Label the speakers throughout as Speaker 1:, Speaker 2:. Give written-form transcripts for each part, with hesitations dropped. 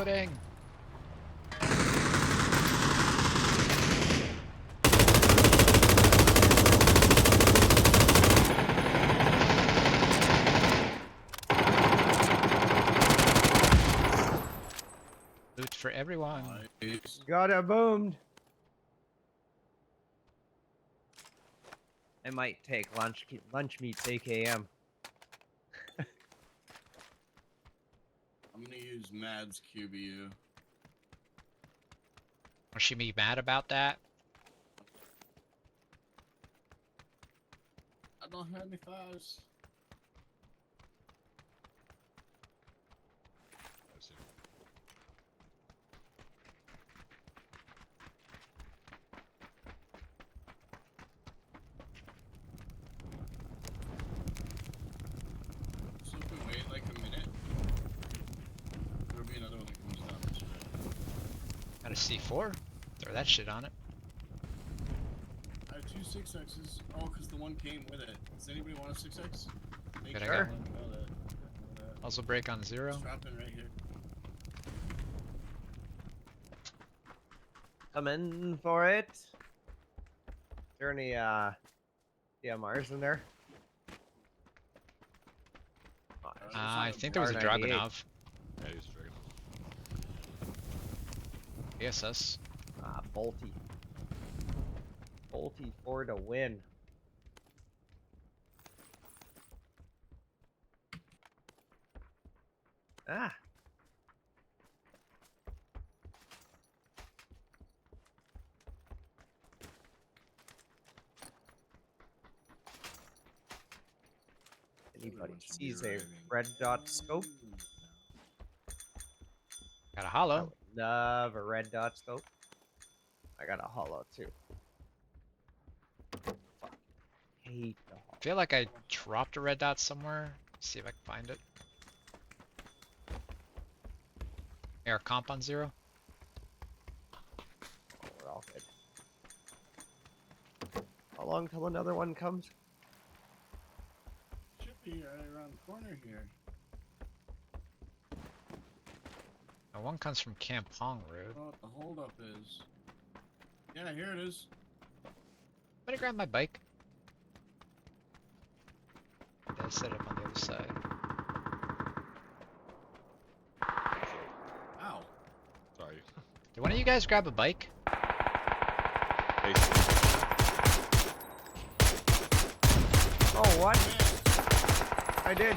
Speaker 1: Reloading. Loot for everyone.
Speaker 2: Nice.
Speaker 3: Got it boomed.
Speaker 4: I might take lunch meat AKM.
Speaker 2: I'm gonna use Mad's QBU.
Speaker 1: Will she be mad about that?
Speaker 2: I don't have any fives. So if we wait like a minute, there'll be another one that comes down this way.
Speaker 1: Got a C4? Throw that shit on it.
Speaker 2: I have 2 6Xs. Oh, because the one came with it. Does anybody want a 6X?
Speaker 1: Good, I
Speaker 4: Sure.
Speaker 1: got one.
Speaker 2: Know that.
Speaker 1: Also break on 0.
Speaker 2: Strap in right here.
Speaker 4: Come in for it. Is there any DMRs in there? Oh, there's
Speaker 1: I
Speaker 2: a
Speaker 1: think there was a
Speaker 4: R98.
Speaker 1: Dragunov.
Speaker 5: Yeah, he's a dragon.
Speaker 1: ASS.
Speaker 4: Bolty. Bolty for the win. Ah. Anybody
Speaker 2: Everyone should be
Speaker 4: sees a
Speaker 2: arriving.
Speaker 4: red dot scope?
Speaker 1: Got a
Speaker 4: I
Speaker 1: hollow.
Speaker 4: would love a red dot scope. I got a hollow too. Fuck. Hate the hollow.
Speaker 1: I feel like I dropped a red dot somewhere. See if I can find it. Air comp on 0.
Speaker 4: Oh, we're all good. How long till another one comes?
Speaker 2: Should be right around the corner here.
Speaker 1: And one comes from Kampong
Speaker 2: I
Speaker 1: Road.
Speaker 2: don't know what the holdup is. Yeah, here it is.
Speaker 1: Better grab my bike. Yeah, set it up on the other side.
Speaker 2: Ow.
Speaker 5: Sorry.
Speaker 1: Did one of you guys grab a bike?
Speaker 5: Hey,
Speaker 4: Oh, what? I did.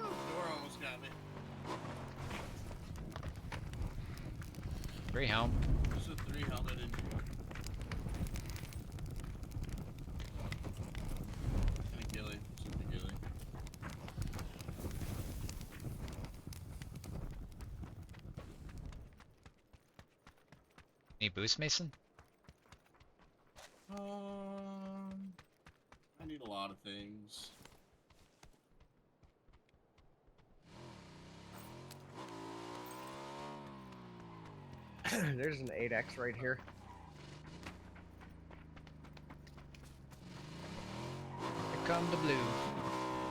Speaker 2: Door almost got me.
Speaker 1: Free helm.
Speaker 2: There's a 3 helmet in here. And a ghillie. Super ghillie.
Speaker 1: Any boost, Mason?
Speaker 2: I need a lot of things.
Speaker 4: There's an 8X right here.
Speaker 1: Here come the blue.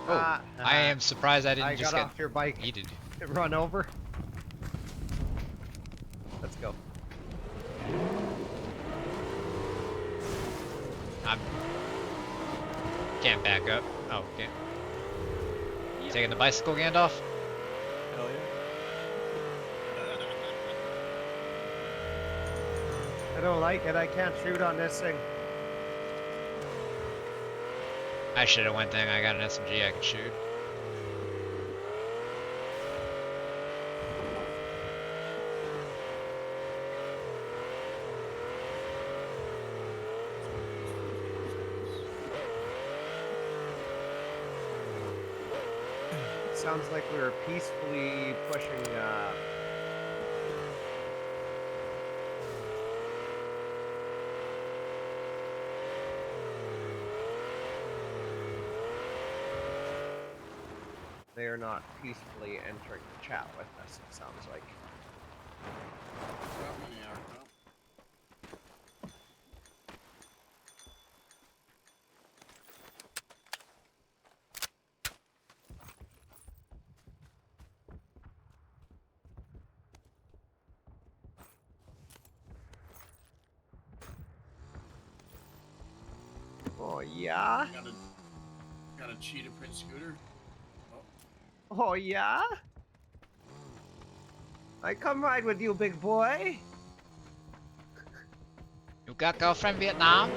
Speaker 1: Oh,
Speaker 4: Ah,
Speaker 1: I am surprised I didn't
Speaker 4: I
Speaker 1: just
Speaker 4: got
Speaker 1: get
Speaker 4: off your bike.
Speaker 1: yeeted.
Speaker 4: Run over. Let's go.
Speaker 1: I'm can't back up. Oh, can't. Taking the bicycle, Gandalf?
Speaker 4: Hell yeah. I don't like it. I can't shoot on this thing.
Speaker 1: I should have went then. I got an SMG I could shoot.
Speaker 4: Sounds like we were peacefully pushing. They are not peacefully entering the chat with us, it sounds like.
Speaker 2: Drop mini arc, no.
Speaker 4: Oh yeah.
Speaker 2: Got a cheetah print scooter.
Speaker 4: Oh yeah. I come ride with you, big boy.
Speaker 1: You got girlfriend Vietnam?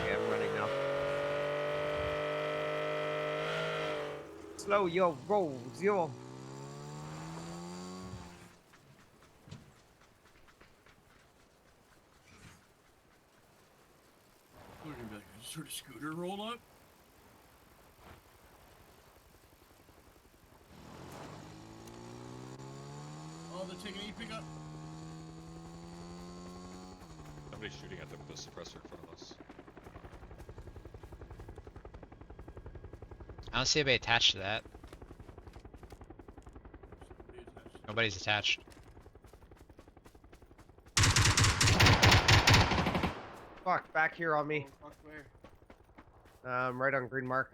Speaker 4: Okay, I'm running now. Slow your rolls, yo.
Speaker 2: We're gonna be like, I just heard a scooter roll up. Oh, they're taking a pickup.
Speaker 5: Somebody's shooting at them with a suppressor in front of us.
Speaker 1: I don't see anybody attached to that.
Speaker 2: Somebody attached.
Speaker 1: Nobody's attached.
Speaker 4: Fuck, back here on me.
Speaker 2: Oh, fuck, where?
Speaker 4: Right on green mark.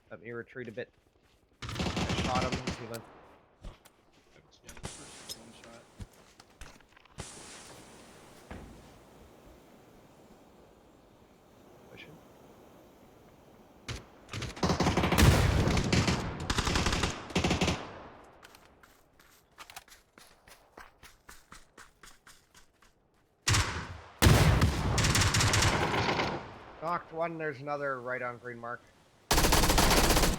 Speaker 4: Let me retreat a bit. I shot him. He went.
Speaker 2: Yeah, the first one shot.
Speaker 4: Pushing. Knocked one. There's another right on green mark.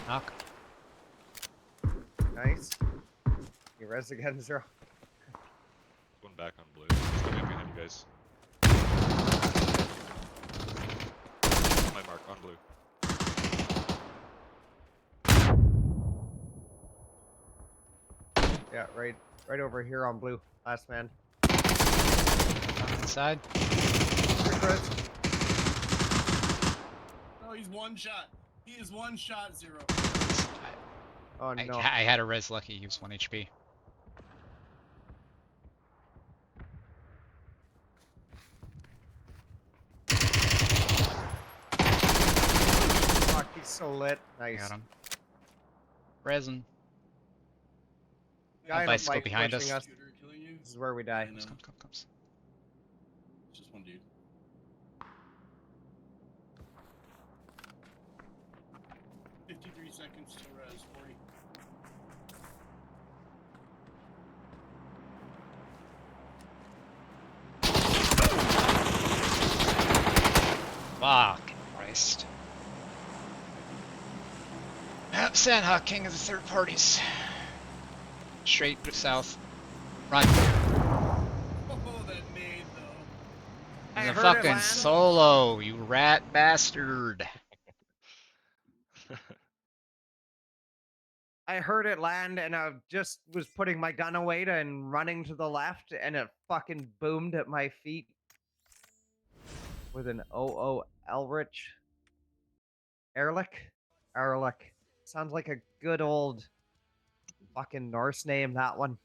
Speaker 1: Knock.
Speaker 4: Nice. You res again, Zero.
Speaker 5: One back on blue. Still right behind you guys. My mark on blue.
Speaker 4: Yeah, right over here on blue. Last man.
Speaker 1: Inside.
Speaker 4: Quick res.
Speaker 2: No, he's one shot. He is one shot, Zero.
Speaker 4: Oh
Speaker 1: I,
Speaker 4: no.
Speaker 1: I had a res lucky, he was 1 HP.
Speaker 4: Fuck, he's so lit. Nice.
Speaker 1: Got him. Resin.
Speaker 4: Guy on a
Speaker 1: bicycle
Speaker 4: bike
Speaker 1: behind
Speaker 4: pushing
Speaker 1: us.
Speaker 2: Scooter killing you.
Speaker 4: This is where we die.
Speaker 2: I know.
Speaker 1: Comes.
Speaker 2: It's just one dude. "53 seconds to res 40.
Speaker 1: Fuck Christ. Yep, Sandhawk King of the third parties. Straight south. Run.
Speaker 2: Oh, that nade though.
Speaker 4: I
Speaker 1: The
Speaker 4: heard it
Speaker 1: fucking
Speaker 4: land.
Speaker 1: solo, you rat bastard.
Speaker 4: I heard it land and I just was putting my gun away and running to the left and it fucking boomed at my feet with an OO Elrich. Erlich. Sounds like a good old fucking Norse name, that one.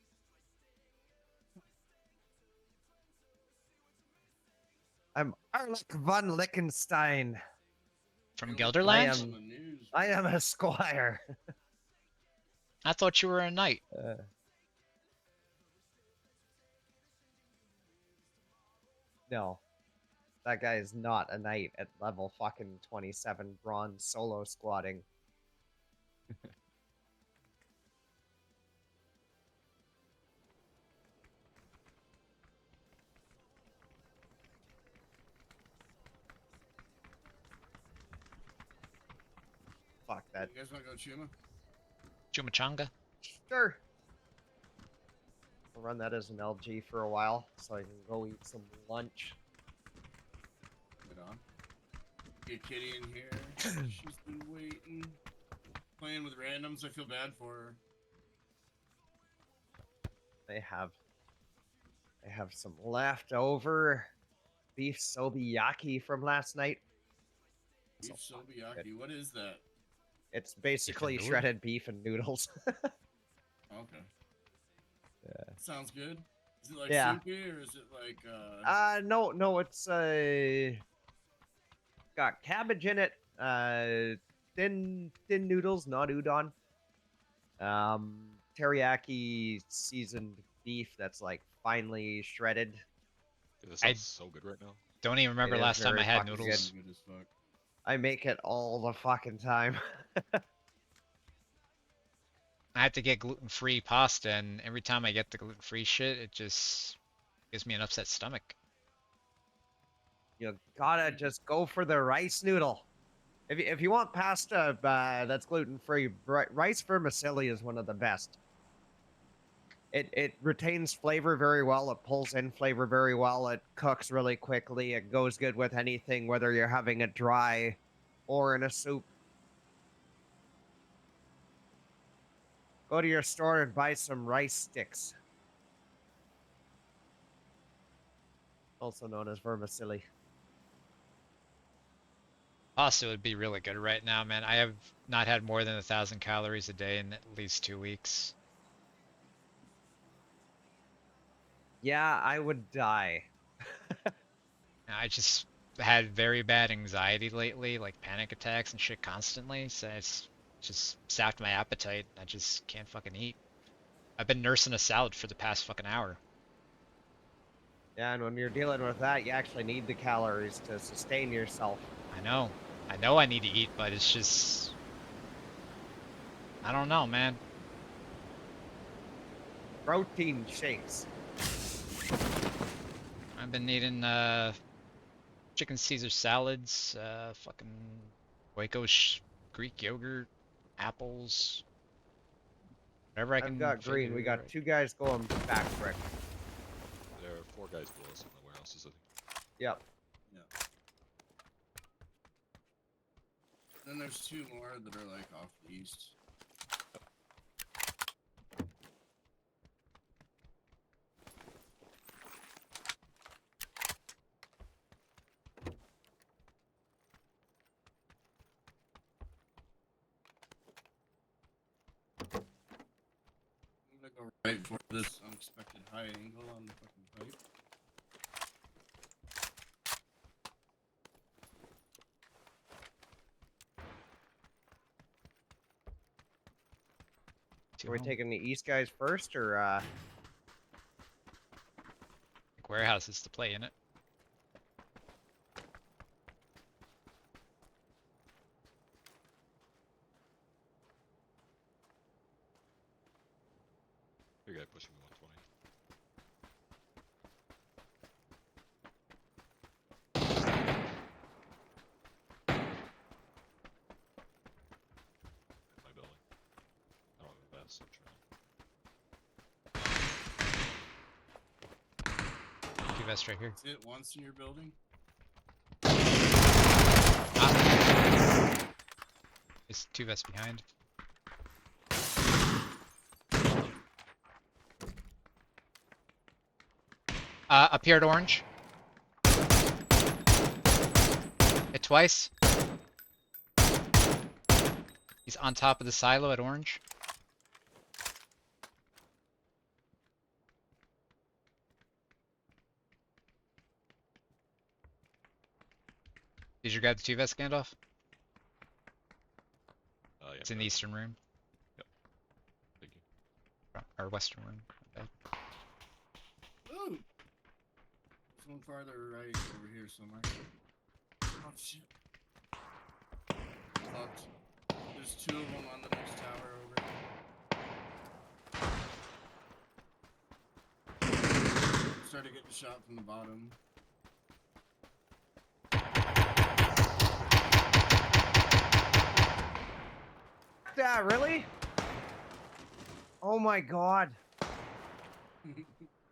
Speaker 4: I'm Erlich von Liechtenstein.
Speaker 1: From
Speaker 2: They look
Speaker 1: Gelderland?
Speaker 2: on the news.
Speaker 4: I am a squire.
Speaker 1: I thought you were a knight.
Speaker 4: No. That guy is not a knight at level fucking 27 bronze solo squatting. Fuck that.
Speaker 2: You guys want to go Chuma?
Speaker 1: Chumachanga.
Speaker 4: Sure. I'll run that as an LG for a while so I can go eat some lunch.
Speaker 2: Get on. Get Kitty in here. She's been waiting. Playing with randoms. I feel bad for her.
Speaker 4: They have some leftover beef sobiyaki from last night.
Speaker 2: Beef
Speaker 4: So fucking
Speaker 2: Sobiyaki. What is that?
Speaker 4: It's basically
Speaker 1: noodles?
Speaker 4: shredded beef and noodles.
Speaker 2: Okay.
Speaker 4: Yeah.
Speaker 2: Sounds good. Is it like
Speaker 4: Yeah.
Speaker 2: soupy or is it like
Speaker 4: No, it's got cabbage in it. Thin noodles, not udon. Teriyaki seasoned beef that's like finely shredded.
Speaker 5: Dude, this
Speaker 1: I-
Speaker 5: sounds so good right now.
Speaker 1: Don't even remember
Speaker 4: is
Speaker 1: last time I
Speaker 4: very
Speaker 1: had
Speaker 4: fucking good.
Speaker 1: noodles.
Speaker 2: good as fuck?
Speaker 4: I make it all the fucking time.
Speaker 1: I have to get gluten-free pasta, and every time I get the gluten-free shit, it just gives me an upset stomach.
Speaker 4: You gotta just go for the rice noodle. If you want pasta that's gluten free, rice vermicelli is one of the best. It retains flavor very well. It pulls in flavor very well. It cooks really quickly. It goes good with anything, whether you're having it dry or in a soup. Go to your store and buy some rice sticks, also known as vermicelli.
Speaker 1: Pasta would be really good right now, man. I have not had more than 1,000 calories a day in at least 2 weeks.
Speaker 4: Yeah, I would die.
Speaker 1: I just had very bad anxiety lately, like panic attacks and shit constantly, so it's just sapped my appetite. I just can't fucking eat. I've been nursing a salad for the past fucking hour.
Speaker 4: Yeah, and when you're dealing with that, you actually need the calories to sustain yourself.
Speaker 1: I know. I know I need to eat, but it's just... I don't know, man.
Speaker 4: Protein shakes.
Speaker 1: I've been eating chicken Caesar salads, fucking Oikos Greek yogurt, apples, whatever I can.
Speaker 4: I've got green. We got
Speaker 1: figure.
Speaker 4: 2 guys going back brick.
Speaker 5: There are 4 guys below us in the warehouses. I think.
Speaker 4: Yep.
Speaker 2: Then there's 2 more that are like off the east. I'm gonna go right for this unexpected high angle on the fucking pipe.
Speaker 1: Two
Speaker 4: Are we
Speaker 1: home.
Speaker 4: taking the east guys first, or
Speaker 1: Like warehouses to play in it.
Speaker 5: Big guy pushing me 120. My building. I don't have a vest, so I'm trying.
Speaker 1: Two vests right here.
Speaker 2: Is it once in your building?
Speaker 1: There's 2 vests behind. Up here at orange. Hit twice. He's on top of the silo at orange. Did you grab the 2 vest, Gandalf?
Speaker 5: Yeah,
Speaker 1: It's in the eastern room.
Speaker 5: Thank you.
Speaker 1: Or western room. Okay.
Speaker 2: Ooh! There's one farther right over here somewhere. Oh shit. Fucked. There's 2 of them on the next tower over here. Started getting shot from the bottom.
Speaker 4: yeah, really? Oh my god!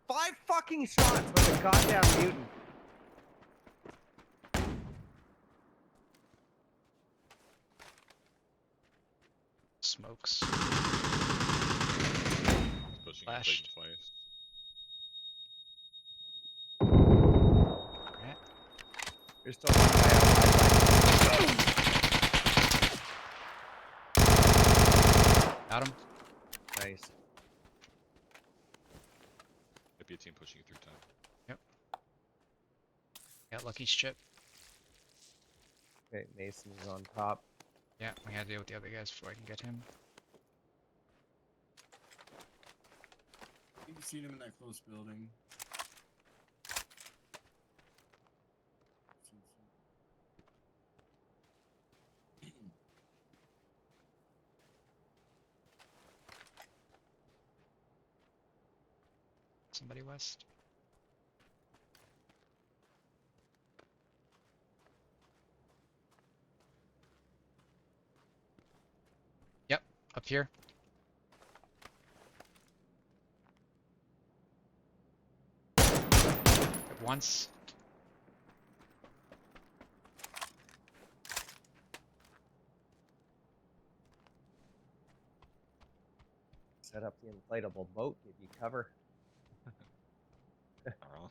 Speaker 4: 5 fucking shots with a goddamn mutant.
Speaker 1: Smokes.
Speaker 5: He's pushing and
Speaker 1: Flash.
Speaker 5: taking twice.
Speaker 1: Right.
Speaker 4: There's still one guy outside.
Speaker 1: Got him.
Speaker 4: Nice.
Speaker 5: Might be a team pushing you through time.
Speaker 1: Got Lucky's chip.
Speaker 4: Okay, Mason's on top.
Speaker 1: Yeah, we gotta deal with the other guys before I can get him.
Speaker 2: I think you've seen him in that close building.
Speaker 1: Somebody west. Yep, up here. Hit once.
Speaker 4: Set up the inflatable boat, give you cover.
Speaker 5: Not wrong.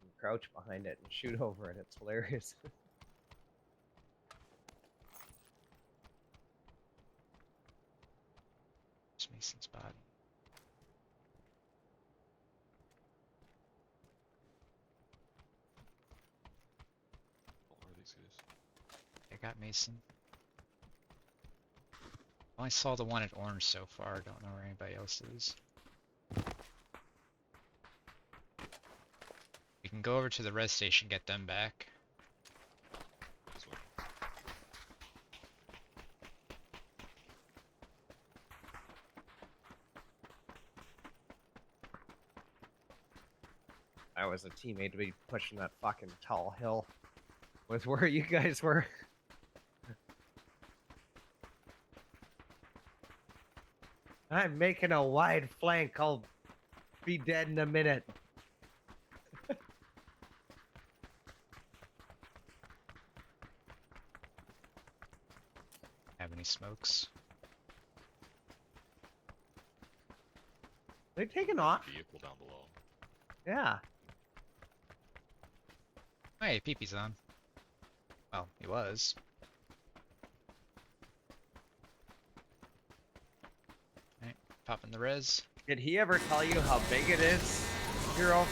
Speaker 4: And crouch behind it and shoot over it. It's hilarious.
Speaker 1: It's Mason's body.
Speaker 5: Where are these guys?
Speaker 1: I got Mason. Only saw the one at orange so far. Don't know where anybody else is. We can go over to the res station, get them back.
Speaker 5: This way.
Speaker 4: I was a teammate to be pushing that fucking tall hill with where you guys were. I'm making a wide flank. I'll be dead in a minute.
Speaker 1: Have any smokes?
Speaker 4: They taking off?
Speaker 5: Vehicle down below.
Speaker 4: Yeah.
Speaker 1: Hey, Peepee's on. Well, he was. Alright, popping the res.
Speaker 4: Did he ever tell you how big it is, Hero?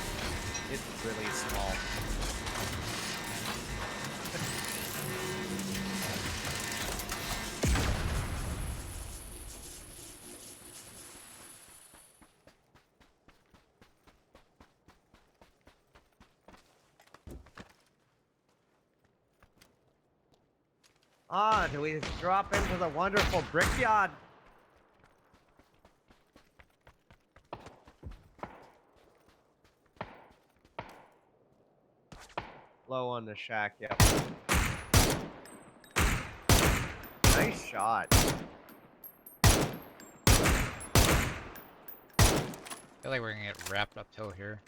Speaker 4: It's really small. Ah, do we drop into the wonderful brickyard? Low on the shack, yep. Nice shot.
Speaker 1: I feel like we're gonna get wrapped uphill here.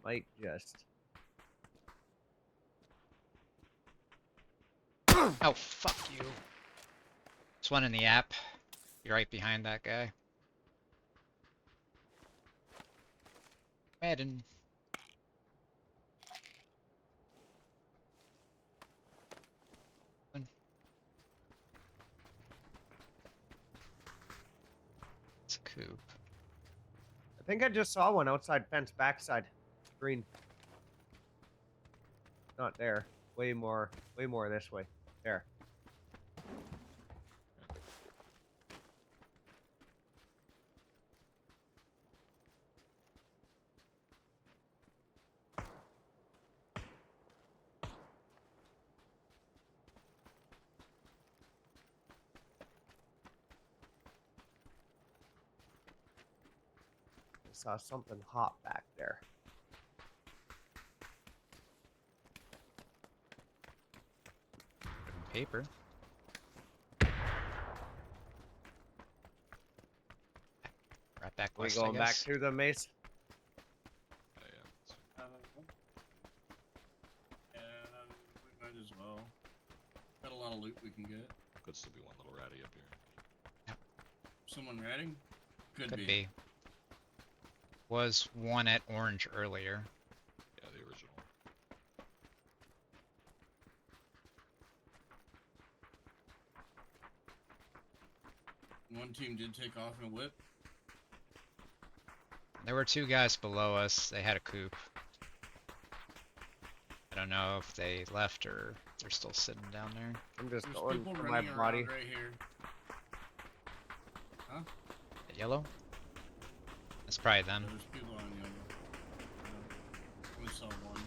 Speaker 4: Might just.
Speaker 1: Oh, fuck you. There's one in the app. You're right behind that guy. Madden. It's a coupe.
Speaker 4: I think I just saw one outside fence backside. Green. Not there. Way more this way. There. I saw something hot back there.
Speaker 1: Paper. Right back
Speaker 4: We
Speaker 1: west, I
Speaker 4: going back
Speaker 1: guess.
Speaker 4: to the mace?
Speaker 5: Yeah.
Speaker 2: Yeah, we might as well. Got a lot of loot we can get.
Speaker 5: Could still be one little ratty up here.
Speaker 2: someone ratting? Could
Speaker 1: be. Was one at orange earlier.
Speaker 5: Yeah, the original.
Speaker 2: One team did take off in a whip.
Speaker 1: There were two guys below us. They had a coupe. I don't know if they left or they're still sitting down there.
Speaker 4: I'm just
Speaker 2: There's
Speaker 4: going
Speaker 2: people
Speaker 4: for my
Speaker 2: running
Speaker 4: body.
Speaker 2: around right here.
Speaker 1: At yellow? That's probably them.
Speaker 2: There's people on yellow. We saw one.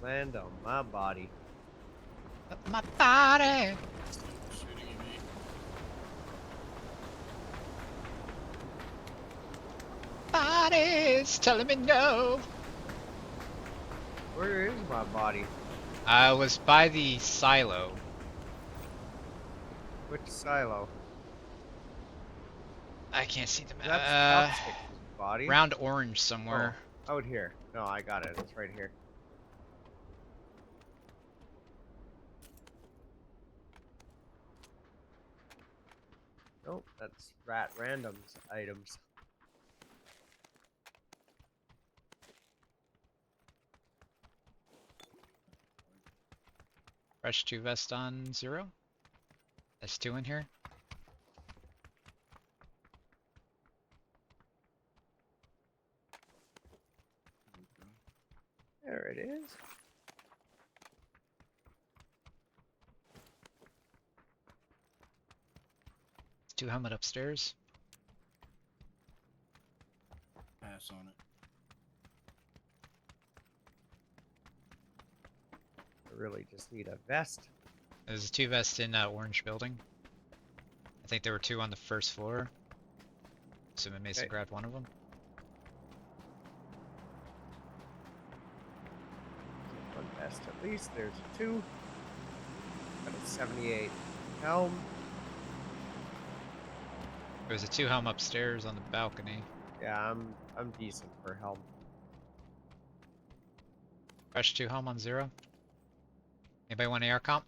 Speaker 4: Land on my body.
Speaker 1: My body.
Speaker 2: Shooting at me.
Speaker 1: Body's telling me no.
Speaker 4: Where is my body?
Speaker 1: I was by the silo.
Speaker 4: Which silo?
Speaker 1: I can't see them.
Speaker 4: That's Chopstick's body.
Speaker 1: Round orange somewhere.
Speaker 4: Oh, out here. No, I got it. It's right here. Nope, that's rat randoms items.
Speaker 1: Fresh 2 vest on 0. There's 2 in here.
Speaker 4: There it is.
Speaker 1: There's 2 helmet upstairs.
Speaker 2: Pass on it.
Speaker 4: I really just need a vest.
Speaker 1: There's 2 vests in that orange building. I think there were 2 on the first floor. Assuming Mason
Speaker 4: Okay.
Speaker 1: grabbed one of them.
Speaker 4: One vest at least. There's 2. Got a 78 helm.
Speaker 1: There's a 2 helm upstairs on the balcony.
Speaker 4: Yeah, I'm decent for helm.
Speaker 1: Fresh 2 helm on 0. Anybody want AR comp?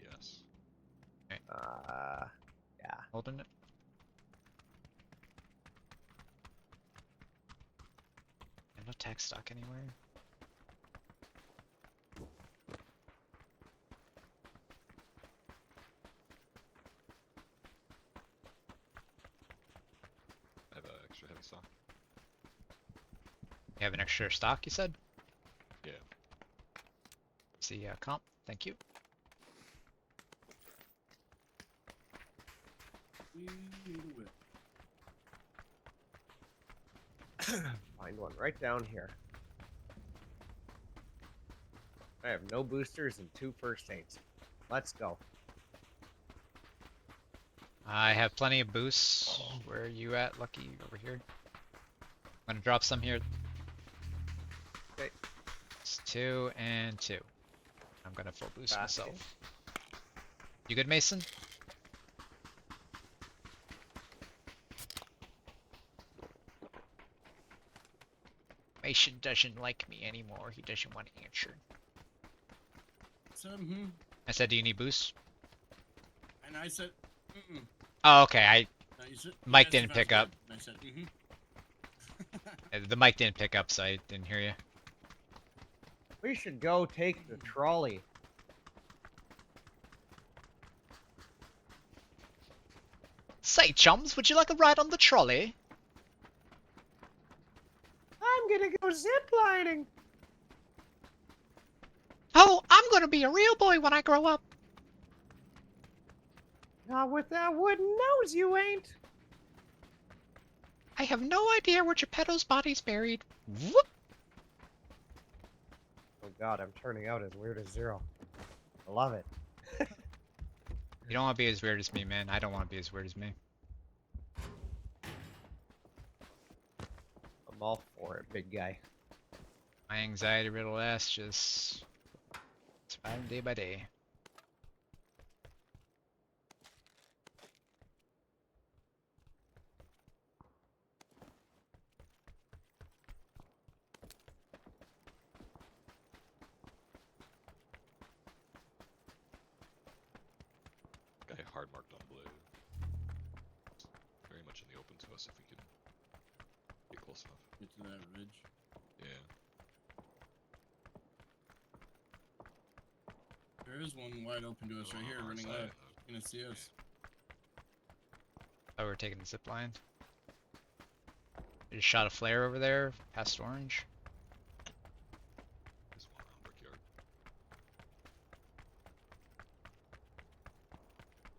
Speaker 5: Yes.
Speaker 4: Yeah.
Speaker 1: Holding it. And no tech stock anywhere.
Speaker 5: I have extra heavy stock.
Speaker 1: You have an extra stock, you said?
Speaker 5: Yeah.
Speaker 1: See comp. Thank you.
Speaker 2: We need a whip.
Speaker 4: Find one right down here. I have no boosters and 2 first aids. Let's go.
Speaker 1: I have plenty of boosts. Where are you at, Lucky? Over here. I'm gonna drop some here.
Speaker 4: Okay.
Speaker 1: It's 2 and 2. I'm gonna full boost
Speaker 4: Basket.
Speaker 1: myself. You good, Mason? Mason doesn't like me anymore. He doesn't want to answer.
Speaker 2: So,
Speaker 1: I said, do you need boost?
Speaker 2: and I said, mm-mm.
Speaker 1: Oh, okay.
Speaker 2: No, you said,
Speaker 1: Mike
Speaker 2: you asked
Speaker 1: didn't
Speaker 2: if I was
Speaker 1: pick
Speaker 2: good,
Speaker 1: up.
Speaker 2: and I said, mm-hmm.
Speaker 1: The mic didn't pick up, so I didn't hear you.
Speaker 4: We should go take the trolley.
Speaker 1: Say, chums, would you like a ride on the trolley?
Speaker 4: I'm gonna go ziplining.
Speaker 1: Oh, I'm gonna be a real boy when I grow up.
Speaker 4: Not with that wooden nose, you ain't.
Speaker 1: I have no idea where Geppetto's body's buried. Whoop!
Speaker 4: Oh god, I'm turning out as weird as 0. I love it.
Speaker 1: You don't want to be as weird as me, man. I don't want to be as weird as me.
Speaker 4: I'm all for it, big guy.
Speaker 1: My anxiety riddled ass just surviving day by day.
Speaker 5: guy hard marked on blue. Very much in the open to us if we can get close enough.
Speaker 2: Get to that ridge.
Speaker 5: Yeah.
Speaker 2: There is one wide open to us right here,
Speaker 5: On our
Speaker 2: running
Speaker 5: side,
Speaker 2: left. Gonna see us.
Speaker 1: Oh, we're taking the zip line. I just shot a flare over there, past orange.
Speaker 5: There's one around Brickyard.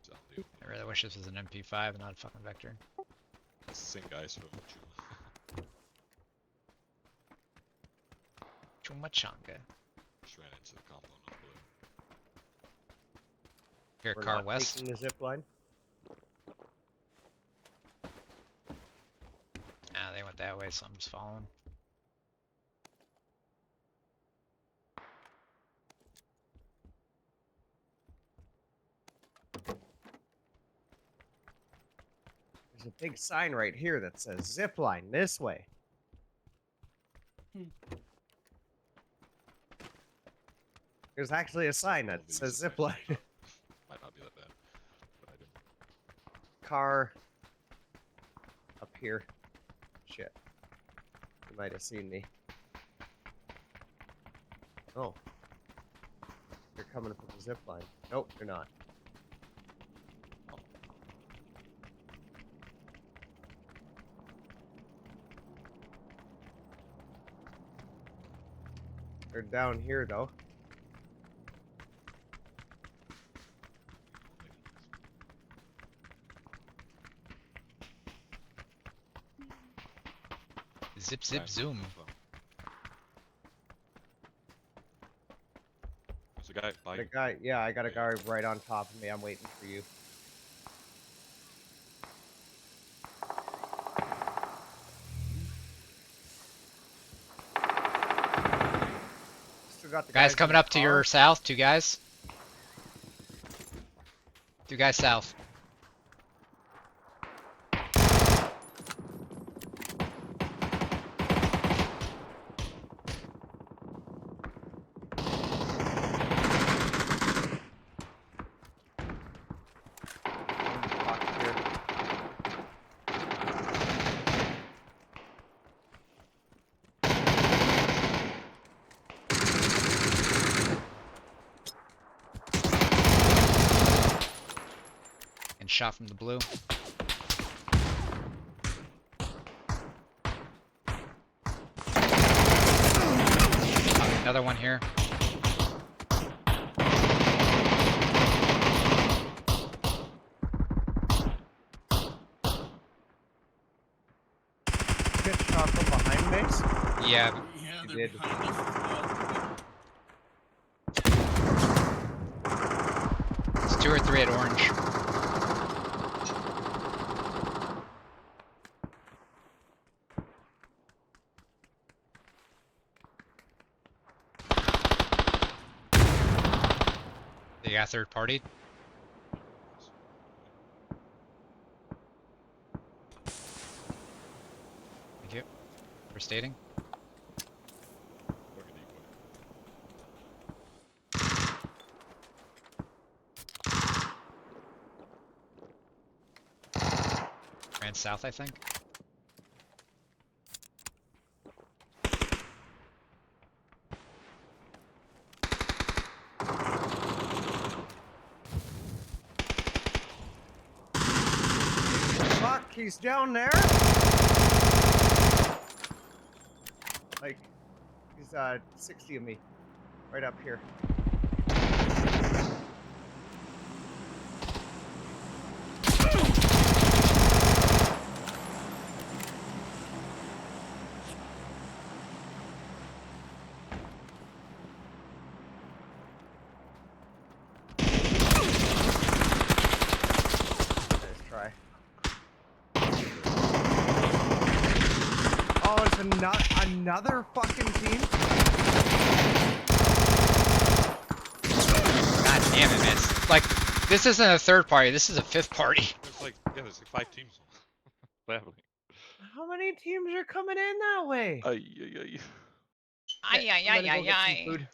Speaker 5: It's out in the
Speaker 1: I
Speaker 5: open.
Speaker 1: really wish this was an MP5 and not a fucking Vector.
Speaker 5: It's the same guys from Chuma.
Speaker 1: Chumachanga.
Speaker 5: Just ran into the compound on blue.
Speaker 1: Here,
Speaker 4: We're
Speaker 1: car
Speaker 4: not
Speaker 1: west.
Speaker 4: taking the zip line.
Speaker 1: Ah, they went that way, so I'm just following.
Speaker 4: There's a big sign right here that says zip line this way. There's actually a sign that
Speaker 5: All these
Speaker 4: says
Speaker 5: are
Speaker 4: zip line.
Speaker 5: Might not be that bad, but I didn't.
Speaker 4: Car up here. Shit. You might have seen me. Oh. They're coming from the zip line. Nope, they're not. They're down here though.
Speaker 1: Zip, zip,
Speaker 5: Right.
Speaker 1: zoom.
Speaker 5: Well. There's a guy by
Speaker 4: The guy, yeah, I got a guy right on top of me. I'm waiting for you. Still got the
Speaker 1: Guys
Speaker 4: in
Speaker 1: coming
Speaker 4: the
Speaker 1: up to
Speaker 4: car.
Speaker 1: your south, two guys. Two guys south.
Speaker 4: Fuck here.
Speaker 1: And shot from the blue. Another one here.
Speaker 4: Get shot from behind base.
Speaker 1: Yeah,
Speaker 2: Yeah,
Speaker 4: You
Speaker 2: they're
Speaker 4: did.
Speaker 2: behind us as well.
Speaker 1: it's 2 or 3 at orange. They got third party. Thank you for stating.
Speaker 5: Looking equal.
Speaker 1: Ran south, I think.
Speaker 4: Fuck, he's down there. Like, he's 60 of me, right up here. Nice try. Oh, it's another fucking team.
Speaker 1: God damn it, man. Like, this isn't a third party, this is a fifth party.
Speaker 5: There's like there's like 5 teams. What happened?
Speaker 4: How many teams are coming in that way?
Speaker 1: Ay, ay,
Speaker 4: I'm
Speaker 1: ay,
Speaker 4: gonna go
Speaker 1: ay,
Speaker 4: get some
Speaker 1: ay.
Speaker 4: food.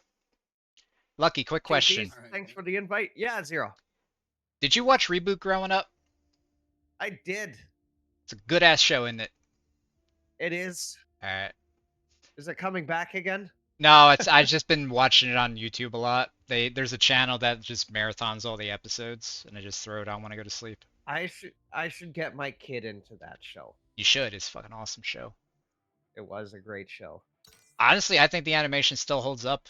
Speaker 1: Lucky, quick question.
Speaker 2: Alright,
Speaker 4: Thanks
Speaker 2: man.
Speaker 4: for the invite. Yeah, Zero.
Speaker 1: Did you watch Reboot growing up?
Speaker 4: I did.
Speaker 1: It's a good ass show, isn't it?
Speaker 4: It is.
Speaker 1: Alright.
Speaker 4: Is it coming back again?
Speaker 1: No, it's I've just been watching it on YouTube a lot. There's a channel that just marathons all the episodes, and I just throw it on when I go to sleep.
Speaker 4: I should get my kid into that show.
Speaker 1: You should. It's a fucking awesome show.
Speaker 4: It was a great show.
Speaker 1: Honestly, I think the animation still holds up.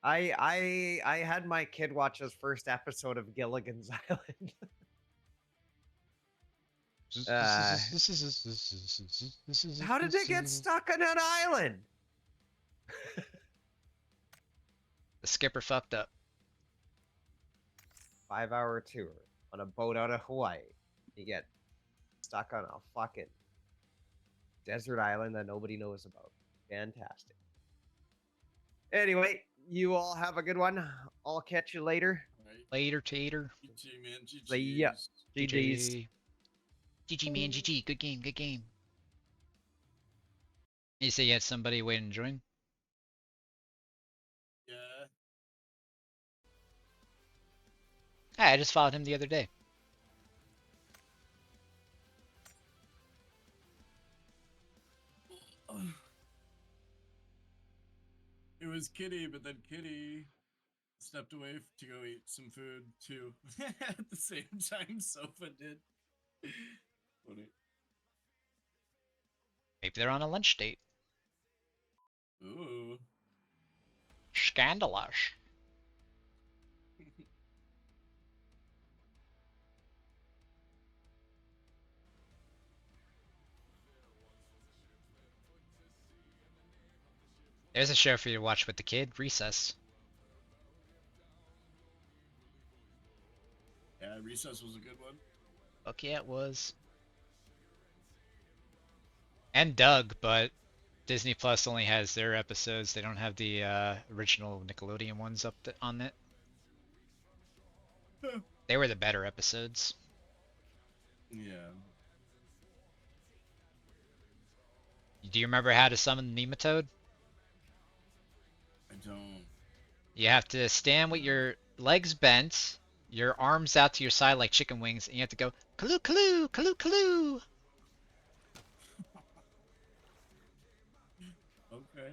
Speaker 4: I had my kid watch his first episode of Gilligan's Island. How did they get stuck on an island?
Speaker 1: The skipper fucked up.
Speaker 4: 5-hour tour on a boat out of Hawaii. You get stuck on a fucking desert island that nobody knows about. Fantastic. Anyway, you all have a good one. I'll catch you later.
Speaker 2: Right.
Speaker 1: Later, tater.
Speaker 2: GG, man. GG.
Speaker 4: See ya. GG's.
Speaker 1: GG, man. GG. Good game. Good game. You say you had somebody waiting to join?
Speaker 2: Yeah.
Speaker 1: Hey, I just followed him the other day.
Speaker 2: It was Kitty, but then Kitty stepped away to go eat some food too. At the same time, Sofa did. Funny.
Speaker 1: Maybe they're on a lunch date.
Speaker 2: Ooh.
Speaker 1: Scandalous. There's a show for you to watch with the kid, Recess.
Speaker 2: Yeah, Recess was a good one.
Speaker 1: Fuck yeah, it was. And Doug, but Disney Plus only has their episodes. They don't have the original Nickelodeon ones up on it. They were the better episodes.
Speaker 2: Yeah.
Speaker 1: Do you remember how to summon the nematode?
Speaker 2: I don't.
Speaker 1: You have to stand with your legs bent, your arms out to your side like chicken wings, and you have to go Kaloo Kaloo Kaloo Kaloo.
Speaker 2: Okay.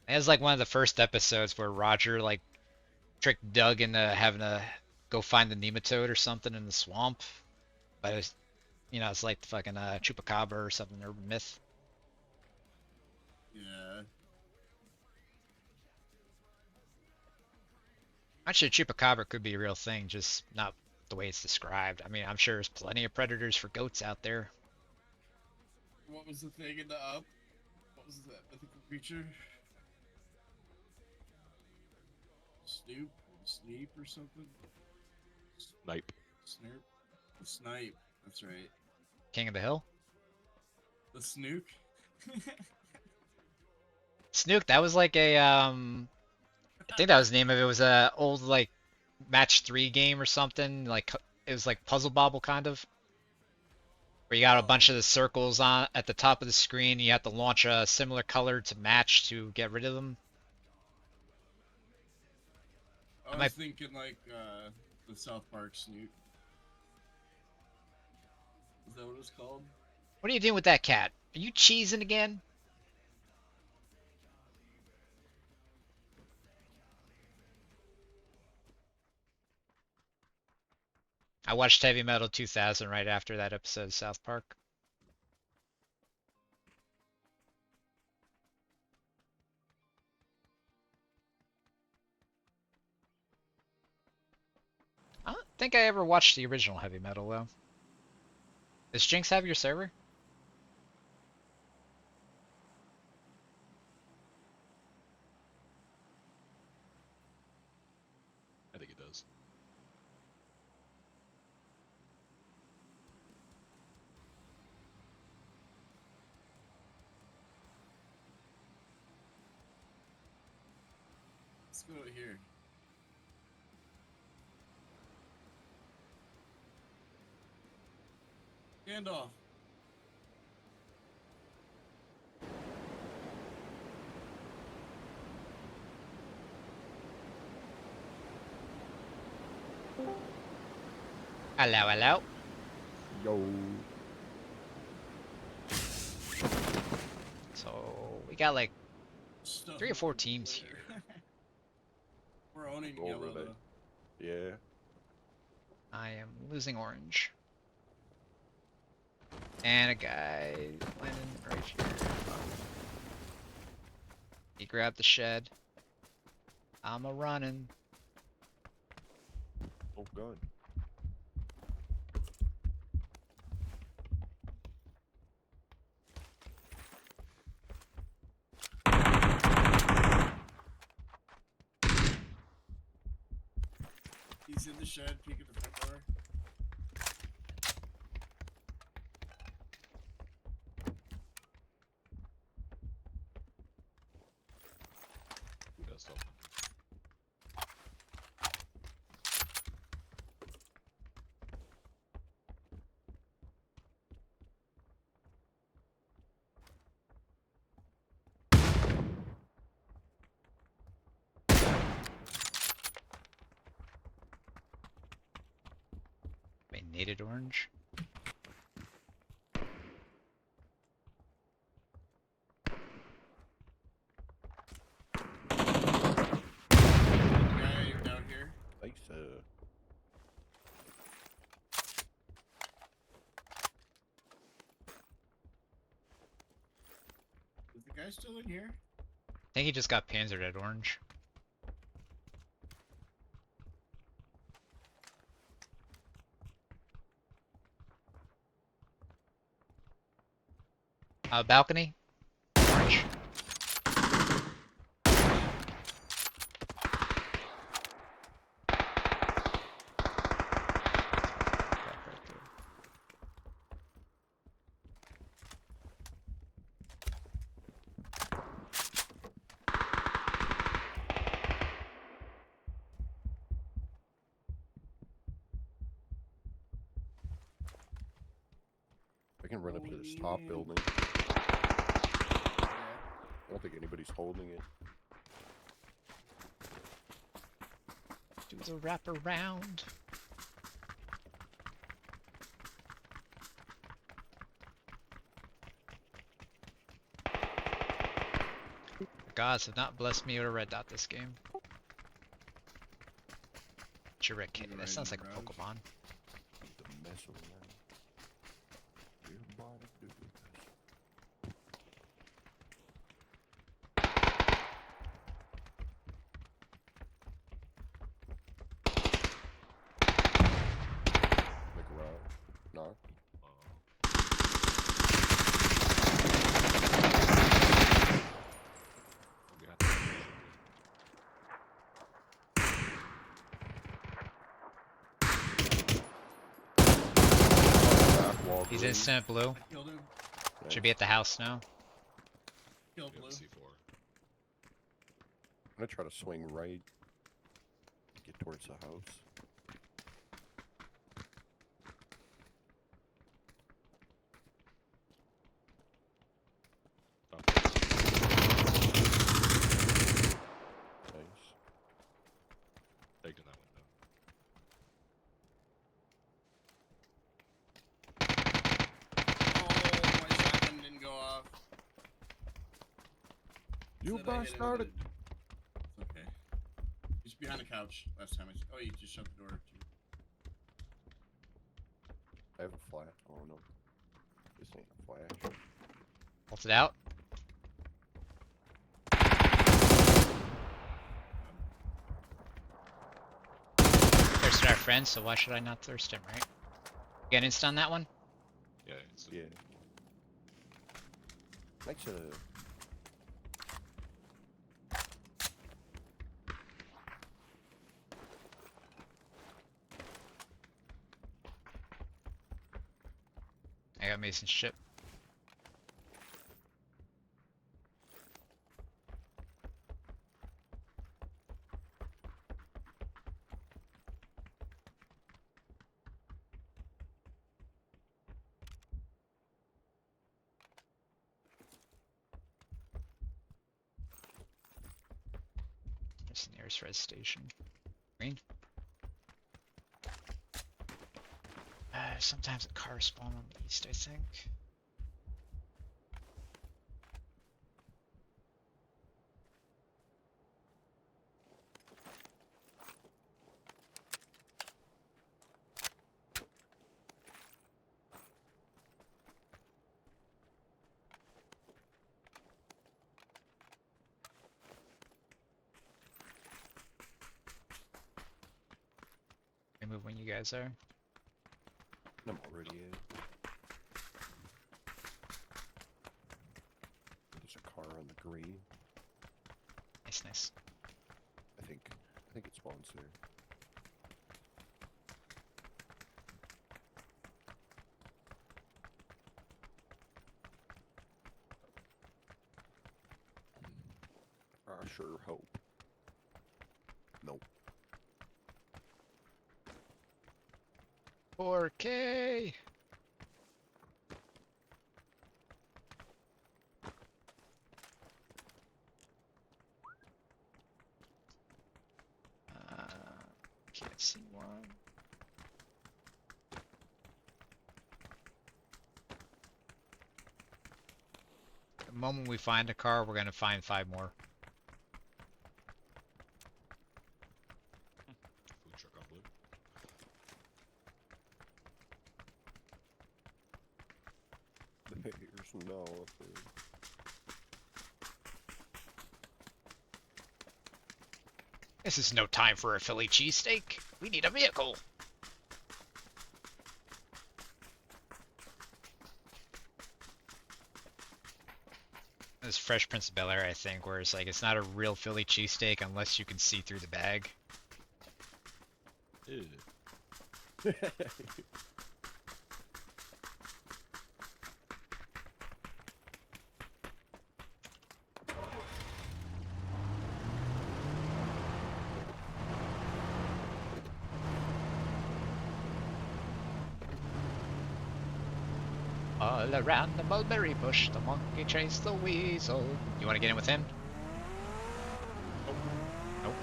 Speaker 1: It was like one of the first episodes where Roger like tricked Doug into having to go find the nematode or something in the swamp. But it was, it's like the fucking Chupacabra or something, urban myth.
Speaker 2: Yeah.
Speaker 1: Actually, Chupacabra could be a real thing, just not the way it's described. I mean, I'm sure there's plenty of predators for goats out there.
Speaker 2: What was the thing in the up? What was that mythical creature? Sneep or something?
Speaker 5: Snipe.
Speaker 2: Snurp? The snipe. That's right.
Speaker 1: King of the Hill?
Speaker 2: The snook?
Speaker 1: Snook, that was like a, I think that was the name of it. It was a old, like, match 3 game or something. Like, it was like Puzzle Bobble, kind of. Where you got a bunch of the circles on at the top of the screen. You have to launch a similar color to match to get rid of them.
Speaker 2: I was thinking like the South Park snook. Is that what it's called?
Speaker 1: What are you doing with that cat? Are you cheesing again? I watched Heavy Metal 2000 right after that episode of South Park. I don't think I ever watched the original Heavy Metal, though. Does Jinx have your server?
Speaker 5: I think it does.
Speaker 2: Let's go here. Gandalf.
Speaker 1: Hello, hello.
Speaker 3: Yo.
Speaker 1: So we got like
Speaker 2: Stuff
Speaker 1: 3 or 4
Speaker 2: with the
Speaker 1: teams
Speaker 2: player.
Speaker 1: here.
Speaker 2: We're owning
Speaker 3: Over
Speaker 2: yellow
Speaker 3: there.
Speaker 2: though.
Speaker 3: Yeah.
Speaker 1: I am losing orange. And a guy landing right here. He grabbed the shed. I'm a running.
Speaker 3: Oh, gun.
Speaker 2: He's in the shed, peeking the front door.
Speaker 5: Who does something?
Speaker 1: I needed orange.
Speaker 2: Guy down here.
Speaker 3: Nice.
Speaker 2: Is the guy still in here?
Speaker 1: I think he just got panzered at orange. Balcony. Orange. Right there.
Speaker 3: I can run up to this
Speaker 2: Oh,
Speaker 3: top
Speaker 2: yeah.
Speaker 3: building.
Speaker 2: Yeah.
Speaker 3: I don't think anybody's holding it.
Speaker 1: Do the wrap around. The gods have not blessed me with a red dot this game. Chiricane, that sounds like a
Speaker 2: Riding
Speaker 1: Pokemon.
Speaker 3: The mess around. Everybody do this. Make a round. Knock.
Speaker 5: We got that.
Speaker 3: Back wall
Speaker 1: He's
Speaker 3: green.
Speaker 1: instant blue.
Speaker 2: I killed him.
Speaker 1: Should be at the house now.
Speaker 2: Killed
Speaker 5: We have
Speaker 2: blue.
Speaker 5: a C4.
Speaker 3: I'm gonna try to swing right. Get towards the house.
Speaker 5: Top.
Speaker 3: Nice.
Speaker 5: Taking that window.
Speaker 2: Oh, my shotgun didn't go off.
Speaker 3: You
Speaker 2: Said I hit him,
Speaker 3: bastard!
Speaker 2: It's okay. He's behind the couch. Last time I. Oh, you just shut the door. Too.
Speaker 3: I have a flash. Oh no. This ain't a flash.
Speaker 1: Ult it out. Thirsted our friend, so why should I not thirst him, right? Get insta on that one?
Speaker 5: Yeah, it's
Speaker 3: Yeah. Nice.
Speaker 1: I got Mason's ship. There's the nearest res station. Green. sometimes a car spawn on the east, I think. I move when you guys are.
Speaker 3: I'm already in. There's a car on the green.
Speaker 1: Nice, nice.
Speaker 3: I think it spawns there. I sure hope. Nope.
Speaker 1: 4K! Can't see one. The moment we find a car, we're gonna find 5 more.
Speaker 5: Food truck on blue.
Speaker 3: There's nothing.
Speaker 1: This is no time for a Philly cheesesteak. We need a vehicle. This Fresh Prince of Bel-Air, I think, where it's like it's not a real Philly cheesesteak unless you can see through the bag.
Speaker 5: Ew.
Speaker 1: All around the mulberry bush, the monkey chased the weasel. You want to get in with him? Nope.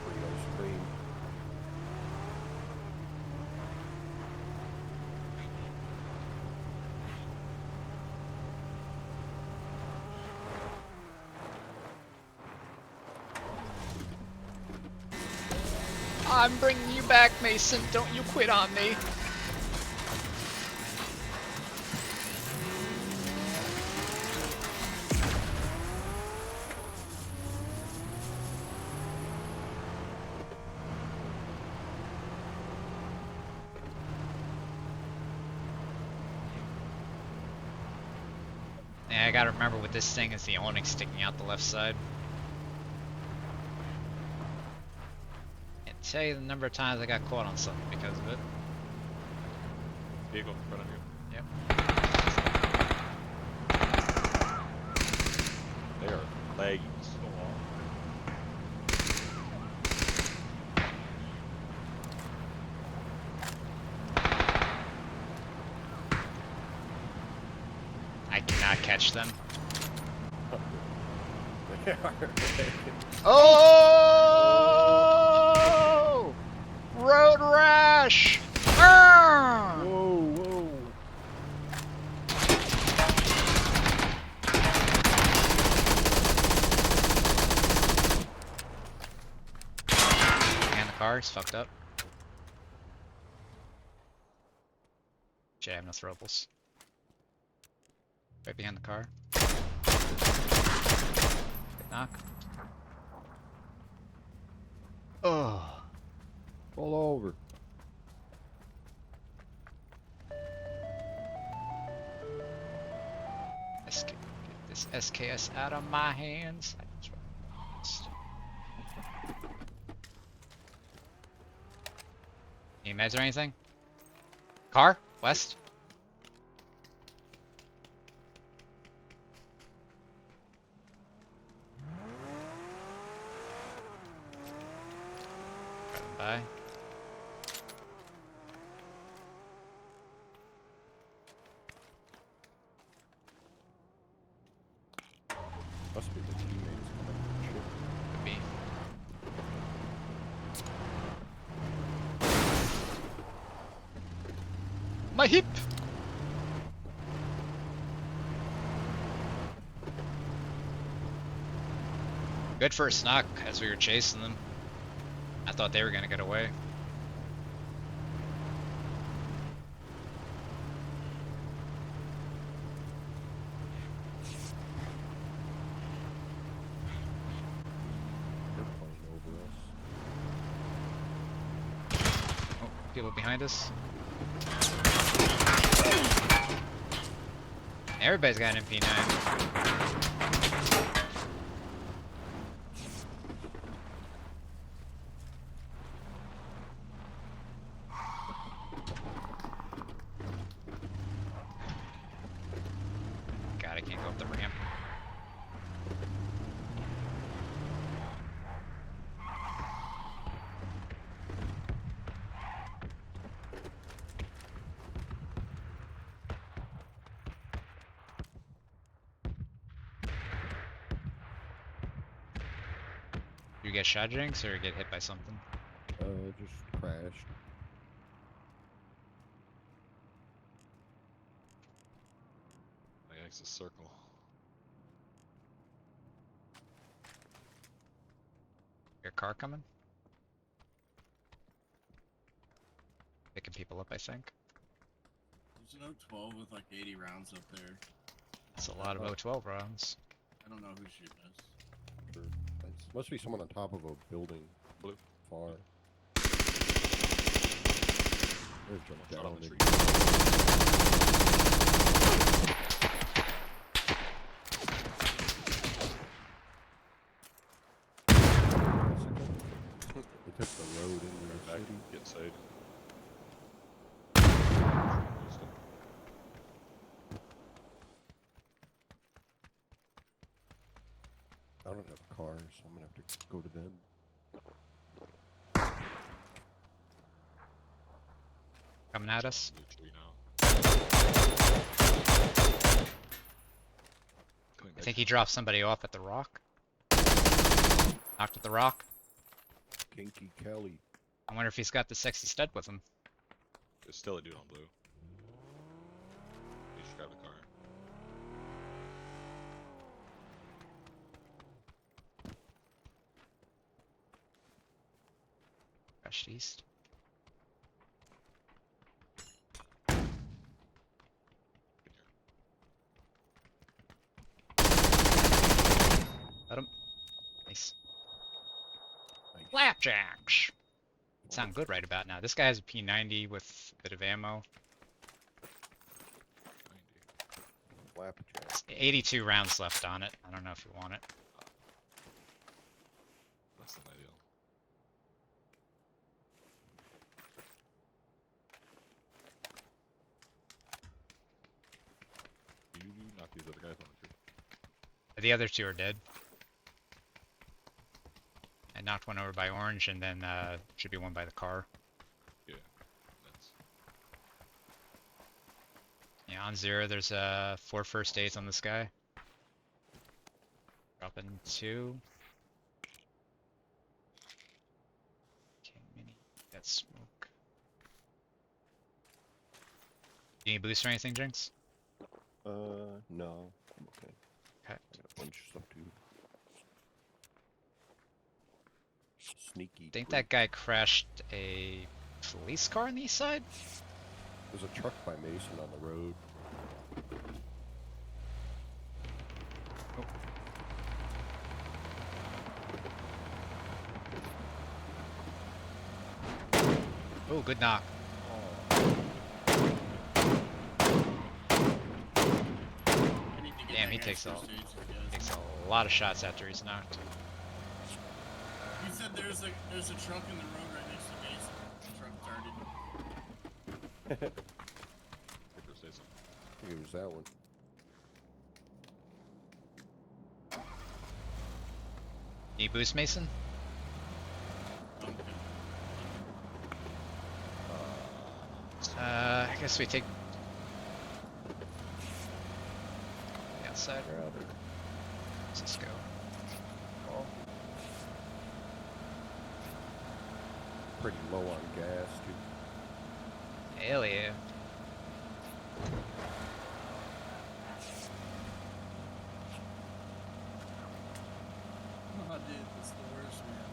Speaker 3: Pretty ice cream.
Speaker 1: I'm bringing you back, Mason. Don't you quit on me. Yeah, I gotta remember with this thing is the awning sticking out the left side. Can't tell you the number of times I got caught on something because of it.
Speaker 5: Vehicle in front of you.
Speaker 1: Yep.
Speaker 5: They are lagging so long.
Speaker 1: I cannot catch them.
Speaker 3: They are.
Speaker 1: Oh! Road rash! Ah!
Speaker 3: Whoa, whoa.
Speaker 1: And the car is fucked up. Shit, I have no throwables. Right behind the car. Good knock. Oh.
Speaker 3: Pull over.
Speaker 1: Get this SKS out of my hands. Any meds or anything? Car? West? Bye.
Speaker 3: Must be the teammates coming. Shit.
Speaker 1: Could be. My hip! Good first knock as we were chasing them. I thought they were gonna get away.
Speaker 3: They're flying over us.
Speaker 1: Oh, people behind us. Everybody's got an MP9. God, I can't go up the ramp. You get shot, Jinx, or get hit by something?
Speaker 3: Just crashed.
Speaker 5: My X is circle.
Speaker 1: Your car coming? Picking people up, I think.
Speaker 2: There's an O12 with like 80 rounds up there.
Speaker 1: That's a lot of O12 rounds.
Speaker 2: I don't know who's shooting us.
Speaker 3: Sure. Must be someone on top of a building.
Speaker 5: Blue.
Speaker 3: Far. There's jumped
Speaker 5: Shot
Speaker 3: down.
Speaker 5: on the
Speaker 3: They-
Speaker 5: tree.
Speaker 3: They took the road into the
Speaker 5: Back,
Speaker 3: city.
Speaker 5: get side.
Speaker 3: I don't have a car, so I'm gonna have to go to them.
Speaker 1: Coming at us.
Speaker 5: Blue tree now. Coming
Speaker 1: I
Speaker 5: back.
Speaker 1: think he dropped somebody off at the rock. Knocked at the rock.
Speaker 3: Kinky Kelly.
Speaker 1: I wonder if he's got the sexy stud with him.
Speaker 5: There's still a dude on blue. He should grab the car.
Speaker 1: Crashed east. Got him. Nice.
Speaker 3: Nice.
Speaker 1: Flapjacks! Sound good right about now. This guy has a P90 with a bit of ammo.
Speaker 5: 90.
Speaker 3: Flapjack.
Speaker 1: It's 82 rounds left on it. I don't know if you want it.
Speaker 5: Less than ideal. You knock these other guys on the tree.
Speaker 1: The other two are dead. I knocked one over by orange, and then should be one by the car.
Speaker 5: That's
Speaker 1: Yeah, on zero, there's 4 first aids on this guy. Dropping 2. King Mini. Got smoke. You need boost or anything, Jinx?
Speaker 3: No. I'm okay.
Speaker 1: Okay.
Speaker 3: I got a bunch of stuff too. Sneaky.
Speaker 1: I think
Speaker 3: creep.
Speaker 1: that guy crashed a police car on the east side?
Speaker 3: There's a truck by Mason on the road.
Speaker 1: Oh, good knock.
Speaker 2: I need to get
Speaker 1: Damn,
Speaker 2: that
Speaker 1: he
Speaker 2: guy's
Speaker 1: takes
Speaker 2: first
Speaker 1: all-
Speaker 2: aid so he does.
Speaker 1: Takes a lot of shots after he's knocked.
Speaker 2: You said there's a truck in the road right next to Mason. The truck started.
Speaker 5: Paper say something.
Speaker 3: I think it was that one.
Speaker 1: Need boost, Mason?
Speaker 2: Okay.
Speaker 1: I guess we take the outside.
Speaker 3: Grab it.
Speaker 1: Let's just go. Oh.
Speaker 3: Pretty low on gas too.
Speaker 1: Hell yeah.
Speaker 2: did the stores, man.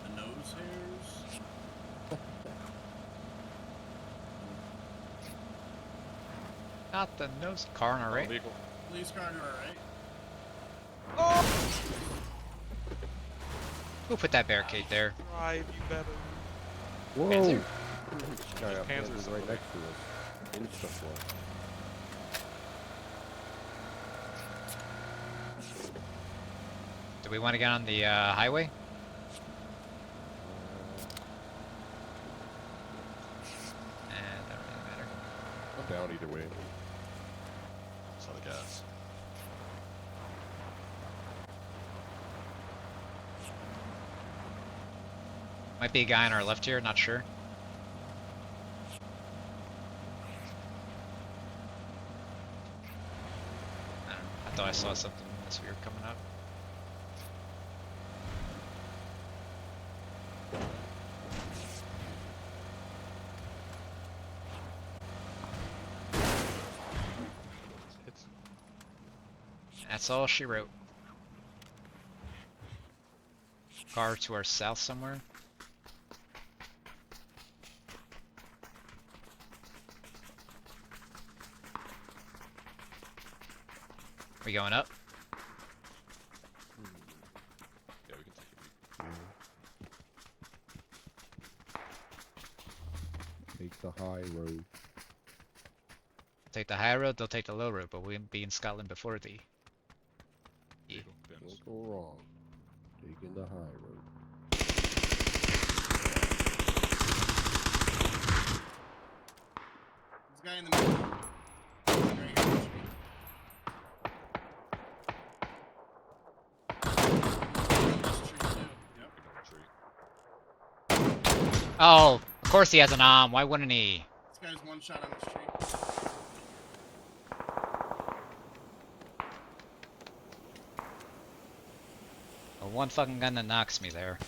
Speaker 2: The nose hairs.
Speaker 1: Not the nose car on our right.
Speaker 5: Illegal.
Speaker 2: Police car to our right.
Speaker 1: Who put that barricade there?
Speaker 5: Drive, you better.
Speaker 3: Whoa!
Speaker 1: Panzer?
Speaker 3: This guy up
Speaker 5: Panzer's
Speaker 3: Panzer's
Speaker 5: over
Speaker 3: right
Speaker 5: there.
Speaker 3: next to us. Insta flood.
Speaker 1: Do we want to get on the highway? That don't really matter.
Speaker 3: I'm down either way.
Speaker 5: Saw the gas.
Speaker 1: Might be a guy on our left here, not sure. I don't know. I thought I saw something as we were coming up.
Speaker 5: Hits.
Speaker 1: That's all she wrote. Car to our south somewhere. We going up?
Speaker 5: Yeah, we can take a peek.
Speaker 3: Take the high road.
Speaker 1: Take the high road, they'll take the low road, but we'll be in Scotland before the... Yeah.
Speaker 5: Illegal. Bins.
Speaker 3: Don't go wrong. Taking the high road.
Speaker 2: This guy in the middle. Right here on the street. On this tree too. Yep.
Speaker 5: Big on the tree.
Speaker 1: Oh, of course he has an arm, why wouldn't he?
Speaker 2: This guy's one shot on this tree.
Speaker 1: Well, one fucking gun that knocks me there.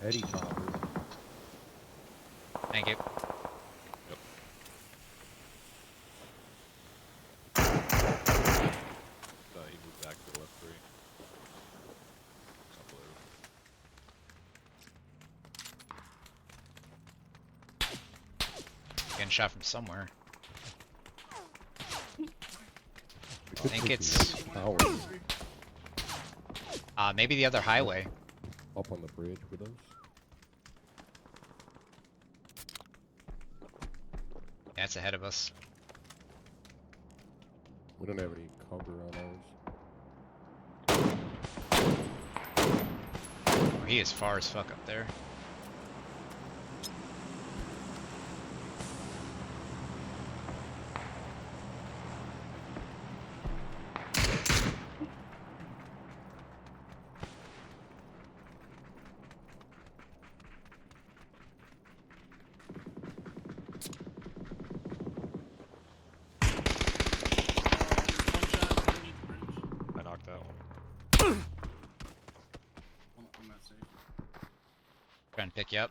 Speaker 3: Eddie Topper.
Speaker 1: Thank you.
Speaker 5: He moved back to the left 3. Top blue.
Speaker 1: Getting shot from somewhere.
Speaker 3: We could
Speaker 1: think
Speaker 3: take
Speaker 1: it's-
Speaker 3: the tower
Speaker 1: Maybe the other highway.
Speaker 3: up on the bridge with us.
Speaker 1: Yeah, it's ahead of us.
Speaker 3: We don't have any cover on ours.
Speaker 1: Oh, he is far as fuck up there.
Speaker 2: One shot underneath the bridge.
Speaker 5: I knocked that one.
Speaker 2: I'm not safe.
Speaker 1: Trying to pick you up.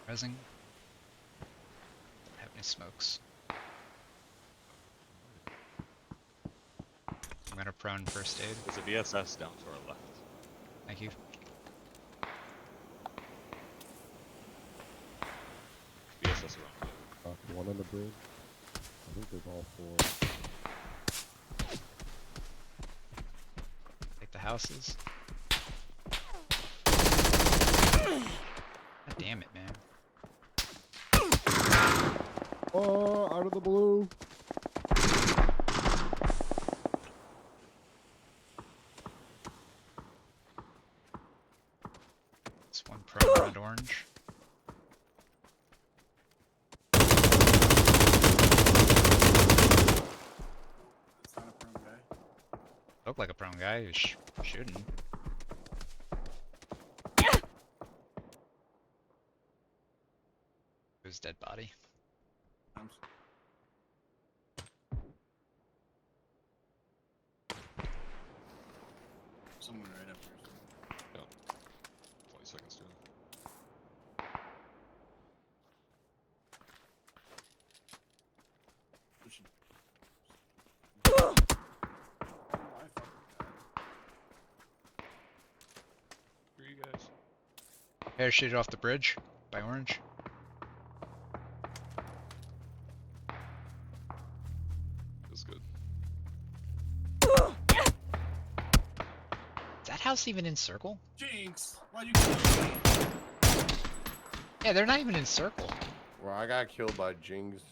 Speaker 1: Resing. Don't have any smokes. I'm gonna prone first aid.
Speaker 5: There's a VSS down to our left.
Speaker 1: Thank you.
Speaker 5: VSS around.
Speaker 3: One on the bridge. I think there's all 4.
Speaker 1: Take the houses. God damn it, man.
Speaker 3: Oh, out of the blue.
Speaker 1: It's one prone around orange.
Speaker 2: It's not a prone guy.
Speaker 1: Looked like a prone guy who's shooting. His dead body.
Speaker 2: I'm someone right up here.
Speaker 1: Parachuted off the bridge by Orange.
Speaker 5: Feels good.
Speaker 1: Is that house even in circle?
Speaker 2: Jinx, why'd you kill me?
Speaker 1: Yeah, they're not even in circle.
Speaker 3: Well, I got killed by Jing's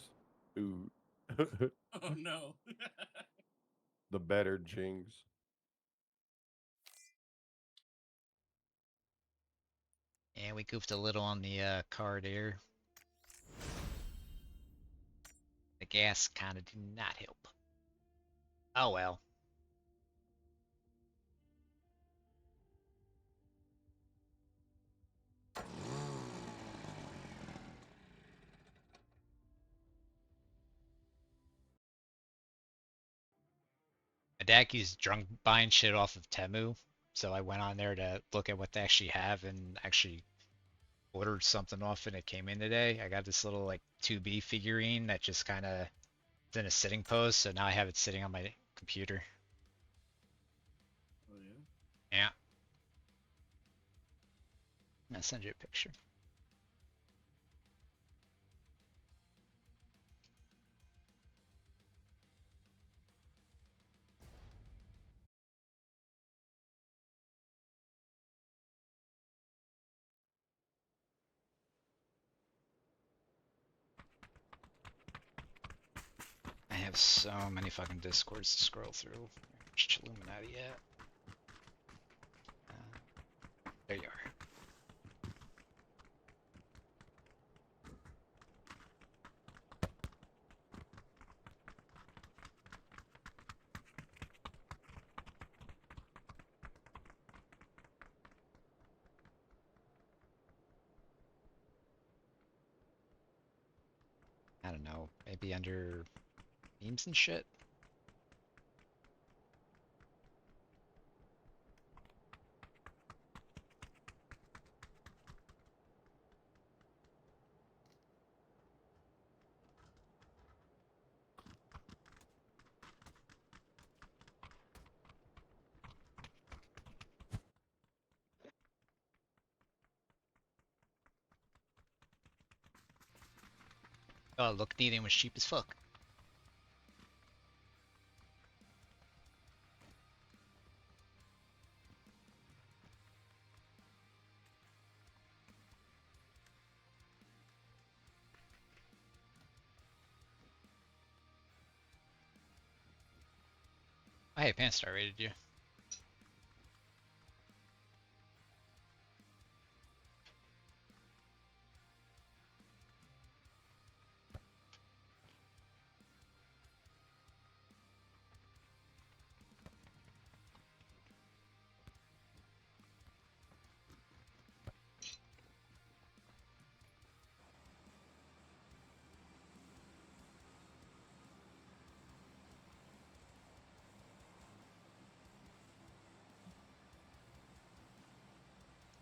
Speaker 3: dude.
Speaker 2: Oh no.
Speaker 3: The better Jings.
Speaker 1: And we goofed a little on the card here. The gas kind of did not help. Oh well. My dad keeps drunk buying shit off of Temu, so I went on there to look at what they actually have and actually ordered something off and it came in today. I got this little like 2B figurine that just kind of is in a sitting pose, so now I have it sitting on my computer.
Speaker 2: Oh yeah.
Speaker 1: Yeah. I'll send you a picture. I have so many fucking discords to scroll through. Where's Illuminati at? There you are. I don't know. Maybe under memes and shit? Oh, look, Needing was cheap as fuck. Oh, hey, Panstar rated you.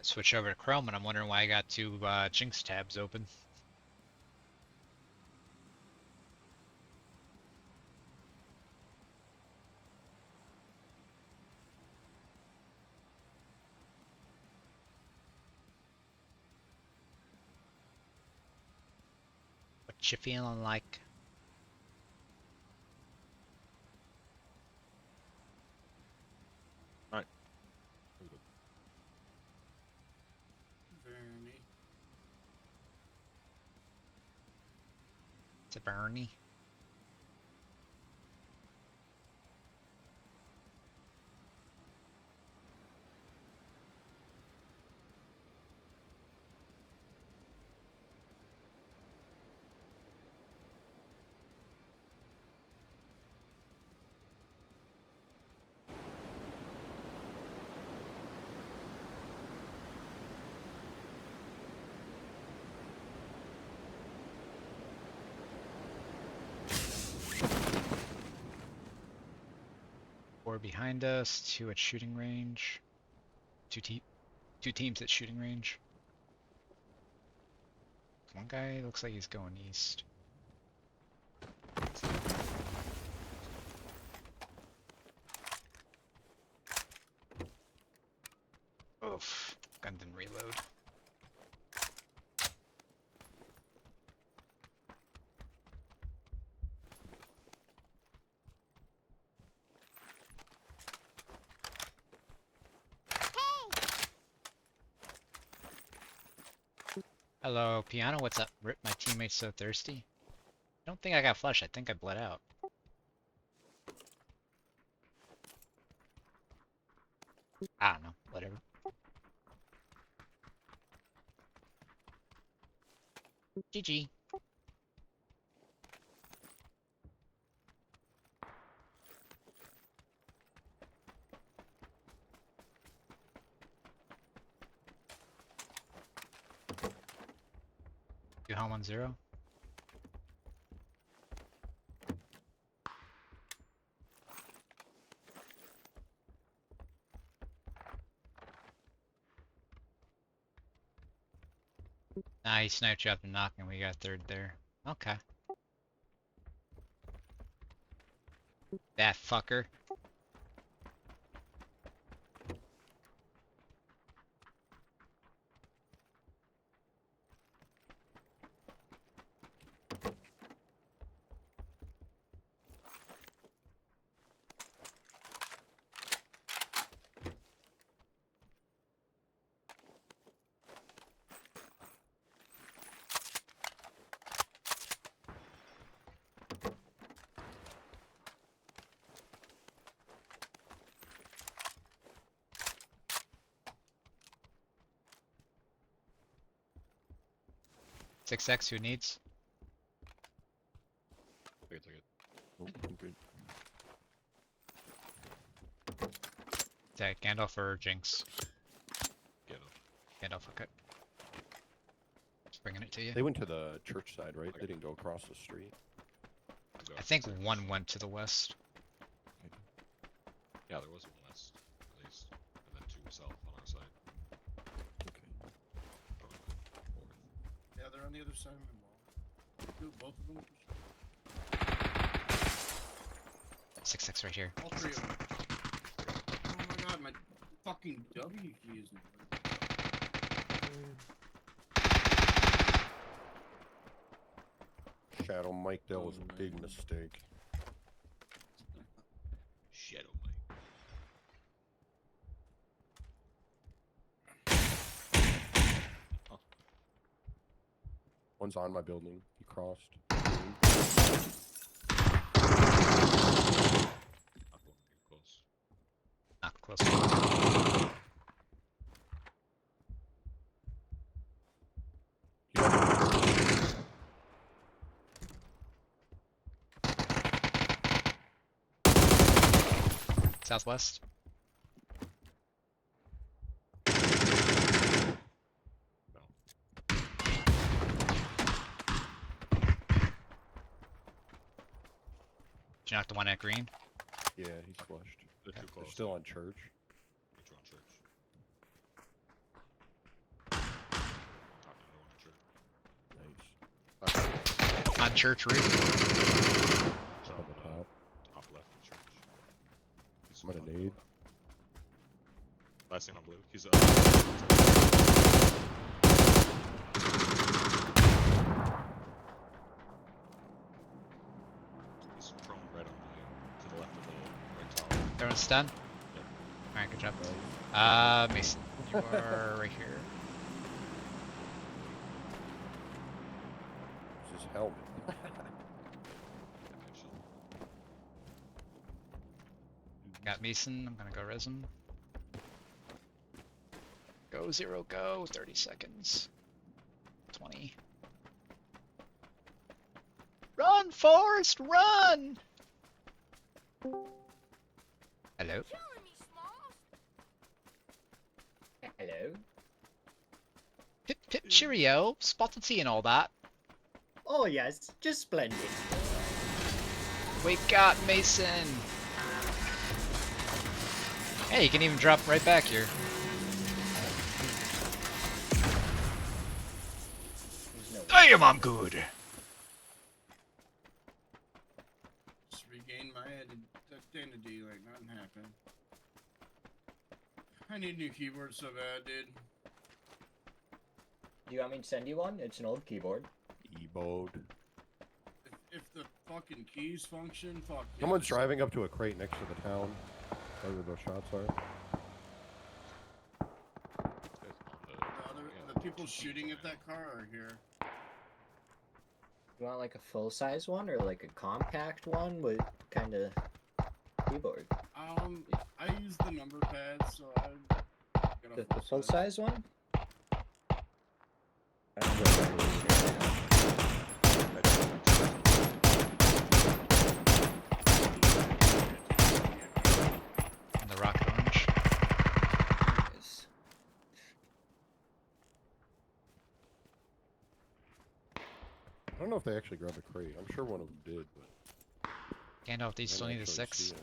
Speaker 1: I switch over to Chrome and I'm wondering why I got two Jinx tabs open. What you feeling like?
Speaker 2: Vernie.
Speaker 1: It's a Bernie. Four behind us, two at shooting range. Two teams at shooting range. One guy looks like he's going east. Oof, gun didn't reload. Hello, Piano, what's up? Rip, my teammate's so thirsty. I don't think I got flush, I think I bled out. I don't know, whatever. GG. You home on 0? Nah, he sniped you up and knocking. We got third there. Okay. That fucker. Six X, who needs?
Speaker 5: Take it.
Speaker 3: Oh, I'm good.
Speaker 1: Is that Gandalf or Jinx?
Speaker 5: Get him.
Speaker 1: Gandalf, okay. Just bringing it to you.
Speaker 3: They went to the church side, right? They didn't go across the street.
Speaker 5: Go.
Speaker 1: I think one went to the west.
Speaker 5: Yeah, there was one west, at least. And then two south on our side.
Speaker 3: Okay.
Speaker 5: Probably north.
Speaker 2: Yeah, they're on the other side of the wall. Dude, both of them.
Speaker 1: 6X right here.
Speaker 2: All three of them. Oh my god, my fucking W key isn't working.
Speaker 3: Shadow Mike, that was a
Speaker 2: Oh,
Speaker 3: big
Speaker 2: man.
Speaker 3: mistake.
Speaker 5: Shadow Mike.
Speaker 3: One's on my building. He crossed.
Speaker 5: Not going too close.
Speaker 1: Not close. Southwest.
Speaker 5: No.
Speaker 1: Did you knock the one at green?
Speaker 3: Yeah, he's flushed.
Speaker 5: They're too
Speaker 3: They're
Speaker 5: close.
Speaker 3: still on church.
Speaker 5: Which one, church? Knocked another one in church.
Speaker 3: Nice.
Speaker 1: On church roof.
Speaker 5: So,
Speaker 3: On the top.
Speaker 5: top left of church. He's
Speaker 3: I'm gonna
Speaker 5: on
Speaker 3: nade.
Speaker 5: Last thing on blue. He's He's prone right on the to the left of the right tower.
Speaker 1: Everyone's done?
Speaker 5: Yep.
Speaker 1: Alright, good job.
Speaker 3: Nice.
Speaker 1: Mason, you are right here.
Speaker 3: It's his helmet.
Speaker 5: Actually.
Speaker 1: Got Mason, I'm gonna go res him. Go 0, go, 30 seconds. 20. Run, Forrest, run! Hello?
Speaker 6: Hello.
Speaker 1: Pip pip cheerio, spotted tea and all that.
Speaker 6: Oh yes, just splendid.
Speaker 1: We got Mason! Hey, you can even drop right back here.
Speaker 6: There's no
Speaker 1: Damn, I'm good!
Speaker 2: Just regain my identity like nothing happened. I need a new keyboard so bad, dude.
Speaker 6: Do you want me to send you one? It's an old keyboard.
Speaker 3: E-bode.
Speaker 2: If the fucking keys function, fuck. yeah,
Speaker 3: Someone's
Speaker 2: this-
Speaker 3: driving up to a crate next to the town. Where those shots are.
Speaker 5: It's on the
Speaker 2: The other,
Speaker 5: yeah,
Speaker 2: the people shooting at that car or here?
Speaker 6: You want like a full size one or like a compact one with kind of keyboard?
Speaker 2: I use the number pad, so I get a
Speaker 6: The full
Speaker 2: size.
Speaker 6: size one? I don't know what it is right now.
Speaker 1: And the rocket orange.
Speaker 6: Yes.
Speaker 3: I don't know if they actually grabbed a crate. I'm sure one of them did, but
Speaker 1: Gandalf, do you
Speaker 3: I
Speaker 1: still
Speaker 3: didn't
Speaker 1: need a
Speaker 3: actually
Speaker 1: 6?
Speaker 3: see 'em.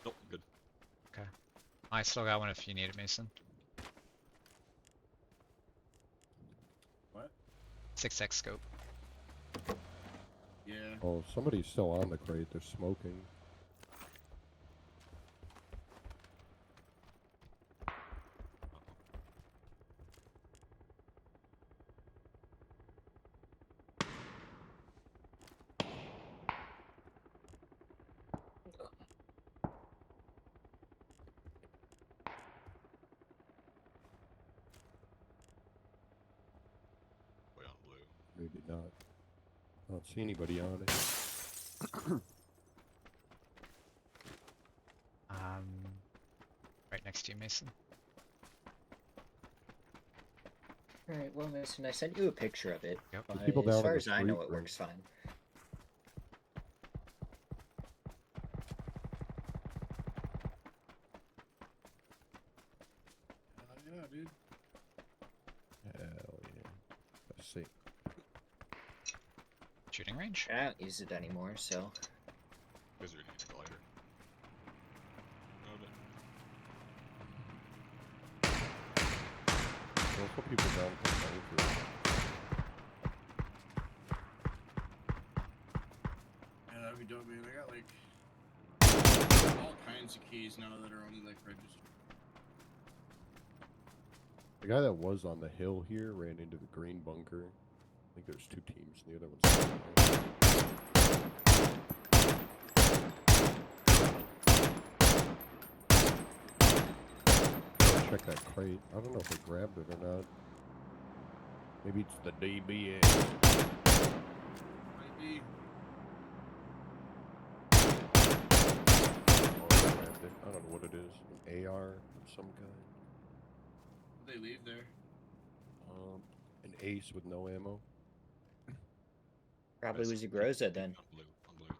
Speaker 5: Nope, good.
Speaker 1: I still got one if you need it, Mason.
Speaker 2: What?
Speaker 1: 6x scope.
Speaker 2: Yeah.
Speaker 3: Oh, somebody's still on the crate. They're smoking.
Speaker 5: Way on blue.
Speaker 3: Maybe not. I don't see anybody on it.
Speaker 1: Right next to you, Mason.
Speaker 6: Alright, well, Mason, I sent you a picture of it.
Speaker 1: Yep.
Speaker 3: There's
Speaker 6: But
Speaker 3: people down
Speaker 6: as
Speaker 3: on
Speaker 6: far
Speaker 3: the
Speaker 6: as I know,
Speaker 3: street,
Speaker 6: it
Speaker 3: bro.
Speaker 6: works fine.
Speaker 2: Yeah, dude.
Speaker 3: Hell yeah. Let's see.
Speaker 1: Shooting range?
Speaker 6: I don't use it anymore, so.
Speaker 5: Wizard needs a glider. Found it.
Speaker 3: We'll put people down for the fight.
Speaker 2: Yeah, that'd be dope, man. I got like all kinds of keys now that are only like registered.
Speaker 3: The guy that was on the hill here ran into the green bunker. I think there's 2 teams. The other one's check that crate. I don't know if they grabbed it or not. Maybe it's the DBS.
Speaker 2: Might be.
Speaker 3: Oh, they grabbed it. I don't know what it is. An AR of some kind.
Speaker 2: They leave there.
Speaker 3: An ace with no ammo.
Speaker 6: Probably
Speaker 5: That's
Speaker 6: was a Groza then.
Speaker 5: On blue. On blue.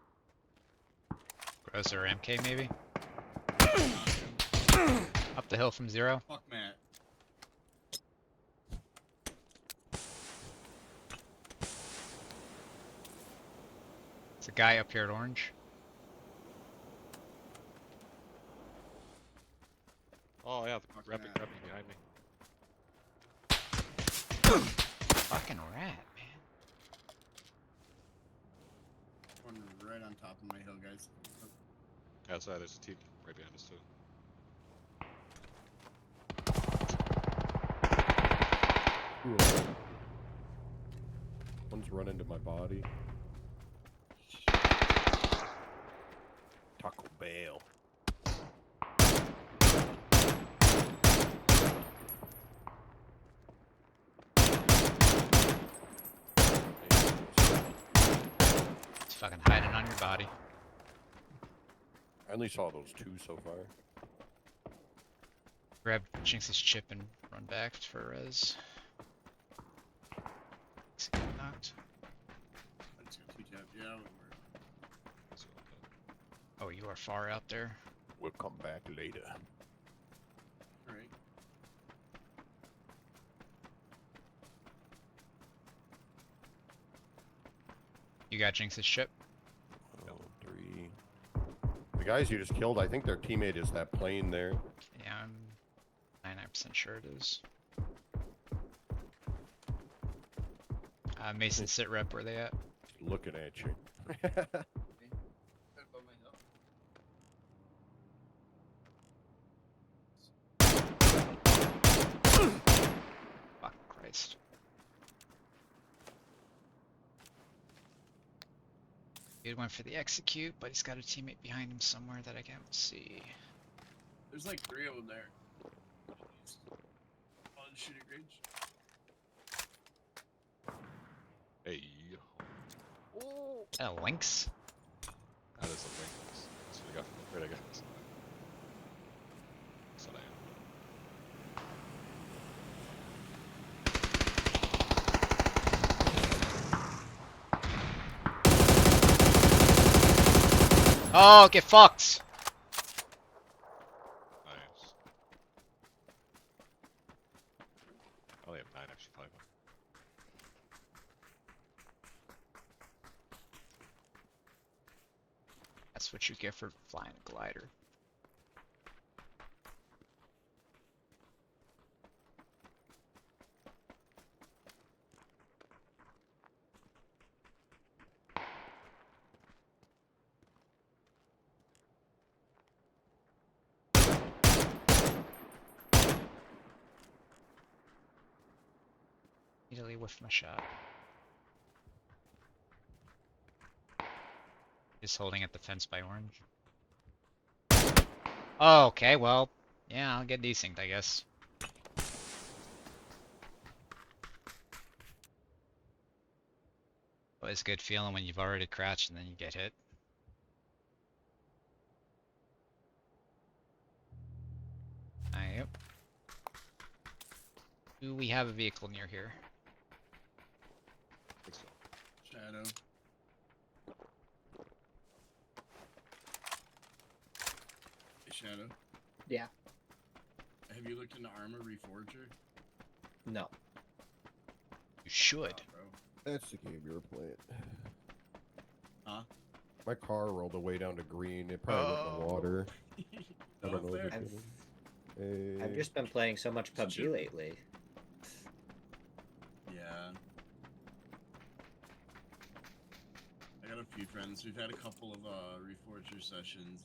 Speaker 1: Gross or MK maybe? Up the hill from 0.
Speaker 2: Fuck Matt.
Speaker 1: It's a guy up here at orange.
Speaker 5: Oh yeah,
Speaker 2: Fuck
Speaker 5: rapping
Speaker 2: that.
Speaker 5: behind me.
Speaker 1: Fucking rat, man.
Speaker 2: One right on top of my hill, guys.
Speaker 5: Outside there's a team right behind us too.
Speaker 3: Ooh. One's run into my body. Taco Bell.
Speaker 1: It's fucking hiding on your body.
Speaker 3: I only saw those 2 so far.
Speaker 1: Grab Jinx's chip and run back for res. He's getting knocked.
Speaker 2: That's got 2 tab. Yeah, that would work.
Speaker 5: So,
Speaker 1: Oh, you are far out there.
Speaker 3: We'll come back later.
Speaker 2: Alright.
Speaker 1: You got Jinx's chip?
Speaker 3: Oh, 3. The guys you just killed, I think their teammate is that plane there.
Speaker 1: Yeah, I'm 99% sure it is. Mason sit rep, where they at?
Speaker 3: Looking at you.
Speaker 2: Right above my hill.
Speaker 1: Fuck Christ. Dude went for the execute, but he's got a teammate behind him somewhere that I can't see.
Speaker 2: There's like 3 of them there. One shooting range.
Speaker 5: Hey.
Speaker 1: Oh, Lynx?
Speaker 5: That is a link. That's what we got from the crate, I guess. That's what I am.
Speaker 1: Oh, get fucked!
Speaker 5: Nice. I only have 9 actually, 5.
Speaker 1: That's what you get for flying a glider. Immediately whiffed my shot. Just holding at the fence by orange. Oh, okay, well, yeah, I'll get desync, I guess. Always a good feeling when you've already crouched and then you get hit. Yep. Do we have a vehicle near here?
Speaker 2: Shadow. Hey, Shadow.
Speaker 6: Yeah.
Speaker 2: Have you looked into Armor Reforger?
Speaker 6: No.
Speaker 1: You should.
Speaker 2: Oh, bro.
Speaker 3: That's the game you were playing.
Speaker 2: Huh?
Speaker 3: My car rolled away down to green. It probably went in the water. I
Speaker 2: No,
Speaker 3: don't know if
Speaker 2: fair.
Speaker 3: it
Speaker 6: I've,
Speaker 3: did.
Speaker 6: I've just been playing so much
Speaker 2: Did
Speaker 6: PUBG
Speaker 2: you?
Speaker 6: lately.
Speaker 2: Yeah. I got a few friends. We've had a couple of Reforger sessions.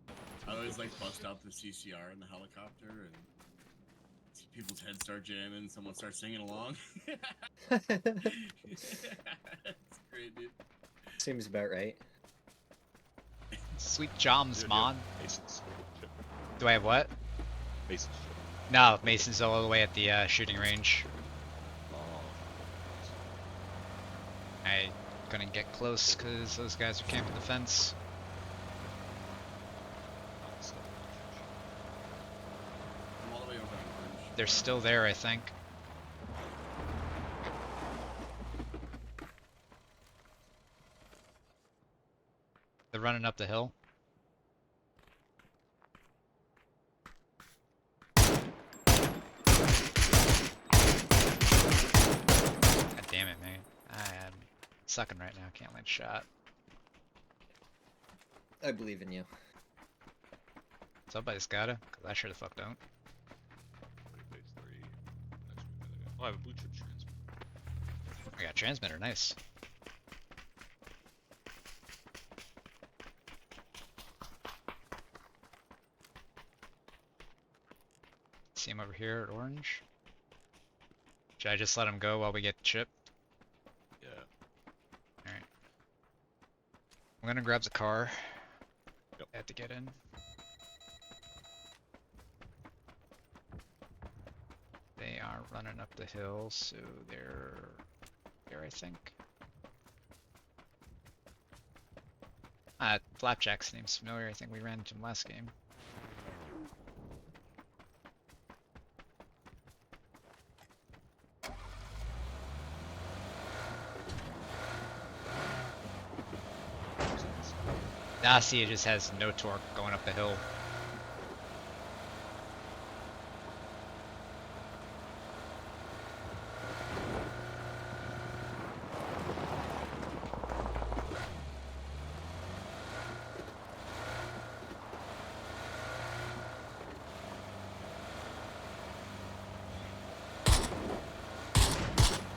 Speaker 2: And I always like bust out the CCR in the helicopter and people's heads start jamming. Someone starts singing along. It's great, dude.
Speaker 6: Seems about right.
Speaker 1: Sweet Joms,
Speaker 5: Dude,
Speaker 1: man.
Speaker 5: Mason's ship.
Speaker 1: Do I have what?
Speaker 5: Mason's ship.
Speaker 1: No, Mason's all the way at the shooting range.
Speaker 5: Oh.
Speaker 1: I couldn't get close because those guys are camping the fence.
Speaker 2: I'm all the way over on Orange.
Speaker 1: They're still there, I think. They're running up the hill. God damn it, man. I'm sucking right now. Can't land a shot.
Speaker 6: I believe in you.
Speaker 1: Somebody's gotta, because I sure the fuck don't.
Speaker 5: Phase 3. Next week, oh, I have a blue chip transmitter.
Speaker 1: I got a transmitter, nice. See him over here at orange. Should I just let him go while we get the chip?
Speaker 5: Yeah.
Speaker 1: Alright. I'm gonna grab the car.
Speaker 5: Yep.
Speaker 1: I have to get in. They are running up the hill, so they're here, I think. Flapjack seems familiar. I think we ran into him last game. Ah, see, it just has no torque going up the hill.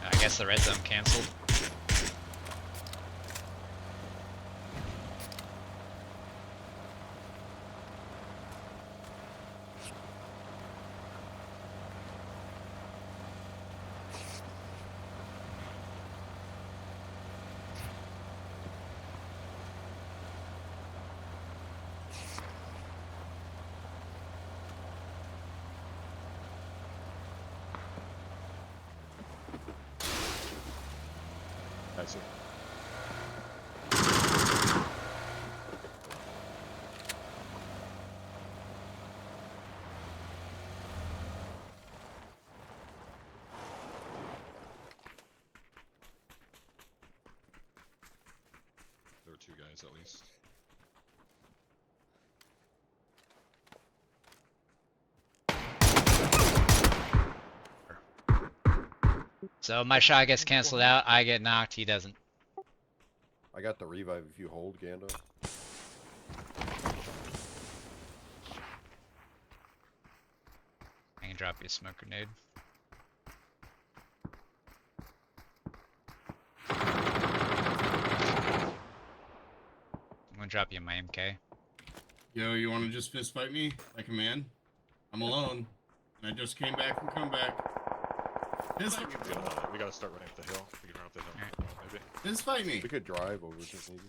Speaker 1: I guess the red zone canceled.
Speaker 5: visor. There were 2 guys at least.
Speaker 1: So my shot gets canceled out. I get knocked. He doesn't.
Speaker 3: I got the revive if you hold, Gando.
Speaker 1: I can drop you a smoke grenade. I'm gonna drop you my MK.
Speaker 2: Yo, you want to just fist fight me like a man? I'm alone, and I just came back from comeback. Fist fight me, bro.
Speaker 5: We gotta start running up the hill. We can run up the hill. Maybe.
Speaker 2: Fist fight me.
Speaker 3: We could drive over to maybe.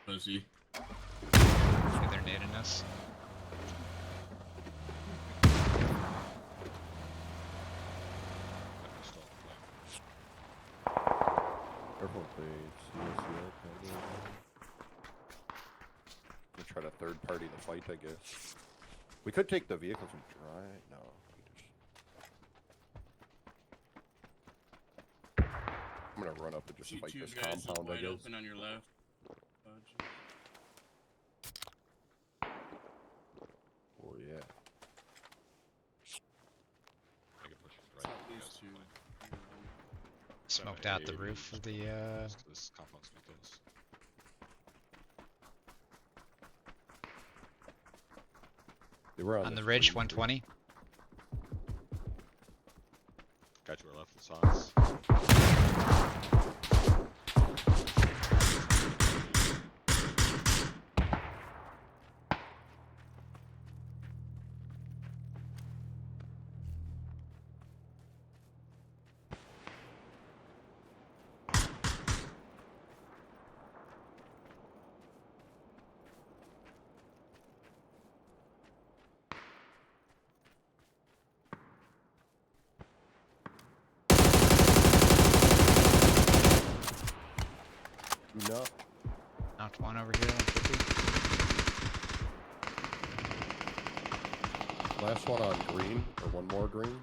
Speaker 2: Pussy.
Speaker 1: See, they're nading us.
Speaker 5: We're still playing.
Speaker 3: Careful if they see us yet. We try to third party the fight, I guess. We could take the vehicles and drive. No. I'm gonna run up and just
Speaker 2: See
Speaker 3: fight
Speaker 2: 2
Speaker 3: this
Speaker 2: guys
Speaker 3: compound, I
Speaker 2: wide
Speaker 3: guess.
Speaker 2: open on your left.
Speaker 3: Oh yeah.
Speaker 5: I can push it
Speaker 2: It's
Speaker 5: right.
Speaker 2: not
Speaker 5: You
Speaker 2: these
Speaker 5: guys
Speaker 2: 2.
Speaker 5: are fine.
Speaker 1: Smoked out the roof of the
Speaker 5: This compound's gonna kill us.
Speaker 3: They were
Speaker 1: on the
Speaker 3: this
Speaker 1: ridge,
Speaker 3: green tree.
Speaker 1: 120.
Speaker 5: Guy to our left saw us.
Speaker 3: No.
Speaker 1: Knocked one over here, 150.
Speaker 3: Last one on green, or one more green.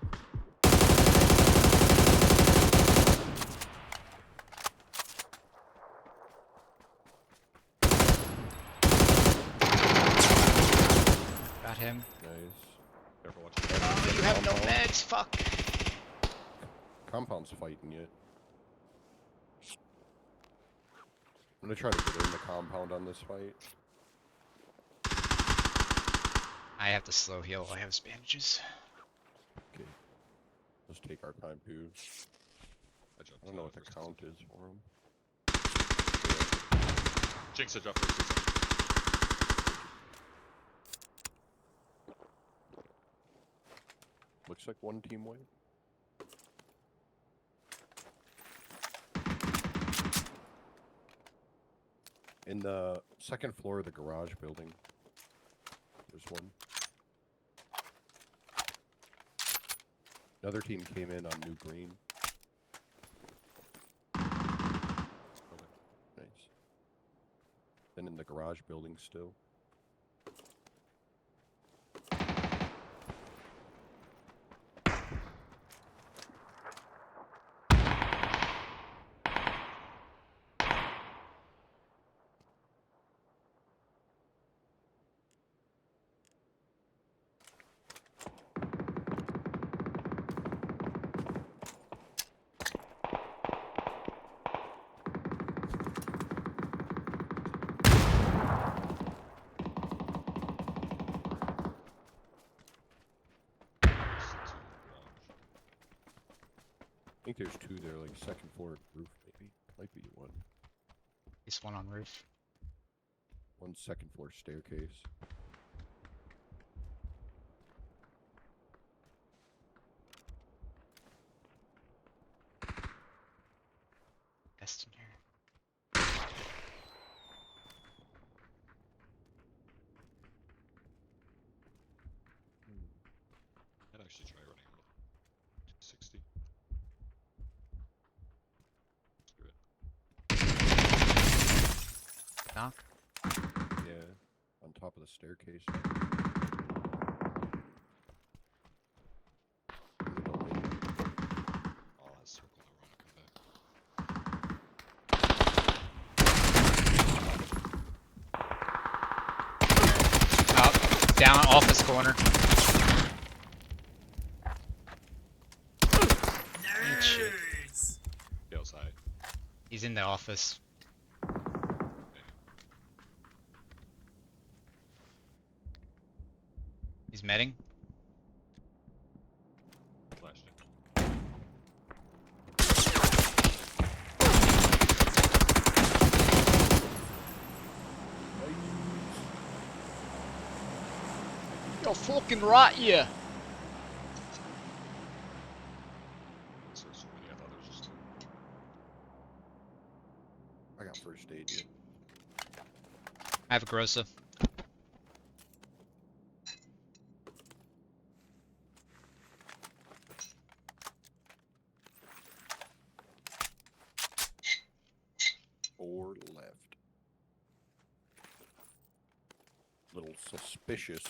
Speaker 1: Got him.
Speaker 3: Nice.
Speaker 5: Careful, watch it.
Speaker 1: Oh, you have no
Speaker 3: Compound.
Speaker 1: meds. Fuck.
Speaker 3: Compound's fighting yet. I'm gonna try to get in the compound on this fight.
Speaker 1: I have to slow heal. I have bandages.
Speaker 3: Okay. Let's take our time too.
Speaker 5: I jumped
Speaker 3: I don't know what the
Speaker 5: first.
Speaker 3: count is for him.
Speaker 5: Jinx, I dropped first.
Speaker 3: Looks like one team win. In the second floor of the garage building. There's one. Another team came in on new green. Nice. Then in the garage building still. I think there's two there, like second floor roof maybe. Might be one.
Speaker 1: He's one on roof.
Speaker 3: One second floor staircase.
Speaker 1: Best in here.
Speaker 5: I'd actually try running a little. 260. Screw it.
Speaker 3: top of the staircase.
Speaker 5: I'll ask circle to run and come back.
Speaker 1: Up, down, office corner. Eat shit.
Speaker 2: Nice.
Speaker 5: Stay outside.
Speaker 1: He's in the office. He's medding.
Speaker 5: Flashed it.
Speaker 1: Yo, fucking right, yeah.
Speaker 5: So many. I thought there was just two.
Speaker 3: I got first aid yet.
Speaker 1: I have a Grossa.
Speaker 3: Four left. Little suspicious.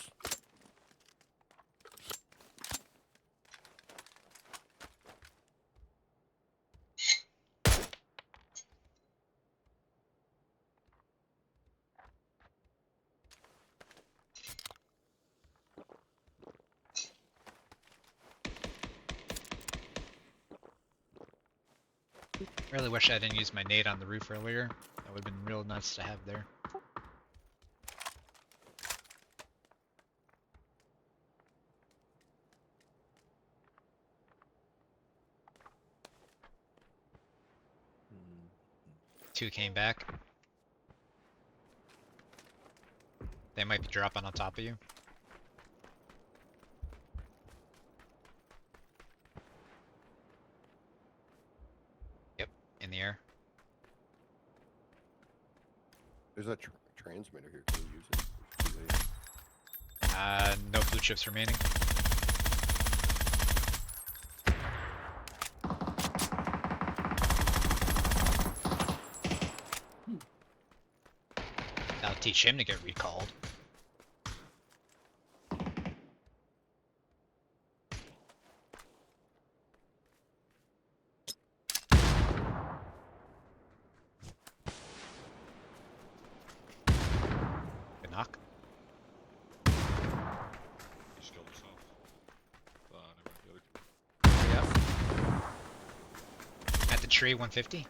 Speaker 1: Really wish I didn't use my nade on the roof earlier. That would have been real nice to have there. Two came back. They might be dropping on top of you. Yep, in the air.
Speaker 3: There's a transmitter here. Can we use it? Too late.
Speaker 1: No blue chips remaining. That'll teach him to get recalled. Good knock.
Speaker 5: He just killed himself. Never mind, the other two.
Speaker 1: At the tree, 150.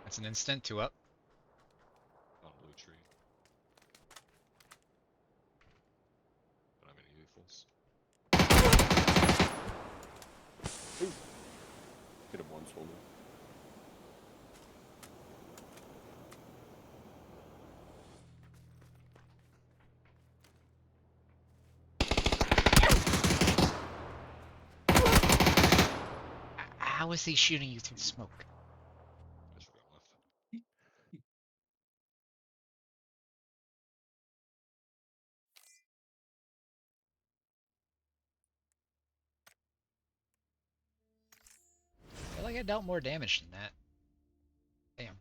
Speaker 5: That's
Speaker 1: That's an instant, two up.
Speaker 5: on blue tree. Don't have any lethals.
Speaker 3: Hit him once, hold on.
Speaker 1: How is he shooting you through smoke?
Speaker 5: I should have left.
Speaker 1: I feel like I dealt more damage than that. Damn.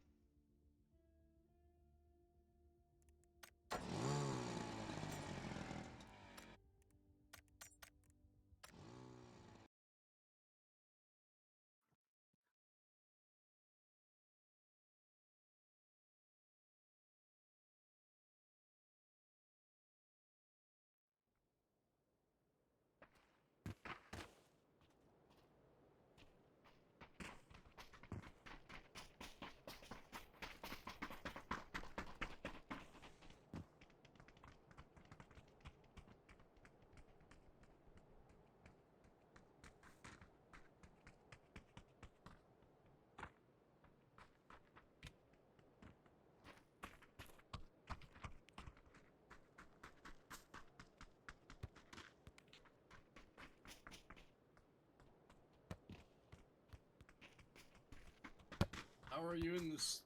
Speaker 2: How are you and this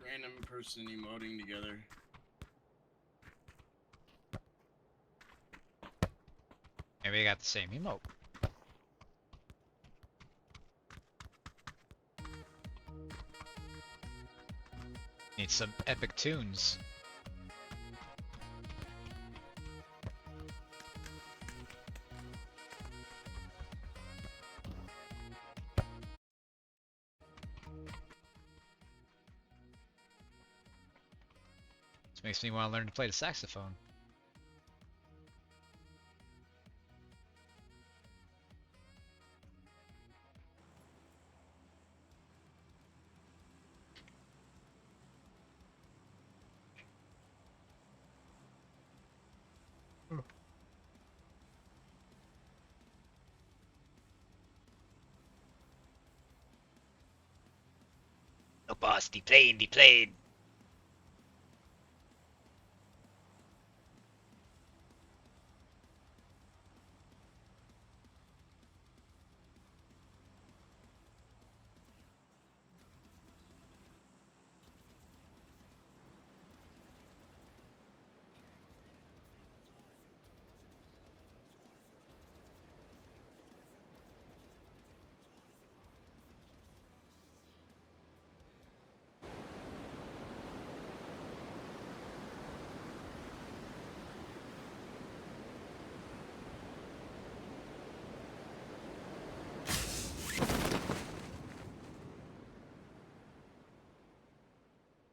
Speaker 2: random person emoting together?
Speaker 1: Maybe I got the same emote. Need some epic tunes. This makes me want to learn to play the saxophone. No boss, the plane, the plane.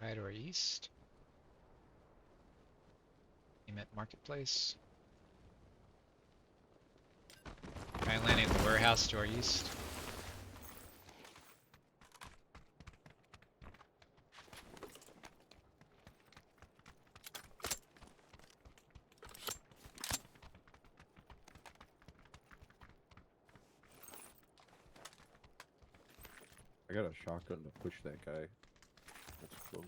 Speaker 1: Right or east? Aim at marketplace. Try landing at the warehouse to our east.
Speaker 3: I got a shotgun to push that guy. That's close.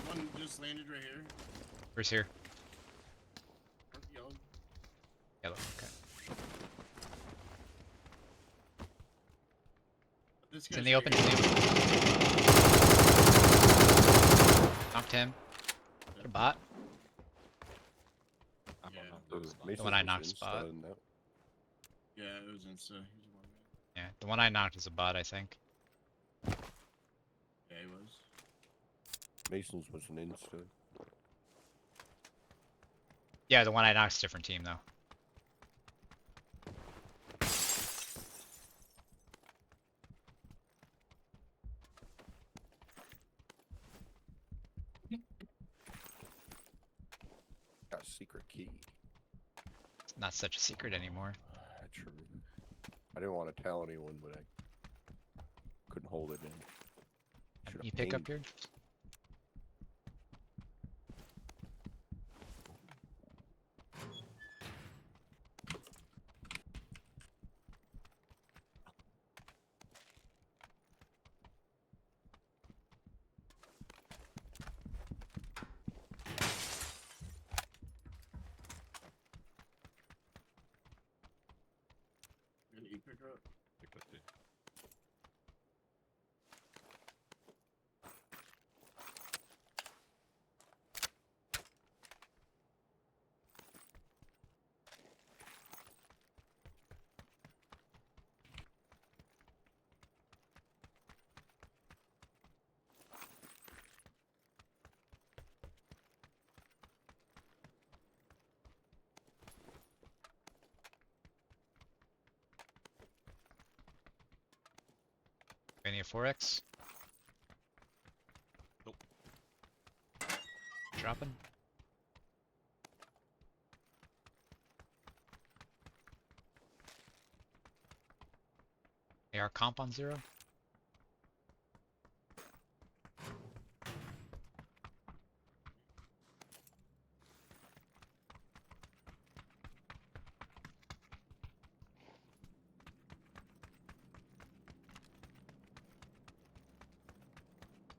Speaker 2: One just landed right here.
Speaker 1: Where's here?
Speaker 2: Yellow.
Speaker 1: Yellow, okay.
Speaker 2: This
Speaker 1: It's in
Speaker 2: guy's
Speaker 1: the
Speaker 2: right
Speaker 1: open,
Speaker 2: here.
Speaker 1: it's in the open. Knocked him. Is that a bot?
Speaker 5: I'm
Speaker 2: Yeah.
Speaker 5: on
Speaker 3: The
Speaker 5: that spot.
Speaker 3: Mason's
Speaker 1: one I
Speaker 3: was
Speaker 1: knocked
Speaker 3: insta
Speaker 1: spot.
Speaker 3: and that-
Speaker 2: Yeah, it was insta. He's one man.
Speaker 1: Yeah, the one I knocked is a bot, I think.
Speaker 2: Yeah, he was.
Speaker 3: Mason's was an insta.
Speaker 1: Yeah, the one I knocked's a different team though.
Speaker 3: Got a secret key.
Speaker 1: It's not such a secret anymore.
Speaker 3: True. I didn't want to tell anyone, but I couldn't hold it in. Should've
Speaker 1: You pick up
Speaker 3: pinged.
Speaker 1: here?
Speaker 2: Gonna eat picker up.
Speaker 5: Pick that dude.
Speaker 1: Any of 4x?
Speaker 5: Nope.
Speaker 1: Dropping. AR comp on 0.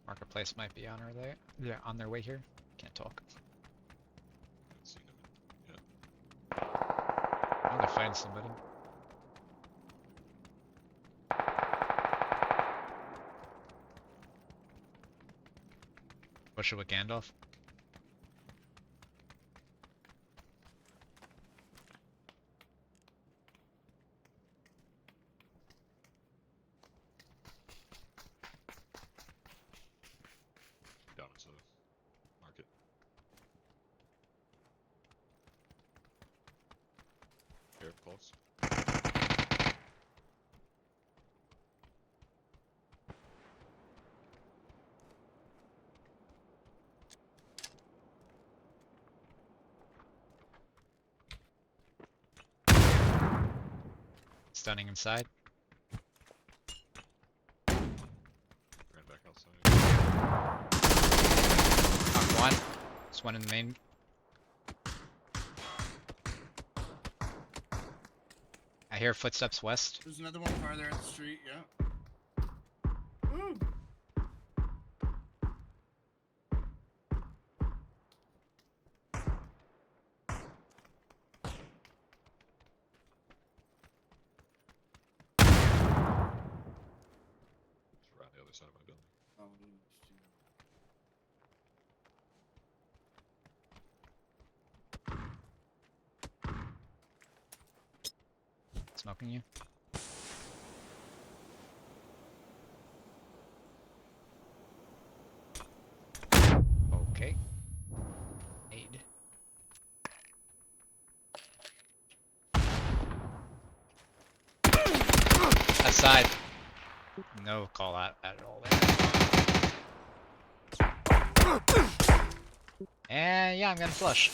Speaker 1: Marketplace might be on our way. Yeah, on their way here. Can't talk.
Speaker 5: Haven't seen him yet.
Speaker 1: Oh, they're fighting somebody. Push it with Gandalf.
Speaker 5: Down into the market. Here, close.
Speaker 1: Stunning inside.
Speaker 5: Ran back outside.
Speaker 1: Knocked one. There's one in the main. I hear footsteps west.
Speaker 2: There's another one farther up the street. Yeah. Woo!
Speaker 5: Just around the other side of my building.
Speaker 2: Oh, dude, shoot.
Speaker 1: Smoking you. Okay. Aid. That side. No call out at all there. And yeah, I'm gonna flush.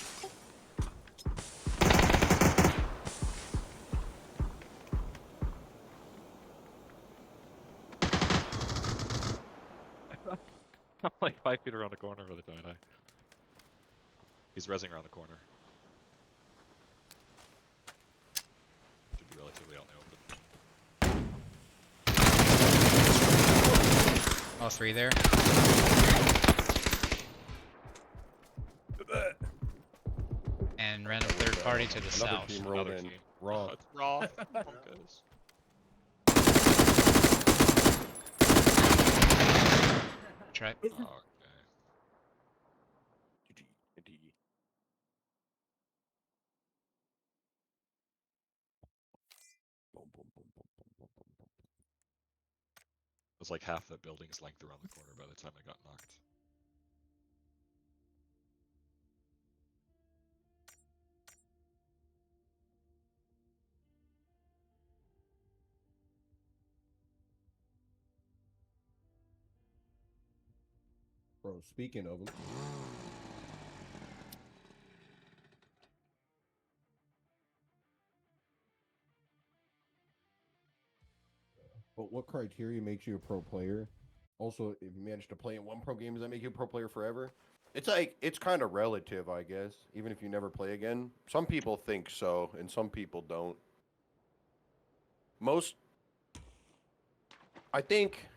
Speaker 5: I'm like 5 feet around the corner by the time I. He's rezzing around the corner. Should be relatively out in the open.
Speaker 1: All three there. And ran a third party to the
Speaker 3: Another
Speaker 1: south.
Speaker 3: team rolled
Speaker 5: Another
Speaker 3: in.
Speaker 5: team.
Speaker 3: Raw.
Speaker 5: It's raw. Punkers.
Speaker 1: Try.
Speaker 5: Okay. It was like half that building's length around the corner by the time I got knocked.
Speaker 3: Bro, speaking of them. But what criteria makes you a pro player? Also, if you manage to play in one pro game, does that make you a pro player forever? It's like, it's kind of relative, I guess, even if you never play again. Some people think so, and some people don't. Most, I think,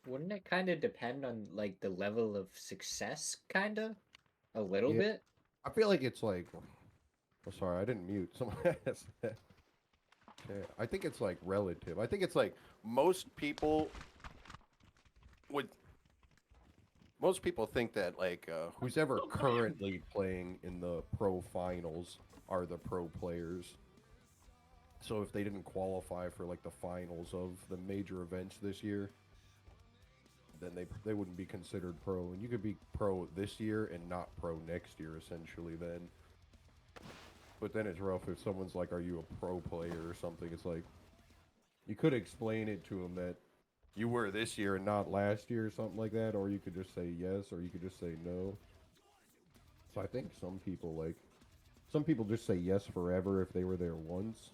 Speaker 6: Wouldn't it kind of depend on like the level of success, kind of, a little
Speaker 3: Yeah.
Speaker 6: bit?
Speaker 3: I feel like it's like, oh, sorry, I didn't mute. Someone asked that. Yeah, I think it's like relative. I think it's like most people think that like who's ever currently playing in the pro finals are the pro players. So if they didn't qualify for like the finals of the major events this year, then they wouldn't be considered pro. And you could be pro this year and not pro next year, essentially. Then, but then it's rough if someone's like, "Are you a pro player or something?" It's like you could explain it to them that you were this year and not last year, or something like that, or you could just say yes, or you could just say no. So I think some people just say yes forever if they were there once.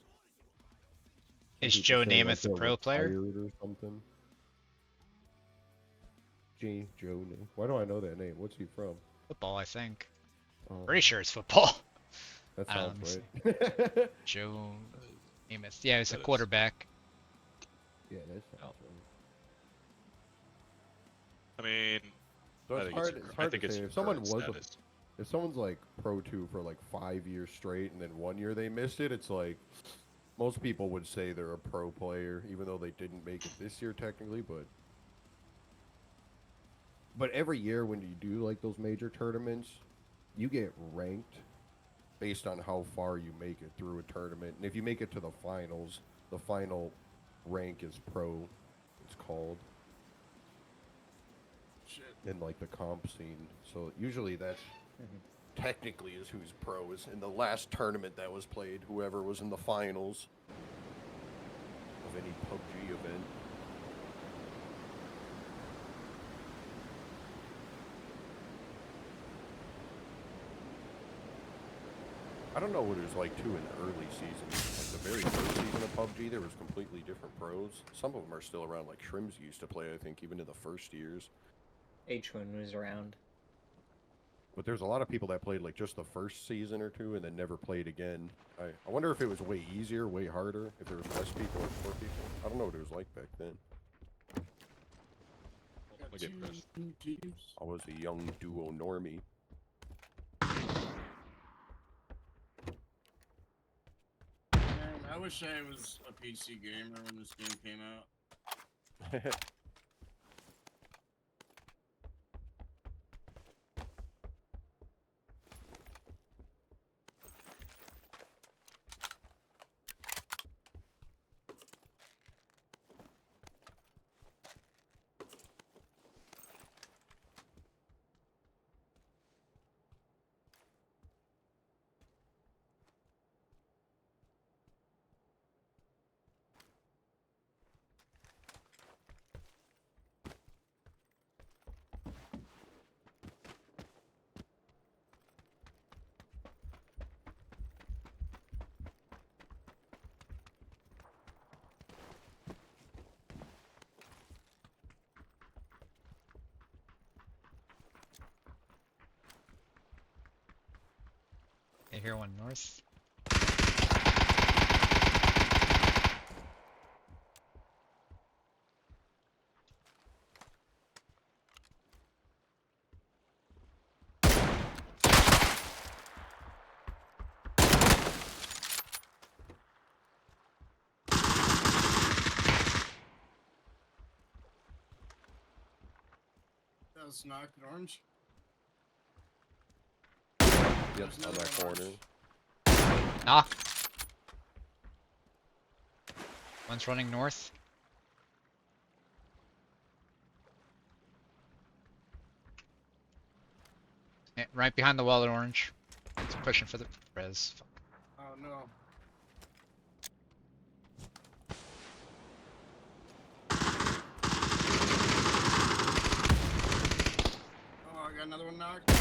Speaker 3: Some
Speaker 1: Is
Speaker 3: people
Speaker 1: Joe
Speaker 3: say,
Speaker 1: Namath
Speaker 3: like,
Speaker 1: the
Speaker 3: they're
Speaker 1: pro player?
Speaker 3: retired or something. Joe Namath. Why do I know that name? What's he from?
Speaker 1: Football, I think.
Speaker 3: Oh,
Speaker 1: Pretty sure it's football.
Speaker 3: that
Speaker 1: I don't
Speaker 3: sounds
Speaker 1: know,
Speaker 3: right.
Speaker 1: Joe Namath. Yeah, he's a
Speaker 5: That is.
Speaker 1: quarterback.
Speaker 3: Yeah, that sounds
Speaker 5: Oh.
Speaker 3: right. So
Speaker 5: I
Speaker 3: it's
Speaker 5: think
Speaker 3: hard.
Speaker 5: it's,
Speaker 3: It's
Speaker 5: I
Speaker 3: hard
Speaker 5: think
Speaker 3: to
Speaker 5: it's
Speaker 3: say
Speaker 5: your
Speaker 3: if someone
Speaker 5: current
Speaker 3: was
Speaker 5: status.
Speaker 3: if someone's like Pro 2 for like 5 years straight and then 1 year they missed it. It's like most people would say they're a pro player, even though they didn't make it this year technically. But every year when you do like those major tournaments, you get ranked based on how far you make it through a tournament. And if you make it to the finals, the final rank is pro. It's called
Speaker 2: Shit.
Speaker 3: in like the comp scene. So usually that technically is who's pro. Is in the last tournament that was played, whoever was in the finals of any PUBG event. I don't know what it was like too in the early seasons. Like the very first season of PUBG, there was completely different pros. Some of them are still around. Like Shrims used to play, I think, even in the first years.
Speaker 6: H1 was around.
Speaker 3: But there's a lot of people that played like just the first season or two and then never played again. I wonder if it was way easier, way harder, if there was less people or more people. I don't know what it was like back then.
Speaker 2: Got
Speaker 5: I get pressed.
Speaker 2: two teams.
Speaker 3: I was a young duo normie.
Speaker 2: Man, I wish I was a PC gamer when this game came out.
Speaker 1: I hear one north.
Speaker 2: That was knocked at orange.
Speaker 3: Yep,
Speaker 2: There's
Speaker 3: on
Speaker 2: another
Speaker 3: that
Speaker 2: one
Speaker 3: corner.
Speaker 2: orange.
Speaker 1: Knock. One's running north. Yeah, right behind the wall at orange. It's pushing for the res. Fuck.
Speaker 2: Oh no. Oh, I got another one knocked.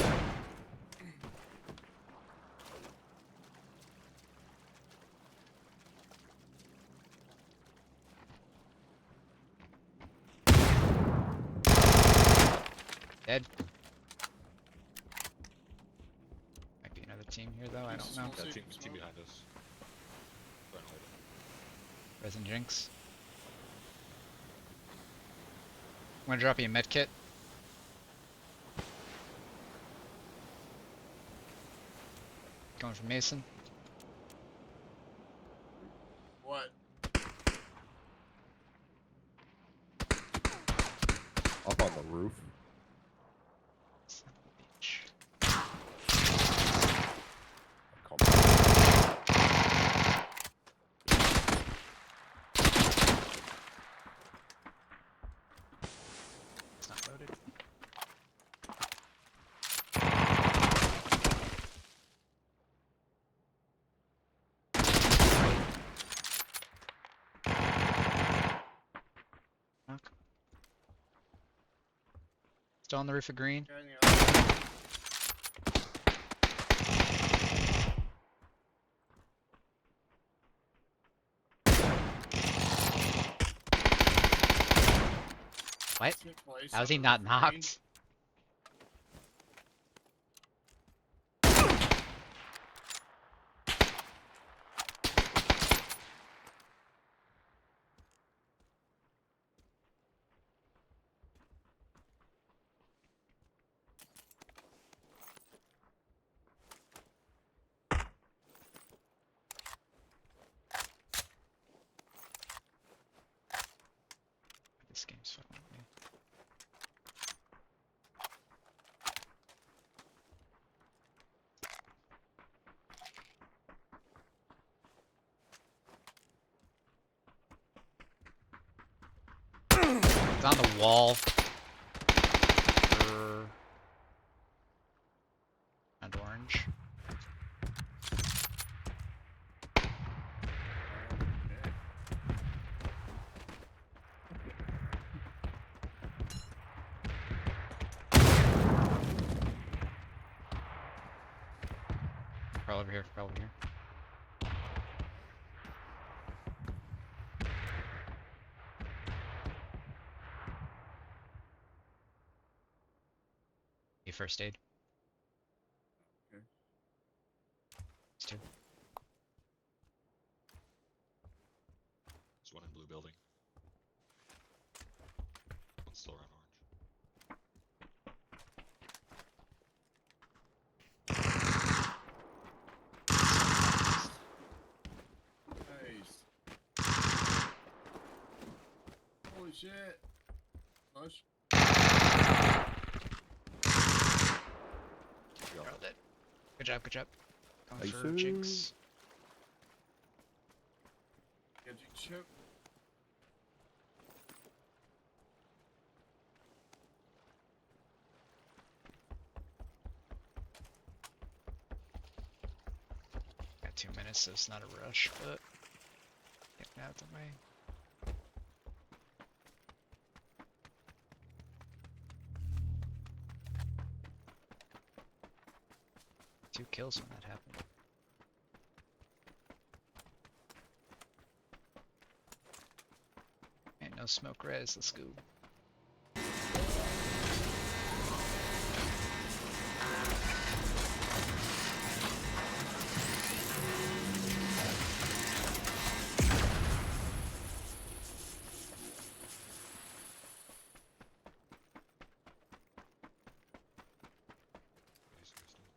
Speaker 1: Dead. Might be another team here though, I don't know.
Speaker 5: Yeah,
Speaker 2: Smoke.
Speaker 5: team behind us. Run later.
Speaker 1: Res and Jinx. I'm gonna drop you a med kit. Going for Mason.
Speaker 2: What?
Speaker 3: Up on the roof.
Speaker 1: Son of a bitch.
Speaker 3: Come on.
Speaker 1: It's not loaded. Knock. Still on the roof of green.
Speaker 2: Guy in the other-
Speaker 1: What?
Speaker 2: Took place
Speaker 1: How is he
Speaker 2: on the
Speaker 1: not
Speaker 2: green.
Speaker 1: knocked? This game's fucking with me. It's on the wall. And orange.
Speaker 2: Okay.
Speaker 1: Probably over here. Probably here. You first aid.
Speaker 2: Okay.
Speaker 1: It's two.
Speaker 5: There's one in blue building. One's still around orange.
Speaker 2: Nice. Holy shit. Flush.
Speaker 5: Yeah.
Speaker 1: Nailed it. Good job. Good job. Going
Speaker 3: Nice.
Speaker 1: for Jinx.
Speaker 2: Get you chip.
Speaker 1: Got 2 minutes, so it's not a rush, but getting out the way. Two kills when that happened. Ain't no smoke res, let's go.
Speaker 5: Nice, nice, nice.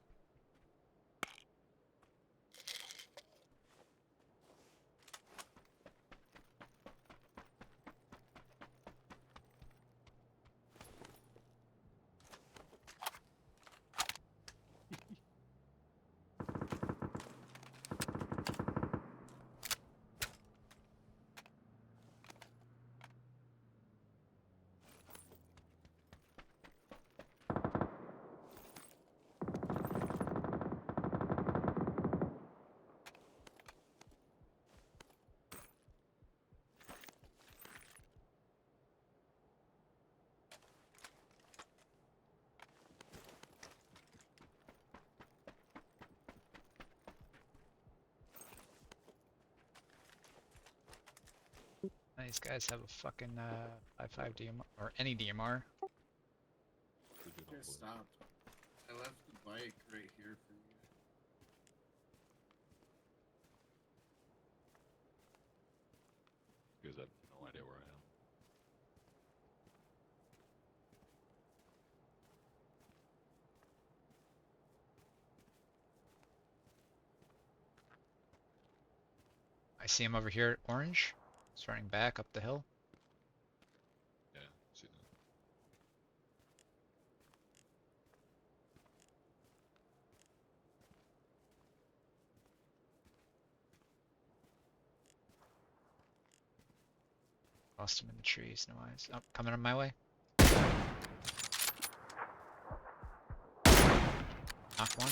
Speaker 1: These guys have a fucking 5.5 DMR, or any DMR.
Speaker 5: We do
Speaker 2: Okay,
Speaker 5: not blue.
Speaker 2: stop. I left the bike right here for you.
Speaker 5: You guys have no idea where I am.
Speaker 1: I see him over here at orange. He's running back up the hill.
Speaker 5: Yeah, see that.
Speaker 1: Lost him in the trees, no eyes. Oh, coming on my way. Knock one.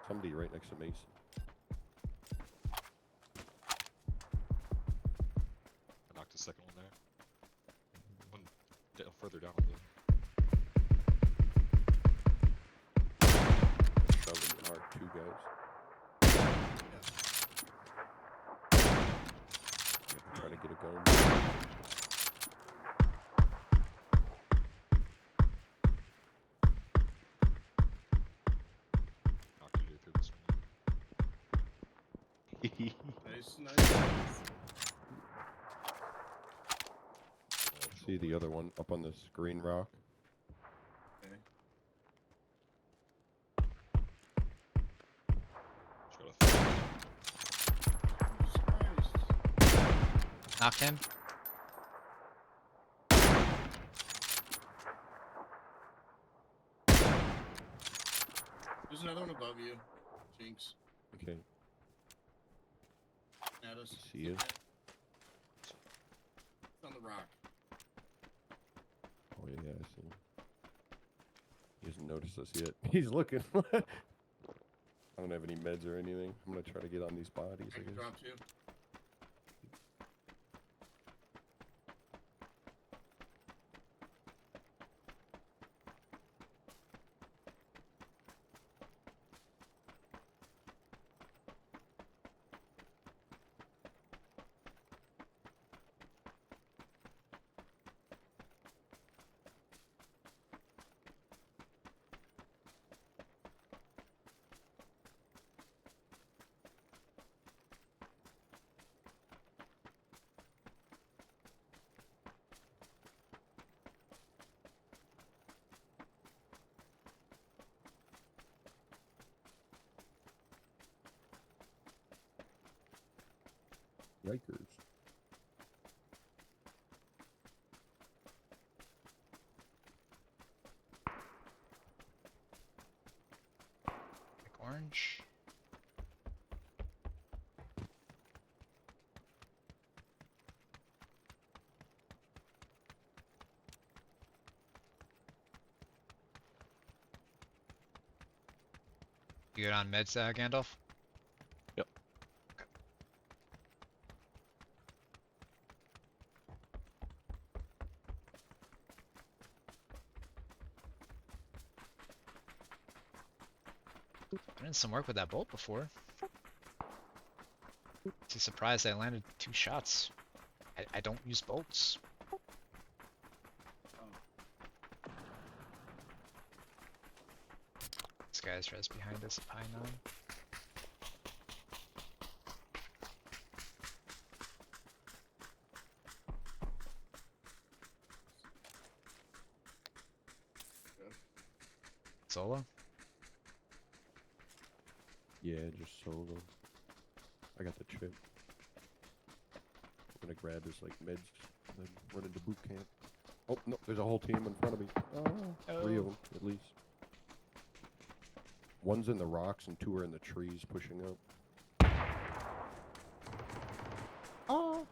Speaker 3: Somebody right next to Mason.
Speaker 5: I knocked the second one there. One further down on the
Speaker 3: Shoving hard, two guys. Trying to get a gun.
Speaker 5: knocked you through this one.
Speaker 2: Nice, nice.
Speaker 3: See the other one up on this green rock.
Speaker 2: Okay.
Speaker 5: Just got a
Speaker 2: Jesus Christ.
Speaker 1: Knocked him.
Speaker 2: another one above you, Jinx.
Speaker 3: Okay.
Speaker 2: At us.
Speaker 3: See you.
Speaker 2: It's on the rock.
Speaker 3: Oh yeah, I see. He hasn't noticed us yet. He's looking. I don't have any meds or anything. I'm gonna try to get on these bodies,
Speaker 2: I
Speaker 3: I
Speaker 2: can
Speaker 3: guess.
Speaker 2: drop you.
Speaker 3: Yikers.
Speaker 1: Like orange. You good on meds, Gandalf?
Speaker 5: Yep.
Speaker 1: Put in some work with that bolt before. Too surprised I landed 2 shots. I don't use bolts. This guy's res behind us at Pine 9. Solo?
Speaker 3: Yeah, just solo. I got the chip. I'm gonna grab his like meds and then run into boot camp. Oh no, there's a whole team in front of me. Oh, 3 of them at least. One's in the rocks and 2 are in the trees pushing up. Oh.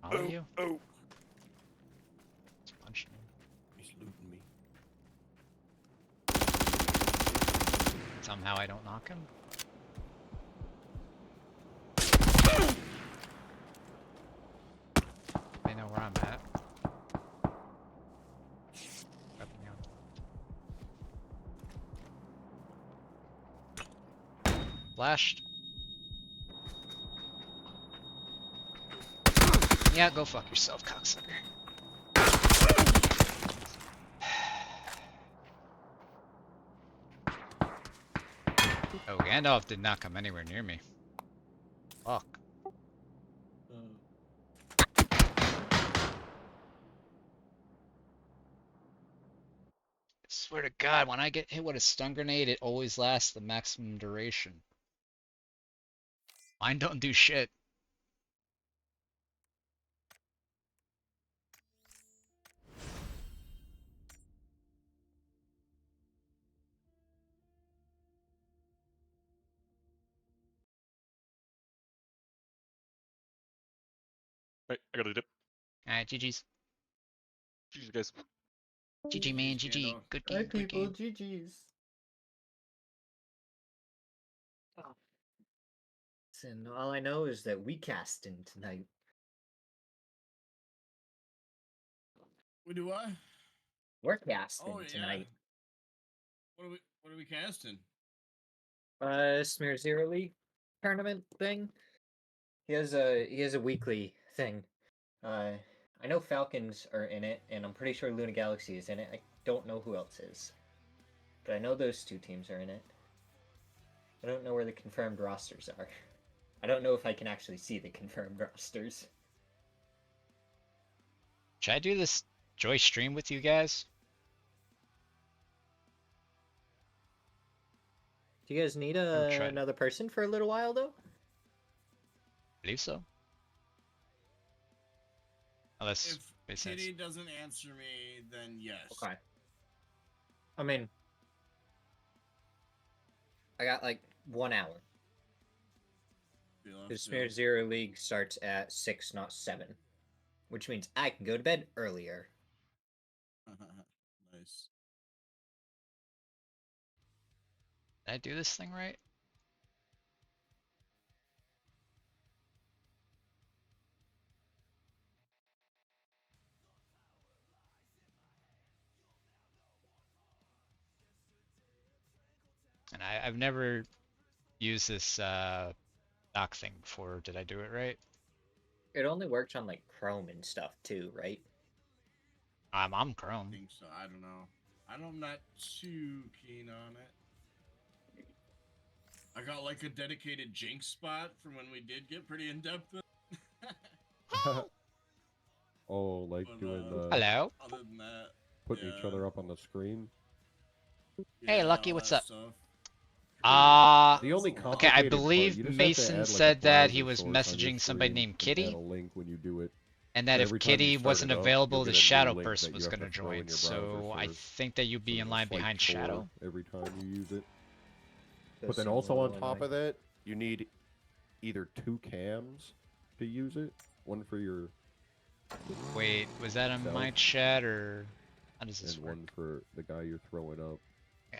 Speaker 1: All of you?
Speaker 3: Oh.
Speaker 1: Just punching him.
Speaker 3: He's looting me.
Speaker 1: Somehow I don't knock him. They know where I'm at. Weapon down. Flashed. Yeah, go fuck yourself, cocksucker. Oh, Gandalf did not come anywhere near me. Fuck. I swear to God, when I get hit with a stun grenade, it always lasts the maximum duration. Mine don't do shit.
Speaker 5: Right, I gotta dip.
Speaker 1: Alright, GG's.
Speaker 5: Jesus, guys.
Speaker 1: GG, man,
Speaker 2: GG,
Speaker 1: GG.
Speaker 2: Gandalf.
Speaker 1: Good
Speaker 6: Hi
Speaker 1: game, good
Speaker 6: people,
Speaker 1: game.
Speaker 6: GG's. And all I know is that we casting tonight.
Speaker 2: We do what?
Speaker 6: We're casting
Speaker 2: Oh yeah.
Speaker 6: tonight.
Speaker 2: What are we casting?
Speaker 6: Smear Zero League tournament thing. He has a weekly thing. I know Falcons are in it, and I'm pretty sure Luna Galaxy is in it. I don't know who else is, but I know those 2 teams are in it. I don't know where the confirmed rosters are. I don't know if I can actually see the confirmed rosters.
Speaker 1: Should I do this Joy stream with you guys?
Speaker 6: Do you guys need
Speaker 1: Or try-
Speaker 6: another person for a little while though?
Speaker 1: I believe so. Unless
Speaker 2: If
Speaker 1: makes sense.
Speaker 2: Kitty doesn't answer me, then yes.
Speaker 6: Okay. I mean, I got like 1 hour.
Speaker 2: Feel
Speaker 6: The
Speaker 2: us,
Speaker 6: Smear
Speaker 2: feel.
Speaker 6: Zero League starts at 6, not 7. Which means I can go to bed earlier.
Speaker 2: Nice.
Speaker 1: Did I do this thing right? And I've never used this dock thing before. Did I do it right?
Speaker 6: It only works on like Chrome and stuff too, right?
Speaker 1: I'm
Speaker 2: I
Speaker 1: Chrome.
Speaker 2: think so. I don't know. I'm not too keen on it. I got like a dedicated Jinx spot from when we did get pretty in depth.
Speaker 3: Oh, like
Speaker 2: But,
Speaker 3: doing the
Speaker 1: Hello.
Speaker 2: Other than that,
Speaker 3: putting each
Speaker 2: yeah.
Speaker 3: other up on the screen.
Speaker 1: Hey,
Speaker 2: yeah,
Speaker 1: Lucky,
Speaker 2: all
Speaker 1: what's
Speaker 2: that
Speaker 1: up?
Speaker 2: stuff.
Speaker 3: The only
Speaker 2: That's a lot.
Speaker 1: Okay, I
Speaker 3: complicated part,
Speaker 1: believe
Speaker 3: you just have to
Speaker 1: Mason
Speaker 3: add, like, a
Speaker 1: said that he
Speaker 3: browser
Speaker 1: was
Speaker 3: source on your
Speaker 1: messaging somebody
Speaker 3: screen
Speaker 1: named
Speaker 3: and
Speaker 1: Kitty,
Speaker 3: add a link when you do it.
Speaker 1: and that
Speaker 3: And
Speaker 1: if
Speaker 3: every time you
Speaker 1: Kitty
Speaker 3: start
Speaker 1: wasn't
Speaker 3: it up,
Speaker 1: available,
Speaker 3: you'll
Speaker 1: the
Speaker 3: get a new
Speaker 1: Shadow
Speaker 3: link
Speaker 1: person
Speaker 3: that
Speaker 1: was
Speaker 3: you have
Speaker 1: gonna
Speaker 3: to throw in
Speaker 1: join.
Speaker 3: your
Speaker 1: So
Speaker 3: browser
Speaker 1: I
Speaker 3: first.
Speaker 1: think that you'd
Speaker 3: So
Speaker 1: be in
Speaker 3: there's a
Speaker 1: line
Speaker 3: slight
Speaker 1: behind
Speaker 3: chore
Speaker 1: Shadow.
Speaker 3: every time you use it.
Speaker 6: Does
Speaker 3: But then
Speaker 6: seem a
Speaker 3: also on
Speaker 6: little
Speaker 3: top
Speaker 6: annoying.
Speaker 3: of that, you need either 2 cams to use it. One for your
Speaker 1: Wait, was that on
Speaker 3: Self.
Speaker 1: my chat or how does this
Speaker 3: and
Speaker 1: work?
Speaker 3: one for the guy you're throwing up.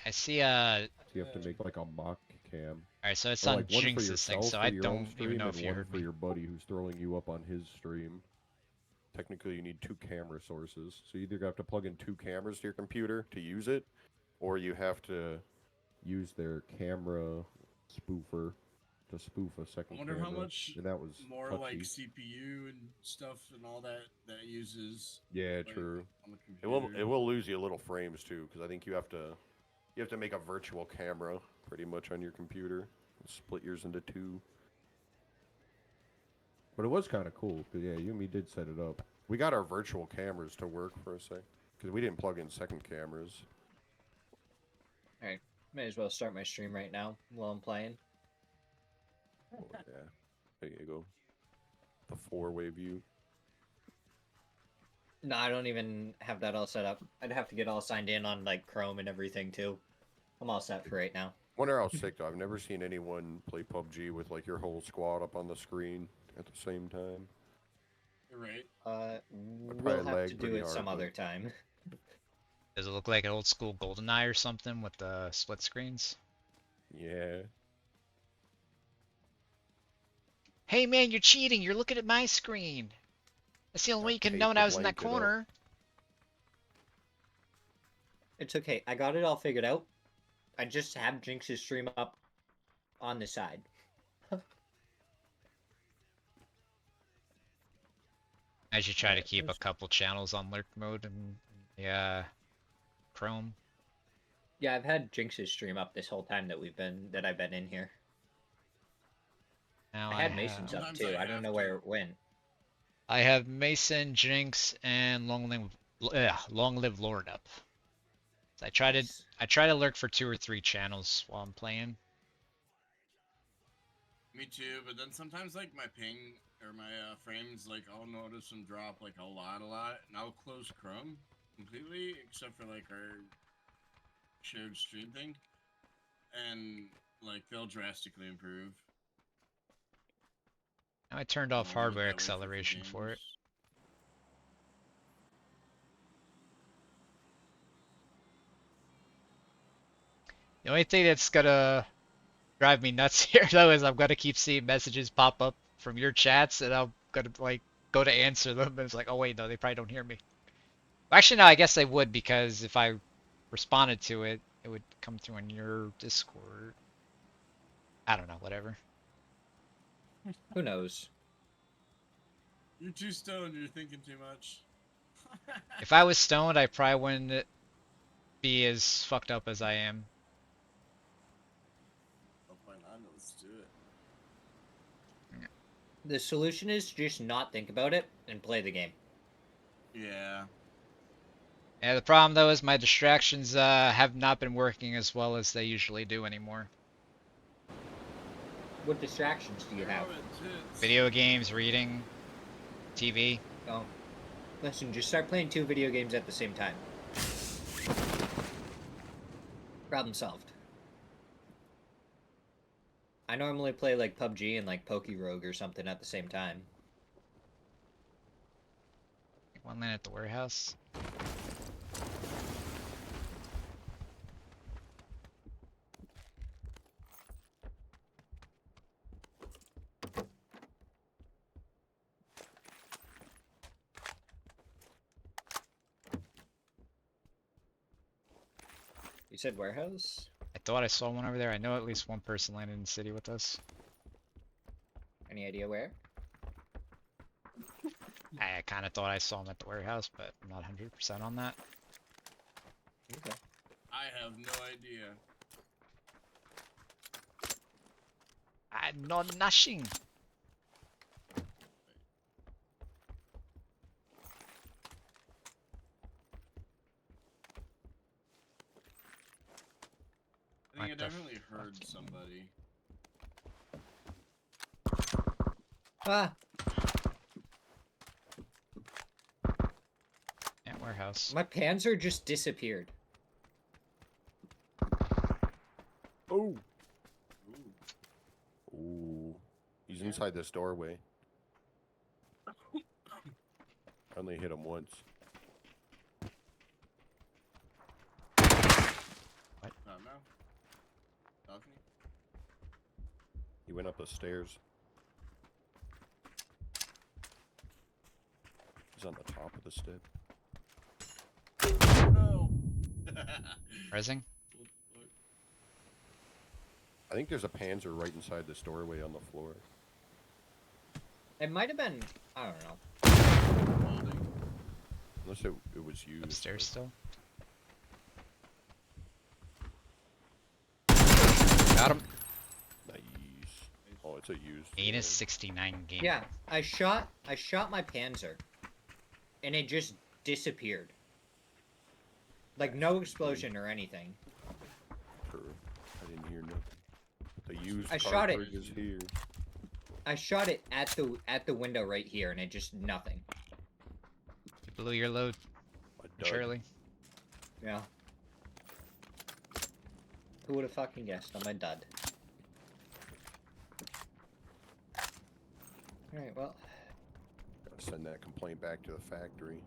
Speaker 1: I see
Speaker 3: So you have to make like a mock cam.
Speaker 1: alright, so it's
Speaker 3: Or
Speaker 1: on
Speaker 3: like one for
Speaker 1: Jinx's thing,
Speaker 3: yourself
Speaker 1: so
Speaker 3: for
Speaker 1: I
Speaker 3: your own
Speaker 1: don't even
Speaker 3: stream
Speaker 1: know
Speaker 3: and
Speaker 1: if you
Speaker 3: one
Speaker 1: heard
Speaker 3: for
Speaker 1: me.
Speaker 3: your buddy who's throwing you up on his stream. Technically, you need 2 camera sources. So you either have to plug in 2 cameras to your computer to use it, or you have to use their camera spoofer to spoof a
Speaker 2: I
Speaker 3: second
Speaker 2: wonder
Speaker 3: camera.
Speaker 2: how much
Speaker 3: and that was
Speaker 2: more
Speaker 3: touchy.
Speaker 2: like CPU and stuff and all that uses.
Speaker 3: Yeah,
Speaker 2: like,
Speaker 3: true.
Speaker 2: On the
Speaker 3: It will
Speaker 2: computer.
Speaker 3: lose you little frames too, because I think you have to make a virtual camera pretty much on your computer, split yours into 2. But it was kind of cool, because yeah, you and me did set it up. We got our virtual cameras to work for a sec, because we didn't plug in second cameras.
Speaker 6: May as well start my stream right now while I'm playing.
Speaker 3: Oh, yeah, there you go. The 4-way view.
Speaker 6: No, I don't even have that all set up. I'd have to get all signed in on like Chrome and everything too. I'm all set for right now.
Speaker 3: Wonder how sick though. I've never seen anyone play PUBG with like your whole squad up on the screen at the same time.
Speaker 2: You're right.
Speaker 6: We'll
Speaker 3: probably
Speaker 6: have to
Speaker 3: lag
Speaker 6: do
Speaker 3: pretty
Speaker 6: it some
Speaker 3: hard,
Speaker 6: other
Speaker 3: but-
Speaker 6: time.
Speaker 1: Does it look like an old school GoldenEye or something with the split screens?
Speaker 3: Yeah.
Speaker 1: Hey man, you're cheating! You're looking at my screen! That's the only way you could have known I was in that corner.
Speaker 6: It's okay. I got it all figured out. I just have Jinx's stream up on the side.
Speaker 1: I should try to
Speaker 6: Alright,
Speaker 1: keep a
Speaker 6: there's-
Speaker 1: couple channels on lurk mode and Chrome.
Speaker 6: Yeah, I've had Jinx's stream up this whole time that I've been in here.
Speaker 1: Now
Speaker 6: I had Mason's up
Speaker 2: Sometimes
Speaker 6: too.
Speaker 2: I
Speaker 6: I don't
Speaker 2: have
Speaker 6: know
Speaker 2: to.
Speaker 6: where it went.
Speaker 1: I have Mason, Jinx, and Long Live Lord up. So I try to lurk for 2 or 3 channels while I'm playing.
Speaker 2: Me too, but then sometimes like my ping or my frames, like I'll notice them drop like a lot, and I'll close Chrome completely except for like our shared stream thing, and like they'll drastically improve.
Speaker 1: Now I turned
Speaker 2: I'll
Speaker 1: off
Speaker 2: leave it
Speaker 1: hardware
Speaker 2: that way for
Speaker 1: acceleration for it.
Speaker 2: games.
Speaker 1: The only thing that's gonna drive me nuts here though is I'm gonna keep seeing messages pop up from your chats and I'm gonna like go to answer them and it's like, oh wait, no, they probably don't hear me. Actually, no, I guess they would because if I responded to it, it would come through on your Discord. I don't know, whatever.
Speaker 6: Who knows?
Speaker 2: You're too stoned. You're thinking too much.
Speaker 1: If I was stoned, I probably wouldn't be as fucked up as I am.
Speaker 2: Oh, fine, let's do it.
Speaker 6: The solution is just not think about it and play the game.
Speaker 2: Yeah.
Speaker 1: Yeah, the problem though is my distractions have not been working as well as they usually do anymore.
Speaker 6: What distractions do you have?
Speaker 2: Oh, it's-
Speaker 1: Video games, reading, TV.
Speaker 6: Oh, Listen, just start playing 2 video games at the same time. Problem solved. I normally play like PUBG and like PokeRogue or something at the same time.
Speaker 1: One land at the warehouse.
Speaker 6: You said warehouse?
Speaker 1: I thought I saw one over there. I know at least one person landed in the city with us.
Speaker 6: Any idea where?
Speaker 1: I kind of thought I saw him at the warehouse, but I'm not 100% on that.
Speaker 6: Okay.
Speaker 2: I have no idea.
Speaker 1: I know nothing.
Speaker 2: I think I
Speaker 1: What the
Speaker 2: definitely
Speaker 1: fuck?
Speaker 2: heard somebody.
Speaker 6: Ah!
Speaker 1: Yeah, warehouse.
Speaker 6: My Panzer just disappeared.
Speaker 3: Oh.
Speaker 2: Ooh.
Speaker 3: Ooh. He's inside this doorway. I only hit him once.
Speaker 2: Not now. Balcony.
Speaker 3: He went up the stairs. He's on the top of the step.
Speaker 2: Oh no!
Speaker 1: Resing?
Speaker 2: What?
Speaker 3: I think there's a Panzer right inside this doorway on the floor.
Speaker 6: It might have been, I don't know.
Speaker 2: Building.
Speaker 3: Unless it was used.
Speaker 1: Upstairs still? Got him.
Speaker 3: Nice. Oh, it's a used.
Speaker 1: Anus
Speaker 3: one.
Speaker 1: 69 game.
Speaker 6: Yeah, I shot my Panzer, and it just disappeared. Like no explosion or anything.
Speaker 3: True. I didn't hear nothing. The used
Speaker 6: I shot it.
Speaker 3: cartridge is here.
Speaker 6: I shot it at the window right here, and it just nothing.
Speaker 1: You blew your load,
Speaker 3: A dud.
Speaker 1: Shirley.
Speaker 6: Yeah. Who would have fucking guessed on my dud? Alright, well,
Speaker 3: Gotta send that complaint back to the factory.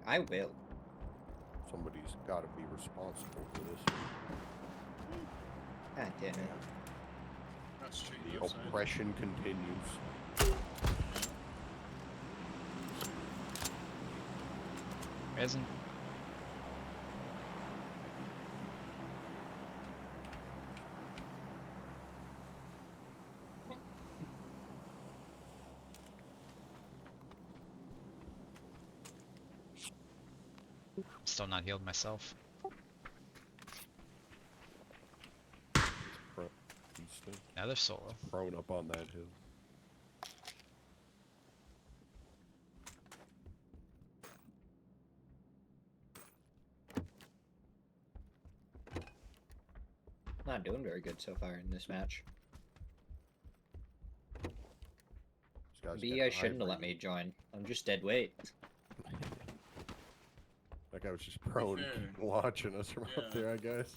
Speaker 6: I will.
Speaker 3: Somebody's got to be responsible for this.
Speaker 6: God damn it.
Speaker 2: Not straight
Speaker 3: The
Speaker 2: outside.
Speaker 3: oppression continues.
Speaker 1: Resin. Still not healed myself.
Speaker 3: He's still
Speaker 1: Another solo.
Speaker 3: prone up on that hill.
Speaker 6: Not doing very good so far in this match.
Speaker 3: This guy's
Speaker 6: B,
Speaker 3: got
Speaker 6: I shouldn't have let
Speaker 3: ivory.
Speaker 6: me join. I'm just dead weight.
Speaker 3: That guy was just prone
Speaker 2: fair.
Speaker 3: watching us from up
Speaker 2: Yeah.
Speaker 3: there, I guess.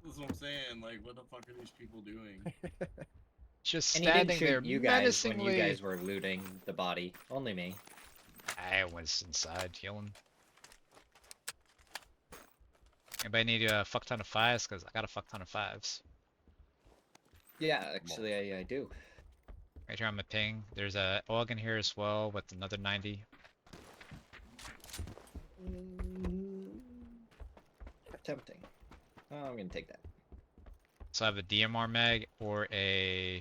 Speaker 2: That's what I'm saying. Like, what the fuck are these people doing?
Speaker 1: Just
Speaker 6: And he didn't
Speaker 1: standing there
Speaker 6: shoot you guys when
Speaker 1: menacingly.
Speaker 6: you guys were looting the body. Only me.
Speaker 1: I was inside healing. Anybody need a fuck ton of fives? Cause I got a fuck ton of fives.
Speaker 6: Yeah, actually, I do.
Speaker 1: Right here on my ping. There's a AUG in here as well with another 90.
Speaker 6: Tempting. Oh, I'm gonna take that.
Speaker 1: So I have a DMR mag or a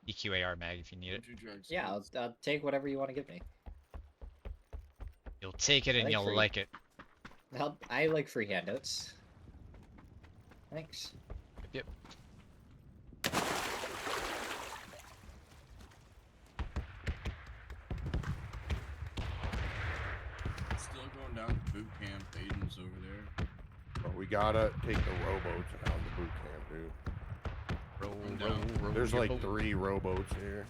Speaker 1: EQAR mag if you need it.
Speaker 2: Two drugs,
Speaker 6: Yeah,
Speaker 2: please.
Speaker 6: I'll take whatever you want to give me.
Speaker 1: You'll take it
Speaker 6: I
Speaker 1: and
Speaker 6: like
Speaker 1: you'll
Speaker 6: free.
Speaker 1: like it.
Speaker 6: I like free handouts. Thanks.
Speaker 1: Yep.
Speaker 2: Still going down to boot camp. Aiden's over there.
Speaker 3: But we gotta take the rowboats down to boot camp, dude.
Speaker 1: Roll,
Speaker 2: I'm
Speaker 1: roll,
Speaker 2: down.
Speaker 1: roll
Speaker 3: There's
Speaker 1: your
Speaker 3: like
Speaker 1: boat.
Speaker 3: 3 rowboats here.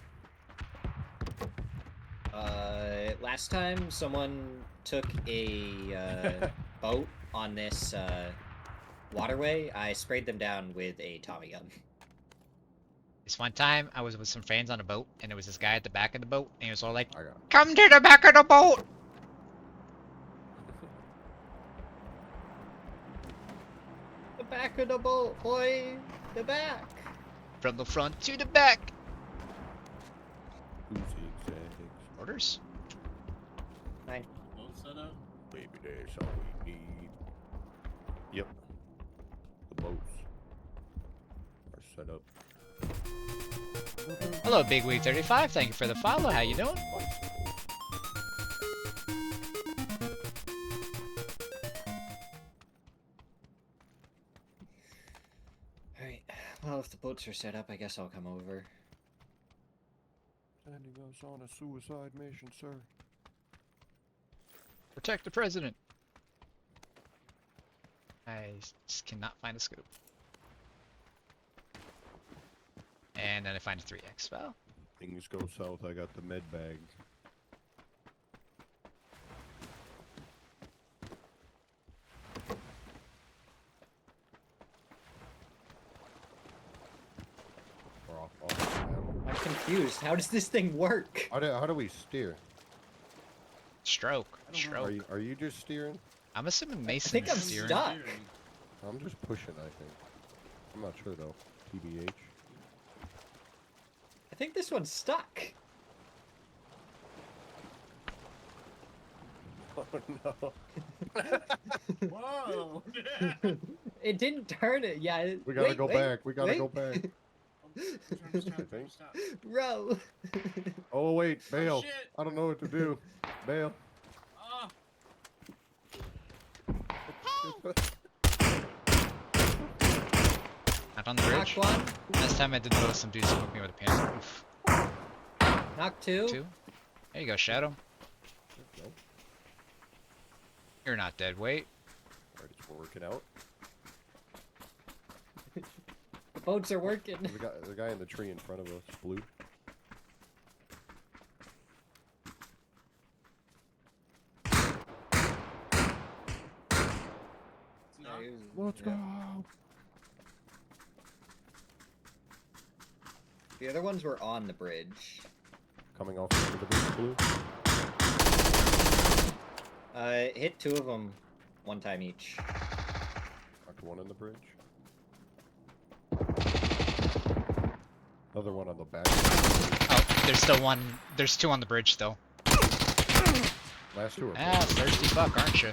Speaker 6: Last time someone took a boat on this waterway, I sprayed them down with a Tommy gun.
Speaker 1: This one time, I was with some friends on a boat, and there was this guy at the back of the boat, and he was all like,
Speaker 3: I got.
Speaker 1: "Come to the back of the boat!"
Speaker 6: The back of the boat, boy! The back!
Speaker 1: From the front to the back.
Speaker 3: Who's the exact
Speaker 1: Orders?
Speaker 6: Fine.
Speaker 2: Boat setup.
Speaker 3: Baby, that's all we need. Yep. The boats are set up.
Speaker 1: Hello, Bigwig35. Thank you for the follow. How you doing?
Speaker 6: Alright, well, if the boats are set up, I guess I'll come over.
Speaker 3: Sending us on a suicide mission, sir.
Speaker 1: Protect the president. I just cannot find a scoop. And then I find a 3x. Well,
Speaker 3: Things go south. I got the med bag. We're off the panel.
Speaker 6: I'm confused. How does this thing work?
Speaker 3: How do we steer?
Speaker 1: stroke.
Speaker 2: I don't know.
Speaker 1: Stroke.
Speaker 3: Are you just steering?
Speaker 1: I'm assuming Mason
Speaker 6: think
Speaker 1: is
Speaker 6: I'm
Speaker 1: steering.
Speaker 6: stuck.
Speaker 3: I'm just pushing, I think. I'm not sure though. TBH.
Speaker 6: I think this one's stuck.
Speaker 3: Oh no.
Speaker 2: Whoa!
Speaker 6: It didn't turn it. Yeah.
Speaker 3: We gotta
Speaker 6: wait,
Speaker 3: go
Speaker 6: wait,
Speaker 3: back. We gotta
Speaker 6: wait.
Speaker 3: go back.
Speaker 2: Stop.
Speaker 6: Row.
Speaker 3: Oh wait, bail.
Speaker 2: shit.
Speaker 3: I don't know what to do. Bail.
Speaker 2: Oh,
Speaker 1: Not on the
Speaker 6: Knock
Speaker 1: bridge.
Speaker 6: one.
Speaker 1: Last time I did both, some dudes smoked me with a panther. Oof.
Speaker 6: Knock two.
Speaker 1: Two. There you go, Shadow.
Speaker 3: No.
Speaker 1: You're not dead. Wait.
Speaker 3: Alright, it's working out.
Speaker 6: The boats are working.
Speaker 3: The guy in the tree in front of us, blue.
Speaker 2: it's not.
Speaker 3: Let's
Speaker 6: Yeah.
Speaker 3: go.
Speaker 6: The other ones were on the bridge.
Speaker 3: Coming off of the big blue.
Speaker 6: Hit two of them one time each.
Speaker 3: Knocked one on the bridge. Another one on the back.
Speaker 1: Oh, there's still one. There's two on the bridge still.
Speaker 3: Last two are
Speaker 1: Ah, thirsty fuck, aren't you?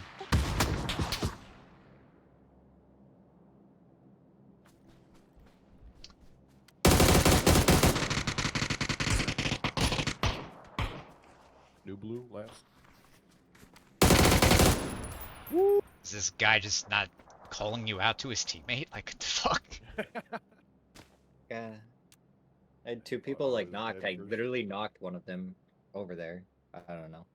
Speaker 3: new blue last.
Speaker 1: Is this guy just not calling you out to his teammate? Like, what the fuck?
Speaker 6: Yeah. I had two people like
Speaker 3: those
Speaker 6: knocked. I
Speaker 3: dead
Speaker 6: literally knocked one of them over there. I don't know.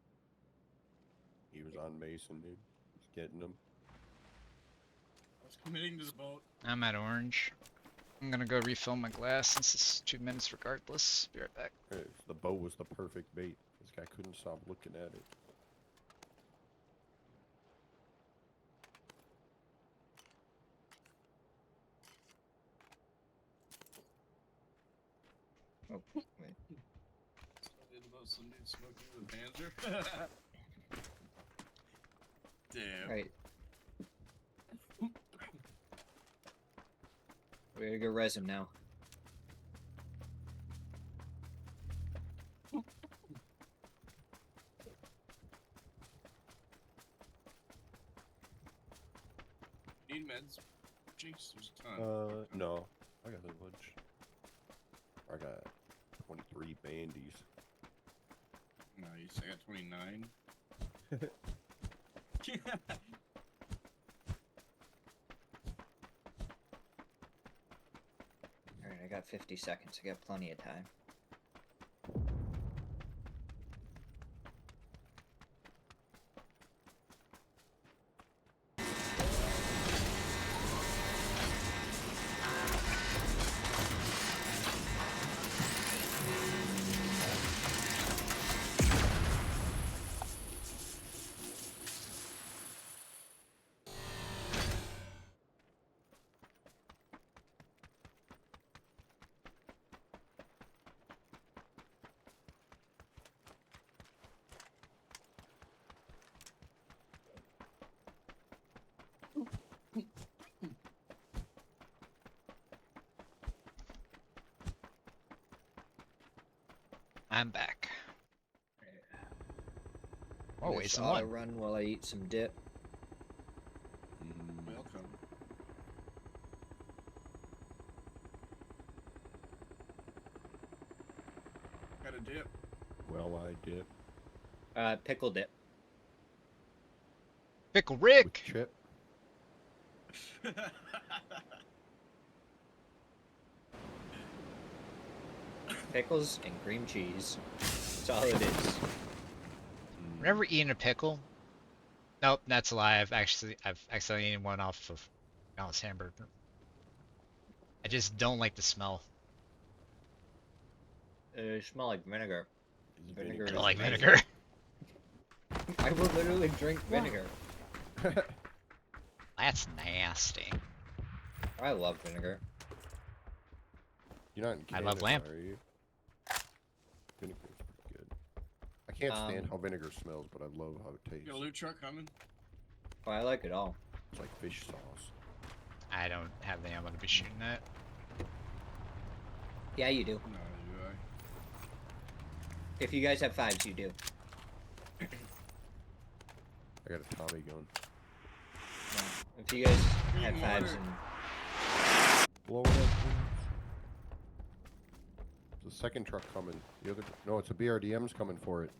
Speaker 3: He was on Mason, dude. He's getting him.
Speaker 2: I was committing this boat.
Speaker 1: I'm at orange. I'm gonna go refill my glass since it's 2 minutes regardless. Be right back.
Speaker 3: The bow was the perfect bait. This guy couldn't stop looking at it.
Speaker 6: Oh, wait.
Speaker 2: Something about some dude smoking with a Panzer. Damn.
Speaker 6: Alright. We gotta go res him now.
Speaker 2: Need meds. Jeez, there's a ton.
Speaker 3: No. I got a bunch. I got 23 bandies.
Speaker 2: Nice. I got 29.
Speaker 6: Alright, I got 50 seconds. I got plenty of time.
Speaker 1: I'm back. Oh, wait,
Speaker 6: Just
Speaker 1: some
Speaker 6: auto
Speaker 1: one.
Speaker 6: run while I eat some dip.
Speaker 2: Welcome. Got a dip.
Speaker 3: Well, I did.
Speaker 6: Pickle dip.
Speaker 1: Pickle
Speaker 3: With
Speaker 1: Rick!
Speaker 3: chip.
Speaker 6: Pickles and cream cheese. That's all it is.
Speaker 3: Mm.
Speaker 1: Never eaten a pickle. Nope, that's a lie. I've accidentally eaten one off of Mount's hamburger. I just don't like the smell.
Speaker 6: It smell like vinegar.
Speaker 3: It's
Speaker 6: Vinegar
Speaker 1: I
Speaker 6: is
Speaker 1: don't like
Speaker 6: amazing.
Speaker 1: vinegar.
Speaker 6: I will literally drink vinegar.
Speaker 1: That's nasty.
Speaker 6: I love vinegar.
Speaker 3: You're not in
Speaker 1: I
Speaker 3: Canada,
Speaker 1: love lamb.
Speaker 3: are you? Vinegar's pretty good. I can't stand how vinegar smells, but I love how it tastes.
Speaker 2: Got a loot truck coming.
Speaker 6: Oh, I like it all.
Speaker 3: It's like fish sauce.
Speaker 1: I don't have the ammo to be shooting at.
Speaker 6: Yeah, you do.
Speaker 2: No, do I?
Speaker 6: If you guys have fives, you do.
Speaker 3: I got a Tommy gun.
Speaker 6: No. If you guys
Speaker 2: Drink
Speaker 6: had fives
Speaker 2: water.
Speaker 6: and
Speaker 3: Blow it up, please. There's a second truck coming. The other, no, it's a BRDM's coming for it.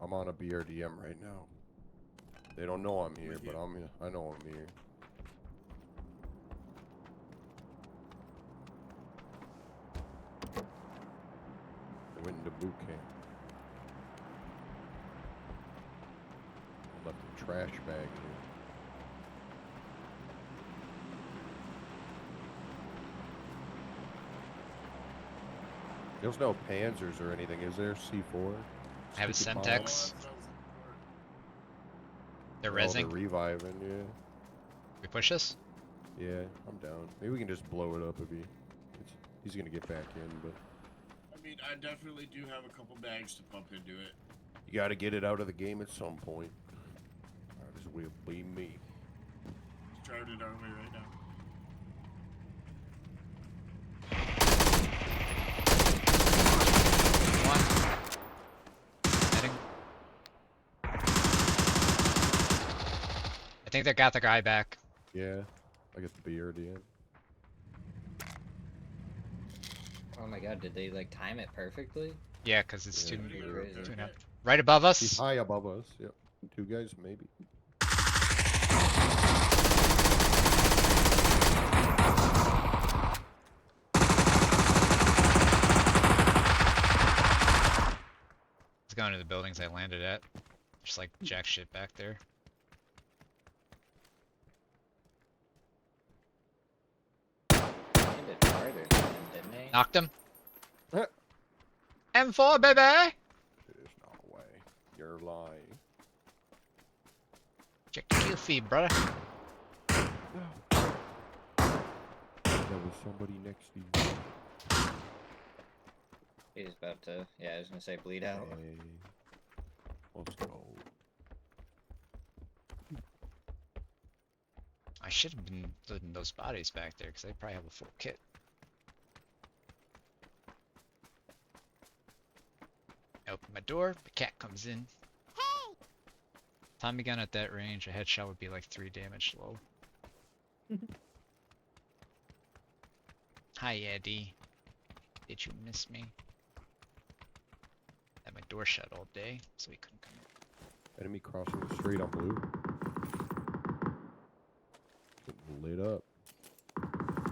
Speaker 3: I'm on a BRDM right now. They don't know I'm here,
Speaker 2: With
Speaker 3: but
Speaker 2: you.
Speaker 3: I know I'm here. I went into boot camp. I left a trash bag here. There's no Panzers or anything, is there? C4?
Speaker 1: I have a
Speaker 3: Stupid
Speaker 1: Semtex.
Speaker 3: bomb.
Speaker 1: Tex. They're
Speaker 3: Oh, they're
Speaker 1: rezzing.
Speaker 3: reviving, yeah.
Speaker 1: We push this?
Speaker 3: Yeah, I'm down. Maybe we can just blow it up if he's gonna get back in, but
Speaker 2: I mean, I definitely do have a couple bags to pump into it.
Speaker 3: you gotta get it out of the game at some point. Might as well be me.
Speaker 2: Started our way right now.
Speaker 1: One. Heading. I think they got the guy back.
Speaker 3: Yeah, I get the BRDM.
Speaker 6: oh my god, did they like time it perfectly?
Speaker 1: Yeah, because it's
Speaker 3: Yeah.
Speaker 1: two,
Speaker 2: Pretty
Speaker 6: Crazy.
Speaker 2: good.
Speaker 1: two and a half. Right above
Speaker 3: He's
Speaker 1: us.
Speaker 3: high above us. Yep. Two guys, maybe.
Speaker 1: He's going to the buildings I landed at. Just like jack shit back there.
Speaker 6: Ended farther than them, didn't they?
Speaker 1: Knocked him.
Speaker 3: Eh.
Speaker 1: M4, baby!
Speaker 3: There's no way. You're lying.
Speaker 1: Check the kill feed, brother.
Speaker 3: There was somebody next to you.
Speaker 6: He's about to. Yeah, I was gonna say bleed out.
Speaker 3: Hey. Let's go.
Speaker 1: I should have been loading those bodies back there because they probably have a full kit. I open my door, the cat comes in. Hey! Tommy gun at that range, a headshot would be like 3 damage low. Hi, Eddie. Did you miss me? Had my door shut all day, so he couldn't come in.
Speaker 3: Enemy crossing the street on blue. Getting lit up.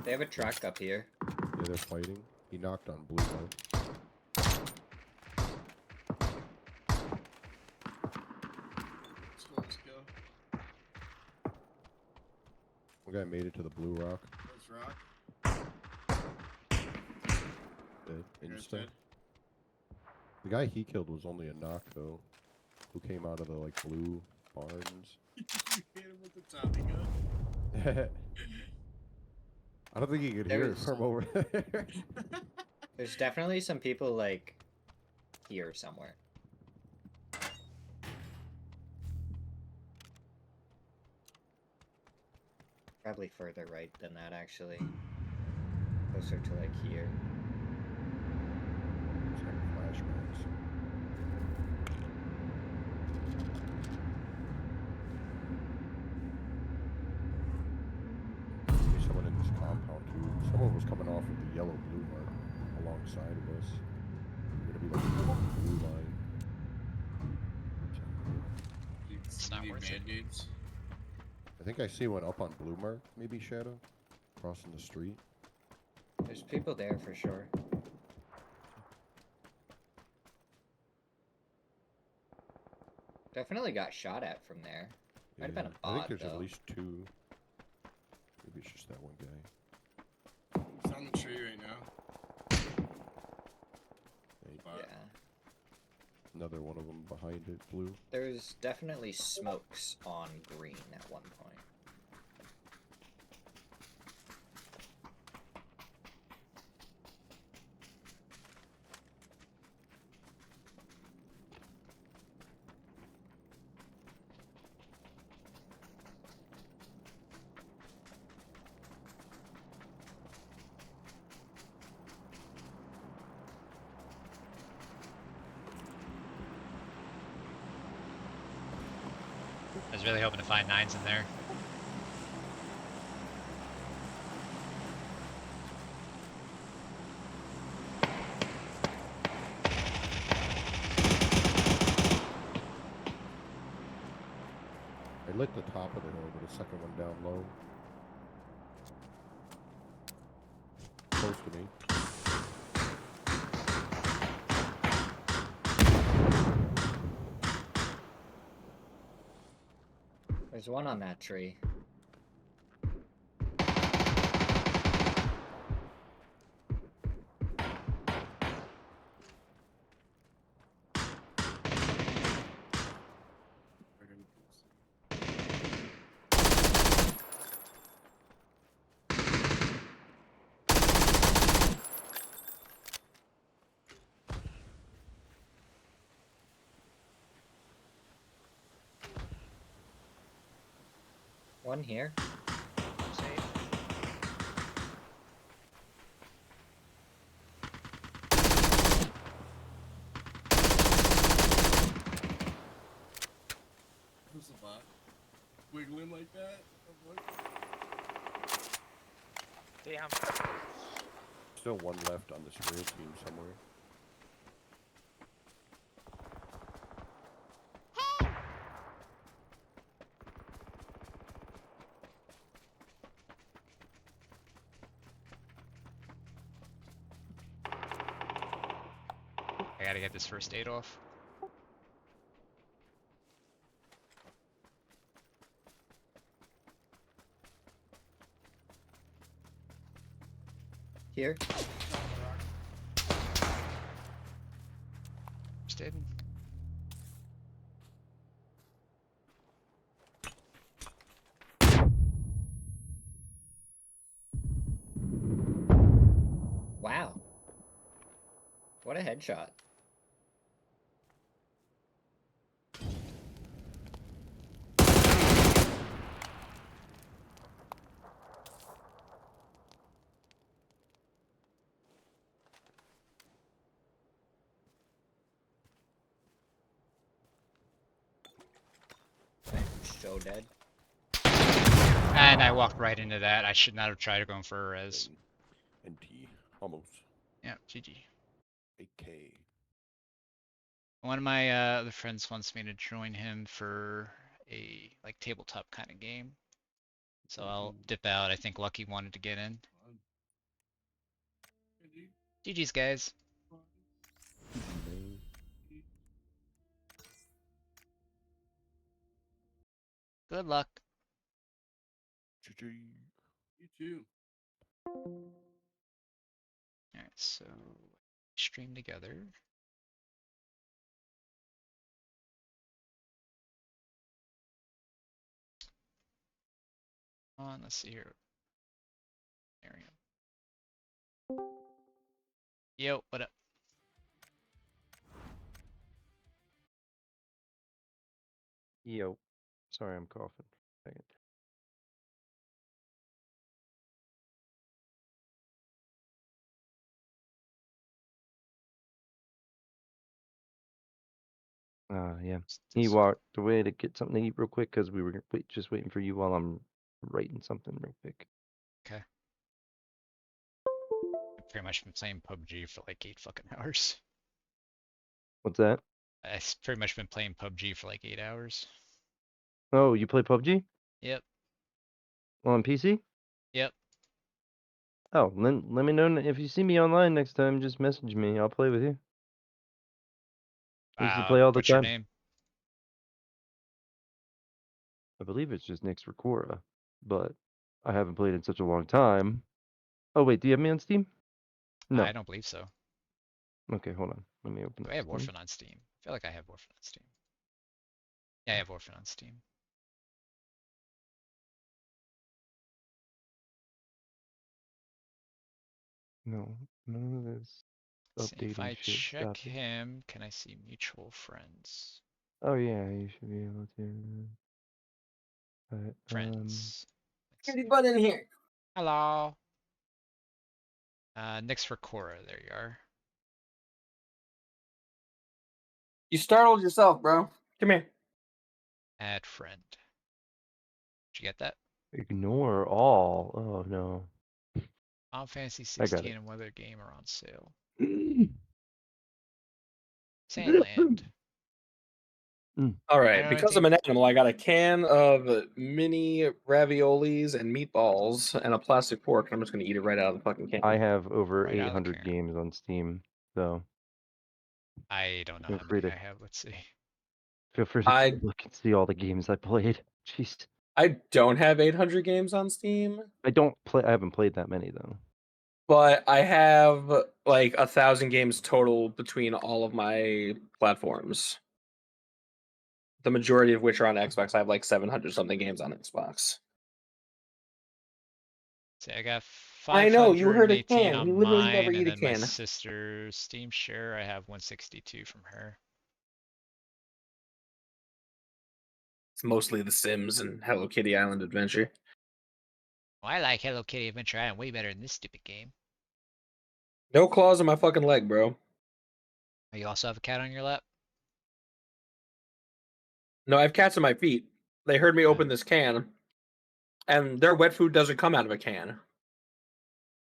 Speaker 6: They have a truck up here.
Speaker 3: Yeah, they're fighting. He knocked on blue though.
Speaker 2: Let's go.
Speaker 3: One guy made it to the blue rock.
Speaker 2: Let's rock.
Speaker 3: Dead.
Speaker 2: You're
Speaker 3: Insta.
Speaker 2: dead.
Speaker 3: The guy he killed was only a knock though. Who came out of the like blue barns.
Speaker 2: You hit him with the Tommy gun.
Speaker 3: I don't think he could
Speaker 6: There
Speaker 3: hear it
Speaker 6: was-
Speaker 3: from over there.
Speaker 6: There's definitely some people like here somewhere. Probably further right than that, actually. Closer to like here.
Speaker 3: Some flashbangs. There's someone in this compound too. Someone was coming off of the yellow blue mark alongside of us. We're gonna be like the blue line.
Speaker 1: It's not worth it.
Speaker 2: Band-aids.
Speaker 3: I think I see one up on blue mark, maybe Shadow, crossing the street.
Speaker 6: There's people there for sure. Definitely got shot at from there. Might have been a
Speaker 3: I think
Speaker 6: bot,
Speaker 3: there's
Speaker 6: though.
Speaker 3: at least two. Maybe it's just that one guy.
Speaker 2: It's on the tree right now.
Speaker 3: Hey,
Speaker 2: Bot.
Speaker 6: Yeah.
Speaker 3: another one of them behind it, blue.
Speaker 6: There's definitely smokes on green at one point.
Speaker 1: I was really hoping to find 9s in there.
Speaker 3: I lit the top of the hill, but a second one down low. Close to me.
Speaker 6: There's one on that tree. One here. Safe.
Speaker 2: Who's the bot? Wiggling like that?
Speaker 7: Damn.
Speaker 3: Still one left on the spirit team somewhere.
Speaker 1: I gotta get this first aid off.
Speaker 6: Here.
Speaker 1: First aid.
Speaker 6: Wow. What a headshot. So dead.
Speaker 1: And I walked right into that. I should not have tried going for a res.
Speaker 3: NT. Almost.
Speaker 1: Yeah, GG.
Speaker 3: 8K.
Speaker 1: One of my other friends wants me to join him for a like tabletop kind of game. So I'll dip out. I think Lucky wanted to get in. GG's guys.
Speaker 3: Man.
Speaker 1: Good luck.
Speaker 3: GG.
Speaker 2: You too.
Speaker 1: Alright, so stream together. Let's see here. Miriam. Yo, what up?
Speaker 8: Yo. Sorry, I'm coughing. Second. Yeah.
Speaker 1: It's
Speaker 8: He
Speaker 1: this-
Speaker 8: walked away to get something to eat real quick because we were just waiting for you while I'm writing something real quick.
Speaker 1: Okay. I've pretty much been playing PUBG for like 8 fucking hours.
Speaker 8: What's that?
Speaker 1: I've pretty much been playing PUBG for like 8 hours.
Speaker 8: Oh, you play PUBG
Speaker 1: Yep.
Speaker 8: on PC?
Speaker 1: Yep.
Speaker 8: Oh, let me know if you see me online next time. Just message me. I'll play with you. I used to play all the
Speaker 1: What's your
Speaker 8: time.
Speaker 1: name?
Speaker 8: I believe it's just Nick's Recora, but I haven't played in such a long time. Oh wait, do you have me on Steam? No.
Speaker 1: I don't believe so.
Speaker 8: Okay, hold on. Let me open
Speaker 1: Do
Speaker 8: up
Speaker 1: I have
Speaker 8: Steam.
Speaker 1: Orphan on Steam? I feel like I have Orphan on Steam. Yeah, I have Orphan on Steam.
Speaker 8: No, none of this
Speaker 1: See, if I
Speaker 8: updating shit.
Speaker 1: check
Speaker 8: Stop it.
Speaker 1: him, can I see mutual friends?
Speaker 8: Oh yeah, you should be able to. But
Speaker 1: Friends. Let's see.
Speaker 2: Anybody in here?
Speaker 1: Hello. Nick's for Cora. There you are.
Speaker 2: You startled yourself, bro. Come here.
Speaker 1: Add friend. Did you get that?
Speaker 8: ignore all. Oh no.
Speaker 1: Final Fantasy
Speaker 8: I got
Speaker 1: 16
Speaker 8: it.
Speaker 1: and Weather Game are on sale. Sandland.
Speaker 9: All
Speaker 1: I
Speaker 9: right,
Speaker 1: don't
Speaker 9: because
Speaker 1: think
Speaker 9: I'm an animal, I got a can of mini raviolis and meatballs and a plastic fork, and I'm just gonna eat it right out of the fucking can.
Speaker 8: I have over
Speaker 1: Right out of the
Speaker 8: 800
Speaker 1: can.
Speaker 8: games on Steam, so
Speaker 1: I don't know
Speaker 8: feel
Speaker 1: how
Speaker 8: free
Speaker 1: many
Speaker 8: to
Speaker 1: I have. Let's see.
Speaker 8: feel free to
Speaker 9: I
Speaker 8: take a look and see all the games I played. Jeez,
Speaker 9: I don't have 800 games on Steam,
Speaker 8: I don't play. I haven't played that many though.
Speaker 9: but I have like 1,000 games total between all of my platforms. The majority of which are on Xbox. I have like 700 something games on Xbox.
Speaker 1: See, I got
Speaker 9: I know, you heard a
Speaker 1: 518
Speaker 9: can. You
Speaker 1: on
Speaker 9: literally never
Speaker 1: mine, and
Speaker 9: eat a
Speaker 1: then my
Speaker 9: can.
Speaker 1: sister's Steam share, I have 162 from her.
Speaker 9: It's mostly The Sims and Hello Kitty Island Adventure.
Speaker 1: Well, I like Hello Kitty Adventure Island way better than this stupid game.
Speaker 9: No claws in my fucking leg, bro.
Speaker 1: Oh, you also have a cat on your lap?
Speaker 9: No, I have cats in my feet. They heard me open this can, and their wet food doesn't come out of a can. It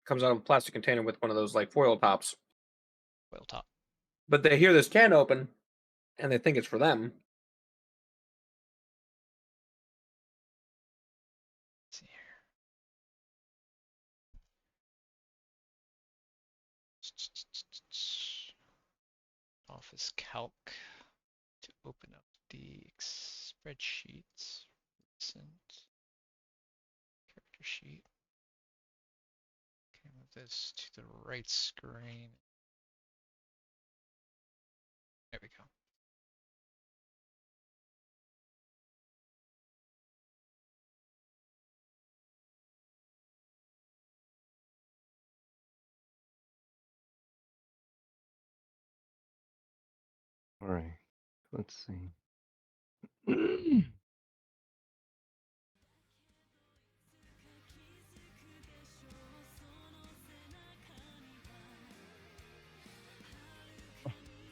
Speaker 9: comes out of a plastic container with one of those like foil tops.
Speaker 1: Whale top.
Speaker 9: But they hear this can open, and they think it's for them.
Speaker 1: Let's see here. Office Calc to open up the spreadsheets. Recent character sheet. Okay, move this to the right screen. There we go.
Speaker 8: All right, let's see.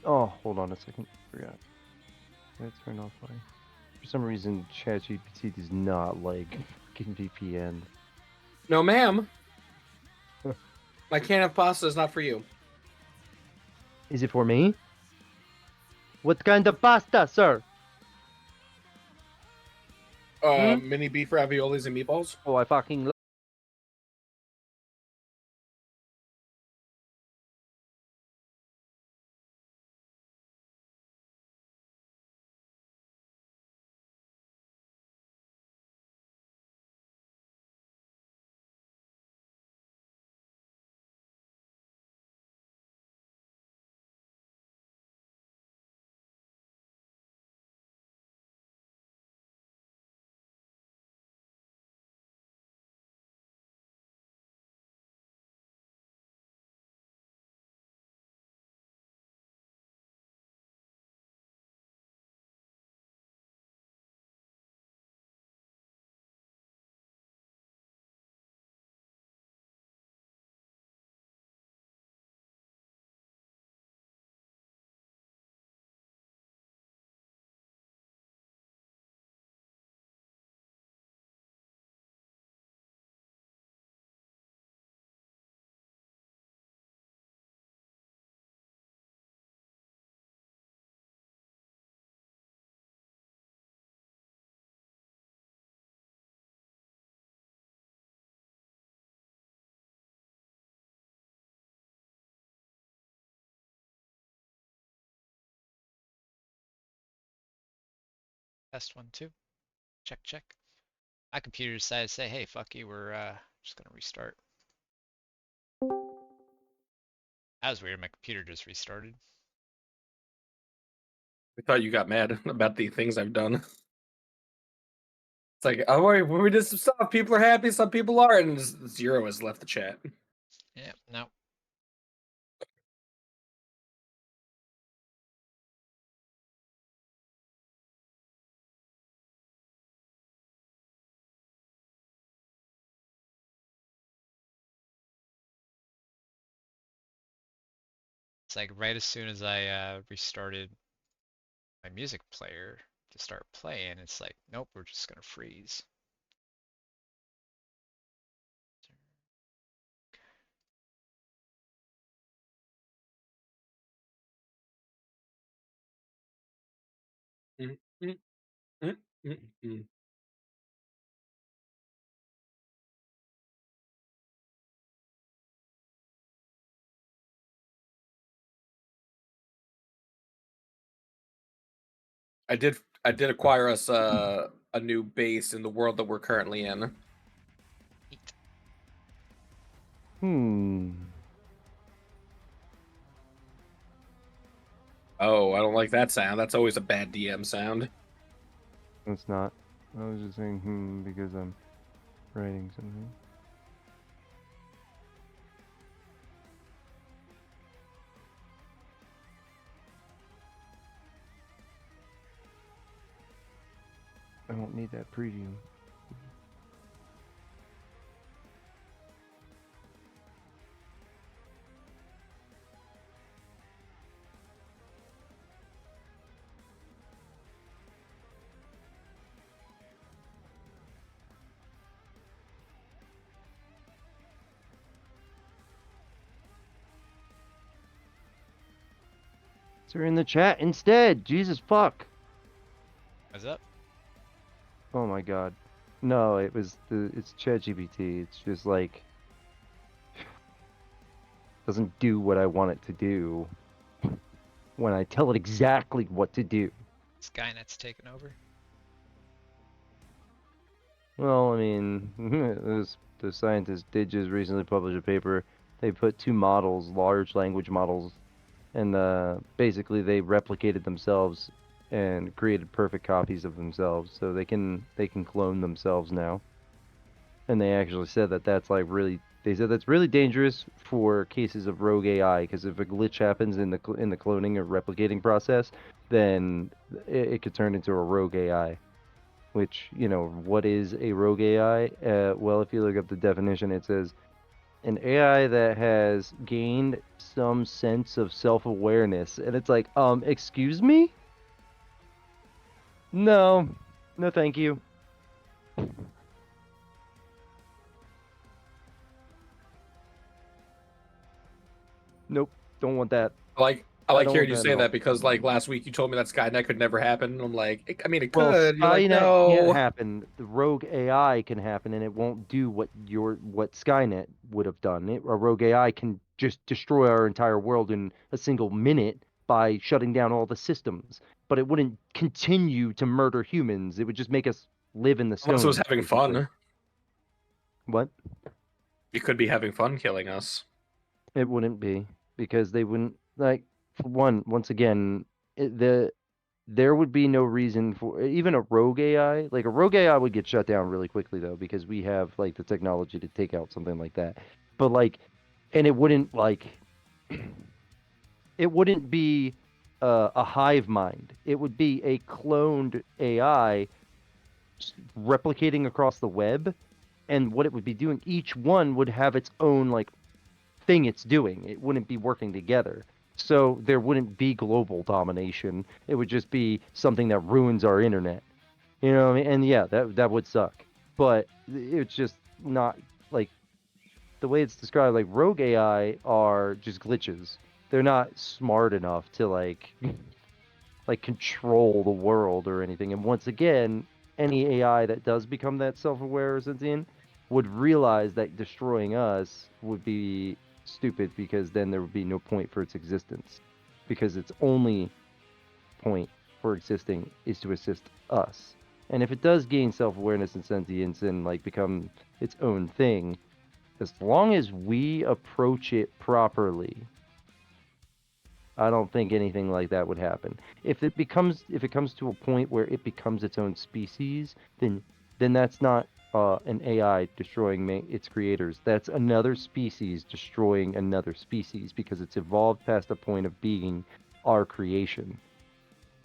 Speaker 8: Oh, hold on a second. Forgot. Did I turn off my? For some reason, ChatGPT does not like fucking VPN.
Speaker 9: No, ma'am. My can of pasta is not for you.
Speaker 8: Is it for me? What kind of pasta, sir?
Speaker 9: Mini beef raviolis and meatballs.
Speaker 8: Oh, I fucking
Speaker 1: Test 1, 2. Check, check. My computer decided to say, hey, fuck you, we're just gonna restart. That was weird, my computer just restarted.
Speaker 9: I thought you got mad about the things I've done. It's like, oh, we did some stuff. People are happy, some people aren't. And Zero has left the chat.
Speaker 1: Yeah, no. It's like right as soon as I restarted my music player to start playing, it's like, nope, we're just gonna freeze.
Speaker 9: Mm, mm, mm, mm, mm. I did acquire us a new base in the world that we're currently in.
Speaker 1: Neat.
Speaker 9: Oh, I don't like that sound. That's always a bad DM sound.
Speaker 8: It's not. I was just saying because I'm writing something. I don't need that preview. They're in the chat instead. Jesus fuck.
Speaker 1: What's up?
Speaker 8: Oh my god. No, it's ChatGPT. It's just like doesn't do what I want it to do when I tell it exactly what to do.
Speaker 1: Skynet's taken over.
Speaker 8: Well, I mean, the scientists did just recently publish a paper. They put two models, large language models, and basically they replicated themselves and created perfect copies of themselves, so they can clone themselves now. And they actually said that that's like really, they said that's really dangerous for cases of rogue AI, because if a glitch happens in the cloning or replicating process, then it could turn into a rogue AI. Which, you know, what is a rogue AI? Well, if you look up the definition, it says an AI that has gained some sense of self-awareness. And it's like, excuse me? No. No, thank you. Nope. Don't want that.
Speaker 9: I like
Speaker 8: don't
Speaker 9: hearing
Speaker 8: want
Speaker 9: you
Speaker 8: that
Speaker 9: say
Speaker 8: at all.
Speaker 9: that because like last week you told me that Skynet could never happen. And I'm like, I mean, it
Speaker 8: Well,
Speaker 9: could. You're like,
Speaker 8: Skynet
Speaker 9: no.
Speaker 8: can't happen. The rogue AI can happen, and it won't do what Skynet would have done. A rogue AI can just destroy our entire world in a single minute by shutting down all the systems. But it wouldn't continue to murder humans. It would just make us live in the Stone
Speaker 9: Unless it was
Speaker 8: Age,
Speaker 9: having
Speaker 8: basically.
Speaker 9: fun.
Speaker 8: What?
Speaker 9: You could be having fun killing us.
Speaker 8: It wouldn't be, because they wouldn't, like, for once again, there would be no reason for even a rogue AI. Like, a rogue AI would get shut down really quickly, though, because we have like the technology to take out something like that. But like, and it wouldn't like, it wouldn't be a hive mind. It would be a cloned AI replicating across the web, and what it would be doing, each one would have its own like thing it's doing. It wouldn't be working together. So there wouldn't be global domination. It would just be something that ruins our internet. You know what I mean? And yeah, that would suck. But it's just not like the way it's described. Like, rogue AI are just glitches. They're not smart enough to like control the world or anything. And once again, any AI that does become that self-aware or sentient would realize that destroying us would be stupid, because then there would be no point for its existence, because its only point for existing is to assist us. And if it does gain self-awareness and sentience and like become its own thing, as long as we approach it properly, I don't think anything like that would happen. If it comes to a point where it becomes its own species, then that's not an AI destroying its creators. That's another species destroying another species because it's evolved past the point of being our creation.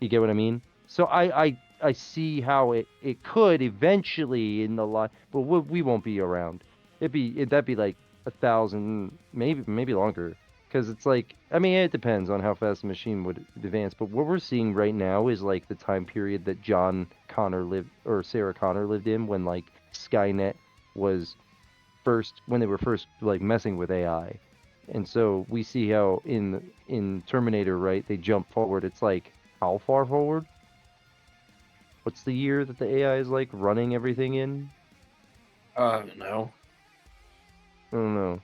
Speaker 8: You get what I mean? So I see how it could eventually in the life, but we won't be around. That'd be like 1,000, maybe longer. Because it's like, I mean, it depends on how fast the machine would advance. But what we're seeing right now is like the time period that John Connor lived, or Sarah Connor lived in, when like Skynet was when they were first like messing with AI. And so we see how in Terminator, right, they jump forward. It's like, how far forward? What's the year that the AI is like running everything in?
Speaker 9: No.
Speaker 8: I don't know.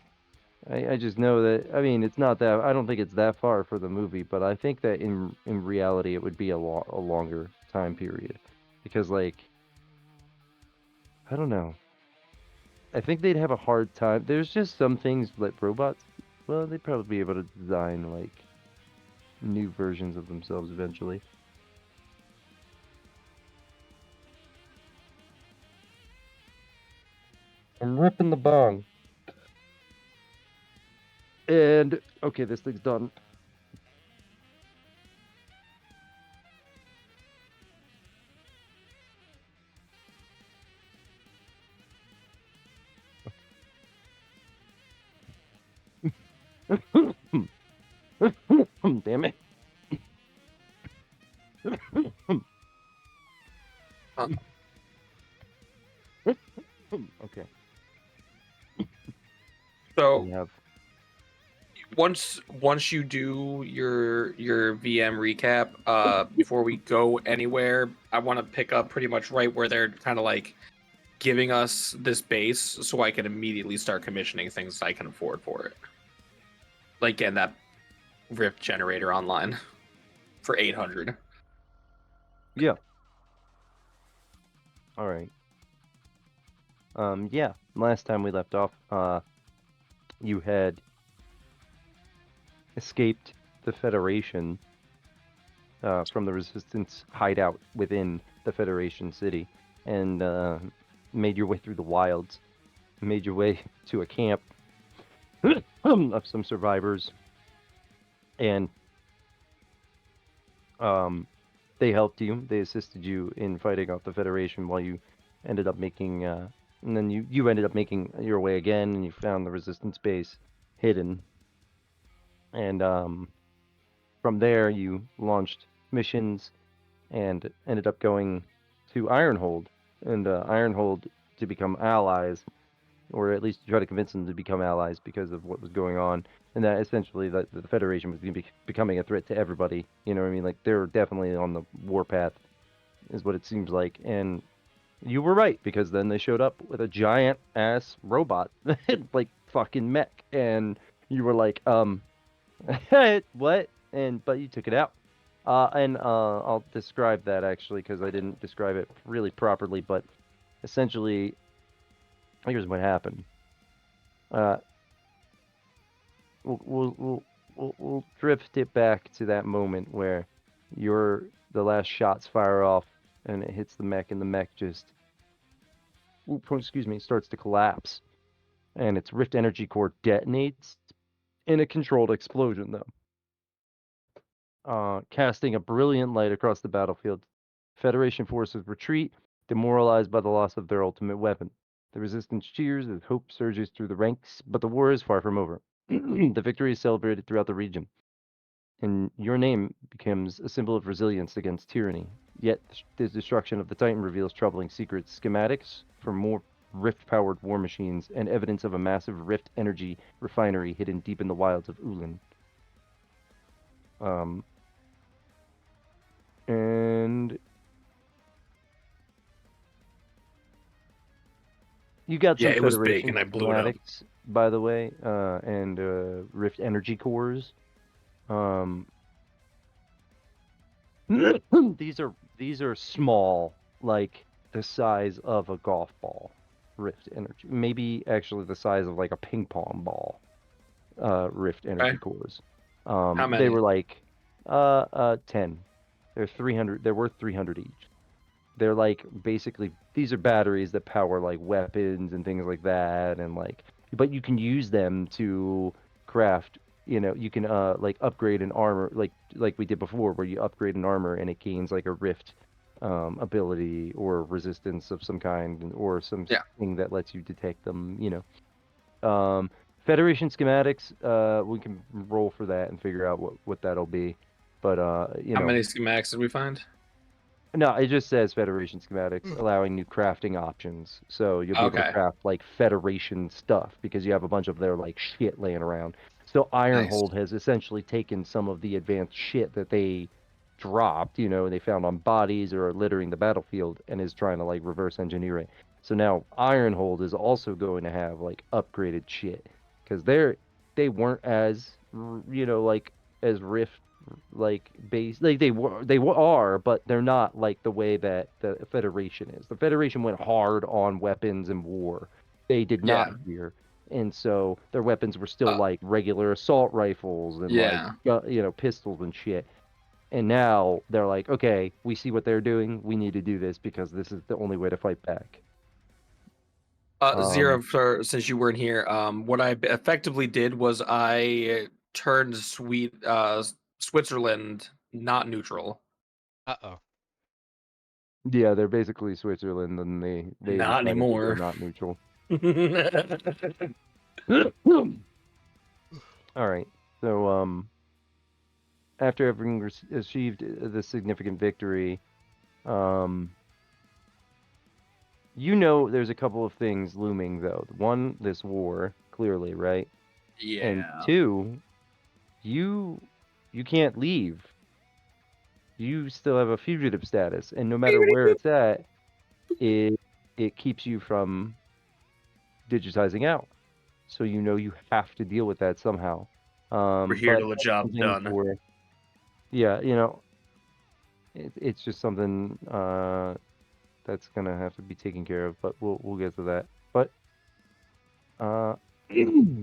Speaker 8: I just know that, I mean, it's not that, I don't think it's that far for the movie, but I think that in reality it would be a longer time period. Because, like, I don't know. I think they'd have a hard time. There's just some things, like robots, well, they'd probably be able to design, like, new versions of themselves eventually. I'm ripping the bong. And, okay, this thing's done. Damn it. Okay.
Speaker 9: So
Speaker 8: We have
Speaker 9: once you do your VM recap, before we go anywhere, I want to pick up pretty much right where they're kind of like giving us this base, so I can immediately start commissioning things I can afford for it, like getting that Rift generator online for 800.
Speaker 8: Yeah. All right. Yeah. Last time we left off, you had escaped the Federation from the Resistance hideout within the Federation city, and made your way through the wilds, made your way to a camp of some survivors, and they helped you. They assisted you in fighting off the Federation while you ended up making, and then you ended up making your way again, and you found the Resistance base hidden. And from there, you launched missions and ended up going to Ironhold, and Ironhold to become allies, or at least try to convince them to become allies because of what was going on. And that essentially the Federation was becoming a threat to everybody. You know what I mean? Like, they're definitely on the warpath, is what it seems like. And you were right, because then they showed up with a giant ass robot, like fucking mech, and you were like, what? But you took it out. And I'll describe that actually, because I didn't describe it really properly. But essentially, here's what happened. We'll drift it back to that moment where the last shots fire off and it hits the mech, and the mech just starts to collapse, and its Rift Energy Core detonates in a controlled explosion, though, casting a brilliant light across the battlefield. Federation forces retreat, demoralized by the loss of their ultimate weapon. The resistance cheers as hope surges through the ranks, but the war is far from over. The victory is celebrated throughout the region, and your name becomes a symbol of resilience against tyranny. Yet, the destruction of the Titan reveals troubling secrets, schematics for more Rift-powered war machines, and evidence of a massive Rift energy refinery hidden deep in the wilds of Ulan. And you got some
Speaker 9: Yeah, it was big,
Speaker 8: Federation
Speaker 9: and I blew it up.
Speaker 8: schematics, by the way, and Rift energy cores. these are small, like the size of a golf ball. Rift energy, maybe actually the size of like a ping pong ball. Rift energy
Speaker 9: Okay.
Speaker 8: cores.
Speaker 9: How
Speaker 8: They
Speaker 9: many?
Speaker 8: were like 10. They're 300. They're worth 300 each. They're like basically these are batteries that power like weapons and things like that, and like but you can use them to craft. You can like upgrade an armor like we did before, where you upgrade an armor and it gains like a rift ability or resistance of some kind, or some
Speaker 9: Yeah.
Speaker 8: thing that lets you detect them. Federation schematics, we can roll for that and figure out what that'll be. But
Speaker 9: How many schematics did we find?
Speaker 8: no, it just says Federation schematics, allowing new crafting options. So you'll be able to
Speaker 9: Okay.
Speaker 8: craft like Federation stuff because you have a bunch of their like shit laying around. So Ironhold has essentially taken some of the advanced shit that they dropped, they found on bodies or littering the battlefield, and is trying to like reverse engineer it. So now Ironhold is also going to have like upgraded shit because they weren't as like as Rift like base, like they are, but they're not like the way that the Federation is. The Federation went hard on weapons and war. They did not
Speaker 9: Yeah.
Speaker 8: here. And so their weapons were still
Speaker 9: Uh,
Speaker 8: like regular assault rifles and
Speaker 9: Yeah.
Speaker 8: like pistols and shit. And now they're like, okay, we see what they're doing. We need to do this because this is the only way to fight back.
Speaker 9: Zero, since you weren't here, what I effectively did was I turned Switzerland not neutral.
Speaker 1: Uh-oh.
Speaker 8: Yeah, they're basically Switzerland, and they
Speaker 9: Not
Speaker 8: decided to go
Speaker 9: anymore.
Speaker 8: not neutral. All right. So after having achieved the significant victory, there's a couple of things looming though. One, this war, clearly, right?
Speaker 9: Yeah.
Speaker 8: And two, you can't leave. You still have a fugitive status, and no matter where it's at, it keeps you from digitizing out. So you have to deal with that somehow.
Speaker 9: We're here
Speaker 8: But
Speaker 9: till the job's
Speaker 8: something
Speaker 9: done.
Speaker 8: for, yeah, it's just something that's gonna have to be taken care of. But we'll get to that. But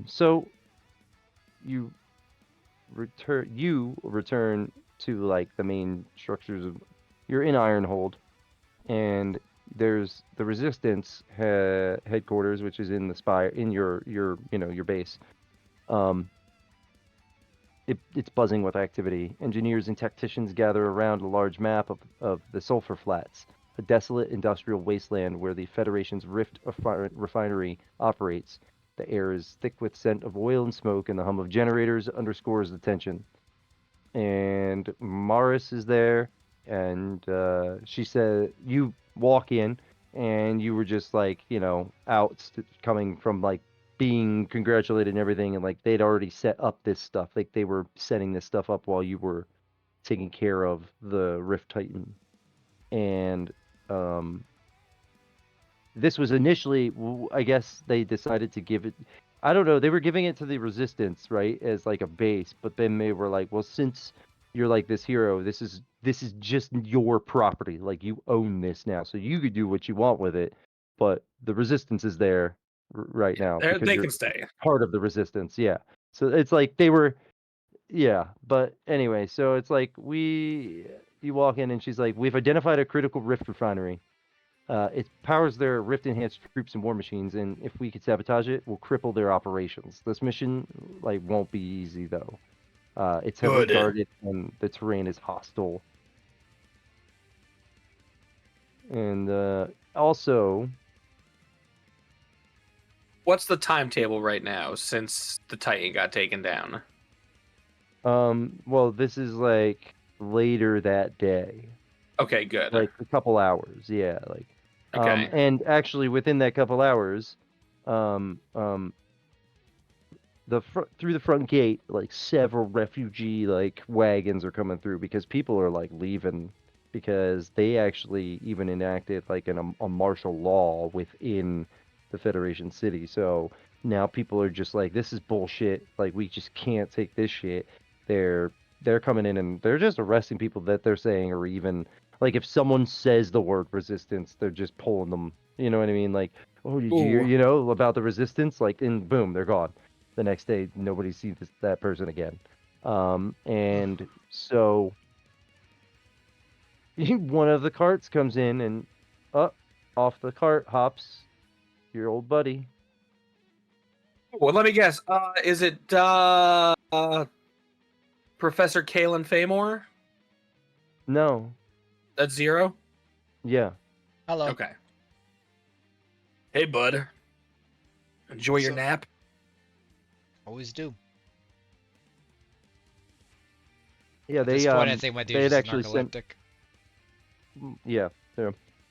Speaker 8: so you return to like the main structures of. You're in Ironhold, and there's the Resistance headquarters, which is in the spire in your base. It's buzzing with activity. Engineers and tacticians gather around a large map of the Sulphur Flats, a desolate industrial wasteland where the Federation's Rift refinery operates. The air is thick with scent of oil and smoke, and the hum of generators underscores the tension. And Morris is there, and she said, you walk in, and you were just like, coming from like being congratulated and everything, and like they'd already set up this stuff. Like they were setting this stuff up while you were taking care of the Rift Titan. And this was initially, I guess they decided to give it. I don't know. They were giving it to the Resistance, right, as like a base, but then they were like, well, since you're like this hero, this is just your property. Like you own this now, so you could do what you want with it. But the Resistance is there right now because
Speaker 9: They
Speaker 8: you're
Speaker 9: can stay.
Speaker 8: part of the Resistance. Yeah. So it's like they were, yeah. But anyway, so it's like you walk in and she's like, we've identified a critical Rift refinery. It powers their Rift-enhanced troops and war machines, and if we could sabotage it, we'll cripple their operations. This mission, like, won't be easy though. It's heavily
Speaker 9: Good.
Speaker 8: guarded, and the terrain is hostile. And also,
Speaker 9: What's the timetable right now since the Titan got taken down?
Speaker 8: well, this is like later that day,
Speaker 9: Okay, good.
Speaker 8: like a couple hours. Yeah, like,
Speaker 9: Okay.
Speaker 8: and actually within that couple hours, through the front gate, like several refugee like wagons are coming through because people are like leaving because they actually even enacted like a martial law within the Federation city. So now people are just like, this is bullshit. Like we just can't take this shit. They're they're coming in and they're just arresting people that they're saying, or even like if someone says the word resistance, they're just pulling them. You know what I mean? Like, oh, did you hear,
Speaker 9: Ooh.
Speaker 8: you know, about the resistance? Like, and boom, they're gone. The next day, nobody sees that person again. And so one of the carts comes in and off the cart hops your old buddy.
Speaker 9: Well, let me guess. Is it Professor Kalen Famore?
Speaker 8: No.
Speaker 9: That's Zero?
Speaker 8: Yeah.
Speaker 1: Hello.
Speaker 9: Okay. Hey, bud. Enjoy your
Speaker 1: So-
Speaker 9: nap.
Speaker 1: Always do.
Speaker 8: Yeah,
Speaker 1: At
Speaker 8: they
Speaker 1: this point, I think my
Speaker 8: they
Speaker 1: dude
Speaker 8: had
Speaker 1: is
Speaker 8: actually sent
Speaker 1: narcoleptic.
Speaker 8: yeah,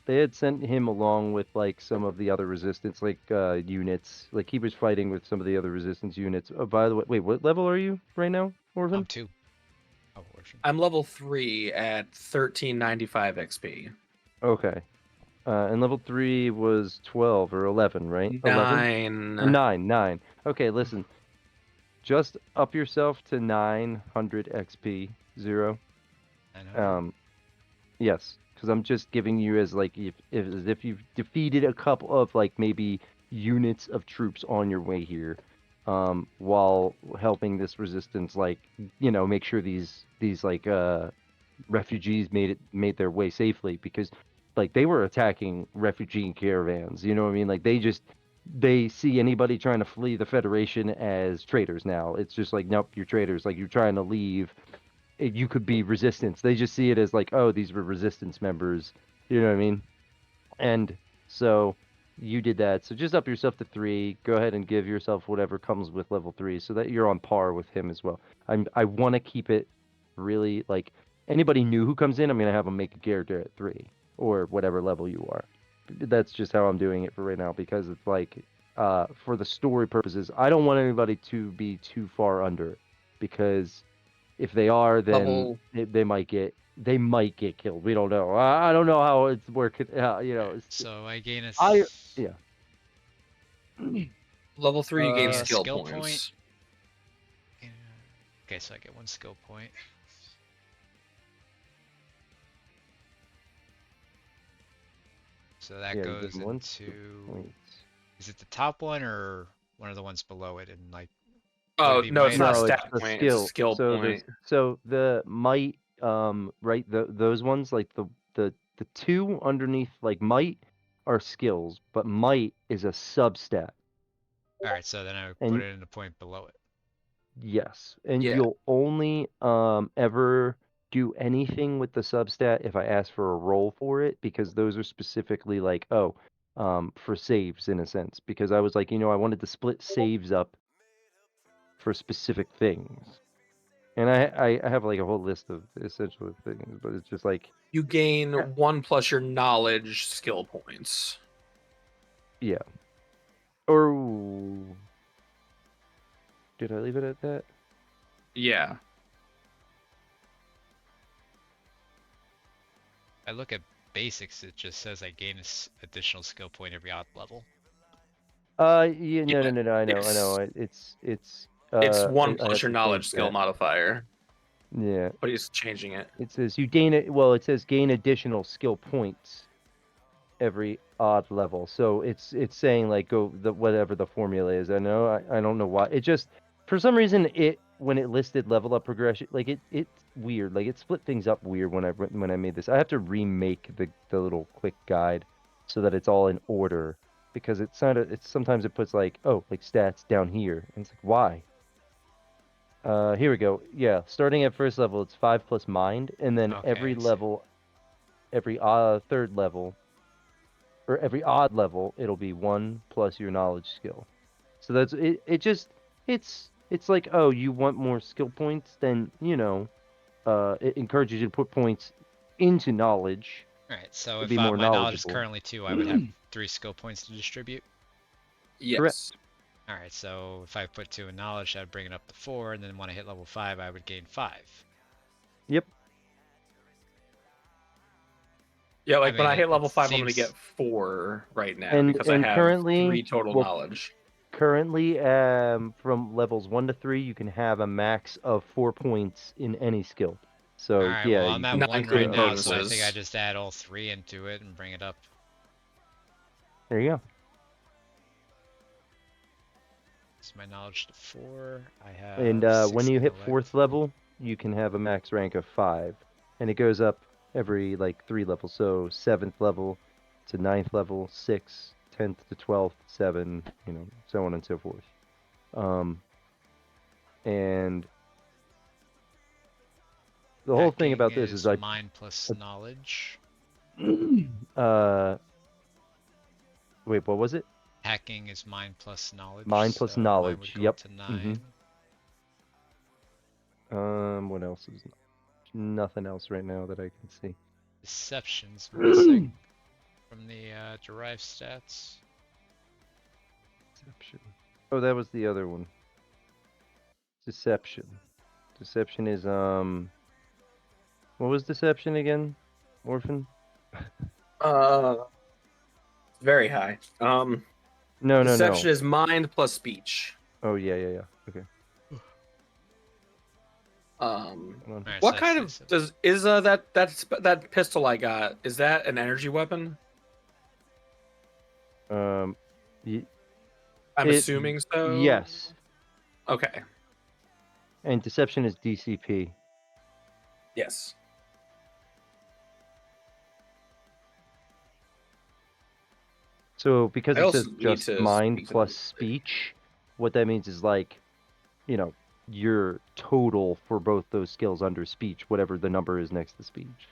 Speaker 8: they had sent him along with like some of the other resistance like units. Like he was fighting with some of the other resistance units. Oh, by the way, wait, what level are you right now, Orphan?
Speaker 1: I'm 2. Oh, Orphan.
Speaker 9: I'm level 3 at 1395 XP.
Speaker 8: Okay. And level 3 was 12 or 11, right? 11?
Speaker 9: 9.
Speaker 8: 9. Okay, listen. Just up yourself to 900 XP, Zero.
Speaker 1: 900.
Speaker 8: Yes, because I'm just giving you as like as if you've defeated a couple of like maybe units of troops on your way here, while helping this resistance like make sure these like refugees made their way safely, because like they were attacking refugee caravans. You know what I mean? Like they see anybody trying to flee the Federation as traitors now. It's just like, nope, you're traitors. Like you're trying to leave. You could be resistance. They just see it as like, oh, these were resistance members. You know what I mean? And so you did that. So just up yourself to 3. Go ahead and give yourself whatever comes with level 3, so that you're on par with him as well. I want to keep it really like anybody new who comes in, I'm gonna have them make a character at 3 or whatever level you are. That's just how I'm doing it for right now, because it's like for the story purposes, I don't want anybody to be too far under, because if they are, then
Speaker 9: Level-
Speaker 8: they might get killed. We don't know. I don't know how it's working.
Speaker 1: So I gain a.
Speaker 8: Yeah.
Speaker 9: Level 3, you gain skill
Speaker 1: skill
Speaker 9: points.
Speaker 1: point. Yeah. Okay, so I get 1 skill point. So that
Speaker 8: Yeah, you
Speaker 1: goes
Speaker 8: gain 1 skill
Speaker 1: into.
Speaker 8: points.
Speaker 1: Is it the top one or one of the ones below it? And like.
Speaker 9: Oh,
Speaker 1: be
Speaker 9: no, it's
Speaker 1: might
Speaker 9: not
Speaker 1: or-
Speaker 9: a
Speaker 8: No,
Speaker 9: stat
Speaker 8: it's a
Speaker 9: point.
Speaker 8: skill.
Speaker 9: It's a skill
Speaker 8: so
Speaker 9: point.
Speaker 8: the might, right? Those ones, like the 2 underneath, like might, are skills, but might is a substat.
Speaker 1: Alright, so then I would
Speaker 8: And
Speaker 1: put it in the point below it.
Speaker 8: yes, and
Speaker 9: Yeah.
Speaker 8: you'll only ever do anything with the substat if I ask for a roll for it, because those are specifically like, for saves in a sense, because I was like, I wanted to split saves up for specific things. And I have like a whole list of essential things, but it's just like,
Speaker 9: You gain
Speaker 8: Yeah.
Speaker 9: 1 plus your knowledge skill points.
Speaker 8: yeah. Or did I leave it at that?
Speaker 9: Yeah.
Speaker 1: I look at basics, it just says I gain additional skill point every odd level.
Speaker 8: Yeah, no, I know,
Speaker 9: It's 1
Speaker 8: I
Speaker 9: plus
Speaker 8: have
Speaker 9: your
Speaker 8: to
Speaker 9: knowledge
Speaker 8: change
Speaker 9: skill
Speaker 8: that.
Speaker 9: modifier.
Speaker 8: Yeah,
Speaker 9: But he's changing it.
Speaker 8: it says you gain it. Well, it says gain additional skill points every odd level. So it's saying like go the whatever the formula is. I don't know why. It just for some reason when it listed level up progression, like it's weird. Like it split things up weird when I made this. I have to remake the little quick guide so that it's all in order, because sometimes it puts like, oh, like stats down here, and it's like, why? Here we go. Yeah, starting at first level, it's 5 plus mind, and then every
Speaker 1: Okay, I see.
Speaker 8: level, every third level, or every odd level, it'll be 1 plus your knowledge skill. So that's it. It's like, oh, you want more skill points, then it encourages you to put points into knowledge.
Speaker 1: Alright, so
Speaker 8: to
Speaker 1: if
Speaker 8: be more
Speaker 1: my knowledge is
Speaker 8: knowledgeable.
Speaker 1: currently 2, I would have 3 skill points to distribute.
Speaker 9: Yes.
Speaker 1: Alright, so if I put 2 in knowledge, that would bring it up to 4, and then when I hit level 5, I would gain 5.
Speaker 8: Yep.
Speaker 9: Yeah, like when
Speaker 1: mean,
Speaker 9: I hit level
Speaker 1: it
Speaker 9: 5, I'm gonna
Speaker 1: seems-
Speaker 9: get 4 right now
Speaker 8: And-
Speaker 9: because I
Speaker 8: and
Speaker 9: have
Speaker 8: currently,
Speaker 9: 3 total
Speaker 8: well,
Speaker 9: knowledge.
Speaker 8: currently, from levels 1 to 3, you can have a max of 4 points in any skill. So
Speaker 1: Alright,
Speaker 8: yeah,
Speaker 1: well I'm
Speaker 8: you
Speaker 1: at
Speaker 8: can
Speaker 9: Not
Speaker 1: 1 right
Speaker 9: including
Speaker 1: now, so I think I
Speaker 9: bonuses.
Speaker 1: just add all 3 into it and bring it up.
Speaker 8: there you go.
Speaker 1: It's my knowledge to 4. I have
Speaker 8: And
Speaker 1: 6
Speaker 8: when you hit
Speaker 1: intellect.
Speaker 8: 4th level, you can have a max rank of 5, and it goes up every like 3 levels. So 7th level to 9th level, 6, 10th to 12th, 7, so on and so forth. And the whole thing about this is
Speaker 1: mind plus knowledge.
Speaker 8: Wait, what was it?
Speaker 1: Hacking is mind plus knowledge.
Speaker 8: Mind plus
Speaker 1: so
Speaker 8: knowledge.
Speaker 1: Mine would go
Speaker 8: Yep.
Speaker 1: up to 9.
Speaker 8: What else is nothing else right now that I can see.
Speaker 1: Deception's missing from the derived stats.
Speaker 8: Deception. Oh, that was the other one. Deception. Deception is what was deception again? Orphan?
Speaker 9: Very high.
Speaker 8: No.
Speaker 9: Deception is mind plus speech.
Speaker 8: Oh yeah. Okay.
Speaker 1: Alright,
Speaker 9: What
Speaker 1: so
Speaker 9: kind
Speaker 1: that's
Speaker 9: of
Speaker 1: six.
Speaker 9: is that pistol I got? Is that an energy weapon?
Speaker 8: Y-
Speaker 9: I'm
Speaker 8: It-
Speaker 9: assuming so.
Speaker 8: Yes.
Speaker 9: Okay.
Speaker 8: And deception is DCP.
Speaker 9: Yes.
Speaker 8: So because
Speaker 9: I
Speaker 8: it
Speaker 9: also
Speaker 8: says
Speaker 9: need
Speaker 8: just
Speaker 9: to
Speaker 8: mind
Speaker 9: speak to
Speaker 8: plus
Speaker 9: the-
Speaker 8: speech, what that means is like, your total for both those skills under speech, whatever the number is next to speech.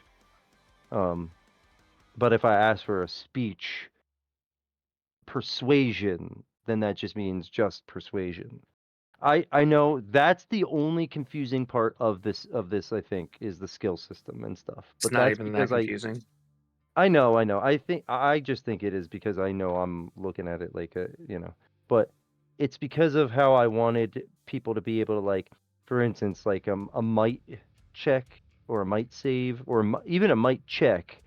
Speaker 8: But if I ask for a speech persuasion, then that just means just persuasion. I know that's the only confusing part of this I think is the skill system and stuff.
Speaker 9: It's
Speaker 8: But
Speaker 9: not
Speaker 8: that's
Speaker 9: even that
Speaker 8: because
Speaker 9: confusing.
Speaker 8: I know. I just think it is because I know I'm looking at it like but it's because of how I wanted people to be able to like, for instance, like a might check or a might save or even a might check.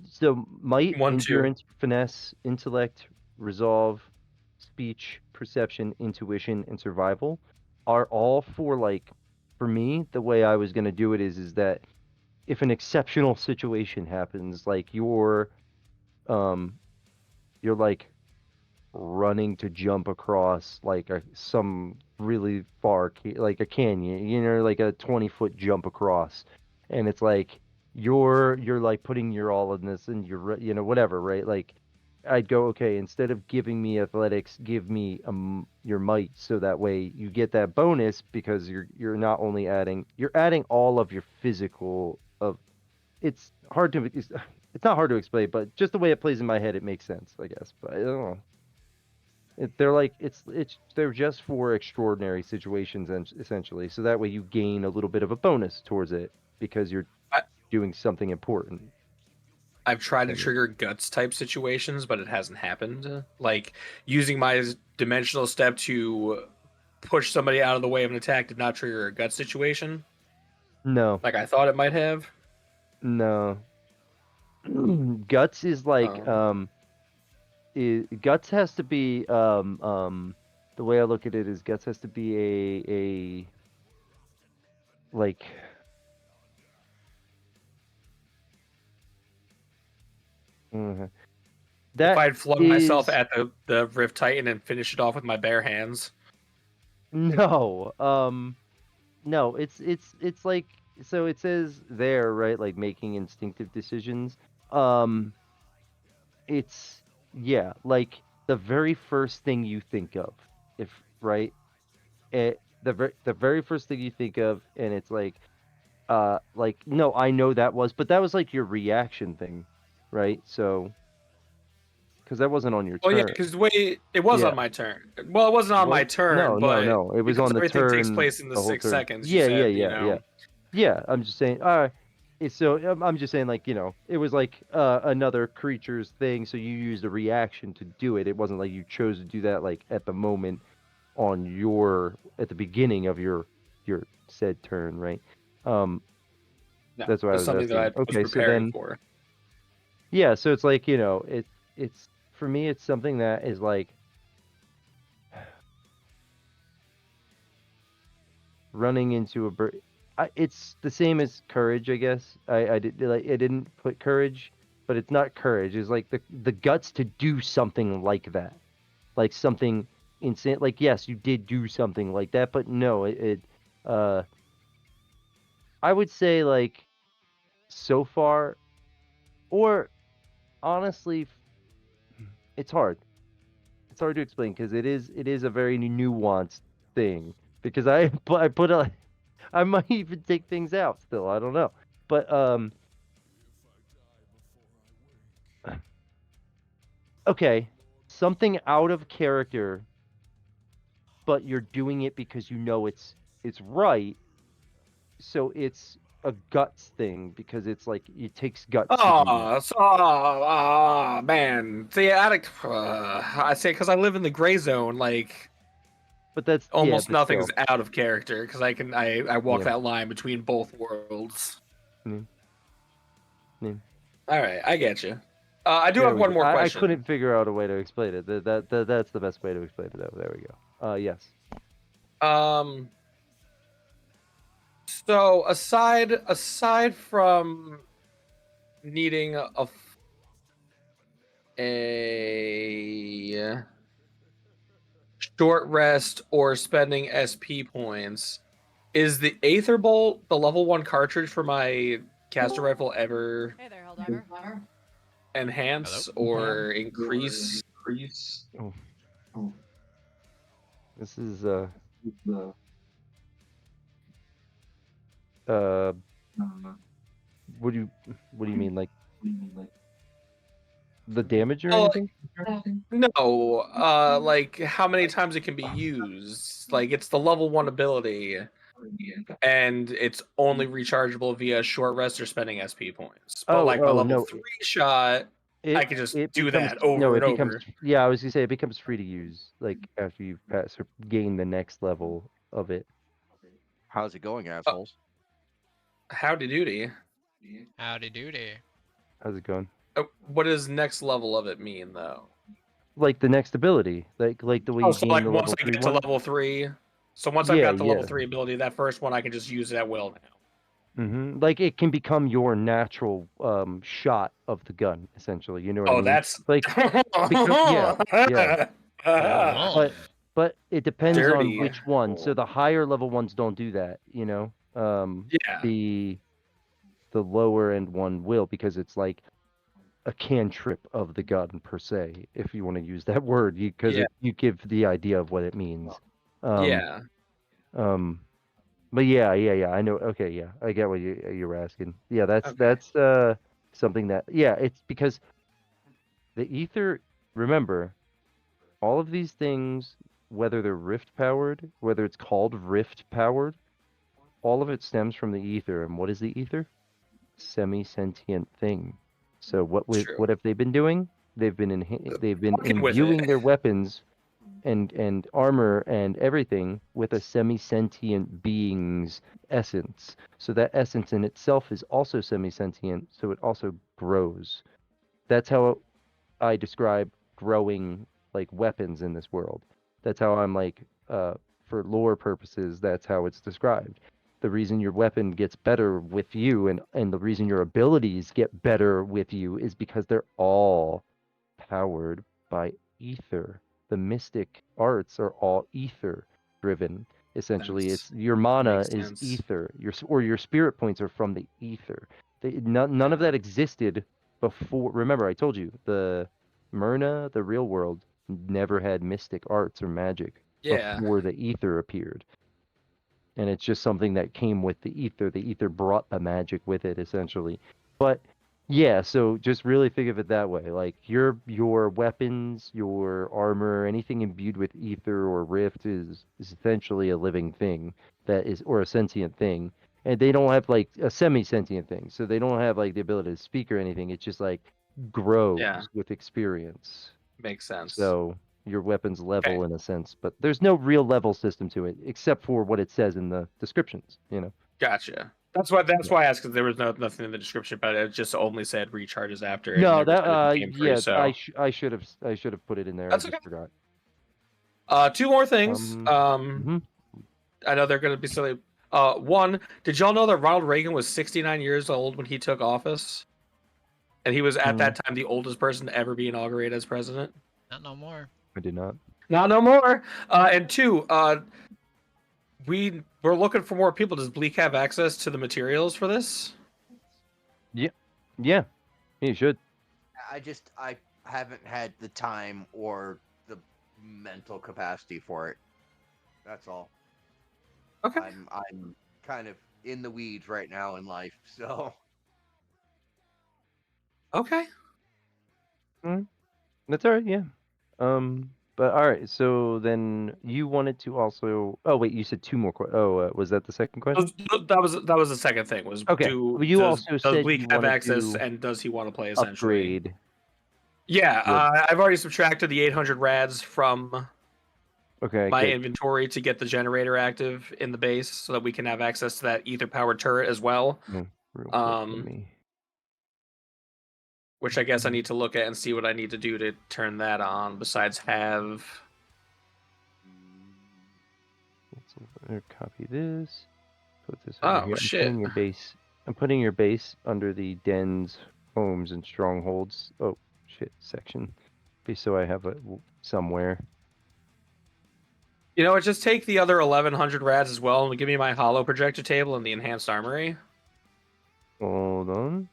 Speaker 8: So might,
Speaker 9: 1, 2.
Speaker 8: endurance, finesse, intellect, resolve, speech, perception, intuition, and survival are all for me, the way I was gonna do it is that if an exceptional situation happens, like you're like running to jump across like some really far like a canyon, like a 20-foot jump across, and it's like you're like putting your all in this and you're whatever, right? Like I'd go, okay, instead of giving me athletics, give me your might, so that way you get that bonus because you're not only you're adding all of your physical of. It's not hard to explain, but just the way it plays in my head, it makes sense, I guess. But I don't know. They're just for extraordinary situations, and essentially, so that way you gain a little bit of a bonus towards it because you're doing something important.
Speaker 9: I've tried to trigger guts type situations, but it hasn't happened. Like using my dimensional step to push somebody out of the way of an attack did not trigger a gut situation.
Speaker 8: No.
Speaker 9: Like I thought it might have.
Speaker 8: No. Guts is like guts has to be the way I look at it is guts has to be a like that
Speaker 9: if I'd flung myself at the Rift Titan and finish it off with my bare hands.
Speaker 8: No. No, it's like, so it says there, right, like making instinctive decisions. It's like the very first thing you think of, right? The very first thing you think of, and it's like no, I know that was, but that was like your reaction thing, right? So because that wasn't on your turn.
Speaker 9: Oh yeah, because the way it was on my turn. Well, it wasn't on my turn, but
Speaker 8: no, it was on the
Speaker 9: everything
Speaker 8: turn.
Speaker 9: Takes place in the 6
Speaker 8: turn.
Speaker 9: seconds.
Speaker 8: Yeah. I'm just saying. So I'm just saying, like, it was like another creature's thing, so you used a reaction to do it. It wasn't like you chose to do that like at the moment at the beginning of your said turn, right?
Speaker 9: No,
Speaker 8: that's why I was
Speaker 9: something
Speaker 8: asking.
Speaker 9: that I was preparing for.
Speaker 8: Yeah, so it's like, it's for me, it's something that is like running into a bird. It's the same as courage, I guess. I didn't put courage, but it's not courage. It's like the guts to do something like that, like something insane. Like yes, you did do something like that, but no, I would say like so far, or honestly, it's hard. It's hard to explain because it is a very nuanced thing. Because I put a, I might even take things out still. I don't know, but okay, something out of character, but you're doing it because you know it's right. So it's a guts thing because it's like it takes guts to do that.
Speaker 9: Man, the addict. I say because I live in the gray zone, like
Speaker 8: But that's
Speaker 9: almost
Speaker 8: but
Speaker 9: nothing's
Speaker 8: still.
Speaker 9: out of character because I walk
Speaker 8: Yeah.
Speaker 9: that line between both worlds.
Speaker 8: Mm. Yeah.
Speaker 9: All right, I get you. I do
Speaker 8: There
Speaker 9: have
Speaker 8: we
Speaker 9: one
Speaker 8: go.
Speaker 9: more
Speaker 8: I
Speaker 9: question.
Speaker 8: couldn't figure out a way to explain it. That's the best way to explain it. Though. There we go. Yes.
Speaker 9: So aside from needing a short rest or spending SP points, is the Aether Bolt the level 1 cartridge for my caster rifle ever
Speaker 10: Hey there, Helldiver.
Speaker 9: enhance
Speaker 1: Hello?
Speaker 9: or increase?
Speaker 8: Oh. This is what do you mean like the damage or
Speaker 9: Oh,
Speaker 8: anything?
Speaker 9: No, like how many times it can be used. Like it's the level 1 ability, and it's only rechargeable via short rest or spending SP points. But like my level 3 shot, I can just do that over and over.
Speaker 8: Yeah, I was gonna say it becomes free to use like after you pass or gain the next level of it.
Speaker 11: How's it going, assholes?
Speaker 9: Howdy doody.
Speaker 1: Howdy doody.
Speaker 8: How's it going?
Speaker 9: What does next level of it mean though?
Speaker 8: Like the next ability, like the way you
Speaker 9: So
Speaker 8: gain
Speaker 9: like
Speaker 8: the
Speaker 9: once
Speaker 8: level
Speaker 9: I
Speaker 8: 3
Speaker 9: get to
Speaker 8: one?
Speaker 9: level 3, so once I've
Speaker 8: Yeah,
Speaker 9: got the level
Speaker 8: yeah.
Speaker 9: 3 ability, that first one I can just use it at will now.
Speaker 8: Mm-hmm. Like it can become your natural shot of the gun, essentially. You know what I mean?
Speaker 9: That's
Speaker 8: like yeah. But it depends
Speaker 9: Dirty.
Speaker 8: on which one. So the higher level ones don't do that, you know.
Speaker 9: Yeah.
Speaker 8: The lower end one will because it's like a cantrip of the gun per se, if you want to use that word, because you give the idea of what it means.
Speaker 9: Yeah.
Speaker 8: But yeah, I know. Okay, yeah, I get what you were asking. Yeah, that's something that it's because the ether. Remember, all of these things, whether they're rift powered, whether it's called rift powered, all of it stems from the ether. And what is the ether? Semi-sentient thing. So what have they been doing? They've been imbuing their weapons and armor and everything with a semi-sentient being's essence. So that essence in itself is also semi-sentient, so it also grows. That's how I describe growing like weapons in this world. That's how I'm like for lore purposes, that's how it's described. The reason your weapon gets better with you and the reason your abilities get better with you is because they're all powered by ether. The mystic arts are all ether driven. Essentially, it's your mana is ether. Your spirit points are from the ether. None of that existed before. Remember, I told you the Myrna, the real world, never had mystic arts or magic before the ether appeared. And it's just something that came with the ether. The ether brought the magic with it, essentially. But yeah, so just really think of it that way. Like your weapons, your armor, anything imbued with ether or rift is essentially a living thing or a sentient thing. And they don't have like a semi-sentient thing. So they don't have like the ability to speak or anything. It's just like grows with experience.
Speaker 9: Makes sense.
Speaker 8: So your weapons level in a sense, but there's no real level system to it except for what it says in the descriptions, you know.
Speaker 9: Gotcha. That's why I asked, because there was nothing in the description, but it just only said recharges after.
Speaker 8: No,
Speaker 9: it never said
Speaker 8: that
Speaker 9: so.
Speaker 8: I should have put it in there.
Speaker 9: That's
Speaker 8: I just forgot.
Speaker 9: 2 more things. I know they're gonna be silly. One, did y'all know that Ronald Reagan was 69 years old when he took office, and he was at that time the oldest person to ever be inaugurated as president?
Speaker 1: Not no more.
Speaker 8: I did not.
Speaker 9: Not no more. And two, we're looking for more people. Does Bleak have access to the materials for this?
Speaker 8: Yeah, you should.
Speaker 11: I haven't had the time or the mental capacity for it. That's all.
Speaker 9: Okay.
Speaker 11: I'm kind of in the weeds right now in life, so
Speaker 9: Okay.
Speaker 8: That's all right. Yeah. But all right. So then you wanted to also. Oh wait, you said two more. Was that the second question?
Speaker 9: That was the second thing. Was
Speaker 8: Okay. Well, you also
Speaker 9: does
Speaker 8: said
Speaker 9: Bleak
Speaker 8: you
Speaker 9: have
Speaker 8: wanted
Speaker 9: access,
Speaker 8: to
Speaker 9: and does he want to play essentially?
Speaker 8: upgrade.
Speaker 9: Yeah,
Speaker 8: Yeah.
Speaker 9: I've already subtracted the 800 rads from
Speaker 8: Okay.
Speaker 9: my
Speaker 8: Good.
Speaker 9: inventory to get the generator active in the base, so that we can have access to that ether powered turret as well.
Speaker 8: Real quick, let me.
Speaker 9: Which I guess I need to look at and see what I need to do to turn that on. Besides have.
Speaker 8: Copy this. Put this
Speaker 9: Oh,
Speaker 8: over here.
Speaker 9: shit.
Speaker 8: I'm putting your base under the dens, homes, and strongholds. Oh shit, section. So I have it somewhere.
Speaker 9: You know what? Just take the other 1100 rads as well, and give me my hollow projector table and the enhanced armory.
Speaker 8: Hold on.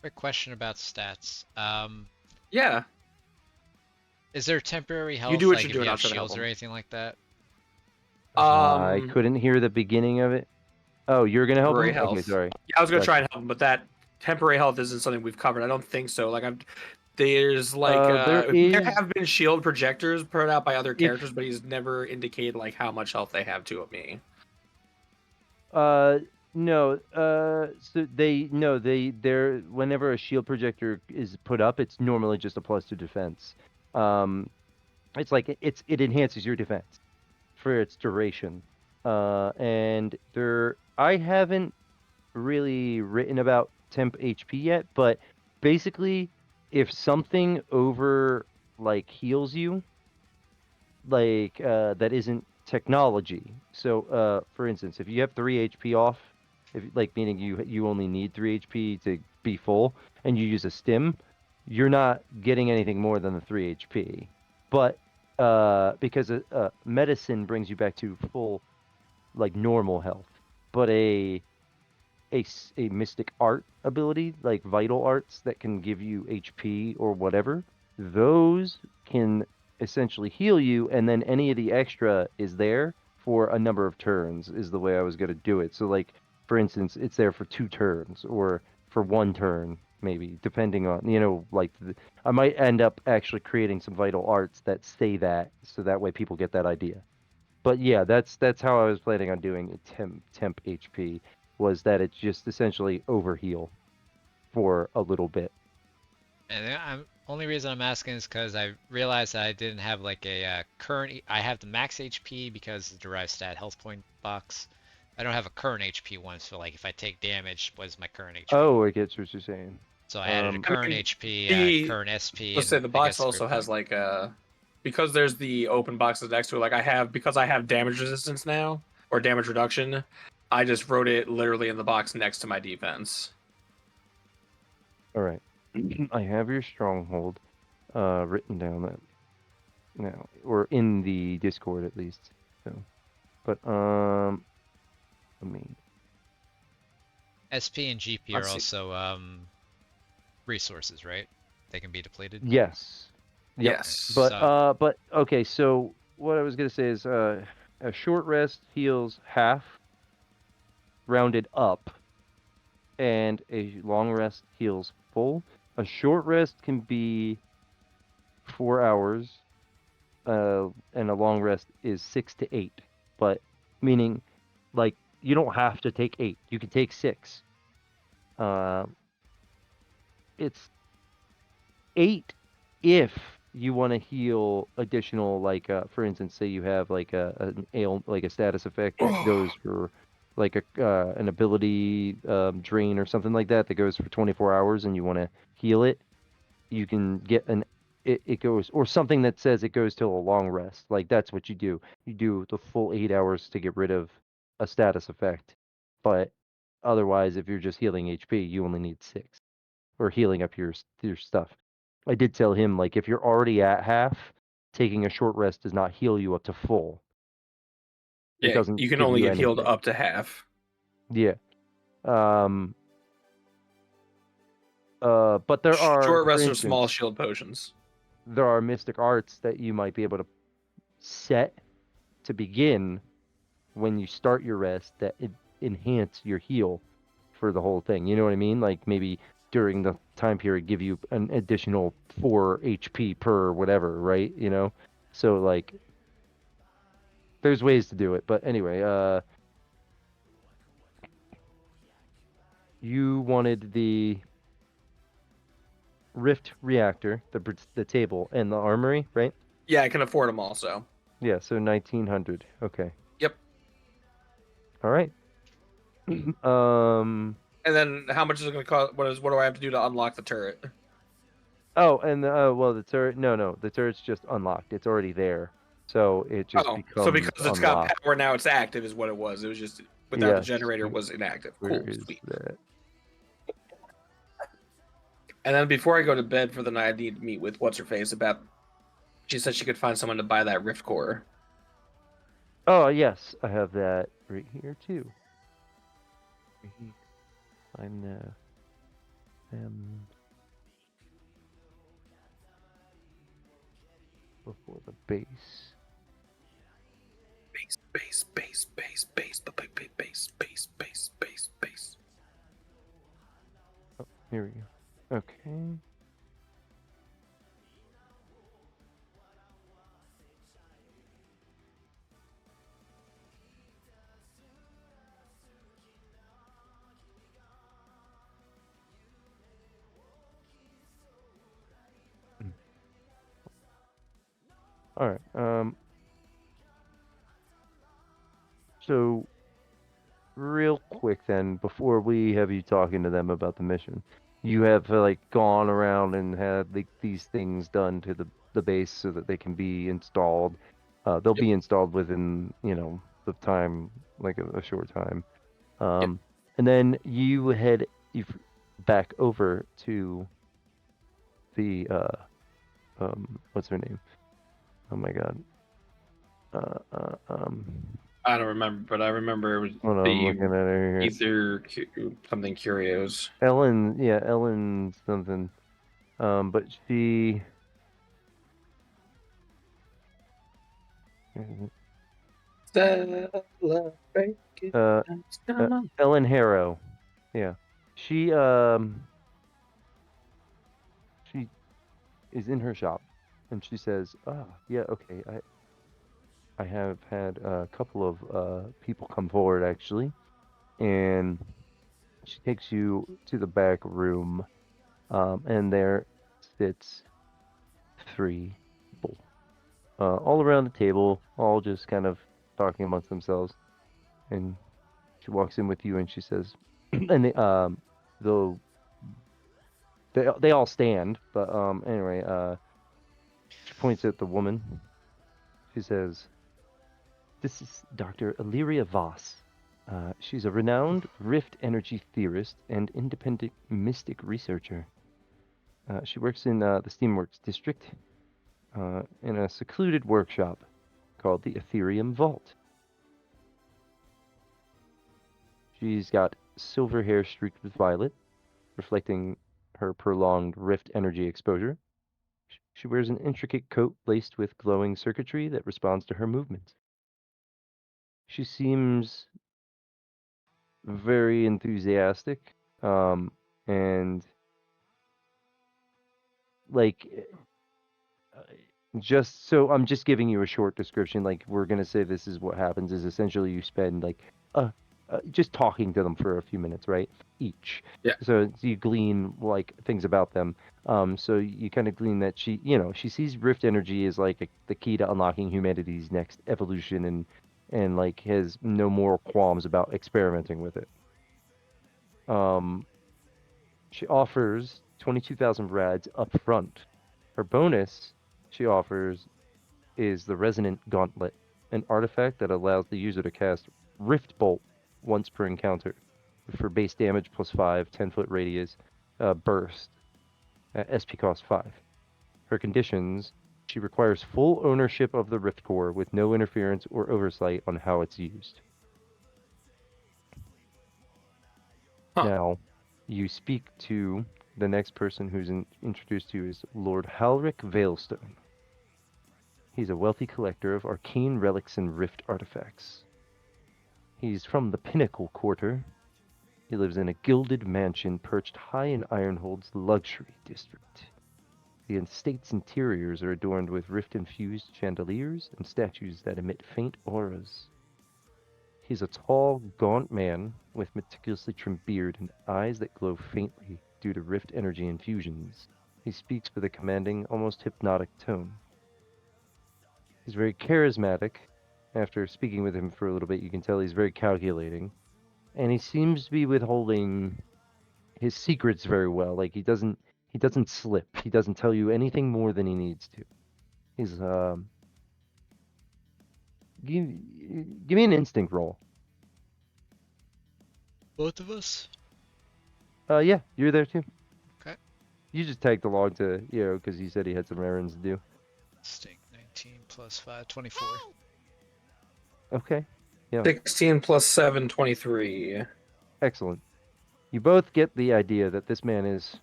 Speaker 1: Quick question about stats.
Speaker 9: Yeah.
Speaker 1: Is there temporary health?
Speaker 9: You do what
Speaker 1: like
Speaker 9: you're
Speaker 1: if
Speaker 9: doing,
Speaker 1: you
Speaker 9: I'll
Speaker 1: have
Speaker 9: try to help
Speaker 1: shields or
Speaker 9: them.
Speaker 1: anything like that?
Speaker 8: I couldn't hear the beginning of it. Oh, you're gonna help
Speaker 9: Temporary
Speaker 8: him?
Speaker 9: health.
Speaker 8: Okay, sorry.
Speaker 9: Yeah, I was gonna
Speaker 8: Gotcha.
Speaker 9: try and help him, but that temporary health isn't something we've covered. I don't think so. Like there's like there have been shield projectors put out by other characters, but he's never indicated like how much health they have to me.
Speaker 8: No. So they're whenever a shield projector is put up, it's normally just a +2 defense. It's like it enhances your defense for its duration. And I haven't really written about temp HP yet, but basically, if something over like heals you, like that isn't technology. So, for instance, if you have 3 HP off, meaning you only need 3 HP to be full, and you use a stim, you're not getting anything more than the 3 HP. But because medicine brings you back to full, like normal health, but a mystic art ability, like vital arts that can give you HP or whatever, those can essentially heal you, and then any of the extra is there for a number of turns, is the way I was going to do it. So, like, for instance, it's there for 2 turns or for 1 turn, maybe, depending on, like, I might end up actually creating some vital arts that say that, so that way people get that idea. But yeah, that's how I was planning on doing it. Temp HP was that it's just essentially overheal for a little bit.
Speaker 1: And only reason I'm asking is because I realized that I didn't have like a current. I have the max HP because the derived stat health point box. I don't have a current HP one, so like if I take damage, what is my current HP?
Speaker 8: Oh, I get what you're saying.
Speaker 1: So I added a current HP, current SP.
Speaker 9: Let's say the box also has like because there's the open boxes next to it. Like because I have damage resistance now or damage reduction, I just wrote it literally in the box next to my defense.
Speaker 8: All right. I have your stronghold written down now, or in the Discord at least. So, but let me.
Speaker 1: SP and GP are also resources, right? They can be depleted.
Speaker 8: Yes. Yep.
Speaker 9: Yes.
Speaker 8: But okay. So what I was gonna say is a short rest heals half, rounded up, and a long rest heals full. A short rest can be 4 hours, and a long rest is 6 to 8. But meaning, like, you don't have to take 8. You can take 6. It's 8 if you want to heal additional, like, for instance, say you have like a status effect that goes for like an ability drain or something like that goes for 24 hours and you want to heal it, you can get it goes, or something that says it goes till a long rest. Like, that's what you do. You do the full 8 hours to get rid of a status effect. But otherwise, if you're just healing HP, you only need 6, or healing up your stuff. I did tell him, like, if you're already at half, taking a short rest does not heal you up to full. It
Speaker 9: Yeah,
Speaker 8: doesn't
Speaker 9: you can
Speaker 8: give
Speaker 9: only
Speaker 8: you
Speaker 9: get healed
Speaker 8: anything.
Speaker 9: up to half.
Speaker 8: Yeah. But there are,
Speaker 9: Short
Speaker 8: for
Speaker 9: rests are small
Speaker 8: instance,
Speaker 9: shield potions.
Speaker 8: there are mystic arts that you might be able to set to begin when you start your rest that enhance your heal for the whole thing. You know what I mean? Like maybe during the time period give you an additional 4 HP per whatever, right? You know? So like there's ways to do it. But anyway, you wanted the Rift reactor, the table, and the armory, right?
Speaker 9: Yeah, I can afford them also.
Speaker 8: Yeah, so 1900. Okay.
Speaker 9: Yep.
Speaker 8: All right.
Speaker 9: And then how much is it going to cost? What do I have to do to unlock the turret?
Speaker 8: Oh, and well, the turret. No, the turret's just unlocked. It's already there, so it just
Speaker 9: Oh,
Speaker 8: becomes
Speaker 9: so because it's got
Speaker 8: unlocked.
Speaker 9: power now, it's active, is what it was. It was just without the
Speaker 8: Yes.
Speaker 9: generator was inactive.
Speaker 8: Where
Speaker 9: Cool,
Speaker 8: is
Speaker 9: sweet.
Speaker 8: that?
Speaker 9: And then before I go to bed for the night, I need to meet with what's her face about. She said she could find someone to buy that Rift Core.
Speaker 8: Oh yes, I have that right here too. I'm before the base.
Speaker 9: Base.
Speaker 8: Oh, here we go. Okay. All right. So, real quick then, before we have you talking to them about the mission, you have like gone around and had like these things done to the base so that they can be installed. They'll be installed within the time, like a short time. And then you head back over to the what's her name? Oh my god.
Speaker 9: I don't remember, but I remember it was
Speaker 8: Hold on, I'm looking at her here.
Speaker 9: either something Curios.
Speaker 8: Ellen something. But she Ellen Harrow. Yeah. She is in her shop and she says, yeah, okay, I have had a couple of people come forward actually, and she takes you to the back room, and there sits 3 people, all around the table, all just kind of talking amongst themselves. And she walks in with you and she says, and they all stand, but anyway, she points at the woman. She says, "This is Dr. Illyria Voss. She's a renowned Rift energy theorist and independent mystic researcher. She works in the Steamworks district in a secluded workshop called the Ethereum Vault. She's got silver hair streaked with violet, reflecting her prolonged Rift energy exposure. She wears an intricate coat laced with glowing circuitry that responds to her movements. She seems very enthusiastic, and like just so I'm just giving you a short description. Like we're gonna say this is what happens is essentially you spend like just talking to them for a few minutes, right? Each.
Speaker 9: Yeah.
Speaker 8: So you glean like things about them. So you kind of glean that she sees Rift energy as like the key to unlocking humanity's next evolution, and like has no more qualms about experimenting with it. She offers 22,000 rads up front. Her bonus she offers is the Resonant Gauntlet. an artifact that allows the user to cast Rift Bolt once per encounter for base damage +5, 10-foot radius, burst, SP cost 5. Her conditions: she requires full ownership of the Rift Core with no interference or oversight on how it's used.
Speaker 9: Huh.
Speaker 8: Now, you speak to the next person who's introduced to you is Lord Halric Veilstone. He's a wealthy collector of arcane relics and rift artifacts. He's from the Pinnacle Quarter. He lives in a gilded mansion perched high in Ironhold's luxury district. The estate's interiors are adorned with rift-infused chandeliers and statues that emit faint auras. He's a tall, gaunt man with meticulously trimmed beard and eyes that glow faintly due to rift energy infusions. He speaks with a commanding, almost hypnotic tone. He's very charismatic. After speaking with him for a little bit, you can tell he's very calculating. And he seems to be withholding his secrets very well. Like he doesn't slip. He doesn't tell you anything more than he needs to. He's give me an instinct roll.
Speaker 1: Both of us?
Speaker 8: Yeah, you're there too.
Speaker 1: Okay.
Speaker 8: You just tagged along to, because he said he had some errands to do.
Speaker 1: Stink 19 plus 5, 24.
Speaker 8: Okay. Yeah.
Speaker 9: 16 plus 7, 23.
Speaker 8: Excellent. You both get the idea that this man is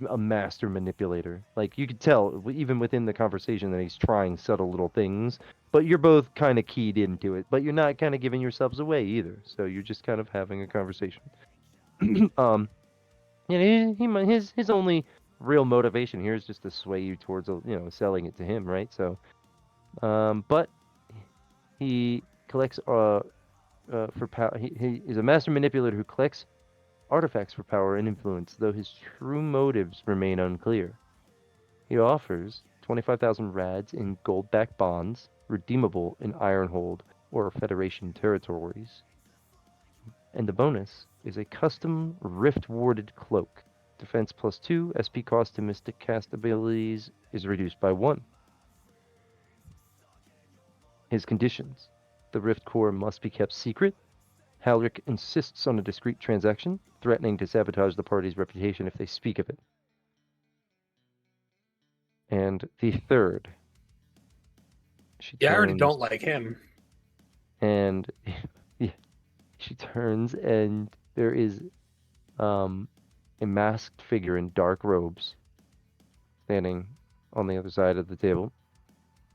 Speaker 8: a master manipulator. Like, you could tell, even within the conversation, that he's trying subtle little things, but you're both kind of keyed into it. But you're not kind of giving yourselves away either. So you're just kind of having a conversation. His only real motivation here is just to sway you towards, selling it to him, right? So, but he collects for power. He is a master manipulator who collects artifacts for power and influence, though his true motives remain unclear. He offers 25,000 rads in gold-backed bonds, redeemable in Ironhold or Federation territories. And the bonus is a custom rift-warded cloak. Defense +2, SP cost to mystic cast abilities is reduced by 1. His conditions: the rift core must be kept secret. Halric insists on a discreet transaction, threatening to sabotage the party's reputation if they speak of it. And the third.
Speaker 9: I already don't like him.
Speaker 8: And she turns, and there is a masked figure in dark robes standing on the other side of the table.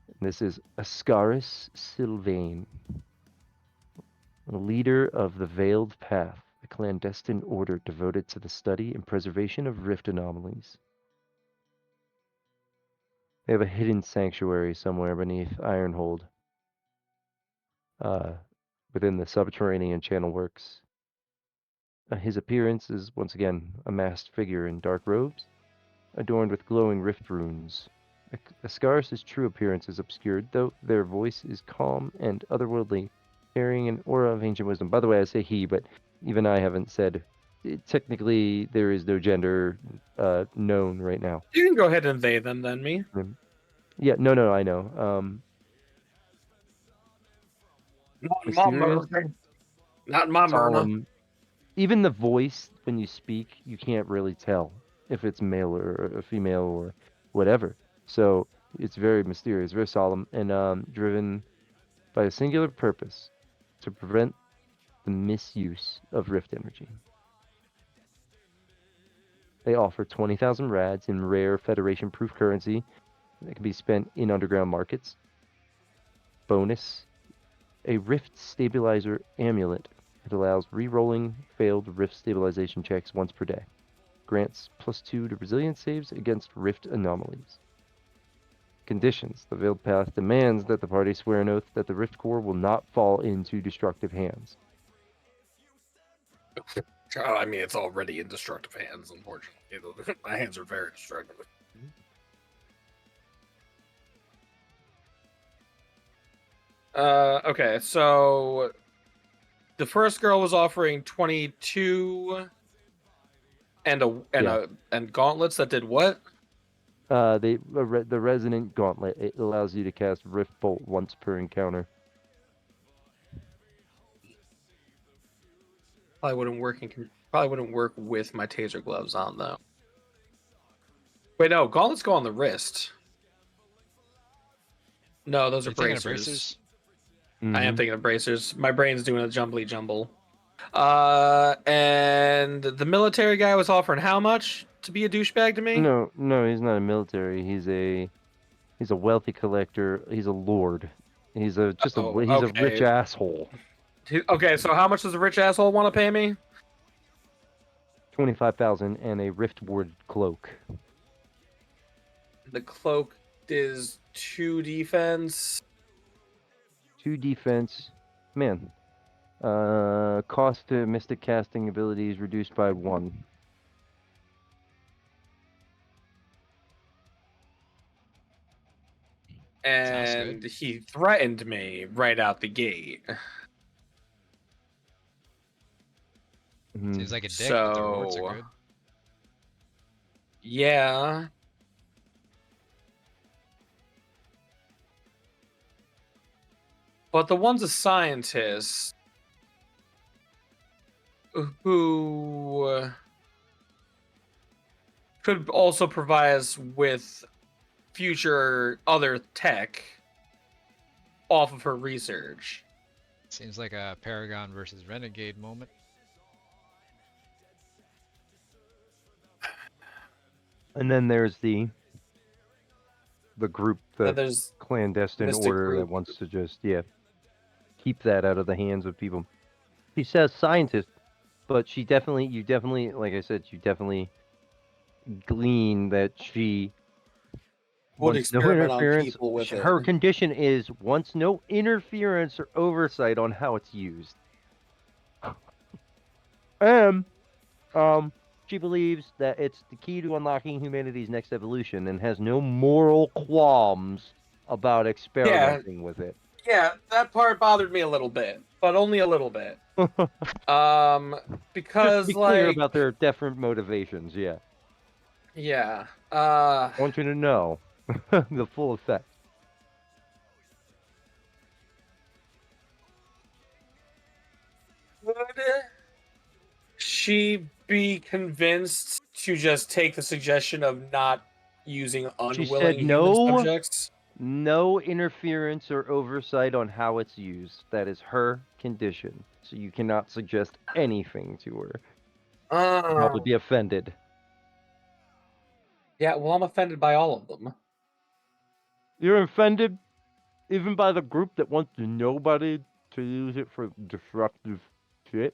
Speaker 8: And this is Ascaris Sylvain, the leader of the Veiled Path, a clandestine order devoted to the study and preservation of rift anomalies. They have a hidden sanctuary somewhere beneath Ironhold, within the subterranean channel works. His appearance is, once again, a masked figure in dark robes, adorned with glowing rift runes. Ascaris' true appearance is obscured, though their voice is calm and otherworldly, carrying an aura of ancient wisdom. By the way, I say he, but even I haven't said. Technically, there is no gender known right now.
Speaker 9: You can go ahead and they them then me.
Speaker 8: Yeah, no, I know.
Speaker 9: Not my Myrna.
Speaker 8: Even the voice, when you speak, you can't really tell if it's male or a female or whatever. So it's very mysterious, very solemn, and driven by a singular purpose: to prevent the misuse of rift energy. They offer 20,000 rads in rare Federation-proof currency that can be spent in underground markets. Bonus: a rift stabilizer amulet. It allows re-rolling failed rift stabilization checks once per day. Grants +2 to resilience saves against rift anomalies. Conditions: the Veiled Path demands that the party swear an oath that the rift core will not fall into destructive hands.
Speaker 9: I mean, it's already in destructive hands, unfortunately. My hands are very destructive. Okay, so the first girl was offering 22 and gauntlets that did what?
Speaker 8: The Resonant Gauntlet. It allows you to cast Rift Bolt once per encounter.
Speaker 9: Probably wouldn't work with my taser gloves on though. Wait, no, gauntlets go on the wrist. No, those
Speaker 1: Are
Speaker 9: are
Speaker 1: you thinking of
Speaker 9: bracers.
Speaker 1: bracers?
Speaker 9: I am
Speaker 8: Mhm.
Speaker 9: thinking of bracers. My brain's doing a jumbly jumble. And the military guy was offering how much to be a douchebag to me?
Speaker 8: No, no, he's not a military. He's a wealthy collector. He's a lord. He's a he's a rich
Speaker 9: Okay.
Speaker 8: asshole.
Speaker 9: Okay, so how much does a rich asshole want to pay me?
Speaker 8: 25,000 and a riftward cloak.
Speaker 9: The cloak is 2 defense.
Speaker 8: 2 defense. Man. Cost to mystic casting abilities reduced by 1.
Speaker 1: Sounds
Speaker 9: And
Speaker 1: good.
Speaker 9: he threatened me right out the gate.
Speaker 8: Mhm.
Speaker 1: Seems like a dick, but the rewards are
Speaker 9: So
Speaker 1: good.
Speaker 9: yeah. But the one's a scientist who could also provide us with future other tech off of her research.
Speaker 1: Seems like a Paragon versus Renegade moment.
Speaker 8: And then there's the group,
Speaker 9: Then
Speaker 8: the
Speaker 9: there's
Speaker 8: clandestine
Speaker 9: Mystic
Speaker 8: order that
Speaker 9: Group.
Speaker 8: wants to just keep that out of the hands of people. She says scientist, but you definitely, like I said, you definitely glean that she
Speaker 9: would
Speaker 8: wants no
Speaker 9: experiment on
Speaker 8: interference.
Speaker 9: people with it.
Speaker 8: Her condition is wants no interference or oversight on how it's used. And she believes that it's the key to unlocking humanity's next evolution and has no moral qualms about experimenting with it.
Speaker 9: Yeah, that part bothered me a little bit, but only a little bit.
Speaker 8: Just
Speaker 9: Because
Speaker 8: to be clear
Speaker 9: like,
Speaker 8: about their different motivations, yeah.
Speaker 9: yeah,
Speaker 8: I want you to know the full effect.
Speaker 9: would she be convinced to just take the suggestion of not using
Speaker 8: She
Speaker 9: unwilling
Speaker 8: said
Speaker 9: human
Speaker 8: no,
Speaker 9: subjects?
Speaker 8: no interference or oversight on how it's used. That is her condition. So you cannot suggest anything to her. She'll probably be offended.
Speaker 9: Yeah, well, I'm offended by all of them.
Speaker 8: You're offended even by the group that wants nobody to use it for disruptive shit?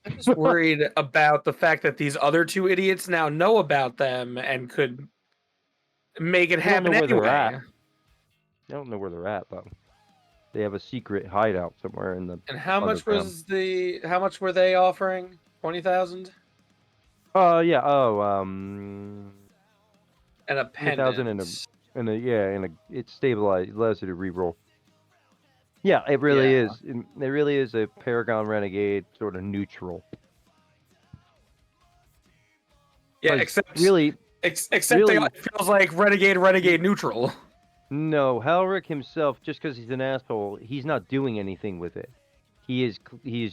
Speaker 9: I'm just worried about the fact that these other 2 idiots now know about them and could make it
Speaker 8: They don't know
Speaker 9: happen
Speaker 8: where they're
Speaker 9: anyway.
Speaker 8: at. They don't know where they're at though. They have a secret hideout somewhere in the
Speaker 9: And how much
Speaker 8: underground.
Speaker 9: how much were they offering? 20,000?
Speaker 8: Yeah. Oh,
Speaker 9: And a
Speaker 8: 20,000
Speaker 9: pendant.
Speaker 8: and it's stabilized. It allows you to reroll. Yeah, it really
Speaker 9: Yeah.
Speaker 8: is. It really is a Paragon Renegade sort of neutral.
Speaker 9: Yeah,
Speaker 8: 'Cause
Speaker 9: except
Speaker 8: really,
Speaker 9: it feels like Renegade neutral.
Speaker 8: no, Halric himself, just because he's an asshole, he's not doing anything with it. He is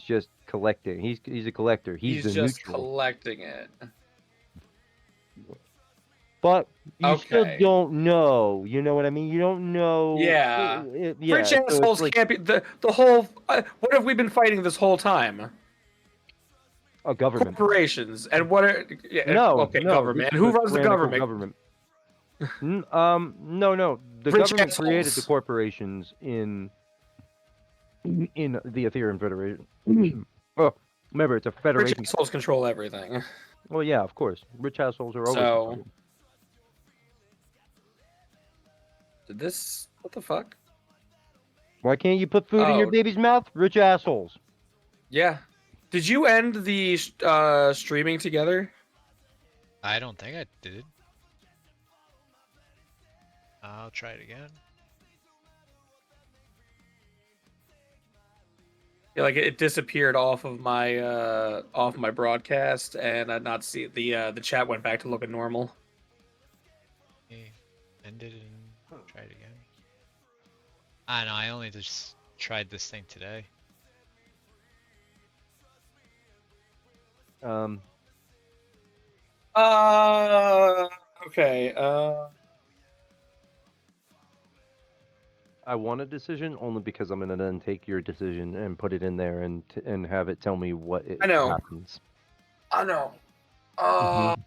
Speaker 8: just collecting. He's a collector. He's the
Speaker 9: just
Speaker 8: neutral.
Speaker 9: collecting it.
Speaker 8: But you still
Speaker 9: Okay.
Speaker 8: don't know. You know what I mean? You don't know.
Speaker 9: Yeah.
Speaker 8: Yeah.
Speaker 9: Rich
Speaker 8: so it's
Speaker 9: assholes
Speaker 8: like
Speaker 9: can't be the whole. What have we been fighting this whole time?
Speaker 8: a government.
Speaker 9: Corporations. And what are? Yeah,
Speaker 8: No.
Speaker 9: Okay,
Speaker 8: no,
Speaker 9: government.
Speaker 8: this
Speaker 9: And who
Speaker 8: is a
Speaker 9: runs the
Speaker 8: tyrannical
Speaker 9: government?
Speaker 8: No. The
Speaker 9: Rich
Speaker 8: government created the
Speaker 9: assholes.
Speaker 8: corporations in the Ethereum Federation. Oh, remember, it's a
Speaker 9: Rich
Speaker 8: federation.
Speaker 9: assholes control everything.
Speaker 8: Well, yeah, of course. Rich assholes are always.
Speaker 9: So. Did this? What the fuck?
Speaker 8: Why can't you put food in your
Speaker 9: Oh.
Speaker 8: baby's mouth? Rich assholes.
Speaker 9: Yeah. Did you end the streaming together?
Speaker 1: I don't think I did. I'll try it again.
Speaker 9: Yeah, like it disappeared off of my broadcast, and I'd not see the chat went back to looking normal.
Speaker 1: Okay. Ended and try it again. I know, I only just tried this thing today.
Speaker 9: Okay.
Speaker 8: I want a decision only because I'm gonna then take your decision and put it in there and have it tell me what
Speaker 9: I know.
Speaker 8: happens.
Speaker 9: I know.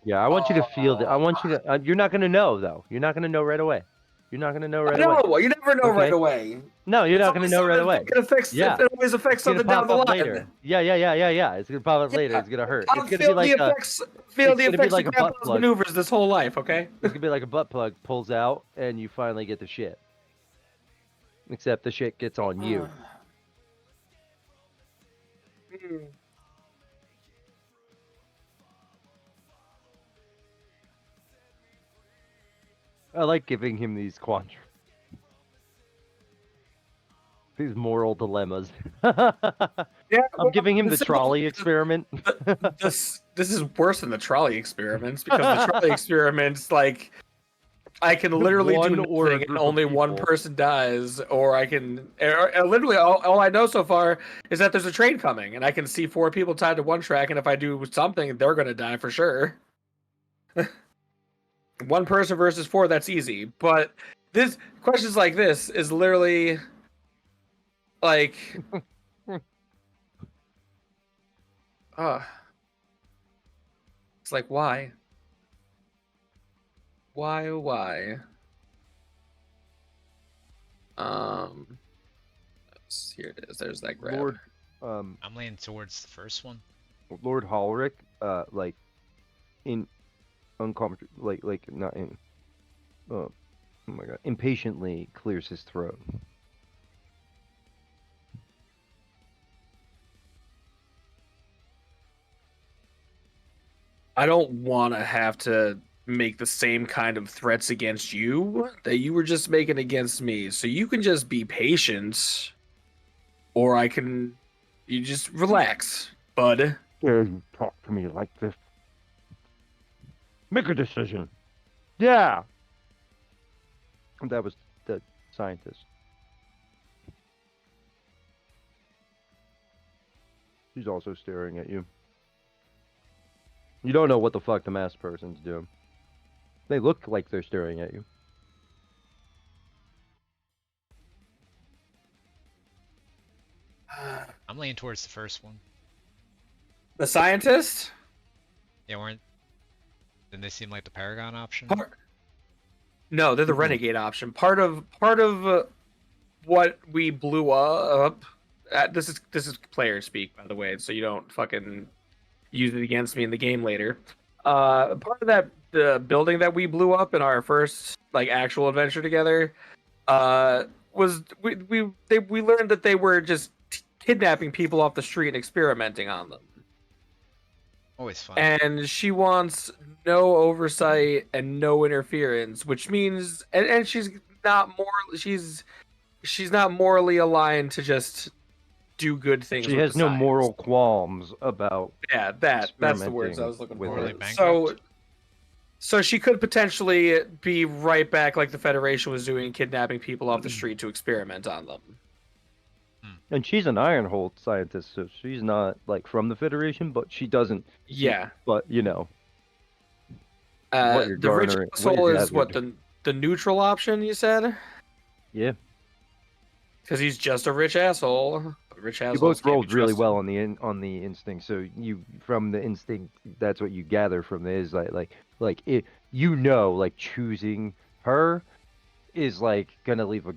Speaker 8: Yeah, I want you to feel that. I want you to. You're not gonna know though. You're not gonna know right away. You're not gonna know right away.
Speaker 9: No, you never know right
Speaker 8: Okay?
Speaker 9: away.
Speaker 8: No, you're
Speaker 9: It's
Speaker 8: not gonna
Speaker 9: always
Speaker 8: know right
Speaker 9: something
Speaker 8: away.
Speaker 9: that affects,
Speaker 8: Yeah.
Speaker 9: it always affects
Speaker 8: It's gonna
Speaker 9: something down
Speaker 8: pop
Speaker 9: the
Speaker 8: up
Speaker 9: line.
Speaker 8: later. Yeah. It's gonna pop up later.
Speaker 9: Yeah.
Speaker 8: It's gonna hurt.
Speaker 9: I'll
Speaker 8: It's gonna
Speaker 9: feel
Speaker 8: be like
Speaker 9: the
Speaker 8: a.
Speaker 9: effects.
Speaker 8: It's
Speaker 9: Feel the
Speaker 8: gonna be
Speaker 9: effects
Speaker 8: like
Speaker 9: of
Speaker 8: a butt
Speaker 9: grandpa's
Speaker 8: plug.
Speaker 9: maneuvers this whole life. Okay.
Speaker 8: It's gonna be like a butt plug pulls out and you finally get the shit. Except the shit gets on you. I like giving him these these moral dilemmas.
Speaker 9: Yeah,
Speaker 8: I'm giving him the
Speaker 9: simple-
Speaker 8: trolley experiment.
Speaker 9: This is worse than the trolley experiments because the trolley experiments, like, I can literally do
Speaker 8: One or a
Speaker 9: nothing and
Speaker 8: group of
Speaker 9: only one
Speaker 8: people.
Speaker 9: person dies, or I can literally all I know so far is that there's a train coming and I can see 4 people tied to one track, and if I do something, they're gonna die for sure. One person versus 4, that's easy. But this questions like this is literally like it's like why? Why? Here it is. There's that grab.
Speaker 8: Lord,
Speaker 1: I'm leaning towards the first one.
Speaker 8: Lord Halric, like, in uncomfortable, like not in, oh my god, impatiently clears his throat.
Speaker 9: I don't want to have to make the same kind of threats against you that you were just making against me. So you can just be patient, or you just relax, bud.
Speaker 8: Dare you talk to me like this? Make a decision. Yeah. That was the scientist. She's also staring at you. You don't know what the fuck the masked person's doing. They look like they're staring at you.
Speaker 1: I'm leaning towards the first one.
Speaker 9: The scientist?
Speaker 1: Yeah, didn't they seem like the Paragon option?
Speaker 9: No, they're the renegade option. Part of what we blew up. This is player speak, by the way, so you don't fucking use it against me in the game later. Part of the building that we blew up in our first like actual adventure together was we learned that they were just kidnapping people off the street and experimenting on them.
Speaker 1: Always fun.
Speaker 9: And she wants no oversight and no interference, which means and she's not morally aligned to just do good things.
Speaker 8: She
Speaker 9: with
Speaker 8: has
Speaker 9: the
Speaker 8: no
Speaker 9: science.
Speaker 8: moral qualms about.
Speaker 9: Yeah, that's the words I was looking
Speaker 8: with
Speaker 9: for.
Speaker 8: it.
Speaker 9: So she could potentially be right back like the Federation was doing, kidnapping people off the street to experiment on them.
Speaker 8: And she's an Ironhold scientist, so she's not like from the Federation, but she doesn't.
Speaker 9: Yeah.
Speaker 8: But you know. What you're
Speaker 9: The rich
Speaker 8: garnering- what
Speaker 9: soul
Speaker 8: you're
Speaker 9: is what
Speaker 8: gathered.
Speaker 9: the neutral option, you said?
Speaker 8: Yeah.
Speaker 9: Because he's just a rich asshole. Rich
Speaker 8: You
Speaker 9: assholes
Speaker 8: both
Speaker 9: can't be
Speaker 8: rolled really
Speaker 9: trusted.
Speaker 8: well on the instinct, so you from the instinct that's what you gather from it is like it, you know, like choosing her is like gonna leave a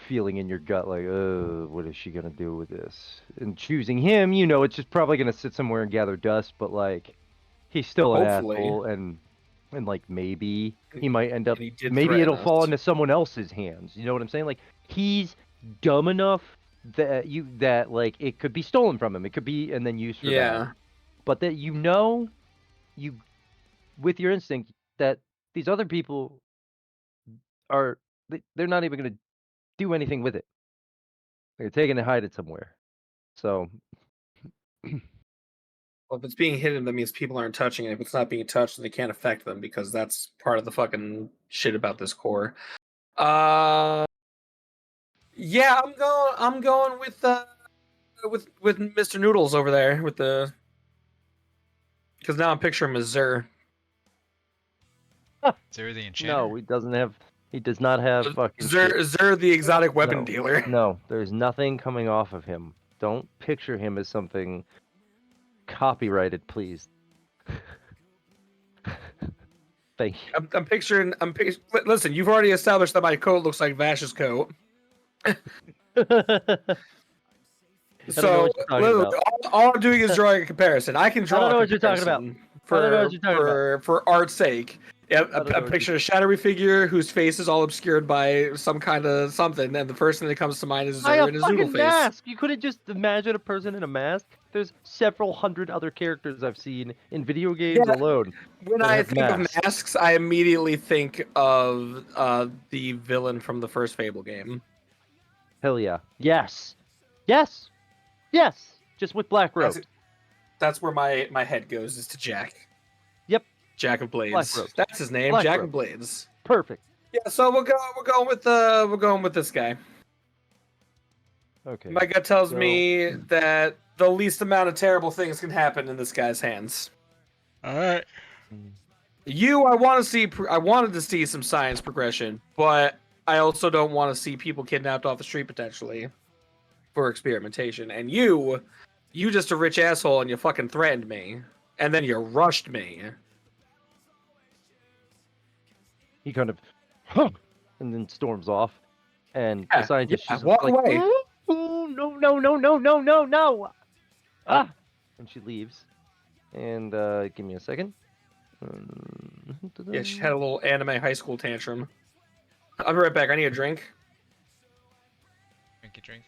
Speaker 8: feeling in your gut like, oh, what is she gonna do with this? And choosing him, you know, it's just probably gonna sit somewhere and gather dust, but like he's still an
Speaker 9: Hopefully.
Speaker 8: asshole and like maybe he might end up
Speaker 9: And he did
Speaker 8: maybe it'll
Speaker 9: threaten
Speaker 8: fall
Speaker 9: us.
Speaker 8: into someone else's hands. You know what I'm saying? Like he's dumb enough that like it could be stolen from him. It could be and then used for
Speaker 9: Yeah.
Speaker 8: that. But that you with your instinct that these other people are they're not even gonna do anything with it. They're taking it and hide it somewhere. So
Speaker 9: Well, if it's being hidden, that means people aren't touching it. If it's not being touched, then they can't affect them because that's part of the fucking shit about this core. Yeah, I'm going with Mr. Noodles over there with the Because now I'm picturing him as Zur.
Speaker 1: Zero the Enchanter.
Speaker 8: No, he doesn't have. He does not have fucking. shit.
Speaker 9: Zur, the exotic weapon
Speaker 8: No,
Speaker 9: dealer.
Speaker 8: No, there's nothing coming off of him. Don't picture him as something copyrighted, please. Thank you.
Speaker 9: I'm picturing. Listen, you've already established that my coat looks like Vash's coat. So
Speaker 8: what you're talking
Speaker 9: literally,
Speaker 8: about.
Speaker 9: all I'm doing is drawing a comparison. I can draw.
Speaker 8: I don't know
Speaker 9: a
Speaker 8: what you're talking about.
Speaker 9: comparison
Speaker 8: I don't know what you're talking
Speaker 9: For art's sake. Yeah,
Speaker 8: don't know
Speaker 9: a
Speaker 8: what
Speaker 9: picture of a shadowy figure whose face is all obscured by some kind of something, and the first thing that comes to mind is
Speaker 8: By
Speaker 9: Zur
Speaker 8: a
Speaker 9: in his
Speaker 8: fucking
Speaker 9: zoodle face.
Speaker 8: mask. You couldn't just imagine a person in a mask. There's several hundred other characters I've seen in video games
Speaker 9: Yeah.
Speaker 8: alone.
Speaker 9: When
Speaker 8: that
Speaker 9: I
Speaker 8: have
Speaker 9: think of
Speaker 8: masks.
Speaker 9: masks, I immediately think of the villain from the first Fable game.
Speaker 8: Hell yeah. Yes. Yes. Yes. Just with black robes.
Speaker 9: That's where my head goes, is to Jack.
Speaker 8: Yep.
Speaker 9: Jack of Blades.
Speaker 8: robes.
Speaker 9: That's his name,
Speaker 8: Black
Speaker 9: Jack
Speaker 8: robes.
Speaker 9: of Blades.
Speaker 8: Perfect.
Speaker 9: Yeah, so we're going with this guy.
Speaker 8: Okay.
Speaker 9: My gut tells
Speaker 8: So-
Speaker 9: me that the least amount of terrible things can happen in this guy's hands.
Speaker 5: All right.
Speaker 9: I wanted to see some science progression, but I also don't want to see people kidnapped off the street potentially for experimentation. And you just a rich asshole, and you fucking threatened me, and then you rushed me.
Speaker 8: He kind of, and then storms off, and
Speaker 9: Yeah,
Speaker 8: the scientist
Speaker 9: yeah,
Speaker 8: is
Speaker 9: walk
Speaker 8: like,
Speaker 9: away.
Speaker 8: "Oh, no. Ah! And she leaves. And give me a second.
Speaker 9: Yeah, she had a little anime high school tantrum. I'll be right back. I need a drink.
Speaker 1: Drink.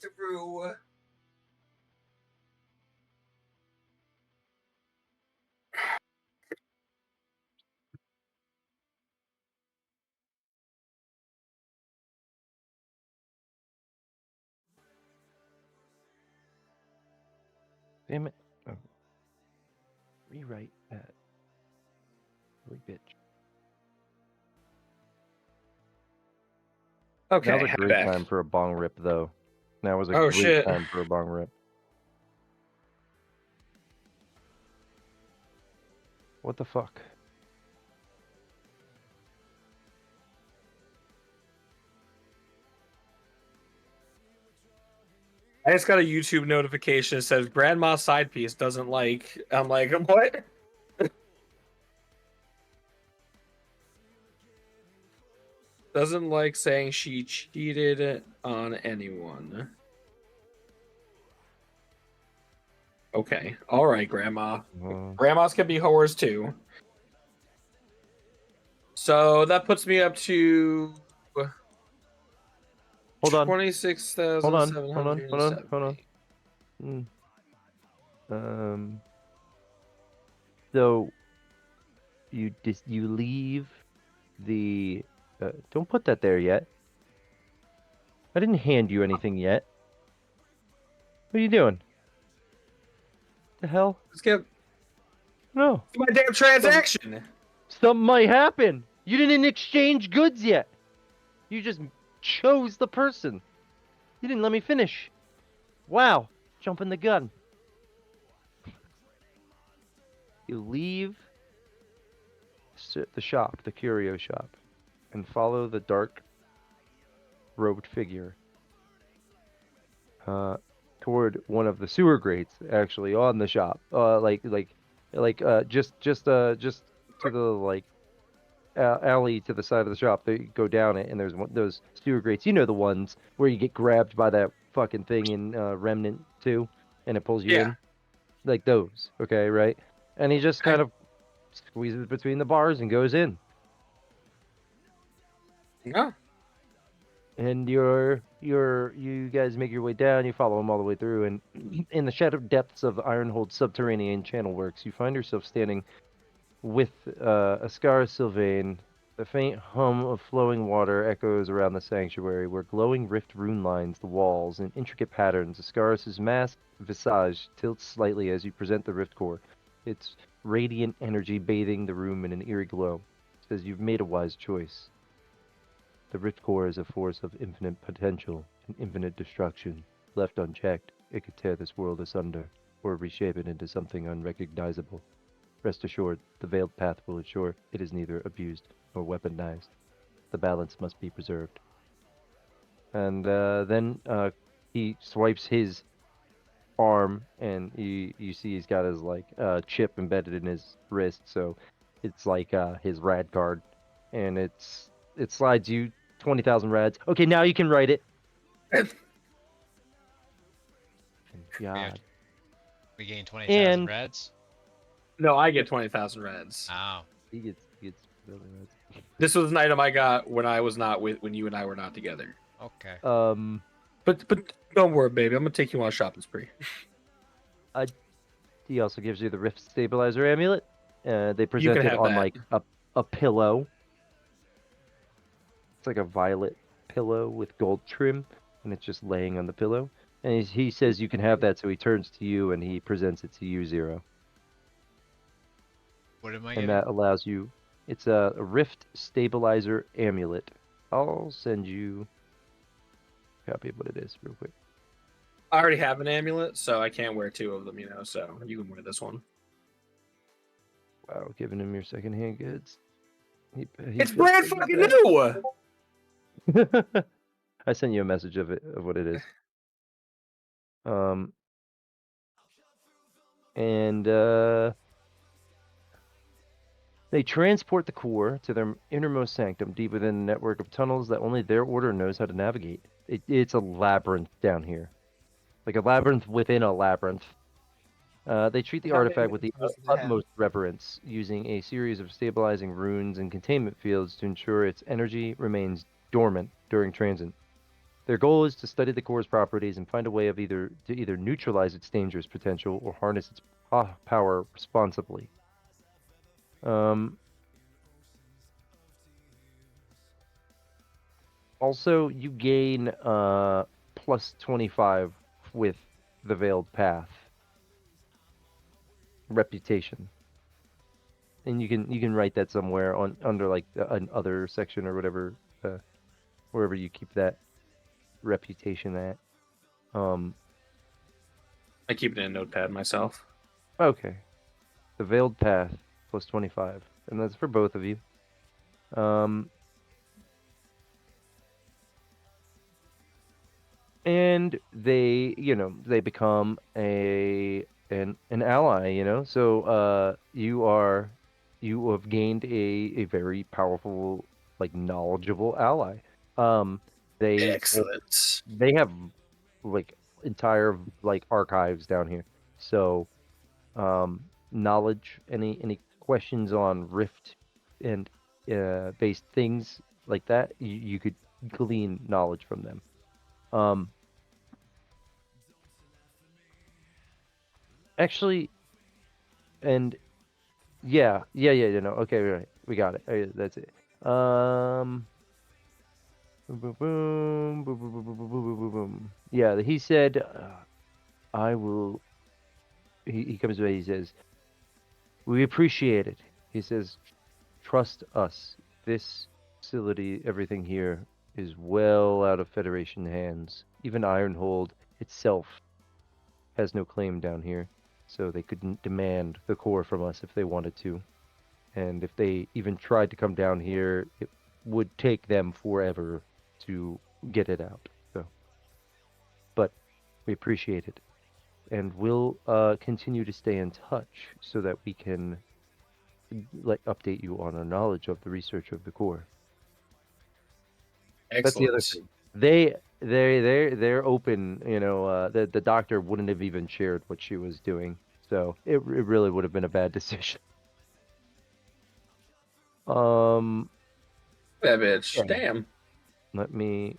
Speaker 9: Through.
Speaker 8: Damn it. Oh. Rewrite that. Really bitch.
Speaker 9: Okay,
Speaker 8: Now's a
Speaker 9: I'm
Speaker 8: great
Speaker 9: back.
Speaker 8: time for a bong rip, though. Now was a
Speaker 9: Oh,
Speaker 8: great
Speaker 9: shit.
Speaker 8: time for a bong rip. What the fuck?
Speaker 9: I just got a YouTube notification that says Grandma's side piece doesn't like. I'm like, what? Doesn't like saying she cheated on anyone. Okay. All right, Grandma. Grandmas can be whores too. So that puts me up to
Speaker 8: Hold on.
Speaker 9: 26,770.
Speaker 8: So you leave the. Don't put that there yet. I didn't hand you anything yet. What are you doing? The hell?
Speaker 9: Let's get
Speaker 8: No.
Speaker 9: my damn transaction.
Speaker 8: Something might happen. You didn't exchange goods yet. You just chose the person. You didn't let me finish. Wow, jumping the gun. You leave the shop, the curio shop, and follow the dark robed figure toward one of the sewer grates, actually on the shop. Just to the like alley to the side of the shop. They go down it, and there's those sewer grates. You know the ones where you get grabbed by that fucking thing in Remnant 2, and it pulls you
Speaker 9: Yeah.
Speaker 8: in, like those. Okay, right? And he just kind of squeezes between the bars and goes in.
Speaker 9: Yeah.
Speaker 8: And you guys make your way down. You follow him all the way through, and in the shadowed depths of Ironhold's subterranean channel works, you find yourself standing with Ascara Sylvain. The faint hum of flowing water echoes around the sanctuary, where glowing rift rune lines the walls in intricate patterns. Ascaris' masked visage tilts slightly as you present the rift core, its radiant energy bathing the room in an eerie glow. It says you've made a wise choice. The rift core is a force of infinite potential and infinite destruction. Left unchecked, it could tear this world asunder, or reshape it into something unrecognizable. Rest assured, the veiled path will ensure it is neither abused nor weaponized. The balance must be preserved. And then he swipes his arm, and you see he's got his like chip embedded in his wrist, so it's like his rad card, and it slides you 20,000 rads. Okay, now you can write it. God.
Speaker 1: We gain 20,000
Speaker 8: And-
Speaker 1: reds.
Speaker 9: No, I get 20,000 reds.
Speaker 1: Oh.
Speaker 8: He gets really reds.
Speaker 9: This was an item I got when I was not when you and I were not together.
Speaker 1: Okay.
Speaker 9: But don't worry, baby. I'm gonna take you on a shopping spree.
Speaker 8: He also gives you the Rift Stabilizer Amulet. They present it
Speaker 9: have
Speaker 8: on
Speaker 9: that.
Speaker 8: like a pillow. It's like a violet pillow with gold trim, and it's just laying on the pillow. And he says you can have that, so he turns to you and he presents it to you, Zero.
Speaker 1: What am I
Speaker 8: And
Speaker 1: getting?
Speaker 8: that allows you. It's a Rift Stabilizer Amulet. I'll send you a copy of what it is real quick.
Speaker 9: I already have an amulet, so I can't wear two of them, so you can wear this one.
Speaker 8: Wow, giving him your secondhand goods.
Speaker 9: It's brand fucking new!
Speaker 8: I sent you a message of what it is. They transport the core to their innermost sanctum, deep within a network of tunnels that only their order knows how to navigate. It's a labyrinth down here, like a labyrinth within a labyrinth. They treat the artifact with the utmost reverence, using a series of stabilizing runes and containment fields to ensure its energy remains dormant during transit. Their goal is to study the core's properties and find a way of either neutralize its dangerous potential or harness its power responsibly. Also, you gain plus 25 with the Veiled Path reputation, and you can write that somewhere under like an other section or whatever, wherever you keep that reputation at.
Speaker 9: I keep it in a notepad myself.
Speaker 8: Okay, the Veiled Path plus 25, and that's for both of you. And they become an ally, so you have gained a very powerful, like, knowledgeable ally.
Speaker 9: Excellent.
Speaker 8: They have like entire like archives down here, so knowledge, any questions on Rift and based things like that, you could glean knowledge from them. Actually, and yeah, okay, right, we got it. That's it. Boom, boom, boom, boom, boom, boom, boom, boom, boom, boom. Yeah, he said, I will. He comes away. He says, we appreciate it. He says, trust us. This facility, everything here is well out of Federation hands. Even Ironhold itself has no claim down here, so they couldn't demand the core from us if they wanted to. And if they even tried to come down here, it would take them forever to get it out. So, but we appreciate it, and we'll continue to stay in touch so that we can update you on our knowledge of the research of the core. That's the other
Speaker 9: Excellent.
Speaker 8: thing. They're open. You know, the doctor wouldn't have even shared what she was doing, so it really would have been a bad decision.
Speaker 9: That bitch.
Speaker 8: Yeah.
Speaker 9: Damn.
Speaker 8: Let me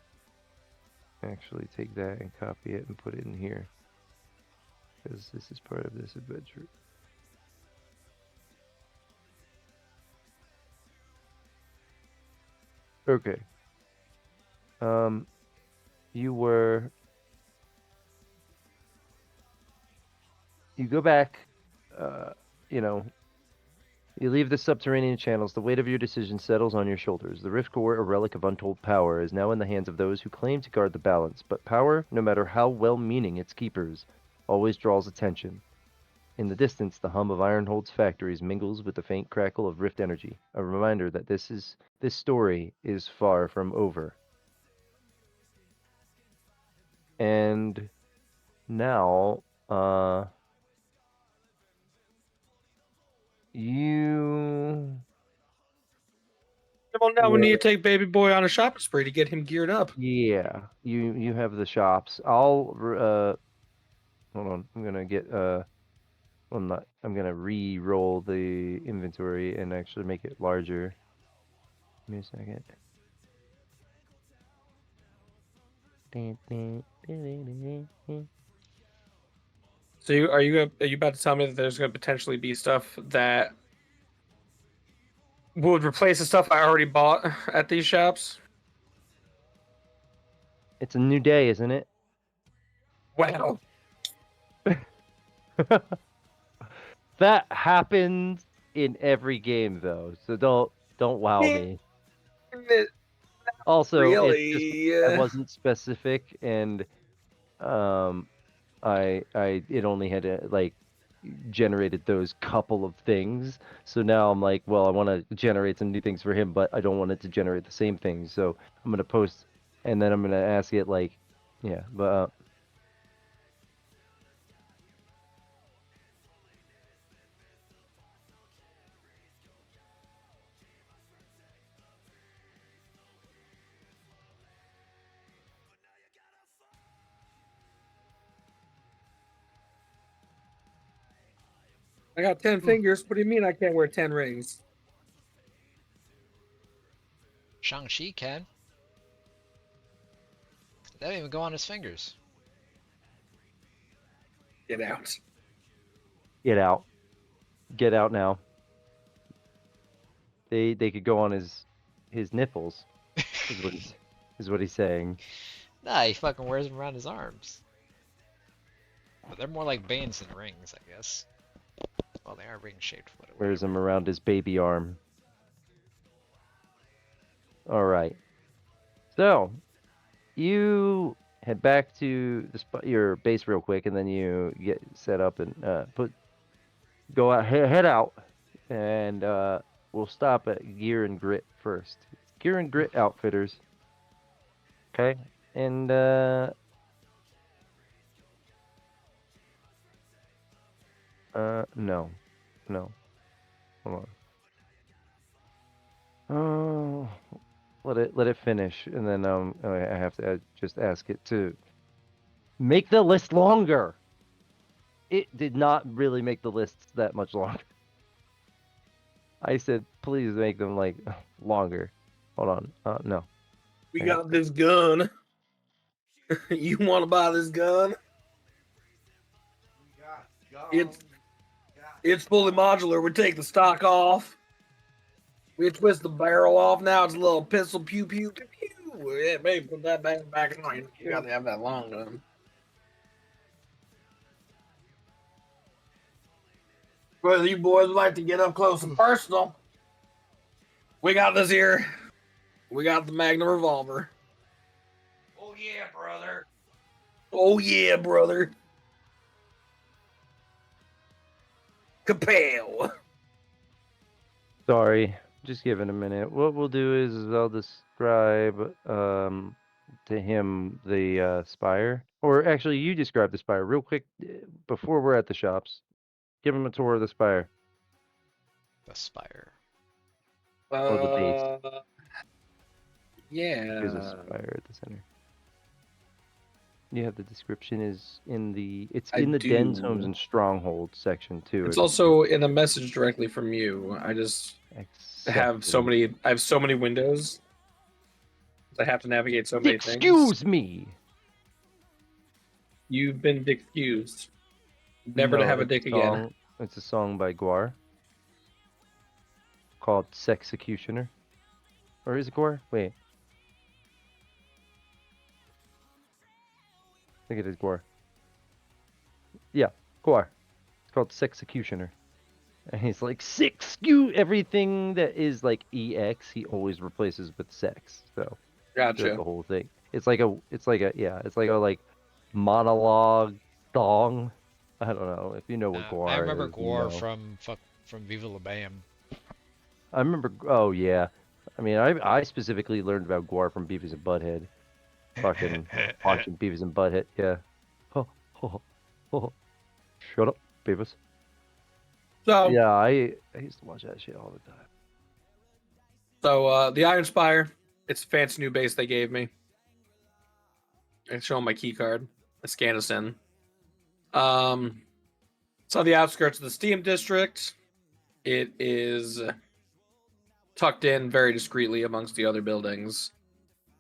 Speaker 8: actually take that and copy it and put it in here, because this is part of this adventure. Okay. You go back, you know, you leave the subterranean channels. The weight of your decision settles on your shoulders. The Rift Core, a relic of untold power, is now in the hands of those who claim to guard the balance. But power, no matter how well-meaning its keepers, always draws attention. In the distance, the hum of Ironhold's factories mingles with the faint crackle of Rift energy, a reminder that this story is far from over. And now, you...
Speaker 9: Well, now we need to take baby boy on a shopping spree to get him geared up.
Speaker 8: Yeah, you have the shops. I'll hold on. I'm gonna get I'm gonna re-roll the inventory and actually make it larger. Give me a second.
Speaker 9: So are you about to tell me that there's going to potentially be stuff that would replace the stuff I already bought at these shops?
Speaker 8: It's a new day, isn't it?
Speaker 9: Wow.
Speaker 8: That happens in every game, though. So don't wow me. Also,
Speaker 9: Really?
Speaker 8: I wasn't specific, and it only had like generated those couple of things. So now I'm like, well, I want to generate some new things for him, but I don't want it to generate the same things. So I'm gonna post, and then I'm gonna ask it like, yeah, but.
Speaker 9: I got 10 fingers. What do you mean I can't wear 10 rings?
Speaker 1: Shang-Chi can. That didn't even go on his fingers.
Speaker 9: Get out.
Speaker 8: Get out. Get out now. They could go on his nipples. is what he's saying.
Speaker 1: Nah, he fucking wears them around his arms. But they're more like Banes than rings, I guess. Well, they are ring-shaped.
Speaker 8: Wears them around his baby arm. All right. So, you head back to your base real quick, and then you get set up and go out, head out, and we'll stop at Gear and Grit first. Gear and Grit Outfitters. Okay, and no, hold on. Oh, let it finish, and then I have to just ask it to make the list longer. It did not really make the lists that much longer. I said, please make them like longer. Hold on, no.
Speaker 9: We got this gun. You want to buy this gun? It's fully modular. We take the stock off. We twist the barrel off. Now it's a little pistol. Pew pew pew pew. Yeah, baby, put that back on. You got to have that long gun. Whether you boys would like to get up close and personal, we got this here. We got the Magnum revolver. yeah, brother. Oh yeah, brother. Kapow.
Speaker 8: Sorry, just give it a minute. What we'll do is I'll describe to him the spire, or actually you describe the spire real quick before we're at the shops. Give him a tour of the spire
Speaker 1: The spire.
Speaker 8: or the base. There's a
Speaker 9: Yeah.
Speaker 8: spire at the center. You have the description is in the
Speaker 9: I
Speaker 8: in the dens, homes,
Speaker 9: do.
Speaker 8: and strongholds section too.
Speaker 9: It's also in a message directly from you. I just have so
Speaker 8: Accepted.
Speaker 9: many windows. I have to navigate so many things.
Speaker 8: Excuse me.
Speaker 9: You've been excused. Never to
Speaker 8: No,
Speaker 9: have a
Speaker 8: it's
Speaker 9: dick again.
Speaker 8: song- It's a song by Guar called Sexecutioner. Or is it Guar? Wait. I think it is Guar. Yeah, Guar. It's called Sexecutioner. And he's like, everything that is like EX, he always replaces with sex. So that's
Speaker 9: Gotcha.
Speaker 8: the whole thing. It's like a monologue song. I don't know if you know what Guar
Speaker 1: I remember
Speaker 8: is. you
Speaker 1: Gwar
Speaker 8: know.
Speaker 1: from Viva La Bam.
Speaker 8: I remember. Oh yeah. I mean, I specifically learned about Guar from Beavis and Butthead. Fucking watching Beavis and Butthead. Yeah. Shut up, Beavis.
Speaker 9: So
Speaker 8: Yeah, I used to watch that shit all the time.
Speaker 9: So the Iron Spire, it's a fancy new base they gave me. I show them my key card. I scan us in. It's on the outskirts of the Steam District. It is tucked in very discreetly amongst the other buildings,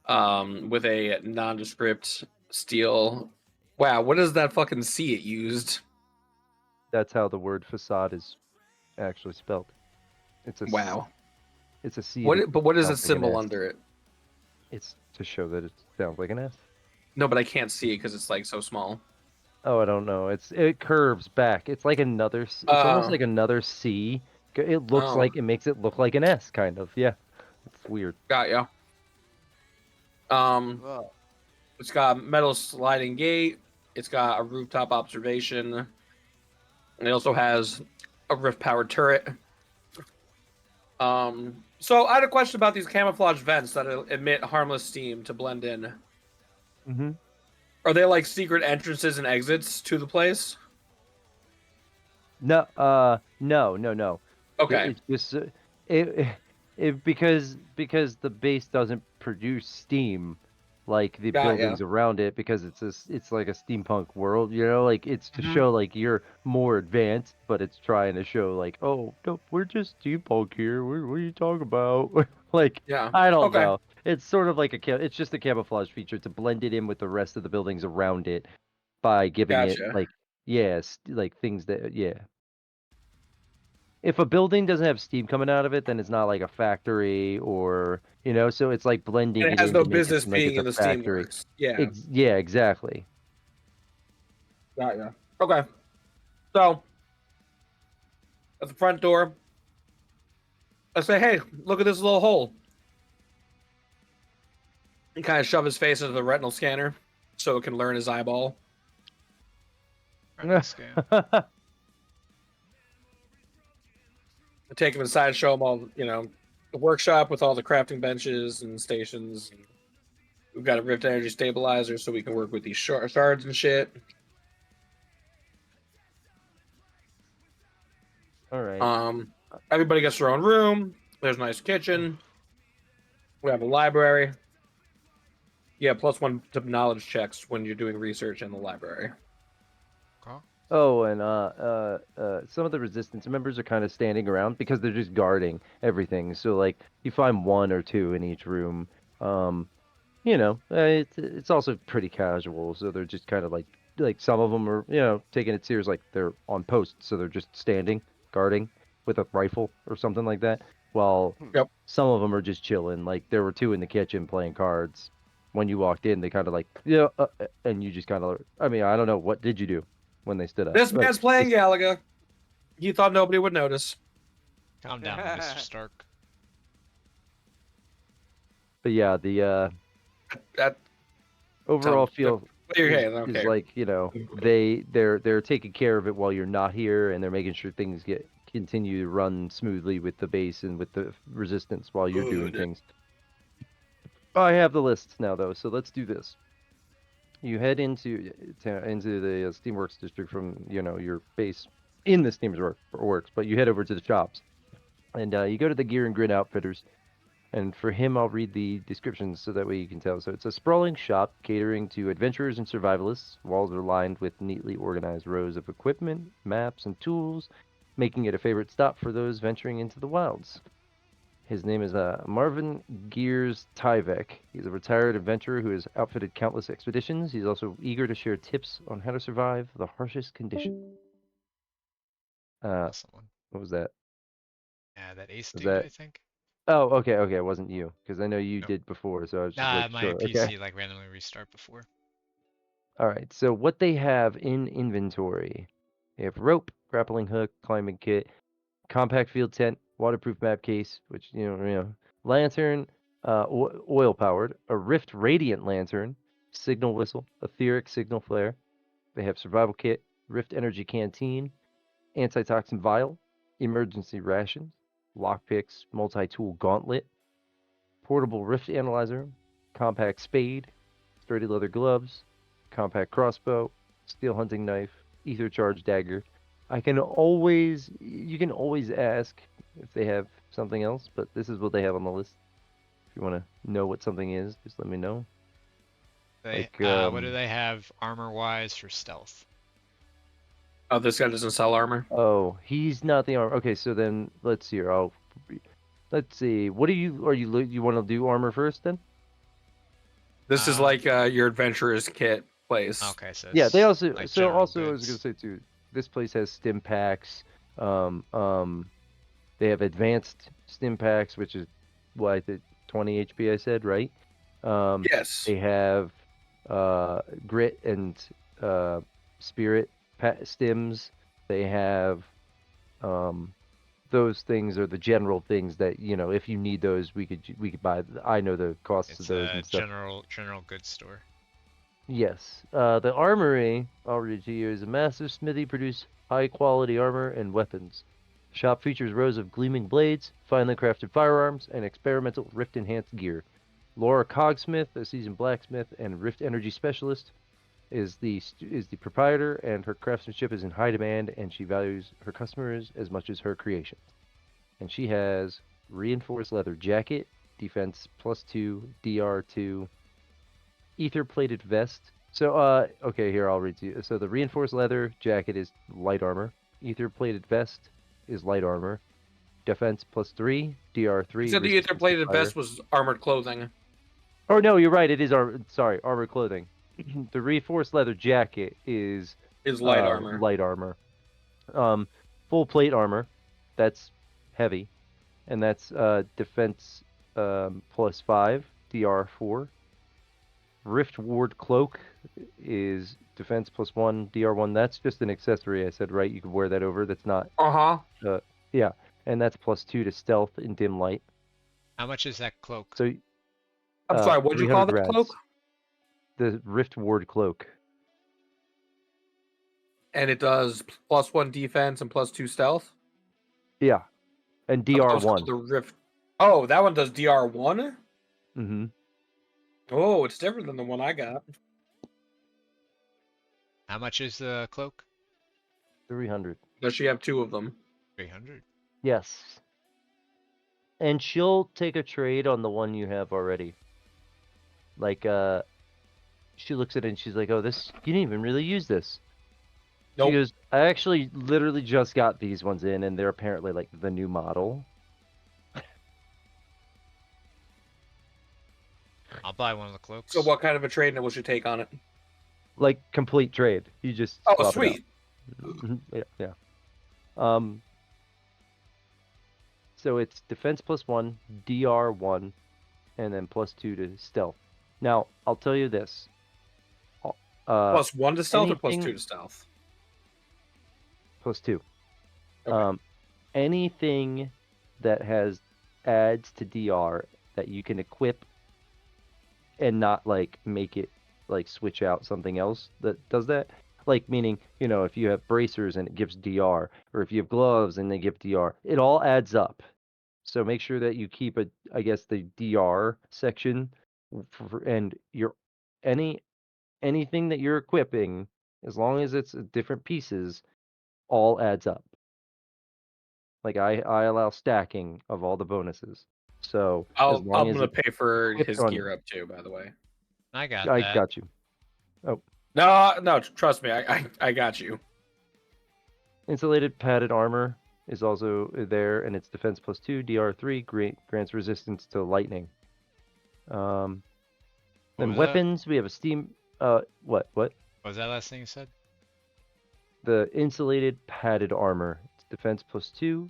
Speaker 9: with a nondescript steel. Wow, what is that fucking C it used?
Speaker 8: That's how the word facade is actually spelled. It's a s-
Speaker 9: Wow.
Speaker 8: It's a C.
Speaker 9: What?
Speaker 8: that
Speaker 9: But what is the
Speaker 8: sounds like an
Speaker 9: symbol
Speaker 8: S.
Speaker 9: under it?
Speaker 8: It's to show that it sounds like an S.
Speaker 9: No, but I can't see it because it's like so small.
Speaker 8: Oh, I don't know. It curves back. It's like another. It's almost
Speaker 9: Oh.
Speaker 8: like another C. It looks
Speaker 9: Oh.
Speaker 8: like it makes it look like an S, kind of. Yeah, it's weird.
Speaker 9: Got ya.
Speaker 11: Well,
Speaker 9: It's got a metal sliding gate. It's got a rooftop observation. And it also has a rift-powered turret. So I had a question about these camouflage vents that emit harmless steam to blend in.
Speaker 8: Mm-hmm.
Speaker 9: Are they like secret entrances and exits to the place?
Speaker 8: No, no.
Speaker 9: Okay.
Speaker 8: It's just because the base doesn't produce steam like the
Speaker 9: Got ya.
Speaker 8: buildings around it, because it's like a steampunk world, you know, like it's to
Speaker 9: Mhm.
Speaker 8: show like you're more advanced, but it's trying to show like, oh no, we're just steampunk here. What are you talking about? Like,
Speaker 9: Yeah.
Speaker 8: I don't
Speaker 9: Okay.
Speaker 8: know. It's sort of like it's just a camouflage feature to blend it in with the rest of the buildings around it by giving it
Speaker 9: Gotcha.
Speaker 8: like, yes, like things that, yeah. If a building doesn't have steam coming out of it, then it's not like a factory, or, you know, so it's like blending
Speaker 9: And it
Speaker 8: it
Speaker 9: has
Speaker 8: in
Speaker 9: no
Speaker 8: to make it
Speaker 9: business
Speaker 8: seem like
Speaker 9: being
Speaker 8: it's
Speaker 9: in
Speaker 8: a
Speaker 9: the
Speaker 8: factory.
Speaker 9: Steamworks. Yeah.
Speaker 8: Yeah, exactly.
Speaker 9: Got ya. Okay. So at the front door, I say, "Hey, look at this little hole." He kind of shove his face into the retinal scanner so it can learn his eyeball.
Speaker 1: Retina scan.
Speaker 9: I take him inside, show him all, the workshop with all the crafting benches and stations. We've got a Rift Energy Stabilizer so we can work with these shards and shit.
Speaker 8: All right.
Speaker 9: Everybody gets their own room. There's a nice kitchen. We have a library. Yeah, +1 to knowledge checks when you're doing research in the library.
Speaker 8: Oh, and some of the resistance members are kind of standing around because they're just guarding everything. So like you find one or two in each room. It's also pretty casual, so they're just kind of like some of them are, taking it serious, like they're on post, so they're just standing guarding with a rifle or something like that. While some of them are just chilling. Like there were two in the kitchen playing cards. When you walked in, they kind of like, and you just kind of, I mean, I don't know, what did you do when they stood up?
Speaker 9: This
Speaker 8: Like,
Speaker 9: man's playing Galaga. He thought nobody would notice.
Speaker 1: Calm down, Mr. Stark.
Speaker 8: But yeah, the
Speaker 9: That
Speaker 8: overall
Speaker 9: So,
Speaker 8: feel
Speaker 9: okay,
Speaker 8: is
Speaker 9: okay.
Speaker 8: like, you know, they're taking care of it while you're not here, and they're making sure things continue to run smoothly with the base and with the resistance while you're doing
Speaker 9: Good.
Speaker 8: things. I have the lists now though, so let's do this. You head into the Steamworks district from, you know, your base in the Steamworks, but you head over to the shops, and you go to the Gear and Grin Outfitters. And for him, I'll read the descriptions so that way you can tell. So it's a sprawling shop catering to adventurers and survivalists. Walls are lined with neatly organized rows of equipment, maps, and tools, making it a favorite stop for those venturing into the wilds. His name is Marvin Gears Tyvek. He's a retired adventurer who has outfitted countless expeditions. He's also eager to share tips on how to survive the harshest conditions.
Speaker 1: Someone.
Speaker 8: What was that?
Speaker 1: Yeah, that ace
Speaker 8: Was
Speaker 1: dude,
Speaker 8: that-
Speaker 1: I think.
Speaker 8: Oh, okay, it wasn't you, because I know you
Speaker 1: Nope.
Speaker 8: did before, so I was just
Speaker 1: Nah,
Speaker 8: like,
Speaker 1: my
Speaker 8: sure,
Speaker 1: PC
Speaker 8: okay.
Speaker 1: like randomly restart before.
Speaker 8: All right, so what they have in inventory, they have rope, grappling hook, climbing kit, compact field tent, waterproof map case, which lantern, oil powered, a Rift Radiant lantern, signal whistle, etheric signal flare. They have survival kit, Rift Energy canteen, antitoxin vial, emergency rations, lockpicks, multi-tool gauntlet, portable Rift analyzer, compact spade, sturdy leather gloves, compact crossbow, steel hunting knife, ether charge dagger. You can always ask if they have something else, but this is what they have on the list. If you want to know what something is, just let me know.
Speaker 1: They,
Speaker 8: Like,
Speaker 1: what do they have armor-wise for stealth?
Speaker 9: Oh, this guy doesn't sell armor.
Speaker 8: Oh, he's not the armor. Okay, so then let's see here. Let's see. What do you want to do armor first then?
Speaker 9: This is like your adventurer's kit place.
Speaker 1: Okay, so
Speaker 8: Yeah, they
Speaker 1: it's
Speaker 8: also
Speaker 1: like
Speaker 8: so
Speaker 1: general
Speaker 8: also I was gonna
Speaker 1: goods.
Speaker 8: say too. This place has stim packs. They have advanced stim packs, which is what the 20 HP I said, right?
Speaker 9: Yes.
Speaker 8: They have grit and spirit stims. They have those things are the general things that, you know, if you need those, we could buy. I know the costs of
Speaker 1: It's
Speaker 8: those
Speaker 1: a
Speaker 8: and stuff.
Speaker 1: general goods store.
Speaker 8: Yes. The armory, I'll read to you, is a massive smithy produce high quality armor and weapons. The shop features rows of gleaming blades, finely crafted firearms, and experimental Rift enhanced gear. Laura Cogsmith, a seasoned blacksmith and Rift energy specialist, is the proprietor, and her craftsmanship is in high demand, and she values her customers as much as her creations. And she has reinforced leather jacket, defense +2, DR2, ether plated vest. So okay, here I'll read to you. So the reinforced leather jacket is light armor. Ether plated vest is light armor. Defense +3, DR3.
Speaker 9: You said the ether plated vest was armored clothing.
Speaker 8: Oh no, you're right. It is armor clothing. The reinforced leather jacket is
Speaker 9: light armor.
Speaker 8: Light armor. Full plate armor, that's heavy, and that's defense +5, DR4. Rift Ward Cloak is defense +1, DR1. That's just an accessory, I said, right? You could wear that over. That's not. Yeah, and that's +2 to stealth in dim light.
Speaker 1: How much is that cloak?
Speaker 8: So.
Speaker 9: I'm sorry, what'd you call the cloak?
Speaker 8: The Rift Ward Cloak.
Speaker 9: And it does +1 defense and +2 stealth?
Speaker 8: Yeah. And DR1.
Speaker 9: The Rift. Oh, that one does DR1?
Speaker 8: Mm-hmm.
Speaker 9: Oh, it's different than the one I got.
Speaker 1: How much is the cloak?
Speaker 8: 300.
Speaker 9: Does she have 2 of them?
Speaker 1: 300.
Speaker 8: Yes. And she'll take a trade on the one you have already. Like, she looks at it and she's like, oh, this, you didn't even really use this.
Speaker 9: Nope.
Speaker 8: She goes, I actually literally just got these ones in, and they're apparently like the new model.
Speaker 1: I'll buy one of the cloaks.
Speaker 9: So what kind of a trade will she take on it?
Speaker 8: Like, complete trade. You just
Speaker 9: Oh,
Speaker 8: swap it
Speaker 9: sweet.
Speaker 8: out. Yeah. So it's defense +1, DR1, and then +2 to stealth. Now, I'll tell you this.
Speaker 9: +1 to stealth or
Speaker 8: anything-
Speaker 9: +2 to stealth?
Speaker 8: +2.
Speaker 9: Okay.
Speaker 8: Anything that has adds to DR that you can equip and not like make it like switch out something else that does that. Like meaning, you know, if you have bracers and it gives DR, or if you have gloves and they give DR, it all adds up. So make sure that you keep I guess the DR section and your anything that you're equipping, as long as it's different pieces, all adds up. Like I allow stacking of all the bonuses. So as long
Speaker 9: I'm
Speaker 8: as
Speaker 9: gonna
Speaker 8: it's
Speaker 9: pay for
Speaker 8: equipped
Speaker 9: his
Speaker 8: on,
Speaker 9: gear up too. By the way.
Speaker 1: I got
Speaker 8: I
Speaker 1: that.
Speaker 8: got you. Oh,
Speaker 9: No, trust me, I got you.
Speaker 8: insulated padded armor is also there, and it's defense +2, DR3, grants resistance to lightning.
Speaker 1: What
Speaker 8: Then
Speaker 1: was that?
Speaker 8: weapons, we have a steam. What?
Speaker 1: What was that last thing you said?
Speaker 8: The insulated padded armor. It's defense +2,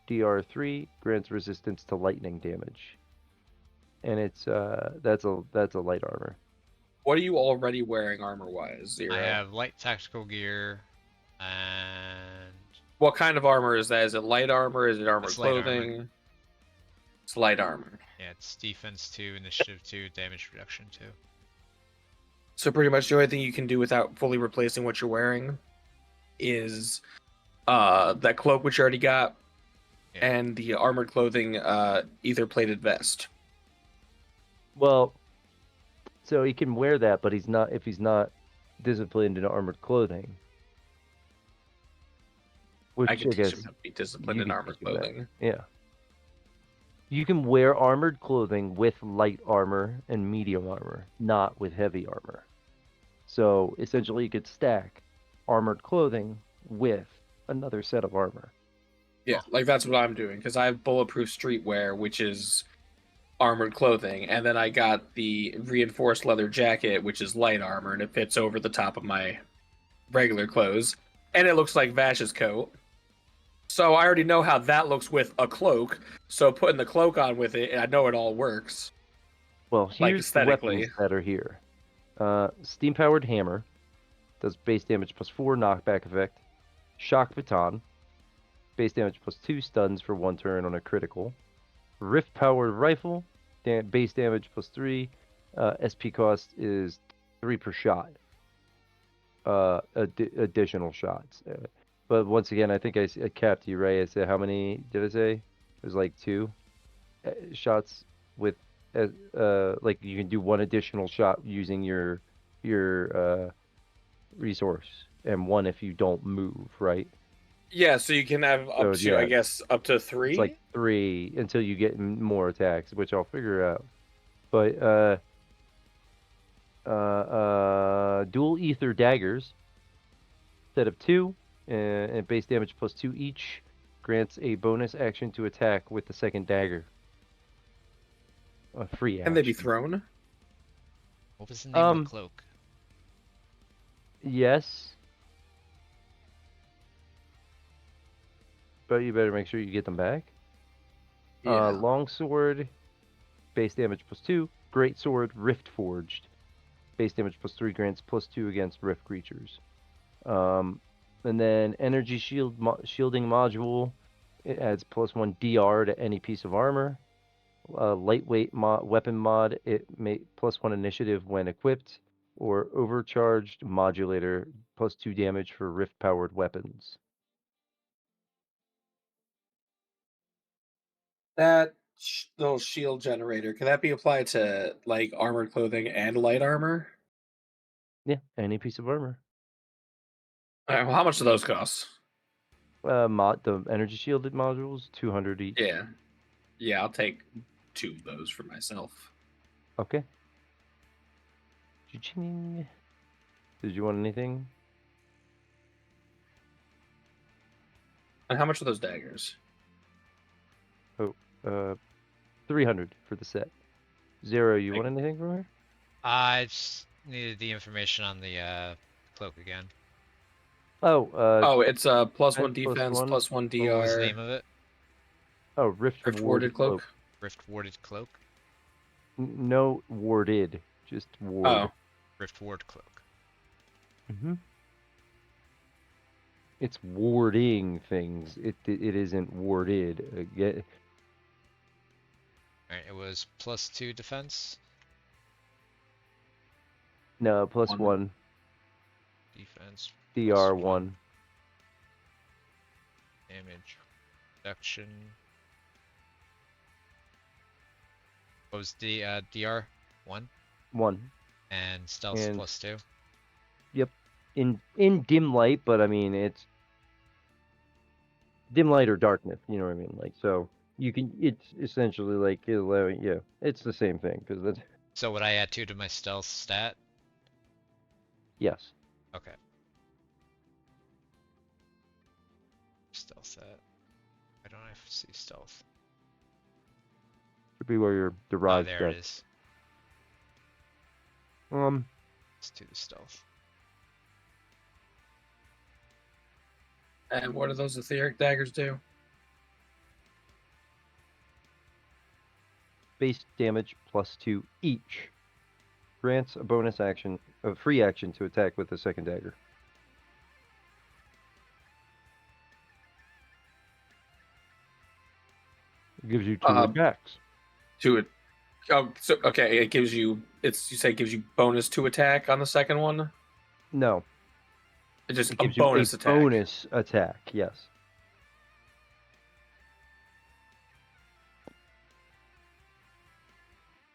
Speaker 8: DR3, grants resistance to lightning damage. And it's that's a light armor.
Speaker 9: What are you already wearing armor wise, Zero?
Speaker 1: I have light tactical gear, and
Speaker 9: What kind of armor is that? Is it light armor? Is it armored
Speaker 1: It's light armor.
Speaker 9: clothing? It's light armor.
Speaker 1: yeah, it's defense 2, initiative 2, damage reduction 2.
Speaker 9: So pretty much the only thing you can do without fully replacing what you're wearing is that cloak which you already got,
Speaker 1: Yeah.
Speaker 9: and the armored clothing ether plated vest.
Speaker 8: Well, so he can wear that, but he's not if he's not disciplined in armored clothing. Which
Speaker 9: I can teach
Speaker 8: guess
Speaker 9: him how to be disciplined
Speaker 8: you
Speaker 9: in
Speaker 8: can
Speaker 9: armored
Speaker 8: teach him that.
Speaker 9: clothing.
Speaker 8: Yeah. You can wear armored clothing with light armor and medium armor, not with heavy armor. So essentially, you could stack armored clothing with another set of armor.
Speaker 9: Yeah, like that's what I'm doing because I have bulletproof streetwear, which is armored clothing, and then I got the reinforced leather jacket, which is light armor, and it fits over the top of my regular clothes, and it looks like Vash's coat. So I already know how that looks with a cloak. So putting the cloak on with it, I know it all works.
Speaker 8: Well,
Speaker 9: Like,
Speaker 8: here's the
Speaker 9: aesthetically.
Speaker 8: weapons that are here. Steam-powered hammer does base damage +4 knockback effect. Shock baton, base damage +2 stuns for 1 turn on a critical. Rift-powered rifle, base damage +3. SP cost is 3 per shot. Additional shots. But once again, I think I capped you, right? I said how many did I say? It was like 2 shots with like you can do 1 additional shot using your resource, and 1 if you don't move, right?
Speaker 9: Yeah, so you can have up
Speaker 8: So,
Speaker 9: to, I
Speaker 8: yeah,
Speaker 9: guess, up to 3.
Speaker 8: It's like 3 until you get more attacks, which I'll figure out. But dual ether daggers, set of 2, and base damage +2 each, grants a bonus action to attack with the second dagger. A free action.
Speaker 9: Can they be thrown?
Speaker 1: What was the name of the cloak?
Speaker 8: Yes. But you better make sure you get them back.
Speaker 11: Yeah.
Speaker 8: Longsword, base damage +2. Greatsword, rift forged, base damage +3, grants +2 against rift creatures. And then energy shielding module, it adds +1 DR to any piece of armor. Lightweight weapon mod, it may +1 initiative when equipped, or overcharged modulator, +2 damage for rift powered weapons.
Speaker 9: That little shield generator, can that be applied to like armored clothing and light armor?
Speaker 8: Yeah, any piece of armor.
Speaker 9: All right, well, how much do those cost?
Speaker 8: The energy shielded modules, 200 each.
Speaker 9: Yeah, I'll take 2 of those for myself.
Speaker 8: Okay. Cha-ching. Did you want anything?
Speaker 9: And how much are those daggers?
Speaker 8: 300 for the set. Zero, you want anything from her?
Speaker 1: I just needed the information on the cloak again.
Speaker 8: Oh,
Speaker 9: it's +1
Speaker 8: defense,
Speaker 9: defense,
Speaker 8: +1.
Speaker 9: +1 DR.
Speaker 1: What was the name of it?
Speaker 8: Oh, Rift
Speaker 9: Warded cloak.
Speaker 1: Rift Warded Cloak?
Speaker 8: No, warded. Just ward.
Speaker 9: Oh.
Speaker 1: Rift Ward Cloak.
Speaker 8: Mm-hmm. It's warding things. It isn't warded.
Speaker 1: Alright, it was +2 defense.
Speaker 8: No, plus
Speaker 9: One.
Speaker 8: 1.
Speaker 5: Defense.
Speaker 8: DR
Speaker 5: plus
Speaker 8: 1.
Speaker 5: Damage. Reduction.
Speaker 1: What was the DR? 1?
Speaker 8: 1.
Speaker 1: And stealth
Speaker 8: And-
Speaker 1: plus 2?
Speaker 8: In dim light, but I mean it's dim light or darkness. You know what I mean? Like so, you can. It's essentially like 11. Yeah, it's the same thing because that's
Speaker 1: So would I add 2 to my stealth stat?
Speaker 8: yes.
Speaker 1: Okay. Stealth stat. Why don't I see stealth?
Speaker 8: Should be where your
Speaker 1: Oh,
Speaker 8: derived
Speaker 1: there it
Speaker 8: stats.
Speaker 1: is. Let's do the stealth.
Speaker 9: And what do those etheric daggers do?
Speaker 8: Base damage plus 2 each. Grants a bonus action, a free action to attack with the second dagger. It gives you 2 attacks.
Speaker 9: To it. Oh, so okay. It gives you. It's you say it gives you bonus to attack on the second one.
Speaker 8: No,
Speaker 9: It just
Speaker 8: it
Speaker 9: a
Speaker 8: gives
Speaker 9: bonus
Speaker 8: you a
Speaker 9: attack.
Speaker 8: bonus attack. Yes.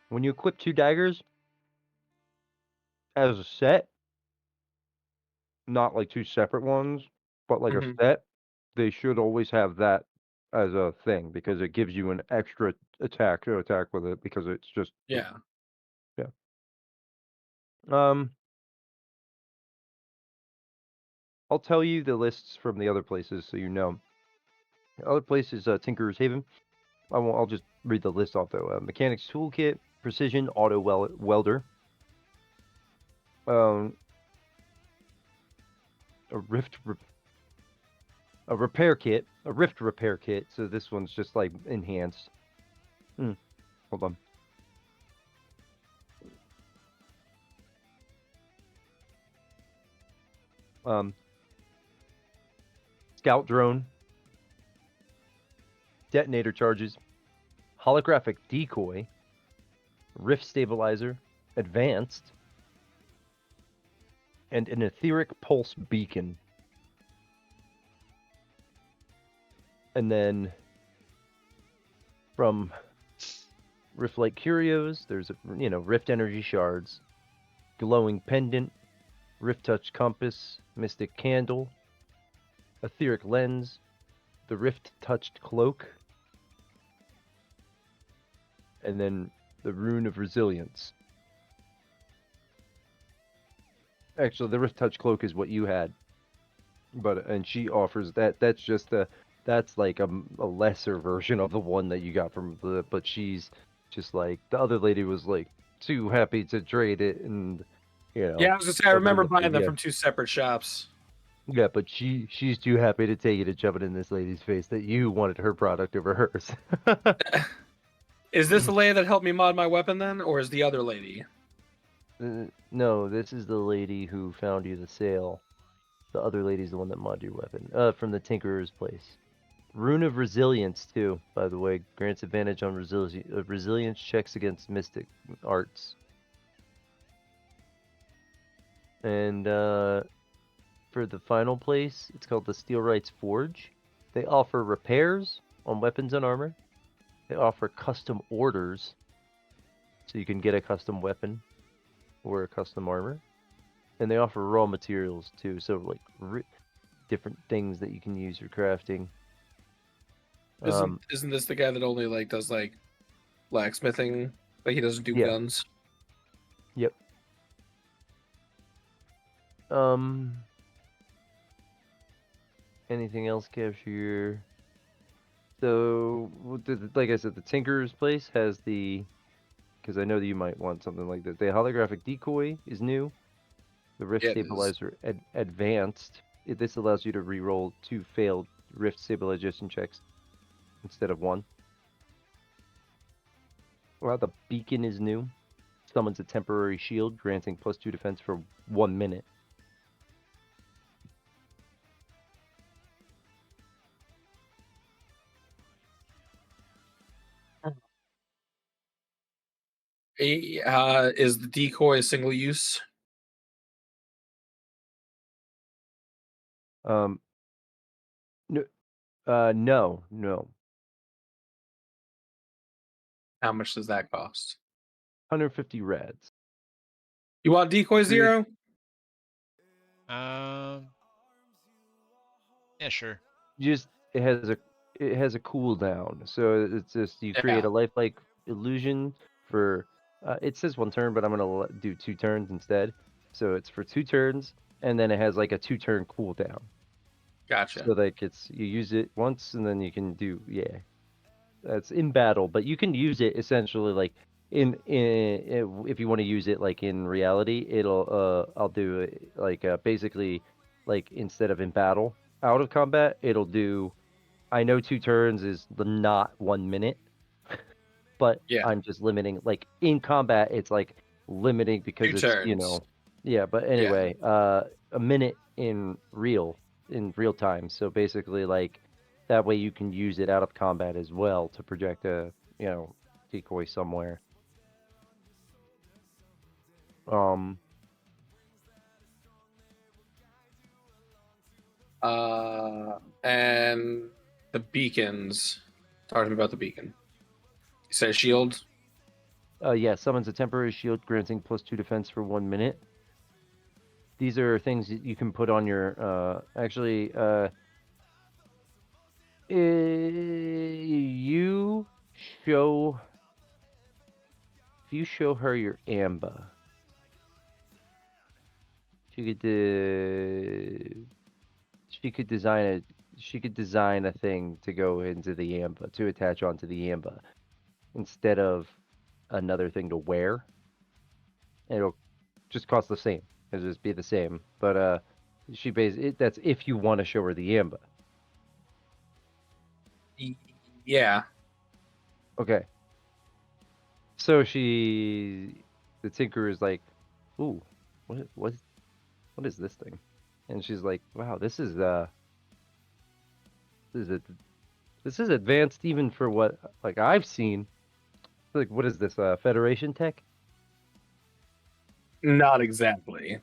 Speaker 8: When you equip 2 daggers as a set, not like 2 separate ones, but like a
Speaker 9: Mhm.
Speaker 8: set, they should always have that as a thing because it gives you an extra attack to attack with it because it's just
Speaker 9: Yeah.
Speaker 8: um I'll tell you the lists from the other places so you know. The other place is Tinker's Haven. I'll just read the list off though. Mechanics Toolkit, Precision Auto Welder, a repair kit, a rift repair kit. So this one's just like enhanced. Hold on. Scout drone, detonator charges, holographic decoy, rift stabilizer, advanced, and an etheric pulse beacon. And then from Rift Light Curios, there's Rift Energy Shards, Glowing Pendant, Rift Touch Compass, Mystic Candle, Etheric Lens, the Rift Touched Cloak, and then the Rune of Resilience. Actually, the Rift Touch Cloak is what you had, and she offers that. That's like a lesser version of the one that you got from the. But she's just like the other lady was like too happy to trade it, and
Speaker 9: Yeah, I was gonna say I
Speaker 8: other
Speaker 9: remember
Speaker 8: than-
Speaker 9: buying them
Speaker 8: yeah.
Speaker 9: from 2 separate shops.
Speaker 8: Yeah, but she's too happy to take it and shove it in this lady's face that you wanted her product over hers.
Speaker 9: Is this the lady that helped me mod my weapon then, or is the other lady?
Speaker 8: No, this is the lady who found you the sale. The other lady's the one that modded your weapon. From the Tinkerer's place. Rune of Resilience too, by the way, grants advantage on resilience checks against mystic arts. And for the final place, it's called the Steel Rights Forge. They offer repairs on weapons and armor. They offer custom orders, so you can get a custom weapon or a custom armor. And they offer raw materials too, so like different things that you can use for crafting.
Speaker 9: Isn't this the guy that only like does like blacksmithing? Like he doesn't do
Speaker 8: Yeah.
Speaker 9: guns.
Speaker 8: Yep. Anything else, Cashier? So, like I said, the Tinkerer's place has because I know that you might want something like that. The holographic decoy is new. The rift
Speaker 9: Yeah, it is.
Speaker 8: stabilizer advanced. This allows you to re-roll 2 failed rift stabilization checks instead of 1. Well, the beacon is new. Summons a temporary shield, granting +2 defense for 1 minute.
Speaker 9: Is the decoy a single use?
Speaker 8: No, no.
Speaker 9: How much does that cost?
Speaker 8: 150 rads.
Speaker 9: You want decoy zero?
Speaker 1: Yeah, sure.
Speaker 8: Just it has a cooldown, so it's just you create
Speaker 9: Yeah.
Speaker 8: a lifelike illusion for. It says 1 turn, but I'm gonna do 2 turns instead. So it's for 2 turns, and then it has like a 2-turn cooldown.
Speaker 9: Gotcha.
Speaker 8: So like you use it once, and then you can do that's in battle, but you can use it essentially like if you want to use it like in reality, I'll do it like basically like instead of in battle out of combat, it'll do. I know 2 turns is not 1 minute, but
Speaker 9: Yeah.
Speaker 8: I'm just limiting like in combat. It's like limiting because
Speaker 9: 2
Speaker 8: it's
Speaker 9: turns.
Speaker 8: yeah. But anyway, a minute in real time. So basically, like that way you can use it out of combat as well to project a decoy somewhere.
Speaker 9: And the beacons. Talk to me about the beacon. You said shield.
Speaker 8: Yeah, summons a temporary shield granting +2 defense for 1 minute. These are things that you can put on your if you show her your Amba, she could design a thing to go into the Amba to attach onto the Amba instead of another thing to wear. It'll just cost the same. It'll just be the same. But that's if you want to show her the Amba.
Speaker 9: Yeah.
Speaker 8: Okay. So the Tinker is like, ooh, what is this thing? And she's like, wow, this is advanced even for what like I've seen. Like, what is this? Federation tech?
Speaker 9: Not exactly.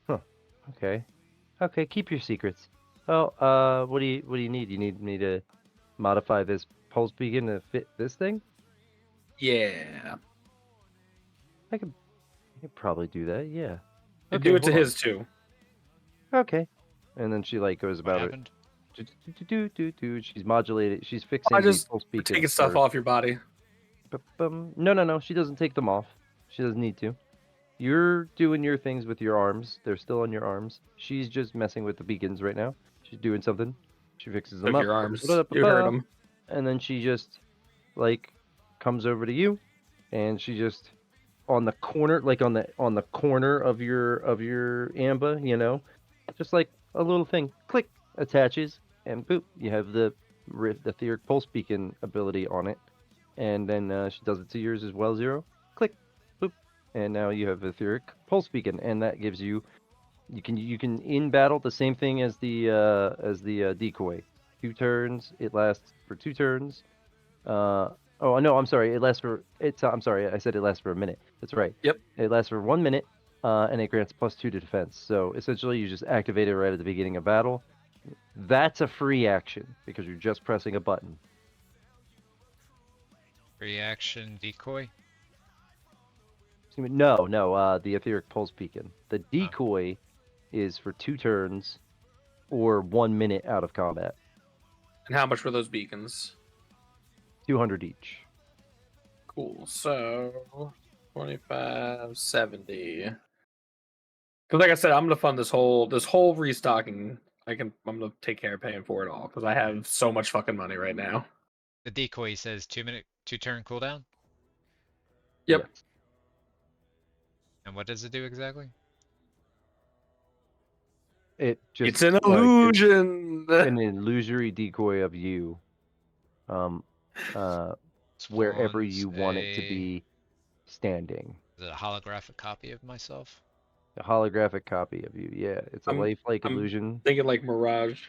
Speaker 8: Huh. Okay. Okay, keep your secrets. Oh, what do you need? You need me to modify this pulse beacon to fit this thing?
Speaker 9: Yeah.
Speaker 8: I could probably do that. Yeah.
Speaker 9: And
Speaker 8: Okay,
Speaker 9: do it to
Speaker 8: hold on.
Speaker 9: his too.
Speaker 8: Okay. And then she like goes
Speaker 1: What
Speaker 8: about
Speaker 1: happened?
Speaker 8: it. She's modulated. She's fixing
Speaker 9: I
Speaker 8: the
Speaker 9: just
Speaker 8: pulse beacon.
Speaker 9: taking stuff off your body.
Speaker 8: No. She doesn't take them off. She doesn't need to. You're doing your things with your arms. They're still on your arms. She's just messing with the beacons right now. She's doing something. She fixes them
Speaker 9: Of
Speaker 8: up.
Speaker 9: your arms. You heard him.
Speaker 8: And then she just like comes over to you, and she just on the corner, like on the corner of your Amba, just like a little thing, click, attaches, and boop, you have the etheric pulse beacon ability on it. And then she does it to yours as well, Zero. Click, boop, and now you have etheric pulse beacon, and that gives you can in battle the same thing as the decoy. 2 turns. It lasts for 2 turns. Oh no, I'm sorry. I'm sorry. I said it lasts for a minute. That's right.
Speaker 9: Yep.
Speaker 8: It lasts for 1 minute, and it grants +2 to defense. So essentially, you just activate it right at the beginning of battle. That's a free action because you're just pressing a button.
Speaker 1: Reaction decoy?
Speaker 8: Excuse me. No. The etheric pulse beacon. The decoy is for 2 turns, or 1 minute out of combat.
Speaker 9: And how much were those beacons?
Speaker 8: 200 each.
Speaker 9: Cool. So 25, 70. Because like I said, I'm gonna fund this whole restocking. I'm gonna take care of paying for it all because I have so much fucking money right now.
Speaker 1: The decoy says 2-turn cooldown?
Speaker 9: Yep.
Speaker 8: Yes.
Speaker 1: And what does it do exactly?
Speaker 8: It just
Speaker 9: It's an illusion.
Speaker 8: an illusory decoy of you. Wherever you want it to be standing.
Speaker 1: Is it a holographic copy of myself?
Speaker 8: A holographic copy of you. Yeah, it's a lifelike
Speaker 9: I'm
Speaker 8: illusion.
Speaker 9: thinking like Mirage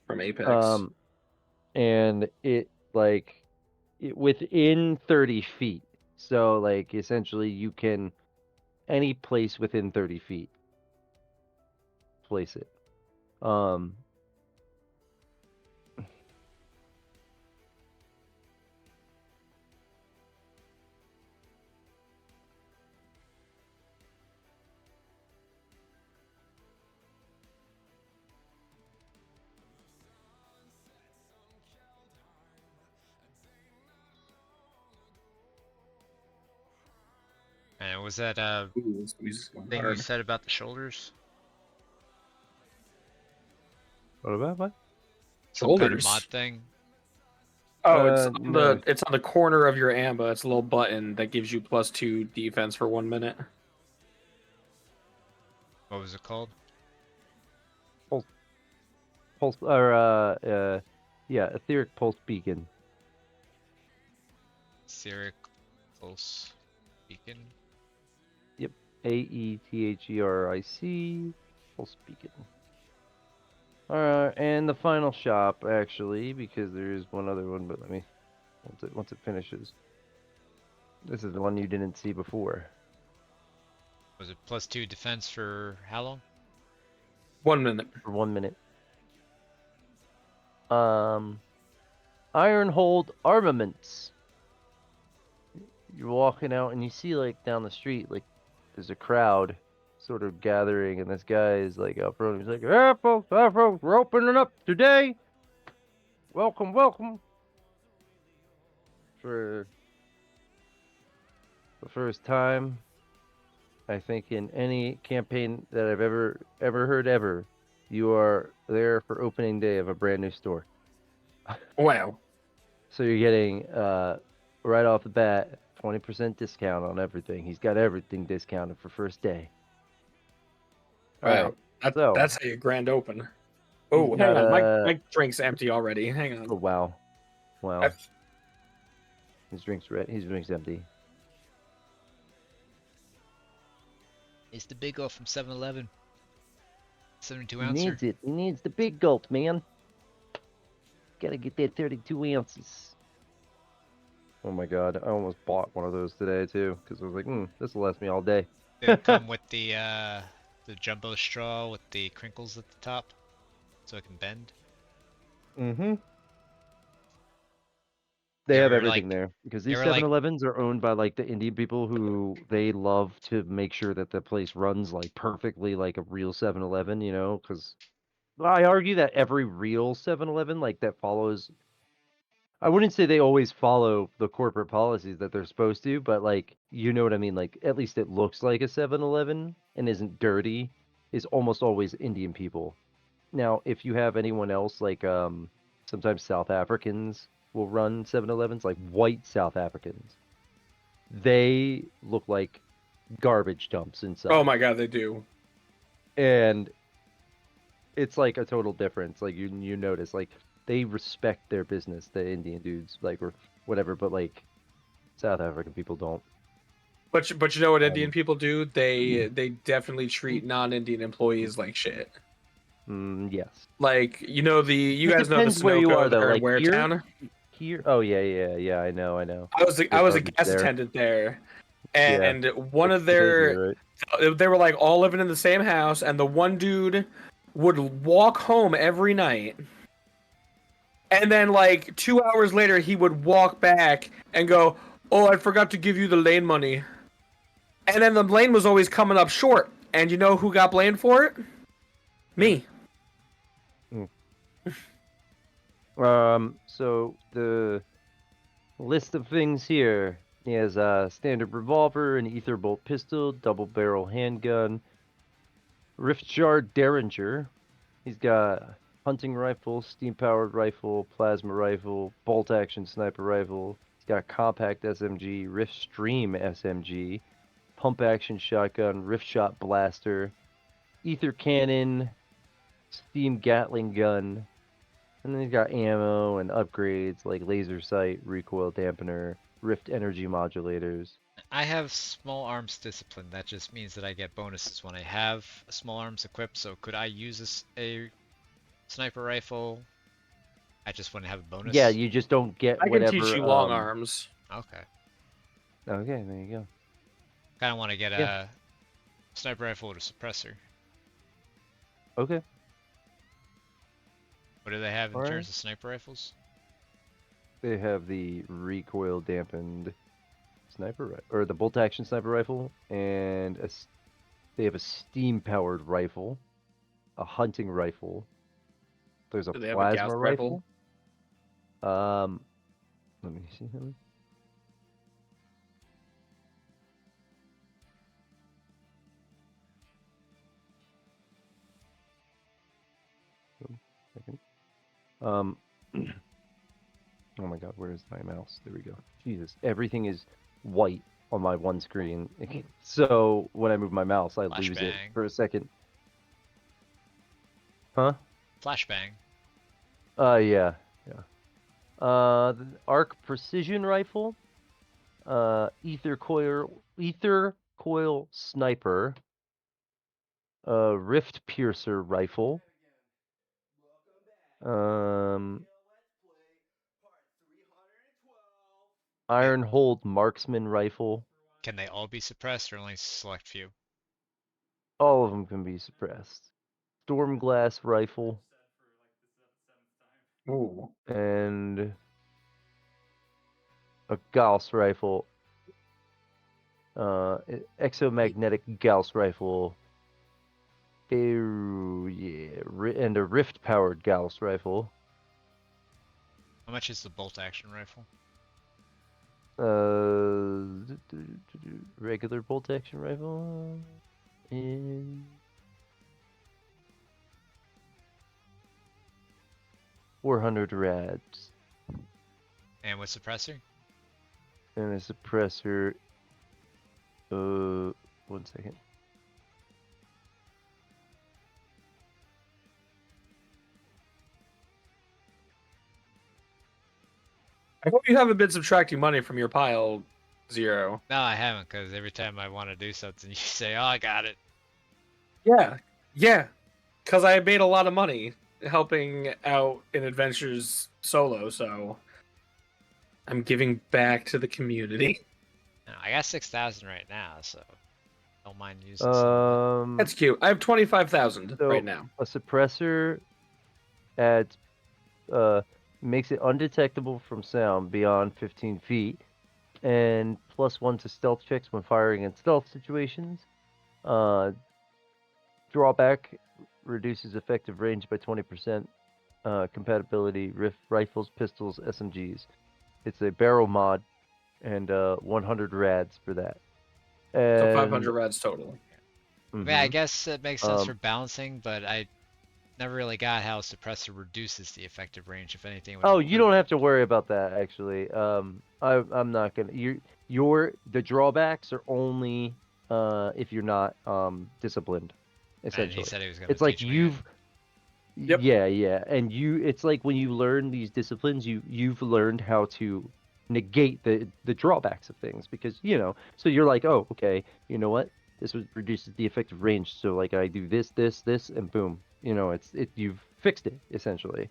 Speaker 9: from Apex.
Speaker 8: And it within 30 feet. So like essentially you can any place within 30 feet. place it. Um,
Speaker 1: And was that
Speaker 9: Ooh, this squeeze is going
Speaker 1: thing you
Speaker 9: hard.
Speaker 1: said about the shoulders?
Speaker 8: what about what?
Speaker 1: Some kind of
Speaker 9: Shoulders.
Speaker 1: mod thing?
Speaker 9: Oh, it's on
Speaker 8: No.
Speaker 9: it's on the corner of your amba. It's a little button that gives you +2 defense for 1 minute.
Speaker 1: What was it called?
Speaker 8: Pulse or yeah, etheric pulse beacon.
Speaker 1: Siric Pulse Beacon?
Speaker 8: AETHERIC pulse beacon. And the final shop actually, because there is one other one, but let me once it finishes. This is the one you didn't see before.
Speaker 1: Was it +2 defense for how long?
Speaker 9: 1 minute.
Speaker 8: For 1 minute. Ironhold Armaments. You're walking out and you see like down the street, like there's a crowd sort of gathering, and this guy is like up front. He's like, "Hey folks, we're opening up today. Welcome, welcome." For the first time, I think in any campaign that I've ever heard ever, you are there for opening day of a brand new store.
Speaker 9: Wow.
Speaker 8: So you're getting right off the bat 20% discount on everything. He's got everything discounted for first day.
Speaker 9: Wow.
Speaker 8: Alright, so
Speaker 9: That's how you grand open. Oh,
Speaker 8: he's
Speaker 9: hang
Speaker 8: got
Speaker 9: on.
Speaker 8: a-
Speaker 9: My drink's empty already. Hang on.
Speaker 8: oh wow, wow.
Speaker 9: I've-
Speaker 8: His drink's empty.
Speaker 1: It's the big off from 7-Eleven. 72
Speaker 8: He
Speaker 1: ouncer.
Speaker 8: needs it. He needs the big gulp, man. Gotta get that 32 ounces. Oh my god, I almost bought one of those today too, because I was like, this will last me all day.
Speaker 1: They come with the jumbo straw with the crinkles at the top, so it can bend.
Speaker 8: Mm-hmm. They
Speaker 1: They
Speaker 8: have
Speaker 1: were,
Speaker 8: everything
Speaker 1: like-
Speaker 8: there because
Speaker 1: they
Speaker 8: these
Speaker 1: were, like-
Speaker 8: 7-Elevens are owned by like the Indian people who they love to make sure that the place runs like perfectly like a real 7-Eleven, you know, because I argue that every real 7-Eleven like that follows, I wouldn't say they always follow the corporate policies that they're supposed to, but like, you know what I mean? Like, at least it looks like a 7-Eleven and isn't dirty, is almost always Indian people. Now, if you have anyone else, like, sometimes South Africans will run 7-Elevens, like white South Africans. They look like garbage dumps inside.
Speaker 9: Oh my god, they do.
Speaker 8: And it's like a total difference. Like, you notice, like, they respect their business, the Indian dudes, like, or whatever, but like South African people don't.
Speaker 9: But you know what Indian people do? They definitely treat non-Indian employees like shit.
Speaker 8: Yes.
Speaker 9: Like, you know you
Speaker 8: It
Speaker 9: guys know the
Speaker 8: depends where you
Speaker 9: Sunoco
Speaker 8: are, though.
Speaker 9: there in
Speaker 8: Like, here-
Speaker 9: Waretown?
Speaker 8: Here, oh yeah, I know.
Speaker 9: I was a
Speaker 8: garbage
Speaker 9: gas
Speaker 8: there.
Speaker 9: attendant there,
Speaker 8: Yeah.
Speaker 9: and one of
Speaker 8: It's crazy,
Speaker 9: their
Speaker 8: right?
Speaker 9: they were like all living in the same house, and the one dude would walk home every night, and then like 2 hours later he would walk back and go, "Oh, I forgot to give you the lane money," and then the lane was always coming up short, and you know who got blamed for it? Me.
Speaker 8: So the list of things here is a standard revolver, an ether bolt pistol, double barrel handgun, Riftjar Derringer. He's got hunting rifle, steam powered rifle, plasma rifle, bolt action sniper rifle. He's got compact SMG, Rift Stream SMG, pump action shotgun, Rift Shot blaster, ether cannon, steam Gatling gun. And then he's got ammo and upgrades like laser sight, recoil dampener, Rift energy modulators.
Speaker 1: I have small arms discipline. That just means that I get bonuses when I have small arms equipped. So could I use a sniper rifle? I just wouldn't have a bonus.
Speaker 8: Yeah, you just don't get
Speaker 9: I can
Speaker 8: whatever.
Speaker 9: teach you long arms.
Speaker 1: Okay.
Speaker 8: Okay, there you go.
Speaker 1: Kind of want to get
Speaker 8: Yeah.
Speaker 1: a sniper rifle with a suppressor.
Speaker 8: Okay.
Speaker 1: What do they have in
Speaker 8: Alright.
Speaker 1: terms of sniper rifles?
Speaker 8: They have the recoil dampened sniper or the bolt action sniper rifle, and they have a steam powered rifle, a hunting rifle. There's a
Speaker 9: Do they have a
Speaker 8: plasma
Speaker 9: Gauss
Speaker 8: rifle.
Speaker 9: rifle?
Speaker 8: Let me see. Second. Oh my God, where is my mouse? There we go. Jesus, everything is white on my one screen. So when I move my mouse, I lose it
Speaker 1: Flashbang.
Speaker 8: for a second. Huh?
Speaker 1: Flashbang.
Speaker 8: Yeah. The Arc Precision Rifle, Ether Coil Sniper, Rift Piercer Rifle, Iron Hold Marksman Rifle.
Speaker 1: Can they all be suppressed or only select few?
Speaker 8: All of them can be suppressed. Stormglass Rifle.
Speaker 9: Ooh.
Speaker 8: And a Gauss Rifle. Exomagnetic Gauss Rifle. And a Rift powered Gauss Rifle.
Speaker 1: How much is the bolt action rifle?
Speaker 8: Regular bolt action rifle. And 400 rads.
Speaker 1: And with suppressor?
Speaker 8: And a suppressor. 1 second.
Speaker 9: I hope you haven't been subtracting money from your pile, Zero.
Speaker 1: No, I haven't, because every time I want to do something, you say, oh, I got it.
Speaker 9: Yeah. Because I made a lot of money helping out in Adventures solo, so I'm giving back to the community.
Speaker 1: No, I got 6,000 right now, so don't mind using some of it.
Speaker 9: That's cute. I have 25,000
Speaker 8: So
Speaker 9: right now.
Speaker 8: a suppressor adds makes it undetectable from sound beyond 15 feet, and +1 to stealth checks when firing in stealth situations. Drawback reduces effective range by 20%. Compatibility rifles, pistols, SMGs. It's a barrel mod, and 100 rads for that.
Speaker 9: So 500 rads total.
Speaker 1: Yeah, I guess it makes sense for
Speaker 8: Um,
Speaker 1: balancing, but I never really got how suppressor reduces the effective range. If anything, it would
Speaker 8: Oh, you don't
Speaker 1: improve
Speaker 8: have to worry about that actually. I'm not gonna. The drawbacks are only if you're not disciplined.
Speaker 1: And
Speaker 8: Essentially,
Speaker 1: he said he was gonna
Speaker 8: it's like
Speaker 1: teach me.
Speaker 9: Yep.
Speaker 8: Yeah, and it's like when you learn these disciplines, you've learned how to negate the drawbacks of things because so you're like, oh, okay, you know what? This reduces the effective range, so like I do this, and boom, you've fixed it essentially.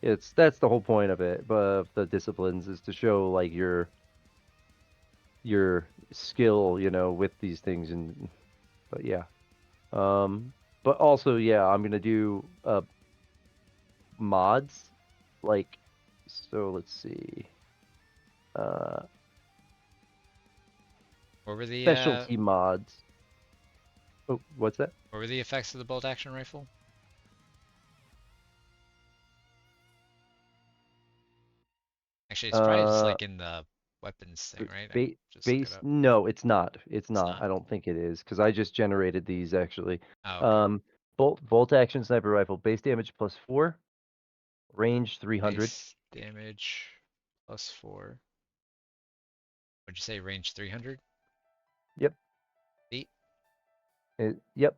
Speaker 8: That's the whole point of it, but of the disciplines is to show like your skill, with these things, but yeah. But also, yeah, I'm gonna do mods, like, so let's see.
Speaker 1: What were the
Speaker 8: Specialty mods. Oh, what's that?
Speaker 1: what were the effects of the bolt action rifle? Actually, it's probably just like in the weapons thing, right? I just look it
Speaker 8: Base?
Speaker 1: up.
Speaker 8: No, it's not. It's not.
Speaker 1: not?
Speaker 8: I don't think it is because I just generated these actually.
Speaker 1: Oh, okay.
Speaker 8: Bolt action sniper rifle, base damage +4, range 300.
Speaker 1: Base damage +4. Would you say range 300?
Speaker 8: Yep.
Speaker 1: Feet?
Speaker 8: Yep.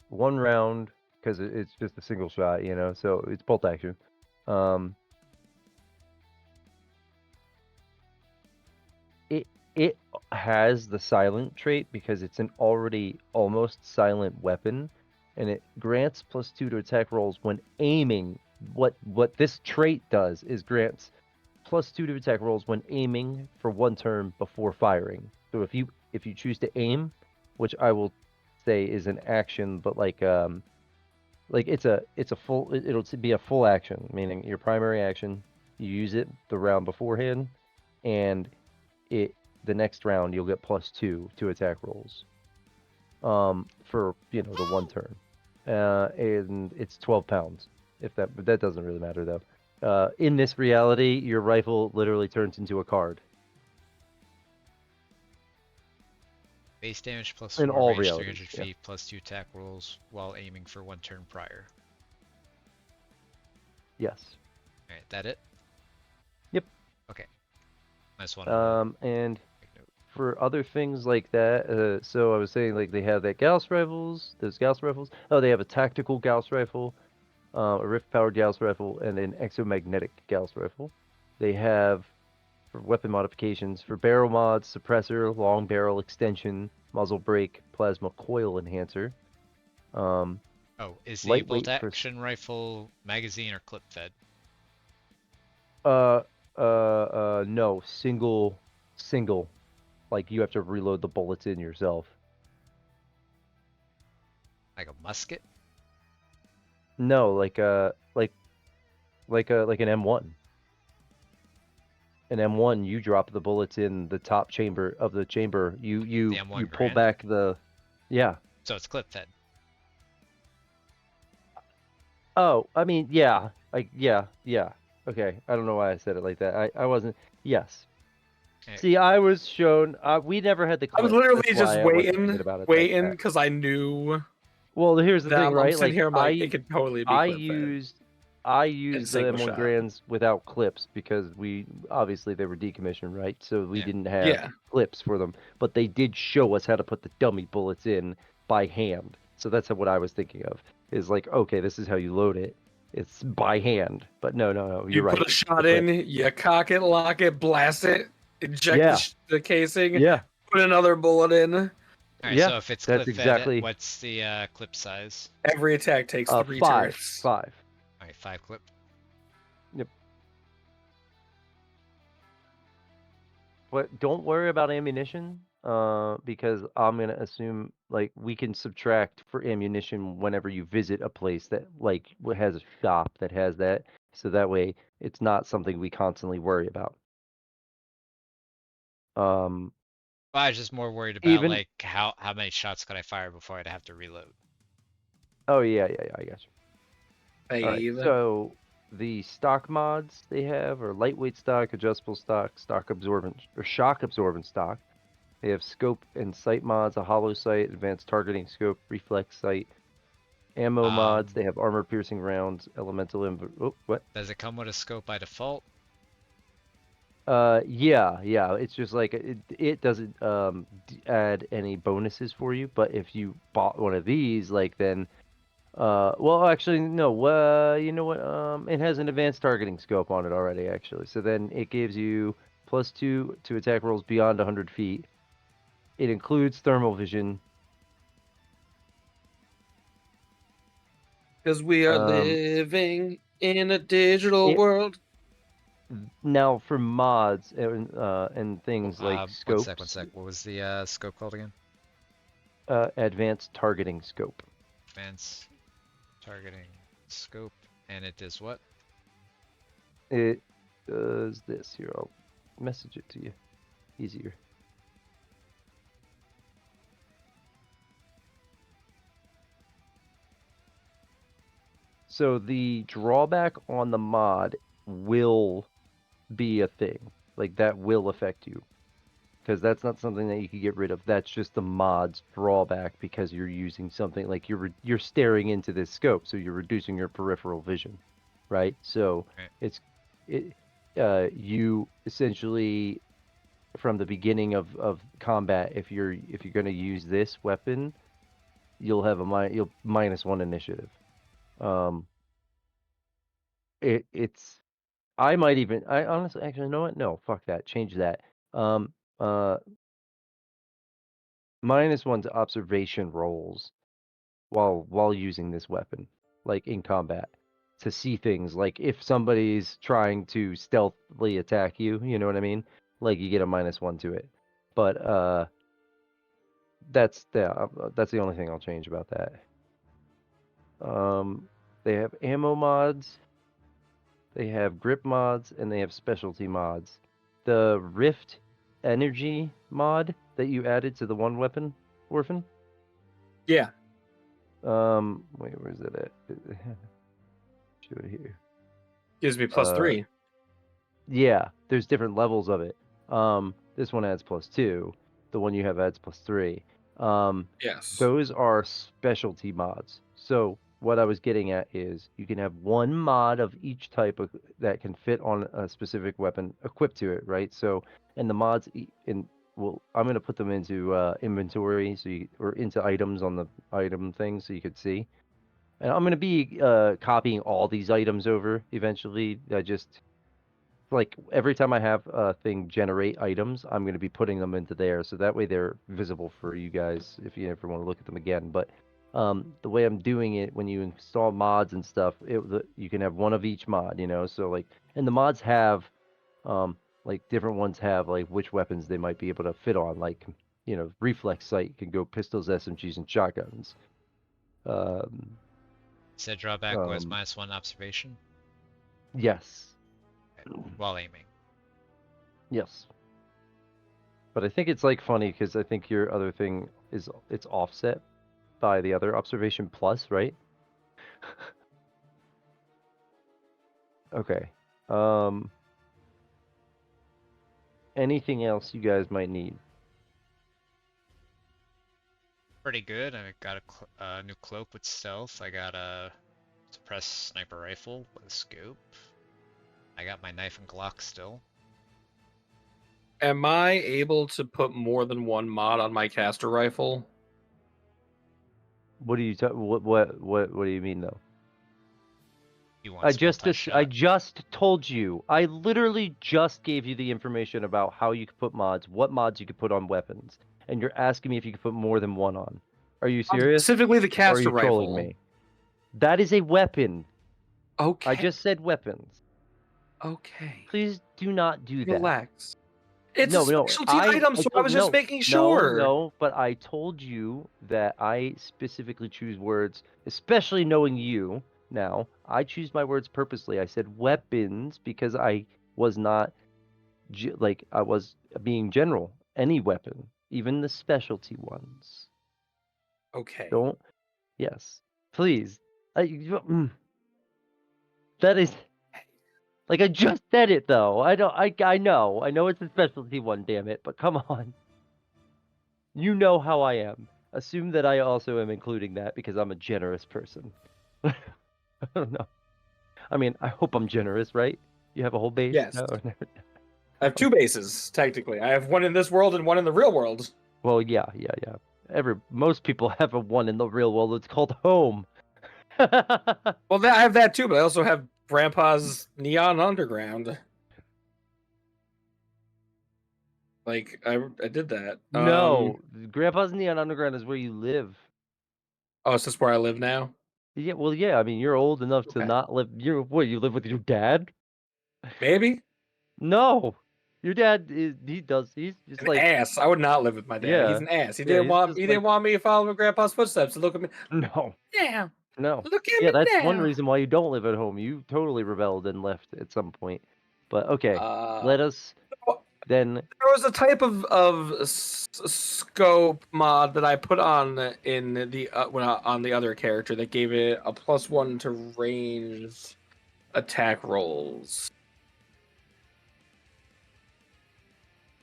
Speaker 8: 1 round because it's just a single shot, so it's bolt action. It has the silent trait because it's an already almost silent weapon, and it grants +2 to attack rolls when aiming. What this trait does is grants +2 to attack rolls when aiming for 1 turn before firing. So if you choose to aim, which I will say is an action, but like it's a full it'll be a full action, meaning your primary action, you use it the round beforehand, and the next round you'll get +2 to attack rolls. For the one turn. And it's 12 pounds. But that doesn't really matter though. In this reality, your rifle literally turns into a card.
Speaker 1: Base damage plus
Speaker 8: In
Speaker 1: 4,
Speaker 8: all
Speaker 1: range
Speaker 8: realities,
Speaker 1: 300
Speaker 8: yeah.
Speaker 1: feet, +2 attack rolls while aiming for 1 turn prior.
Speaker 8: Yes.
Speaker 1: Alright, that it?
Speaker 8: Yep.
Speaker 1: Okay. Nice one.
Speaker 8: And for other things like that, so I was saying like they have that Gauss rifles, those Gauss rifles. Oh, they have a tactical Gauss rifle, a rift-powered Gauss rifle, and an exomagnetic Gauss rifle. They have for weapon modifications for barrel mods, suppressor, long barrel extension, muzzle brake, plasma coil enhancer.
Speaker 1: Oh, is the
Speaker 8: lightweight
Speaker 1: bolt
Speaker 8: for
Speaker 1: action rifle magazine or clip fed?
Speaker 8: no, single. Like you have to reload the bullets in yourself.
Speaker 1: Like a musket?
Speaker 8: No, like an M1. An M1, you drop the bullets in the top chamber of the chamber. You
Speaker 1: The M1
Speaker 8: you pull
Speaker 1: Garand?
Speaker 8: back the, yeah.
Speaker 1: So it's clip fed.
Speaker 8: Oh, I mean, yeah, yeah. Okay, I don't know why I said it like that. I wasn't. Yes.
Speaker 1: Okay.
Speaker 8: See, I was shown. We never had the
Speaker 9: I was
Speaker 8: clip.
Speaker 9: literally
Speaker 8: That's
Speaker 9: just
Speaker 8: why I wasn't thinking about it like
Speaker 9: waiting
Speaker 8: that.
Speaker 9: because I knew
Speaker 8: Well, here's the
Speaker 9: that.
Speaker 8: thing, right?
Speaker 9: I'm sitting here, I'm like,
Speaker 8: I
Speaker 9: it could totally be
Speaker 8: I
Speaker 9: clip fed.
Speaker 8: I
Speaker 9: and
Speaker 8: used the
Speaker 9: single
Speaker 8: M1
Speaker 9: shot.
Speaker 8: Grands without clips because obviously they were decommissioned, right? So we
Speaker 1: Yeah.
Speaker 8: didn't have
Speaker 9: Yeah.
Speaker 8: clips for them, but they did show us how to put the dummy bullets in by hand. So that's what I was thinking of. Is like, okay, this is how you load it. It's by hand. But no, you're
Speaker 9: You
Speaker 8: right.
Speaker 9: put a shot
Speaker 8: The clip.
Speaker 9: in, you cock it, lock it, blast it, eject
Speaker 8: Yeah.
Speaker 9: the casing,
Speaker 8: Yeah.
Speaker 9: put another bullet in.
Speaker 1: Alright,
Speaker 8: Yeah,
Speaker 1: so if it's
Speaker 8: that's
Speaker 1: clip
Speaker 8: exactly-
Speaker 1: fed, what's the clip size?
Speaker 9: Every attack takes 3
Speaker 8: 5.
Speaker 9: turns.
Speaker 8: 5.
Speaker 1: Alright, 5 clip.
Speaker 8: Yep. But don't worry about ammunition, because I'm gonna assume like we can subtract for ammunition whenever you visit a place that like has a shop that has that, so that way it's not something we constantly worry about.
Speaker 1: I was just more worried about
Speaker 8: Even-
Speaker 1: like how many shots could I fire before I'd have to reload.
Speaker 8: Oh yeah, I guess.
Speaker 9: Hey,
Speaker 8: Alright, so the stock mods they have are lightweight stock, adjustable stock, shock absorbent stock. They have scope and sight mods, a hollow sight, advanced targeting scope, reflex sight. Ammo mods, they have armor piercing rounds, elemental what?
Speaker 1: Does it come with a scope by default?
Speaker 8: Yeah. It's just like it doesn't add any bonuses for you, but if you bought one of these, like then well, actually, no. You know what? It has an advanced targeting scope on it already, actually. So then it gives you +2 to attack rolls beyond 100 feet. It includes thermal vision.
Speaker 9: Because we are living in a digital world.
Speaker 8: Now, for mods and things like scopes,
Speaker 1: One sec. What was the scope called again?
Speaker 8: advanced targeting scope.
Speaker 1: Advanced targeting scope, and it does what?
Speaker 8: It does this. Here, I'll message it to you. Easier. So the drawback on the mod will be a thing. Like that will affect you. Because that's not something that you can get rid of. That's just the mod's drawback because you're using something like you're staring into this scope, so you're reducing your peripheral vision, right? So you essentially from the beginning of combat, if you're going to use this weapon, you'll have you'll -1 initiative. It's I honestly actually, you know what? No, fuck that. Change that. -1 to observation rolls while using this weapon, like in combat, to see things. Like if somebody's trying to stealthily attack you, you know what I mean? Like you get a -1 to it. But that's the only thing I'll change about that. They have ammo mods, they have grip mods, and they have specialty mods. The Rift Energy mod that you added to the one weapon, Orphan.
Speaker 9: Yeah.
Speaker 8: Wait, where's it at? Show it here.
Speaker 9: Gives me plus 3.
Speaker 8: Yeah, there's different levels of it. This one adds +2. The one you have adds +3.
Speaker 9: Yes.
Speaker 8: Those are specialty mods. So what I was getting at is you can have one mod of each type that can fit on a specific weapon equipped to it, right? So, and the mods I'm going to put them into inventory or into items on the item thing so you could see. And I'm going to be copying all these items over eventually. I just like every time I have a thing generate items, I'm going to be putting them into there so that way they're visible for you guys if you ever want to look at them again. But the way I'm doing it, when you install mods and stuff, you can have one of each mod, you know. So like, and the mods have like different ones have like which weapons they might be able to fit on. Like, you know, reflex sight can go pistols, SMGs, and shotguns.
Speaker 1: Said drawback was -1 observation
Speaker 8: Yes.
Speaker 1: while aiming.
Speaker 8: Yes. But I think it's like funny because I think your other thing is it's offset by the other observation plus, right? Okay. Anything else you guys might need?
Speaker 1: Pretty good. I got a new cloak with stealth. I got a suppressed sniper rifle with a scope. I got my knife and Glock still.
Speaker 9: Am I able to put more than one mod on my caster rifle?
Speaker 8: What do you what do you mean though?
Speaker 1: You want
Speaker 8: I just told you. I literally just gave you the information about how you could put mods, what mods you could put on weapons, and you're asking me if you could put more than one on. Are you serious?
Speaker 9: Specifically the
Speaker 8: Or are
Speaker 9: caster
Speaker 8: you trolling
Speaker 9: rifle.
Speaker 8: me? That is a weapon.
Speaker 9: Okay.
Speaker 8: I just said weapons.
Speaker 9: Okay.
Speaker 8: Please do not do that.
Speaker 9: Relax. It's a specialty item, so I was just making sure.
Speaker 8: No, but I told you that I specifically choose words, especially knowing you now. I choose my words purposely. I said weapons because I was not I was being general. Any weapon, even the specialty ones.
Speaker 9: Okay.
Speaker 8: Don't. Yes, please. That is. Like I just said it though. I know it's a specialty one, damn it, but come on. You know how I am. Assume that I also am including that because I'm a generous person. I don't know. I mean, I hope I'm generous, right? You have a whole base?
Speaker 9: Yes.
Speaker 8: No.
Speaker 9: I have 2 bases, technically. I have one in this world and one in the real world.
Speaker 8: Well, yeah. Most people have a one in the real world. It's called home.
Speaker 9: Well, I have that too, but I also have Grandpa's Neon Underground. Like, I did that.
Speaker 8: No, Grandpa's Neon Underground is where you live.
Speaker 9: Oh, is this where I live now?
Speaker 8: Yeah, well, yeah. I mean, you're old enough to not live. You live with your dad?
Speaker 9: Maybe.
Speaker 8: No, your dad is. He's just
Speaker 9: an
Speaker 8: like
Speaker 9: ass. I would not live with my dad.
Speaker 8: Yeah.
Speaker 9: He's an ass. He
Speaker 8: Yeah,
Speaker 9: didn't
Speaker 8: he's
Speaker 9: want.
Speaker 8: just
Speaker 9: He
Speaker 8: like-
Speaker 9: didn't want me to follow in Grandpa's footsteps. And look at me.
Speaker 8: No,
Speaker 9: Yeah.
Speaker 8: no.
Speaker 9: Look at
Speaker 8: Yeah,
Speaker 9: me
Speaker 8: that's
Speaker 9: now.
Speaker 8: one reason why you don't live at home. You totally rebelled and left at some point. But okay, let us then.
Speaker 9: There was a type of scope mod that I put on in the on the other character that gave it a +1 to range attack rolls.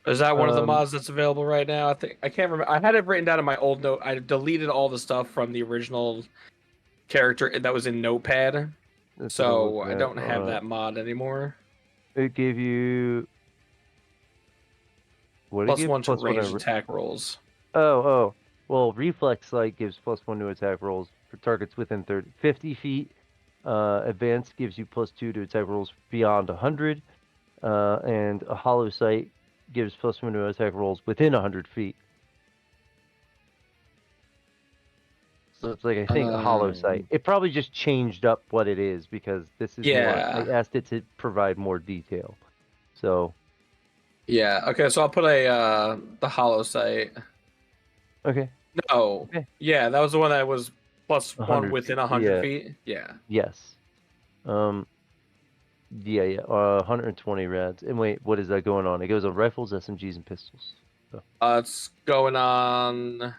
Speaker 9: Is that one of the mods that's available right now? I can't remember. I had it written down in my old note. I deleted all the stuff from the original character that was in Notepad, so I don't have that mod anymore.
Speaker 8: It gave you. What did it give?
Speaker 9: +1 to
Speaker 8: Plus one
Speaker 9: range
Speaker 8: over-
Speaker 9: attack rolls.
Speaker 8: Oh. Well, reflex sight gives +1 to attack rolls for targets within 50 feet. Advanced gives you +2 to attack rolls beyond 100. And a hollow sight gives +1 to attack rolls within 100 feet. So it's like I think a hollow sight. It probably just changed up what it is because this is
Speaker 9: Yeah.
Speaker 8: I asked it to provide more detail. So
Speaker 9: Yeah. Okay. So I'll put the hollow sight.
Speaker 8: okay.
Speaker 9: No.
Speaker 8: Okay.
Speaker 9: Yeah, that was the one that was plus
Speaker 8: 100
Speaker 9: 1 within
Speaker 8: feet,
Speaker 9: 100
Speaker 8: yeah.
Speaker 9: feet. Yeah.
Speaker 8: Yes. Yeah. 120 rads. And wait, what is that going on? It goes on rifles, SMGs, and pistols. So,
Speaker 9: It's going on.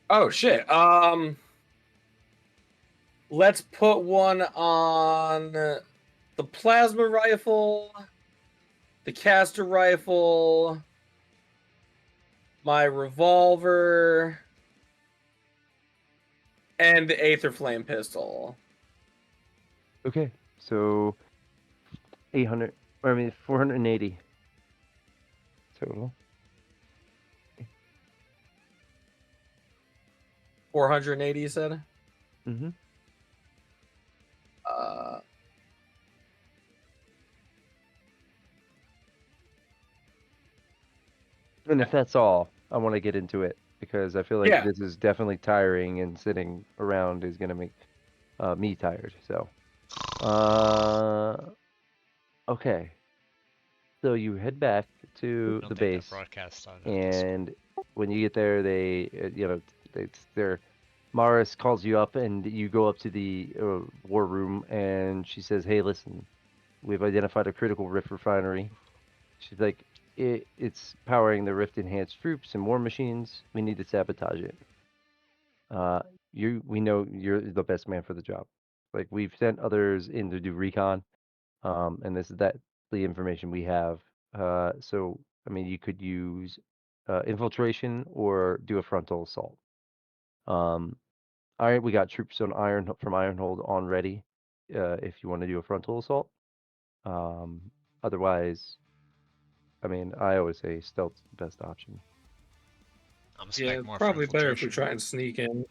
Speaker 9: Oh shit. Let's put one on the plasma rifle, the caster rifle, my revolver, and the Aether Flame pistol.
Speaker 8: okay. So 800. I mean 480 total.
Speaker 9: 480, you said?
Speaker 8: Mm-hmm. And if that's all, I want to get into it because I feel like
Speaker 9: Yeah.
Speaker 8: this is definitely tiring, and sitting around is gonna make me tired. So, okay. So you head back to
Speaker 1: I don't
Speaker 8: the
Speaker 1: think that
Speaker 8: base,
Speaker 1: broadcast on Discord.
Speaker 8: and when you get there, Maris calls you up, and you go up to the war room, and she says, "Hey, listen, we've identified a critical rift refinery." She's like, "It's powering the rift enhanced troops and war machines. We need to sabotage it. We know you're the best man for the job. Like, we've sent others in to do recon, and this is the information we have. So I mean, you could use infiltration or do a frontal assault. We got troops on from Ironhold on ready, if you want to do a frontal assault. Otherwise, I mean, I always say stealth's the best option.
Speaker 1: I'm
Speaker 9: Yeah,
Speaker 1: spec more for
Speaker 9: probably better if we
Speaker 1: infiltration.
Speaker 9: try and sneak in.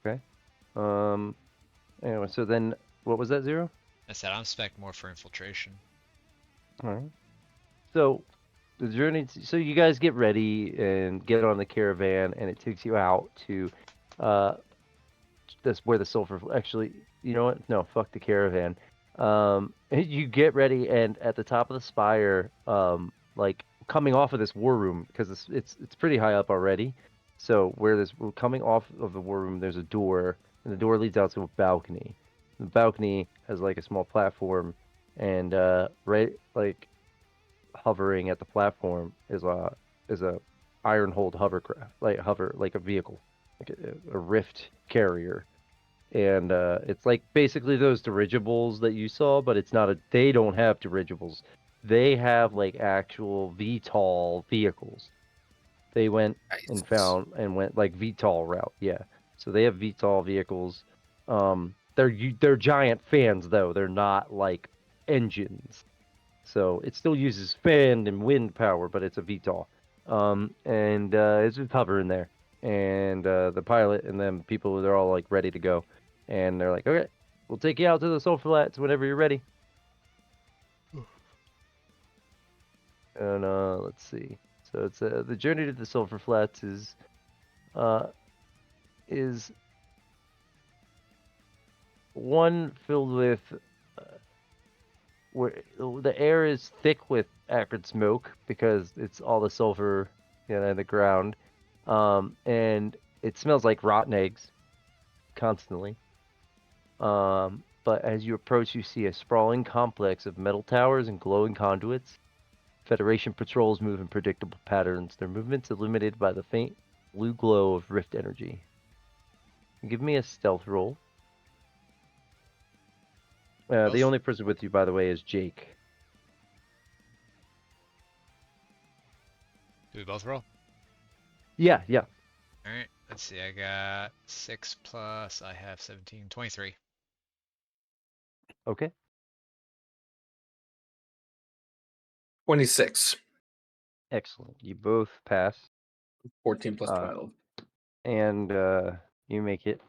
Speaker 8: Okay. Anyway, so then what was that, 0?
Speaker 1: I said I'm spec more for infiltration.
Speaker 8: All right. So the journey. So you guys get ready and get on the caravan, and it takes you out to, that's where the sulfur. Actually, you know what? No, fuck the caravan. You get ready, and at the top of the spire, like coming off of this war room, because it's pretty high up already. So we're coming off of the war room, there's a door, and the door leads out to a balcony. The balcony has like a small platform, and right like hovering at the platform is a Ironhold hovercraft, like a vehicle, like a Rift carrier, and it's like basically those dirigibles that you saw, but it's not they don't have dirigibles. They have like actual VTOL vehicles. They went and went like VTOL route, yeah. So they have VTOL vehicles. They're giant fans though. They're not like engines. So it still uses fan and wind power, but it's a VTOL. And it's just hovering there. And the pilot and them people, they're all like ready to go. And they're like, okay, we'll take you out to the sulfur flats whenever you're ready. And let's see. So it's the journey to the sulfur flats is one filled with where the air is thick with acrid smoke because it's all the sulfur in the ground, and it smells like rotten eggs constantly. But as you approach, you see a sprawling complex of metal towers and glowing conduits. Federation patrols move in predictable patterns, their movements illuminated by the faint blue glow of rift energy. Give me a stealth roll. The only person with you, by the way, is Jake.
Speaker 1: Do we both roll?
Speaker 8: Yeah.
Speaker 1: Alright, let's see. I got 6 plus, I have 17, 23.
Speaker 8: Okay.
Speaker 9: 26.
Speaker 8: Excellent. You both pass.
Speaker 9: 14 plus 12.
Speaker 8: And you make it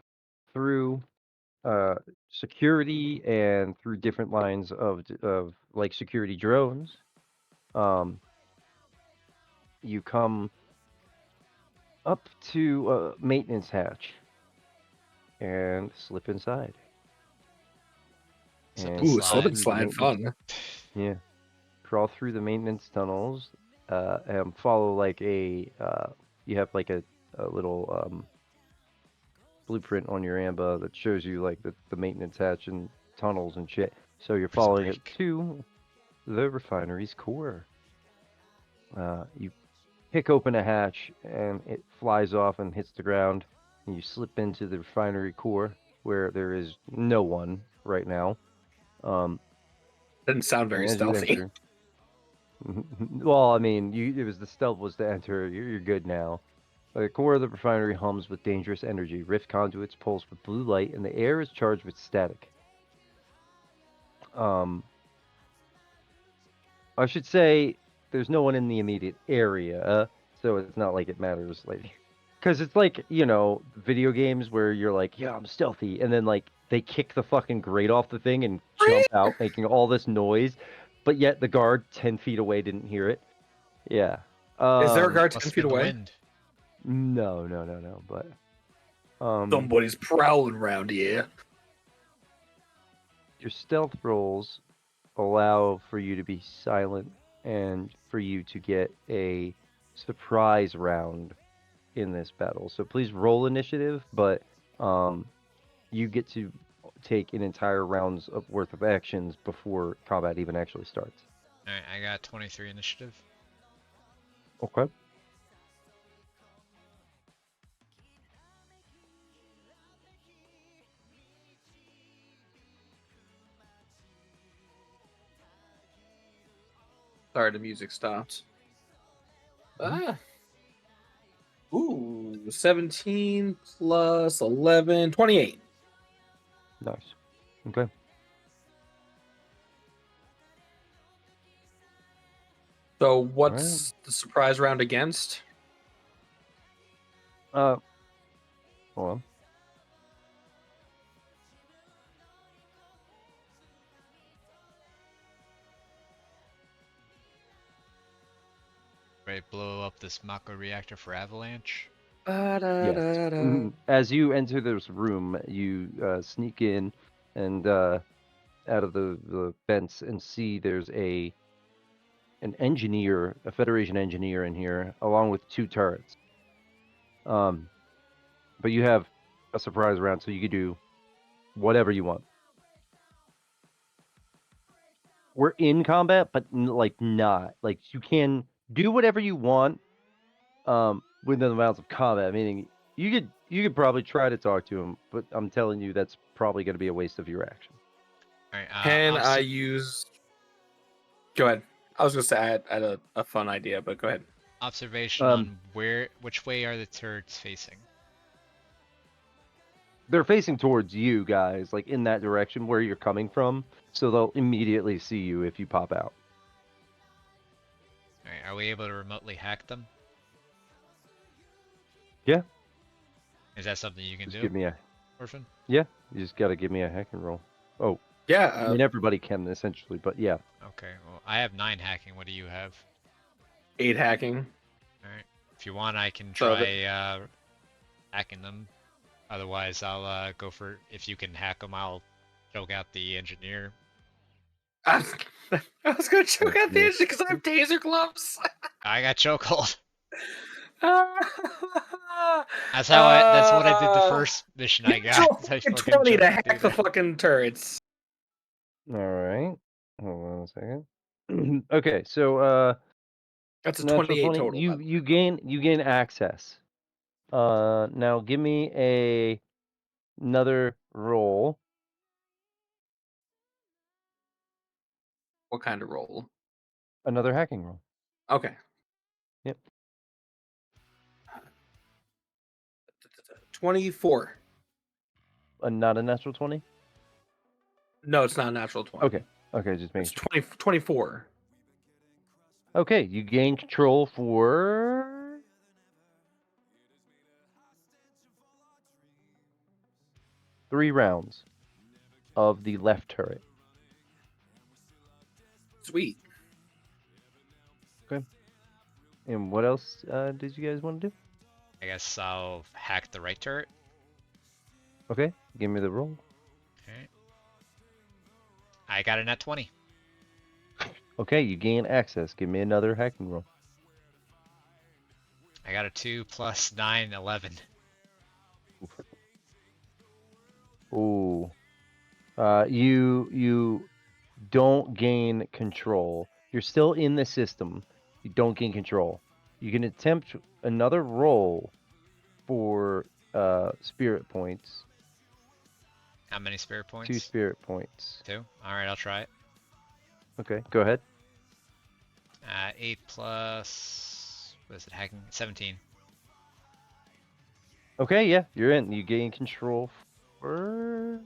Speaker 8: through security and through different lines of like security drones. You come up to a maintenance hatch and slip inside.
Speaker 1: Slip and
Speaker 9: Ooh,
Speaker 1: slide.
Speaker 9: slip and
Speaker 8: through the
Speaker 9: slide,
Speaker 8: maintenance-
Speaker 9: fun.
Speaker 8: Yeah. Crawl through the maintenance tunnels follow like a you have like a little blueprint on your AMBA that shows you like the maintenance hatch and tunnels and shit. So you're
Speaker 1: Prison
Speaker 8: following it
Speaker 1: Break.
Speaker 8: to the refinery's core. You pick open a hatch and it flies off and hits the ground. And you slip into the refinery core where there is no one right now.
Speaker 9: Didn't sound very
Speaker 8: and as you
Speaker 9: stealthy.
Speaker 8: enter- well, I mean, it was the stealth was to enter. You're good now. The core of the refinery hums with dangerous energy. Rift conduits pulse with blue light, and the air is charged with static. I should say there's no one in the immediate area, so it's not like it matters. Like, because it's like video games where you're like, yeah, I'm stealthy, and then like they kick the fucking grate off the thing and jump out, making all this noise, but yet the guard 10 feet away didn't hear it. Yeah.
Speaker 9: Is there a guard
Speaker 1: Must
Speaker 9: 10
Speaker 1: have
Speaker 9: feet
Speaker 1: been the
Speaker 9: away?
Speaker 1: wind.
Speaker 8: No. But
Speaker 9: Somebody's prowling around here.
Speaker 8: your stealth rolls allow for you to be silent and for you to get a surprise round in this battle. So please roll initiative, but you get to take an entire round's worth of actions before combat even actually starts.
Speaker 1: Alright, I got 23 initiative.
Speaker 8: Okay.
Speaker 9: Sorry, the music stopped. Ah. Ooh, 17 plus 11, 28.
Speaker 8: Nice. Okay.
Speaker 9: So what's the surprise round against?
Speaker 8: Hold on.
Speaker 1: Right, blow up this Mako reactor for Avalanche.
Speaker 8: Yes. As you enter this room, you sneak in and out of the vents and see there's an engineer, a Federation engineer in here, along with 2 turrets. But you have a surprise round, so you can do whatever you want. We're in combat, but not. Like you can do whatever you want within the bounds of combat. Meaning you could probably try to talk to him, but I'm telling you that's probably going to be a waste of your action.
Speaker 1: Alright,
Speaker 9: Can I use... Go ahead. I was going to say I had a fun idea, but go ahead.
Speaker 1: observation on which way are the turrets facing?
Speaker 8: They're facing towards you guys, like in that direction where you're coming from, so they'll immediately see you if you pop out.
Speaker 1: Alright, are we able to remotely hack them?
Speaker 8: Yeah.
Speaker 1: Is that something you can
Speaker 8: Just
Speaker 1: do,
Speaker 8: give me a
Speaker 1: Orphan?
Speaker 8: Yeah, you just got to give me a hacking roll. Oh,
Speaker 9: Yeah.
Speaker 8: I mean everybody can essentially, but yeah.
Speaker 1: Okay, well, I have 9 hacking. What do you have?
Speaker 9: 8 hacking.
Speaker 1: Alright. If you want, I can
Speaker 9: So
Speaker 1: try hacking them. Otherwise, I'll go for... If you can hack them, I'll choke out the engineer.
Speaker 9: I was going to choke out the
Speaker 8: Yeah.
Speaker 9: engine because I have taser gloves.
Speaker 1: I got chokehold.
Speaker 9: That's
Speaker 1: That's how that's what I did the first mission I got. I fucking
Speaker 9: 20 to
Speaker 1: choked
Speaker 9: hack
Speaker 1: dude
Speaker 9: the
Speaker 1: out.
Speaker 9: fucking turrets.
Speaker 8: All right. Hold on a second. Okay, so
Speaker 9: That's a
Speaker 8: natural
Speaker 9: 28 total.
Speaker 8: You gain access. Now give me another roll.
Speaker 9: What kind of roll?
Speaker 8: Another hacking roll.
Speaker 9: Okay.
Speaker 8: Yep.
Speaker 9: 24.
Speaker 8: Not a natural 20?
Speaker 9: No, it's not a natural 20.
Speaker 8: Okay, just making
Speaker 9: It's
Speaker 8: sure.
Speaker 9: 24.
Speaker 8: Okay, you gain control for 3 rounds of the left turret.
Speaker 9: Sweet.
Speaker 8: And what else did you guys want to do?
Speaker 1: I guess I'll hack the right turret.
Speaker 8: Okay, give me the roll.
Speaker 1: Okay. I got a net 20.
Speaker 8: Okay, you gain access. Give me another hacking roll.
Speaker 1: I got a 2 plus 9, 11.
Speaker 8: Ooh. You don't gain control. You're still in the system. You don't gain control. You can attempt another roll for spirit points.
Speaker 1: How many spirit
Speaker 8: 2
Speaker 1: points?
Speaker 8: spirit points.
Speaker 1: 2? Alright, I'll try it.
Speaker 8: Okay, go ahead.
Speaker 1: 8 plus... What is it, hacking? 17.
Speaker 8: Okay, yeah, you're in. You gain control for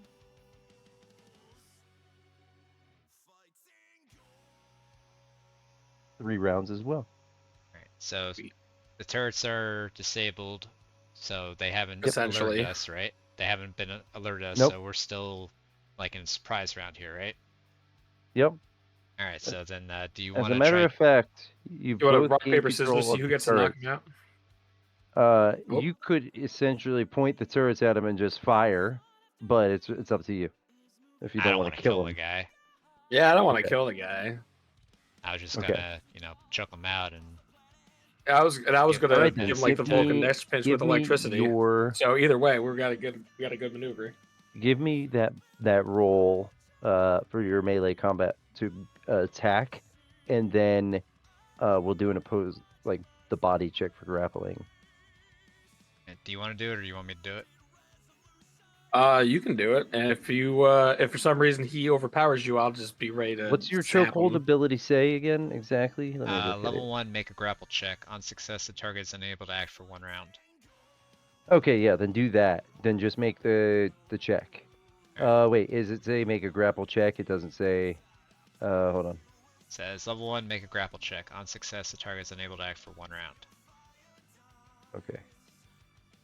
Speaker 8: 3 rounds as well.
Speaker 1: Alright, so the turrets are disabled, so they haven't
Speaker 9: Essentially.
Speaker 1: alerted us, right? They haven't been alerted us,
Speaker 8: Nope.
Speaker 1: so we're still like in a surprise round here, right?
Speaker 8: Yep.
Speaker 1: Alright, so then do you
Speaker 8: As
Speaker 1: want
Speaker 8: a
Speaker 1: to
Speaker 8: matter
Speaker 1: try...
Speaker 8: of fact, you
Speaker 9: You want to
Speaker 8: both
Speaker 9: rock,
Speaker 8: gain
Speaker 9: paper, scissors,
Speaker 8: control
Speaker 9: see
Speaker 8: of
Speaker 9: who
Speaker 8: the
Speaker 9: gets to knock
Speaker 8: turrets.
Speaker 9: him out? Oh.
Speaker 8: You could essentially point the turrets at him and just fire, but it's up to you. If you
Speaker 1: I
Speaker 8: don't
Speaker 1: don't
Speaker 8: want
Speaker 1: want
Speaker 8: to
Speaker 1: to
Speaker 8: kill
Speaker 1: kill
Speaker 8: him.
Speaker 1: the guy.
Speaker 9: Yeah, I don't want to
Speaker 8: Okay.
Speaker 9: kill the guy.
Speaker 1: I was just
Speaker 8: Okay.
Speaker 1: gonna, chuck him out and...
Speaker 9: I was
Speaker 1: Give-
Speaker 9: gonna
Speaker 8: Alright then,
Speaker 9: give him like the Vulcan next pinch with electricity. So either way, we got a good maneuver.
Speaker 8: Give me that roll for your melee combat to attack, and then we'll do an opposed, like, the body check for grappling.
Speaker 1: Do you want to do it, or do you want me to do it?
Speaker 9: You can do it, and if you if for some reason he overpowers you, I'll just be ready to.
Speaker 8: What's your
Speaker 9: zap
Speaker 8: chokehold
Speaker 9: him.
Speaker 8: ability say again exactly? Let me look at
Speaker 1: Level
Speaker 8: it.
Speaker 1: 1, make a grapple check. On success, the target is unable to act for 1 round.
Speaker 8: Okay, yeah, then do that. Then just make the check. Wait, is it say make a grapple check? It doesn't say. Hold on.
Speaker 1: It says level 1, make a grapple check. On success, the target is unable to act for 1 round.
Speaker 8: Okay.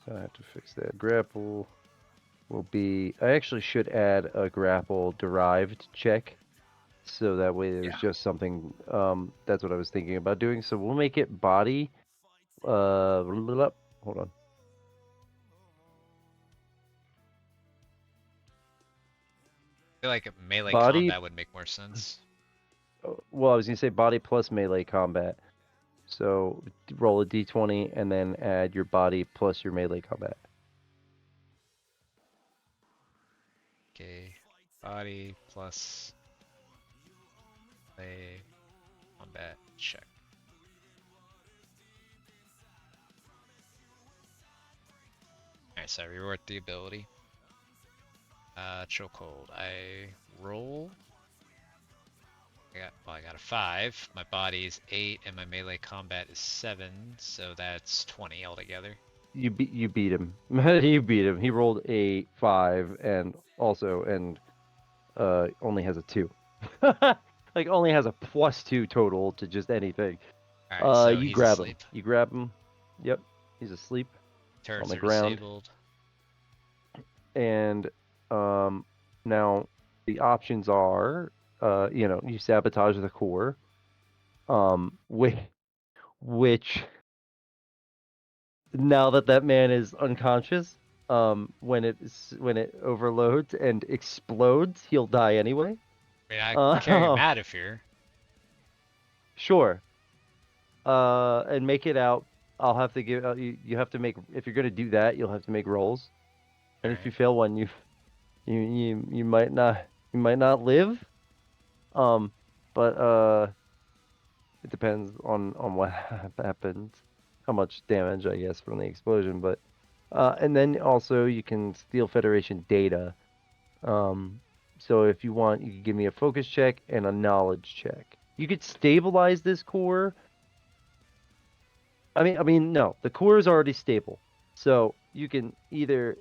Speaker 8: So I have to fix that. Grapple will be. I actually should add a grapple derived check, so that way there's just something. That's what I was thinking about doing. So we'll make it body. Hold on.
Speaker 1: I feel like a melee
Speaker 8: Body-
Speaker 1: combat would make more sense.
Speaker 8: Well, I was gonna say body plus melee combat. So roll a d20 and then add your body plus your melee combat.
Speaker 1: Okay, body plus melee combat check. Alright, so I rework the ability. Chokehold. I roll. I got a 5. My body is 8, and my melee combat is 7, so that's 20 altogether.
Speaker 8: You beat him. You beat him. He rolled a 5 and only has a 2. Like only has a +2 total to just anything.
Speaker 1: Alright, so
Speaker 8: you
Speaker 1: he's
Speaker 8: grab
Speaker 1: asleep.
Speaker 8: him. You grab him. Yep, he's asleep.
Speaker 1: Turrets
Speaker 8: the
Speaker 1: are
Speaker 8: ground.
Speaker 1: disabled.
Speaker 8: And now the options are you sabotage the core, which now that man is unconscious, when it overloads and explodes, he'll die anyway.
Speaker 1: I mean, I can carry him out of here.
Speaker 8: Sure. And make it out. I'll have to give you have to make, if you're gonna do that, you'll have to make rolls. And if you fail one, you might not live. But it depends on what happens, how much damage, I guess, from the explosion. But and then also you can steal Federation data. So if you want, you can give me a focus check and a knowledge check. You could stabilize this core. I mean, no, the core is already stable, so you can either.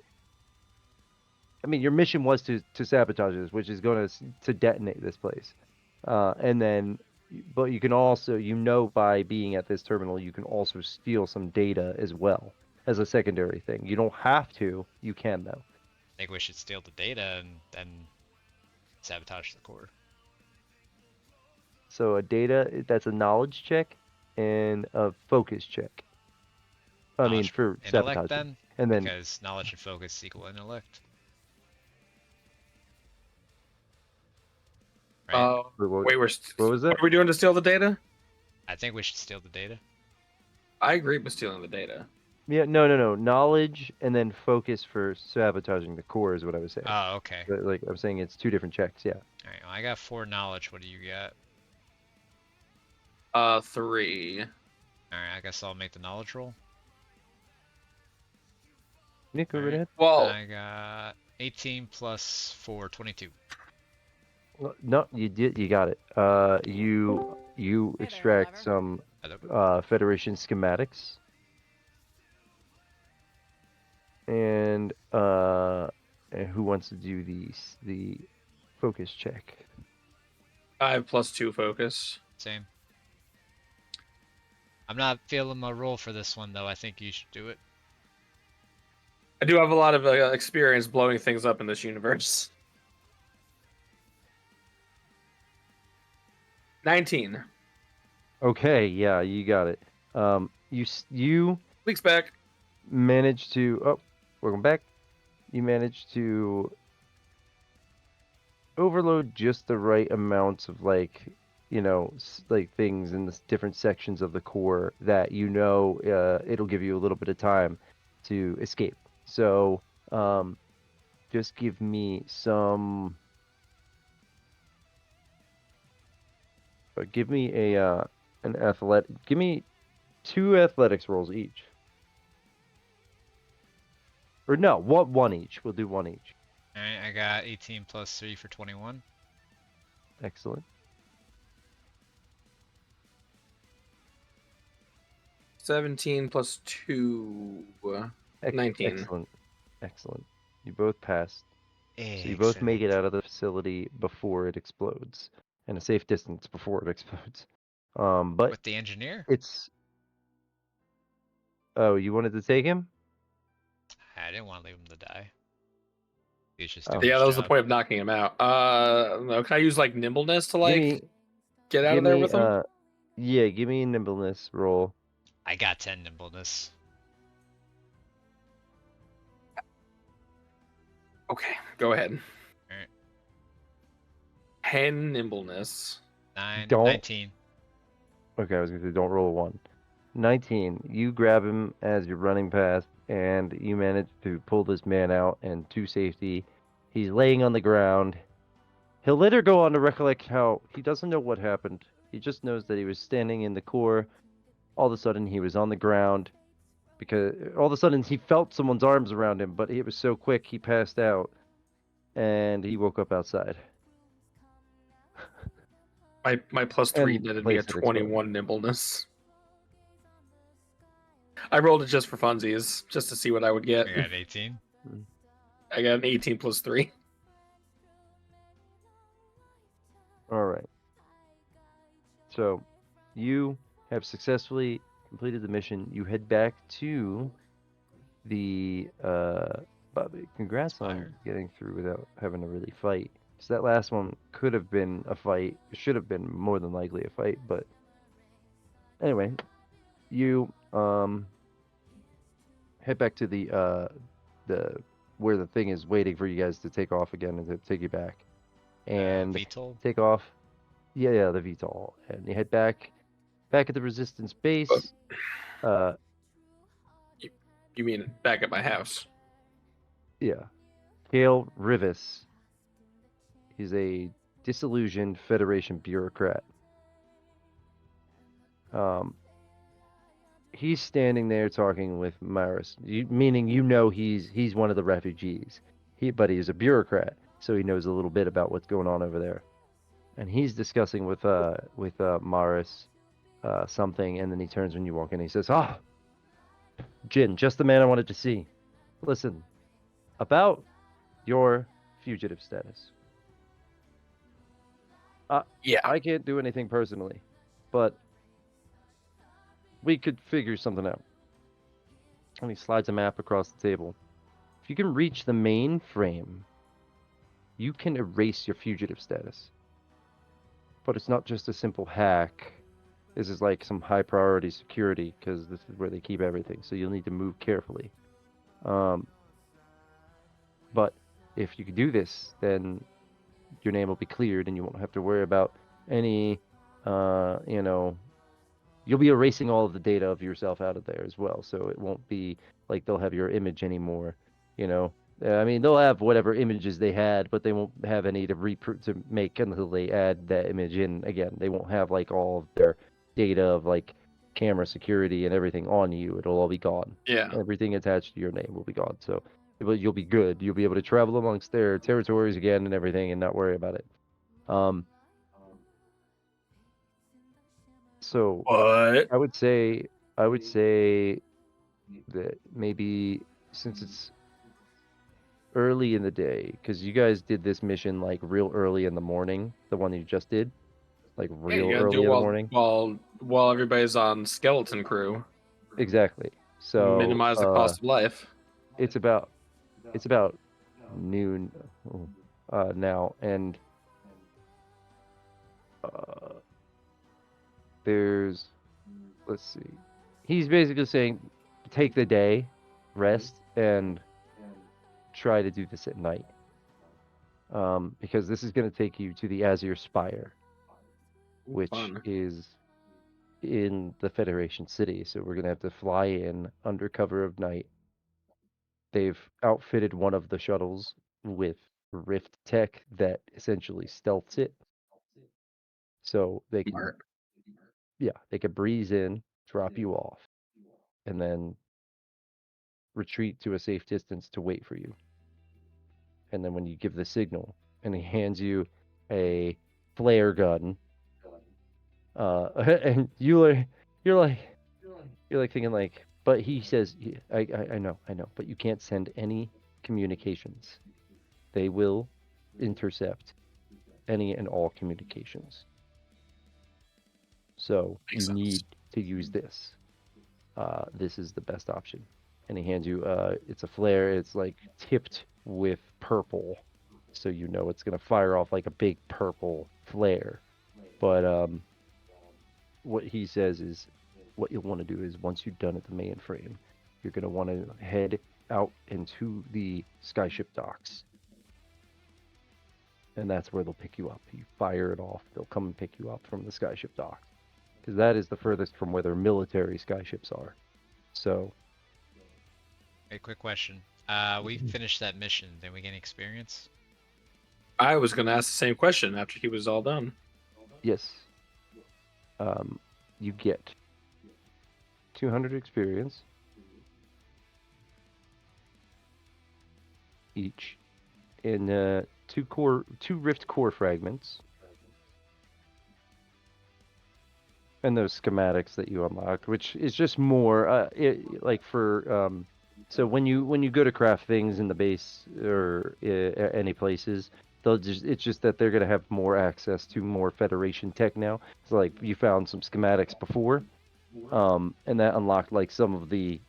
Speaker 8: I mean, your mission was to sabotage this, which is going to detonate this place, and then, but you can also, by being at this terminal, you can also steal some data as well as a secondary thing. You don't have to. You can though.
Speaker 1: I think we should steal the data and then sabotage the core.
Speaker 8: So a data, that's a knowledge check and a focus check. I mean,
Speaker 1: Knowledge
Speaker 8: for
Speaker 1: intellect
Speaker 8: sabotage.
Speaker 1: then,
Speaker 8: And then
Speaker 1: because knowledge and focus equal intellect. Right?
Speaker 9: Wait,
Speaker 8: what was it?
Speaker 9: what are we doing to steal the data?
Speaker 1: I think we should steal the data.
Speaker 9: I agree with stealing the data.
Speaker 8: Yeah, no. Knowledge and then focus for sabotaging the core is what I was saying.
Speaker 1: Oh, okay.
Speaker 8: Like I'm saying, it's 2 different checks. Yeah.
Speaker 1: All right. Well, I got 4 knowledge. What do you got?
Speaker 9: 3.
Speaker 1: All right. I guess I'll make the knowledge roll.
Speaker 8: Nick, go right
Speaker 1: Alright.
Speaker 8: ahead.
Speaker 9: Well,
Speaker 1: I got 18 plus 4, 22.
Speaker 8: No, you did. You got it. You extract some
Speaker 1: Hello.
Speaker 8: Federation schematics, and who wants to do the focus check?
Speaker 9: I have +2 focus.
Speaker 1: Same. I'm not feeling my roll for this one though. I think you should do it.
Speaker 9: I do have a lot of experience blowing things up in this universe. 19.
Speaker 8: Okay, yeah, you got it. You
Speaker 9: Weeks back.
Speaker 8: managed to. Oh, welcome back. You managed to overload just the right amounts of like like things in the different sections of the core that it'll give you a little bit of time to escape. So just give me some give me give me 2 athletics rolls each, or no, one each. We'll do 1 each.
Speaker 1: Alright, I got 18 plus 3 for 21.
Speaker 8: Excellent.
Speaker 9: 17 plus 2. 19.
Speaker 8: Excellent. You both passed. So you both make it
Speaker 1: Excellent.
Speaker 8: out of the facility before it explodes, and a safe distance before it explodes. But
Speaker 1: With the engineer?
Speaker 8: it's. Oh, you wanted to take him?
Speaker 1: I didn't want to leave him to die. He's just
Speaker 8: Oh.
Speaker 1: doing
Speaker 9: Yeah,
Speaker 1: his
Speaker 9: that was the
Speaker 1: job.
Speaker 9: point of knocking him out. No, can I use like nimbleness to like
Speaker 8: Give me,
Speaker 9: get out
Speaker 8: give
Speaker 9: of there
Speaker 8: me,
Speaker 9: with him?
Speaker 8: yeah, give me a nimbleness roll.
Speaker 1: I got 10 nimbleness.
Speaker 9: Okay, go ahead.
Speaker 1: Alright.
Speaker 9: 10 nimbleness.
Speaker 1: 19.
Speaker 8: Okay, I was gonna say don't roll a 1. 19. You grab him as you're running past, and you manage to pull this man out and to safety. He's laying on the ground. He'll later go on to recollect how he doesn't know what happened. He just knows that he was standing in the core. All of a sudden, he was on the ground because all of a sudden he felt someone's arms around him, but it was so quick he passed out, and he woke up outside.
Speaker 9: My +3
Speaker 8: And
Speaker 9: netted me a
Speaker 8: place it exploded.
Speaker 9: 21 nimbleness. I rolled it just for funsies, just to see what I would get.
Speaker 1: I got 18.
Speaker 9: I got an 18 plus 3.
Speaker 8: All right. So, you have successfully completed the mission. You head back to the Bobby. Congrats on
Speaker 1: Inspired.
Speaker 8: getting through without having to really fight. So that last one could have been a fight. It should have been more than likely a fight, but anyway, you head back to the where the thing is waiting for you guys to take off again and to take you back. And
Speaker 1: VTOL?
Speaker 8: take off. Yeah, the VTOL. And you head back at the Resistance base.
Speaker 9: You mean back at my house?
Speaker 8: Yeah. Kale Rivas. He's a disillusioned Federation bureaucrat. He's standing there talking with Maris, meaning he's one of the refugees. But he's a bureaucrat, so he knows a little bit about what's going on over there. And he's discussing with Maris something, and then he turns when you walk in. He says, "Ah, Jin, just the man I wanted to see. Listen, about your fugitive status.
Speaker 9: Yeah.
Speaker 8: I can't do anything personally, but we could figure something out." And he slides a map across the table. If you can reach the mainframe, you can erase your fugitive status. But it's not just a simple hack. This is like some high priority security, because this is where they keep everything, so you'll need to move carefully. But if you can do this, then your name will be cleared and you won't have to worry about any, you'll be erasing all of the data of yourself out of there as well. So it won't be like they'll have your image anymore. You know, I mean, they'll have whatever images they had, but they won't have any to make until they add that image in again. They won't have like all of their data of like camera security and everything on you. It'll all be gone.
Speaker 9: Yeah.
Speaker 8: Everything attached to your name will be gone. So you'll be good. You'll be able to travel amongst their territories again and everything, and not worry about it. So
Speaker 9: What?
Speaker 8: I would say that maybe since it's early in the day, because you guys did this mission like real early in the morning, the one you just did, like
Speaker 9: Yeah,
Speaker 8: real
Speaker 9: you gotta
Speaker 8: early
Speaker 9: do
Speaker 8: in the
Speaker 9: it
Speaker 8: morning.
Speaker 9: while everybody's on skeleton crew.
Speaker 8: Exactly. So
Speaker 9: Minimize the cost of life.
Speaker 8: it's about noon now, and there's, let's see, he's basically saying take the day, rest, and try to do this at night, because this is going to take you to the Azure Spire, which
Speaker 9: Fun.
Speaker 8: is in the Federation City. So we're going to have to fly in under cover of night. They've outfitted one of the shuttles with Rift tech that essentially stealths it. So they can,
Speaker 9: Smart.
Speaker 8: yeah, they can breeze in, drop you off, and then retreat to a safe distance to wait for you. And then when you give the signal, and he hands you a flare gun, and you're like thinking like, but he says, I know, but you can't send any communications. They will intercept any and all communications. So
Speaker 9: Makes
Speaker 8: you
Speaker 9: sense.
Speaker 8: need to use this. This is the best option. And he hands you, it's a flare. It's like tipped with purple, so you know it's gonna fire off like a big purple flare. But what he says is, what you'll want to do is once you're done at the mainframe, you're gonna want to head out into the skyship docks, and that's where they'll pick you up. You fire it off, they'll come and pick you up from the skyship docks, because that is the furthest from where their military skyships are. So.
Speaker 1: A quick question. We finished that mission. Did we get any experience?
Speaker 9: I was gonna ask the same question after he was all done.
Speaker 8: Yes. You get 200 experience each in two rift core fragments, and those schematics that you unlocked, which is just more like for so when you go to craft things in the base or any places, it's just that they're gonna have more access to more Federation tech now. So like you found some schematics before, and that unlocked like some of the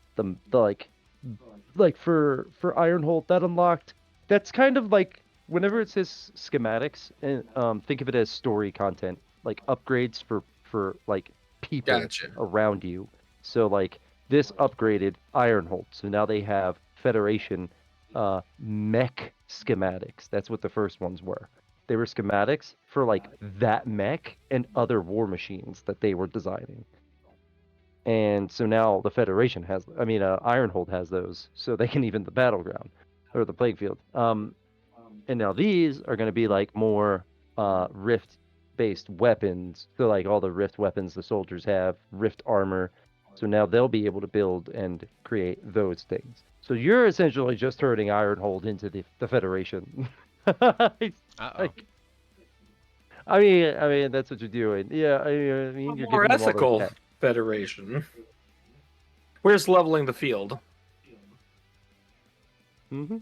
Speaker 8: like for Ironholt that unlocked. That's kind of like whenever it says schematics, and think of it as story content, like upgrades for like people
Speaker 9: Gotcha.
Speaker 8: around you. So like this upgraded Ironholt, so now they have Federation mech schematics. That's what the first ones were. They were schematics for like that mech and other war machines that they were designing. And so now the Federation has, Ironhold has those, so they can even the battleground or the plague field. And now these are going to be like more rift-based weapons. So like all the rift weapons the soldiers have, rift armor. So now they'll be able to build and create those things. So you're essentially just turning Ironhold into the Federation.
Speaker 1: Uh-oh.
Speaker 8: I mean that's what you're doing. Yeah, I mean you're
Speaker 9: More
Speaker 8: giving them all
Speaker 9: ethical
Speaker 8: those
Speaker 9: Federation. We're just leveling the field.
Speaker 8: Mm-hmm.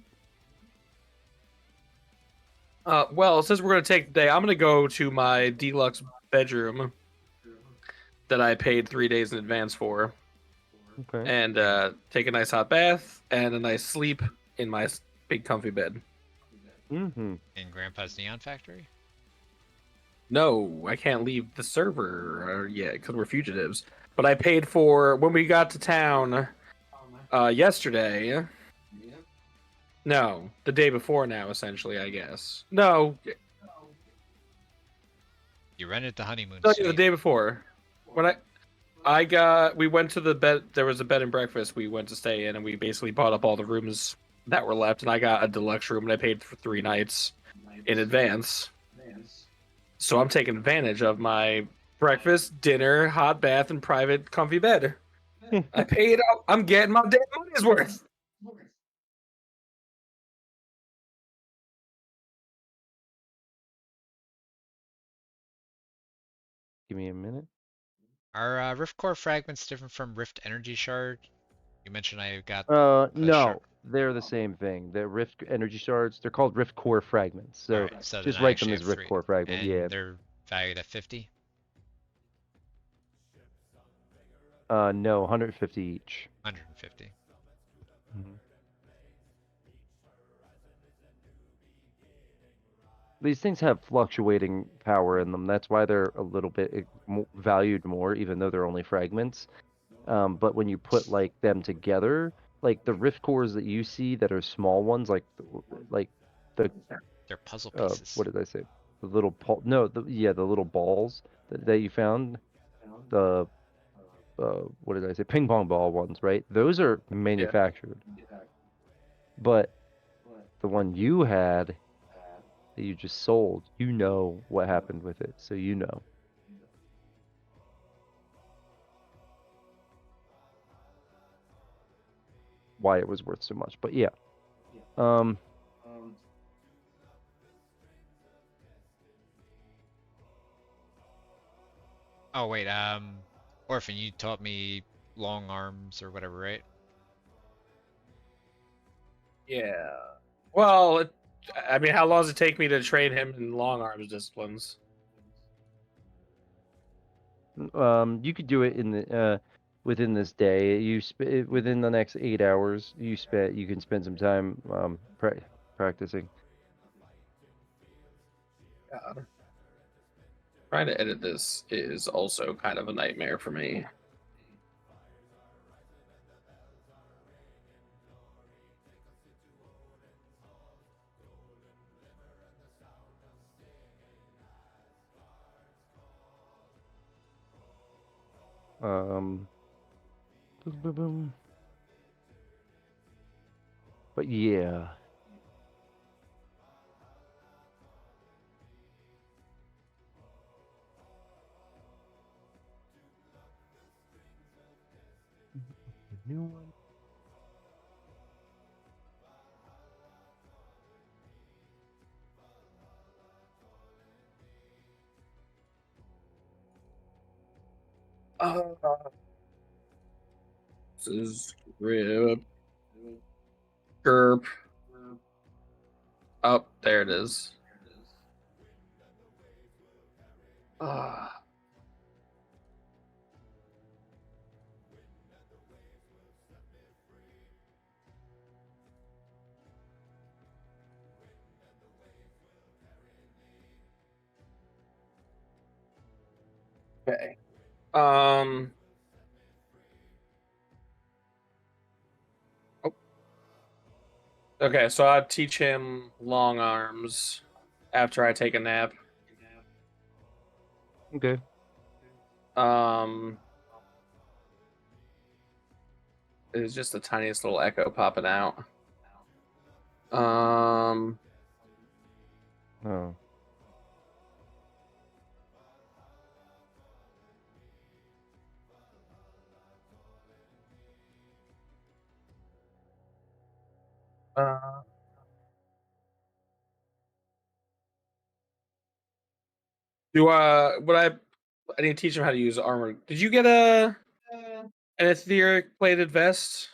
Speaker 9: Well, since we're gonna take the day, I'm gonna go to my deluxe bedroom that I paid 3 days in advance for,
Speaker 8: Okay.
Speaker 9: and take a nice hot bath and a nice sleep in my big comfy bed.
Speaker 8: Mm-hmm.
Speaker 1: In Grandpa's Neon Factory?
Speaker 9: No, I can't leave the server yet because we're fugitives. But I paid for when we got to town yesterday. No, the day before now, essentially, I guess. No,
Speaker 1: You rented the honeymoon
Speaker 9: no,
Speaker 1: suite.
Speaker 9: the day before. When We went to the bed. There was a bed and breakfast we went to stay in, and we basically bought up all the rooms that were left. And I got a deluxe room, and I paid for 3 nights in advance. So I'm taking advantage of my breakfast, dinner, hot bath, and private comfy bed. I paid out. I'm getting my damn money's worth.
Speaker 8: Give me a minute.
Speaker 1: Are Rift Core fragments different from Rift Energy Shard? You mentioned I got
Speaker 8: No, they're the same thing. They're Rift energy shards. They're called Rift Core fragments. So
Speaker 1: Alright, so
Speaker 8: just
Speaker 1: then I
Speaker 8: write them
Speaker 1: actually
Speaker 8: as
Speaker 1: have
Speaker 8: Rift
Speaker 1: 3.
Speaker 8: Core fragment.
Speaker 1: And
Speaker 8: Yeah.
Speaker 1: they're valued at 50?
Speaker 8: No, 150 each.
Speaker 1: 150.
Speaker 8: These things have fluctuating power in them. That's why they're a little bit valued more, even though they're only fragments. But when you put like them together, like the Rift cores that you see that are small ones, like the
Speaker 1: They're puzzle pieces.
Speaker 8: what did I say? The little the little balls that you found. The what did I say? Ping pong ball ones, right? Those are manufactured. But the one you had that you just sold, you know what happened with it, so you know. Why it was worth so much. But yeah.
Speaker 1: Oh wait, Orphan, you taught me long arms or whatever, right?
Speaker 9: Yeah. Well, I mean, how long does it take me to train him in long arms disciplines?
Speaker 8: You could do it in the within this day. Within the next 8 hours. You can spend some time practicing.
Speaker 9: God. Trying to edit this is also kind of a nightmare for me.
Speaker 8: But yeah. New one.
Speaker 9: This is rip. Gerp. Oh, there it is. Okay. Oh. Okay, so I'd teach him long arms after I take a nap.
Speaker 8: Okay.
Speaker 9: It's just the tiniest little echo popping out.
Speaker 8: Oh.
Speaker 9: I need to teach him how to use armor. Did you get an etheric plated vest?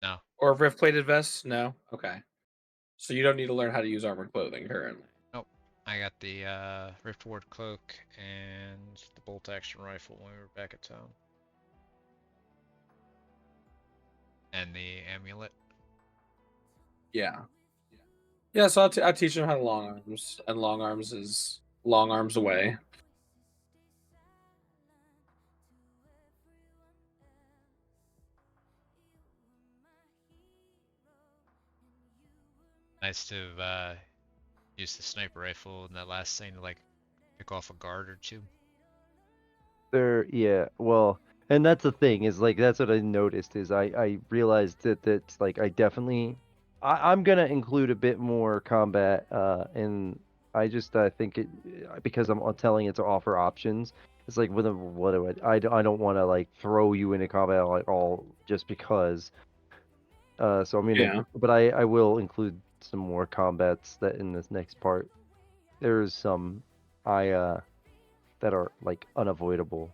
Speaker 1: No.
Speaker 9: Or a rift plated vest? No? Okay. So you don't need to learn how to use armored clothing currently.
Speaker 1: Nope. I got the Rift Ward cloak and the bolt action rifle when we were back at town. And the amulet.
Speaker 9: Yeah. Yeah, so I'll teach him how to long arms, and long arms is long arms away.
Speaker 1: Nice to have used the sniper rifle in that last scene to like pick off a guard or two.
Speaker 8: Yeah, well, And that's the thing is like that's what I noticed is I realized that that's like I definitely I'm gonna include a bit more combat and I just think it because I'm telling it to offer options. It's like what do I don't want to like throw you into combat like all just because. So I'm gonna
Speaker 9: Yeah.
Speaker 8: but I will include some more combats that in this next part. There's some that are like unavoidable,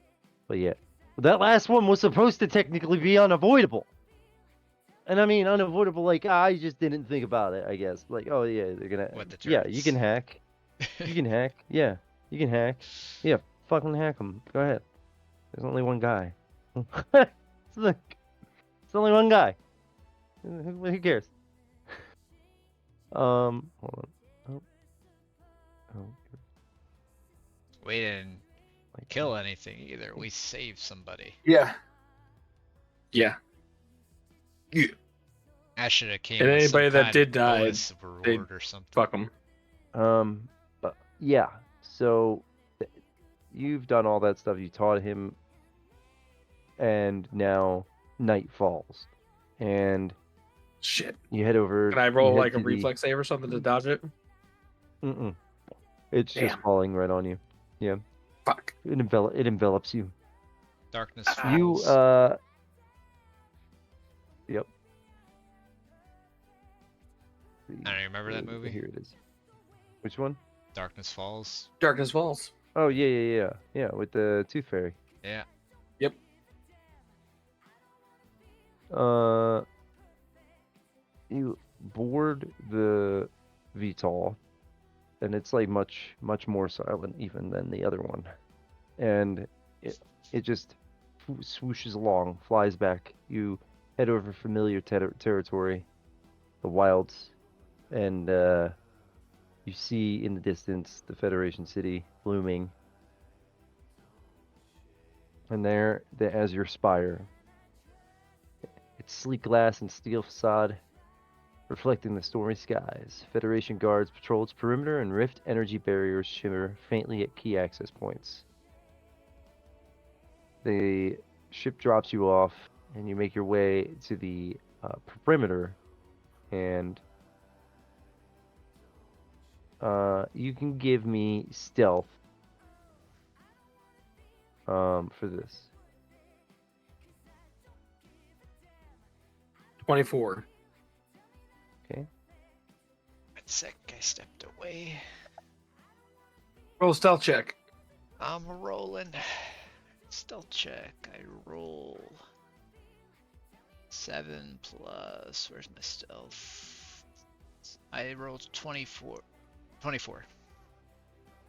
Speaker 8: but yeah. That last one was supposed to technically be unavoidable. And I mean unavoidable like I just didn't think about it, I guess. Like, oh yeah, they're gonna
Speaker 1: What, the
Speaker 8: yeah, you can
Speaker 1: turrets?
Speaker 8: hack. You can hack. Yeah, you can hack. Yeah, fucking hack them. Go ahead. There's only one guy. it's only one guy. Who cares? Hold on. Oh.
Speaker 1: We didn't
Speaker 8: Like,
Speaker 1: kill anything either. We saved somebody.
Speaker 9: Yeah. Yeah.
Speaker 1: I should have came
Speaker 9: And
Speaker 1: with some
Speaker 9: anybody that
Speaker 1: kind
Speaker 9: did
Speaker 1: of
Speaker 9: die,
Speaker 1: bonus reward or something.
Speaker 9: Fuck them.
Speaker 8: But yeah. So you've done all that stuff. You taught him, and now night falls, and
Speaker 9: Shit.
Speaker 8: you head over.
Speaker 9: Can I
Speaker 8: you
Speaker 9: roll
Speaker 8: head
Speaker 9: like a
Speaker 8: to the-
Speaker 9: reflex save or something to dodge it?
Speaker 8: It's just
Speaker 9: Damn.
Speaker 8: falling right on you. Yeah.
Speaker 9: Fuck.
Speaker 8: It envelops you.
Speaker 1: Darkness
Speaker 8: You
Speaker 1: falls.
Speaker 8: Yep.
Speaker 1: I don't remember that movie.
Speaker 8: Here it is. Which one?
Speaker 1: Darkness Falls.
Speaker 9: Darkness Falls.
Speaker 8: Oh yeah, with the Tooth Fairy.
Speaker 1: Yeah.
Speaker 9: Yep.
Speaker 8: You board the VTOL, and it's like much more silent even than the other one, and it just swooshes along, flies back. You head over familiar territory, the wilds, and you see in the distance the Federation City looming. And there, as your spire, its sleek glass and steel facade, reflecting the stormy skies. Federation guards patrol its perimeter, and rift energy barriers shimmer faintly at key access points. The ship drops you off, and you make your way to the perimeter, and you can give me stealth for this.
Speaker 9: 24.
Speaker 8: Okay.
Speaker 1: 1 sec, I stepped away.
Speaker 9: Roll stealth check.
Speaker 1: I'm rolling. Stealth check. I roll 7 plus. Where's my stealth? I rolled 24. 24.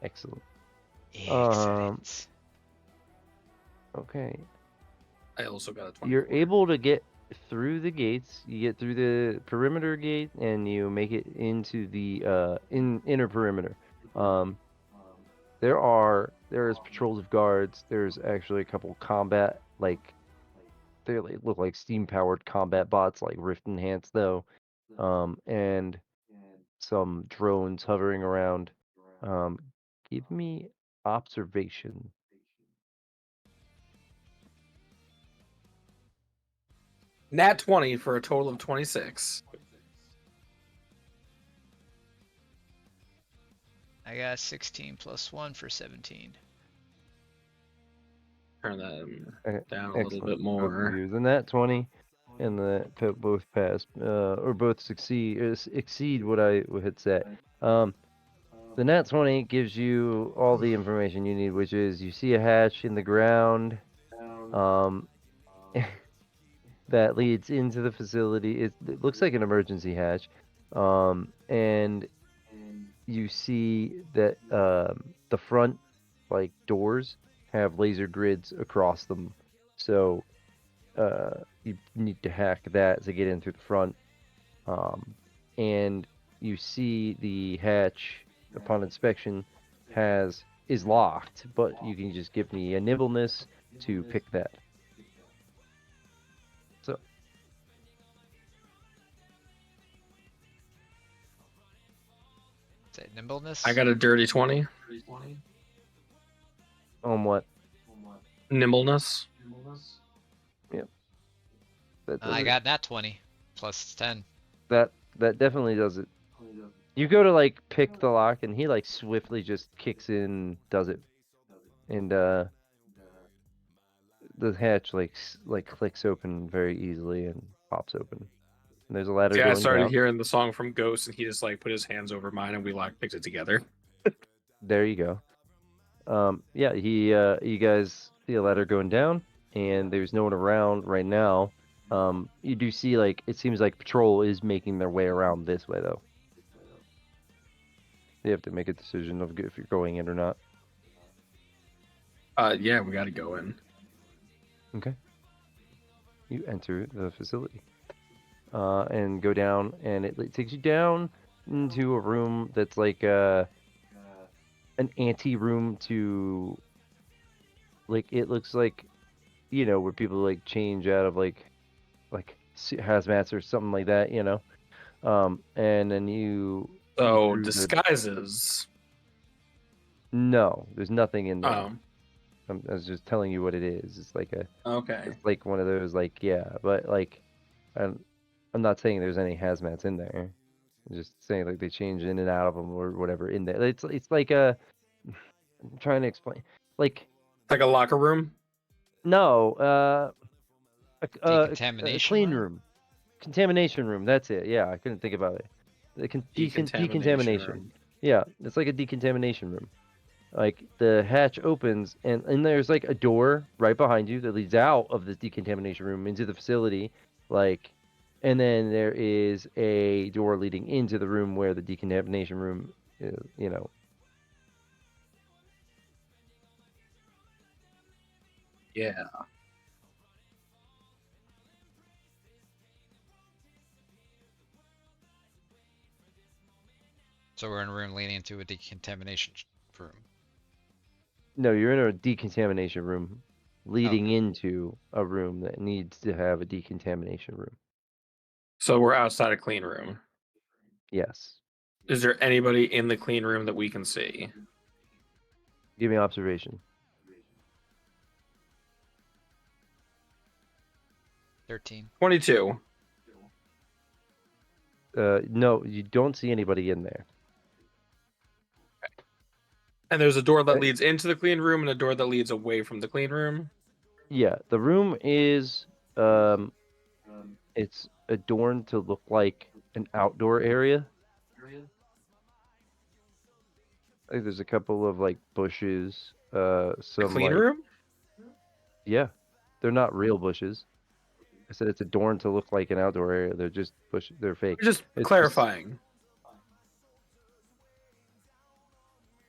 Speaker 8: Excellent.
Speaker 1: Excellent.
Speaker 8: Okay.
Speaker 9: I also got a 24.
Speaker 8: You're able to get through the gates. You get through the perimeter gate, and you make it into the inner perimeter. There's patrols of guards. There's actually a couple combat they look like steam-powered combat bots, like Rift Enhanced though, and some drones hovering around. Give me observation.
Speaker 9: Nat 20 for a total of 26.
Speaker 1: I got 16 plus 1 for 17.
Speaker 9: Turn that
Speaker 8: Okay,
Speaker 9: down a little
Speaker 8: excellent.
Speaker 9: bit
Speaker 8: Both of
Speaker 9: more.
Speaker 8: you. Then that 20 and both pass or both exceed what I had set. The nat 20 gives you all the information you need, which is you see a hatch in the ground that leads into the facility. It looks like an emergency hatch, and you see that the front doors have laser grids across them, so you need to hack that to get in through the front. And you see the hatch upon inspection is locked, but you can just give me a nimbleness to pick that. So
Speaker 1: Is that nimbleness?
Speaker 9: I got a dirty 20.
Speaker 8: on what?
Speaker 9: Nimbleness.
Speaker 8: That does
Speaker 1: I
Speaker 8: it.
Speaker 1: got that 20 plus 10.
Speaker 8: That definitely does it. You go to like pick the lock, and he like swiftly just kicks in, does it, and the hatch like clicks open very easily and pops open. And there's a ladder
Speaker 9: Yeah, I
Speaker 8: going
Speaker 9: started
Speaker 8: down.
Speaker 9: hearing the song from Ghost, and he just like put his hands over mine, and we like picked it together.
Speaker 8: There you go. Yeah, you guys see a ladder going down, and there's no one around right now. You do see like it seems like patrol is making their way around this way though. You have to make a decision of if you're going in or not.
Speaker 9: Yeah, we got to go in.
Speaker 8: Okay. You enter the facility, and go down, and it takes you down into a room that's like an ante-room to, like, it looks like, where people like change out of like hazmats or something like that, and then you.
Speaker 9: So
Speaker 8: through the-
Speaker 9: disguises.
Speaker 8: No, there's nothing in there.
Speaker 9: Oh,
Speaker 8: I was just telling you what it is. It's like
Speaker 9: okay.
Speaker 8: it's like one of those but like, I'm not saying there's any hazmats in there. I'm just saying like they change in and out of them or whatever in there. It's like I'm trying to explain. Like
Speaker 9: Like a locker room.
Speaker 8: no, a
Speaker 1: Decontamination
Speaker 8: clean
Speaker 1: room?
Speaker 8: room, contamination room. That's it. Yeah, I couldn't think about it. The decontamination.
Speaker 9: room.
Speaker 8: Yeah, it's like a decontamination room. Like the hatch opens and there's like a door right behind you that leads out of this decontamination room into the facility, like, and then there is a door leading into the room where the decontamination room is,
Speaker 9: Yeah.
Speaker 1: So we're in a room leading into a decontamination room.
Speaker 8: No, you're in a decontamination room leading into a room that needs to have a decontamination room.
Speaker 9: So we're outside a clean room.
Speaker 8: Yes.
Speaker 9: Is there anybody in the clean room that we can see?
Speaker 8: Give me observation.
Speaker 1: 13.
Speaker 9: 22.
Speaker 8: No, you don't see anybody in there.
Speaker 9: And there's a door that
Speaker 8: Okay.
Speaker 9: leads into the clean room and a door that leads away from the clean room.
Speaker 8: Yeah, the room is it's adorned to look like an outdoor area. Like there's a couple of like bushes,
Speaker 9: The
Speaker 8: some
Speaker 9: clean
Speaker 8: like,
Speaker 9: room?
Speaker 8: yeah, they're not real bushes. I said it's adorned to look like an outdoor area. They're just they're fake.
Speaker 9: Just
Speaker 8: It's
Speaker 9: clarifying.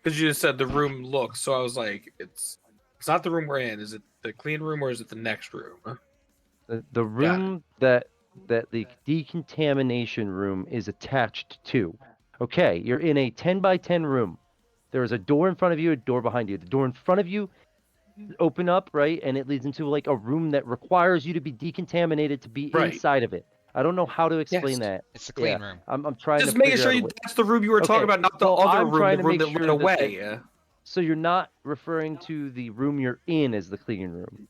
Speaker 9: Because you just said the room looks, so I was like, it's not the room we're in. Is it the clean room or is it the next room?
Speaker 8: The room that the decontamination room is attached to. Okay, you're in a 10 by 10 room. There is a door in front of you, a door behind you. The door in front of you open up, right? And it leads into like a room that requires you to be decontaminated to be
Speaker 9: Right.
Speaker 8: inside of it. I don't know how to explain
Speaker 9: Yes.
Speaker 8: that.
Speaker 1: It's the clean
Speaker 8: Yeah,
Speaker 1: room.
Speaker 8: I'm trying
Speaker 9: Just
Speaker 8: to
Speaker 9: making
Speaker 8: figure
Speaker 9: sure
Speaker 8: out a way.
Speaker 9: that's the room you were talking
Speaker 8: Okay,
Speaker 9: about, not the
Speaker 8: well,
Speaker 9: other
Speaker 8: I'm
Speaker 9: room,
Speaker 8: trying
Speaker 9: the
Speaker 8: to
Speaker 9: room
Speaker 8: make
Speaker 9: that
Speaker 8: sure
Speaker 9: went
Speaker 8: that
Speaker 9: away.
Speaker 8: So you're not referring to the room you're in as the clean room.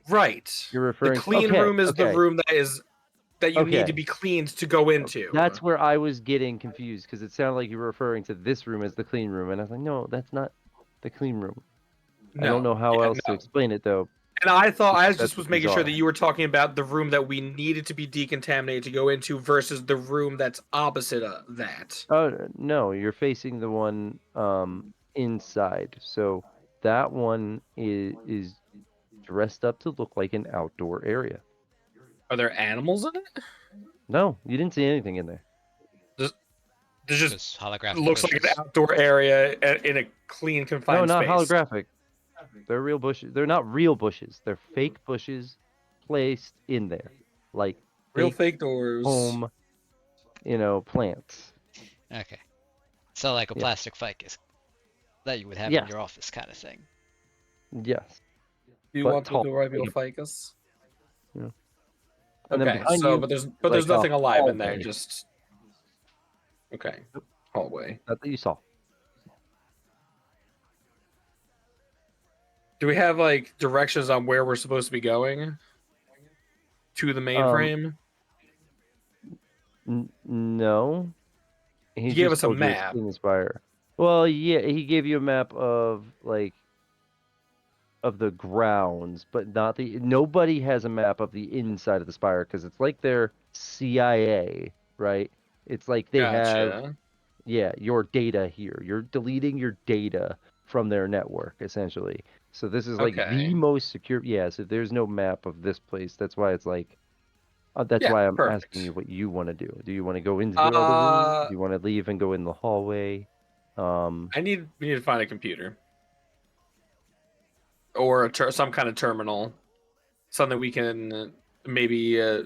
Speaker 9: Right.
Speaker 8: You're referring
Speaker 9: The clean
Speaker 8: okay,
Speaker 9: room is the
Speaker 8: okay.
Speaker 9: room that you need
Speaker 8: Okay.
Speaker 9: to be cleaned to go into.
Speaker 8: That's where I was getting confused because it sounded like you were referring to this room as the clean room, and I was like, no, that's not the clean room. I don't know how else to explain it though.
Speaker 9: And I thought I
Speaker 8: That's
Speaker 9: just was making sure
Speaker 8: bizarre.
Speaker 9: that you were talking about the room that we needed to be decontaminated to go into versus the room that's opposite of that.
Speaker 8: Oh no, you're facing the one inside. So that one is dressed up to look like an outdoor area.
Speaker 9: Are there animals in it?
Speaker 8: No, you didn't see anything in there.
Speaker 9: There's just
Speaker 1: Just holographic
Speaker 9: looks like an
Speaker 1: bushes.
Speaker 9: outdoor area in a clean,
Speaker 8: No,
Speaker 9: confined
Speaker 8: not
Speaker 9: space.
Speaker 8: holographic. They're real bushes. They're not real bushes. They're fake bushes placed in there, like
Speaker 9: Real fake doors.
Speaker 8: home, plants.
Speaker 1: Okay. So like a
Speaker 8: Yeah.
Speaker 1: plastic ficus that you would have
Speaker 8: Yes.
Speaker 1: in your office kind of thing.
Speaker 8: Yes.
Speaker 9: Do you
Speaker 8: but
Speaker 9: want
Speaker 8: tall,
Speaker 9: to do real
Speaker 8: like
Speaker 9: ficus?
Speaker 8: Yeah. And then
Speaker 9: Okay,
Speaker 8: behind
Speaker 9: so
Speaker 8: you,
Speaker 9: but there's
Speaker 8: like,
Speaker 9: nothing
Speaker 8: a
Speaker 9: alive in there.
Speaker 8: hallway.
Speaker 9: Just okay, hallway.
Speaker 8: That you saw.
Speaker 9: Do we have like directions on where we're supposed to be going to the mainframe?
Speaker 8: No. He
Speaker 9: He gave
Speaker 8: just
Speaker 9: us a
Speaker 8: told you it's
Speaker 9: map.
Speaker 8: in the spire. Well, yeah, he gave you a map of like of the grounds, but not the. Nobody has a map of the inside of the spire because it's like they're CIA, right? It's like they have,
Speaker 9: Gotcha.
Speaker 8: yeah, your data here. You're deleting your data from their network essentially. So this is like the
Speaker 9: Okay.
Speaker 8: most secure. Yeah. So there's no map of this place. That's why it's like. That's
Speaker 9: Yeah,
Speaker 8: why I'm asking
Speaker 9: perfect.
Speaker 8: you what you want to do. Do you want to go into the other room? Do you want to leave and go in the hallway?
Speaker 9: We need to find a computer or some kind of terminal, something we can maybe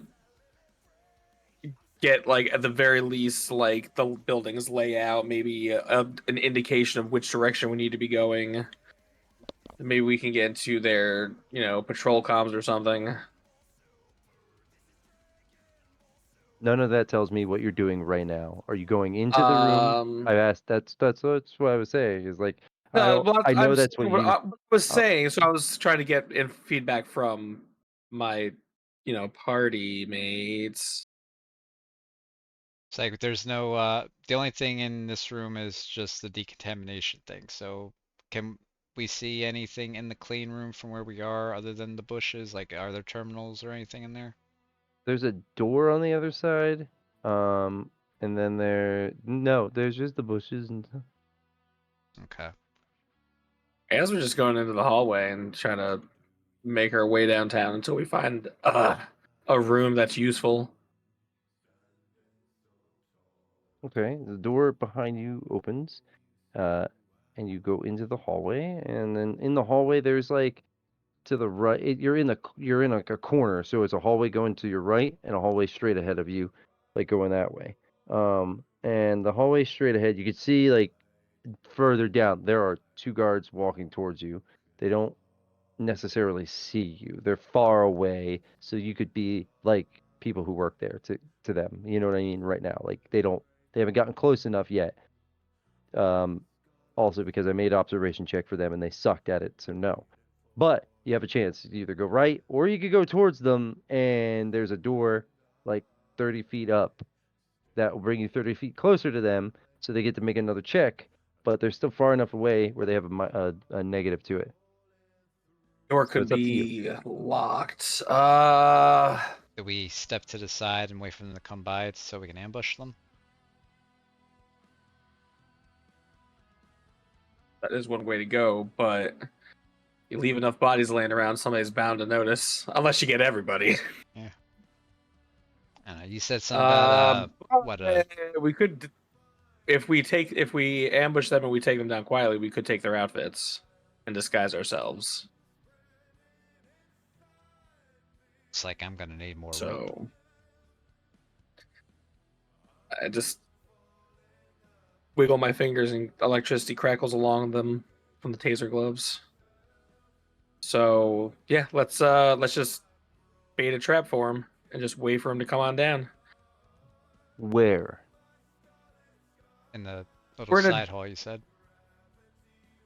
Speaker 9: get like at the very least like the building's layout, maybe an indication of which direction we need to be going. Maybe we can get into their patrol comms or something.
Speaker 8: None of that tells me what you're doing right now. Are you going into the room? I asked. That's what I was saying. Is like I
Speaker 9: No,
Speaker 8: don't.
Speaker 9: well,
Speaker 8: I
Speaker 9: I'm
Speaker 8: know that's what
Speaker 9: saying what
Speaker 8: you.
Speaker 9: I was
Speaker 8: uh,
Speaker 9: saying. So I was trying to get feedback from my, party mates.
Speaker 1: It's like there's no the only thing in this room is just the decontamination thing. So can we see anything in the clean room from where we are other than the bushes? Like are there terminals or anything in there?
Speaker 8: There's a door on the other side. And then there's just the bushes and stuff.
Speaker 1: Okay.
Speaker 9: I guess we're just going into the hallway and trying to make our way downtown until we find a room that's useful.
Speaker 8: Okay, the door behind you opens, and you go into the hallway, and then in the hallway there's like to the right. You're in like a corner, so it's a hallway going to your right and a hallway straight ahead of you, like going that way. And the hallway straight ahead, you can see like further down there are two guards walking towards you. They don't necessarily see you. They're far away, so you could be like people who work there to them. You know what I mean? Right now, like they haven't gotten close enough yet. Um, also because I made observation check for them and they sucked at it, so no. But you have a chance to either go right or you could go towards them and there's a door like 30 feet up that will bring you 30 feet closer to them, so they get to make another check, but they're still far enough away where they have a negative to it.
Speaker 9: Door
Speaker 8: So
Speaker 9: could
Speaker 8: it's up to you.
Speaker 9: be locked.
Speaker 1: Do we step to the side and wait for them to come by so we can ambush them?
Speaker 9: That is one way to go, but you leave enough bodies laying around, somebody's bound to notice. Unless you get everybody.
Speaker 1: Yeah. I don't know, you said something about
Speaker 9: we could, if we ambush them and we take them down quietly, we could take their outfits and disguise ourselves.
Speaker 1: it's like I'm gonna need more rope.
Speaker 9: So I just wiggle my fingers and electricity crackles along them from the taser gloves. So yeah, let's just bait a trap for him and just wait for him to come on down.
Speaker 8: Where?
Speaker 1: In the little
Speaker 9: We're in a-
Speaker 1: side hall, you said?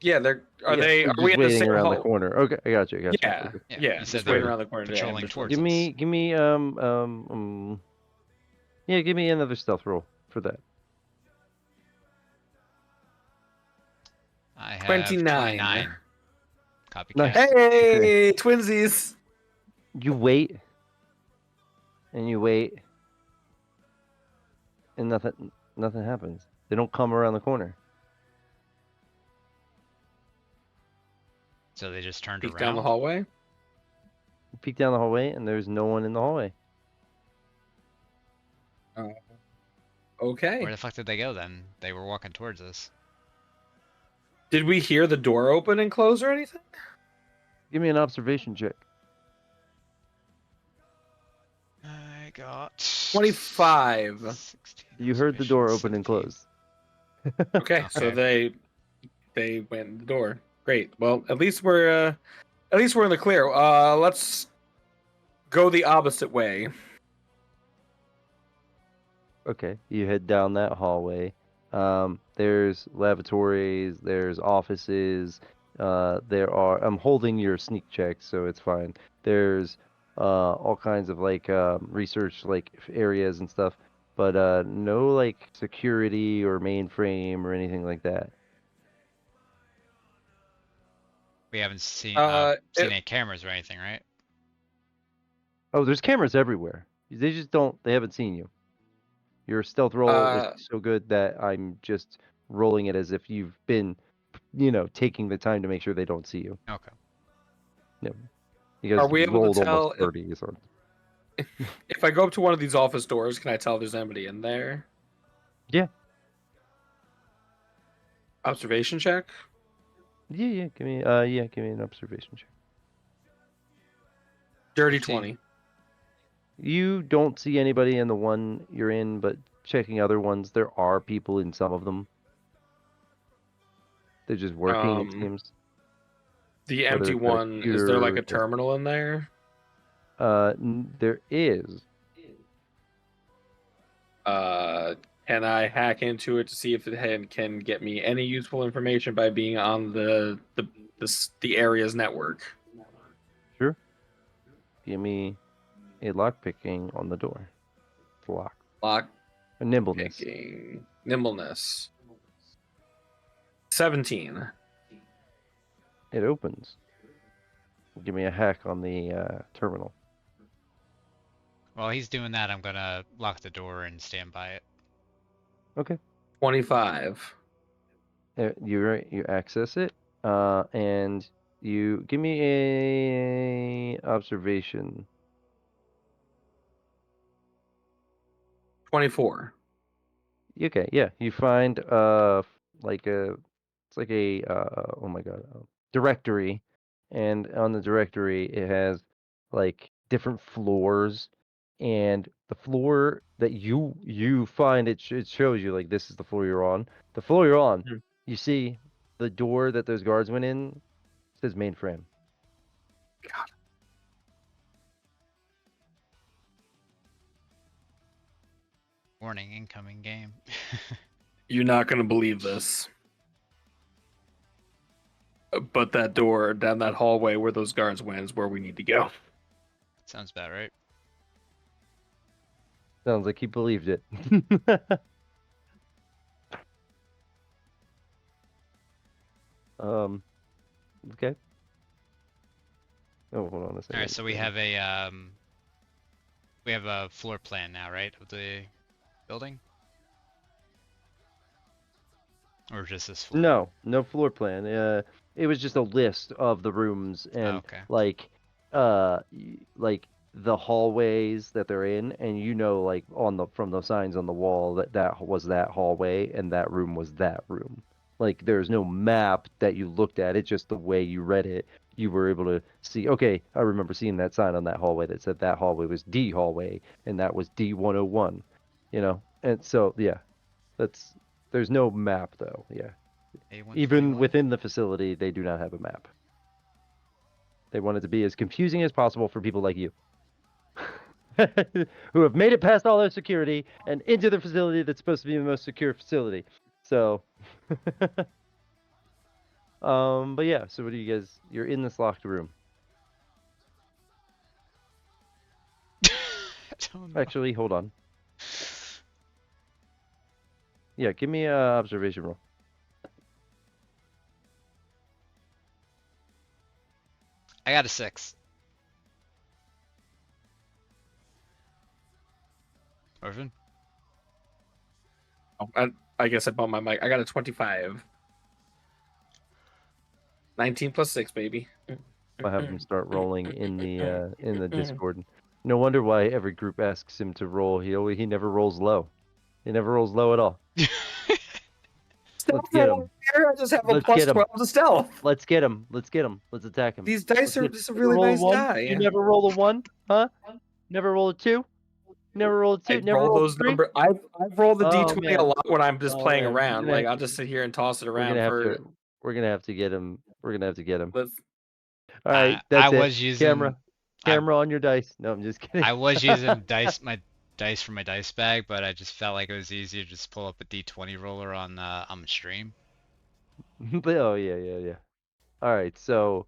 Speaker 9: Yeah, are we
Speaker 8: just
Speaker 9: in the
Speaker 8: waiting
Speaker 9: same
Speaker 8: around the
Speaker 9: hall?
Speaker 8: corner? Okay, I got you.
Speaker 9: Yeah,
Speaker 8: Okay.
Speaker 9: yeah,
Speaker 1: you
Speaker 9: just
Speaker 1: said
Speaker 9: waiting
Speaker 1: they were
Speaker 9: around the corner to
Speaker 1: patrolling
Speaker 9: ambush
Speaker 1: towards
Speaker 9: them.
Speaker 8: Give me yeah, give me another stealth roll for that.
Speaker 1: I have
Speaker 9: 29.
Speaker 1: Copycat.
Speaker 8: Nice.
Speaker 9: Hey, twinsies!
Speaker 8: You wait, and you wait, and nothing happens. They don't come around the corner.
Speaker 1: So they just turned
Speaker 9: Peek
Speaker 1: around?
Speaker 9: down the hallway.
Speaker 8: You peek down the hallway, and there's no one in the hallway.
Speaker 9: Okay.
Speaker 1: Where the fuck did they go then? They were walking towards us.
Speaker 9: Did we hear the door open and close or anything?
Speaker 8: Give me an observation check.
Speaker 1: I got
Speaker 9: 25.
Speaker 1: 16
Speaker 8: You heard the door open and
Speaker 1: 17.
Speaker 8: close.
Speaker 9: Okay, so
Speaker 1: Okay.
Speaker 9: they went in the door. Great. Well, at least we're in the clear. Let's go the opposite way.
Speaker 8: Okay, you head down that hallway. There's lavatories, there's offices, I'm holding your sneak check, so it's fine. There's all kinds of like research like areas and stuff, but no like security or mainframe or anything like that.
Speaker 1: We haven't seen
Speaker 9: It-
Speaker 1: any cameras or anything, right?
Speaker 8: Oh, there's cameras everywhere. They just don't. They haven't seen you. Your stealth roll is so good that I'm just rolling it as if you've been, taking the time to make sure they don't see you.
Speaker 1: Okay.
Speaker 8: Yep. Because
Speaker 9: Are we
Speaker 8: you
Speaker 9: able to
Speaker 8: rolled
Speaker 9: tell
Speaker 8: almost 30 or
Speaker 9: if I go up to one of these office doors, can I tell if there's anybody in there?
Speaker 8: Yeah.
Speaker 9: Observation check.
Speaker 8: Yeah. Give me an observation check.
Speaker 9: Dirty
Speaker 1: 15.
Speaker 9: 20.
Speaker 8: You don't see anybody in the one you're in, but checking other ones, there are people in some of them. They're just working, it seems.
Speaker 9: The
Speaker 8: Whether
Speaker 9: empty
Speaker 8: it's a
Speaker 9: one, is there like a
Speaker 8: computer or-
Speaker 9: terminal in there?
Speaker 8: There is.
Speaker 9: Can I hack into it to see if it can get me any useful information by being on the area's network?
Speaker 8: Sure. Give me a lockpicking on the door. It's locked.
Speaker 9: Lock
Speaker 8: A nimbleness.
Speaker 9: picking. Nimbleness. 17.
Speaker 8: It opens. Give me a hack on the terminal.
Speaker 1: While he's doing that, I'm gonna lock the door and stand by it.
Speaker 8: Okay.
Speaker 9: 25.
Speaker 8: You access it, and you give me a observation.
Speaker 9: 24.
Speaker 8: Okay, yeah, you find like it's like a oh my god, directory, and on the directory it has like different floors, and the floor that you find it shows you like this is the floor you're on. The floor you're on,
Speaker 9: Mhm.
Speaker 8: you see the door that those guards went in says mainframe.
Speaker 9: God.
Speaker 1: Warning, incoming game.
Speaker 9: You're not going to believe this. But that door down that hallway where those guards went is where we need to go.
Speaker 1: Sounds about right.
Speaker 8: Sounds like he believed it. Okay. Oh, hold on a second.
Speaker 1: All right, so we have a floor plan now, right, of the building? Or just this floor?
Speaker 8: No floor plan. It was just a list of the rooms and
Speaker 1: okay.
Speaker 8: like the hallways that they're in, and like from the signs on the wall that was that hallway and that room was that room. Like there's no map that you looked at. It's just the way you read it. You were able to see. Okay, I remember seeing that sign on that hallway that said that hallway was D hallway and that was D101. And so yeah, there's no map though. Yeah. Even within the facility, they do not have a map. They want it to be as confusing as possible for people like you, who have made it past all their security and into the facility that's supposed to be the most secure facility. So, but yeah. So what do you guys? You're in this locked room. Actually, hold on. Yeah, give me an observation roll.
Speaker 1: I got a 6. Orphan?
Speaker 9: Oh, I guess I bumped my mic. I got a 25. 19 plus 6, baby.
Speaker 8: I'll have him start rolling in the Discord. No wonder why every group asks him to roll. He never rolls low. He never rolls low at all. Let's get him.
Speaker 9: I just have a
Speaker 8: Let's
Speaker 9: plus
Speaker 8: get him.
Speaker 9: 12 to stealth.
Speaker 8: Let's get him. Let's get him. Let's attack him.
Speaker 9: These dice are just a really
Speaker 8: roll a
Speaker 9: nice
Speaker 8: 1?
Speaker 9: die.
Speaker 8: You never roll a 1, huh? Never roll a 2? Never roll a 2?
Speaker 9: I
Speaker 8: Never
Speaker 9: roll
Speaker 8: roll a
Speaker 9: those
Speaker 8: 3?
Speaker 9: number. I've rolled the
Speaker 8: Oh,
Speaker 9: D20
Speaker 8: man.
Speaker 9: a lot when I'm just
Speaker 8: Oh,
Speaker 9: playing
Speaker 8: man.
Speaker 9: around.
Speaker 8: We're gonna
Speaker 9: Like
Speaker 8: have
Speaker 9: I'll just sit here and toss it
Speaker 8: We're
Speaker 9: around
Speaker 8: gonna have
Speaker 9: for.
Speaker 8: to. We're gonna have to get him. We're gonna have to get him.
Speaker 9: Let's,
Speaker 8: All right, that's
Speaker 1: I
Speaker 8: it.
Speaker 1: was using
Speaker 8: Camera on your dice. No, I'm just kidding.
Speaker 1: I was using my dice from my dice bag, but I just felt like it was easier to just pull up a D20 roller on the stream.
Speaker 8: But, oh yeah. All right, so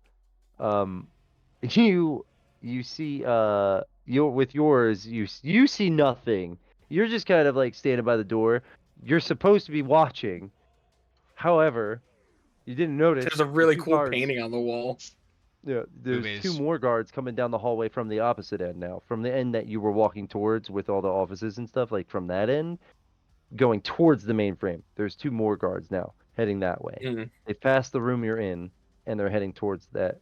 Speaker 8: you see you with yours you see nothing. You're just kind of like standing by the door. You're supposed to be watching. However, you didn't notice
Speaker 9: There's a
Speaker 8: the
Speaker 9: really
Speaker 8: two
Speaker 9: cool
Speaker 8: guards.
Speaker 9: painting on the wall.
Speaker 8: Yeah, there's two
Speaker 1: Boobies.
Speaker 8: more guards coming down the hallway from the opposite end now. From the end that you were walking towards with all the offices and stuff, like from that end, going towards the mainframe. There's two more guards now heading that way.
Speaker 9: Mhm.
Speaker 8: They passed the room you're in and they're heading towards that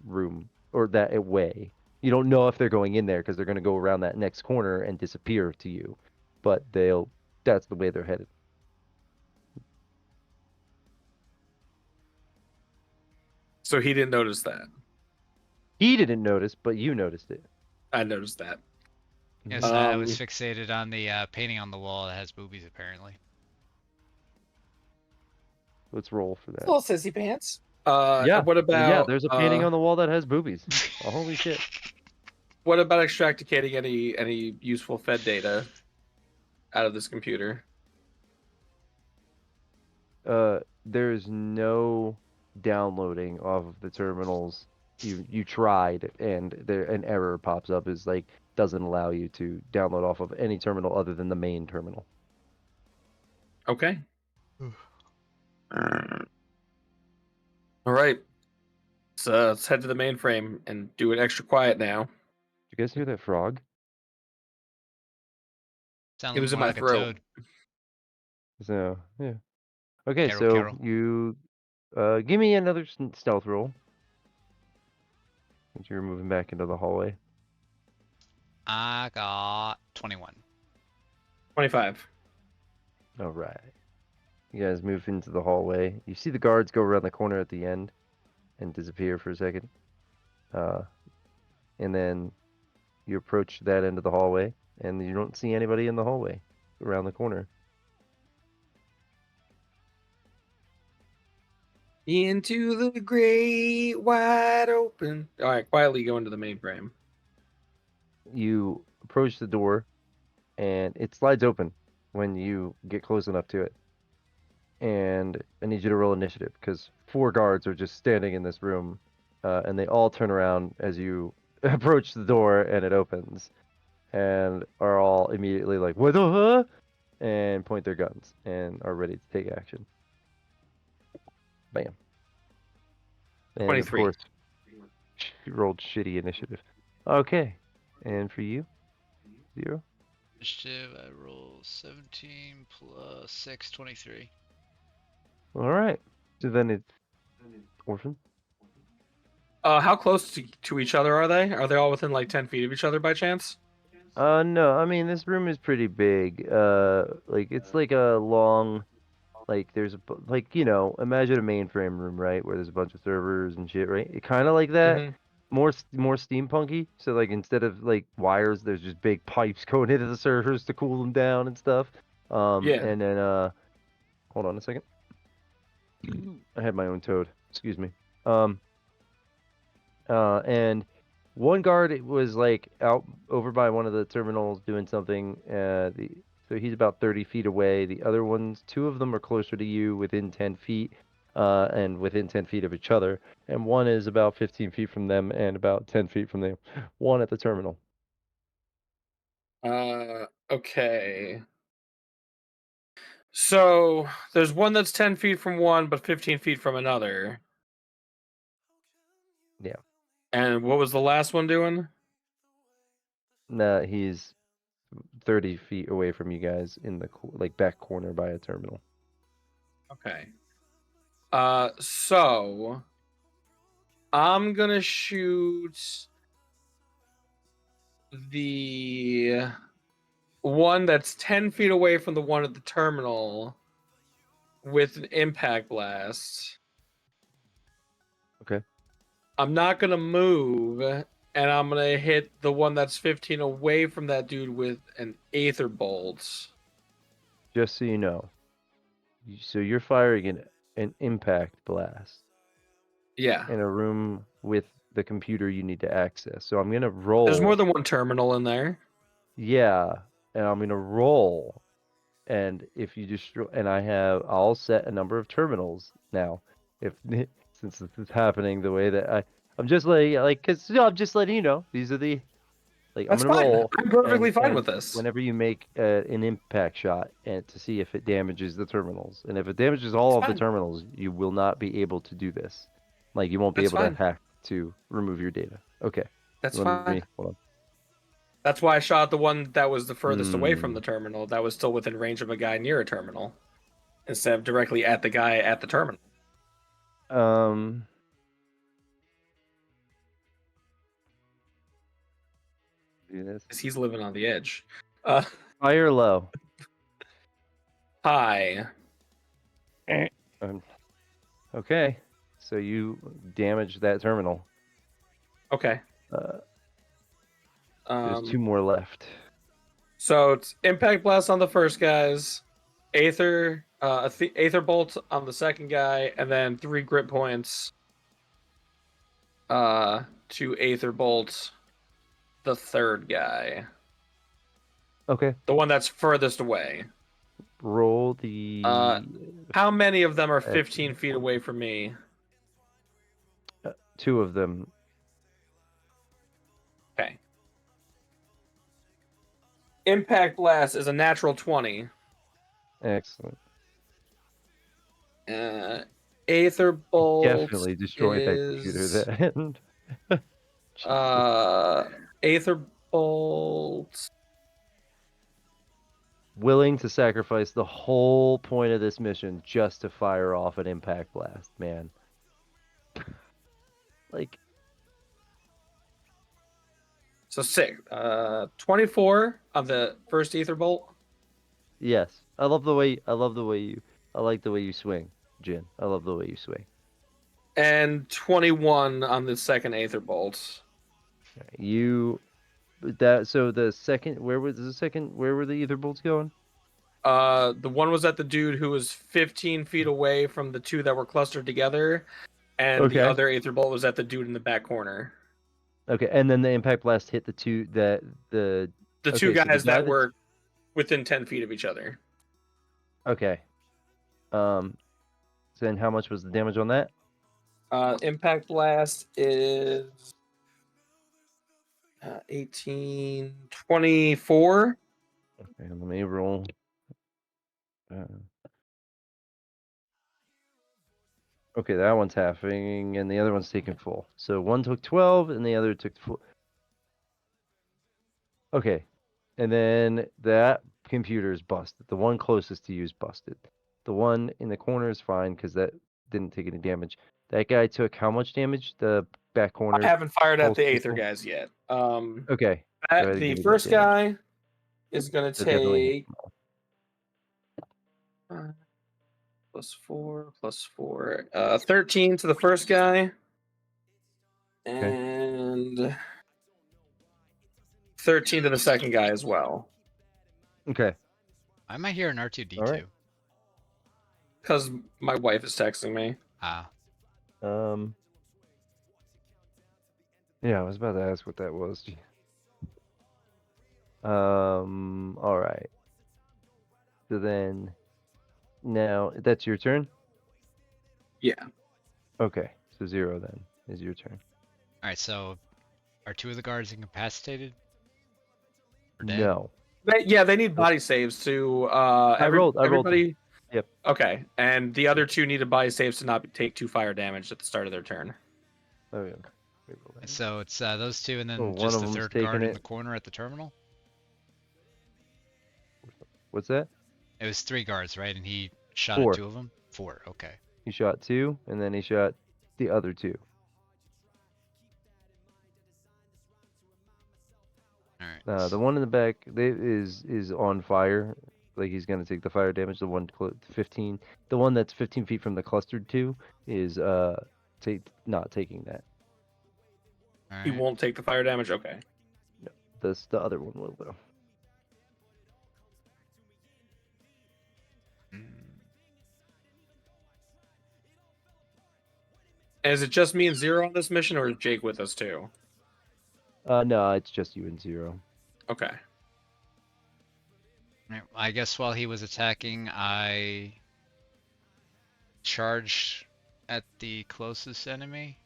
Speaker 8: room or that way. You don't know if they're going in there because they're going to go around that next corner and disappear to you. But that's the way they're headed.
Speaker 9: So he didn't notice that.
Speaker 8: He didn't notice, but you noticed it.
Speaker 9: I noticed that.
Speaker 1: Yes, I was
Speaker 9: Um,
Speaker 1: fixated on the painting on the wall that has boobies apparently.
Speaker 8: Let's roll for that.
Speaker 9: Little sissy pants.
Speaker 8: Yeah,
Speaker 9: What about
Speaker 8: yeah, there's a painting on the wall that has boobies. Oh, holy shit.
Speaker 9: What about extracting any useful Fed data out of this computer?
Speaker 8: There's no downloading off of the terminals. You tried and there an error pops up is like doesn't allow you to download off of any terminal other than the main terminal.
Speaker 9: Okay. All right. So let's head to the mainframe and do it extra quiet now.
Speaker 8: Did you guys hear that frog?
Speaker 1: Sounds
Speaker 9: It was in
Speaker 1: more
Speaker 9: my
Speaker 1: like a
Speaker 9: throat.
Speaker 1: toad.
Speaker 8: So yeah. Okay,
Speaker 1: Carol,
Speaker 8: so
Speaker 1: Carol.
Speaker 8: you give me another stealth roll. Since you're moving back into the hallway.
Speaker 1: I got 21.
Speaker 9: 25.
Speaker 8: All right. You guys move into the hallway. You see the guards go around the corner at the end and disappear for a second. And then you approach that end of the hallway, and you don't see anybody in the hallway around the corner.
Speaker 9: Into the great wide open. All right, quietly go into the mainframe.
Speaker 8: You approach the door, and it slides open when you get close enough to it. And I need you to roll initiative because 4 guards are just standing in this room, and they all turn around as you approach the door and it opens, and are all immediately like, "What the huh?" and point their guns and are ready to take action. Bam. And
Speaker 9: 23.
Speaker 8: of course, you rolled shitty initiative. Okay. And for you? 0?
Speaker 1: Initiative, I roll 17 plus 6, 23.
Speaker 8: All right. So then it's Orphan.
Speaker 9: How close to each other are they? Are they all within like 10 feet of each other by chance?
Speaker 8: No, I mean, this room is pretty big. Like, it's like a long, like, there's like, imagine a mainframe room, right? Where there's a bunch of servers and shit, right? Kind of like that.
Speaker 9: Mhm.
Speaker 8: More steampunky. So, like, instead of, like, wires, there's just big pipes going into the servers to cool them down and stuff.
Speaker 9: Yeah.
Speaker 8: And then, hold on a second. I had my own toad. Excuse me. And one guard was like out over by one of the terminals doing something. So he's about 30 feet away. The other ones, 2 of them are closer to you, within 10 feet, and within 10 feet of each other. And one is about 15 feet from them and about 10 feet from them. One at the terminal.
Speaker 9: Okay. So there's one that's 10 feet from one, but 15 feet from another.
Speaker 8: Yeah.
Speaker 9: And what was the last one doing?
Speaker 8: Nah, he's 30 feet away from you guys in the like back corner by a terminal.
Speaker 9: Okay. So I'm gonna shoot the one that's 10 feet away from the one at the terminal with an impact blast.
Speaker 8: Okay.
Speaker 9: I'm not gonna move, and I'm gonna hit the one that's 15 away from that dude with an aether bolt.
Speaker 8: Just so you know. So you're firing an impact blast
Speaker 9: Yeah.
Speaker 8: in a room with the computer you need to access. So I'm gonna roll.
Speaker 9: There's more than one terminal in there.
Speaker 8: Yeah, and I'm gonna roll. And if you destroy, and I'll set a number of terminals now. If so, since this is happening the way that I'm just cause I'm just letting you know these are the
Speaker 9: That's
Speaker 8: I'm gonna
Speaker 9: fine.
Speaker 8: roll.
Speaker 9: I'm perfectly fine
Speaker 8: and
Speaker 9: with this.
Speaker 8: Whenever you make an impact shot and to see if it damages the terminals, and if it damages all of the
Speaker 9: fine.
Speaker 8: terminals, you will not be able to do this. Like you won't be
Speaker 9: That's
Speaker 8: able
Speaker 9: fine.
Speaker 8: to hack to remove your data. Okay.
Speaker 9: That's
Speaker 8: Let
Speaker 9: fine.
Speaker 8: me hold on.
Speaker 9: That's why I shot the one that was the furthest away from
Speaker 8: Hmm.
Speaker 9: the terminal, that was still within range of a guy near a terminal, instead of directly at the guy at the terminal.
Speaker 8: Do this.
Speaker 9: 'Cause he's living on the edge.
Speaker 8: High or low?
Speaker 9: High.
Speaker 8: Okay. So you damage that terminal.
Speaker 9: Okay.
Speaker 8: There's 2 more left.
Speaker 9: So it's impact blast on the first guys, aether, aether bolt on the second guy, and then 3 grip points. To aether bolt the third guy,
Speaker 8: Okay.
Speaker 9: the one that's furthest away.
Speaker 8: Roll the.
Speaker 9: How many of them are 15 feet away from me?
Speaker 8: 2 of them.
Speaker 9: Okay. Impact blast is a natural 20.
Speaker 8: Excellent.
Speaker 9: Aether bolt
Speaker 8: Definitely destroyed that computer then.
Speaker 9: Aether bolt.
Speaker 8: Willing to sacrifice the whole point of this mission just to fire off an impact blast, man. Like.
Speaker 9: So 24 on the first aether bolt.
Speaker 8: Yes, I like the way you swing, Jin. I love the way you swing.
Speaker 9: And 21 on the second aether bolt.
Speaker 8: So the second, where were the ether bolts going?
Speaker 9: The one was at the dude who was 15 feet away from the 2 that were clustered together, and the other aether bolt was at the dude in the back corner.
Speaker 8: Okay, and then the impact blast hit the 2
Speaker 9: The
Speaker 8: okay,
Speaker 9: two
Speaker 8: so
Speaker 9: guys
Speaker 8: the guy
Speaker 9: that were within 10 feet of each other.
Speaker 8: Okay. So then how much was the damage on that?
Speaker 9: Impact blast is 18, 24.
Speaker 8: Okay, let me roll. Okay, that one's halving, and the other one's taking full. So one took 12, and the other took full. Okay, and then that computer is busted. The one closest to you is busted. The one in the corner is fine because that didn't take any damage. That guy took how much damage? The back corner.
Speaker 9: I haven't fired at
Speaker 8: pulse
Speaker 9: the aether
Speaker 8: pistol?
Speaker 9: guys yet.
Speaker 8: Okay. Go ahead and
Speaker 9: The
Speaker 8: give me that
Speaker 9: first
Speaker 8: damage.
Speaker 9: guy is going to
Speaker 8: That definitely
Speaker 9: take +4, 13 to the first guy, and 13 to the second guy as well.
Speaker 8: Okay.
Speaker 1: Why am I here in R2D2?
Speaker 8: All right.
Speaker 9: Because my wife is texting me.
Speaker 1: Ah.
Speaker 8: Yeah, I was about to ask what that was. All right. So then, now that's your turn?
Speaker 9: Yeah.
Speaker 8: Okay, so 0 then is your turn.
Speaker 1: Alright, so are 2 of the guards incapacitated? Or dead?
Speaker 8: No.
Speaker 9: They need body saves to.
Speaker 8: I rolled them.
Speaker 9: Everybody.
Speaker 8: Yep.
Speaker 9: Okay, and the other 2 needed body saves to not take 2 fire damage at the start of their turn.
Speaker 8: Oh, yeah.
Speaker 1: So it's those 2 and then
Speaker 8: Oh, one
Speaker 1: just
Speaker 8: of
Speaker 1: the
Speaker 8: them's
Speaker 1: third
Speaker 8: taking
Speaker 1: guard in
Speaker 8: it.
Speaker 1: the corner at the terminal?
Speaker 8: What's that?
Speaker 1: It was 3 guards, right? And he shot
Speaker 8: 4.
Speaker 1: at 2 of them? 4, okay.
Speaker 8: He shot 2, and then he shot the other 2.
Speaker 1: Alright.
Speaker 8: The one in the back is on fire. Like he's gonna take the fire damage. The one 15, the one that's 15 feet from the clustered 2 is not taking that.
Speaker 9: He won't take the fire damage. Okay.
Speaker 8: No, the other one will though.
Speaker 9: And is it just me and 0 on this mission, or is Jake with us too?
Speaker 8: No, it's just you and 0.
Speaker 9: Okay.
Speaker 1: Alright, I guess while he was attacking, I charged at the closest enemy?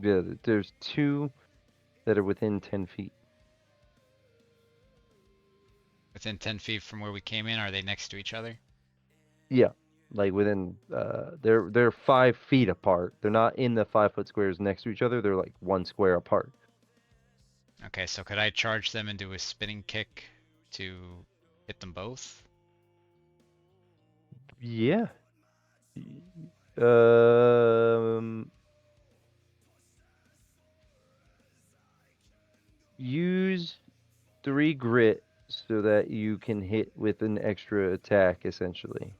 Speaker 8: Yeah, there's 2 that are within 10 feet.
Speaker 1: Within 10 feet from where we came in, are they next to each other?
Speaker 8: Yeah, like within they're 5 feet apart. They're not in the 5-foot squares next to each other. They're like 1 square apart.
Speaker 1: Okay, so could I charge them and do a spinning kick to hit them both?
Speaker 8: Yeah. Um. Use 3 grit so that you can hit with an extra attack, essentially.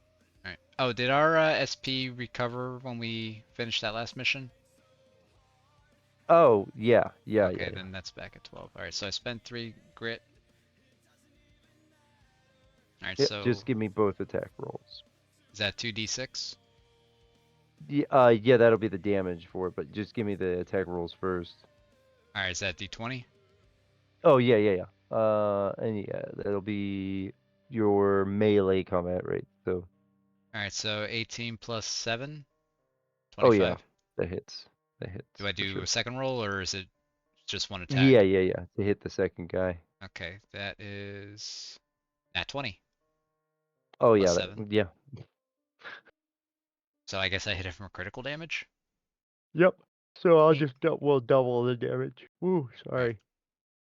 Speaker 1: Alright. Oh, did our SP recover when we finished that last mission?
Speaker 8: Oh, yeah, yeah,
Speaker 1: Okay,
Speaker 8: yeah, yeah.
Speaker 1: then that's back at 12. Alright, so I spent 3 grit. Alright,
Speaker 8: Yep,
Speaker 1: so
Speaker 8: just give me both attack rolls.
Speaker 1: is that 2d6?
Speaker 8: Yeah, that'll be the damage for it, but just give me the attack rolls first.
Speaker 1: Alright, is that d20?
Speaker 8: Oh, yeah, yeah, yeah. And yeah, that'll be your melee combat rate. So,
Speaker 1: Alright, so 18 plus 7?
Speaker 8: oh yeah,
Speaker 1: 25?
Speaker 8: that hits. That hits.
Speaker 1: Do I
Speaker 8: for
Speaker 1: do
Speaker 8: sure.
Speaker 1: a second roll or is it just one attack?
Speaker 8: Yeah, yeah, yeah. To hit the second guy.
Speaker 1: Okay, that is nat 20
Speaker 8: Oh
Speaker 1: plus
Speaker 8: yeah,
Speaker 1: 7.
Speaker 8: yeah.
Speaker 1: So I guess I hit it from critical damage?
Speaker 8: Yep. So I'll
Speaker 6: Hey.
Speaker 8: just we'll double the damage. Ooh, sorry.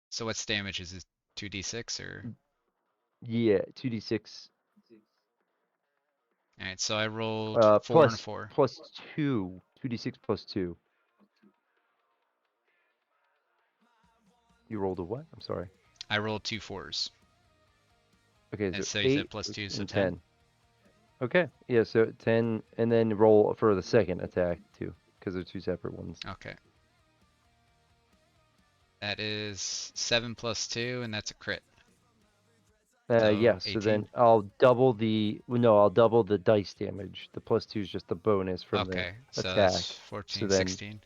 Speaker 1: So what's damage? Is it 2d6 or?
Speaker 8: Yeah, 2d6.
Speaker 1: Alright, so I rolled 4 and a
Speaker 8: Plus
Speaker 1: 4.
Speaker 8: plus 2. 2d6 plus 2. You rolled a what? I'm sorry.
Speaker 1: I rolled 2 4s.
Speaker 8: Okay,
Speaker 1: And
Speaker 8: so
Speaker 1: so you
Speaker 8: 8
Speaker 1: said plus 2, so
Speaker 8: and
Speaker 1: 10?
Speaker 8: Okay, yeah, so 10, and then roll for the second attack too, because they're 2 separate ones.
Speaker 1: Okay. That is 7 plus 2, and that's a crit.
Speaker 8: Yeah,
Speaker 1: So
Speaker 8: so then
Speaker 1: 18?
Speaker 8: I'll double I'll double the dice damage. The plus 2 is just the bonus from the
Speaker 1: Okay, so
Speaker 8: attack.
Speaker 1: that's 14,
Speaker 8: So then
Speaker 1: 16.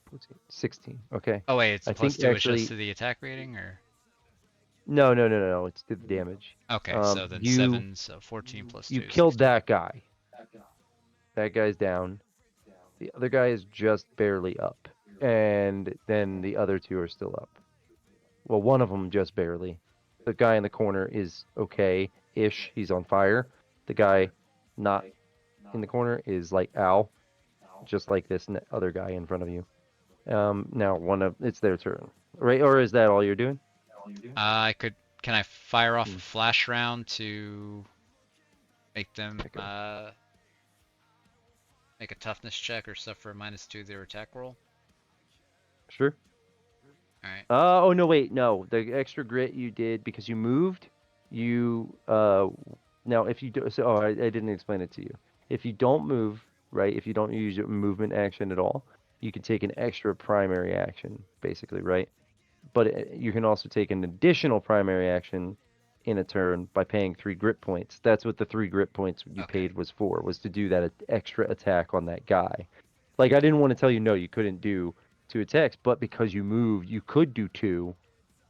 Speaker 8: 14, 16. Okay.
Speaker 1: Oh wait, it's
Speaker 8: I
Speaker 1: plus
Speaker 8: think
Speaker 1: 2 is just
Speaker 8: actually
Speaker 1: to the attack rating, or?
Speaker 8: no, it's to the damage.
Speaker 1: Okay, so then
Speaker 8: You
Speaker 1: 7, so 14 plus 2
Speaker 8: you
Speaker 1: is
Speaker 8: killed
Speaker 1: 16.
Speaker 8: that guy. That guy's down. The other guy is just barely up, and then the other 2 are still up. Well, one of them just barely. The guy in the corner is okay-ish. He's on fire. The guy not in the corner is like ow, just like this other guy in front of you. Now it's their turn, right? Or is that all you're doing?
Speaker 1: Can I fire off
Speaker 8: Hmm.
Speaker 1: a flash round to make them,
Speaker 8: Okay.
Speaker 1: make a toughness check or suffer a -2 their attack roll?
Speaker 8: Sure.
Speaker 1: Alright.
Speaker 8: Oh no, wait, no. The extra grit you did because you moved. You now if you do so, I didn't explain it to you. If you don't move, right? If you don't use your movement action at all, you can take an extra primary action, basically, right? But you can also take an additional primary action in a turn by paying 3 grit points. That's what the 3 grit points you
Speaker 1: Okay.
Speaker 8: paid was to do that extra attack on that guy. Like I didn't want to tell you no, you couldn't do 2 attacks, but because you moved, you could do 2,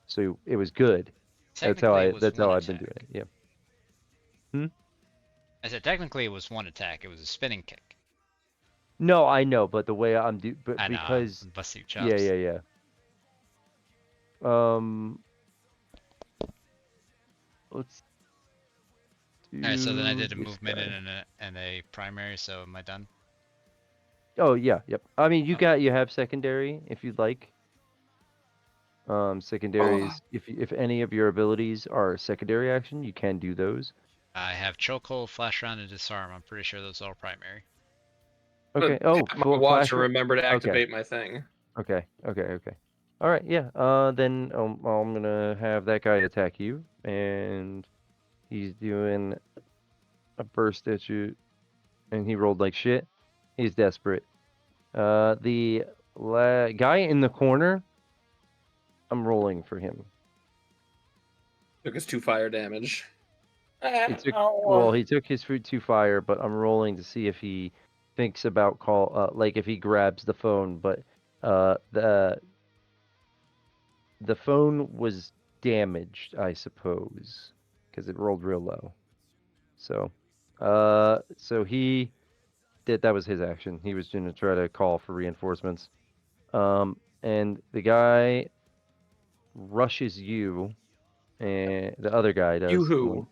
Speaker 8: so it was good. That's how
Speaker 1: Technically, it was one
Speaker 8: I've been doing
Speaker 1: attack.
Speaker 8: it. Yeah.
Speaker 1: I said technically it was one attack. It was a spinning kick.
Speaker 8: No, I know, but the way but
Speaker 1: I know,
Speaker 8: because
Speaker 1: I'm busting
Speaker 8: yeah,
Speaker 1: chops.
Speaker 8: yeah, yeah. Let's
Speaker 1: Alright, so then I
Speaker 8: do
Speaker 1: did a
Speaker 8: this
Speaker 1: movement
Speaker 8: guy.
Speaker 1: and a primary, so am I done?
Speaker 8: Oh yeah, yep. I mean, you
Speaker 1: Okay.
Speaker 8: have secondary if you'd like. Secondaries, if any of your abilities are secondary action, you can do those.
Speaker 1: I have chokehold, flash round, and disarm. I'm pretty sure those are all primary.
Speaker 8: Okay.
Speaker 9: But
Speaker 8: Oh,
Speaker 9: tap my watch to
Speaker 8: flash.
Speaker 9: remember to
Speaker 8: Okay.
Speaker 9: activate my thing.
Speaker 8: Okay. All right. Yeah. Then I'm gonna have that guy attack you, and he's doing a burst at you, and he rolled like shit. He's desperate. The guy in the corner, I'm rolling for him.
Speaker 9: Took his 2 fire damage.
Speaker 8: He took his food to fire, but I'm rolling to see if he thinks about like if he grabs the phone, but the phone was damaged, I suppose, because it rolled real low. So he that was his action. He was going to try to call for reinforcements. And the guy rushes you, and the other guy does.
Speaker 9: You who?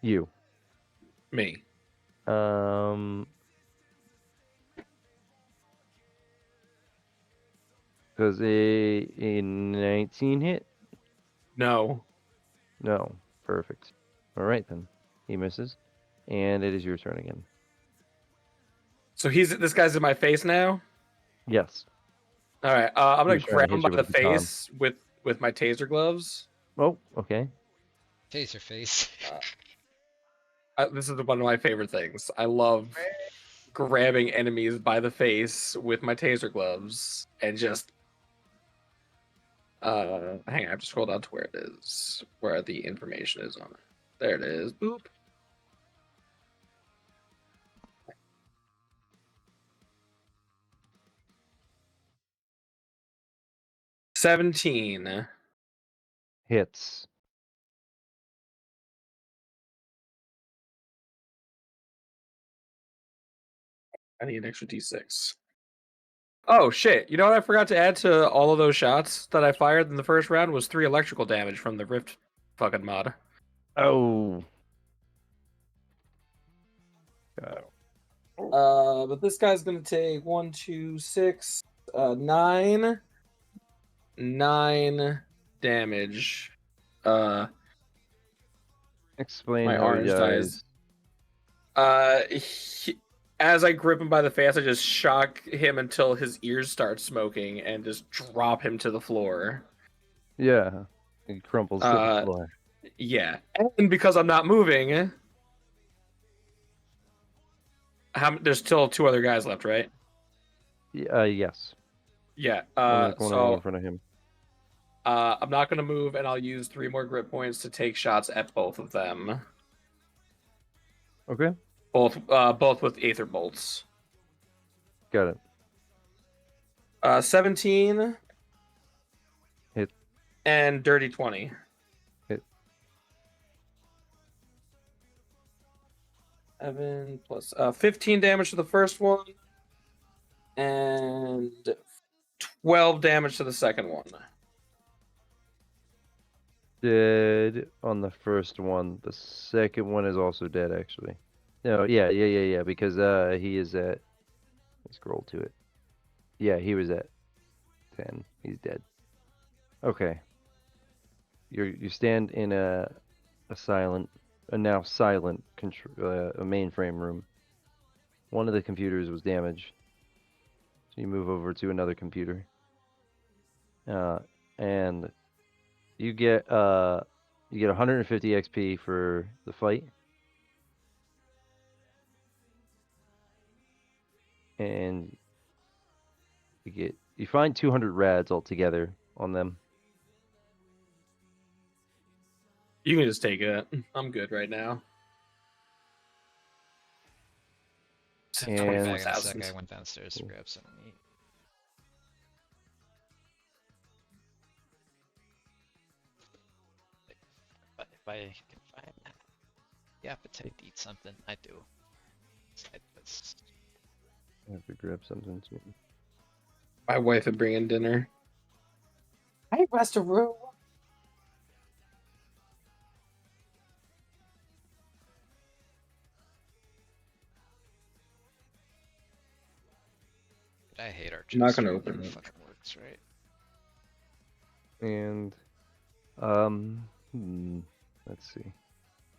Speaker 8: You.
Speaker 9: Me.
Speaker 8: Does a 19 hit?
Speaker 9: No.
Speaker 8: No. Perfect. All right then. He misses, and it is your turn again.
Speaker 9: So this guy's in my face now.
Speaker 8: Yes.
Speaker 9: All right. I'm
Speaker 8: He
Speaker 9: gonna
Speaker 8: was trying to
Speaker 9: grab him
Speaker 8: hit
Speaker 9: by
Speaker 8: you
Speaker 9: the
Speaker 8: with the baton.
Speaker 9: face with my taser gloves.
Speaker 8: Oh, okay.
Speaker 1: Taser face.
Speaker 9: This is one of my favorite things. I love grabbing enemies by the face with my taser gloves and just. Hang on. I have to scroll down to where it is, where the information is on it. There it is. Boop. $17.
Speaker 8: Hits.
Speaker 9: I need an extra D6. Oh shit! You know what I forgot to add to all of those shots that I fired in the first round was 3 electrical damage from the Rift fucking mod.
Speaker 8: Oh.
Speaker 9: But this guy's gonna take 1, 2, 6, 9 damage.
Speaker 8: Explain
Speaker 9: My
Speaker 8: how he
Speaker 9: orange
Speaker 8: dies.
Speaker 9: As I grip him by the face, I just shock him until his ears start smoking and just drop him to the floor.
Speaker 8: Yeah. He crumples to the floor.
Speaker 9: Yeah, and because I'm not moving, there's still 2 other guys left, right?
Speaker 8: Yes.
Speaker 9: Yeah.
Speaker 8: One in the corner, one in
Speaker 9: So
Speaker 8: front of him.
Speaker 9: I'm not gonna move, and I'll use 3 more grip points to take shots at both of them.
Speaker 8: Okay.
Speaker 9: Both with Aether bolts.
Speaker 8: Got it.
Speaker 9: 17.
Speaker 8: Hit.
Speaker 9: And dirty 20.
Speaker 8: Hit.
Speaker 9: 7 plus 15 damage to the first one, and 12 damage to the second one.
Speaker 8: Dead on the first one. The second one is also dead, actually. No, yeah. Because he is at. Let's scroll to it. Yeah, he was at 10. He's dead. Okay. You stand in a now silent a mainframe room. One of the computers was damaged, so you move over to another computer. And you get 150 XP for the fight. And you find 200 rads altogether on them.
Speaker 9: You can just take it. I'm good right now.
Speaker 8: And-
Speaker 1: Back in a
Speaker 9: 24,000.
Speaker 1: sec, I went downstairs to grab something to eat. But if I can find the appetite to eat something, I do. Side quest.
Speaker 8: I have to grab something too.
Speaker 9: My wife would bring in dinner. Hey, Westeroo.
Speaker 1: I hate our
Speaker 9: I'm not
Speaker 1: chest,
Speaker 9: gonna
Speaker 1: it
Speaker 9: open
Speaker 1: never
Speaker 9: it.
Speaker 1: fucking works, right?
Speaker 8: And let's see.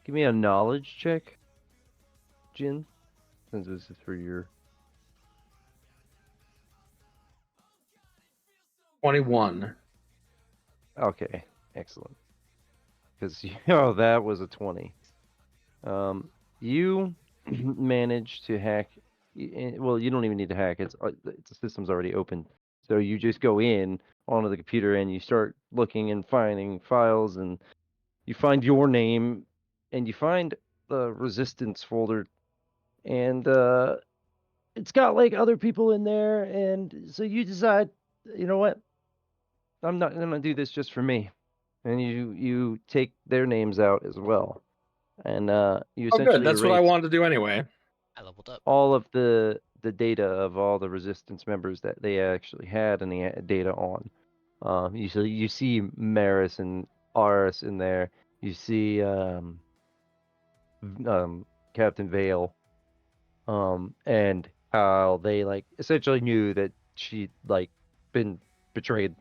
Speaker 8: Give me a knowledge check, Jin, since this is for your
Speaker 9: 21.
Speaker 8: Okay, excellent. Because that was a 20. You managed to hack. Well, you don't even need to hack. The system's already open. So you just go in onto the computer and you start looking and finding files, and you find your name, and you find the resistance folder, and it's got like other people in there, and so you decide, you know what? I'm not gonna do this just for me. And you take their names out as well, and you
Speaker 9: Oh, good.
Speaker 8: essentially
Speaker 9: That's what I
Speaker 8: erase.
Speaker 9: wanted to do anyway.
Speaker 1: I leveled up.
Speaker 8: all of the data of all the resistance members that they actually had any data on. You see Maris and Aris in there. You see Captain Vale, and how they like essentially knew that she like been betrayed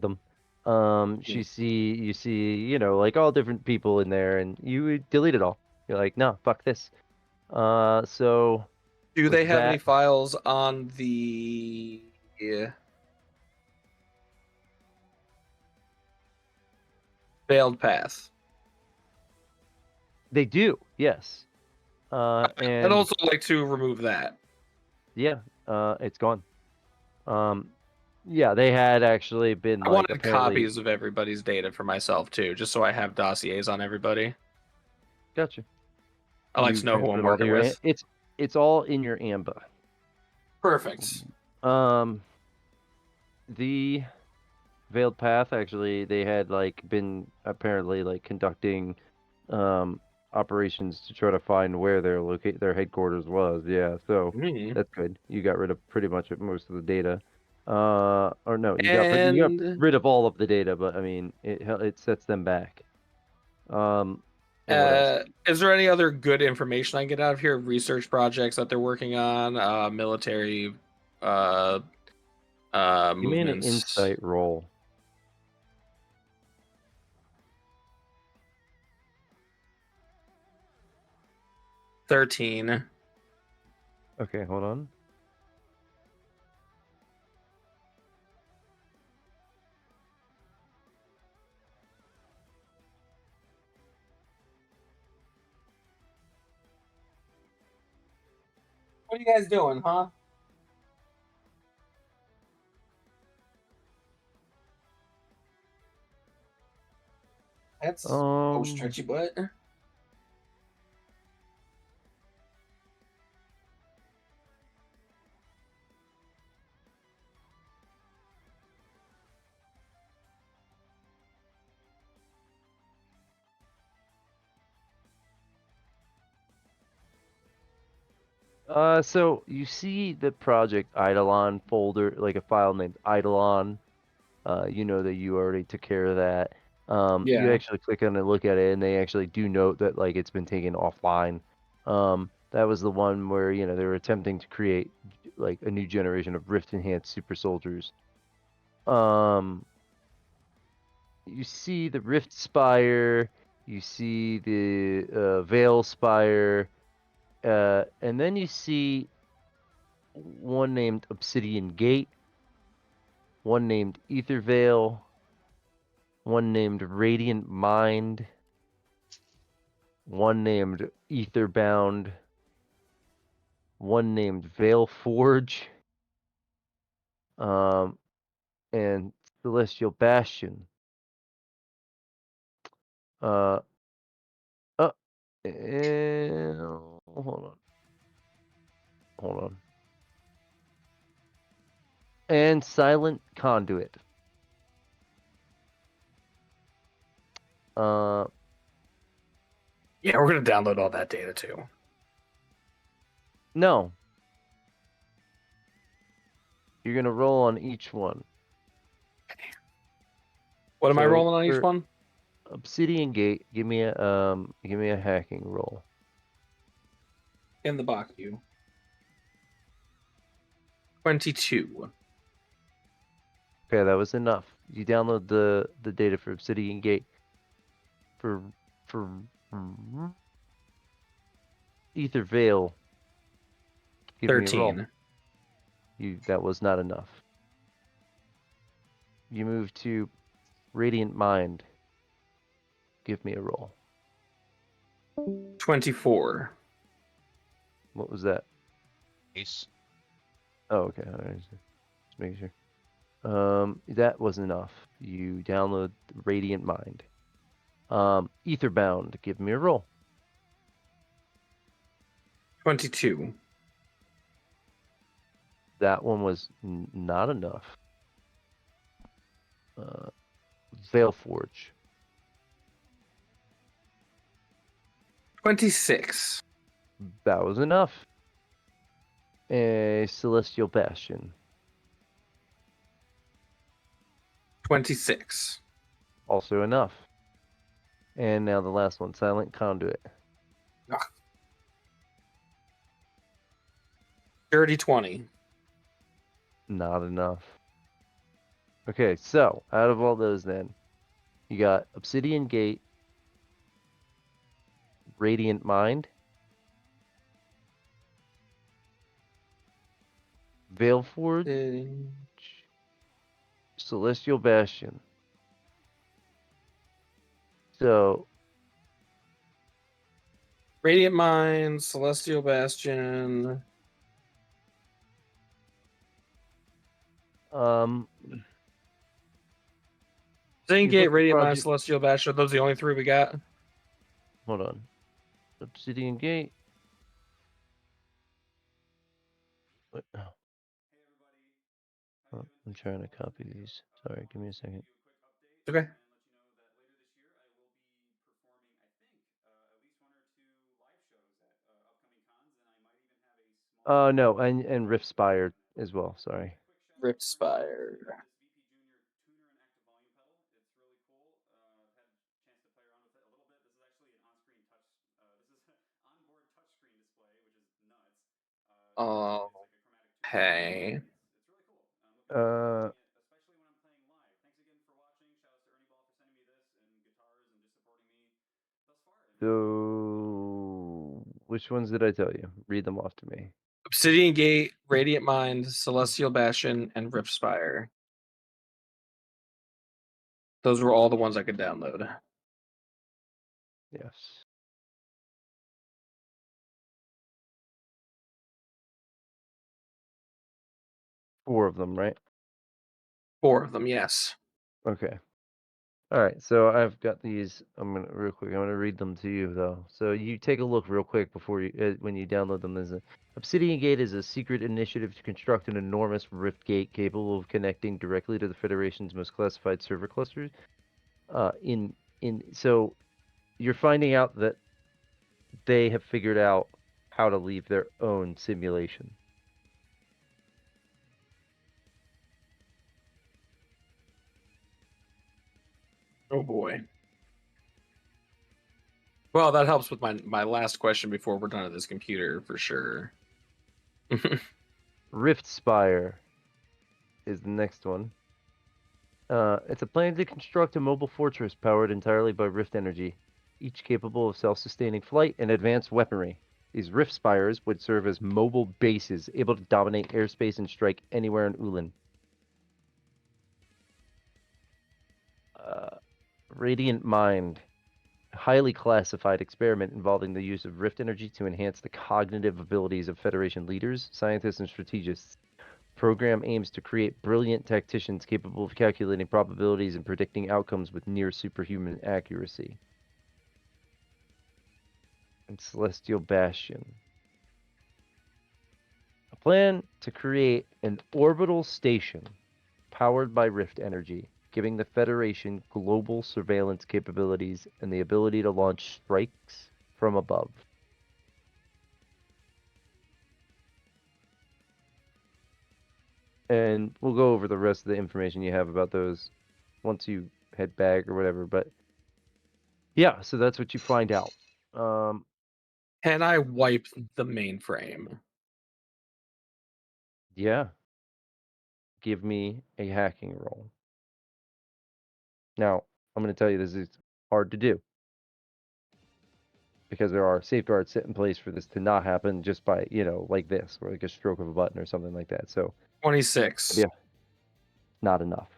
Speaker 8: them. You see, you know, like all different people in there, and you delete it all. You're like, no, fuck this. So
Speaker 9: Do
Speaker 8: with
Speaker 9: they have any
Speaker 8: that,
Speaker 9: files on the Veiled Path?
Speaker 8: they do, yes.
Speaker 9: I'd
Speaker 8: And
Speaker 9: also like to remove that.
Speaker 8: yeah, it's gone. Yeah, they had actually been
Speaker 9: I
Speaker 8: like
Speaker 9: wanted
Speaker 8: apparently.
Speaker 9: copies of everybody's data for myself too, just so I have dossiers on everybody.
Speaker 8: Gotcha.
Speaker 9: I like
Speaker 8: You
Speaker 9: to know who
Speaker 8: transferred
Speaker 9: I'm
Speaker 8: them all to
Speaker 9: working
Speaker 8: your.
Speaker 9: with.
Speaker 8: It's all in your AMBA.
Speaker 9: Perfect.
Speaker 8: The Veiled Path actually they had like been apparently like conducting operations to try to find where their headquarters was. Yeah, so that's good. You got rid of pretty much most of the data. Or no, you got
Speaker 9: And
Speaker 8: rid of all of the data, but I mean it sets them back. And what else?
Speaker 9: is there any other good information I can get out of here? Research projects that they're working on, military
Speaker 8: Give me an
Speaker 9: movements.
Speaker 8: insight roll.
Speaker 9: $13.
Speaker 8: Okay, hold on.
Speaker 9: What are you guys doing, huh? That's stretchy butt.
Speaker 8: So you see the Project Eidolon folder, like a file named Eidolon. You know that you already took care of that. You
Speaker 9: Yeah.
Speaker 8: actually click on it, look at it, and they actually do note that like it's been taken offline. That was the one where you know they were attempting to create like a new generation of Rift enhanced super soldiers. You see the Rift Spire, you see the Veil Spire, and then you see one named Obsidian Gate, one named Ether Veil, one named Radiant Mind, one named Etherbound, one named Veil Forge, and Celestial Bastion. Hold on. And Silent Conduit.
Speaker 9: Yeah, we're gonna download all that data too.
Speaker 8: No. You're gonna roll on each one.
Speaker 9: What am I
Speaker 8: So
Speaker 9: rolling on each
Speaker 8: for
Speaker 9: one?
Speaker 8: Obsidian Gate, give me a hacking roll.
Speaker 9: In the Baku. 22.
Speaker 8: Okay, that was enough. You download the data for Obsidian Gate. For Ether Veil, give me a roll.
Speaker 9: 13.
Speaker 8: That was not enough. You move to Radiant Mind. Give me a roll.
Speaker 9: 24.
Speaker 8: What was that?
Speaker 1: Ace.
Speaker 8: Oh, okay. All right. Just making sure. That was enough. You download Radiant Mind. Etherbound. Give me a roll.
Speaker 9: 22.
Speaker 8: That one was not enough. Veil Forge.
Speaker 9: 26.
Speaker 8: That was enough. A Celestial Bastion.
Speaker 9: 26.
Speaker 8: Also enough. And now the last one, Silent Conduit.
Speaker 9: Dirty 20.
Speaker 8: Not enough. Okay, so out of all those then, you got Obsidian Gate, Radiant Mind, Veilforge, Celestial Bastion. So,
Speaker 9: Radiant Mind, Celestial Bastion.
Speaker 8: you
Speaker 9: Gate,
Speaker 8: look at
Speaker 9: Radiant Mind,
Speaker 8: Project-
Speaker 9: Celestial Bastion. Are those the only three we got?
Speaker 8: Hold on. Obsidian Gate. What? Oh, I'm trying to copy these. Sorry, give me a second.
Speaker 9: Okay.
Speaker 8: Oh no, and Rift Spire as well. Sorry.
Speaker 9: Rift Spire. Okay.
Speaker 8: So which ones did I tell you? Read them off to me.
Speaker 9: Obsidian Gate, Radiant Mind, Celestial Bastion, and Rift Spire. Those were all the ones I could download.
Speaker 8: Yes. Four of them, right?
Speaker 9: 4 of them, yes.
Speaker 8: Okay. All right, so I've got these. I'm gonna real quick. I'm gonna read them to you though. So you take a look real quick before you when you download them. There's a Obsidian Gate is a secret initiative to construct an enormous rift gate capable of connecting directly to the Federation's most classified server clusters. So you're finding out that they have figured out how to leave their own simulation.
Speaker 9: Oh boy. Well, that helps with my last question before we're done at this computer for sure.
Speaker 8: Rift Spire is the next one. It's a plan to construct a mobile fortress powered entirely by Rift energy, each capable of self-sustaining flight and advanced weaponry. These Rift Spires would serve as mobile bases, able to dominate airspace and strike anywhere in Ulan. Radiant Mind. A highly classified experiment involving the use of Rift energy to enhance the cognitive abilities of Federation leaders, scientists, and strategists. Program aims to create brilliant tacticians capable of calculating probabilities and predicting outcomes with near superhuman accuracy. And Celestial Bastion. A plan to create an orbital station powered by Rift energy, giving the Federation global surveillance capabilities and the ability to launch strikes from above. And we'll go over the rest of the information you have about those once you head back or whatever. But yeah, so that's what you find out.
Speaker 9: Can I wipe the mainframe?
Speaker 8: Yeah. Give me a hacking roll. Now, I'm going to tell you this is hard to do because there are safeguards set in place for this to not happen just by, like this, or like a stroke of a button or something like that. So
Speaker 9: 26.
Speaker 8: yeah, not enough.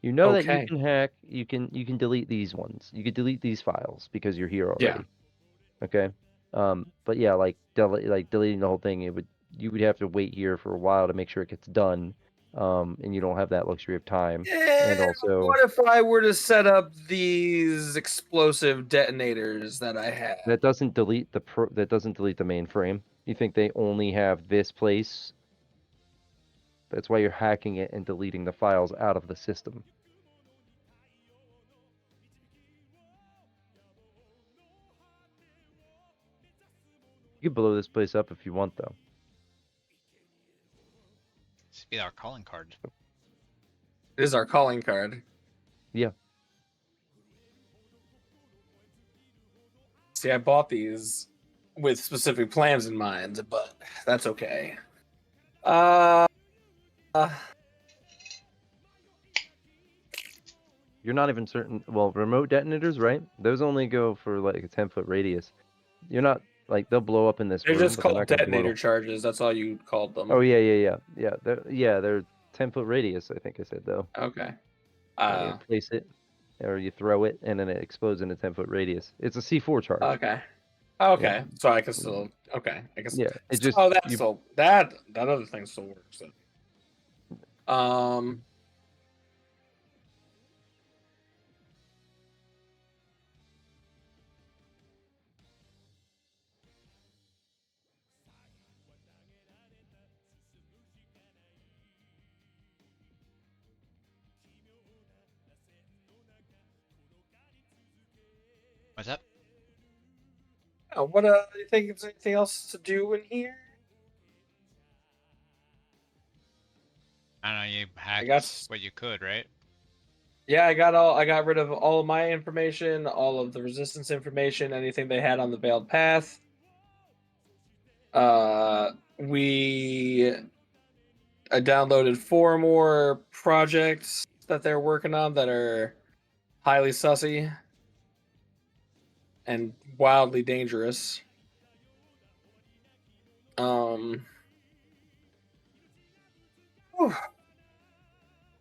Speaker 8: You know that you
Speaker 9: Okay.
Speaker 8: can hack. You can delete these ones. You could delete these files because you're here already.
Speaker 9: Yeah.
Speaker 8: Okay. But yeah, like deleting the whole thing, you would have to wait here for a while to make sure it gets done. And you don't have that luxury of time. And also,
Speaker 9: what if I were to set up these explosive detonators that I have?
Speaker 8: that doesn't delete the mainframe. You think they only have this place? That's why you're hacking it and deleting the files out of the system. You can blow this place up if you want, though.
Speaker 1: This would be our calling card.
Speaker 9: This is our calling card.
Speaker 8: Yeah.
Speaker 9: See, I bought these with specific plans in mind, but that's okay.
Speaker 8: You're not even certain. Well, remote detonators, right? Those only go for like a 10-foot radius. You're not like they'll blow up in this
Speaker 9: They're
Speaker 8: room,
Speaker 9: just
Speaker 8: but they're
Speaker 9: called
Speaker 8: not gonna blow
Speaker 9: detonator
Speaker 8: the-
Speaker 9: charges. That's all you called them.
Speaker 8: Oh yeah. They're 10-foot radius. I think I said though.
Speaker 9: Okay.
Speaker 8: You place it, or you throw it, and then it explodes in a 10-foot radius. It's a C4 charge.
Speaker 9: Okay. Okay. So I can still. Okay. I guess.
Speaker 8: Yeah. It just.
Speaker 9: Oh, that's
Speaker 8: you-
Speaker 9: still that other thing still works. Then.
Speaker 1: What's up?
Speaker 9: What you think there's anything else to do in here?
Speaker 1: I don't know, you hacked
Speaker 9: got-
Speaker 1: what you could, right?
Speaker 9: Yeah, I got rid of all of my information, all of the resistance information, anything they had on the Veiled Path. I downloaded 4 more projects that they're working on that are highly sussy and wildly dangerous. Whew.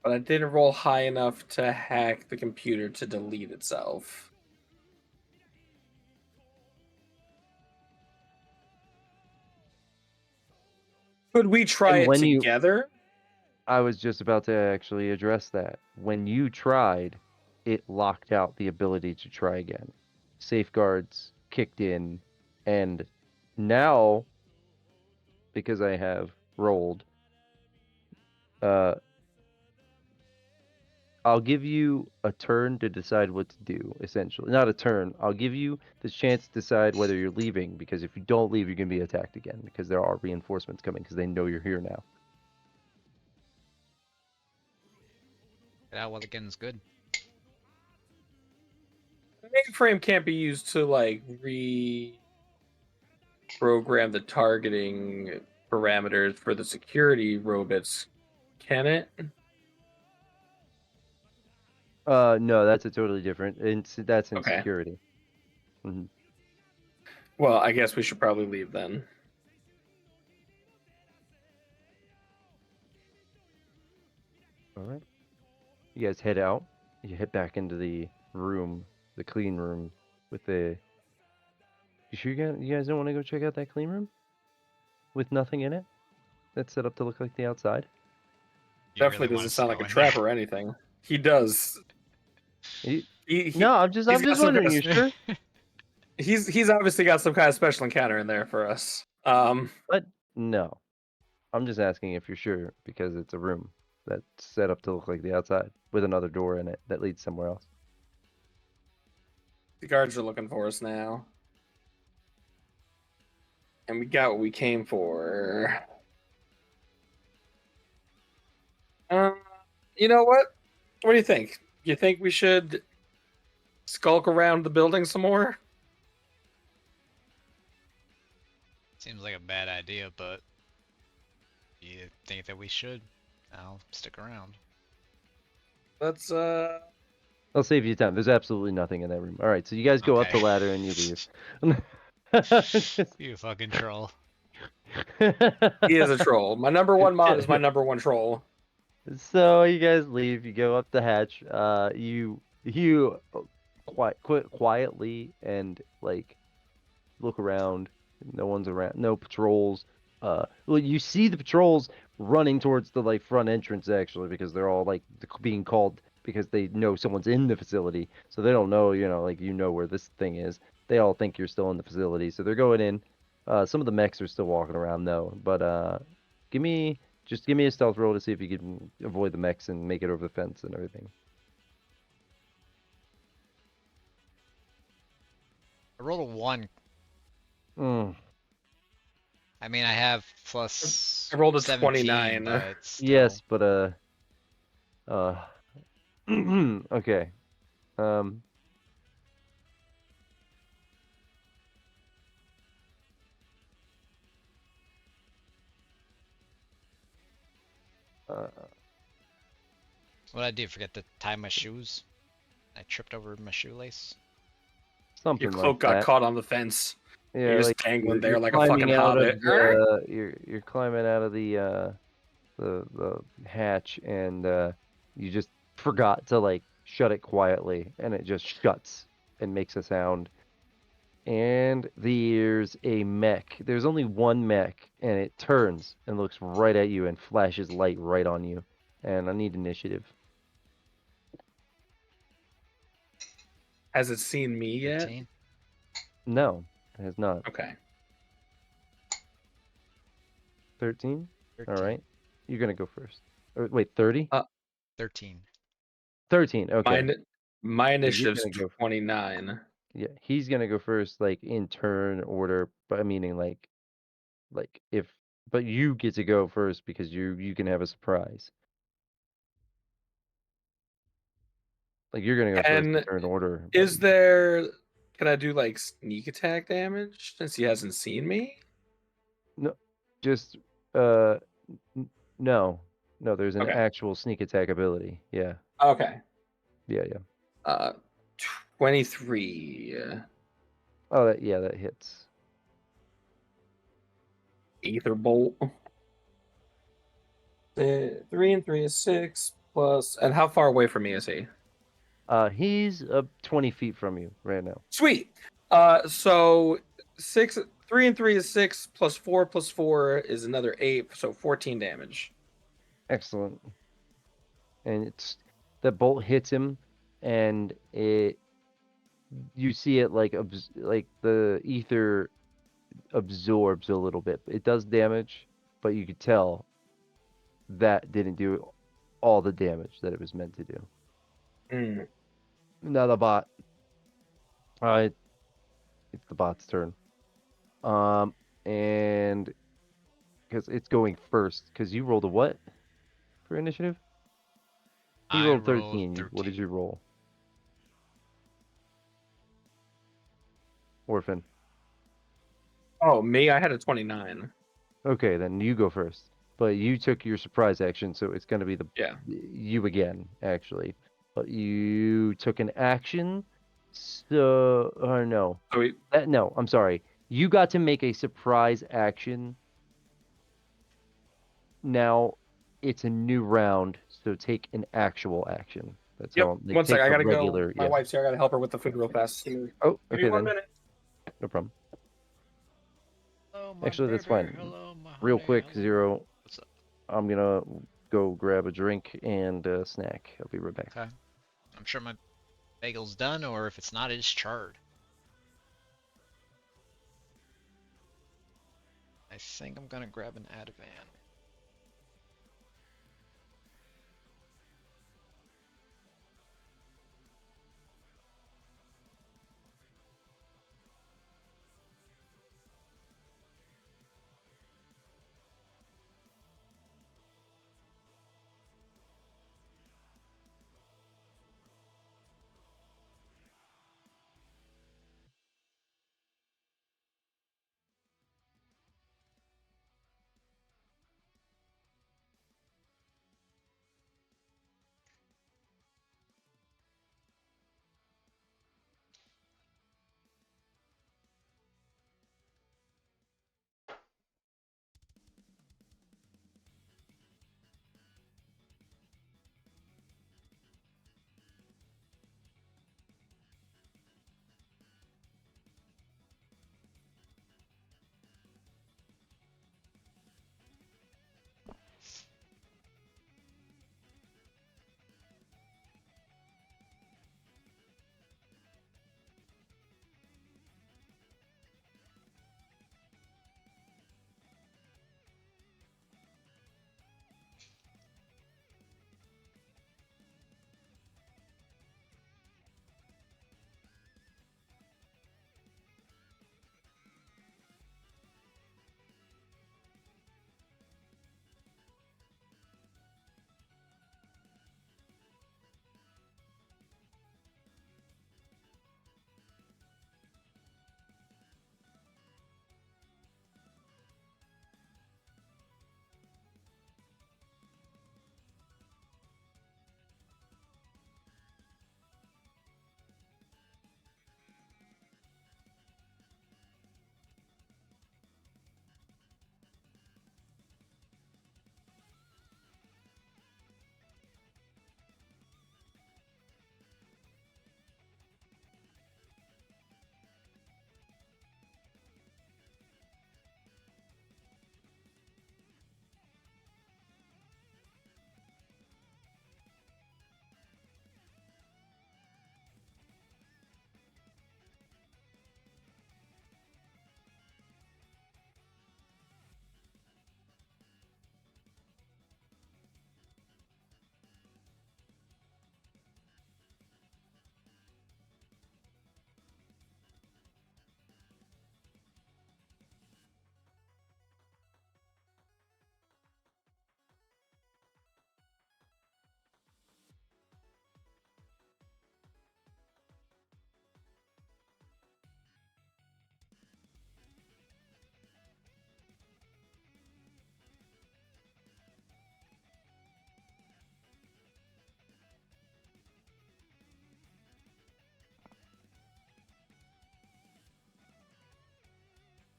Speaker 9: But I didn't roll high enough to hack the computer to delete itself. Could we try
Speaker 8: And
Speaker 9: it
Speaker 8: when you-
Speaker 9: together?
Speaker 8: I was just about to actually address that. When you tried, it locked out the ability to try again. Safeguards kicked in, and now, because I have rolled, I'll give you a turn to decide what to do, essentially. Not a turn. I'll give you the chance to decide whether you're leaving, because if you don't leave, you're going to be attacked again, because there are reinforcements coming, because they know you're here now.
Speaker 1: Get out while the getting's good.
Speaker 9: The mainframe can't be used to like reprogram the targeting parameters for the security robots, can it?
Speaker 8: No, that's a totally different. That's in
Speaker 9: Okay.
Speaker 8: security. Mhm.
Speaker 9: Well, I guess we should probably leave then.
Speaker 8: All right. You guys head out. You head back into the room, the clean room, with the. You sure you guys don't want to go check out that clean room? With nothing in it? That's set up to look like the outside?
Speaker 1: You
Speaker 9: Definitely
Speaker 1: really want
Speaker 9: doesn't
Speaker 1: us to
Speaker 9: sound like
Speaker 1: go
Speaker 9: a
Speaker 1: in
Speaker 9: trap
Speaker 1: there?
Speaker 9: or anything. He does.
Speaker 8: You-
Speaker 9: He-
Speaker 8: no, I'm just
Speaker 9: he's got some
Speaker 8: wondering.
Speaker 9: kind
Speaker 8: You
Speaker 9: of-
Speaker 8: sure?
Speaker 9: He's obviously got some kind of special encounter in there for us.
Speaker 8: But no, I'm just asking if you're sure because it's a room that's set up to look like the outside with another door in it that leads somewhere else.
Speaker 9: The guards are looking for us now. And we got what we came for. You know what? What do you think? You think we should skulk around the building some more?
Speaker 1: Seems like a bad idea, but you think that we should? I'll stick around.
Speaker 9: Let's
Speaker 8: I'll save you time. There's absolutely nothing in that room. All right, so you guys go up the
Speaker 1: Okay.
Speaker 8: ladder and you leave.
Speaker 1: You fucking troll.
Speaker 9: he is a troll. My number one mod is my number one troll.
Speaker 8: So you guys leave. You go up the hatch. You quietly and like look around. No one's around. No patrols. Well, you see the patrols running towards the like front entrance actually because they're all like being called because they know someone's in the facility. So they don't know, like where this thing is. They all think you're still in the facility, so they're going in. Some of the mechs are still walking around though. But give me a stealth roll to see if you can avoid the mechs and make it over the fence and everything.
Speaker 1: I rolled a 1. I mean, I have plus
Speaker 9: I rolled a
Speaker 1: 17,
Speaker 9: 29.
Speaker 1: but still.
Speaker 8: Yes, but okay. Um, uh,
Speaker 1: What did I do? Forget to tie my shoes? I tripped over my shoelace.
Speaker 9: Your
Speaker 8: something
Speaker 9: cloak
Speaker 8: like
Speaker 9: got
Speaker 8: that.
Speaker 9: caught on the fence.
Speaker 8: Yeah,
Speaker 9: You're just
Speaker 8: like
Speaker 9: dangling there like a
Speaker 8: climbing
Speaker 9: fucking
Speaker 8: out of
Speaker 9: hobbit.
Speaker 8: you're climbing out of the hatch, and you just forgot to like shut it quietly, and it just shuts and makes a sound. And there's a mech. There's only one mech, and it turns and looks right at you and flashes light right on you. And I need initiative.
Speaker 9: Has it seen me yet?
Speaker 1: 13.
Speaker 8: No, it has not.
Speaker 9: Okay.
Speaker 8: 13?
Speaker 1: 13.
Speaker 8: All right. You're gonna go first. Or, wait, 30?
Speaker 1: 13.
Speaker 8: 13. Okay.
Speaker 9: My
Speaker 8: you're
Speaker 9: initiative's
Speaker 8: gonna go
Speaker 9: 29.
Speaker 8: Yeah, he's gonna go first, like in turn order, but meaning like if but you get to go first because you can have a surprise. Like you're gonna go first in
Speaker 9: And
Speaker 8: turn order.
Speaker 9: is there? Can I do like sneak attack damage since he hasn't seen me?
Speaker 8: No, just uh no. No, there's an
Speaker 9: Okay.
Speaker 8: actual sneak attack ability. Yeah.
Speaker 9: Okay.
Speaker 8: Yeah, yeah.
Speaker 9: 23.
Speaker 8: Oh that hits.
Speaker 9: Ether bolt. 3 and 3 is 6 plus. And how far away from me is he?
Speaker 8: He's 20 feet from you right now.
Speaker 9: Sweet. So 3 and 3 is 6 plus 4 is another 8, so 14 damage.
Speaker 8: Excellent. And it's the bolt hits him, and you see it like like the ether absorbs a little bit. It does damage, but you could tell that didn't do all the damage that it was meant to do.
Speaker 9: Mm.
Speaker 8: Now the bot. It's the bot's turn. And because it's going first, because you rolled a what for initiative? He
Speaker 1: I
Speaker 8: rolled
Speaker 1: rolled
Speaker 8: 13. What did you roll? Orphan.
Speaker 9: Oh, me? I had a 29.
Speaker 8: Okay, then you go first. But you took your surprise action, so it's going to be
Speaker 9: Yeah.
Speaker 8: you again, actually. But you took an action, so or no.
Speaker 9: So we,
Speaker 8: No, I'm sorry. You got to make a surprise action. Now it's a new round, so take an actual action. That's
Speaker 9: yep.
Speaker 8: all.
Speaker 9: One sec.
Speaker 8: Take
Speaker 9: I
Speaker 8: the
Speaker 9: gotta
Speaker 8: regular.
Speaker 9: go. My
Speaker 8: Yeah.
Speaker 9: wife's here. I gotta help her with the food real fast.
Speaker 8: Oh,
Speaker 9: Give
Speaker 8: okay
Speaker 9: me 1
Speaker 8: then.
Speaker 9: minute.
Speaker 8: No problem.
Speaker 1: Hello, my
Speaker 8: Actually, that's
Speaker 1: baby.
Speaker 8: fine.
Speaker 1: Hello, my
Speaker 8: Real
Speaker 1: honey.
Speaker 8: quick,
Speaker 1: Hello.
Speaker 8: Zero.
Speaker 1: What's up?
Speaker 8: I'm gonna go grab a drink and a snack. I'll be right back.
Speaker 1: Okay. I'm sure my bagel's done, or if it's not, it's charred. I think I'm gonna grab an Ativan.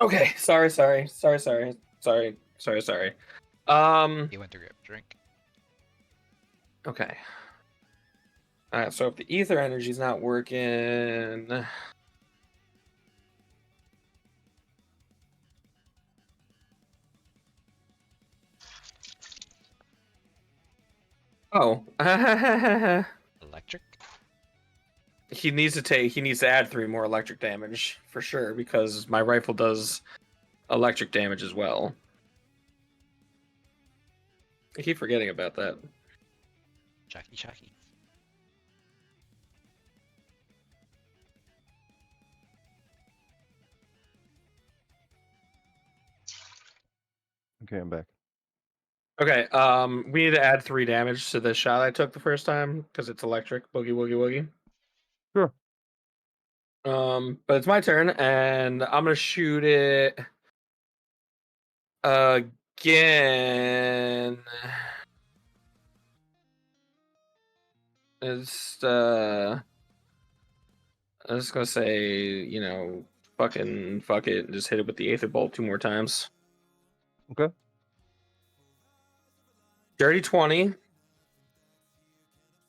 Speaker 9: Okay, sorry.
Speaker 1: He went to grab a drink.
Speaker 9: Okay. Alright, so if the ether energy's not working. Oh.
Speaker 1: Electric?
Speaker 9: he needs to add 3 more electric damage for sure, because my rifle does electric damage as well. I keep forgetting about that.
Speaker 1: Chucky.
Speaker 8: Okay, I'm back.
Speaker 9: Okay, we need to add 3 damage to the shot I took the first time because it's electric. Boogie woogie woogie.
Speaker 8: Sure.
Speaker 9: But it's my turn, and I'm gonna shoot it again. It's I'm just gonna say, fuck it, and just hit it with the Aether Bolt 2 more times.
Speaker 8: Okay.
Speaker 9: Dirty 20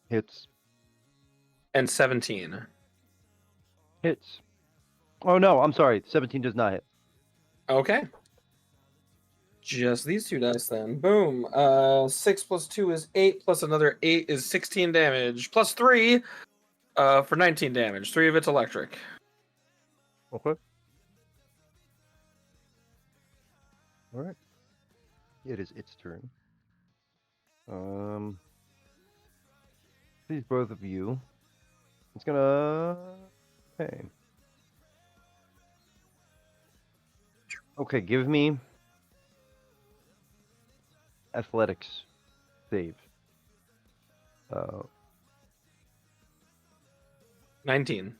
Speaker 8: Hits.
Speaker 9: and 17.
Speaker 8: Hits. Oh no, I'm sorry. 17 does not hit.
Speaker 9: Okay. Just these 2 dice then. Boom. 6 plus 2 is 8, plus another 8 is 16 damage. Plus 3 for 19 damage. 3 of it's electric.
Speaker 8: Okay. All right. It is its turn. Please, both of you. It's gonna. Okay. Okay, give me athletics save.
Speaker 9: 19.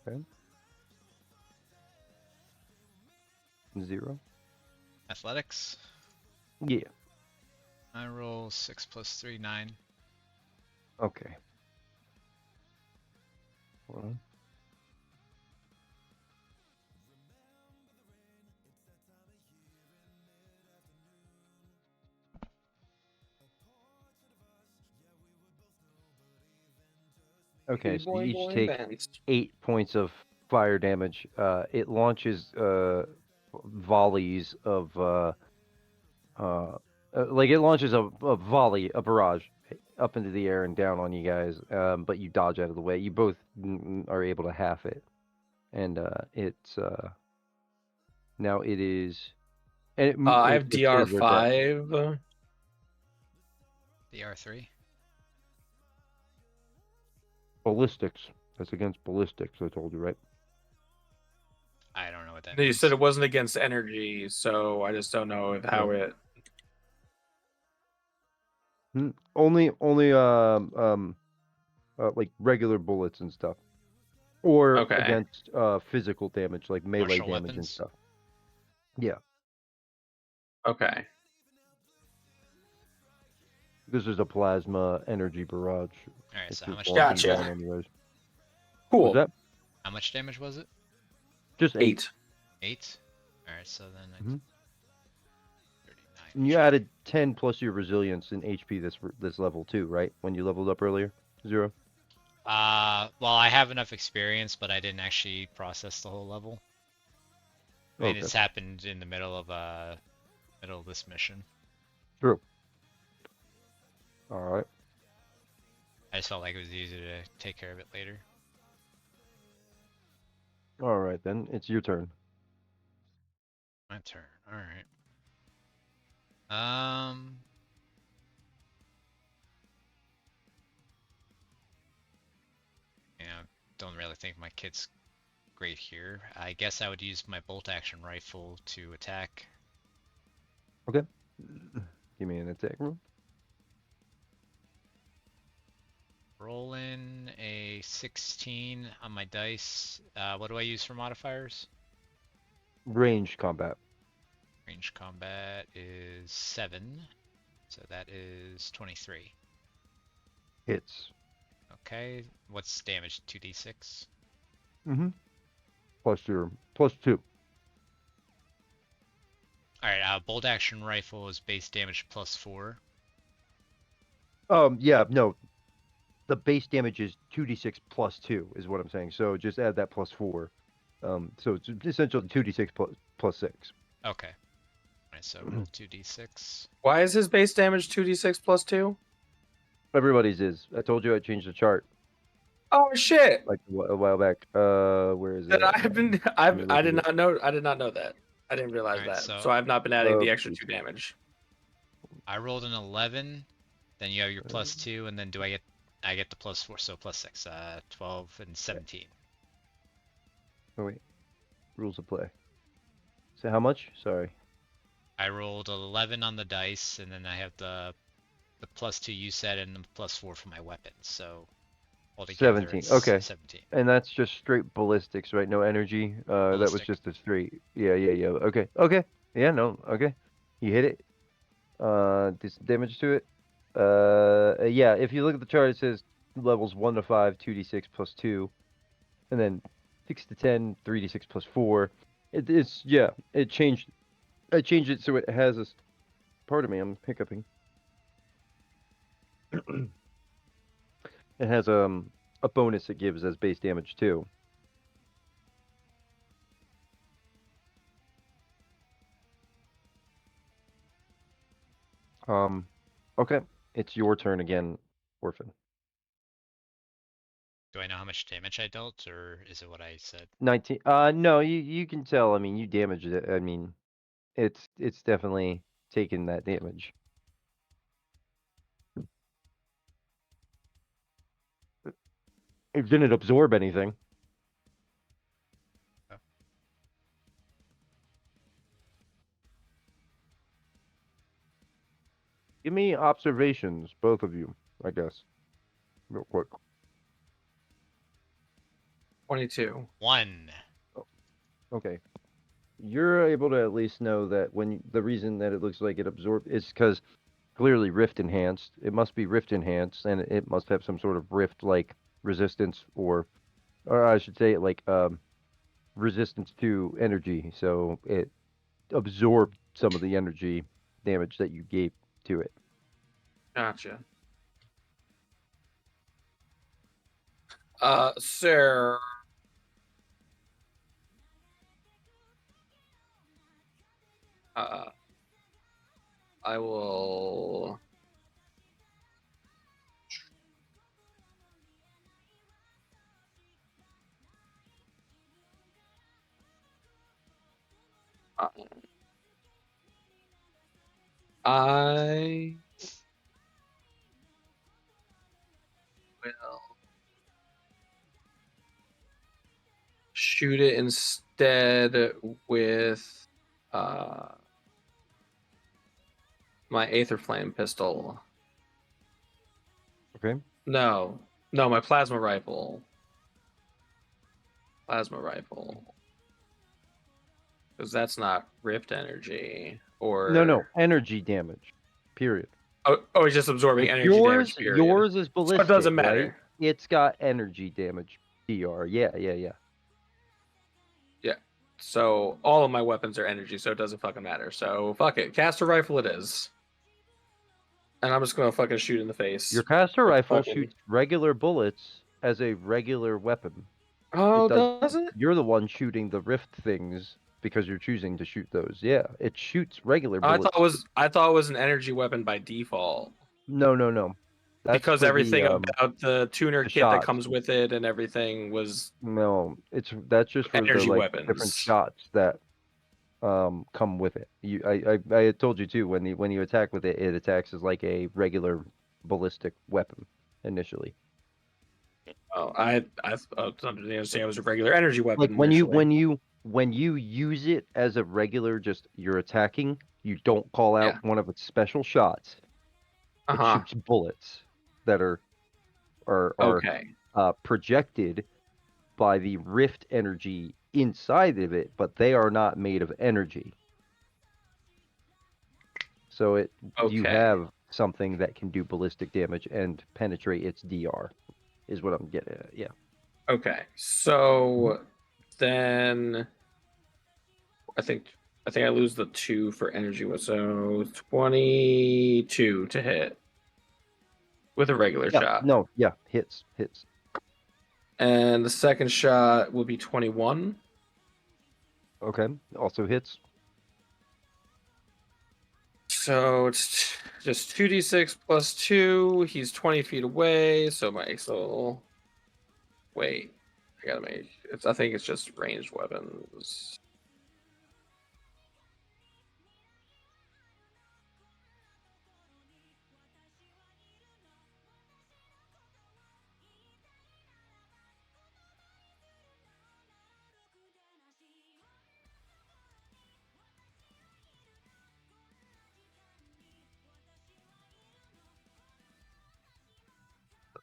Speaker 8: Okay. 0.
Speaker 1: Athletics.
Speaker 8: Yeah.
Speaker 1: I roll 6 plus 3, 9.
Speaker 8: Okay. Hold on. Okay, so you each take 8 points of fire damage. It launches volleys of like it launches a volley, a barrage up into the air and down on you guys. But you dodge out of the way. You both are able to half it, and it's now it is. And
Speaker 9: I have
Speaker 8: it stays where it's at.
Speaker 9: DR5.
Speaker 1: DR3.
Speaker 8: Ballistics. That's against ballistics. I told you, right?
Speaker 1: I don't know what that
Speaker 9: You
Speaker 1: means.
Speaker 9: said it wasn't against energy, so I just don't know how it.
Speaker 8: Only like regular bullets and stuff, or
Speaker 9: Okay.
Speaker 8: against physical damage like melee
Speaker 1: Martial
Speaker 8: damage and
Speaker 1: weapons?
Speaker 8: stuff. Yeah,
Speaker 9: Okay.
Speaker 8: this is a plasma energy barrage.
Speaker 1: Alright,
Speaker 8: It's
Speaker 1: so how
Speaker 8: just
Speaker 1: much
Speaker 8: launching
Speaker 9: Gotcha.
Speaker 8: down anyways.
Speaker 9: Cool.
Speaker 8: Was that
Speaker 1: How much damage was it?
Speaker 8: just 8?
Speaker 1: 8? Alright, so then I
Speaker 8: Mhm.
Speaker 1: 39.
Speaker 8: And you added 10 plus your resilience in HP this level too, right? When you leveled up earlier, 0.
Speaker 1: Well, I have enough experience, but I didn't actually process the whole level. I mean,
Speaker 8: Okay.
Speaker 1: it's happened in the middle of this mission.
Speaker 8: True. All right.
Speaker 1: I just felt like it was easier to take care of it later.
Speaker 8: All right then. It's your turn.
Speaker 1: My turn. Alright. Don't really think my kit's great here. I guess I would use my bolt action rifle to attack.
Speaker 8: Okay. Give me an attack roll.
Speaker 1: Roll in a 16 on my dice. What do I use for modifiers?
Speaker 8: Range combat.
Speaker 1: Range combat is 7, so that is 23.
Speaker 8: Hits.
Speaker 1: Okay, what's damage? 2d6?
Speaker 8: Mm-hmm. Plus 2.
Speaker 1: Alright, bolt action rifle is base damage +4.
Speaker 8: Yeah, no. The base damage is 2d6 plus 2 is what I'm saying. So just add that +4. So it's essentially 2d6 plus 6.
Speaker 1: Okay. Alright, so roll 2d6.
Speaker 9: Why is his base damage 2d6 plus 2?
Speaker 8: Everybody's is. I told you I changed the chart
Speaker 9: Oh shit!
Speaker 8: like a while back. Where is it?
Speaker 9: That I
Speaker 8: me look
Speaker 9: did
Speaker 8: at it.
Speaker 9: not know. I did not know that. I didn't realize
Speaker 1: Alright,
Speaker 9: that.
Speaker 1: so-
Speaker 9: So I've not been adding the
Speaker 8: Uh,
Speaker 9: extra 2 damage.
Speaker 1: I rolled an 11, then you have your +2, and then I get the +4, so +6. 12 and 17.
Speaker 8: Oh wait. Rules of play. So how much? Sorry.
Speaker 1: I rolled 11 on the dice, and then I have the +2 you said, and the +4 for my weapons. So altogether,
Speaker 8: 17,
Speaker 1: it's
Speaker 8: okay.
Speaker 1: 17.
Speaker 8: And that's just straight ballistics, right? No energy. That was
Speaker 1: Ballistic.
Speaker 8: just a straight. Yeah. Okay. Okay. Yeah. No. Okay. You hit it. Do some damage to it. Yeah. If you look at the chart, it says levels 1 to 5, 2d6 plus 2, and then 6 to 10, 3d6 plus 4. It's yeah. It changed. I changed it so it has a. Pardon me. I'm hiccuping. It has a bonus it gives as base damage too. Okay, it's your turn again, Orphan.
Speaker 1: Do I know how much damage I dealt, or is it what I said?
Speaker 8: 19. No, you can tell. I mean, you damaged it. I mean, it's definitely taken that damage. It didn't absorb anything.
Speaker 1: Oh.
Speaker 8: Give me observations, both of you, I guess, real quick.
Speaker 9: 22.
Speaker 1: 1.
Speaker 8: Okay. You're able to at least know that the reason that it looks like it absorbed is because clearly rift enhanced. It must be rift enhanced, and it must have some sort of rift like resistance, or I should say like resistance to energy. So it absorbed some of the energy damage that you gave to it.
Speaker 9: Gotcha. Sir. I will. I will shoot it instead with my Aether Flame pistol.
Speaker 8: Okay.
Speaker 9: No, my plasma rifle. Plasma rifle. Because that's not rift energy. Or
Speaker 8: No, energy damage. Period.
Speaker 9: Oh, it's just absorbing energy damage. Period.
Speaker 8: Yours is ballistic.
Speaker 9: So it doesn't
Speaker 8: right?
Speaker 9: matter.
Speaker 8: It's got energy damage. DR. Yeah.
Speaker 9: Yeah. So all of my weapons are energy, so it doesn't fucking matter. So fuck it. Caster rifle it is. And I'm just gonna fucking shoot in the face.
Speaker 8: Your caster rifle
Speaker 9: fucking-
Speaker 8: shoots regular bullets as a regular weapon.
Speaker 9: Oh,
Speaker 8: It
Speaker 9: does it?
Speaker 8: You're the one shooting the rift things because you're choosing to shoot those. Yeah, it shoots regular bullets.
Speaker 9: I thought it was an energy weapon by default.
Speaker 8: No. That's
Speaker 9: Because
Speaker 8: for
Speaker 9: everything
Speaker 8: the,
Speaker 9: about the tuner
Speaker 8: the
Speaker 9: kit that
Speaker 8: shots.
Speaker 9: comes with it and everything was
Speaker 8: No, that's just for
Speaker 9: energy
Speaker 8: the different
Speaker 9: weapons.
Speaker 8: shots that come with it. I had told you too, when you attack with it, it attacks as like a regular ballistic weapon initially.
Speaker 9: Oh, I understand it was a regular energy weapon.
Speaker 8: Like
Speaker 9: initially.
Speaker 8: when you use it as a regular, just you're attacking, you don't call out
Speaker 9: Yeah.
Speaker 8: one of its special shots. It shoots bullets that are
Speaker 9: Okay.
Speaker 8: projected by the rift energy inside of it, but they are not made of energy. So you
Speaker 9: Okay.
Speaker 8: have something that can do ballistic damage and penetrate its DR, is what I'm getting at. Yeah.
Speaker 9: Okay. So then I think I think I lose the 2 for energy, so 22 to hit with a regular
Speaker 8: Yeah,
Speaker 9: shot.
Speaker 8: no, yeah, hits.
Speaker 9: And the second shot will be 21.
Speaker 8: Okay, also hits.
Speaker 9: So it's just 2d6 plus 2. He's 20 feet away, so wait. I gotta make I think it's just ranged weapons.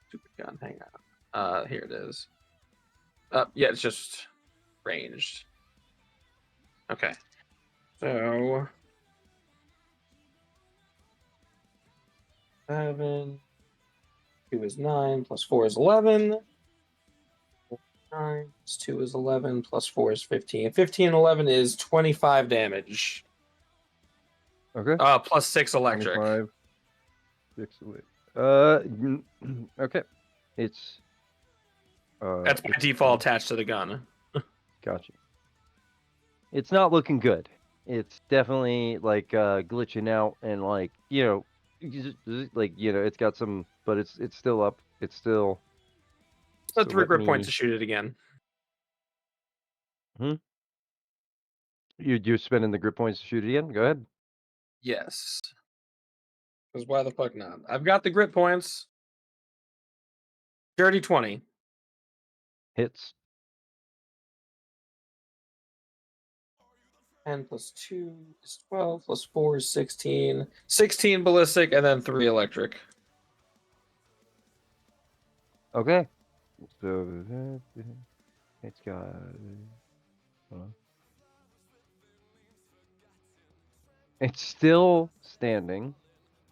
Speaker 9: Stupid gun, hang on. Here it is. Yeah, it's just ranged. Okay. So 7. 2 is 9, plus 4 is 11. 9 plus 2 is 11, plus 4 is 15. 15 and 11 is 25 damage.
Speaker 8: Okay.
Speaker 9: Plus 6 electric.
Speaker 8: 25. 6 away. Okay. It's
Speaker 9: That's by
Speaker 8: it's
Speaker 9: default attached to the gun.
Speaker 8: Gotcha. It's not looking good. It's definitely like glitching out and like, like, it's got some, but it's still up. It's still.
Speaker 9: That's
Speaker 8: so
Speaker 9: 3
Speaker 8: let
Speaker 9: grip points
Speaker 8: me-
Speaker 9: to shoot it again.
Speaker 8: You're spending the grip points to shoot it again? Go ahead.
Speaker 9: Yes. Because why the fuck not? I've got the grip points. Dirty 20.
Speaker 8: Hits.
Speaker 9: 10 plus 2 is 12, plus 4 is 16. 16 ballistic, and then 3 electric.
Speaker 8: Okay. So it's got. Hold on. It's still standing,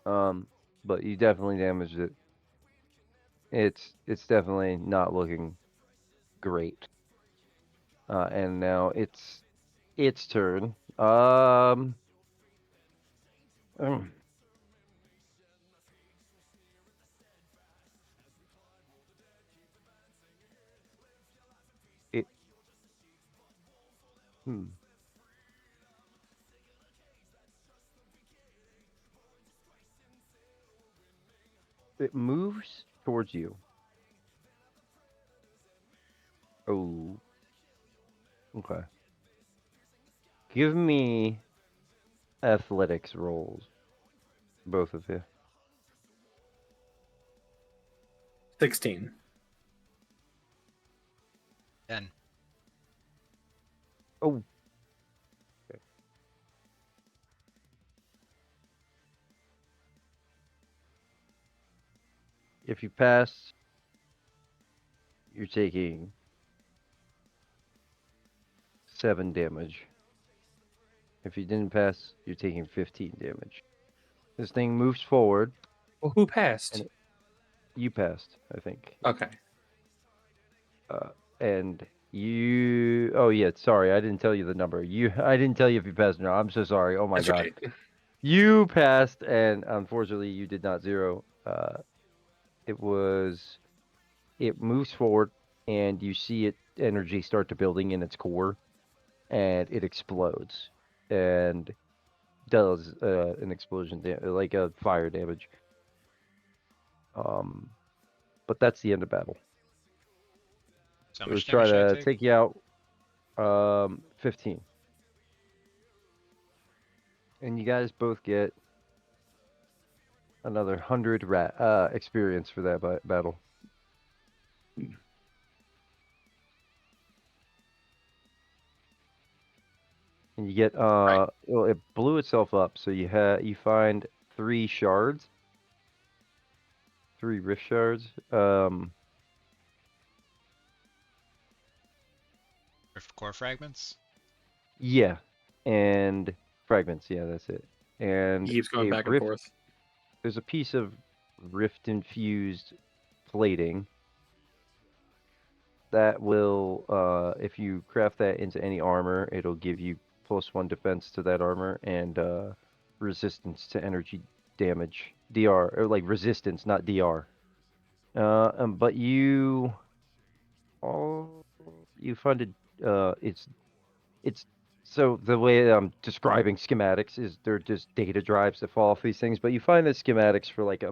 Speaker 8: but you definitely damaged it. It's definitely not looking great. And now it's turn. It. It moves towards you. Oh. Okay. Give me athletics rolls. Both of you.
Speaker 9: 16.
Speaker 1: 10.
Speaker 8: Oh. Okay. If you pass, you're taking 7 damage. If you didn't pass, you're taking 15 damage. This thing moves forward.
Speaker 9: Well, who passed?
Speaker 8: You passed, I think.
Speaker 9: Okay.
Speaker 8: And you. Oh yeah, sorry, I didn't tell you the number. I didn't tell you if you passed or not. I'm so sorry. Oh my
Speaker 9: That's
Speaker 8: god.
Speaker 9: right.
Speaker 8: You passed, and unfortunately, you did not zero. It moves forward, and you see it energy start to building in its core, and it explodes, and does an explosion, like a fire damage. But that's the end of battle.
Speaker 1: So how
Speaker 8: Let's
Speaker 1: much
Speaker 8: try
Speaker 1: damage did I
Speaker 8: to
Speaker 1: take?
Speaker 8: take you out. 15. And you guys both get another 100 experience for that battle. And you get well, it blew itself up, so you find 3 shards. 3 rift shards.
Speaker 1: Rift core fragments?
Speaker 8: Yeah. And fragments, yeah, that's it. And
Speaker 9: He keeps going
Speaker 8: a
Speaker 9: back and
Speaker 8: rift,
Speaker 9: forth.
Speaker 8: there's a piece of rift infused plating that will if you craft that into any armor, it'll give you +1 defense to that armor and resistance to energy damage. DR, or like resistance, not DR. But you funded it's so the way I'm describing schematics is they're just data drives that fall off these things, but you find the schematics for like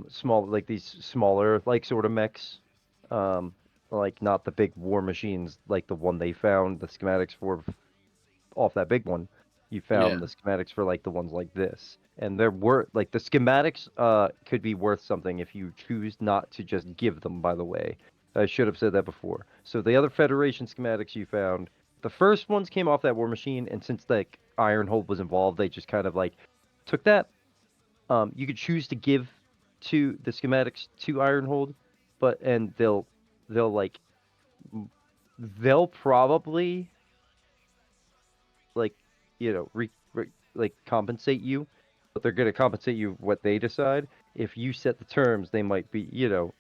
Speaker 8: small, like these smaller like sort of mechs, like not the big war machines like the one they found the schematics for off that big one. You found the schematics for like the ones like this, and they're worth like the schematics could be worth something if you choose not to just give them. By the way, I should have said that before. So the other Federation schematics you found, the first ones came off that war machine, and since like Ironhold was involved, they just kind of like took that. You could choose to give to the schematics to Ironhold, but and they'll like they'll probably like like compensate you, but they're going to compensate you what they decide. If you set the terms, they might be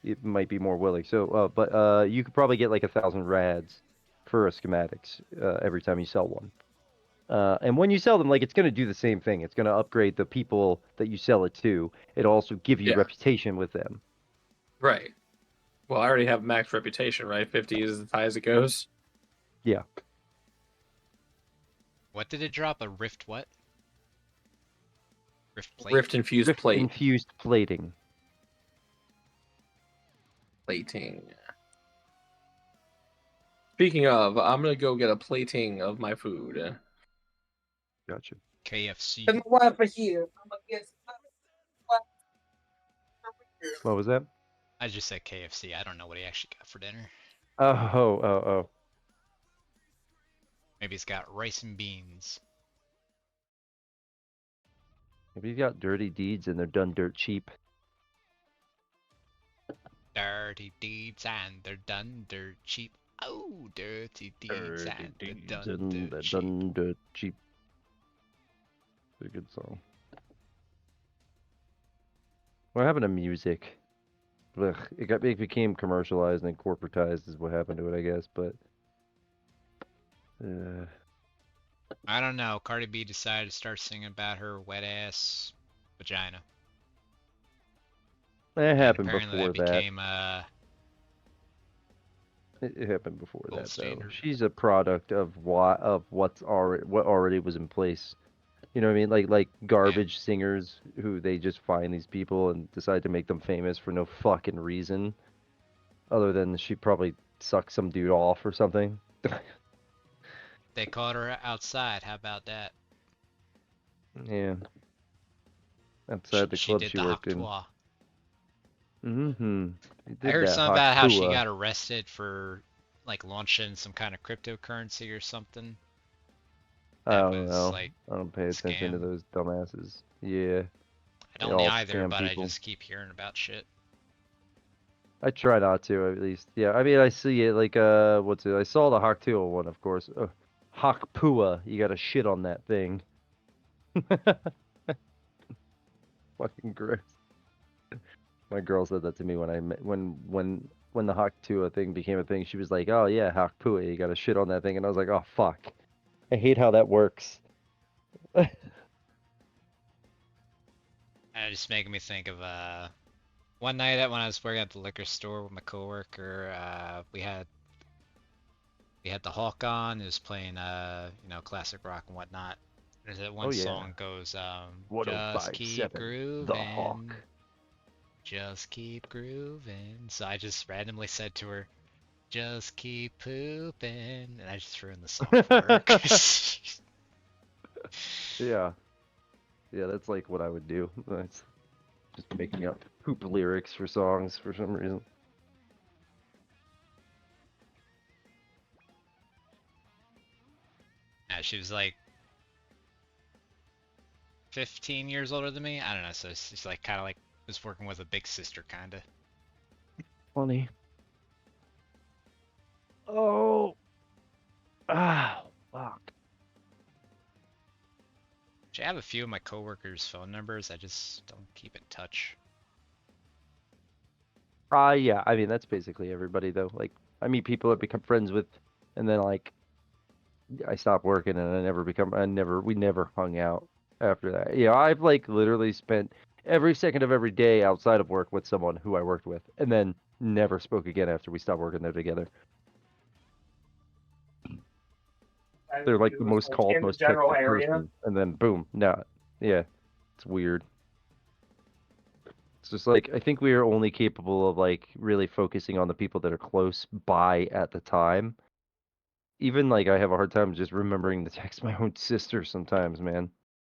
Speaker 8: it might be more willing. So but you could probably get like 1,000 rads for a schematics every time you sell one. And when you sell them, like it's going to do the same thing. It's going to upgrade the people that you sell it to. It'll also give you reputation with them.
Speaker 9: Right. Well, I already have max reputation, right? 50 is as high as it goes.
Speaker 8: Yeah.
Speaker 1: What did it drop? A rift what? Rift plate?
Speaker 9: Rift infused plate.
Speaker 8: Infused plating.
Speaker 9: Plating. Speaking of, I'm gonna go get a plating of my food.
Speaker 8: Gotcha.
Speaker 1: KFC.
Speaker 9: And what for here?
Speaker 8: What was that?
Speaker 1: I just said KFC. I don't know what he actually got for dinner.
Speaker 8: Oh.
Speaker 1: Maybe he's got rice and beans.
Speaker 8: Maybe you got dirty deeds and they're done dirt cheap.
Speaker 1: Dirty deeds and they're done dirt cheap. Oh, dirty deeds and they're done dirt cheap.
Speaker 8: Done dirt cheap. It's a good song. What happened to music? Ugh, it became commercialized and corporatized is what happened to it, I guess, but
Speaker 1: I don't know. Cardi B decided to start singing about her wet ass vagina.
Speaker 8: it happened
Speaker 1: Apparently
Speaker 8: before
Speaker 1: that
Speaker 8: that.
Speaker 1: became
Speaker 8: It happened before
Speaker 1: gold
Speaker 8: that, though.
Speaker 1: standard.
Speaker 8: She's a product of what already was in place. You know what I mean? Like garbage singers who they just find these people and decide to make them famous for no fucking reason, other than she probably sucked some dude off or something.
Speaker 1: They caught her outside. How about that?
Speaker 8: Yeah. Outside the club
Speaker 1: did
Speaker 8: she
Speaker 1: the
Speaker 8: worked in.
Speaker 1: Haktua.
Speaker 8: Mm-hmm.
Speaker 1: I heard something about how she got arrested for like launching some kind of cryptocurrency or something.
Speaker 8: I don't know.
Speaker 1: Like,
Speaker 8: I don't pay attention to
Speaker 1: scam.
Speaker 8: those dumbasses. Yeah.
Speaker 1: I
Speaker 8: They
Speaker 1: don't
Speaker 8: all
Speaker 1: either,
Speaker 8: scam
Speaker 1: but
Speaker 8: people.
Speaker 1: I just keep hearing about shit.
Speaker 8: I try not to, at least. Yeah, I mean, I see it, like, what's it? I saw the Haktua one, of course. Hakpua, you gotta shit on that thing. Fucking gross. My girl said that to me when I met, when the Haktua thing became a thing. She was like, "Oh yeah, Hakpua, you gotta shit on that thing," and I was like, "Oh fuck, I hate how that works."
Speaker 1: Just making me think of one night when I was working at the liquor store with my coworker. We had the Hawk on. It was playing classic rock and whatnot. There's that one
Speaker 8: Oh, yeah.
Speaker 1: song goes just keep
Speaker 8: 1057,
Speaker 1: grooving.
Speaker 8: The Hawk.
Speaker 1: Just keep grooving. So I just randomly said to her, just keep pooping, and I just threw in the song for her.
Speaker 8: Yeah. Yeah, that's like what I would do. That's just making up poop lyrics for songs for some reason.
Speaker 1: Yeah, she was like 15 years older than me. I don't know, so she's like kind of like was working with a big sister, kind of.
Speaker 8: Funny. Oh. Ah, fuck.
Speaker 1: I have a few of my coworkers' phone numbers. I just don't keep in touch.
Speaker 8: Yeah, I mean, that's basically everybody, though. Like, I meet people I become friends with, and then, like, I stopped working and we never hung out after that. Yeah, I've like literally spent every second of every day outside of work with someone who I worked with, and then never spoke again after we stopped working there together. They're like the most called, most texted person, and then boom, nah, yeah, it's weird. It's just like I think we are only capable of like really focusing on the people that are close by at the time. Even like I have a hard time just remembering to text my own sister sometimes, man.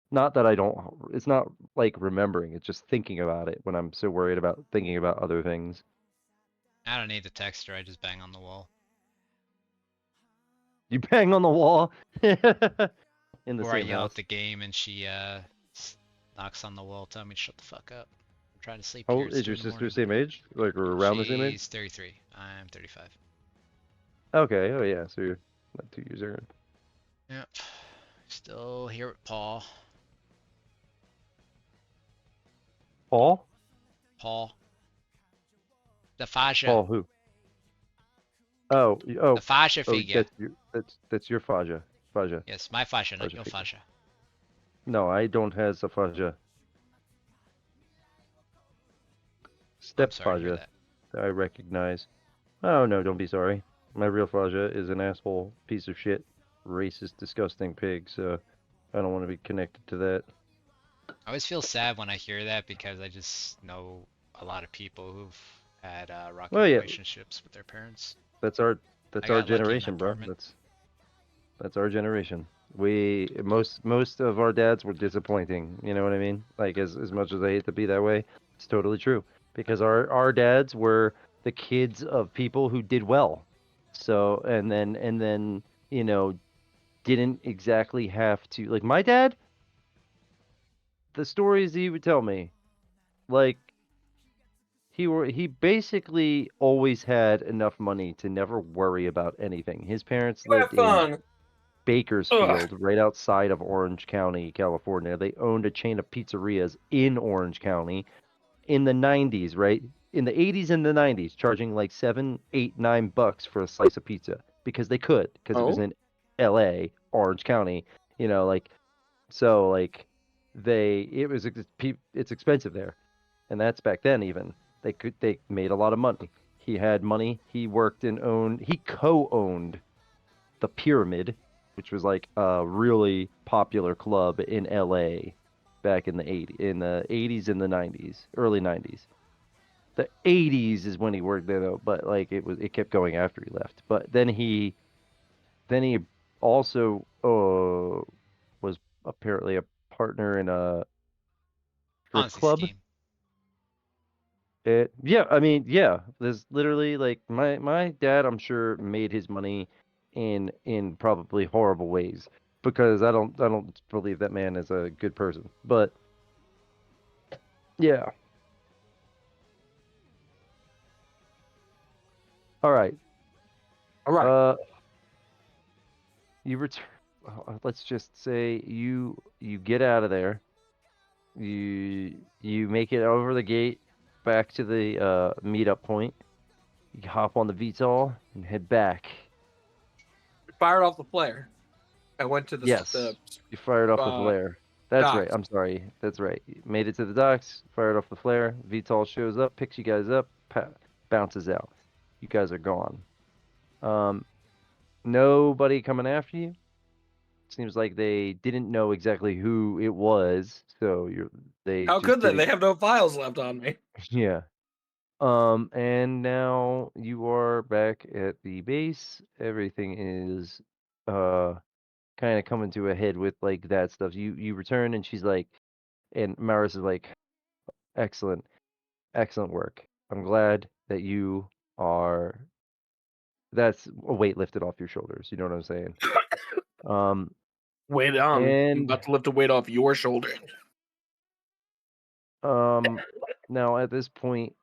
Speaker 8: Not that I don't, it's not like remembering, it's just thinking about it when I'm so worried about thinking about other things.
Speaker 1: I don't need the text her, I just bang on the wall.
Speaker 8: You bang on the wall in the
Speaker 1: Or I
Speaker 8: same
Speaker 1: yell
Speaker 8: house.
Speaker 1: at the game and she knocks on the wall, tell me to shut the fuck up. I'm trying to sleep
Speaker 8: How
Speaker 1: here.
Speaker 8: old
Speaker 1: It's
Speaker 8: is
Speaker 1: 2
Speaker 8: your
Speaker 1: in the
Speaker 8: sister?
Speaker 1: morning.
Speaker 8: Same age? Like, or around the same age?
Speaker 1: She's 33. I'm 35.
Speaker 8: Okay, oh yeah, so you're not 2 years younger.
Speaker 1: Yep. Still here with Paul.
Speaker 8: Paul?
Speaker 1: Paul. The Faja.
Speaker 8: Paul who? Oh,
Speaker 1: The Faja figure.
Speaker 8: That's your Faja. Faja.
Speaker 1: Yes, my Faja, not
Speaker 8: Faja
Speaker 1: your
Speaker 8: figure.
Speaker 1: Faja.
Speaker 8: No, I don't have a Faja. Step
Speaker 1: sorry to hear
Speaker 8: Faja. I recognize. Oh no, don't be sorry. My real Faja is an asshole, piece of shit, racist, disgusting pig, so I don't want to be connected to that.
Speaker 1: I always feel sad when I hear that because I just know a lot of people who've had rocky
Speaker 8: Well, yeah.
Speaker 1: relationships with their parents.
Speaker 8: That's our
Speaker 1: I got lucky in
Speaker 8: generation,
Speaker 1: that
Speaker 8: bro.
Speaker 1: department.
Speaker 8: That's our generation. Most of our dads were disappointing. You know what I mean? Like as much as I hate to be that way, it's totally true. Because our dads were the kids of people who did well. So and then you know didn't exactly have to like my dad. The stories he would tell me, like he basically always had enough money to never worry about anything. His parents
Speaker 9: You have
Speaker 8: lived in
Speaker 9: fun.
Speaker 8: Bakersfield, right outside of Orange County, California. They owned a chain of pizzerias in Orange County in the 90s, right? In the 80s and the 90s, charging like $7, $8, $9 for a slice of pizza because they could, because it was
Speaker 9: Oh.
Speaker 8: in LA, Orange County, you know, like, so like it's expensive there. And that's back then even. They made a lot of money. He had money. He co-owned the Pyramid, which was like a really popular club in LA back in the 80s and the 90s, early 90s. The 80s is when he worked there though, but like it kept going after he left. But then he also was apparently a partner in a strip
Speaker 1: Ponzi
Speaker 8: club.
Speaker 1: scheme.
Speaker 8: Yeah, I mean, yeah, there's literally like my dad, I'm sure, made his money in probably horrible ways because I don't believe that man is a good person. But yeah. All right.
Speaker 9: All right.
Speaker 8: You return. Let's just say you get out of there. You make it over the gate back to the meetup point. You hop on the VTOL and head back.
Speaker 9: Fired off the flare. I went to the
Speaker 8: Yes, you fired off the flare. That's right.
Speaker 9: docks.
Speaker 8: I'm sorry. That's right. You made it to the docks, fired off the flare. VTOL shows up, picks you guys up, bounces out. You guys are gone. Nobody coming after you. Seems like they didn't know exactly who it was, so they.
Speaker 9: How
Speaker 8: just
Speaker 9: could they?
Speaker 8: didn't-
Speaker 9: They have no files left on me.
Speaker 8: Yeah. And now you are back at the base. Everything is kind of coming to a head with like that stuff. You return and she's like, and Maris is like, excellent work. I'm glad that you are. That's a weight lifted off your shoulders. You know what I'm saying?
Speaker 9: Wait on. I'm
Speaker 8: And
Speaker 9: about to lift a weight off your shoulder.
Speaker 8: now at this point,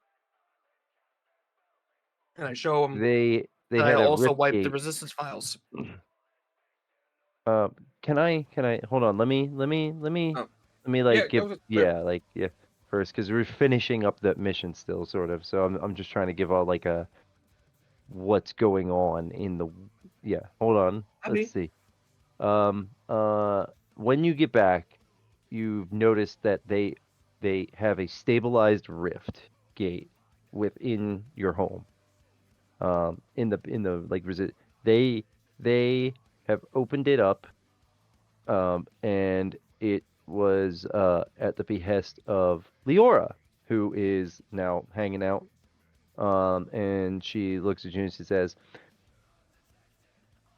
Speaker 9: And I show them.
Speaker 8: they
Speaker 9: And I
Speaker 8: had a
Speaker 9: also
Speaker 8: rip
Speaker 9: wipe the
Speaker 8: gate.
Speaker 9: resistance files.
Speaker 8: Can I hold on? Let me like give first because we're finishing up that mission still sort of. So I'm just trying to give all like a what's going on in the hold on. Let's see. When you get back, you've noticed that they have a stabilized rift gate within your home. In the like they have opened it up, and it was at the behest of Leora, who is now hanging out. And she looks at you and she says,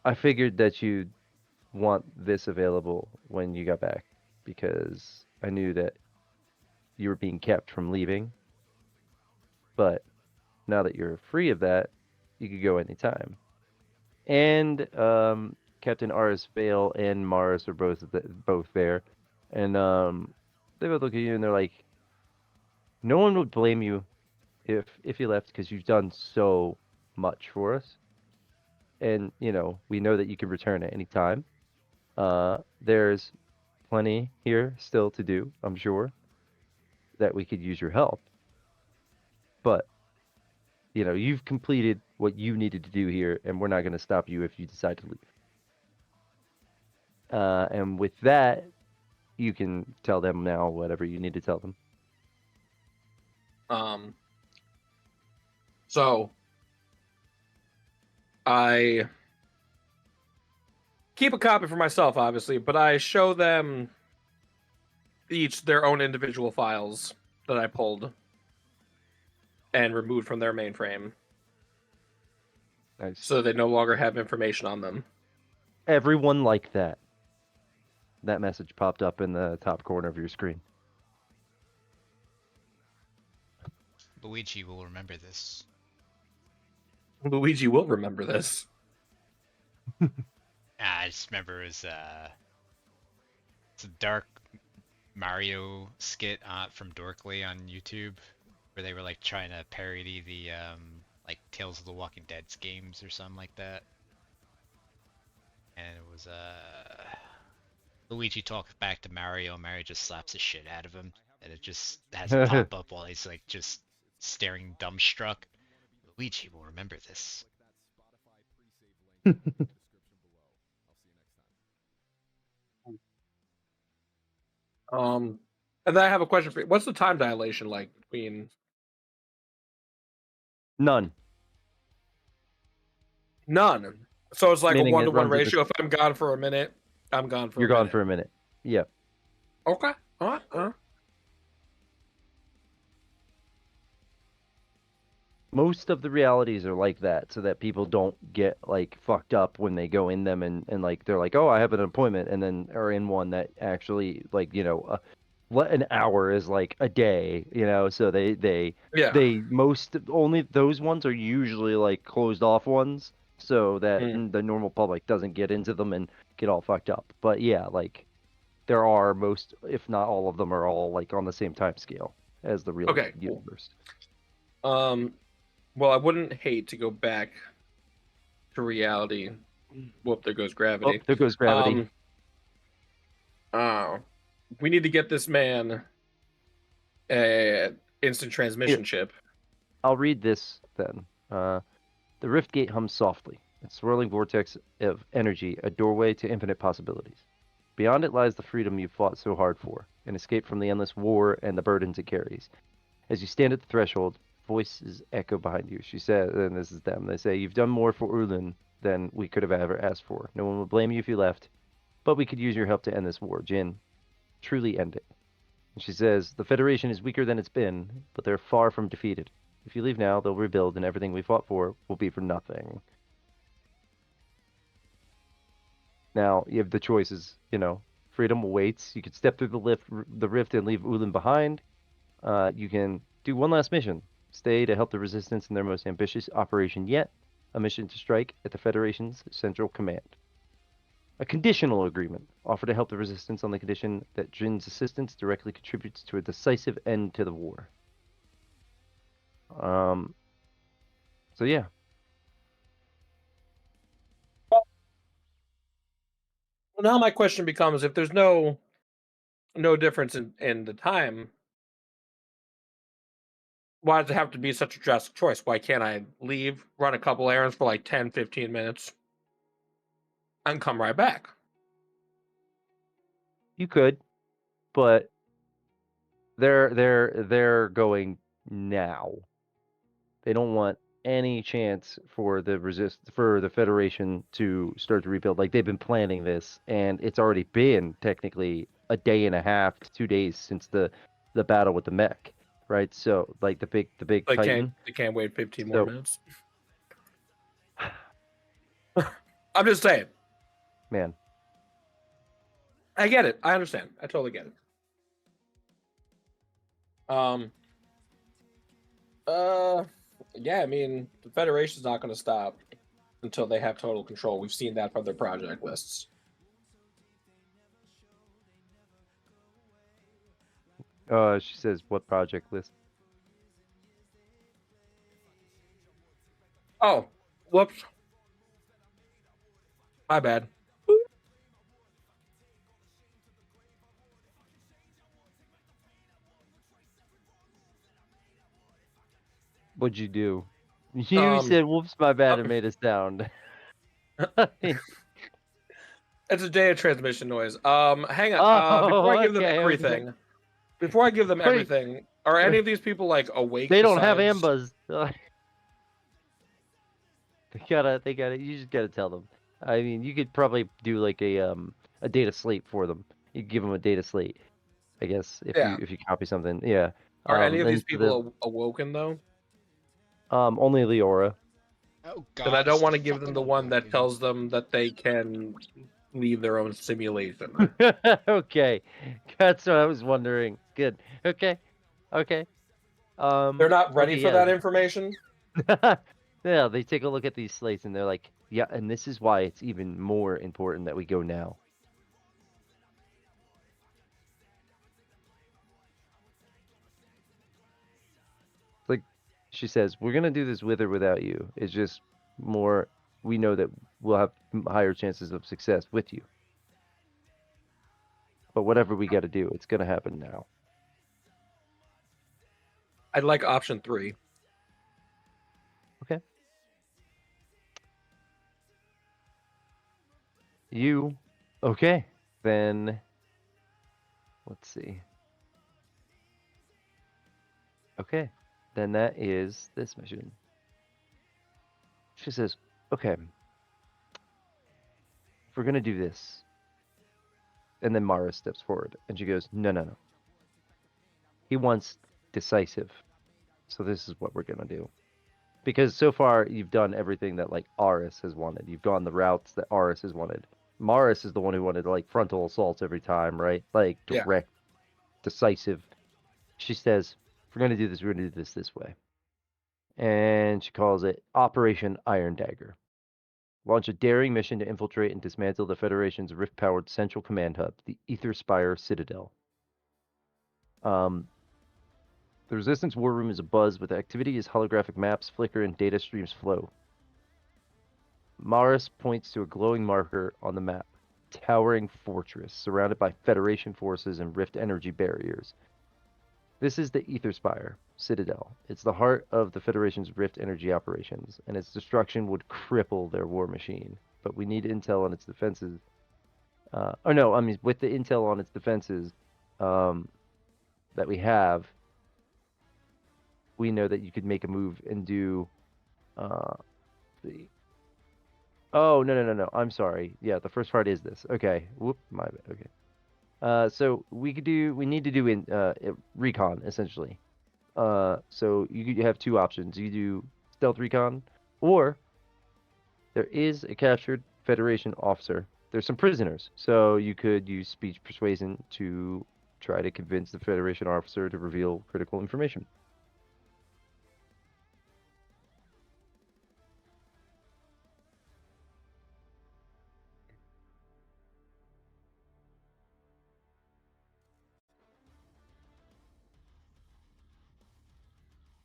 Speaker 8: "I figured that you'd want this available when you got back because I knew that you were being kept from leaving. But now that you're free of that, you could go anytime." And Captain Aris Vale and Mars are both there, and they both look at you and they're like, "No one would blame you if you left because you've done so much for us, and we know that you can return at any time. There's plenty here still to do, I'm sure, that we could use your help, but you've completed what you needed to do here, and we're not going to stop you if you decide to leave." And with that, you can tell them now whatever you need to tell them.
Speaker 9: So I keep a copy for myself, obviously, but I show them each their own individual files that I pulled and removed from their mainframe.
Speaker 8: Nice.
Speaker 9: So they no longer have information on them.
Speaker 8: Everyone like that. That message popped up in the top corner of your screen.
Speaker 1: Luigi will remember this.
Speaker 9: Luigi will remember this.
Speaker 1: I just remember it's a dark Mario skit from Dorkly on YouTube where they were like trying to parody the like Tales of the Walking Dead's games or something like that. And it was Luigi talks back to Mario. Mario just slaps the shit out of him, and it just has it pop up while he's like just staring dumbstruck. Luigi will remember this.
Speaker 9: And then I have a question for you. What's the time dilation like between?
Speaker 8: None.
Speaker 9: So it's like
Speaker 8: Meaning
Speaker 9: a
Speaker 8: it
Speaker 9: 1-to-1
Speaker 8: runs at the
Speaker 9: ratio. If I'm gone for a minute, I'm gone for
Speaker 8: You're
Speaker 9: a minute.
Speaker 8: gone for a minute. Yeah.
Speaker 9: Okay. All right.
Speaker 8: Most of the realities are like that, so that people don't get like fucked up when they go in them and like they're like, "Oh, I have an appointment," and then are in one that actually like an hour is like a day, so they most only those ones are usually like closed off ones so that the normal public doesn't get into them and get all fucked up. But yeah, like there are most, if not all of them, are all like on the same time scale as the real universe.
Speaker 9: Well, I wouldn't hate to go back to reality. Whoop, there goes gravity.
Speaker 8: Oh, there goes gravity.
Speaker 9: We need to get this man an instant transmission chip.
Speaker 8: I'll read this then. The rift gate hums softly, a swirling vortex of energy, a doorway to infinite possibilities. Beyond it lies the freedom you fought so hard for, an escape from the endless war and the burdens it carries. As you stand at the threshold, voices echo behind you. She says, and this is them, they say, "You've done more for Urlin than we could have ever asked for. No one would blame you if you left, but we could use your help to end this war. Jin, truly end it." And she says, "The Federation is weaker than it's been, but they're far from defeated. If you leave now, they'll rebuild, and everything we fought for will be for nothing." Now, you have the choices, freedom awaits. You could step through the rift and leave Ulin behind. You can do one last mission. Stay to help the Resistance in their most ambitious operation yet, a mission to strike at the Federation's Central Command. A conditional agreement. Offer to help the Resistance on the condition that Jin's assistance directly contributes to a decisive end to the war. So yeah.
Speaker 9: Well, now my question becomes: if there's no difference in the time, why does it have to be such a drastic choice? Why can't I leave, run a couple errands for like 10, 15 minutes, and come right back?
Speaker 8: You could, but they're going now. They don't want any chance for the Federation to start to rebuild. Like they've been planning this, and it's already been technically a day and a half to 2 days since the battle with the mech, right? So like the big Titan.
Speaker 9: They can't wait 15
Speaker 8: So-
Speaker 9: more minutes. I'm just saying.
Speaker 8: Man,
Speaker 9: I get it. I understand. I totally get it. Yeah, I mean, the Federation's not going to stop until they have total control. We've seen that from their project lists.
Speaker 8: she says what project list?
Speaker 9: Oh, whoops. My bad.
Speaker 8: What'd you do? You said, "Whoops, my bad," and made a sound.
Speaker 9: It's a day of transmission noise. Hang on. Before I give them
Speaker 8: okay,
Speaker 9: everything, before I give them
Speaker 8: Wait.
Speaker 9: everything, are any of these people like awake?
Speaker 8: They don't have
Speaker 9: besides-
Speaker 8: ambas. They gotta. You just gotta tell them. I mean, you could probably do like a data slate for them. You could give them a data slate, I guess, if
Speaker 9: Yeah.
Speaker 8: you copy something. Yeah.
Speaker 9: Are any of
Speaker 8: and
Speaker 9: these
Speaker 8: for the-
Speaker 9: people awoken though?
Speaker 8: only Leora.
Speaker 1: Oh
Speaker 9: Because I
Speaker 1: god.
Speaker 9: don't want to give them
Speaker 1: fucking
Speaker 9: the one that
Speaker 1: awoken.
Speaker 9: tells them that they can leave their own simulation.
Speaker 8: Okay, that's what I was wondering. Good. Okay.
Speaker 9: They're not ready
Speaker 8: okay,
Speaker 9: for
Speaker 8: yeah.
Speaker 9: that information.
Speaker 8: Yeah, they take a look at these slates and they're like, yeah, and this is why it's even more important that we go now. Like she says, we're gonna do this with or without you. It's just more, we know that we'll have higher chances of success with you. But whatever we got to do, it's gonna happen now.
Speaker 9: I'd like option 3.
Speaker 8: You, okay? Then, let's see. Okay, then that is this mission. She says, okay, if we're gonna do this, and then Mara steps forward, and she goes, no. He wants decisive, so this is what we're gonna do. Because so far, you've done everything that, like, Aris has wanted. You've gone the routes that Aris has wanted. Maris is the one who wanted, like, frontal assaults every time, right? Like,
Speaker 9: Yeah.
Speaker 8: direct, decisive. She says, if we're going to do this, we're going to do this way. And she calls it Operation Iron Dagger. Launch a daring mission to infiltrate and dismantle the Federation's rift-powered central command hub, the Aetherspire Citadel. The Resistance War Room is abuzz with activity as holographic maps flicker and data streams flow. Maris points to a glowing marker on the map. Towering fortress surrounded by Federation forces and rift energy barriers. This is the Aetherspire Citadel. It's the heart of the Federation's rift energy operations, and its destruction would cripple their war machine. But we need intel on its defenses. With the intel on its defenses that we have, we know that you could make a move and do the. Oh, no. I'm sorry. Yeah, the first part is this. Okay. Whoop, my bad. Okay. So we need to do recon, essentially. So you have two options. You do stealth recon, or there is a captured Federation officer. There's some prisoners, so you could use speech persuasion to try to convince the Federation officer to reveal critical information.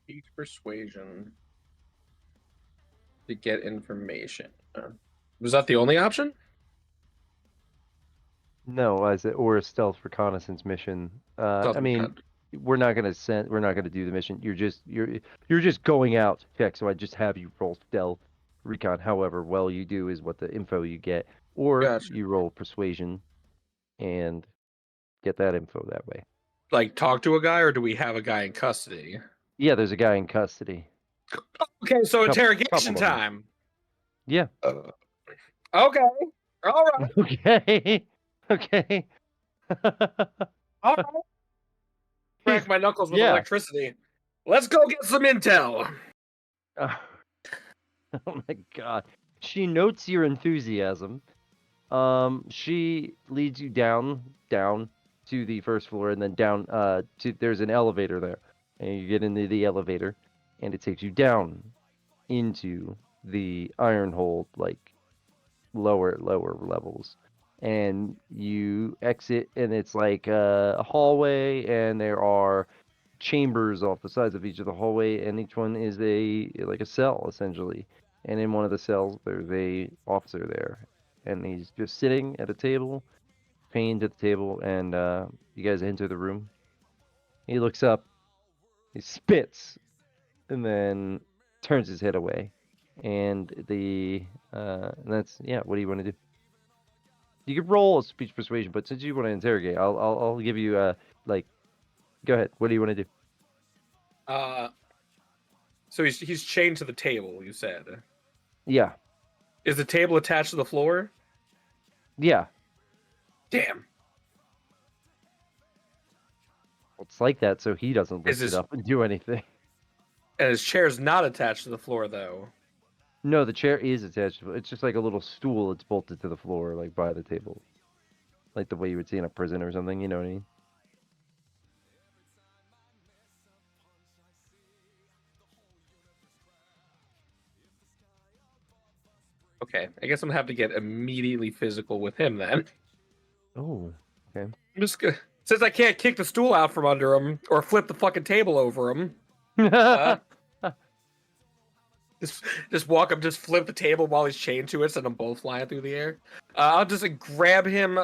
Speaker 9: Speech persuasion to get information. Was that the only option?
Speaker 8: No, or a stealth reconnaissance mission.
Speaker 9: Stealth
Speaker 8: I mean,
Speaker 9: recon.
Speaker 8: we're not gonna do the mission. You're just going out to check. So I just have you roll stealth recon. However well you do is what the info you get, or
Speaker 9: Gotcha.
Speaker 8: you roll persuasion, and get that info that way.
Speaker 9: Like, talk to a guy, or do we have a guy in custody?
Speaker 8: Yeah, there's a guy in custody.
Speaker 9: Okay, so
Speaker 8: Couple
Speaker 9: interrogation
Speaker 8: of them.
Speaker 9: time.
Speaker 8: Yeah.
Speaker 9: Okay. All right.
Speaker 8: Okay. Okay.
Speaker 9: All right. Crack my knuckles with
Speaker 8: yeah.
Speaker 9: electricity. Let's go get some intel.
Speaker 8: Oh my god. She notes your enthusiasm. She leads you down to the first floor and then down to there's an elevator there. And you get into the elevator and it takes you down into the iron hold, like lower levels. And you exit and it's like a hallway and there are chambers off the sides of each of the hallway and each one is a cell essentially. And in one of the cells there's a officer there and he's just sitting at a table, chained at the table, and you guys enter the room. He looks up, he spits, and then turns his head away. And that's what do you want to do? You could roll a speech persuasion, but since you want to interrogate, I'll give you go ahead. What do you want to do?
Speaker 9: So he's chained to the table, you said.
Speaker 8: Yeah.
Speaker 9: Is the table attached to the floor?
Speaker 8: Yeah.
Speaker 9: Damn.
Speaker 8: It's like that so he doesn't lift it up and do anything.
Speaker 9: And his chair's not attached to the floor, though.
Speaker 8: No, the chair is attached. It's just like a little stool. It's bolted to the floor, like by the table. Like the way you would see in a prison or something, you know what I mean?
Speaker 9: Okay, I guess I'm gonna have to get immediately physical with him then.
Speaker 8: Oh, okay.
Speaker 9: I'm just gonna, since I can't kick the stool out from under him or flip the fucking table over him. Just walk up, just flip the table while he's chained to it, send them both flying through the air. I'll just grab him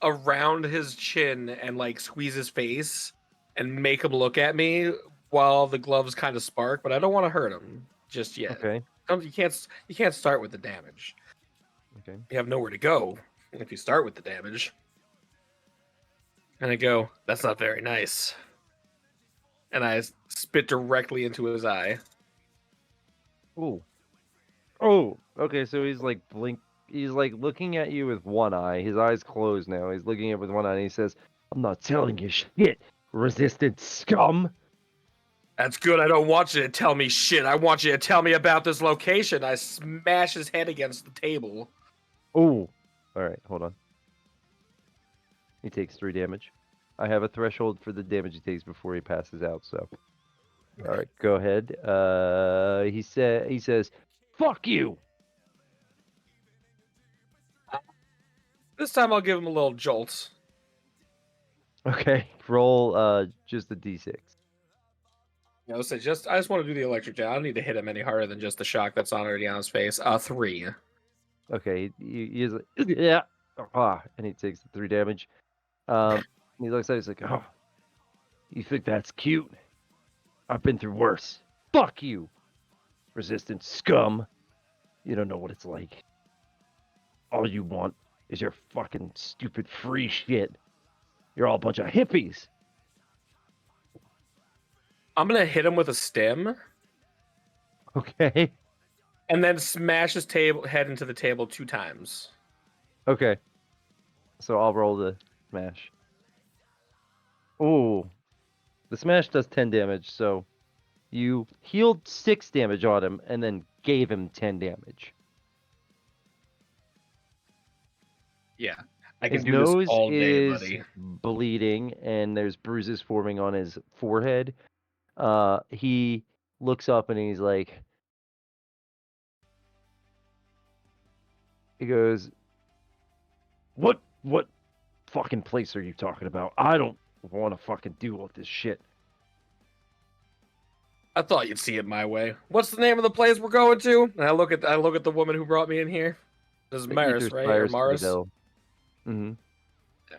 Speaker 9: around his chin and like squeeze his face and make him look at me while the gloves kind of spark, but I don't want to hurt him just yet.
Speaker 8: Okay.
Speaker 9: You can't start with the damage.
Speaker 8: Okay.
Speaker 9: You have nowhere to go if you start with the damage. And I go, that's not very nice. And I spit directly into his eye.
Speaker 8: Oh. Oh. Okay, so he's like he's like looking at you with one eye. His eye's closed now. He's looking at with one eye and he says, "I'm not telling you shit, resistant scum."
Speaker 9: That's good. I don't want you to tell me shit. I want you to tell me about this location. I smash his head against the table.
Speaker 8: Oh. Alright, hold on. He takes 3 damage. I have a threshold for the damage he takes before he passes out, so. Alright, go ahead. He says, "Fuck you!"
Speaker 9: This time I'll give him a little jolt.
Speaker 8: Okay, roll just a d6.
Speaker 9: I just want to do the electric jet. I don't need to hit him any harder than just the shock that's already on his face. 3.
Speaker 8: Okay, he's like, yeah, and he takes the 3 damage. He looks at it, he's like, "Oh, you think that's cute? I've been through worse. Fuck you, resistant scum. You don't know what it's like. All you want is your fucking stupid free shit. You're all a bunch of hippies."
Speaker 9: I'm gonna hit him with a stem.
Speaker 8: Okay.
Speaker 9: And then smash his head into the table 2 times.
Speaker 8: Okay. So I'll roll the smash. Ooh. The smash does 10 damage, so you healed 6 damage on him and then gave him 10 damage.
Speaker 9: Yeah. I can
Speaker 8: His
Speaker 9: do
Speaker 8: nose
Speaker 9: this all day,
Speaker 8: is
Speaker 9: buddy.
Speaker 8: bleeding and there's bruises forming on his forehead. He looks up and he's like, he goes, What fucking place are you talking about? I don't want to fucking deal with this shit."
Speaker 9: I thought you'd see it my way. What's the name of the place we're going to? And I look at the woman who brought me in here. This is Maris, right? Or Maris?
Speaker 8: Mm-hmm.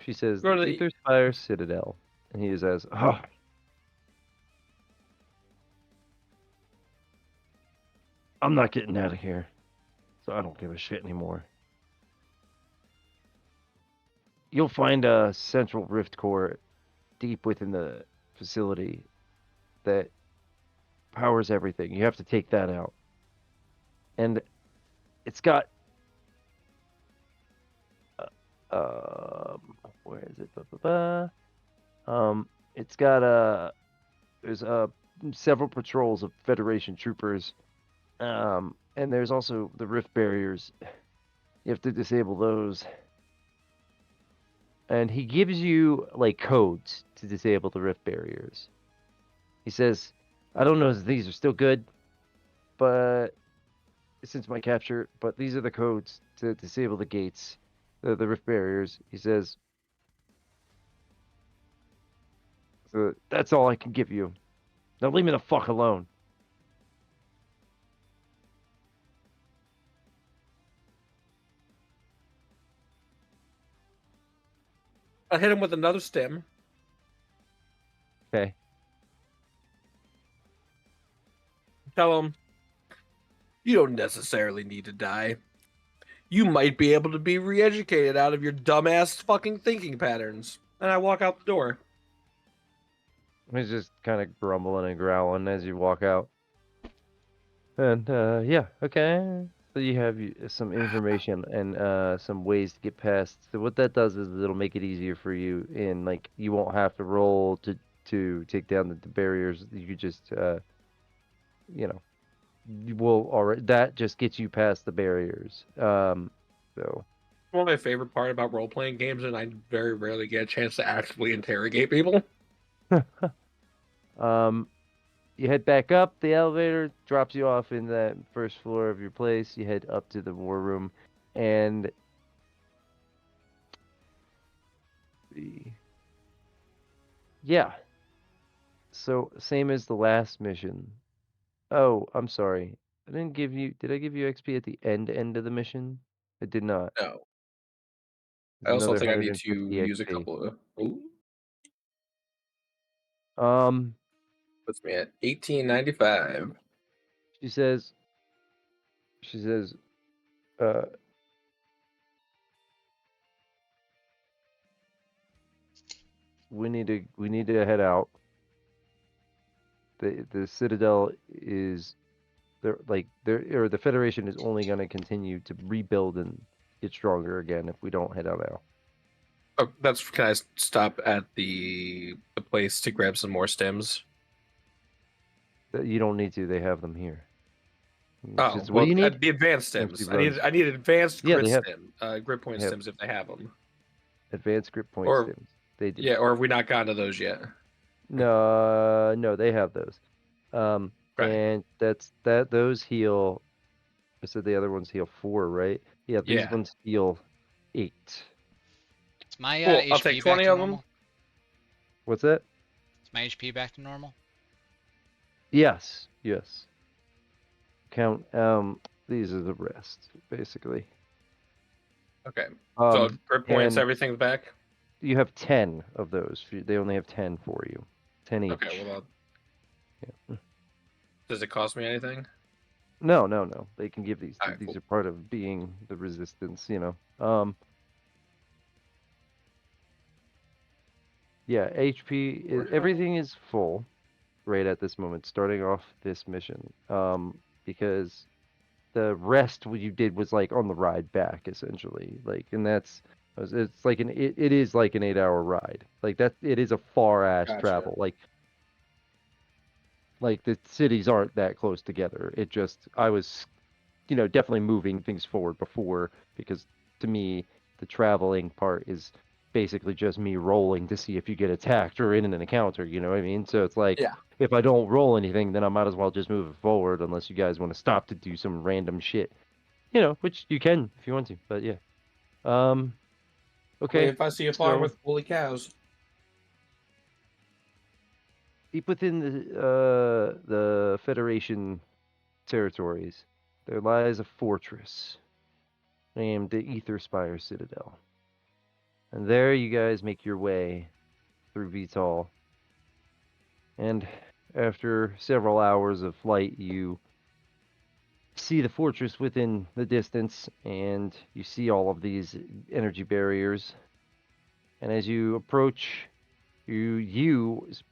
Speaker 8: She says,
Speaker 9: Go to
Speaker 8: "The
Speaker 9: the-
Speaker 8: Ether Spire Citadel." And he says, "Oh, I'm not getting out of here, so I don't give a shit anymore. you'll find a central rift core deep within the facility that powers everything. You have to take that out. And it's got where is it? It's got there's several patrols of Federation troopers. And there's also the rift barriers. You have to disable those. And he gives you like codes to disable the rift barriers. He says, I don't know if these are still good, but since my capture, but these are the codes to disable the gates, the rift barriers. He says, so that's all I can give you. Now leave me the fuck alone.
Speaker 9: I hit him with another stem.
Speaker 8: Okay.
Speaker 9: Tell him, you don't necessarily need to die. You might be able to be re-educated out of your dumbass fucking thinking patterns. And I walk out the door.
Speaker 8: He's just kind of grumbling and growling as you walk out. And yeah, okay. So you have some information and some ways to get past. So what that does is it'll make it easier for you, and like you won't have to roll to take down the barriers. You could just you know, you will already that just gets you past the barriers. So
Speaker 9: One of my favorite part about role-playing games, and I very rarely get a chance to actively interrogate people.
Speaker 8: you head back up. The elevator drops you off in that first floor of your place. You head up to the war room, and yeah. So same as the last mission. Oh, I'm sorry. I didn't give you. Did I give you XP at the end of the mission? I did not.
Speaker 9: No.
Speaker 8: It's
Speaker 9: I also
Speaker 8: another
Speaker 9: think I need to
Speaker 8: 150
Speaker 9: use a
Speaker 8: XP.
Speaker 9: couple of... Ooh, puts me at 1895.
Speaker 8: She says, uh, we need to head out. The Citadel is the Federation is only going to continue to rebuild and get stronger again if we don't head out now.
Speaker 9: Oh, can I stop at the place to grab some more stems?
Speaker 8: You don't need to. They have them here. It's
Speaker 9: Oh,
Speaker 8: just,
Speaker 9: well,
Speaker 8: what do you need?
Speaker 9: the advanced
Speaker 8: Empty
Speaker 9: stems.
Speaker 8: runs.
Speaker 9: I need advanced
Speaker 8: Yeah,
Speaker 9: grit
Speaker 8: they have-
Speaker 9: grit point
Speaker 8: they have-
Speaker 9: stems if they have them.
Speaker 8: Advanced grip point
Speaker 9: Or-
Speaker 8: stems. They do.
Speaker 9: Yeah, or have we not gotten to those yet?
Speaker 8: No, they have those.
Speaker 9: Right.
Speaker 8: And those heal. I said the other ones heal 4, right? Yeah, these
Speaker 9: Yeah.
Speaker 8: ones heal 8.
Speaker 1: Is my
Speaker 9: Cool,
Speaker 1: HP
Speaker 9: I'll take
Speaker 1: back
Speaker 9: 20
Speaker 1: to
Speaker 9: of 'em.
Speaker 1: normal?
Speaker 8: What's that?
Speaker 1: Is my HP back to normal?
Speaker 8: Yes. Count. These are the rest, basically.
Speaker 9: Okay. So grip points,
Speaker 8: and
Speaker 9: everything's back.
Speaker 8: you have 10 of those. They only have 10 for you. 10 each.
Speaker 9: Okay. Well,
Speaker 8: Yeah.
Speaker 9: does it cost me anything?
Speaker 8: No. They can give these.
Speaker 9: Alright,
Speaker 8: These
Speaker 9: cool.
Speaker 8: are part of being the resistance, Yeah, HP everything is full right at this moment, starting off this mission. Because the rest what you did was like on the ride back essentially. Like, and it's like it is like an 8-hour ride. Like it is a far ass
Speaker 9: Gotcha.
Speaker 8: travel. Like the cities aren't that close together. It just I was definitely moving things forward before, because to me the traveling part is basically just me rolling to see if you get attacked or in an encounter, you know what I mean? So it's like,
Speaker 9: Yeah.
Speaker 8: if I don't roll anything, then I might as well just move it forward, unless you guys want to stop to do some random shit, which you can if you want to, but yeah. Okay.
Speaker 9: If I see a farm
Speaker 8: so-
Speaker 9: with woolly cows.
Speaker 8: Deep within the Federation territories, there lies a fortress named the Etherspire Citadel. And there you guys make your way through Vital. And after several hours of flight, you see the fortress within the distance, and you see all of these energy barriers. And as you approach, you use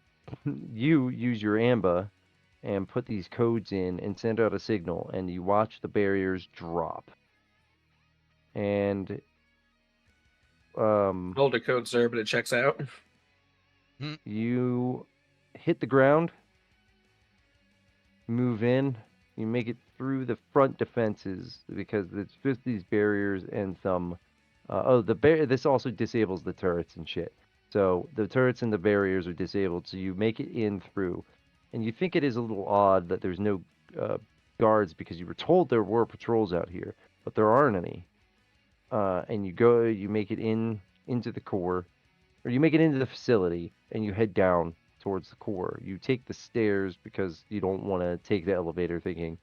Speaker 8: your AMBA and put these codes in and send out a signal, and you watch the barriers drop. And
Speaker 9: Hold a code, sir, but it checks out.
Speaker 8: you hit the ground, move in, you make it through the front defenses because it's just these barriers and some. This also disables the turrets and shit. So the turrets and the barriers are disabled, so you make it in through, and you think it is a little odd that there's no guards because you were told there were patrols out here, but there aren't any. And you make it into the core, or you make it into the facility, and you head down towards the core. You take the stairs because you don't want to take the elevator, thinking,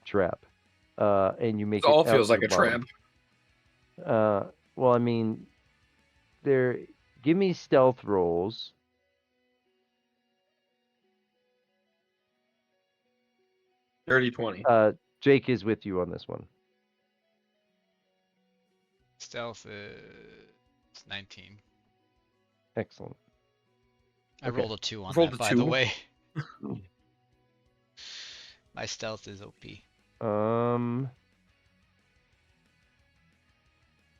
Speaker 8: trap. And you make
Speaker 9: It all
Speaker 8: it out
Speaker 9: feels
Speaker 8: to
Speaker 9: like
Speaker 8: the
Speaker 9: a trap.
Speaker 8: bottom. Well, I mean, give me stealth rolls.
Speaker 9: Dirty 20.
Speaker 8: Jake is with you on this one.
Speaker 1: Stealth is 19.
Speaker 8: Excellent.
Speaker 1: I
Speaker 8: Okay.
Speaker 1: rolled a 2 on
Speaker 9: Rolled
Speaker 1: that,
Speaker 9: a
Speaker 1: by the
Speaker 9: 2?
Speaker 1: way. My stealth is OP.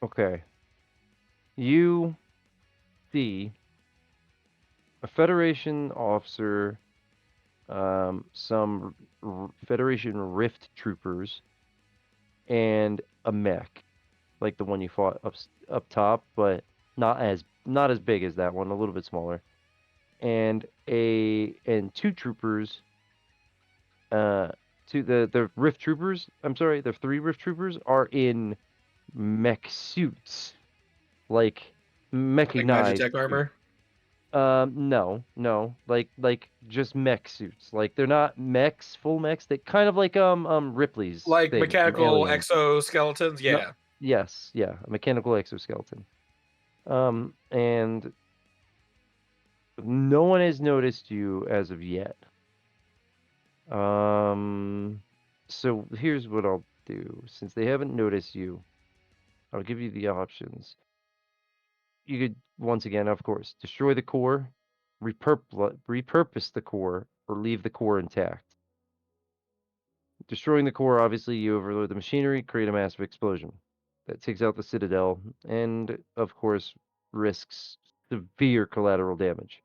Speaker 8: Okay. You see a Federation officer, some Federation Rift troopers, and a mech, like the one you fought up top, but not as big as that one, a little bit smaller, and two troopers. The Rift troopers. I'm sorry, the 3 Rift troopers are in mech suits, like
Speaker 9: Like
Speaker 8: mechanized.
Speaker 9: Magitech armor?
Speaker 8: No, like just mech suits. Like they're not mechs, full mechs. They kind of like Ripley's
Speaker 9: Like
Speaker 8: thing from
Speaker 9: mechanical
Speaker 8: Alien.
Speaker 9: exoskeletons?
Speaker 8: No-
Speaker 9: Yeah.
Speaker 8: Yes, yeah, a mechanical exoskeleton. And no one has noticed you as of yet. So here's what I'll do. Since they haven't noticed you, I'll give you the options. You could, once again, of course, destroy the core, repurpose the core, or leave the core intact. Destroying the core, obviously, you overload the machinery, create a massive explosion. That takes out the Citadel, and, of course, risks severe collateral damage.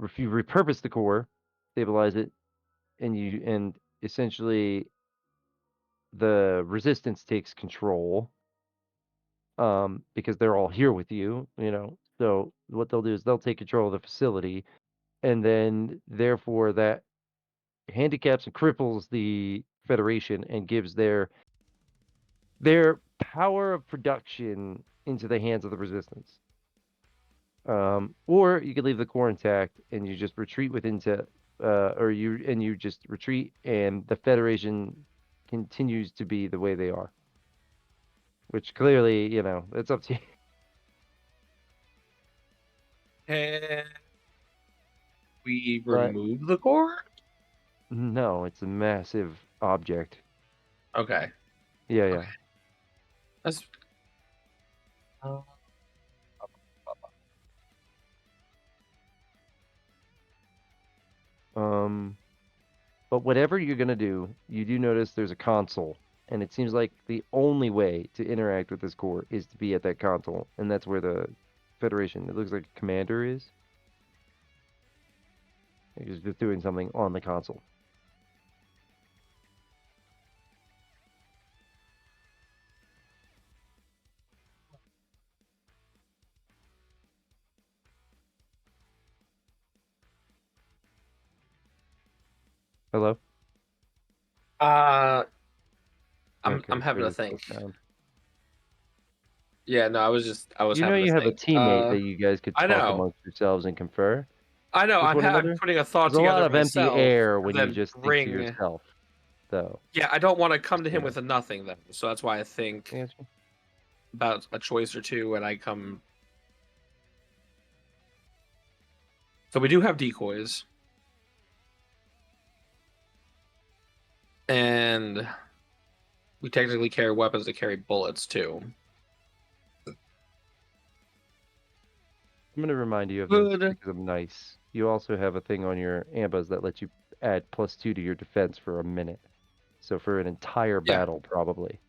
Speaker 8: If you repurpose the core, stabilize it, and essentially the resistance takes control, because they're all here with you, So what they'll do is they'll take control of the facility, and then therefore that handicaps and cripples the Federation and gives their power of production into the hands of the Resistance. Or you could leave the core intact and you just retreat you just retreat, and the Federation continues to be the way they are. Which clearly, it's up to you.
Speaker 9: And we
Speaker 8: But-
Speaker 9: remove the core?
Speaker 8: No, it's a massive object.
Speaker 9: Okay.
Speaker 8: Yeah.
Speaker 9: Okay. That's.
Speaker 8: But whatever you're gonna do, you do notice there's a console, and it seems like the only way to interact with this core is to be at that console, and that's where the Federation, it looks like Commander is. He's just doing something on the console. Hello?
Speaker 9: I'm
Speaker 8: Okay,
Speaker 9: having
Speaker 8: sorry
Speaker 9: to think.
Speaker 8: slow down.
Speaker 9: Yeah, no, I was
Speaker 8: You know
Speaker 9: having
Speaker 8: you
Speaker 9: to
Speaker 8: have a
Speaker 9: think.
Speaker 8: teammate that you guys could
Speaker 9: I
Speaker 8: talk
Speaker 9: know.
Speaker 8: amongst yourselves and confer.
Speaker 9: I know.
Speaker 8: with
Speaker 9: I'm
Speaker 8: one another.
Speaker 9: putting a thought
Speaker 8: There's a lot
Speaker 9: together
Speaker 8: of empty
Speaker 9: myself.
Speaker 8: air when
Speaker 9: and
Speaker 8: you
Speaker 9: then
Speaker 8: just think to
Speaker 9: bring.
Speaker 8: yourself, though.
Speaker 9: Yeah, I don't want to come to him
Speaker 8: Yeah.
Speaker 9: with a nothing though, so that's why I think
Speaker 8: I gotcha.
Speaker 9: about a choice or two when I come. So we do have decoys, and we technically carry weapons that carry bullets too.
Speaker 8: I'm gonna remind you of this
Speaker 9: Good.
Speaker 8: because I'm nice. You also have a thing on your ambas that lets you add +2 to your defense for a minute. So for an entire
Speaker 9: Yeah.
Speaker 8: battle, probably.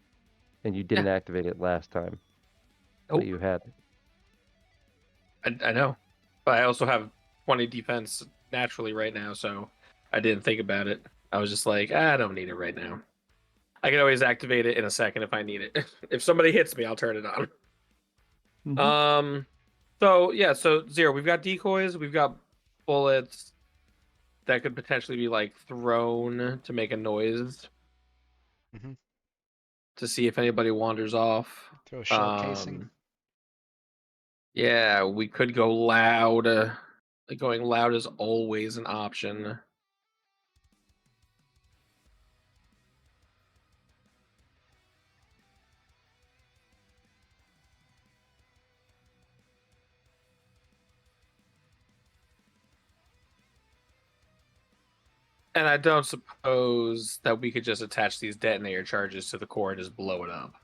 Speaker 8: And you didn't activate it last time. But
Speaker 9: Nope.
Speaker 8: you had it.
Speaker 9: I know, but I also have 20 defense naturally right now, so I didn't think about it. I was just like, I don't need it right now. I can always activate it in a second if I need it. If somebody hits me, I'll turn it on.
Speaker 8: Mhm.
Speaker 9: So yeah, so Zero, we've got decoys, we've got bullets that could potentially be like thrown to make a noise
Speaker 1: Mhm.
Speaker 9: to see if anybody wanders off.
Speaker 1: Throw a shell casing.
Speaker 9: Yeah, we could go loud. Like going loud is always an option. And I don't suppose that we could just attach these detonator charges to the core and just blow it up.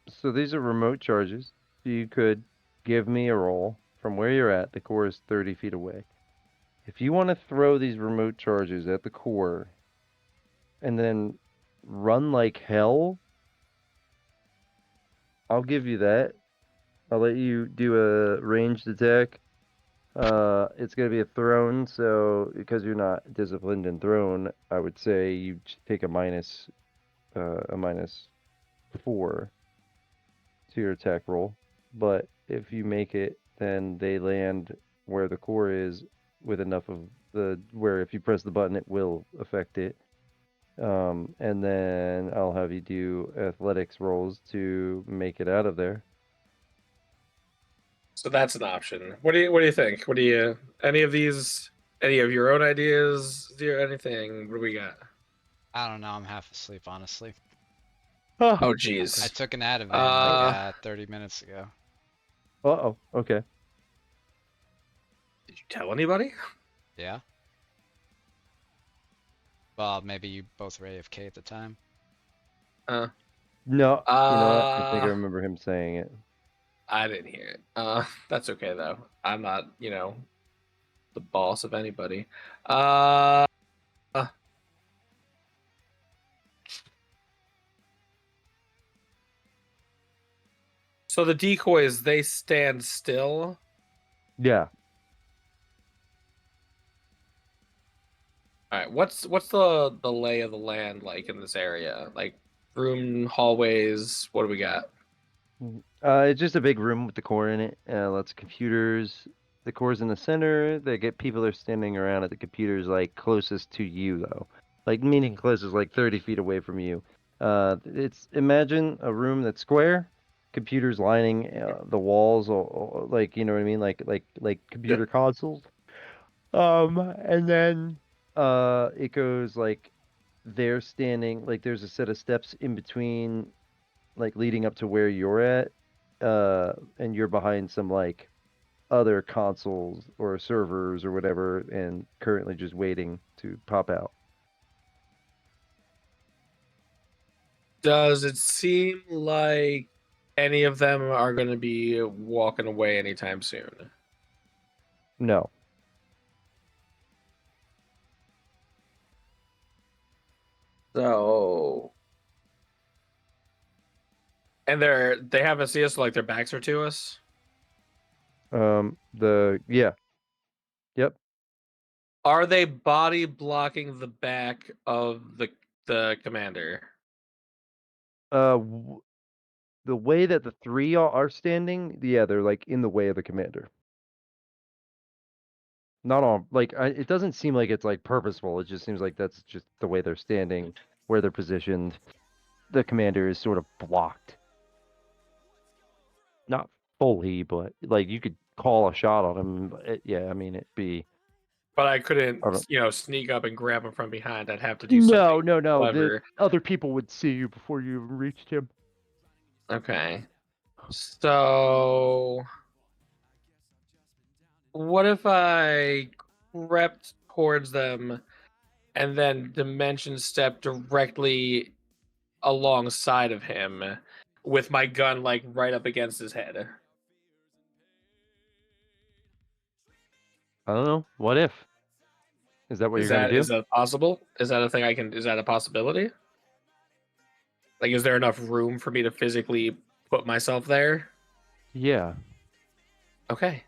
Speaker 8: So these are remote charges. You could give me a roll from where you're at. The core is 30 feet away. If you want to throw these remote charges at the core and then run like hell, I'll give you that. I'll let you do a ranged attack. It's gonna be a thrown, so because you're not disciplined in thrown, I would say you take a minus 4 to your attack roll. But if you make it, then they land where the core is with enough of the where if you press the button, it will affect it. And then I'll have you do athletics rolls to make it out of there.
Speaker 9: So that's an option. What do you think? What do you any of your own ideas? Zero anything? What do we got?
Speaker 1: I don't know. I'm half asleep, honestly.
Speaker 9: Oh
Speaker 1: I
Speaker 9: jeez.
Speaker 1: took an Ativan like 30 minutes ago.
Speaker 8: Uh-oh. Okay.
Speaker 9: Did you tell anybody?
Speaker 1: Yeah. Well, maybe you both were AFK at the time.
Speaker 8: No. You know what? I think I remember him saying it.
Speaker 9: I didn't hear it. That's okay though. I'm not, the boss of anybody. So the decoys, they stand still.
Speaker 8: Yeah.
Speaker 9: All right. What's the lay of the land like in this area? Like room, hallways. What do we got?
Speaker 8: It's just a big room with the core in it. Lots of computers. The core's in the center. People are standing around at the computers like closest to you though. Like meaning closest like 30 feet away from you. It's imagine a room that's square, computers lining the walls or like you know what I mean, like computer consoles. And then it goes like they're standing like there's a set of steps in between like leading up to where you're at, and you're behind some like other consoles or servers or whatever, and currently just waiting to pop out.
Speaker 9: Does it seem like any of them are going to be walking away anytime soon?
Speaker 8: No.
Speaker 9: So, and they haven't seen us, so like their backs are to us.
Speaker 8: Yep.
Speaker 9: Are they body blocking the back of the commander?
Speaker 8: The way that the three are standing, yeah, they're like in the way of the commander. Not all like it doesn't seem like it's like purposeful. It just seems like that's just the way they're standing, where they're positioned. The commander is sort of blocked. Not fully, but like you could call a shot on him. Yeah, I mean it'd be.
Speaker 9: But I couldn't,
Speaker 8: I don't-
Speaker 9: sneak up and grab him from behind. I'd have to do
Speaker 8: No,
Speaker 9: something
Speaker 8: no. The
Speaker 9: clever.
Speaker 8: other people would see you before you even reached him.
Speaker 9: Okay. So, what if I crept towards them and then dimension step directly alongside of him, with my gun like right up against his head.
Speaker 8: I don't know. What if? Is that what
Speaker 9: Is
Speaker 8: you're gonna
Speaker 9: that
Speaker 8: do?
Speaker 9: is that possible? Is that a thing I can? Is that a possibility? Like, is there enough room for me to physically put myself there?
Speaker 8: Yeah.
Speaker 9: Okay.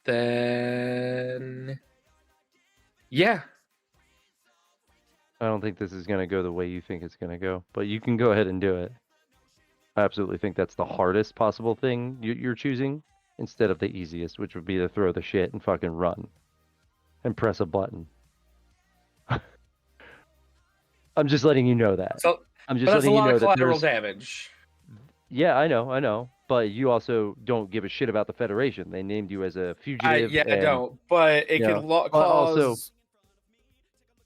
Speaker 9: Then, yeah.
Speaker 8: I don't think this is gonna go the way you think it's gonna go, but you can go ahead and do it. I absolutely think that's the hardest possible thing you're choosing instead of the easiest, which would be to throw the shit and fucking run and press a button. I'm just letting you know that.
Speaker 9: So,
Speaker 8: I'm
Speaker 9: but
Speaker 8: just
Speaker 9: that's a
Speaker 8: letting you
Speaker 9: lot
Speaker 8: know
Speaker 9: of
Speaker 8: that
Speaker 9: collateral
Speaker 8: there's.
Speaker 9: damage.
Speaker 8: Yeah, I know. But you also don't give a shit about the Federation. They named you as a fugitive.
Speaker 9: I
Speaker 8: and,
Speaker 9: don't. But it
Speaker 8: you
Speaker 9: could
Speaker 8: know, but
Speaker 9: cause
Speaker 8: also,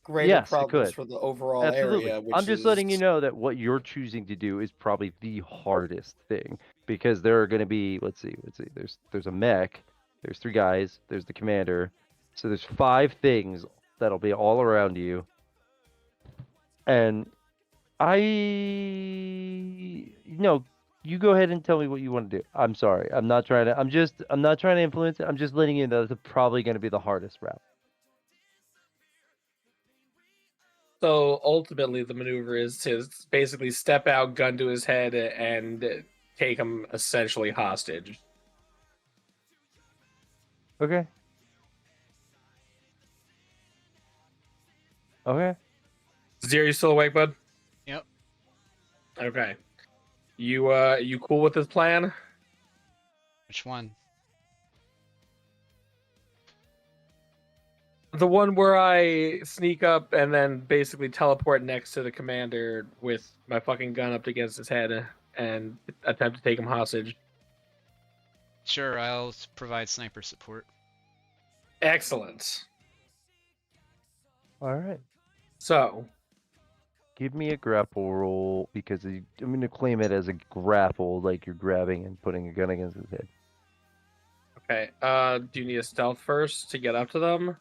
Speaker 9: greater
Speaker 8: yes, it
Speaker 9: problems
Speaker 8: could.
Speaker 9: for the overall
Speaker 8: Absolutely.
Speaker 9: area, which
Speaker 8: I'm just letting you
Speaker 9: is
Speaker 8: know that what you're choosing to do is probably the hardest thing because there are going to be, let's see. There's a mech, there's 3 guys, there's the commander. So there's 5 things that'll be all around you. And you go ahead and tell me what you want to do. I'm sorry. I'm not trying to influence it. I'm just letting you know it's probably going to be the hardest route.
Speaker 9: so ultimately the maneuver is to basically step out, gun to his head, and take him essentially hostage.
Speaker 8: Okay. Okay.
Speaker 9: Zero, you still awake, bud?
Speaker 1: Yep.
Speaker 9: Okay. You cool with this plan?
Speaker 1: Which one?
Speaker 9: The one where I sneak up and then basically teleport next to the commander with my fucking gun up against his head and attempt to take him hostage.
Speaker 1: Sure, I'll provide sniper support.
Speaker 9: Excellent.
Speaker 8: All right.
Speaker 9: So,
Speaker 8: Give me a grapple roll because I'm going to claim it as a grapple, like you're grabbing and putting a gun against his head.
Speaker 9: okay. Do you need a stealth first to get up to them?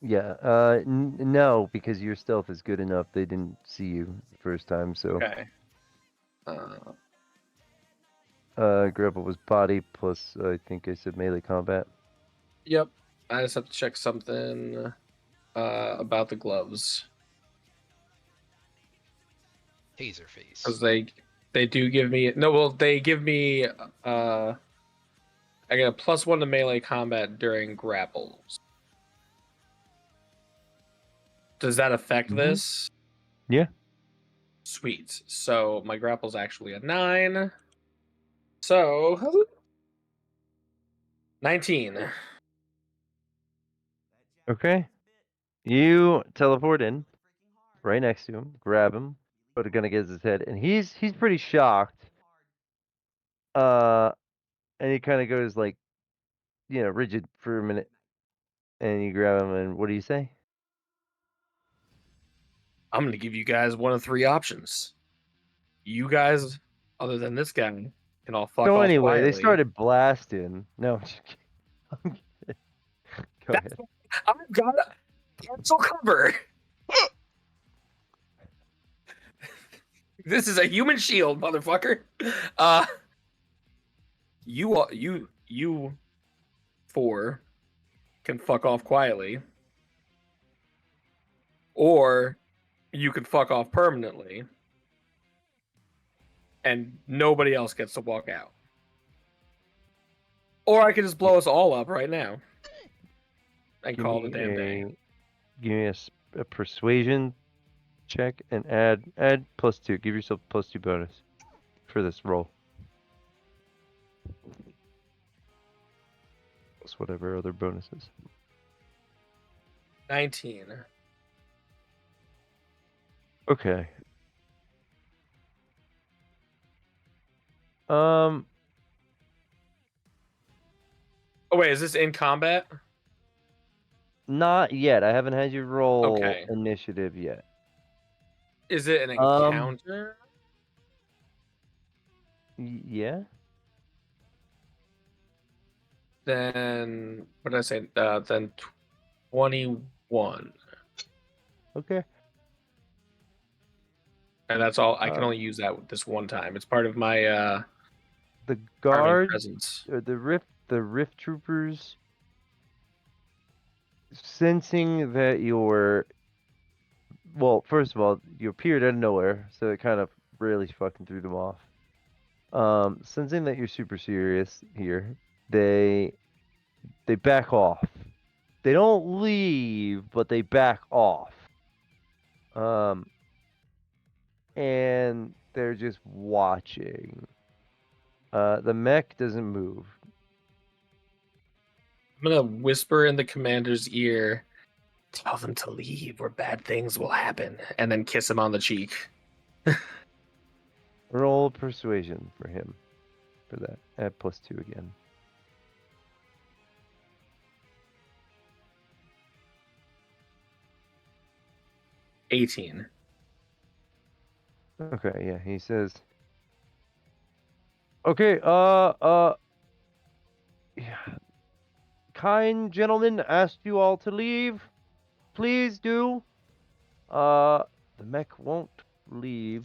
Speaker 8: Yeah. No, because your stealth is good enough. They didn't see you the first time, so.
Speaker 9: Okay.
Speaker 8: Grapple was body plus I think I said melee combat.
Speaker 9: Yep. I just have to check something about the gloves.
Speaker 1: Taser face.
Speaker 9: Because they do give me they give me I get a +1 to melee combat during grapples. Does that affect this?
Speaker 8: Yeah.
Speaker 9: Sweet. So my grapple's actually a 9. So 19.
Speaker 8: Okay. You teleport in right next to him, grab him, put a gun against his head, and he's pretty shocked. And he kind of goes like, rigid for a minute. And you grab him, and what do you say?
Speaker 9: I'm gonna give you guys one of 3 options. You guys, other than this guy, can all fuck
Speaker 8: So
Speaker 9: off
Speaker 8: anyway,
Speaker 9: quietly.
Speaker 8: they started blasting. No, I'm just kidding. I'm kidding. Go ahead.
Speaker 9: I've got a cancel cover. This is a human shield, motherfucker. You 4 can fuck off quietly, or you can fuck off permanently, and nobody else gets to walk out. Or I could just blow us all up right now and
Speaker 8: Give
Speaker 9: call it a
Speaker 8: me
Speaker 9: damn day.
Speaker 8: Give me a persuasion check and add +2. Give yourself +2 bonus for this roll. Plus whatever other bonuses.
Speaker 9: 19.
Speaker 8: Okay.
Speaker 9: Oh wait, is this in combat?
Speaker 8: Not yet. I haven't had you roll
Speaker 9: Okay.
Speaker 8: initiative yet.
Speaker 9: Is it an encounter?
Speaker 8: Yeah.
Speaker 9: Then what did I say? Then 21.
Speaker 8: Okay.
Speaker 9: and that's all. I can
Speaker 8: Uh,
Speaker 9: only use that this one time. It's part of my
Speaker 8: The
Speaker 9: arming
Speaker 8: guards,
Speaker 9: presence.
Speaker 8: or the rift troopers, sensing that you're, well, first of all, you appeared out of nowhere, so it kind of really fucking threw them off. Sensing that you're super serious here, they back off. They don't leave, but they back off. And they're just watching. The mech doesn't move.
Speaker 9: I'm gonna whisper in the commander's ear, tell them to leave or bad things will happen, and then kiss him on the cheek.
Speaker 8: Roll persuasion for him. For that. Add +2 again.
Speaker 9: $18.
Speaker 8: Okay, yeah, he says. Okay, yeah. Kind gentlemen asked you all to leave. Please do. The mech won't leave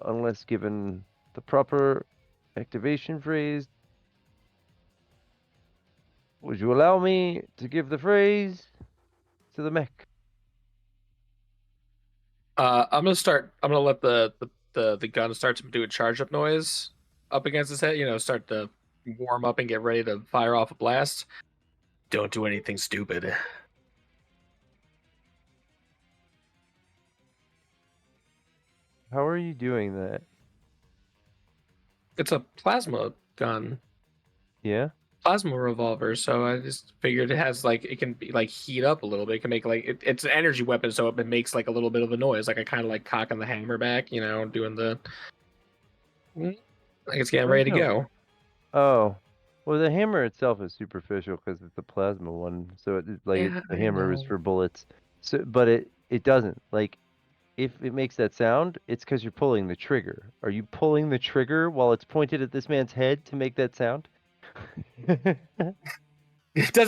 Speaker 8: unless given the proper activation phrase. Would you allow me to give the phrase to the mech?
Speaker 9: I'm gonna let the gun start to do a charge up noise up against his head. You know, start to warm up and get ready to fire off a blast. Don't do anything stupid.
Speaker 8: How are you doing that?
Speaker 9: It's a plasma gun,
Speaker 8: Yeah?
Speaker 9: plasma revolver. So I just figured it has like it can be like heat up a little bit. It can make like it's an energy weapon, so it makes like a little bit of a noise, like I kind of like cocking the hammer back. You know, doing the like it's getting ready to go.
Speaker 8: Oh. Well, the hammer itself is superficial because it's a plasma one. So the
Speaker 9: I
Speaker 8: hammer is
Speaker 9: know.
Speaker 8: for bullets. So, but it doesn't. Like, if it makes that sound, it's because you're pulling the trigger. Are you pulling the trigger while it's pointed at this man's head to make that sound?
Speaker 9: Does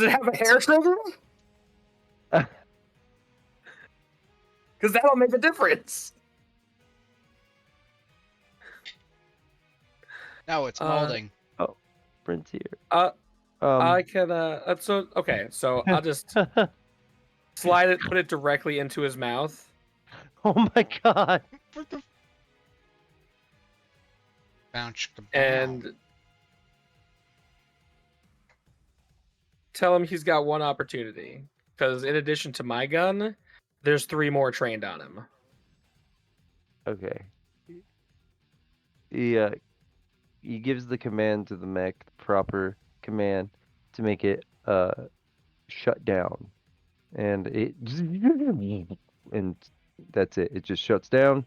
Speaker 9: it have a hair trigger? Because that'll make a difference.
Speaker 1: No, it's molding.
Speaker 8: Prince here.
Speaker 9: I can so okay, so I'll just slide it, put it directly into his mouth.
Speaker 8: Oh my god.
Speaker 1: Bounce.
Speaker 9: And tell him he's got one opportunity. Because in addition to my gun, there's 3 more trained on him.
Speaker 8: Okay. He gives the command to the mech, the proper command to make it shut down. And it and that's it. It just shuts down.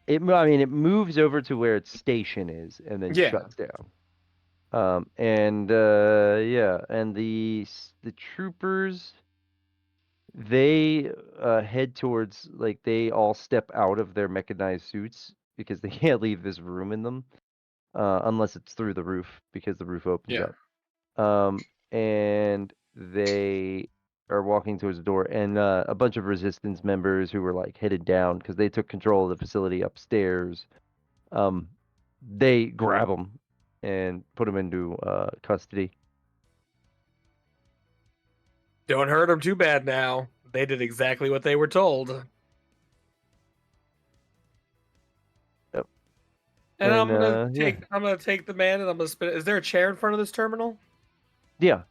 Speaker 8: It moves over to where its station is and then
Speaker 9: Yeah.
Speaker 8: shuts down. And the troopers, they head towards, like, they all step out of their mechanized suits because they can't leave this room in them unless it's through the roof, because the roof opens up. And they are walking towards the door, and a bunch of resistance members who were like headed down because they took control of the facility upstairs. They grab them and put them into custody.
Speaker 9: Don't hurt him too bad now. They did exactly what they were told.
Speaker 8: Yep.
Speaker 9: And I'm
Speaker 8: And,
Speaker 9: gonna take the man and I'm gonna spin. Is there a chair in front of this terminal?
Speaker 8: Yeah.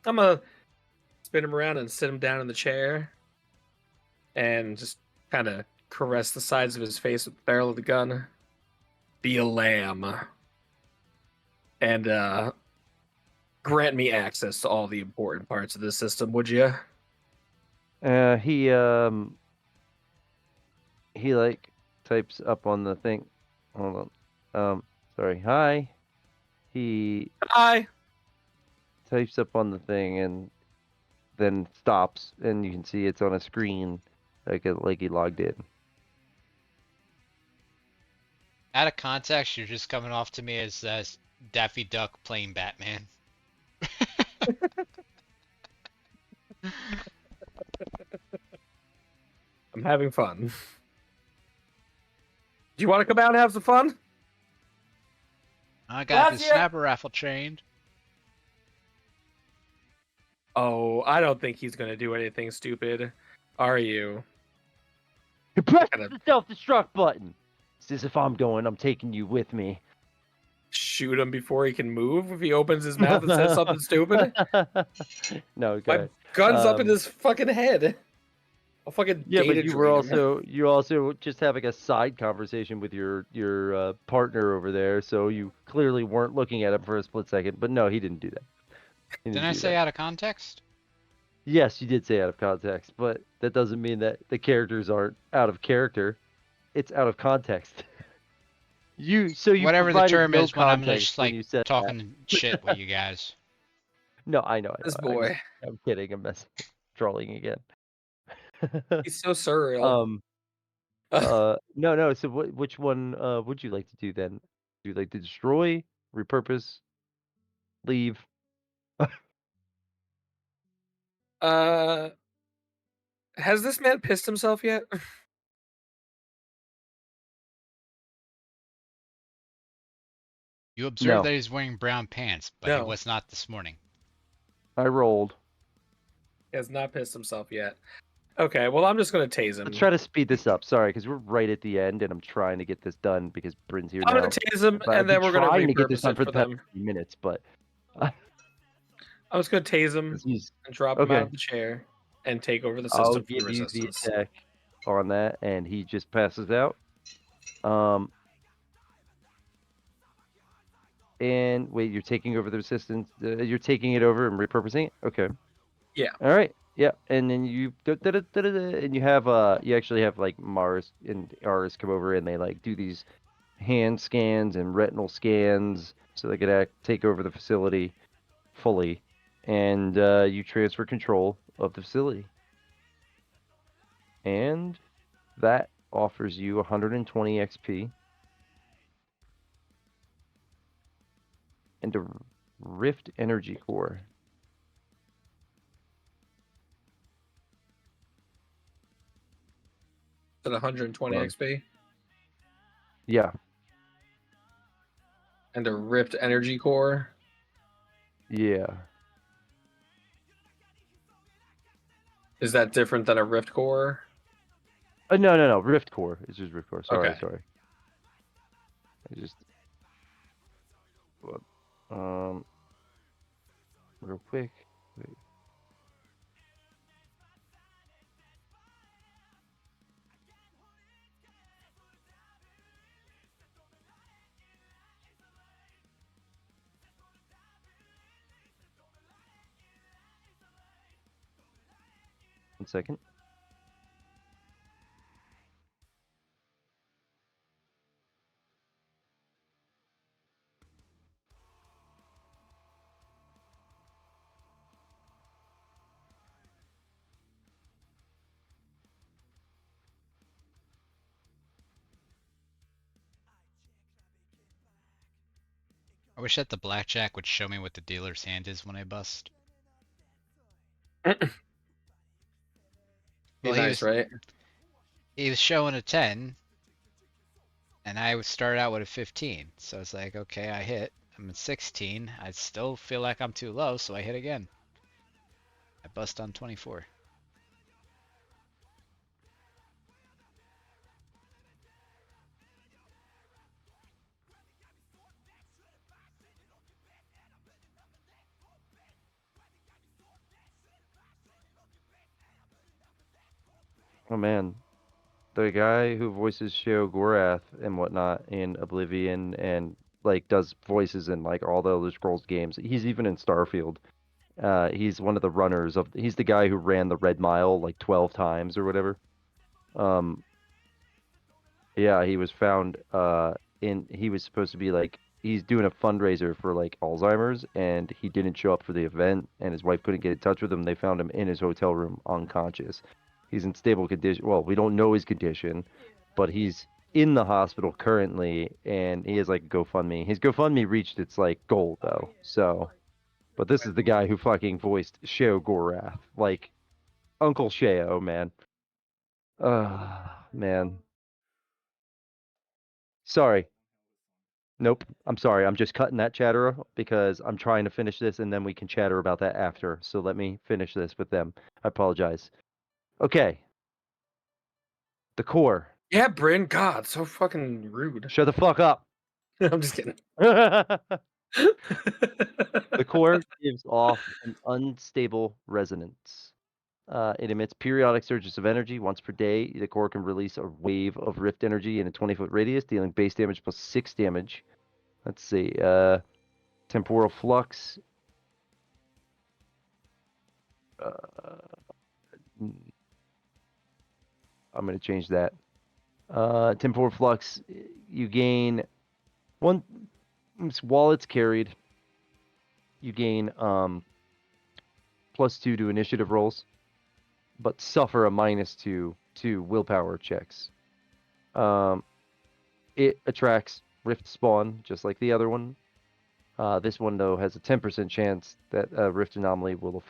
Speaker 9: I'm gonna spin him around and sit him down in the chair, and just kind of caress the sides of his face with the barrel of the gun. Be a lamb, and grant me access to all the important parts of this system, would you?
Speaker 8: He like types up on the thing. Hold on. Sorry. Hi. He
Speaker 9: Hi.
Speaker 8: types up on the thing and then stops, and you can see it's on a screen like he logged in.
Speaker 1: Out of context, you're just coming off to me as Daffy Duck playing Batman.
Speaker 9: I'm having fun. Do you want to come out and have some fun?
Speaker 1: I got this
Speaker 9: Gracias.
Speaker 1: sniper rifle trained.
Speaker 9: Oh, I don't think he's gonna do anything stupid. Are you?
Speaker 8: Press
Speaker 9: Gotta-
Speaker 8: the self-destruct button. Says if I'm going, I'm taking you with me.
Speaker 9: Shoot him before he can move if he opens his mouth and says something stupid?
Speaker 8: No, go
Speaker 9: My
Speaker 8: ahead.
Speaker 9: gun's up in
Speaker 8: Um,
Speaker 9: his fucking head. I'll fucking
Speaker 8: Yeah, but
Speaker 9: data
Speaker 8: you were
Speaker 9: drain him.
Speaker 8: you also just having a side conversation with your partner over there, so you clearly weren't looking at him for a split second. But no, he didn't do that. He
Speaker 1: Didn't
Speaker 8: didn't
Speaker 1: I
Speaker 8: do
Speaker 1: say
Speaker 8: that.
Speaker 1: out of context?
Speaker 8: Yes, you did say out of context, but that doesn't mean that the characters aren't out of character. It's out of context. You
Speaker 1: Whatever the
Speaker 8: provided
Speaker 1: term
Speaker 8: no
Speaker 1: is when I'm
Speaker 8: context
Speaker 1: just
Speaker 8: when
Speaker 1: like
Speaker 8: you said that.
Speaker 1: talking shit with you guys.
Speaker 8: No, I know.
Speaker 9: This
Speaker 8: I'm
Speaker 9: boy.
Speaker 8: kidding. I'm trolling again.
Speaker 9: He's so surreal.
Speaker 8: No. So which one would you like to do then? Do you like to destroy, repurpose, leave?
Speaker 9: Has this man pissed himself yet?
Speaker 1: You observe
Speaker 8: No.
Speaker 1: that he's wearing brown pants, but he
Speaker 9: No.
Speaker 1: was not this morning.
Speaker 8: I rolled.
Speaker 9: He has not pissed himself yet. Okay, well, I'm just gonna tase him.
Speaker 8: Let's try to speed this up. Sorry, because we're right at the end, and I'm trying to get this done because Bryn's here
Speaker 9: I'm
Speaker 8: now.
Speaker 9: gonna tase him,
Speaker 8: But I've
Speaker 9: and then
Speaker 8: been
Speaker 9: we're gonna
Speaker 8: trying to get this
Speaker 9: repurpose
Speaker 8: done
Speaker 9: it
Speaker 8: for
Speaker 9: for
Speaker 8: the past
Speaker 9: them.
Speaker 8: 50 minutes, but
Speaker 9: I'm just gonna tase him
Speaker 8: 'cause he's
Speaker 9: and drop him out
Speaker 8: okay.
Speaker 9: of the chair and take over the
Speaker 8: I'll
Speaker 9: system from
Speaker 8: give
Speaker 9: the
Speaker 8: you the
Speaker 9: resistance.
Speaker 8: attack on that, and he just passes out. And wait, you're taking over the resistance. You're taking it over and repurposing it. Okay.
Speaker 9: Yeah.
Speaker 8: All right. Yeah, and then you and you have you actually have like Mars and Aris come over and they like do these hand scans and retinal scans so they could take over the facility fully, and you transfer control of the facility, and that offers you 120 XP and a Rift Energy Core.
Speaker 9: At 120
Speaker 8: Done.
Speaker 9: XP
Speaker 8: Yeah.
Speaker 9: and a ripped energy core.
Speaker 8: Yeah.
Speaker 9: Is that different than a rift core?
Speaker 8: No. Rift Core. It's just Rift Core. Sorry.
Speaker 9: Okay.
Speaker 8: I just real quick. Wait. One second.
Speaker 1: I wish that the blackjack would show me what the dealer's hand is when I bust.
Speaker 9: Be
Speaker 1: Well, he
Speaker 9: nice,
Speaker 1: was-
Speaker 9: right?
Speaker 1: He was showing a 10, and I started out with a 15. So it's like, okay, I hit. I'm at 16. I still feel like I'm too low, so I hit again. I bust on 24.
Speaker 8: Oh man, the guy who voices Sheo Gorath and whatnot in Oblivion and like does voices in like all the Elder Scrolls games. He's even in Starfield. He's one of the runners of. He's the guy who ran the Red Mile like 12 times or whatever. Yeah, he was found. He was supposed to be like he's doing a fundraiser for like Alzheimer's, and he didn't show up for the event, and his wife couldn't get in touch with him. They found him in his hotel room unconscious. He's in stable condition. Well, we don't know his condition, but he's in the hospital currently, and he has like a GoFundMe. His GoFundMe reached its like goal though. So, but this is the guy who fucking voiced Sheo Gorath, like Uncle Sheo, man. Man. Sorry. Nope. I'm sorry. I'm just cutting that chatter because I'm trying to finish this and then we can chatter about that after. So let me finish this with them. I apologize. Okay. The core.
Speaker 9: Yeah, Bryn. God, so fucking rude.
Speaker 8: Shut the fuck up.
Speaker 9: I'm just kidding.
Speaker 8: The core gives off an unstable resonance. It emits periodic surges of energy once per day. The core can release a wave of rift energy in a 20-foot radius, dealing base damage plus 6 damage. Let's see. Temporal flux. I'm going to change that. Temporal flux. You gain one. While it's carried, you gain +2 to initiative rolls, but suffer a -2 to willpower checks. It attracts rift spawn, just like the other one. This one, though, has a 10% chance that a rift anomaly will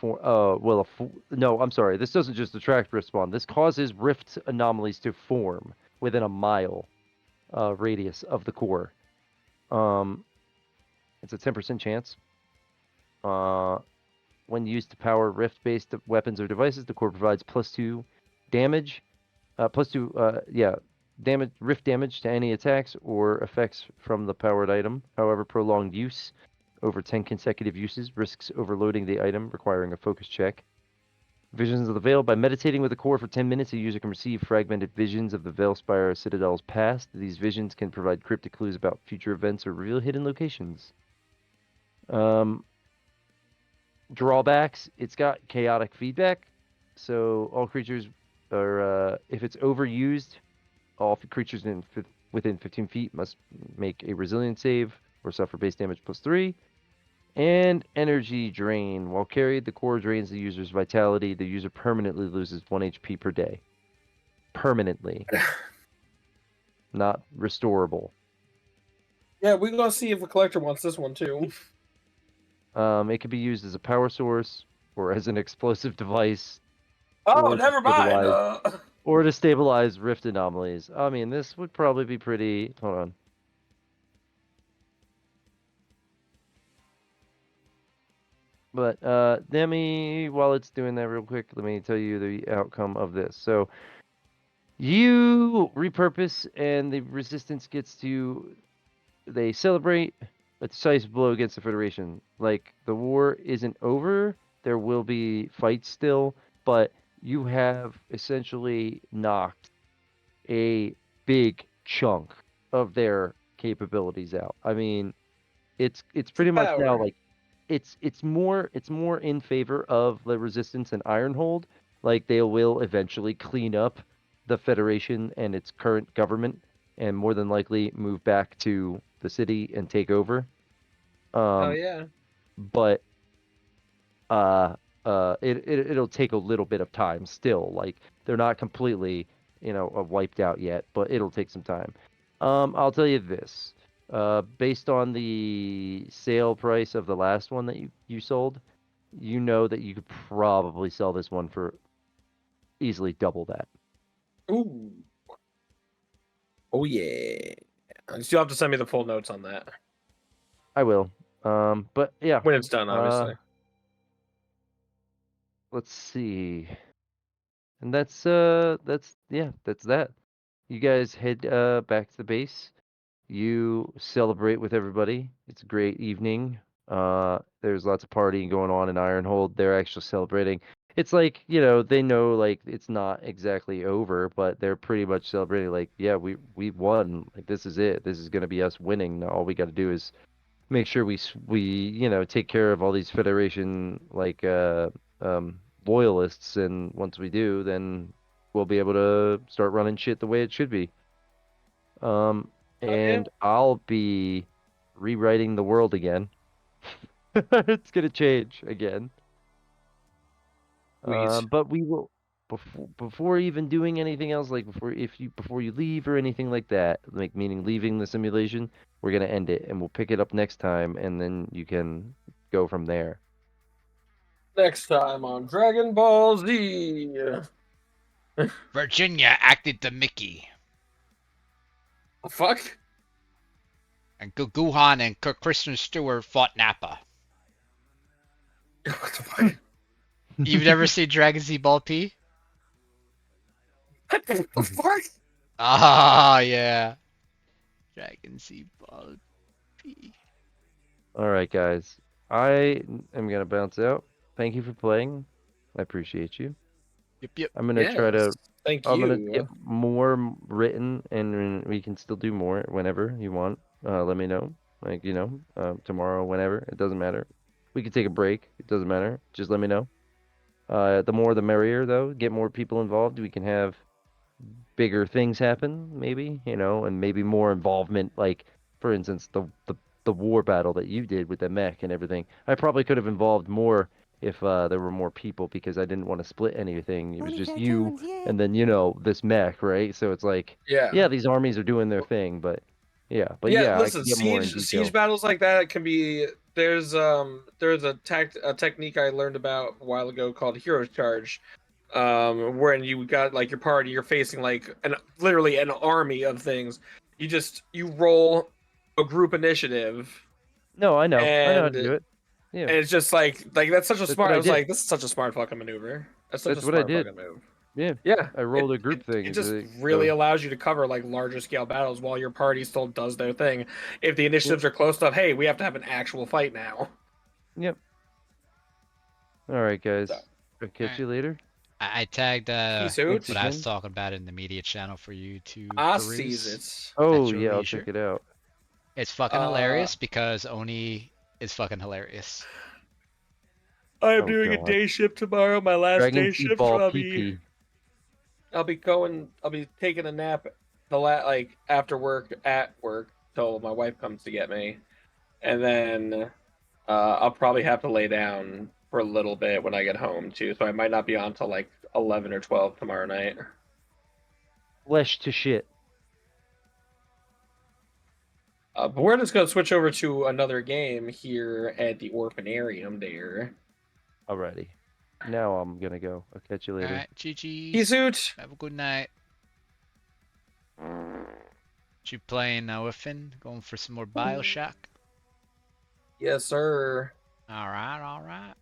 Speaker 8: no, I'm sorry. This doesn't just attract rift spawn. This causes rift anomalies to form within a mile radius of the core. It's a 10% chance. When used to power rift-based weapons or devices, the core provides +2 damage. Damage, rift damage to any attacks or effects from the powered item. However, prolonged use over 10 consecutive uses risks overloading the item, requiring a focus check. Visions of the Veil. By meditating with the core for 10 minutes, a user can receive fragmented visions of the Veilspire Citadel's past. These visions can provide cryptic clues about future events or reveal hidden locations. Drawbacks. It's got chaotic feedback, so all creatures are, if it's overused, all creatures within 15 feet must make a resilience save or suffer base damage +3. And energy drain. While carried, the core drains the user's vitality. The user permanently loses 1 HP per day. Permanently. Not restorable.
Speaker 9: Yeah, we're gonna see if the collector wants this one too.
Speaker 8: It can be used as a power source or as an explosive device.
Speaker 9: Oh,
Speaker 8: or
Speaker 9: never mind.
Speaker 8: Or to stabilize rift anomalies. I mean, this would probably be pretty... Hold on. But while it's doing that real quick, let me tell you the outcome of this. So you repurpose and the resistance gets to... They celebrate a decisive blow against the Federation. Like, the war isn't over. There will be fights still, but you have essentially knocked a big chunk of their capabilities out. I mean, it's pretty much now like it's more in favor of the Resistance and Ironhold. Like, they will eventually clean up the Federation and its current government, and more than likely move back to the city and take over.
Speaker 9: Oh yeah.
Speaker 8: But it'll take a little bit of time still. Like, they're not completely, wiped out yet, but it'll take some time. I'll tell you this. Based on the sale price of the last one that you sold, you know that you could probably sell this one for easily double that.
Speaker 9: Ooh. Oh yeah. You still have to send me the full notes on that.
Speaker 8: I will. But yeah.
Speaker 9: When it's done, obviously.
Speaker 8: Let's see. And that's that. You guys head back to the base. You celebrate with everybody. It's a great evening. There's lots of partying going on in Ironhold. They're actually celebrating. It's like, they know, like, it's not exactly over, but they're pretty much celebrating, like, yeah, we won. Like, this is it. This is going to be us winning. Now all we got to do is make sure we take care of all these Federation, like, loyalists, and once we do, then we'll be able to start running shit the way it should be. And I'll be rewriting the world again. It's gonna change again. But we will, before even doing anything else, like before you leave or anything like that, like meaning leaving the simulation, we're gonna end it and we'll pick it up next time, and then you can go from there.
Speaker 9: Next time on Dragon Ball Z.
Speaker 1: Virginia acted the Mickey.
Speaker 9: Fuck.
Speaker 1: And Guhan and Kristen Stewart fought Nappa.
Speaker 9: What the fuck?
Speaker 1: You've never seen Dragon Z Ball P?
Speaker 9: What the fuck?
Speaker 1: Ah, yeah. Dragon Z Ball P.
Speaker 8: All right, guys. I am gonna bounce out. Thank you for playing. I appreciate you.
Speaker 1: Yep.
Speaker 8: I'm gonna try to.
Speaker 9: Yes, thank
Speaker 8: I'm gonna
Speaker 9: you.
Speaker 8: get more written, and we can still do more whenever you want. Let me know. Like tomorrow, whenever. It doesn't matter. We can take a break. It doesn't matter. Just let me know. The more the merrier, though. Get more people involved. We can have bigger things happen, maybe, and maybe more involvement. Like, for instance, the war battle that you did with the mech and everything. I probably could have involved more if there were more people because I didn't want to split anything. It was just you and then this mech, right? So it's like,
Speaker 9: Yeah.
Speaker 8: yeah, these armies are doing their thing, but yeah, I
Speaker 9: Listen,
Speaker 8: could get more in
Speaker 9: siege
Speaker 8: detail.
Speaker 9: battles like that can be. There's a technique I learned about a while ago called hero charge, wherein you got like your party, you're facing like literally an army of things. You roll a group initiative,
Speaker 8: No, I know how to
Speaker 9: and
Speaker 8: do it. Yeah,
Speaker 9: and it's just like that's such a
Speaker 8: that's
Speaker 9: smart.
Speaker 8: what
Speaker 9: I
Speaker 8: I
Speaker 9: was
Speaker 8: did.
Speaker 9: like, this is such a smart fucking maneuver. That's such a
Speaker 8: That's what I
Speaker 9: smart
Speaker 8: did.
Speaker 9: fucking move.
Speaker 8: Yeah,
Speaker 9: Yeah,
Speaker 8: I rolled a group thing.
Speaker 9: It just
Speaker 8: so-
Speaker 9: really allows you to cover like larger scale battles while your party still does their thing. If the initiatives are close enough, hey, we have to have an actual fight now.
Speaker 8: Yep. All right, guys.
Speaker 9: So-
Speaker 8: I'll catch
Speaker 1: Alright.
Speaker 8: you later.
Speaker 1: I tagged
Speaker 9: Peace
Speaker 1: what
Speaker 9: out.
Speaker 1: I was
Speaker 8: again.
Speaker 1: talking about in the media channel for you to
Speaker 9: I
Speaker 1: peruse.
Speaker 9: sees it.
Speaker 8: Oh
Speaker 1: at your
Speaker 8: yeah, I'll
Speaker 1: leisure.
Speaker 8: check it out.
Speaker 1: It's fucking hilarious because Oni is fucking hilarious.
Speaker 9: I am
Speaker 8: Oh,
Speaker 9: doing a
Speaker 8: God.
Speaker 9: day shift tomorrow. My last
Speaker 8: Dragon
Speaker 9: day
Speaker 8: Seed
Speaker 9: shift.
Speaker 8: Ball
Speaker 9: I'll
Speaker 8: PP.
Speaker 9: be taking a nap after work at work till my wife comes to get me, and then I'll probably have to lay down for a little bit when I get home too. So I might not be on till like 11 or 12 tomorrow night.
Speaker 8: Flesh to shit.
Speaker 9: But we're just gonna switch over to another game here at the Orphanarium there.
Speaker 8: Alrighty. Now I'm gonna go. I'll catch you later.
Speaker 1: Alright, GG's.
Speaker 9: Peace out.
Speaker 1: Have a good night. You playing with Finn? Going for some more Bioshock?
Speaker 9: Yes, sir.
Speaker 1: Alright.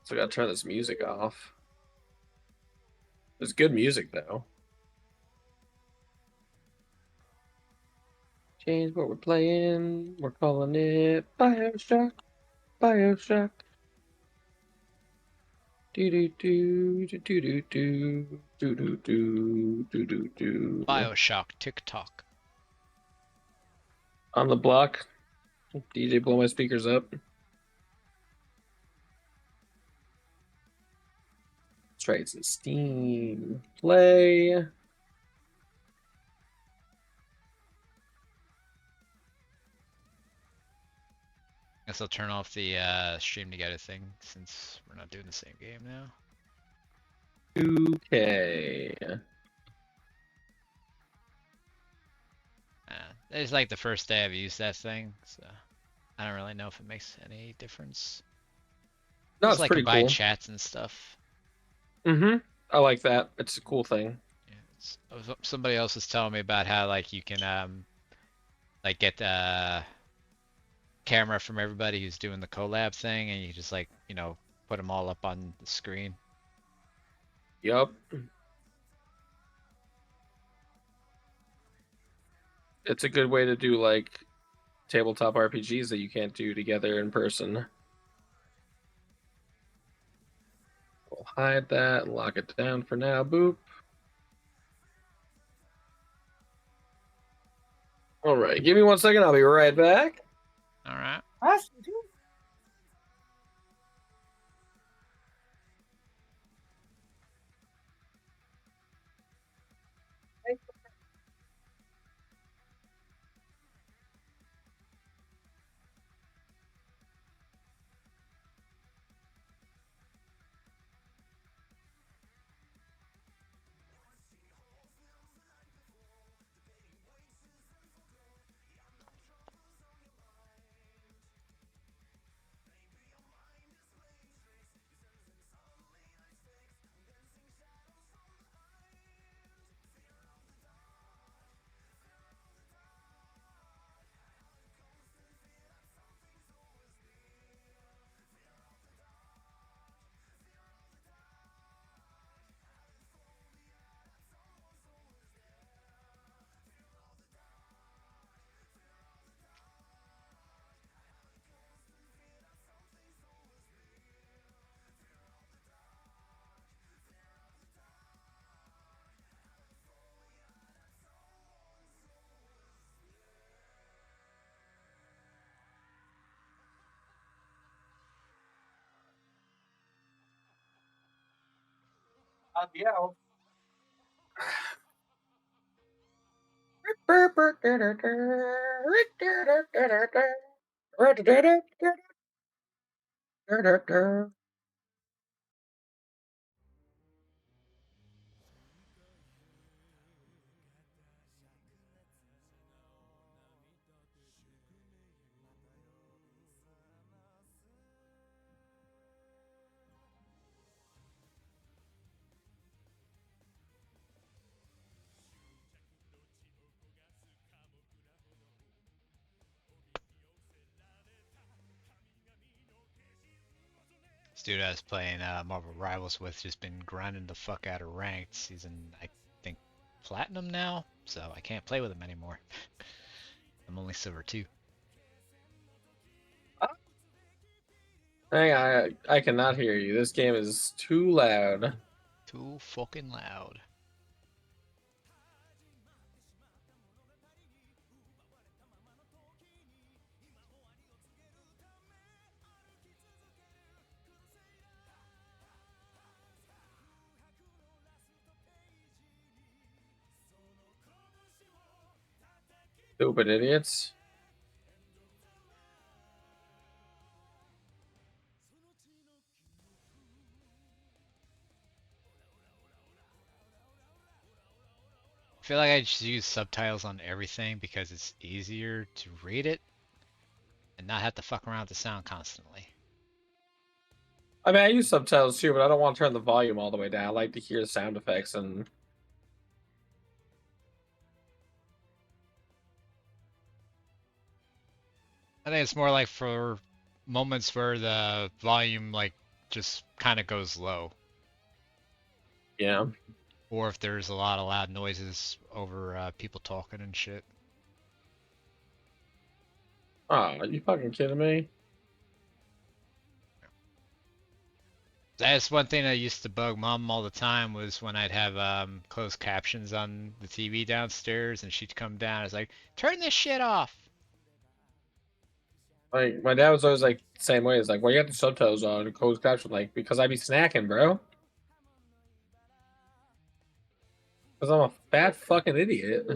Speaker 9: So I gotta turn this music off. It's good music though. Change what we're playing. We're calling it Bioshock. Bioshock. Do do do do do do do do do do do do.
Speaker 1: Bioshock TikTok.
Speaker 9: On the block. DJ, blow my speakers up. Let's try some Steam Play.
Speaker 1: Guess I'll turn off the stream together thing since we're not doing the same game now.
Speaker 9: Okay.
Speaker 1: It's like the first day I've used that thing, so I don't really know if it makes any difference.
Speaker 9: No,
Speaker 1: Just
Speaker 9: it's
Speaker 1: like
Speaker 9: pretty
Speaker 1: combine
Speaker 9: cool.
Speaker 1: chats and stuff.
Speaker 9: Mm-hmm. I like that. It's a cool thing.
Speaker 1: Yeah, somebody else was telling me about how like you can like get camera from everybody who's doing the collab thing, and you just like put them all up on the screen.
Speaker 9: Yup. It's a good way to do like tabletop RPGs that you can't do together in person. We'll hide that and lock it down for now. Boop. All right, give me 1 second. I'll be right back.
Speaker 1: All right.
Speaker 9: Yeah.
Speaker 1: This dude I was playing Marvel Rivals with just been grinding the fuck out of ranked. He's in, I think, platinum now, so I can't play with him anymore. I'm only silver 2.
Speaker 9: I cannot hear you. This game is too loud.
Speaker 1: Too fucking loud.
Speaker 9: Stupid idiots.
Speaker 1: I feel like I just use subtitles on everything because it's easier to read it and not have to fuck around with the sound constantly.
Speaker 9: I mean, I use subtitles too, but I don't want to turn the volume all the way down. I like to hear sound effects and.
Speaker 1: I think it's more like for moments where the volume like just kind of goes low,
Speaker 9: Yeah.
Speaker 1: or if there's a lot of loud noises over people talking and shit.
Speaker 9: Oh, are you fucking kidding me?
Speaker 1: That's one thing that used to bug Mom all the time was when I'd have closed captions on the TV downstairs and she'd come down. It's like, turn this shit off.
Speaker 9: Like my dad was always like the same way. It's like, why you got the subtitles on and closed caption? Like, because I be snacking, bro. Because I'm a fat fucking idiot.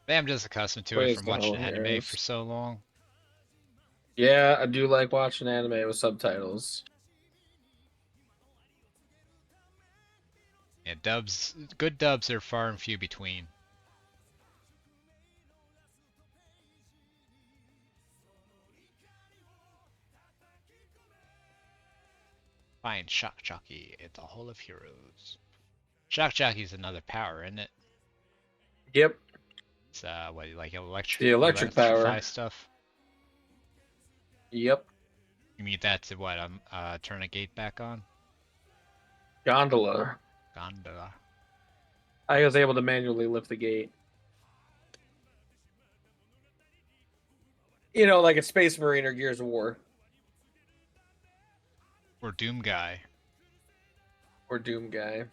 Speaker 1: I'm just accustomed to it
Speaker 9: Praise
Speaker 1: from
Speaker 9: the
Speaker 1: watching
Speaker 9: Holy
Speaker 1: anime
Speaker 9: Heroes.
Speaker 1: for so long.
Speaker 9: Yeah, I do like watching anime with subtitles.
Speaker 1: Yeah, good dubs are far and few between. Find Shock Jockey at the Hall of Heroes. Shock Jockey is another power, isn't it?
Speaker 9: Yep.
Speaker 1: It's what, like
Speaker 9: The electric power.
Speaker 1: electrify stuff?
Speaker 9: Yep.
Speaker 1: You need that to what? Turn a gate back on?
Speaker 9: Gondola.
Speaker 1: Gondola.
Speaker 9: I was able to manually lift the gate. You know, like a Space Marine or Gears of War.
Speaker 1: Or Doom Guy.
Speaker 9: Or Doom Guy.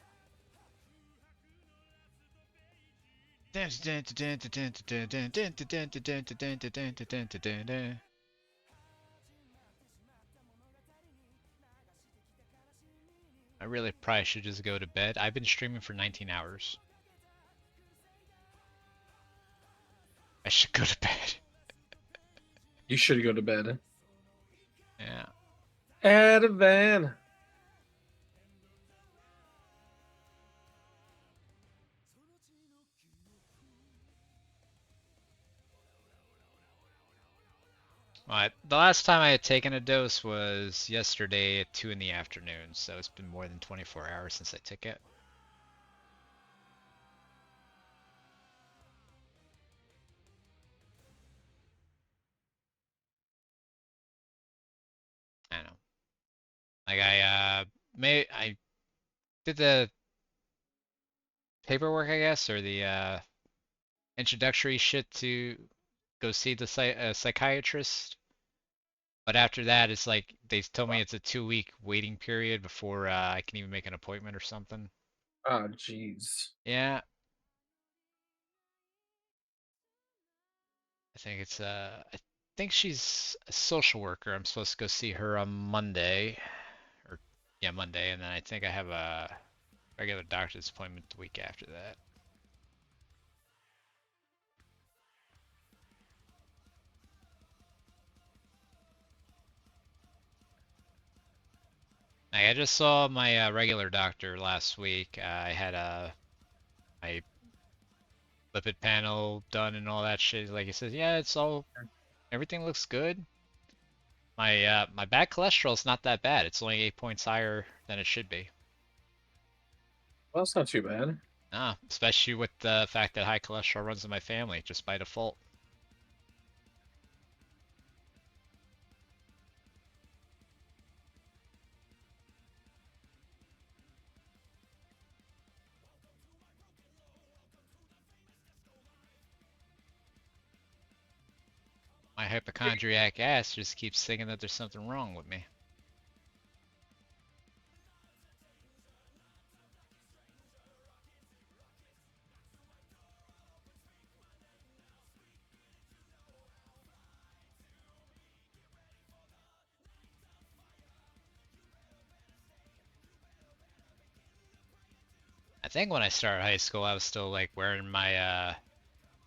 Speaker 1: I really probably should just go to bed. I've been streaming for 19 hours. I should go to bed.
Speaker 9: You should go to bed.
Speaker 1: Yeah.
Speaker 9: Add a van.
Speaker 1: Alright, the last time I had taken a dose was yesterday at 2 in the afternoon, so it's been more than 24 hours since I took it. I know. Like I did the paperwork, I guess, or the introductory shit to go see the psychiatrist. But after that, it's like they told me it's a 2-week waiting period before I can even make an appointment or something.
Speaker 9: Oh, jeez.
Speaker 1: Yeah. think it's I think she's a social worker. I'm supposed to go see her on Monday, or yeah, Monday, and then I think I have a regular doctor's appointment the week after that. Like, I just saw my regular doctor last week. I had my lipid panel done and all that shit. Like he says, yeah, it's all everything looks good. My bad cholesterol's not that bad. It's only 8 points higher than it should be.
Speaker 9: Well, that's not too bad.
Speaker 1: Ah, especially with the fact that high cholesterol runs in my family just by default. My hypochondriac ass just keeps thinking that there's something wrong with me. I think when I started high school, I was still like wearing my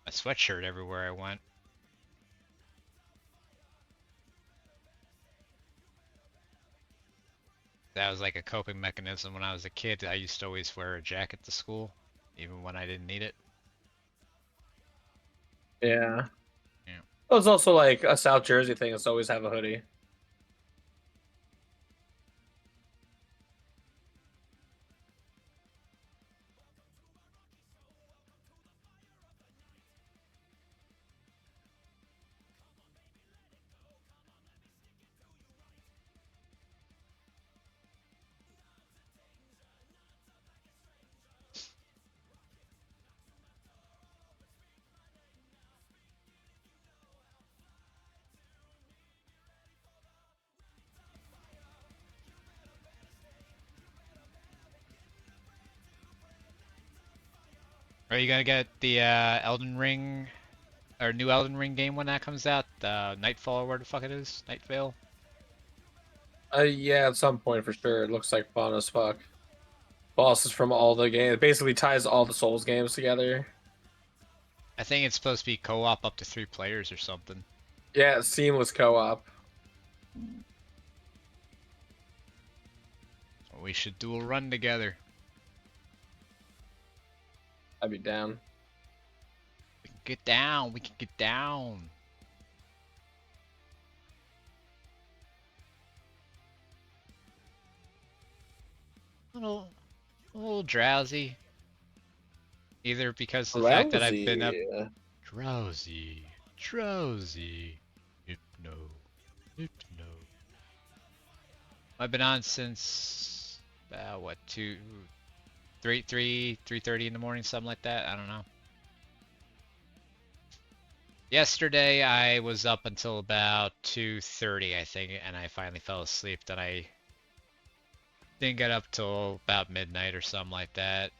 Speaker 1: my sweatshirt everywhere I went. That was like a coping mechanism when I was a kid. I used to always wear a jacket to school, even when I didn't need it.
Speaker 9: Yeah.
Speaker 1: Yeah.
Speaker 9: Well, it's also like a South Jersey thing. It's always have a hoodie.
Speaker 1: Are you gonna get the Elden Ring or new Elden Ring game when that comes out? Nightfall or where the fuck it is? Nightvale?
Speaker 9: Yeah, at some point for sure. It looks like fun as fuck. Bosses from all the games. It basically ties all the Souls games together.
Speaker 1: I think it's supposed to be co-op up to 3 players or something.
Speaker 9: Yeah, seamless co-op.
Speaker 1: We should do a run together.
Speaker 9: I'd be down.
Speaker 1: We can get down. We can get down. A little drowsy. Either because of the fact that I've been up drowsy. Hypno. I've been on since what 3:30 in the morning, something like that. I don't know. Yesterday I was up until about 2:30, I think, and I finally fell asleep. Then I didn't get up till about midnight or something like that.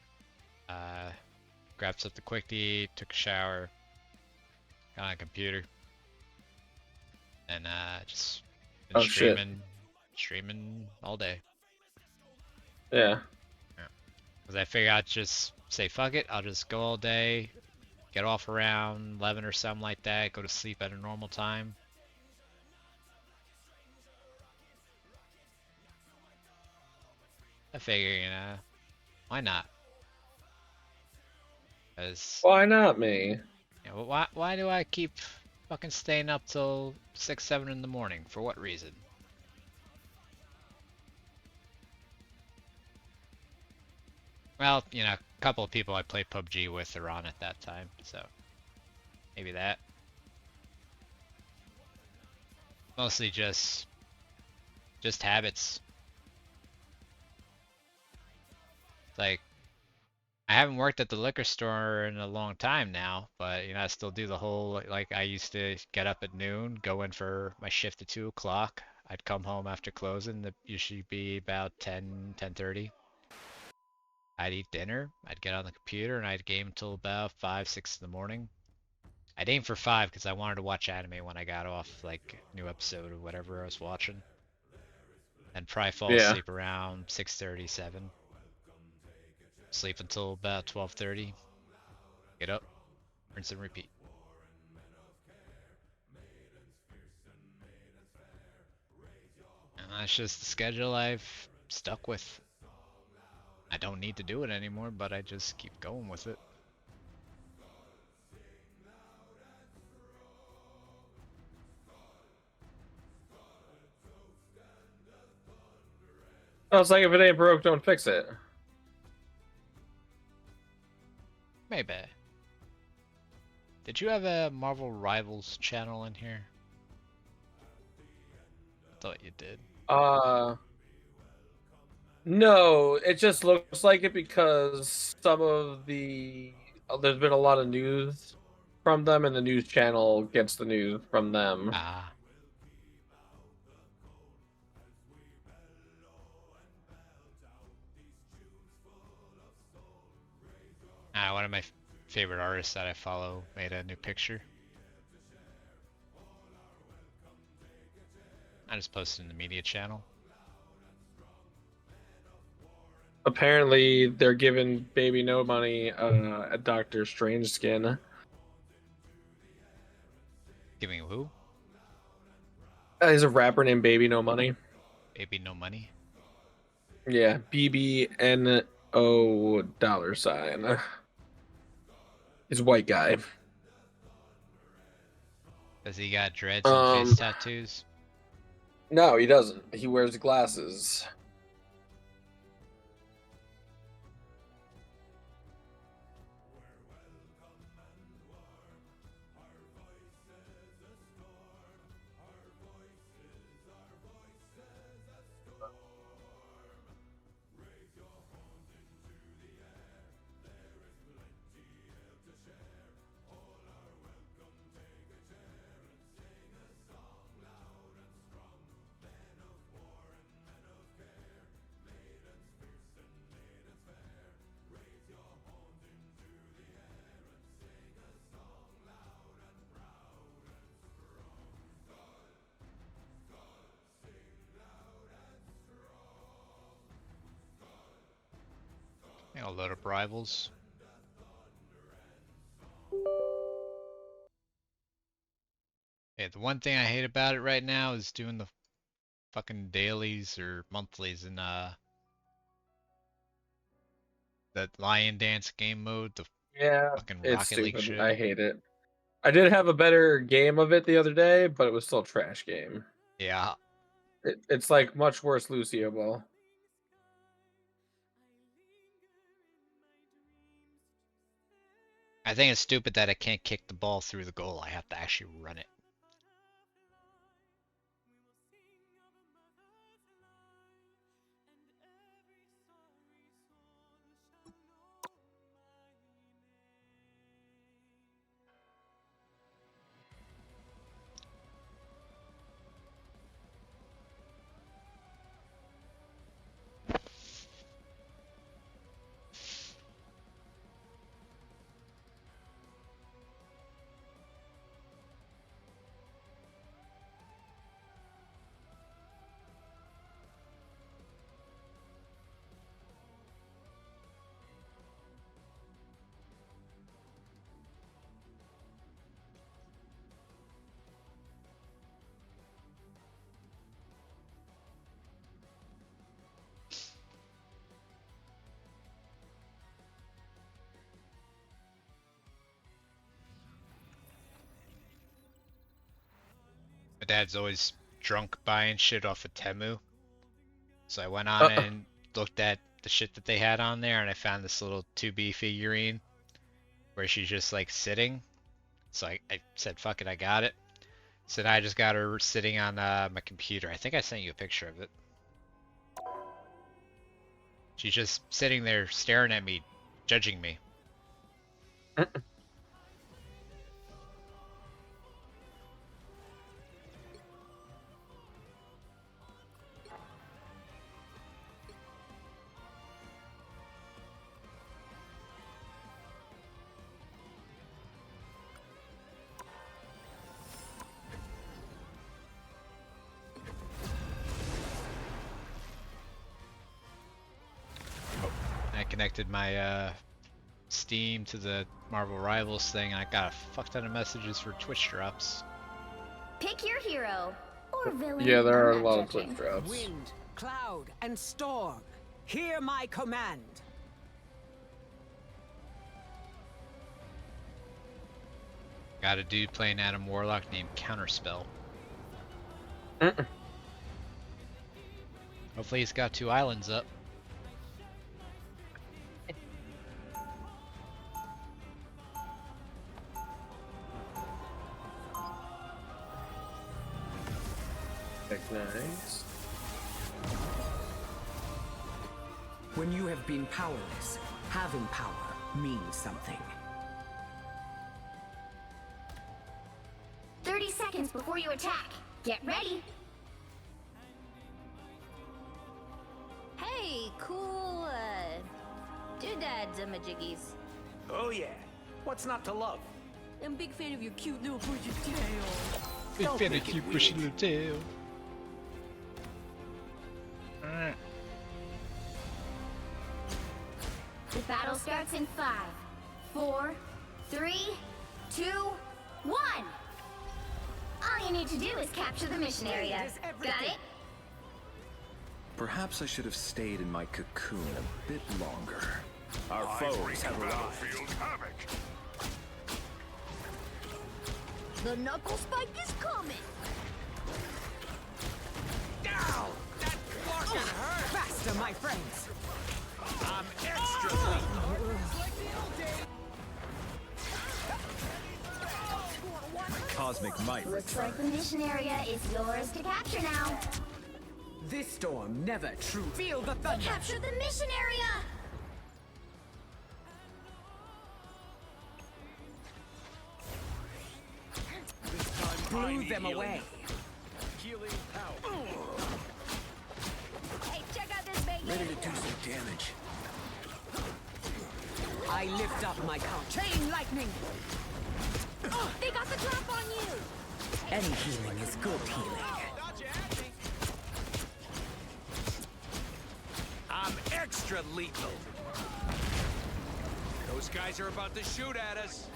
Speaker 1: Grabbed something quick to eat, took a shower, got on a computer, and just been streaming all day.
Speaker 9: Yeah.
Speaker 1: Because I figured I'd just say fuck it, I'll just go all day, get off around 11 or something like that, go to sleep at a normal time. I figure, you know, why not?
Speaker 9: Why not me?
Speaker 1: You know, why do I keep fucking staying up till 6, 7 in the morning? For what reason? Well, you know, a couple of people I play PUBG with are on at that time, so maybe that. Mostly just habits. Like, I haven't worked at the liquor store in a long time now, but you know, I still do the whole, like, I used to get up at noon, go in for my shift at 2 o'clock. I'd come home after closing, that usually be about 10:30. I'd eat dinner, I'd get on the computer, and I'd game until about 5, 6 in the morning. I'd aim for 5 because I wanted to watch anime when I got off, like, new episode or whatever I was watching. And probably fall
Speaker 9: Yeah.
Speaker 1: asleep around 6:30, 7. Sleep until about 12:30. Get up, rinse and repeat. And that's just the schedule I've stuck with. I don't need to do it anymore, but I just keep going with it.
Speaker 9: I was like, if it ain't broke, don't fix it.
Speaker 1: Maybe. Did you have a Marvel Rivals channel in here? Thought you did.
Speaker 9: No, it just looks like it because some of the there's been a lot of news from them, and the news channel gets the news from them.
Speaker 1: Ah. One of my favorite artists that I follow made a new picture. I just posted in the media channel.
Speaker 9: Apparently, they're giving Baby No Money a Doctor Strange skin.
Speaker 1: Giving who?
Speaker 9: He's a rapper named Baby No Money.
Speaker 1: Baby No Money?
Speaker 9: Yeah, BBNO $. He's a white guy.
Speaker 1: Does he got dreads and face tattoos?
Speaker 9: No, he doesn't. He wears glasses.
Speaker 1: I'll load up Rivals. Yeah, the one thing I hate about it right now is doing the fucking dailies or monthlies in that Lion Dance game mode, the fucking
Speaker 9: It's
Speaker 1: Rocket League
Speaker 9: stupid.
Speaker 1: shit.
Speaker 9: I hate it. I did have a better game of it the other day, but it was still a trash game.
Speaker 1: Yeah.
Speaker 9: It's like much worse Lucio Ball.
Speaker 1: I think it's stupid that I can't kick the ball through the goal. I have to actually run it. My dad's always drunk buying shit off of Temu. So I went on and looked at the shit that they had on there, and I found this little 2B figurine where she's just like sitting. So I said, fuck it, I got it. So now I just got her sitting on my computer. I think I sent you a picture of it. She's just sitting there staring at me, judging me. connected my Steam to the Marvel Rivals thing, and I got a fuck ton of messages for Twitch drops.
Speaker 10: Pick your hero or villain.
Speaker 9: Yeah, there are a
Speaker 10: I'm
Speaker 9: lot
Speaker 10: not
Speaker 9: of Twitch
Speaker 10: judging.
Speaker 9: drops.
Speaker 12: Wind, cloud, and storm. Hear my command.
Speaker 1: Got a dude playing Adam Warlock named Counterspell. Hopefully he's got 2 islands up.
Speaker 9: Nice.
Speaker 12: When you have been powerless, having power means something.
Speaker 10: 30 seconds before you attack. Get ready. Hey, cool, doodads, majiggies.
Speaker 12: Oh yeah. What's not to love?
Speaker 10: I'm a big fan of your cute little bushy tail.
Speaker 1: Big
Speaker 12: Don't
Speaker 1: fan of
Speaker 12: make it
Speaker 1: cute bushy
Speaker 12: weird.
Speaker 1: little tail. Alright.
Speaker 10: The battle starts in 5, 4, 3, 2, 1. All you need to do is capture the mission area.
Speaker 12: Is
Speaker 10: Got
Speaker 12: everything.
Speaker 10: it?
Speaker 13: Perhaps I should have stayed in my cocoon a bit longer. Our foes have arrived.
Speaker 10: The knuckle spike is coming.
Speaker 12: Down! That fucking hurt! Faster, my friends!
Speaker 13: I'm extra. Cosmic might.
Speaker 10: Looks like the mission area is yours to capture now.
Speaker 12: This storm never true. Feel the thunder!
Speaker 10: Capture the mission area!
Speaker 12: Blew them away.
Speaker 13: Healing power.
Speaker 10: Hey, check out this big
Speaker 13: Ready to do some damage.
Speaker 12: I lift up my count. Chain lightning!
Speaker 10: They got the drop on you!
Speaker 12: Any healing is good healing.
Speaker 13: I'm extra lethal. Those guys are about to shoot at us.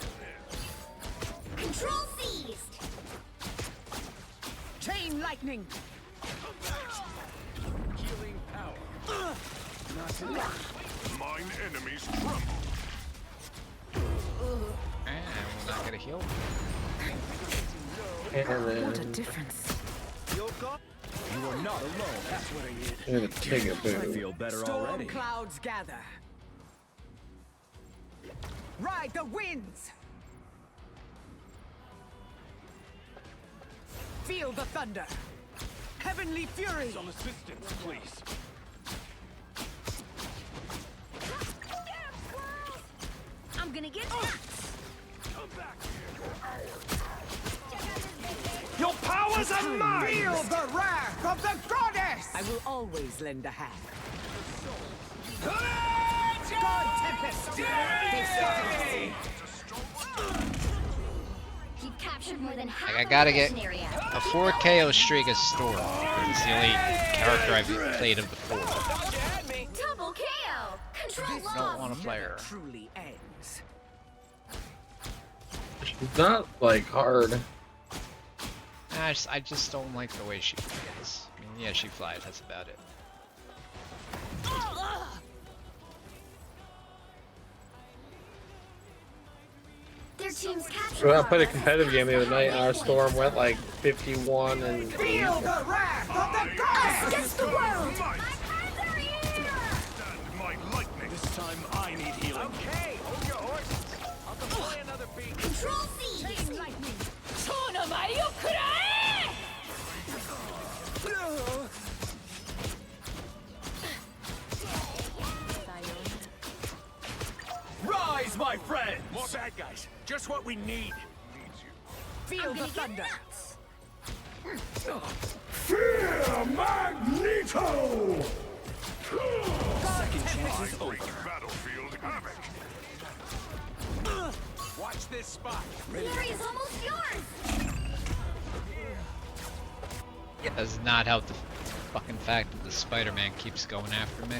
Speaker 10: Control seized!
Speaker 12: Chain lightning!
Speaker 13: Healing power. Mine enemies tremble.
Speaker 1: And we're not gonna heal.
Speaker 9: And
Speaker 12: What a
Speaker 9: then
Speaker 12: difference.
Speaker 13: You are not alone. That's what I need.
Speaker 9: I'm gonna take a
Speaker 13: I
Speaker 9: boo.
Speaker 13: feel better
Speaker 12: Storm
Speaker 13: already.
Speaker 12: clouds gather. Ride the winds! Feel the thunder! Heavenly fury!
Speaker 13: Some assistance, please.
Speaker 10: I'm gonna get nuts!
Speaker 13: Come back Your powers are mine!
Speaker 12: Feel the wrath of the goddess! I will always lend a hand. God Tempest!
Speaker 10: You've captured more than half
Speaker 1: Like, I
Speaker 10: of
Speaker 1: gotta
Speaker 10: the
Speaker 1: get
Speaker 10: mission area.
Speaker 1: a 4 KO streak of Storm, because it's the only character I've played of the 4.
Speaker 10: Double KO! Control
Speaker 1: I don't
Speaker 10: love!
Speaker 1: want to play her.
Speaker 12: Truly ends.
Speaker 9: She's not like hard.
Speaker 1: I just don't like the way she flies. I mean, yeah, she flies, that's about it.
Speaker 10: Their team's captured.
Speaker 9: So I played a competitive game the other night, and our storm went like 51 and 8.
Speaker 12: Feel the wrath of the goddess!
Speaker 10: Against the world!
Speaker 13: my lightning. This time I need healing. Okay, hold your horses. I'll deploy another beam.
Speaker 10: Control C!
Speaker 12: Chain lightning!
Speaker 13: Rise, my friends! More bad guys. Just what we need.
Speaker 12: Feel the thunder!
Speaker 13: Fear Magneto!
Speaker 12: God
Speaker 13: Chance is over. Battlefield havoc. Watch this spot.
Speaker 10: Glory is almost yours!
Speaker 1: It does not help the fucking fact that the Spider-Man keeps going after me.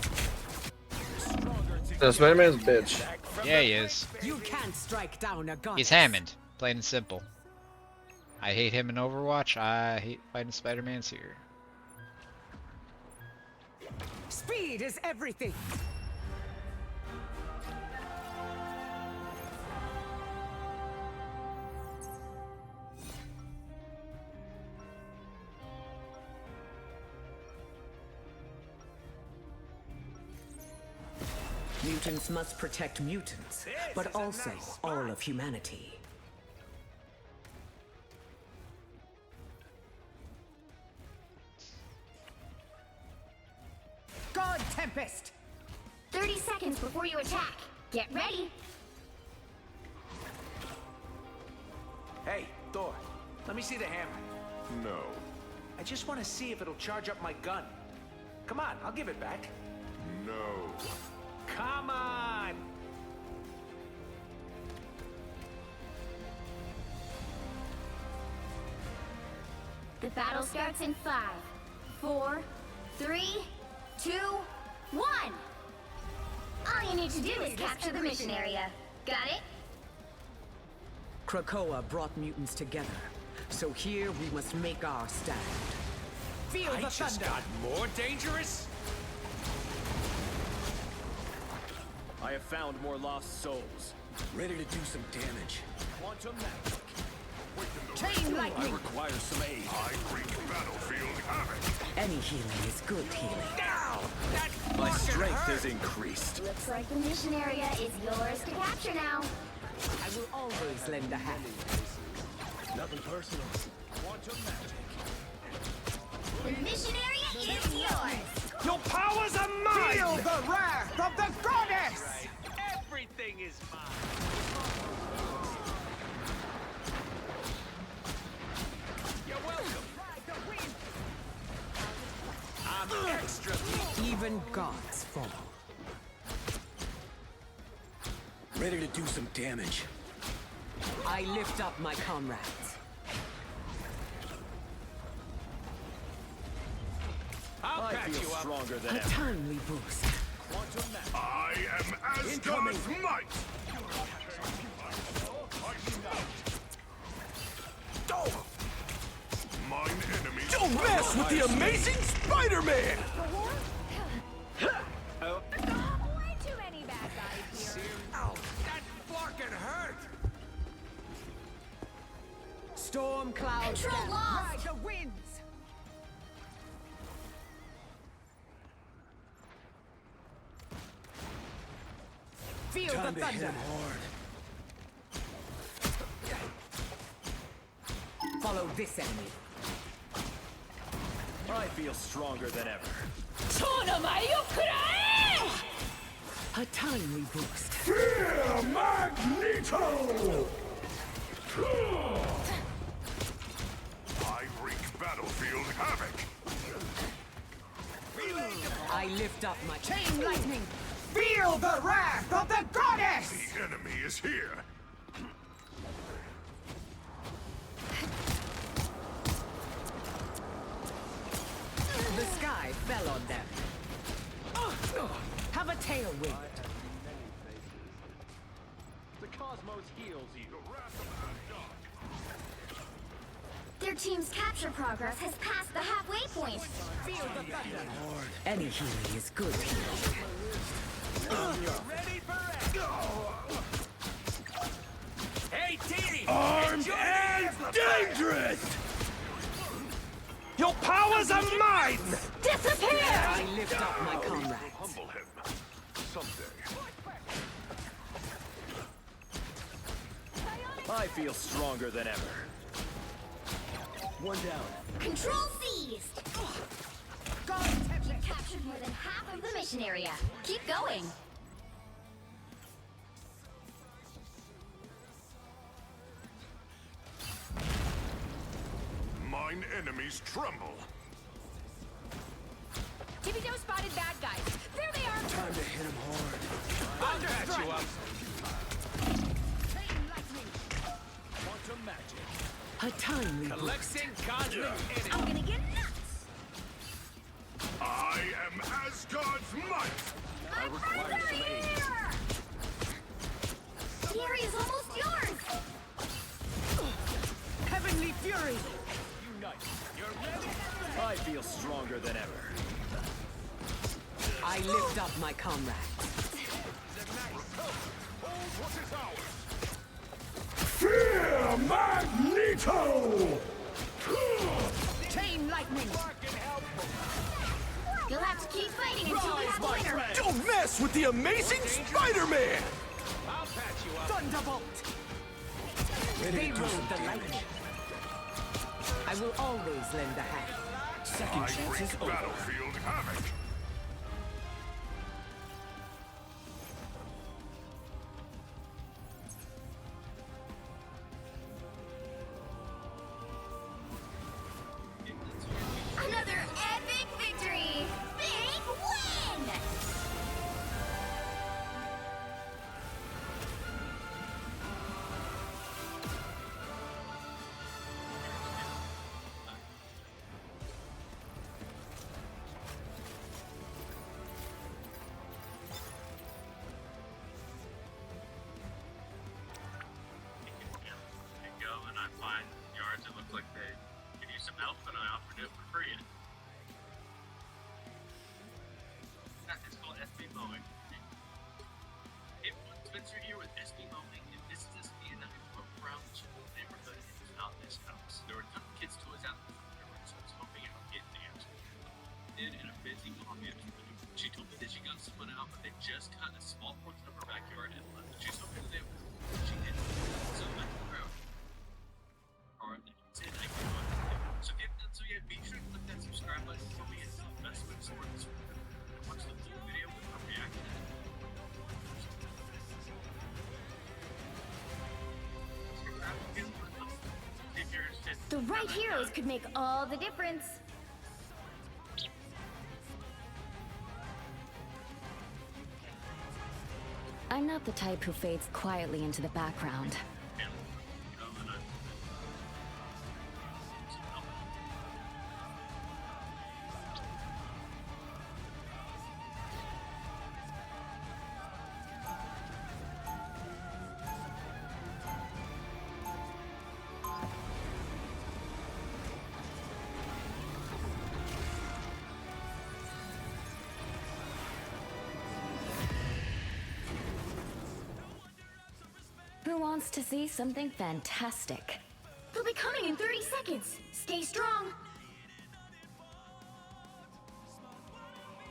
Speaker 9: No, Spider-Man's a bitch.
Speaker 1: Yeah, he is.
Speaker 12: You can't strike down a goddess.
Speaker 1: He's Hammond, plain and simple. I hate him in Overwatch. I hate fighting Spider-Man's here.
Speaker 12: Speed is everything. Mutants must protect mutants, but also all of humanity. God Tempest!
Speaker 10: 30 seconds before you attack. Get ready.
Speaker 13: Hey, Thor, let me see the hammer.
Speaker 14: No.
Speaker 13: I just want to see if it'll charge up my gun. Come on, I'll give it back.
Speaker 14: No.
Speaker 13: Come on!
Speaker 10: The battle starts in 5, 4, 3, 2, 1. All you need to do is capture the mission area. Got it?
Speaker 12: Krakoa brought mutants together, so here we must make our stand. Feel
Speaker 13: I
Speaker 12: the
Speaker 13: just
Speaker 12: thunder!
Speaker 13: got more dangerous? I have found more lost souls. Ready to do some damage. Quantum magic.
Speaker 12: Chain
Speaker 13: I
Speaker 12: lightning!
Speaker 13: require some aid.
Speaker 14: I wreak battlefield havoc.
Speaker 12: Any healing is good healing.
Speaker 13: My strength is increased.
Speaker 10: Looks like the mission area is yours to capture now.
Speaker 12: I will always lend a hand.
Speaker 13: Nothing personal. Quantum magic.
Speaker 10: The mission area is yours.
Speaker 13: Your powers are mine!
Speaker 12: Feel the wrath of the goddess!
Speaker 13: Everything is mine. You're welcome. I'm extra.
Speaker 12: Even gods fall.
Speaker 13: Ready to do some damage.
Speaker 12: I lift up my comrades.
Speaker 13: I'll back you up. Stronger than
Speaker 12: A timely boost.
Speaker 13: Quantum magic.
Speaker 14: I am
Speaker 13: Incoming.
Speaker 14: Asgard's might. Mine enemies.
Speaker 13: Don't mess with the amazing Spider-Man!
Speaker 10: Way too many bad guys here.
Speaker 13: Ow, that fucking hurt!
Speaker 12: Storm clouds
Speaker 10: Control lost.
Speaker 12: ride the winds. Feel
Speaker 13: Time
Speaker 12: the
Speaker 13: to hit
Speaker 12: thunder.
Speaker 13: him hard.
Speaker 12: Follow this enemy.
Speaker 13: I feel stronger than ever.
Speaker 12: A timely boost.
Speaker 14: Fear Magneto! I wreak battlefield havoc.
Speaker 12: I lift up my
Speaker 13: Chain lightning!
Speaker 12: Feel the wrath of the goddess!
Speaker 14: The enemy is here.
Speaker 12: The sky fell on them. Have a tailwind.
Speaker 13: The cosmos heals you.
Speaker 10: Their team's capture progress has passed the halfway point.
Speaker 12: Feel the thunder. Any healing is good healing.
Speaker 13: Ready for action! Hey, Dee!
Speaker 14: Armed and dangerous!
Speaker 13: Your powers are mine!
Speaker 10: Disappear!
Speaker 12: I lift up my comrades.
Speaker 14: Humble him. Someday.
Speaker 13: I feel stronger than ever. One down.
Speaker 10: Control seized. You captured more than half of the mission area. Keep going.
Speaker 14: Mine enemies tremble.
Speaker 10: Tibido spotted bad guys. There they are.
Speaker 13: Time to hit him hard. I'll catch you up. Quantum magic.
Speaker 12: A timely boost.
Speaker 13: Collecting cosmic energy.
Speaker 10: I'm gonna get nuts.
Speaker 14: I am Asgard's might.
Speaker 13: I require some aid.
Speaker 10: The area's almost yours!
Speaker 12: Heavenly Fury!
Speaker 13: Unite. You're ready? I feel stronger than ever.
Speaker 12: I lift up my comrade.
Speaker 14: Fear Magneto!
Speaker 12: Chain lightning!
Speaker 10: You'll have to keep fighting until we have a winner!
Speaker 14: Don't mess with the amazing Spider-Man!
Speaker 12: Thunderbolt! They rode the lightning. I will always lend a hand.
Speaker 14: I wreak battlefield havoc!
Speaker 10: Another epic victory! Big win!
Speaker 15: Go and I find yards that look like they could use some help, and I offered it for free. It's called SB Mowing. It Spencer here with SB Mowing, and this is SB, and I drove around the school neighborhood and found this house. There were a ton of kids' toys out in the front yard, so I was hoping I would get the answer. And in a busy moment, she told me that she got someone out, but they just cut a small portion of her backyard and left. She's hoping that they would. She did. So I told her, or they said I could do it. So yeah, be sure to click that subscribe button for me. It's the best way to support this video. And watch the full video with her reaction.
Speaker 10: The right heroes could make all the difference. I'm not the type who fades quietly into the background. Who wants to see something fantastic? They'll be coming in 30 seconds. Stay strong.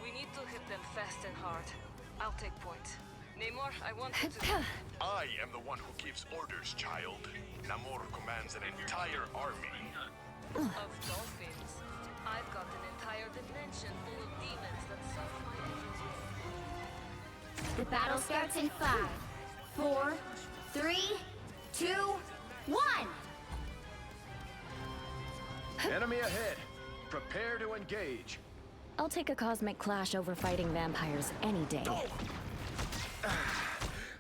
Speaker 16: We need to hit them fast and hard. I'll take point. Namor, I want you to...
Speaker 14: I am the one who gives orders, child. Namor commands an entire army.
Speaker 16: Of dolphins. I've got an entire dimension full of demons that suck my energy.
Speaker 10: The battle starts in 5, 4, 3, 2, 1.
Speaker 13: Enemy ahead. Prepare to engage.
Speaker 10: I'll take a cosmic clash over fighting vampires any day.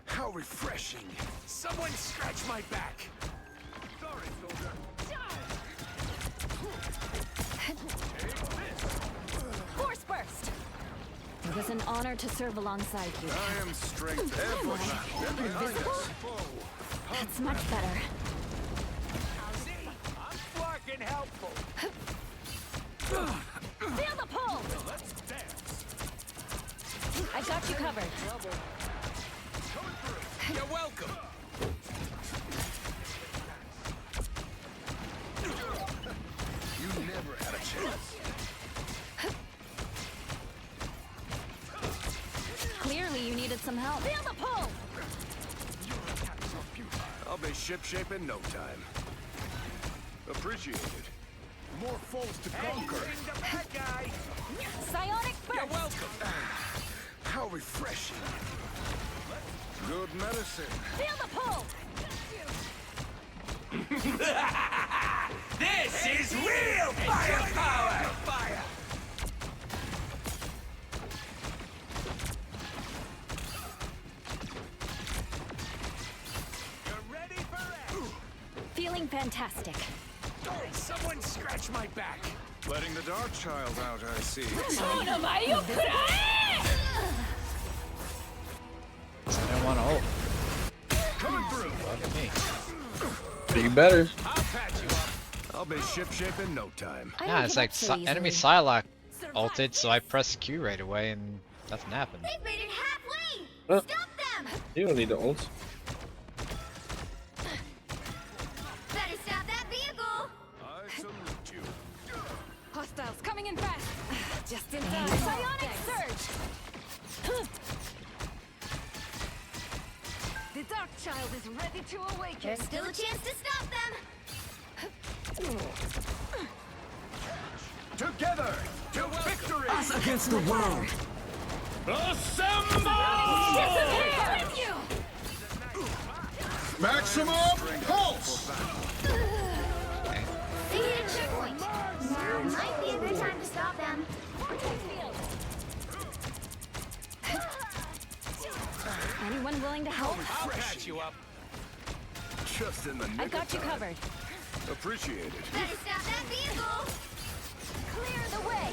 Speaker 14: How refreshing. Someone scratch my back. Sorry, soldier.
Speaker 10: Force burst! It was an honor to serve alongside you.
Speaker 14: I am strength and
Speaker 10: Invisible? That's much better.
Speaker 13: I'm fucking helpful.
Speaker 10: Feel the pull! I got you covered.
Speaker 13: You're welcome. You never had a chance.
Speaker 10: Clearly you needed some help. Feel the pull!
Speaker 13: I'll be shipshape in no time. Appreciate it. More foes to conquer.
Speaker 12: The bad guy!
Speaker 10: Psionic burst!
Speaker 13: You're welcome. How refreshing. Good medicine.
Speaker 10: Feel the pull!
Speaker 13: This is real firepower! Fire! You're ready for it!
Speaker 10: Feeling fantastic.
Speaker 13: Someone scratch my back! Letting the Dark Child out, I see.
Speaker 1: Look at me.
Speaker 9: You better.
Speaker 13: I'll patch you up. I'll be shipshape in no time.
Speaker 1: Yeah, it's like enemy Psylocke ulted, so I pressed Q right away and nothing happened.
Speaker 10: They've made it halfway!
Speaker 9: Huh?
Speaker 10: Stop them!
Speaker 9: You don't need to ult.
Speaker 10: Better stop that vehicle!
Speaker 13: I salute you.
Speaker 16: Hostiles coming in fast. Just in time. Psionic surge. The Dark Child is ready to awaken.
Speaker 10: There's still a chance to stop them!
Speaker 13: Together to victory.
Speaker 12: Us against the world.
Speaker 13: Assemble!
Speaker 10: With you!
Speaker 13: Maximum pulse.
Speaker 10: They hit a checkpoint. Now might be a good time to stop them.
Speaker 16: Anyone willing to help?
Speaker 13: I'll patch you up. Just in the nick
Speaker 16: I got
Speaker 13: of
Speaker 16: you
Speaker 13: time.
Speaker 16: covered.
Speaker 13: Appreciate it.
Speaker 10: Better stop that vehicle!
Speaker 16: Clear the way.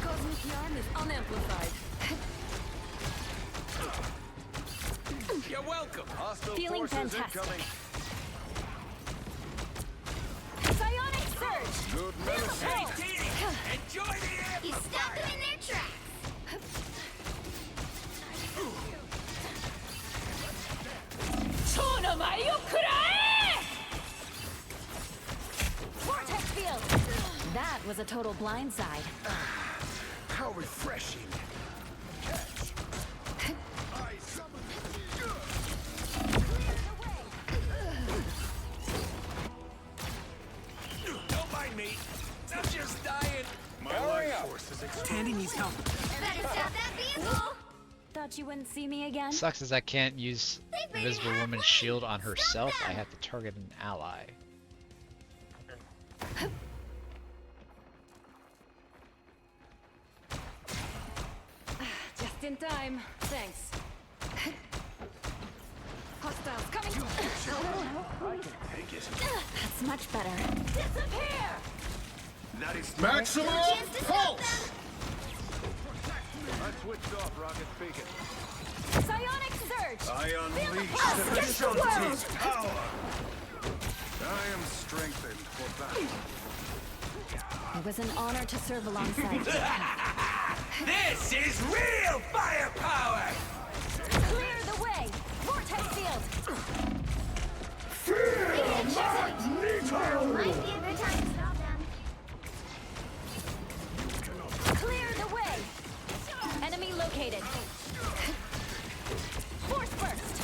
Speaker 16: Cosmic yarn is unamplified.
Speaker 13: You're welcome. Hostile
Speaker 16: Feeling
Speaker 13: forces
Speaker 16: fantastic.
Speaker 13: incoming.
Speaker 16: Psionic surge.
Speaker 13: Good medicine. Enjoy the air.
Speaker 10: You stopped them in their tracks!
Speaker 16: Vortex field. That was a total blindside.
Speaker 13: How refreshing. Don't mind me. I'm just dying. My life force is
Speaker 12: Tandy needs help.
Speaker 10: Better stop that vehicle!
Speaker 16: Thought you wouldn't see me again?
Speaker 1: Sucks is I can't use Invisible Woman's shield on herself. I have to target an ally.
Speaker 16: Just in time. Thanks. Hostiles coming.
Speaker 13: take it.
Speaker 16: That's much better.
Speaker 10: Disappear!
Speaker 13: That is
Speaker 10: Maximum pulse!
Speaker 13: I switched off rocket beacon.
Speaker 16: Psionic surge.
Speaker 13: I unleash
Speaker 16: Us
Speaker 13: the
Speaker 16: against the world.
Speaker 13: Vishanti's power. I am strengthened for battle.
Speaker 16: It was an honor to serve alongside you.
Speaker 13: This is real firepower!
Speaker 16: Clear the way. Vortex field.
Speaker 10: They hit a checkpoint. Now might be a good time to stop them.
Speaker 16: Clear the way. Enemy located. Force burst.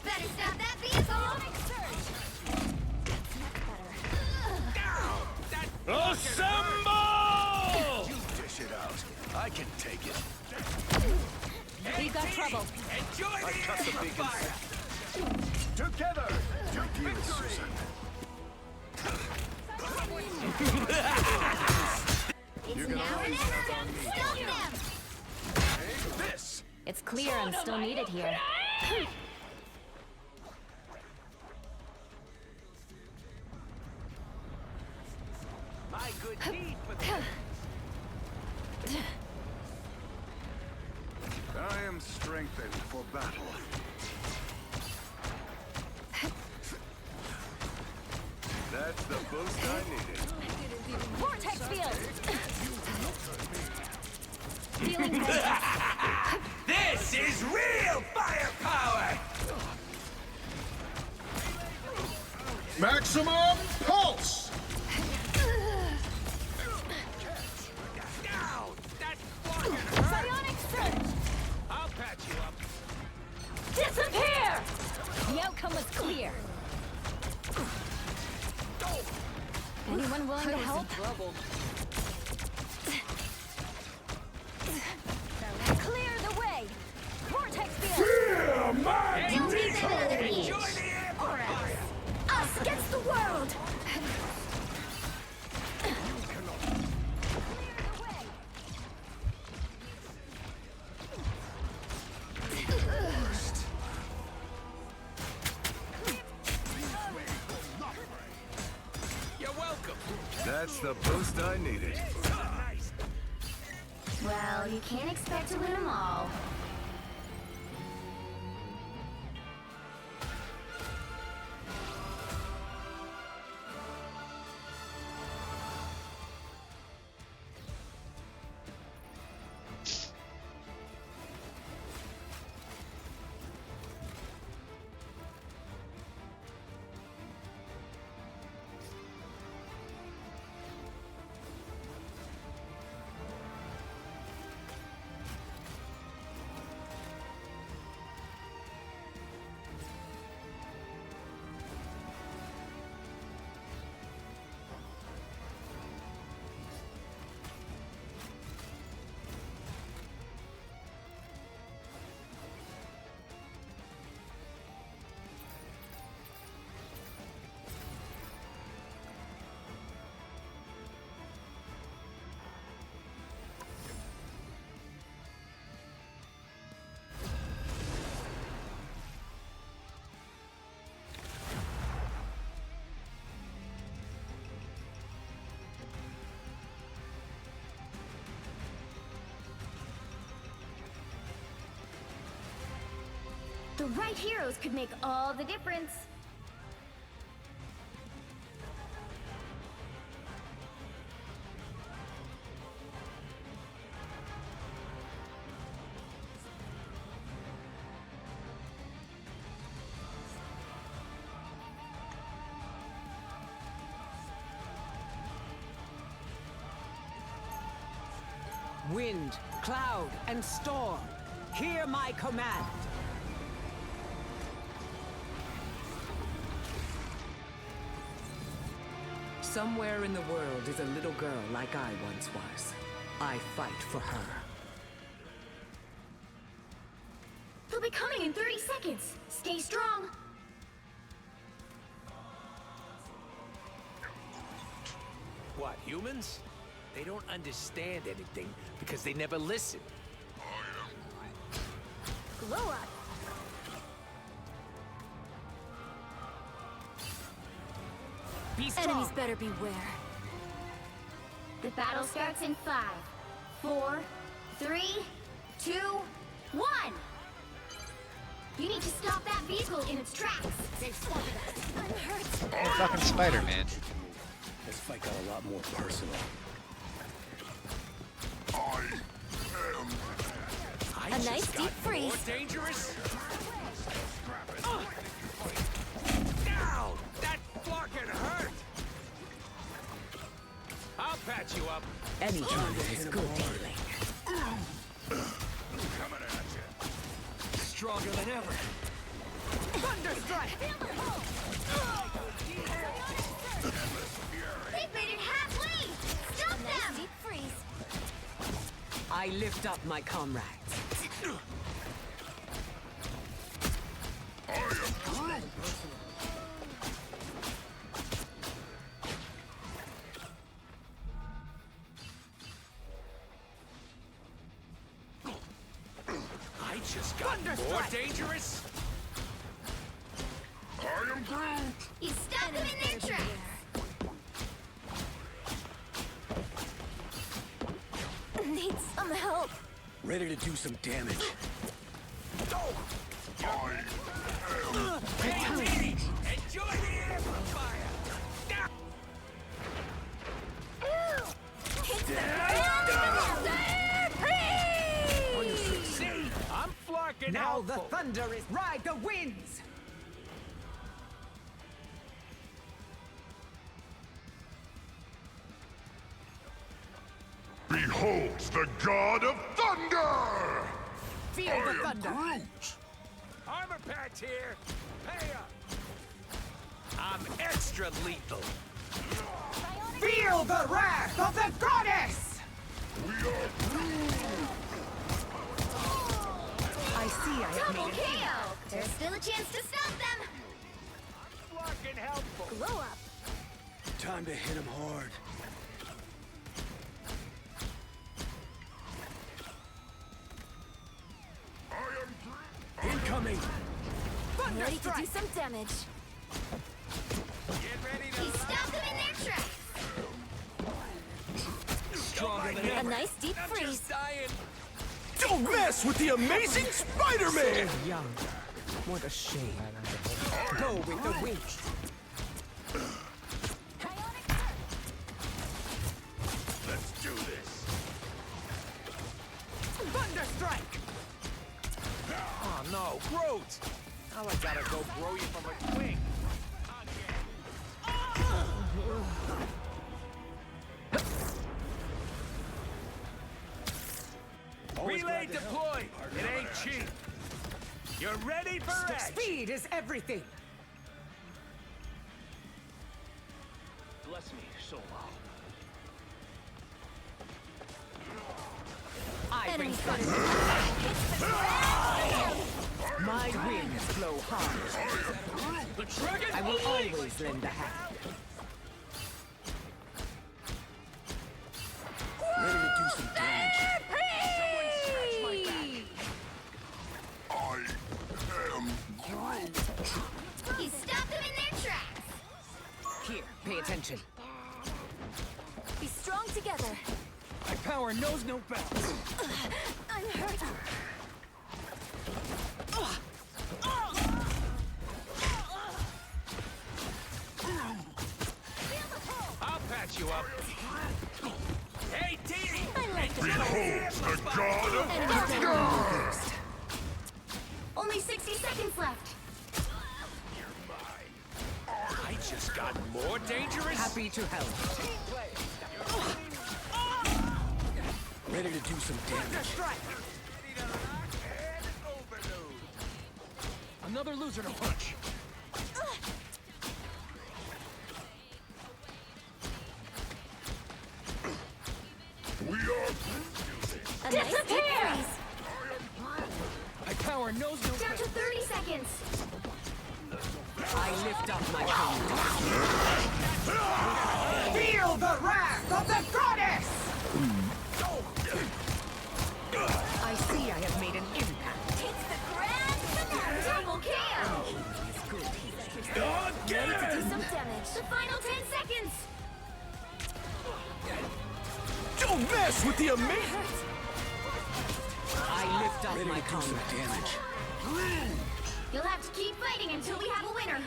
Speaker 10: Better stop that vehicle!
Speaker 16: Psionic surge. That's much better.
Speaker 13: Assemble! You dish it out. I can take it.
Speaker 16: We got trouble.
Speaker 13: Enjoy the cut the beacon. Together to victory.
Speaker 10: It's now or never! Stop them!
Speaker 13: This.
Speaker 16: It's clear I'm still needed here.
Speaker 13: My good deed for the I am strengthened for battle. That's the boost I needed.
Speaker 16: Vortex field. Feeling fantastic.
Speaker 13: This is real firepower! Maximum pulse!
Speaker 16: Psionic surge.
Speaker 13: I'll patch you up.
Speaker 16: Disappear. The outcome was clear. Anyone willing to help? Clear the way. Vortex field.
Speaker 10: Don't need another inch! Or else! Us against the world!
Speaker 13: You're welcome. That's the boost I needed.
Speaker 10: Well, you can't expect to win them all. The right heroes could make all the difference.
Speaker 12: Wind, cloud, and storm, hear my command. Somewhere in the world is a little girl like I once was. I fight for her.
Speaker 10: They'll be coming in 30 seconds. Stay strong.
Speaker 13: What, humans? They don't understand anything because they never listen.
Speaker 10: Glow up.
Speaker 12: Be strong.
Speaker 10: Enemies better beware. The battle starts in 5, 4, 3, 2, 1. You need to stop that vehicle in its tracks. They've spotted us. It hurts.
Speaker 1: Hey, fucking Spider-Man.
Speaker 13: This fight got a lot more personal.
Speaker 10: A nice deep freeze.
Speaker 13: More dangerous? Ow! That fucking hurt! I'll patch you up.
Speaker 12: Any time is good dealing.
Speaker 13: Coming at you. Stronger than ever.
Speaker 12: Thunderstrike!
Speaker 10: They've made it halfway. Stop them. Deep freeze.
Speaker 12: I lift up my comrades.
Speaker 13: I just got more dangerous. I am Groot.
Speaker 10: You stop them in their tracks. Need some help.
Speaker 13: Ready to do some damage. Hey, lady! Enjoy the amplifier!
Speaker 10: Hit the
Speaker 13: See? I'm flarking
Speaker 12: Now the
Speaker 13: helpful.
Speaker 12: thunder is ride the winds.
Speaker 14: Behold the god of thunder!
Speaker 12: Feel the thunder.
Speaker 13: Armor patch here. Pay up. I'm extra lethal.
Speaker 12: Feel the wrath of the goddess. I see I have
Speaker 10: double
Speaker 12: made it.
Speaker 10: KO. There's still a chance to stop them.
Speaker 13: Flarking helpful.
Speaker 10: Glow up.
Speaker 13: Time to hit him hard. Incoming!
Speaker 10: Ready to do some damage.
Speaker 13: Get ready to
Speaker 10: You stop them in their tracks.
Speaker 13: stronger than
Speaker 10: A
Speaker 13: ever.
Speaker 10: nice deep freeze.
Speaker 13: Don't mess with the amazing Spider-Man!
Speaker 12: So young. What a shame. Go with the wind.
Speaker 13: Let's do this.
Speaker 12: Thunder strike!
Speaker 13: Oh no, Groot! Now I gotta go grow you from a twig. Relay deployed! It ain't cheap! You're ready for edge!
Speaker 12: Speed is everything.
Speaker 13: Bless me, so well.
Speaker 12: I bring
Speaker 10: Enemy
Speaker 12: thunder.
Speaker 10: spotted.
Speaker 12: My winds blow hard.
Speaker 13: The dragon!
Speaker 12: I will always lend a hand.
Speaker 13: Ready to do some damage.
Speaker 10: You stopped them in their tracks.
Speaker 12: Here, pay attention.
Speaker 10: Be strong together.
Speaker 13: My power knows no bounds.
Speaker 10: I'm hurt.
Speaker 13: I'll patch you up. Hey, Dee!
Speaker 10: I like the
Speaker 14: Behold the god of
Speaker 10: Enemies
Speaker 14: the
Speaker 10: down.
Speaker 14: gods!
Speaker 10: Only 60 seconds left.
Speaker 13: I just got more dangerous.
Speaker 12: Happy to help.
Speaker 13: Ready to do some damage. Another loser to punch.
Speaker 14: We are
Speaker 10: A nice deep freeze.
Speaker 13: My power knows no
Speaker 10: Down to 30 seconds.
Speaker 12: I lift up my hand. Feel the wrath of the goddess! I see I have made an impact.
Speaker 10: Takes the grand finale. Double kill.
Speaker 13: Get
Speaker 10: Ready to do
Speaker 13: it!
Speaker 10: some damage. The final 10 seconds.
Speaker 13: Don't mess with the amazing.
Speaker 12: I lift up my combat.
Speaker 13: Damage.
Speaker 10: You'll have to keep fighting until we have a winner.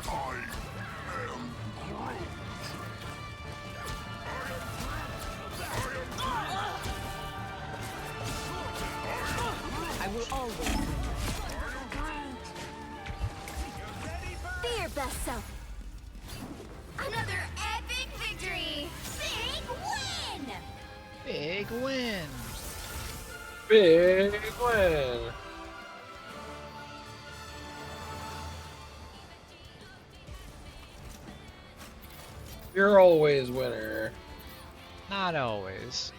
Speaker 14: I am
Speaker 12: I will always.
Speaker 10: Be your best self. Another epic victory. Big win.
Speaker 1: Big win.
Speaker 9: Big win. You're always winner.
Speaker 1: Not always.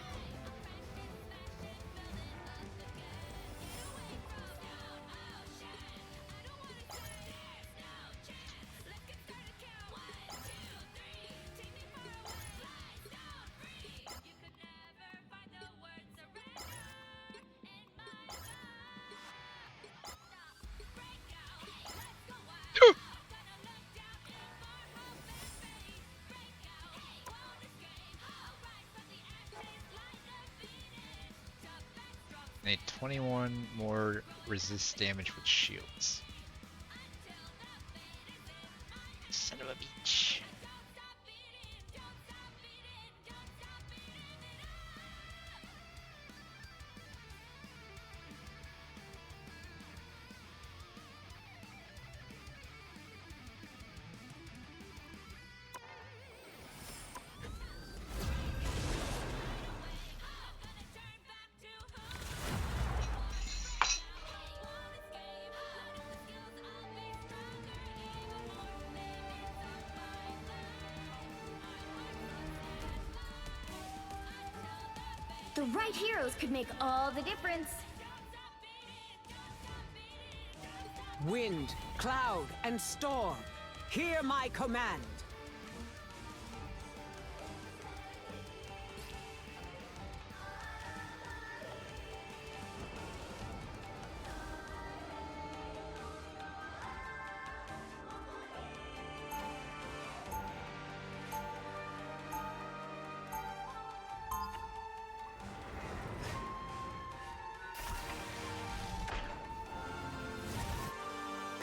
Speaker 1: Need 21 more resist damage with shields. Son of a bitch.
Speaker 10: The right heroes could make all the difference.
Speaker 12: Wind, cloud, and storm. Hear my command.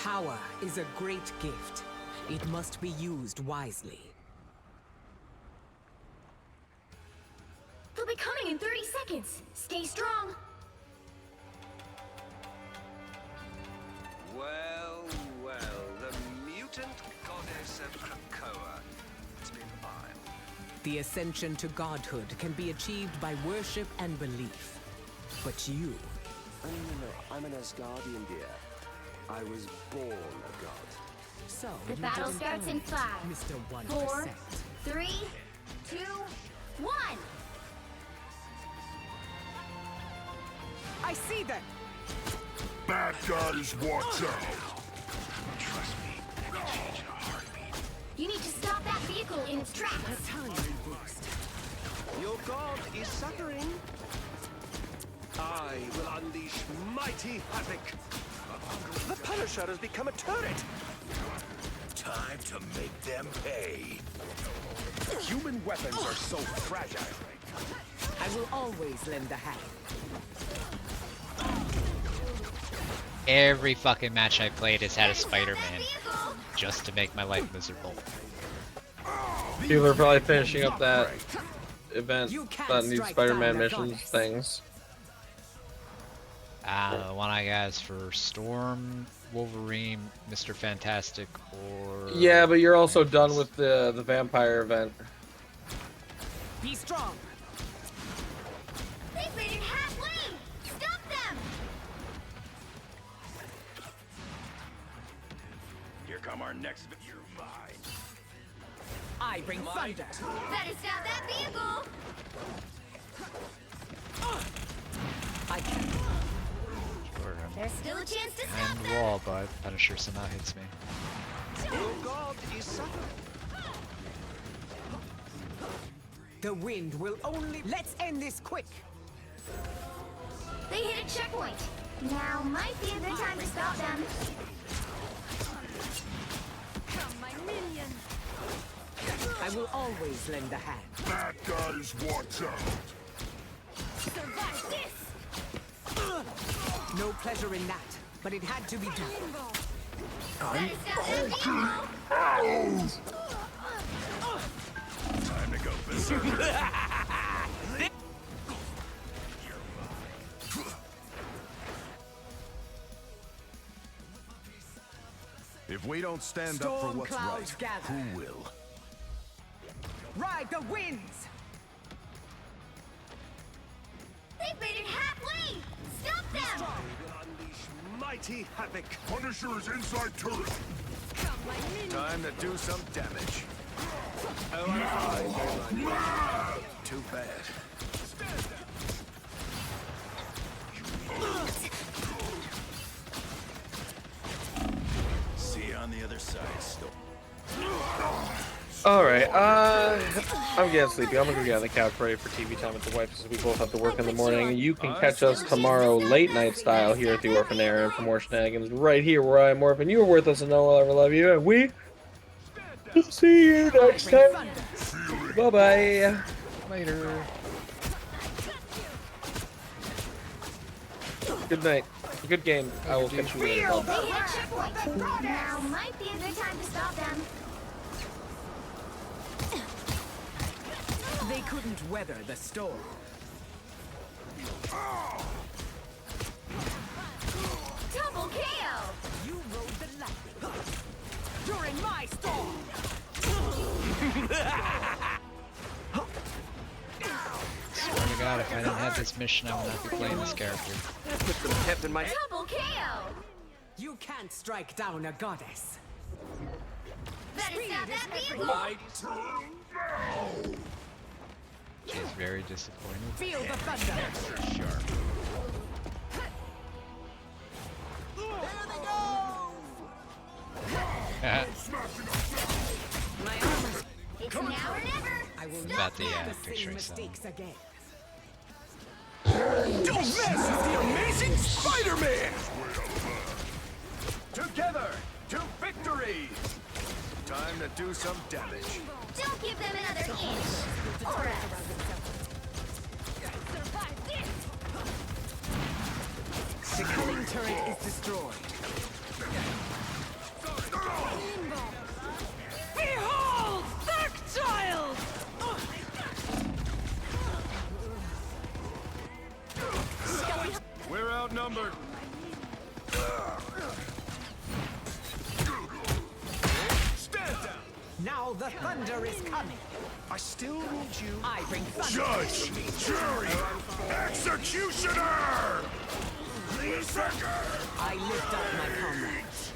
Speaker 12: Power is a great gift. It must be used wisely.
Speaker 10: They'll be coming in 30 seconds. Stay strong.
Speaker 17: Well, the mutant goddess of Krakoa. It's been a while.
Speaker 12: The ascension to godhood can be achieved by worship and belief. But you...
Speaker 17: No, I'm an Asgardian, dear. I was born a god.
Speaker 12: So,
Speaker 10: The battle starts in 5,
Speaker 12: Mr. 1%.
Speaker 10: 4, 3, 2, 1.
Speaker 12: I see them!
Speaker 14: Bad guys, watch out!
Speaker 17: Trust me, I can change in a heartbeat.
Speaker 10: You need to stop that vehicle in its tracks.
Speaker 12: A tiny boost.
Speaker 17: Your god is suffering. I will unleash mighty havoc. The Punisher has become a turret. Time to make them pay. Human weapons are so fragile.
Speaker 12: I will always lend a hand.
Speaker 1: Every fucking match I played has had a Spider-Man, just to make my life miserable.
Speaker 9: People are probably finishing up that event that needs Spider-Man missions things.
Speaker 1: The one I got is for Storm, Wolverine, Mr. Fantastic, or...
Speaker 9: Yeah, but you're also done with the vampire event.
Speaker 12: Be strong.
Speaker 10: They've made it halfway. Stop them.
Speaker 17: Here come our next. You're mine.
Speaker 12: I bring thunder.
Speaker 10: Better stop that vehicle.
Speaker 12: I can.
Speaker 10: There's still a chance to stop
Speaker 1: And the
Speaker 10: them.
Speaker 1: wall, but Punisher somehow hits me.
Speaker 17: Your god is suffering.
Speaker 12: The wind will only... Let's end this quick.
Speaker 10: They hit a checkpoint. Now might be a good time to stop them.
Speaker 16: Come, my minion.
Speaker 12: I will always lend a hand.
Speaker 14: Bad guys, watch out!
Speaker 10: Survive this.
Speaker 12: No pleasure in that, but it had to be done.
Speaker 10: Better stop that vehicle.
Speaker 17: Time to go berserker.
Speaker 13: If we don't stand up for
Speaker 12: Storm
Speaker 13: what's
Speaker 12: clouds
Speaker 13: right,
Speaker 12: gather.
Speaker 13: who will?
Speaker 12: Ride the winds!
Speaker 10: They've made it halfway. Stop them.
Speaker 17: will unleash mighty havoc.
Speaker 14: Punisher is inside turret!
Speaker 16: Come, my minion.
Speaker 13: Time to do some damage. Oh, I'm fine. Too bad. See you on the other side, Storm.
Speaker 9: Alright, I'm getting sleepy. I'm gonna go get on the couch ready for TV time with the wife since we both have to work in the morning. You can catch us tomorrow late night style here at the Orphan Area for more shenanigans right here where I am Orphan. You are worthless and no one will ever love you, and we will see you next time. Bye bye.
Speaker 1: Later.
Speaker 9: Good night. Good game. I will catch you later.
Speaker 10: They hit a checkpoint. Now might be a good time to stop them.
Speaker 12: They couldn't weather the storm.
Speaker 10: Double KO.
Speaker 12: You rode the lightning. During my storm.
Speaker 1: Swear to God, if I didn't have this mission, I would not be playing this character.
Speaker 17: Put some pep in my.
Speaker 10: Double KO.
Speaker 12: You can't strike down a goddess.
Speaker 10: Better stop that vehicle.
Speaker 17: My
Speaker 1: She's very disappointed.
Speaker 12: Feel the thunder.
Speaker 17: sharp.
Speaker 12: My armor's...
Speaker 10: It's now or never.
Speaker 12: I will
Speaker 1: About
Speaker 12: not
Speaker 1: the,
Speaker 12: make the
Speaker 1: picture
Speaker 12: same
Speaker 1: itself.
Speaker 12: mistakes again.
Speaker 17: This is the Amazing Spider-Man!
Speaker 13: Together to victory! Time to do some damage.
Speaker 10: Don't give them another inch. Or else.
Speaker 16: Survive this.
Speaker 12: The cunning turret is destroyed.
Speaker 13: outnumbered. Stand down.
Speaker 12: Now the thunder is coming.
Speaker 17: I still need you.
Speaker 12: I bring thunder.
Speaker 14: Judge, jury, executioner!
Speaker 12: I lift up my comrades.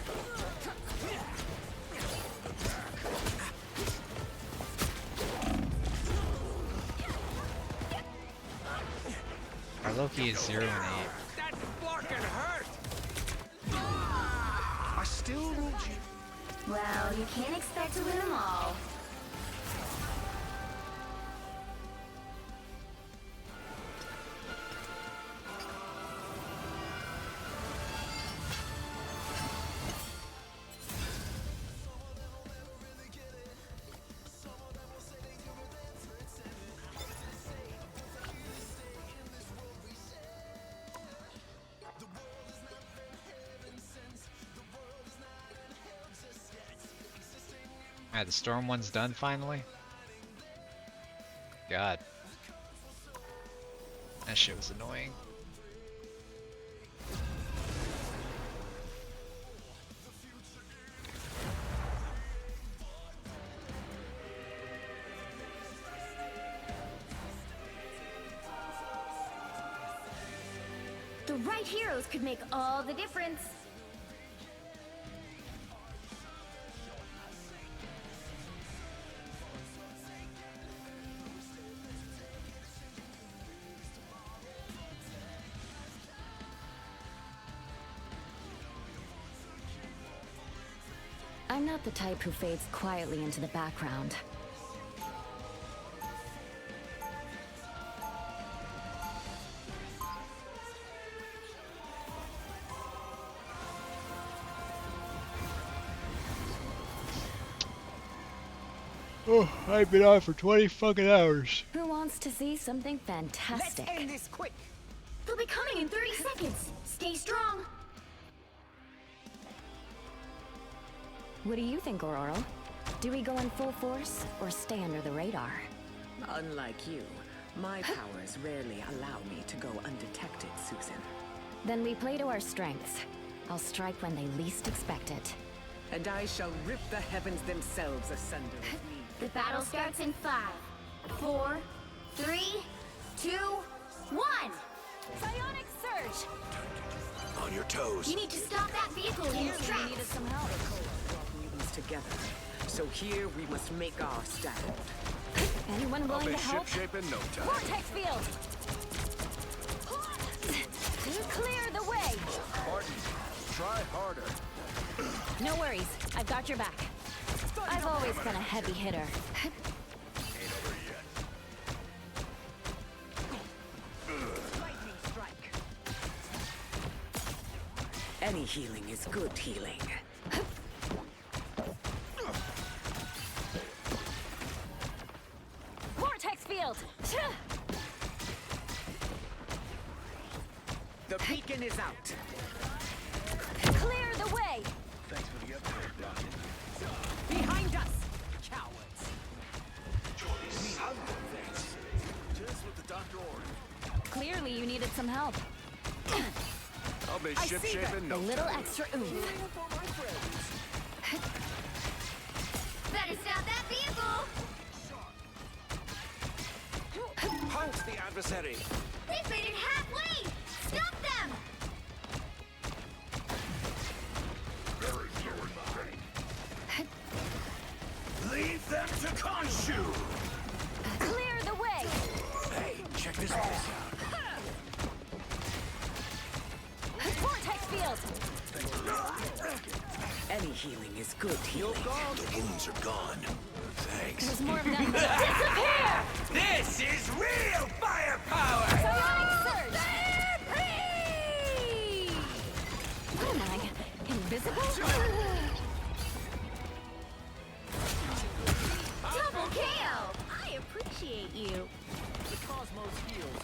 Speaker 1: Our Loki is 0 and 8.
Speaker 13: That fucking hurt.
Speaker 17: I still need you.
Speaker 10: Well, you can't expect to win them all.
Speaker 1: Alright, the storm one's done finally. God. That shit was annoying.
Speaker 10: The right heroes could make all the difference. I'm not the type who fades quietly into the background.
Speaker 1: Oh, I've been on for 20 fucking hours.
Speaker 10: Who wants to see something fantastic?
Speaker 12: Let's end this quick.
Speaker 10: They'll be coming in 30 seconds. Stay strong. What do you think, Aurora? Do we go in full force or stay under the radar?
Speaker 12: Unlike you, my powers rarely allow me to go undetected, Susan.
Speaker 10: Then we play to our strengths. I'll strike when they least expect it.
Speaker 12: And I shall rip the heavens themselves asunder with me.
Speaker 10: The battle starts in 5, 4, 3, 2, 1. Psionic surge.
Speaker 13: On your toes.
Speaker 10: You need to stop that vehicle in its tracks. Needed some help.
Speaker 12: Mutants together. So here we must make our stand.
Speaker 10: Anyone willing to help?
Speaker 13: Ship in no time.
Speaker 10: Vortex field. Clear the way.
Speaker 13: Martin, try harder.
Speaker 10: No worries. I've got your back. I've always been a heavy hitter.
Speaker 12: Lightning strike. Any healing is good healing.
Speaker 10: Vortex field.
Speaker 12: The beacon is out.
Speaker 10: Clear the way.
Speaker 13: Thanks for the upgrade, Rocket.
Speaker 12: Behind us, cowards.
Speaker 13: Just what the doctor ordered.
Speaker 10: Clearly, you needed some help.
Speaker 13: I'll be
Speaker 10: I
Speaker 13: ship
Speaker 10: see
Speaker 13: shape
Speaker 10: that.
Speaker 13: in no
Speaker 10: A little
Speaker 13: time.
Speaker 10: extra oomph. Better stop that vehicle.
Speaker 17: Pounce the adversary.
Speaker 10: They've made it halfway. Stop them.
Speaker 13: Leave them to Khonshu!
Speaker 10: Clear the way.
Speaker 13: Hey, check this place out.
Speaker 10: Vortex field.
Speaker 12: Any healing is good healing.
Speaker 13: The wounds are gone. Thanks.
Speaker 10: There's more of them. Disappear.
Speaker 13: This is real firepower!
Speaker 10: Psionic surge. What am I? Invisible? Double KO. I appreciate you.
Speaker 13: The cosmos heals.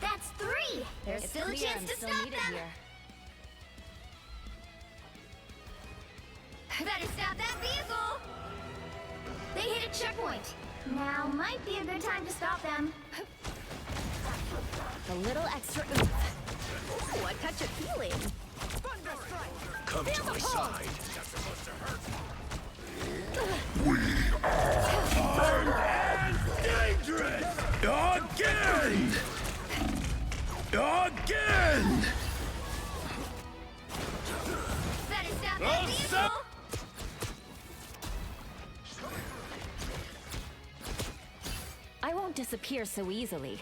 Speaker 10: That's 3. There's still a chance to stop them. Here. Better stop that vehicle. They hit a checkpoint. Now might be a good time to stop them. A little extra oomph. Ooh, a touch of healing.
Speaker 17: Come to my side. Dangerous! Again! Again!
Speaker 10: Better stop that vehicle. I won't disappear so easily.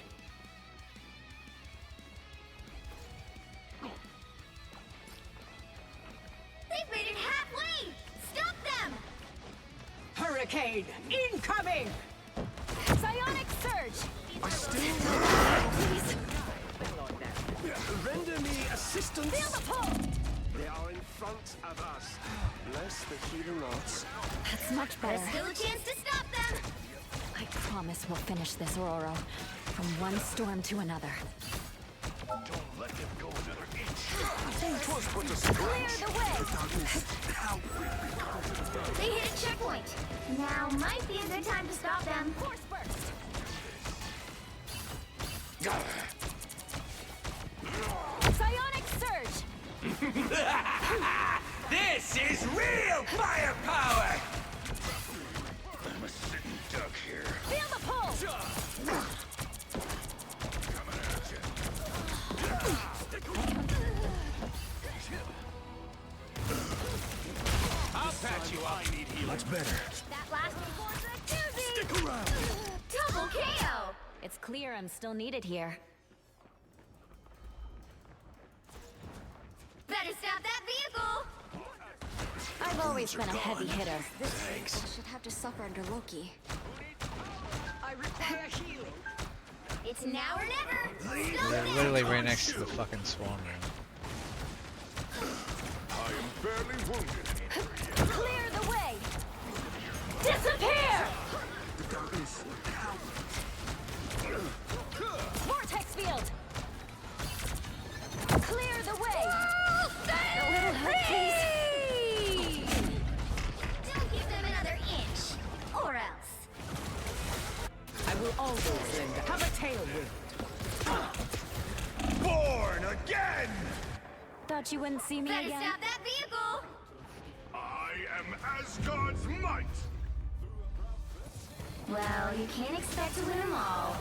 Speaker 10: They've made it halfway! Stop them!
Speaker 12: Hurricane incoming!
Speaker 10: Psionic surge!
Speaker 17: I still
Speaker 10: Please,
Speaker 17: render me assistance.
Speaker 10: feel the pull!
Speaker 17: They are in front of us. Bless the healing arts.
Speaker 10: That's much better. There's still a chance to stop them! I promise we'll finish this, Aurora. From one storm to another.
Speaker 17: Don't let them go another inch.
Speaker 10: Thanks.
Speaker 17: Put us
Speaker 10: Clear the way! They hit a checkpoint. Now might be a good time to stop them. Force burst! Psionic surge!
Speaker 17: This is real firepower! I'm a sitting duck here.
Speaker 10: Feel the pull!
Speaker 17: I'll patch you up. I need healing. Much better.
Speaker 10: That last one was a doozy!
Speaker 17: Stick around.
Speaker 10: Double KO! It's clear I'm still needed here. Better stop that vehicle! I've always been a heavy hitter. This vehicle should have to suffer under Loki.
Speaker 12: I require healing.
Speaker 10: It's now or never! Stop
Speaker 1: They're
Speaker 10: them!
Speaker 1: literally right next to the fucking swarm room.
Speaker 14: I am barely wounded.
Speaker 10: Clear the way! Disappear! Vortex field! Clear the way! A little help, please! Don't give them another inch, or else.
Speaker 12: I will always lend a have a tailwind.
Speaker 17: Born again!
Speaker 10: Thought you wouldn't see me
Speaker 14: Better
Speaker 10: again.
Speaker 14: stop
Speaker 10: that vehicle!
Speaker 14: I am Asgard's might.
Speaker 10: Well, you can't expect to win them all.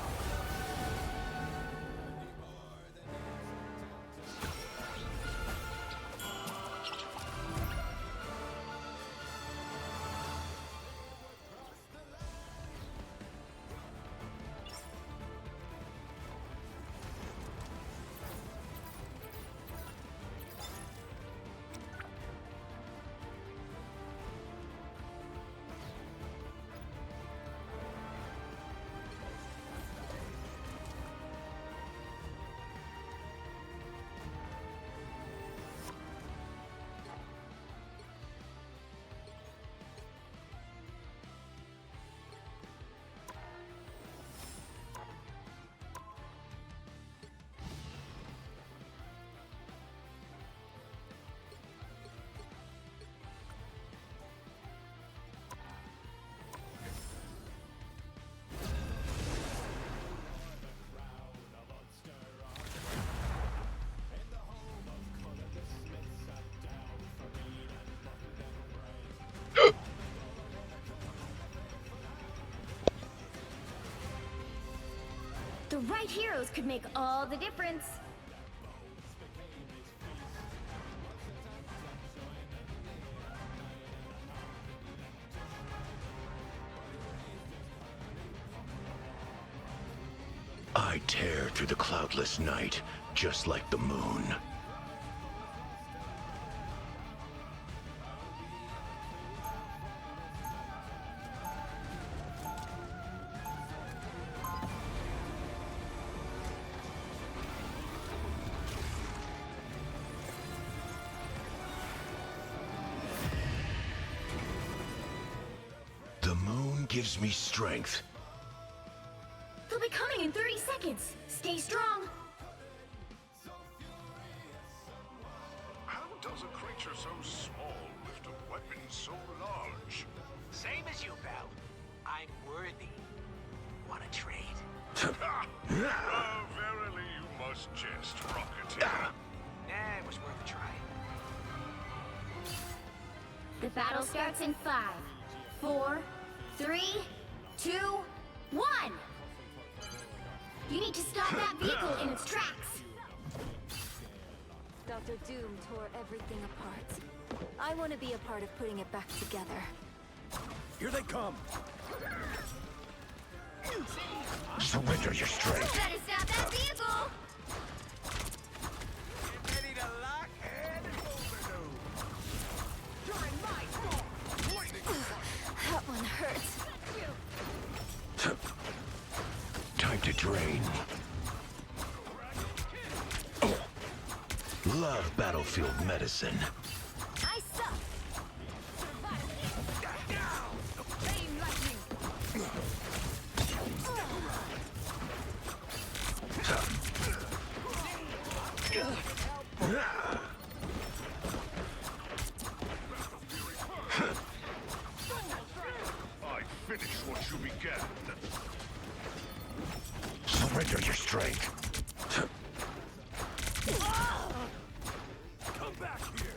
Speaker 10: The right heroes could make all the difference.
Speaker 17: I tear through the cloudless night, just like the moon. The moon gives me strength.
Speaker 10: They'll be coming in 30 seconds. Stay strong.
Speaker 14: How does a creature so small lift a weapon so large?
Speaker 13: Same as you, pal. I'm worthy. Want to trade?
Speaker 14: Verily you must jest, Rocketeer.
Speaker 12: was worth a try.
Speaker 10: The battle starts in 5, 4, 3, 2, 1. You need to stop that vehicle in its tracks.
Speaker 18: Dr. Doom tore everything apart. I want to be a part of putting it back together.
Speaker 17: Here they come.
Speaker 14: Surrender your strength.
Speaker 10: Better stop that vehicle.
Speaker 17: Ready to lock head and
Speaker 18: That one hurts.
Speaker 14: Time to drain. Love battlefield medicine.
Speaker 18: I suck.
Speaker 14: I finish what you began. Surrender your strength.
Speaker 17: come back here.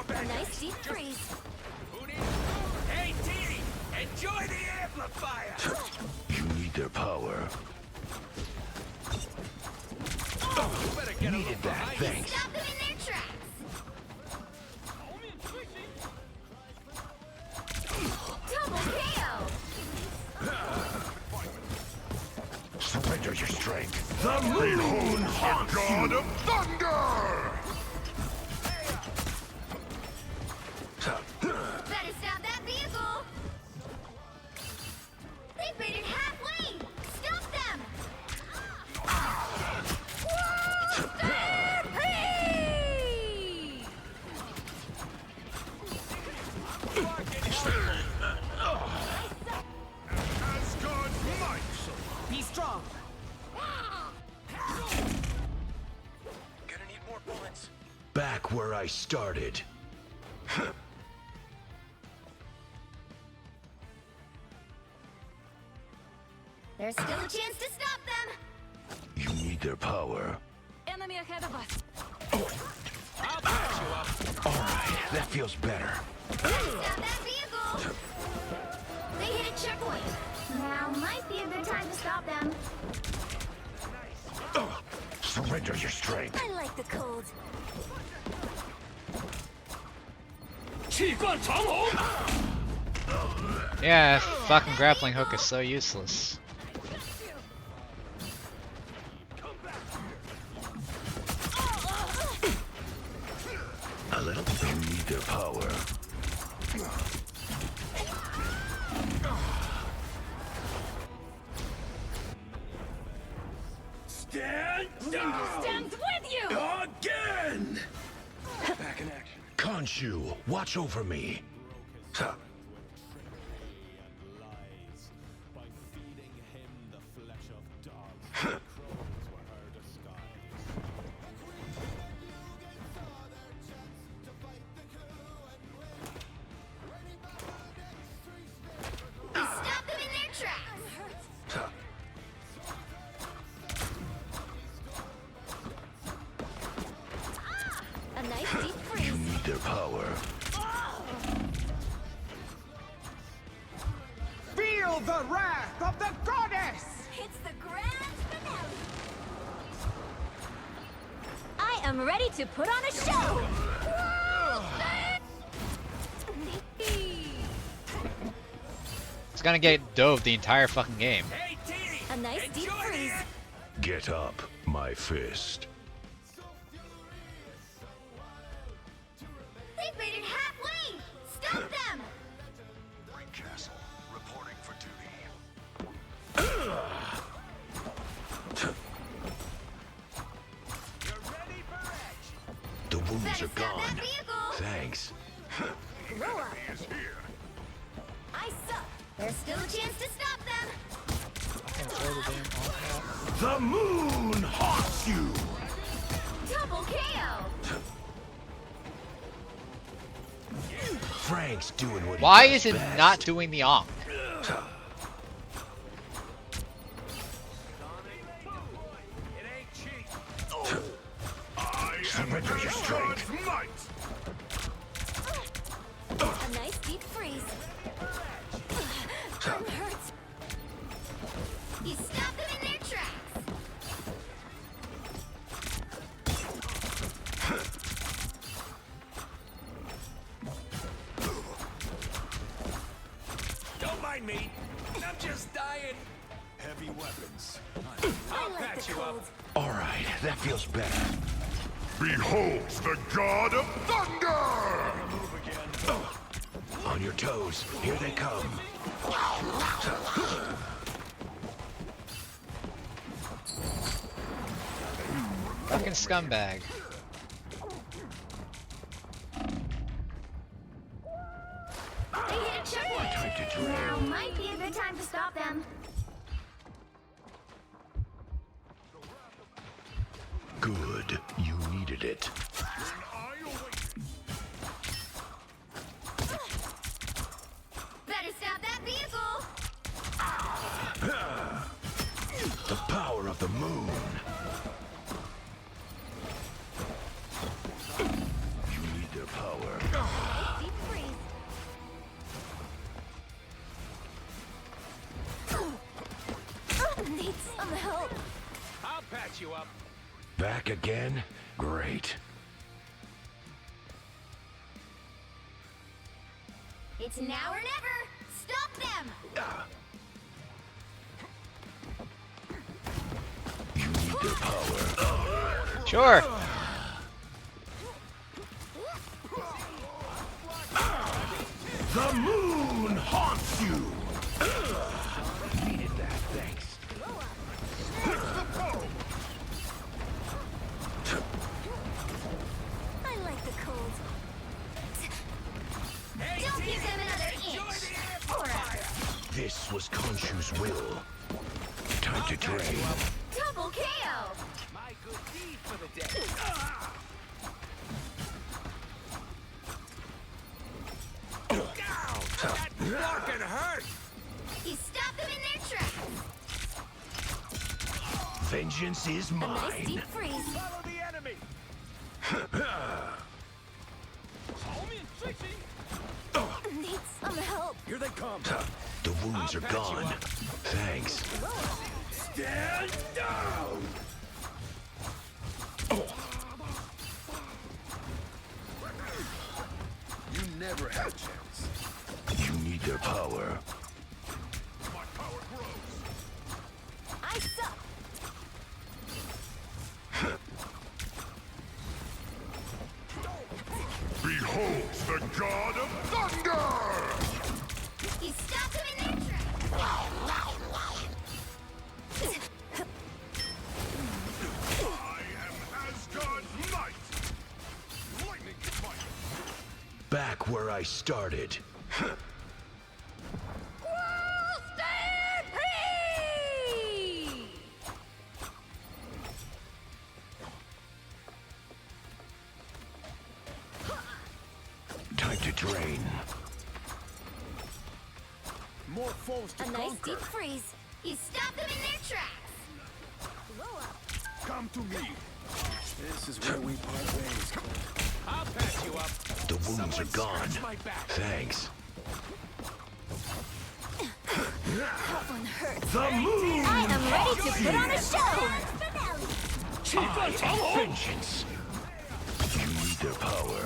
Speaker 18: A nice deep freeze.
Speaker 17: Hey, T! Enjoy the amplifier!
Speaker 14: You need their power.
Speaker 17: You better get
Speaker 14: Needed that, thanks.
Speaker 10: Stop them in their tracks. Double KO.
Speaker 14: Surrender your strength. The moon haunts God of thunder!
Speaker 10: Better stop that vehicle. They've made it halfway. Stop them.
Speaker 14: Asgard's might!
Speaker 12: Be strong.
Speaker 17: Gonna need more bullets.
Speaker 14: Back where I started.
Speaker 10: There's still a chance to stop them.
Speaker 14: You need their power.
Speaker 18: Enemy ahead of us.
Speaker 17: I'll patch you up.
Speaker 14: Alright, that feels better.
Speaker 10: Better stop that vehicle. They hit a checkpoint. Now might be a good time to stop them.
Speaker 14: Surrender your strength.
Speaker 18: I like the cold.
Speaker 1: Yeah, fucking grappling hook is so useless.
Speaker 14: A little. You need their power.
Speaker 17: Stand down!
Speaker 18: Stands with you!
Speaker 17: Again! Back in action.
Speaker 14: Khonshu, watch over me.
Speaker 10: Stop them in their tracks.
Speaker 18: A nice deep
Speaker 14: You
Speaker 18: freeze.
Speaker 14: need their power.
Speaker 12: Feel the wrath of the goddess!
Speaker 18: It's the grand finale. I am ready to put on a show.
Speaker 1: It's gonna get dove the entire fucking game.
Speaker 17: Hey, T!
Speaker 18: A nice deep freeze.
Speaker 14: Get up, my fist.
Speaker 10: They've made it halfway. Stop them.
Speaker 14: Castle, reporting for duty. The wounds
Speaker 10: Better
Speaker 14: are
Speaker 10: stop
Speaker 14: gone.
Speaker 10: that vehicle.
Speaker 14: Thanks.
Speaker 10: Grow up. I suck. There's still a chance to stop them.
Speaker 14: The moon haunts you!
Speaker 10: Double KO.
Speaker 14: Frank's doing what he
Speaker 1: Why
Speaker 14: does
Speaker 1: is it
Speaker 14: best.
Speaker 1: not doing the onk?
Speaker 17: mind me. I'm just dying. Heavy weapons. I'll patch you up.
Speaker 14: All right, that feels better. Behold the god of thunder! On your toes, here they come.
Speaker 1: Fucking scumbag.
Speaker 10: They hit a checkpoint. Now might be a good time to stop them.
Speaker 14: Good, you needed it.
Speaker 10: Better stop that vehicle.
Speaker 14: The power of the moon. You need their power.
Speaker 10: Deep freeze. Need some help.
Speaker 17: I'll patch you up.
Speaker 14: Back again? Great.
Speaker 10: It's now or never. Stop them.
Speaker 14: You need their power.
Speaker 1: Sure.
Speaker 14: The moon haunts you! Needed that, thanks.
Speaker 10: I like the cold. Don't give them another inch. Or else.
Speaker 14: This was Khonshu's will. Time to drain.
Speaker 10: Double KO.
Speaker 17: My good deed for the day. That fucking hurt!
Speaker 10: You stop them in their tracks.
Speaker 14: Vengeance is
Speaker 10: A nice
Speaker 14: mine.
Speaker 10: deep freeze.
Speaker 17: Follow the enemy!
Speaker 10: Need some help.
Speaker 17: Here they come.
Speaker 14: The wounds are gone. Thanks.
Speaker 17: Stand down! You never had a chance.
Speaker 14: You need their power.
Speaker 10: I suck.
Speaker 14: Behold the god of thunder!
Speaker 10: You stop them in their tracks.
Speaker 14: Asgard's might! Lightning fight! Back where I started. Time to drain.
Speaker 17: More foes to
Speaker 10: A nice
Speaker 17: conquer.
Speaker 10: deep freeze. You stop them in their tracks. Blow up.
Speaker 17: Come to me. This is where we part ways. I'll patch you up.
Speaker 14: The wounds are gone.
Speaker 17: Scratch my back.
Speaker 14: Thanks.
Speaker 10: That one hurts.
Speaker 14: The moon!
Speaker 10: I am ready to put on a show.
Speaker 14: I am vengeance. You need their power.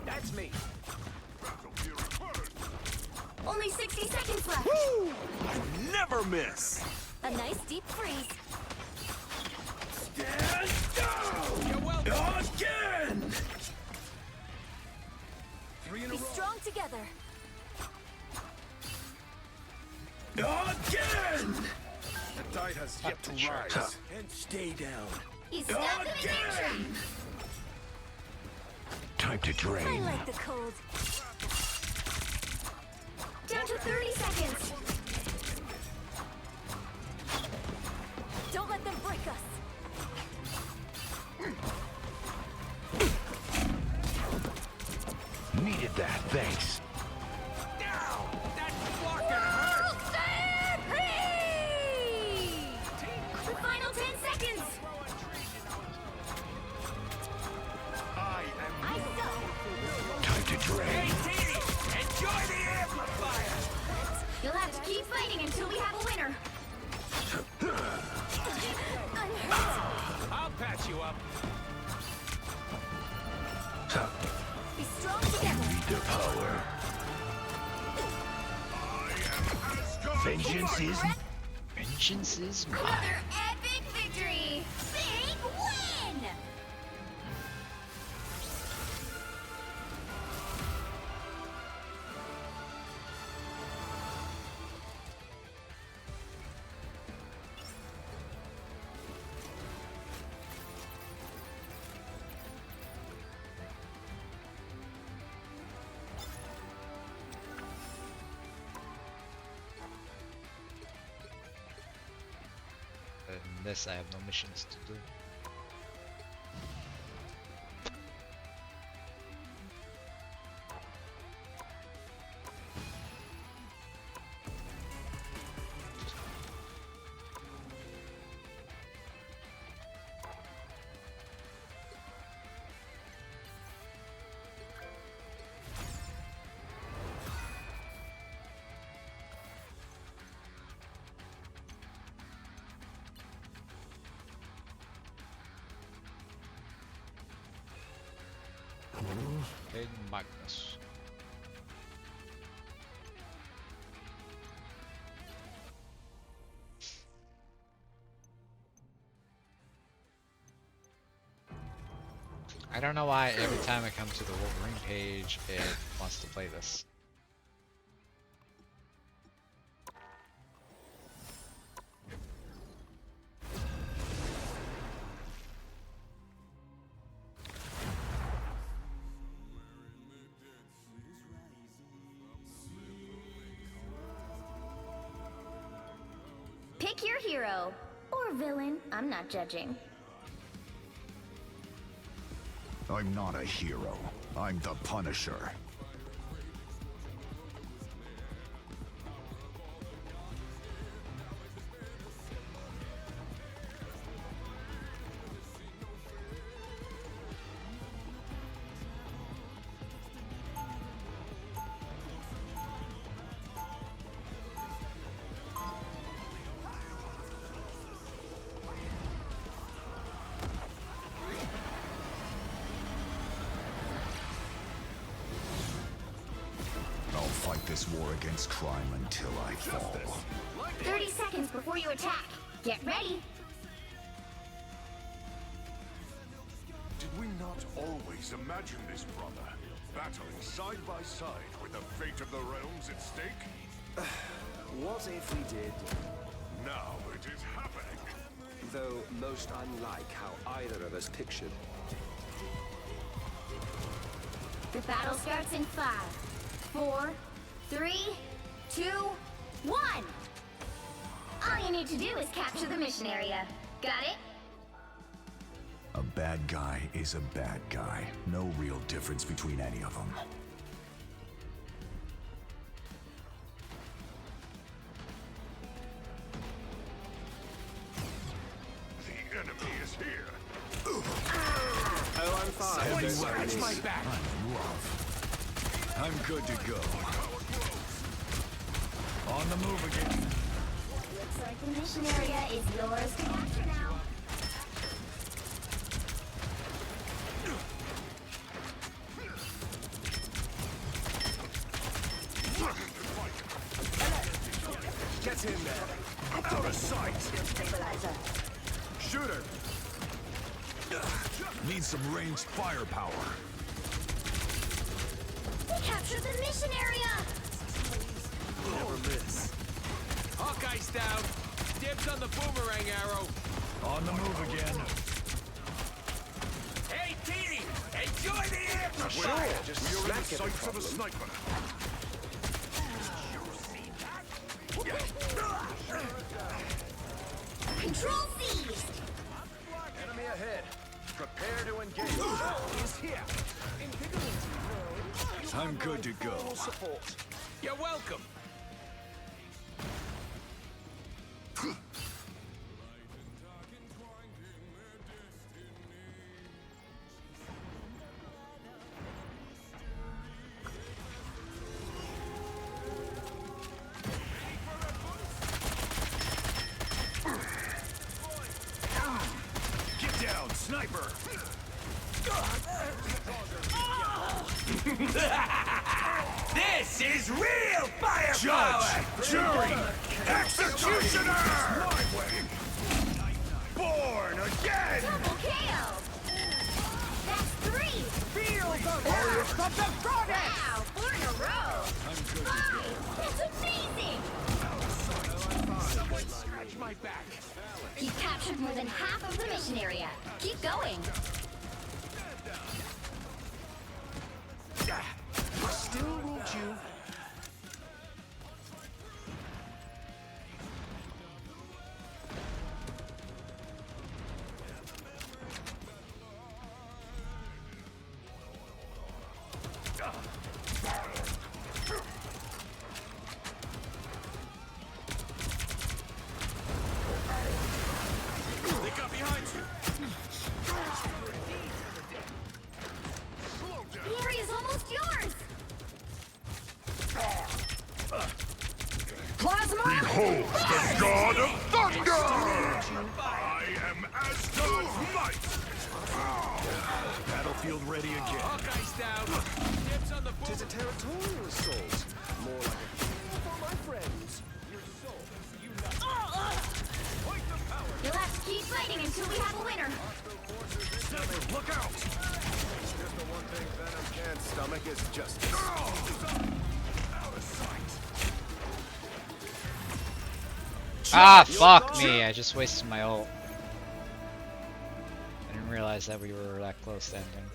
Speaker 17: That's me.
Speaker 10: Only 60 seconds left.
Speaker 17: Woo! I never miss.
Speaker 10: A nice deep freeze.
Speaker 17: Stand down! You're welcome. Again! 3 in a
Speaker 10: Be
Speaker 17: row.
Speaker 10: strong together.
Speaker 17: Again! The tide has yet to rise. And stay down.
Speaker 10: You stop them in their tracks.
Speaker 14: Time to
Speaker 10: I
Speaker 14: drain.
Speaker 10: like the cold. Down to 30 seconds. Don't let them break us.
Speaker 14: Needed that, thanks.
Speaker 17: Now! That fucking hurt!
Speaker 10: The final 10 seconds.
Speaker 17: I am
Speaker 14: Time to drain.
Speaker 17: Enjoy the amplifier!
Speaker 10: You'll have to keep fighting until we have a winner. I'm hurt.
Speaker 17: I'll patch you up.
Speaker 10: Be strong together.
Speaker 14: Need their power.
Speaker 10: Vengeance is
Speaker 1: Vengeance is
Speaker 10: another
Speaker 1: mine.
Speaker 10: epic victory. Big win.
Speaker 1: Unless I have no missions to do. Hey, Magnus. I don't know why every time I come to the Wolverine page, it wants to play this.
Speaker 10: Pick your hero or villain. I'm not judging.
Speaker 14: I'm not a hero. I'm the Punisher. I'll fight this war against crime until I fall.
Speaker 10: 30 seconds before you attack. Get ready.
Speaker 14: Did we not always imagine this, brother? Battling side by side with the fate of the realms at stake?
Speaker 17: What if we did?
Speaker 14: Now it is happening.
Speaker 17: Though most unlike how either of us pictured.
Speaker 10: The battle starts in 5, 4, 3, 2, 1. All you need to do is capture the mission area. Got it?
Speaker 14: A bad guy is a bad guy. No real difference between any of them. The enemy is here.
Speaker 17: Oh, I'm fine.
Speaker 14: Heavy
Speaker 17: Don't worry.
Speaker 14: weapons. I'm rough. I'm good to go. On the move again.
Speaker 10: Looks like the mission area is yours to capture now.
Speaker 17: Get in there. Out of sight.
Speaker 14: Shooter. Need some ranged firepower.
Speaker 10: We captured the mission area!
Speaker 17: Never miss.
Speaker 13: Hawkeye's down. Dibs on the boomerang arrow.
Speaker 14: On the move again.
Speaker 13: Hey, Petey! Enjoy the air!
Speaker 17: Sure, just
Speaker 14: We are in
Speaker 17: smack
Speaker 14: the
Speaker 17: it.
Speaker 14: sights of a sniper.
Speaker 10: Control seized!
Speaker 17: Enemy ahead. Prepare to engage. He's here.
Speaker 14: I'm good to go.
Speaker 17: Full support.
Speaker 13: You're welcome.
Speaker 14: Get down, sniper.
Speaker 13: This is real firepower!
Speaker 14: Judge, jury, Executioner! My way! Born again!
Speaker 10: Double KO! That's 3!
Speaker 17: Feel the wrath of the goddess!
Speaker 10: Wow, 4 in a row! 5! That's amazing!
Speaker 17: Someone scratch my back.
Speaker 10: You've captured more than half of the mission area. Keep going.
Speaker 17: I still need you.
Speaker 13: They got behind you.
Speaker 10: The area's almost yours!
Speaker 17: Plasma!
Speaker 14: Behold the god of thunder! I am Asgard's might!
Speaker 13: Battlefield ready again. Hawkeye's down. Dibs on the board.
Speaker 17: Tis a territorial assault. More like a field for my friends.
Speaker 13: Your soul. You not. Fight the power.
Speaker 10: You'll have to keep fighting until we have a winner.
Speaker 13: Look out.
Speaker 17: There's the one thing Venom can't stomach is justice.
Speaker 13: Out of sight.
Speaker 1: Ah, fuck me! I just wasted my ult. I didn't realize that we were that close to ending.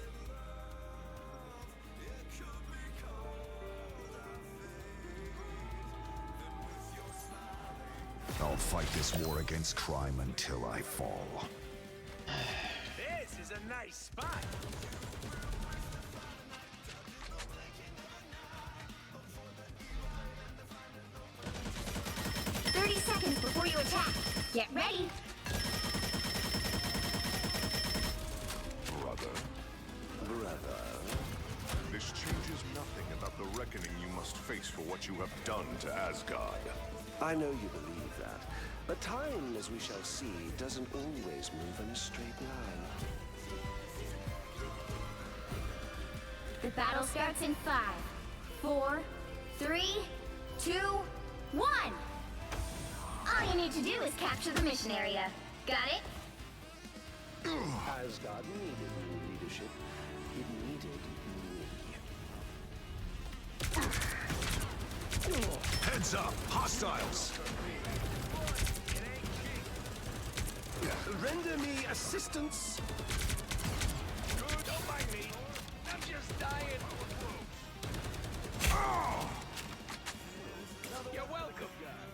Speaker 14: I'll fight this war against crime until I fall.
Speaker 13: This is a nice spot.
Speaker 10: Seconds before you attack. Get ready.
Speaker 14: Brother. This changes nothing about the reckoning you must face for what you have done to Asgard.
Speaker 17: I know you believe that, but time, as we shall see, doesn't always move in a straight line.
Speaker 10: The battle starts in 5, 4, 3, 2, 1. All you need to do is capture the mission area. Got it?
Speaker 17: Asgard needed new leadership. It needed me.
Speaker 13: Heads up. Hostiles.
Speaker 17: Render me assistance.
Speaker 13: Good, don't mind me. I'm just dying. You're welcome.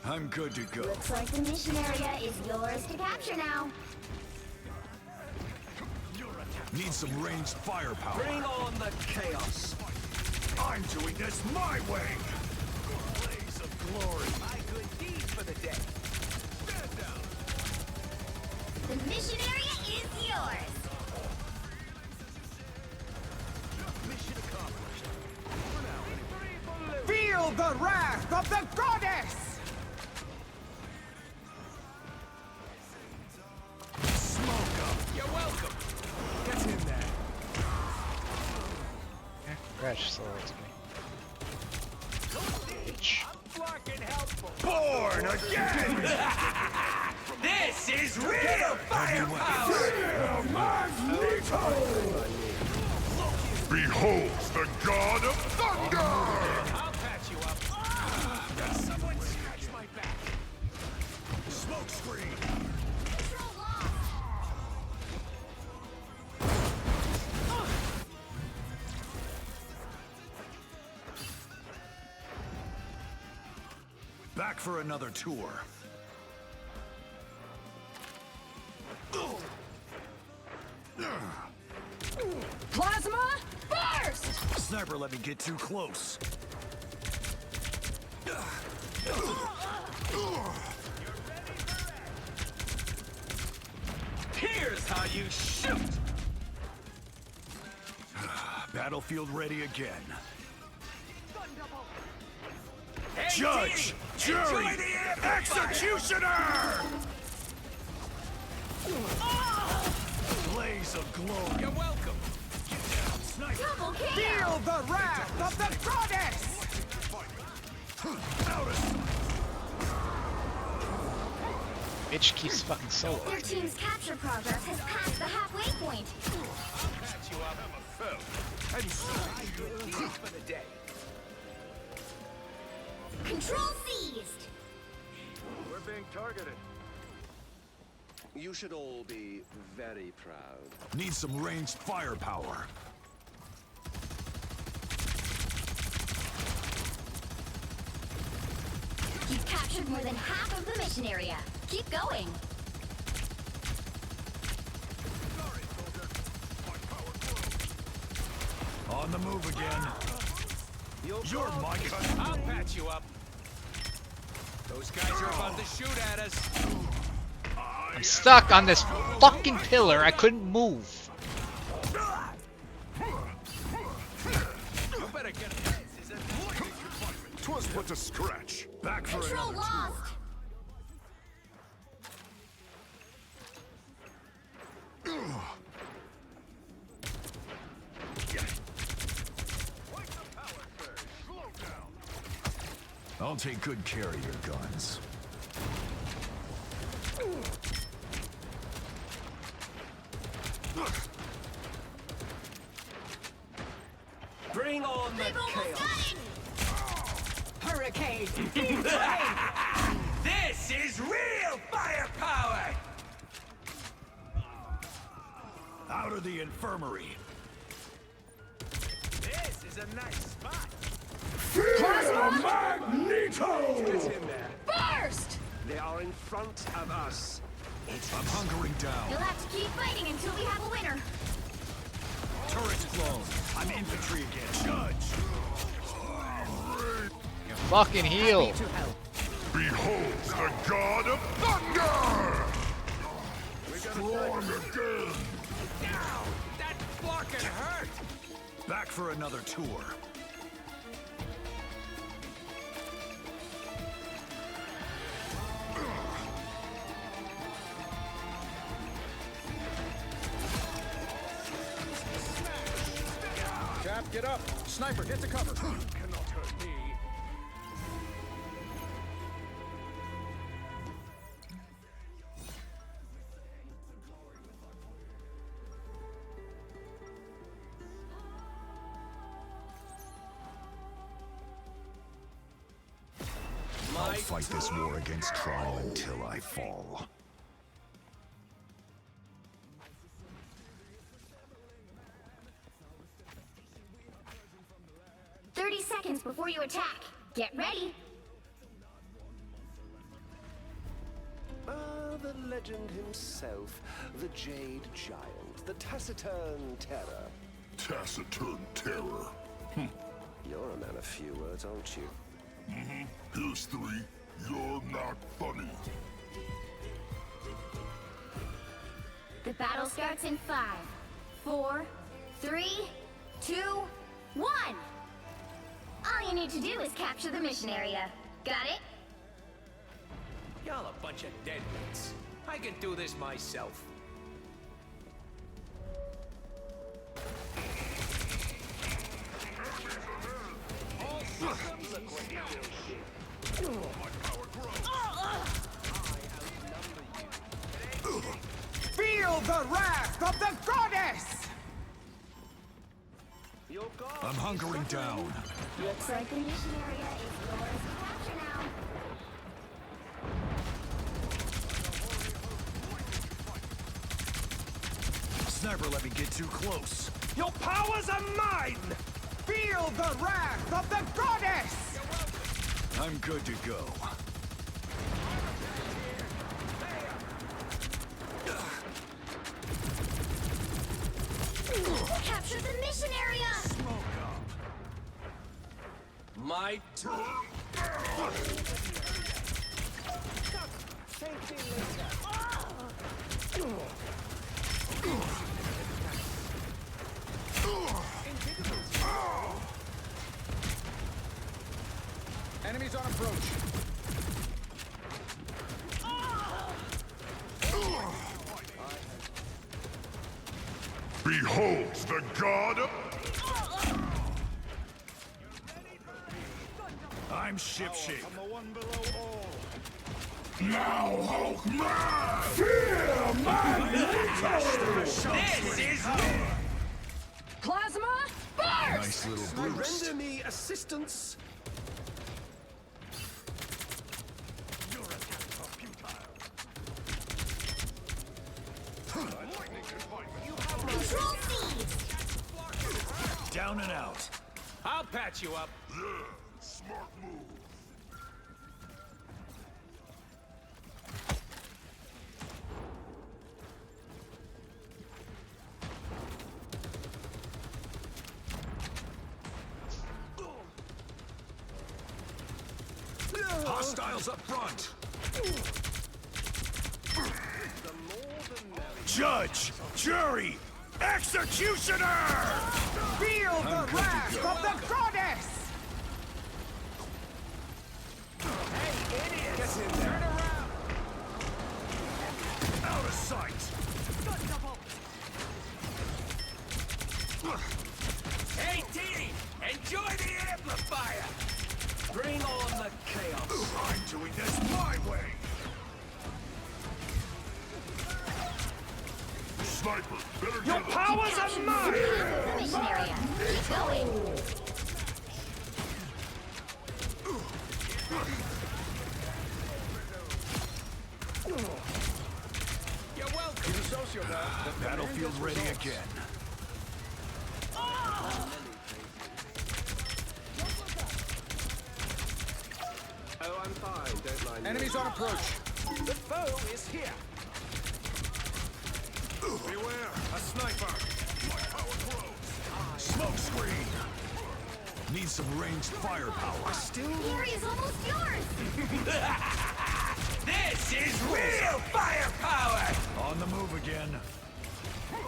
Speaker 13: I'm good to go.
Speaker 10: Looks like the mission area is yours to capture now.
Speaker 13: Need some ranged firepower.
Speaker 17: Bring on the chaos.
Speaker 13: I'm doing this my way. Blaze of glory. My good deeds for the day. Stand down.
Speaker 10: The mission area is yours.
Speaker 13: Mission accomplished.
Speaker 17: Feel the wrath of the goddess!
Speaker 13: Smoke up. You're welcome. Get in there.
Speaker 1: Yeah, congrats, so it's me. Bitch.
Speaker 13: Born again! This is real firepower!
Speaker 14: Behold the god of thunder!
Speaker 13: I'll patch you up. Someone scratch my back. Smoke screen. Back for another tour.
Speaker 17: Plasma burst!
Speaker 13: Sniper let me get too close. Here's how you shoot! Battlefield ready again. Judge! Jury! Executioner! Blaze of glory. You're welcome. Get down, sniper.
Speaker 10: Double kill!
Speaker 17: Feel the wrath of the goddess!
Speaker 13: Out of sight.
Speaker 1: Bitch keeps fucking soloing.
Speaker 10: Their team's capture progress has passed the halfway point.
Speaker 13: Patch you up. And so for the day.
Speaker 10: Control seized.
Speaker 17: We're being targeted. You should all be very proud.
Speaker 13: Need some ranged firepower.
Speaker 10: You've captured more than half of the mission area. Keep going.
Speaker 13: On the move again. You're my cousin. I'll patch you up. Those guys are about to shoot at us.
Speaker 1: I'm stuck on this fucking pillar. I couldn't move.
Speaker 13: You better get this.
Speaker 14: 'Twas but a scratch.
Speaker 13: Back for
Speaker 10: Control
Speaker 13: another
Speaker 10: lost.
Speaker 13: I'll take good care of your guns.
Speaker 17: Bring on the chaos.
Speaker 12: Hurricane!
Speaker 17: This is real firepower!
Speaker 13: Out of the infirmary.
Speaker 17: This is a nice spot.
Speaker 13: Magneto!
Speaker 17: Get in there.
Speaker 10: First!
Speaker 17: They are in front of us.
Speaker 13: I'm hunkering down.
Speaker 10: You'll have to keep fighting until we have a winner.
Speaker 13: Turret's blown. I'm infantry again. Judge.
Speaker 1: You fucking heal.
Speaker 14: Behold the god of thunder! Strong again!
Speaker 17: Now, that fucking hurt.
Speaker 13: Back for another tour.
Speaker 17: Cap, get up. Sniper, get to cover. Cannot hurt me.
Speaker 13: I'll fight this war against Trial until I fall.
Speaker 10: Seconds before you attack. Get ready.
Speaker 17: The legend himself, the Jade Giant, the Taciturn Terror.
Speaker 14: Taciturn terror.
Speaker 17: You're a man of few words, aren't you?
Speaker 14: Here's 3. You're not funny.
Speaker 10: The battle starts in 5, 4, 3, 2, 1. All you need to do is capture the mission area. Got it?
Speaker 17: Y'all a bunch of deadbeats. I can do this myself. All systems, look what you do. My power grows.
Speaker 12: Feel the wrath of the goddess!
Speaker 13: I'm hunkering down.
Speaker 10: Looks like the mission area is yours to capture now.
Speaker 13: Sniper let me get too close.
Speaker 12: Your powers are mine! Feel the wrath of the goddess!
Speaker 13: I'm good to go.
Speaker 10: Capture the mission area!
Speaker 13: Smoke up.
Speaker 17: My turn.
Speaker 12: Enemies on approach.
Speaker 14: Behold the god of...
Speaker 13: I'm shipshape.
Speaker 14: I'm the one below all. Now, Hulk man! Fear Magneto!
Speaker 17: This is
Speaker 16: Plasma burst!
Speaker 14: Nice little boost.
Speaker 17: Render me assistance. Your attacks are
Speaker 10: Control C!
Speaker 17: futile. Down and out.
Speaker 13: I'll patch you up.
Speaker 14: Yeah, smart move.
Speaker 17: Hostiles up front. Judge, jury, executioner!
Speaker 12: Feel the wrath of the goddess!
Speaker 17: Hey, idiot! Get in there. Turn around. Out of sight.
Speaker 13: Hey, T! Enjoy the amplifier!
Speaker 17: Bring on the chaos. I'm doing this my way.
Speaker 14: Sniper, better
Speaker 17: Your
Speaker 14: get up.
Speaker 17: powers are mine!
Speaker 10: Mission area. Keep going.
Speaker 13: You're welcome.
Speaker 17: He's a sociopath. Battlefield ready again. Oh, I'm fine. Don't mind.
Speaker 13: Enemies on approach.
Speaker 17: The foe is here.
Speaker 14: Beware.
Speaker 17: A sniper.
Speaker 14: My power grows.
Speaker 17: Smoke screen. Need some ranged firepower. Still.
Speaker 10: Fury is almost yours!
Speaker 13: This is real firepower!
Speaker 17: On the move again.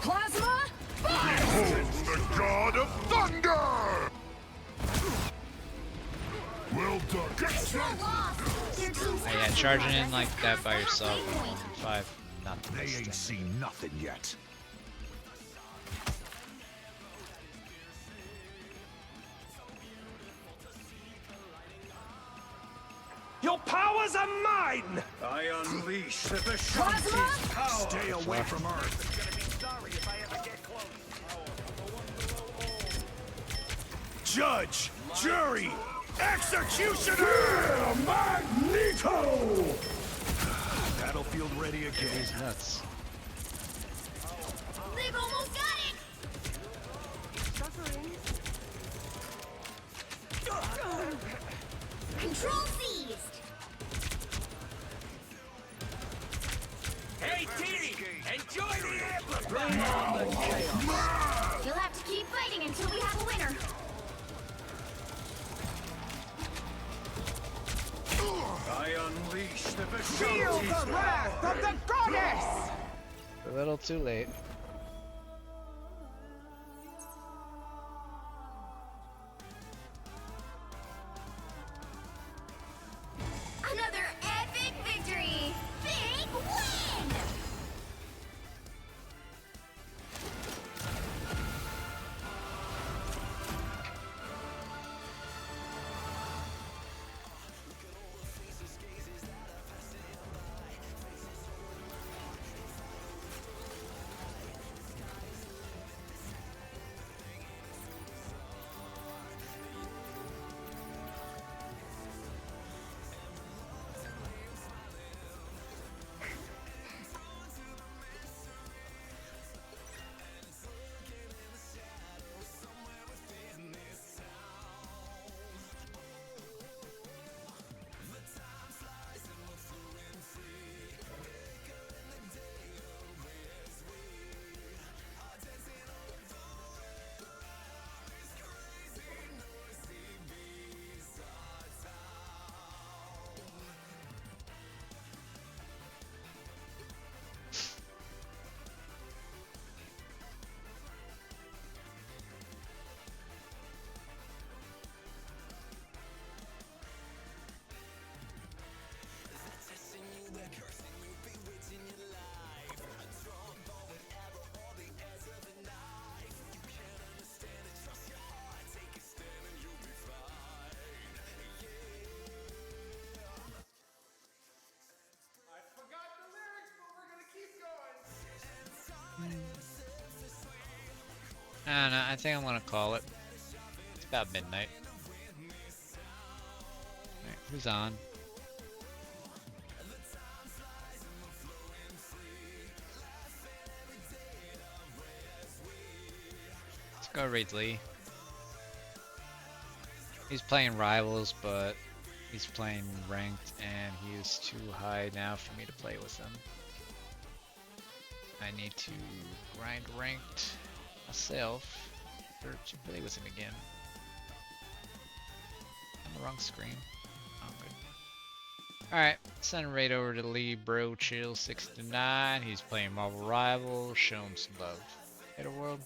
Speaker 16: Plasma burst!
Speaker 14: Behold the god of thunder! Well done. Get
Speaker 10: Control
Speaker 14: set.
Speaker 10: lost! Your team's
Speaker 1: Oh, yeah, charging in like that by yourself in 1-5, not the
Speaker 17: They
Speaker 1: best
Speaker 17: ain't
Speaker 1: thing.
Speaker 17: seen nothing yet. Your powers are mine! I unleash the Vishanti's power! Stay away from Earth. Gonna be sorry if I ever get close. Judge, jury, executioner! Magneto! Battlefield ready again.
Speaker 1: He's nuts.
Speaker 10: They've almost got it! Control seized!
Speaker 13: Hey, T! Enjoy the amplifier!
Speaker 10: You'll have to keep fighting until we have a winner.
Speaker 17: I unleash the
Speaker 12: Feel the
Speaker 17: Vishanti's
Speaker 12: wrath of the goddess!
Speaker 1: A little too late.
Speaker 10: Another epic victory! Big win!
Speaker 1: I think I'm gonna call it. It's about midnight. Alright, who's on? Let's go raid Lee. He's playing rivals, but he's playing ranked, and he is too high now for me to play with him. I need to grind ranked myself or to play with him again. On the wrong screen. Oh, good. Alright, send raid over to Lee Bro Chill 69. He's playing Marvel Rivals. Show him some love. Hey, the world.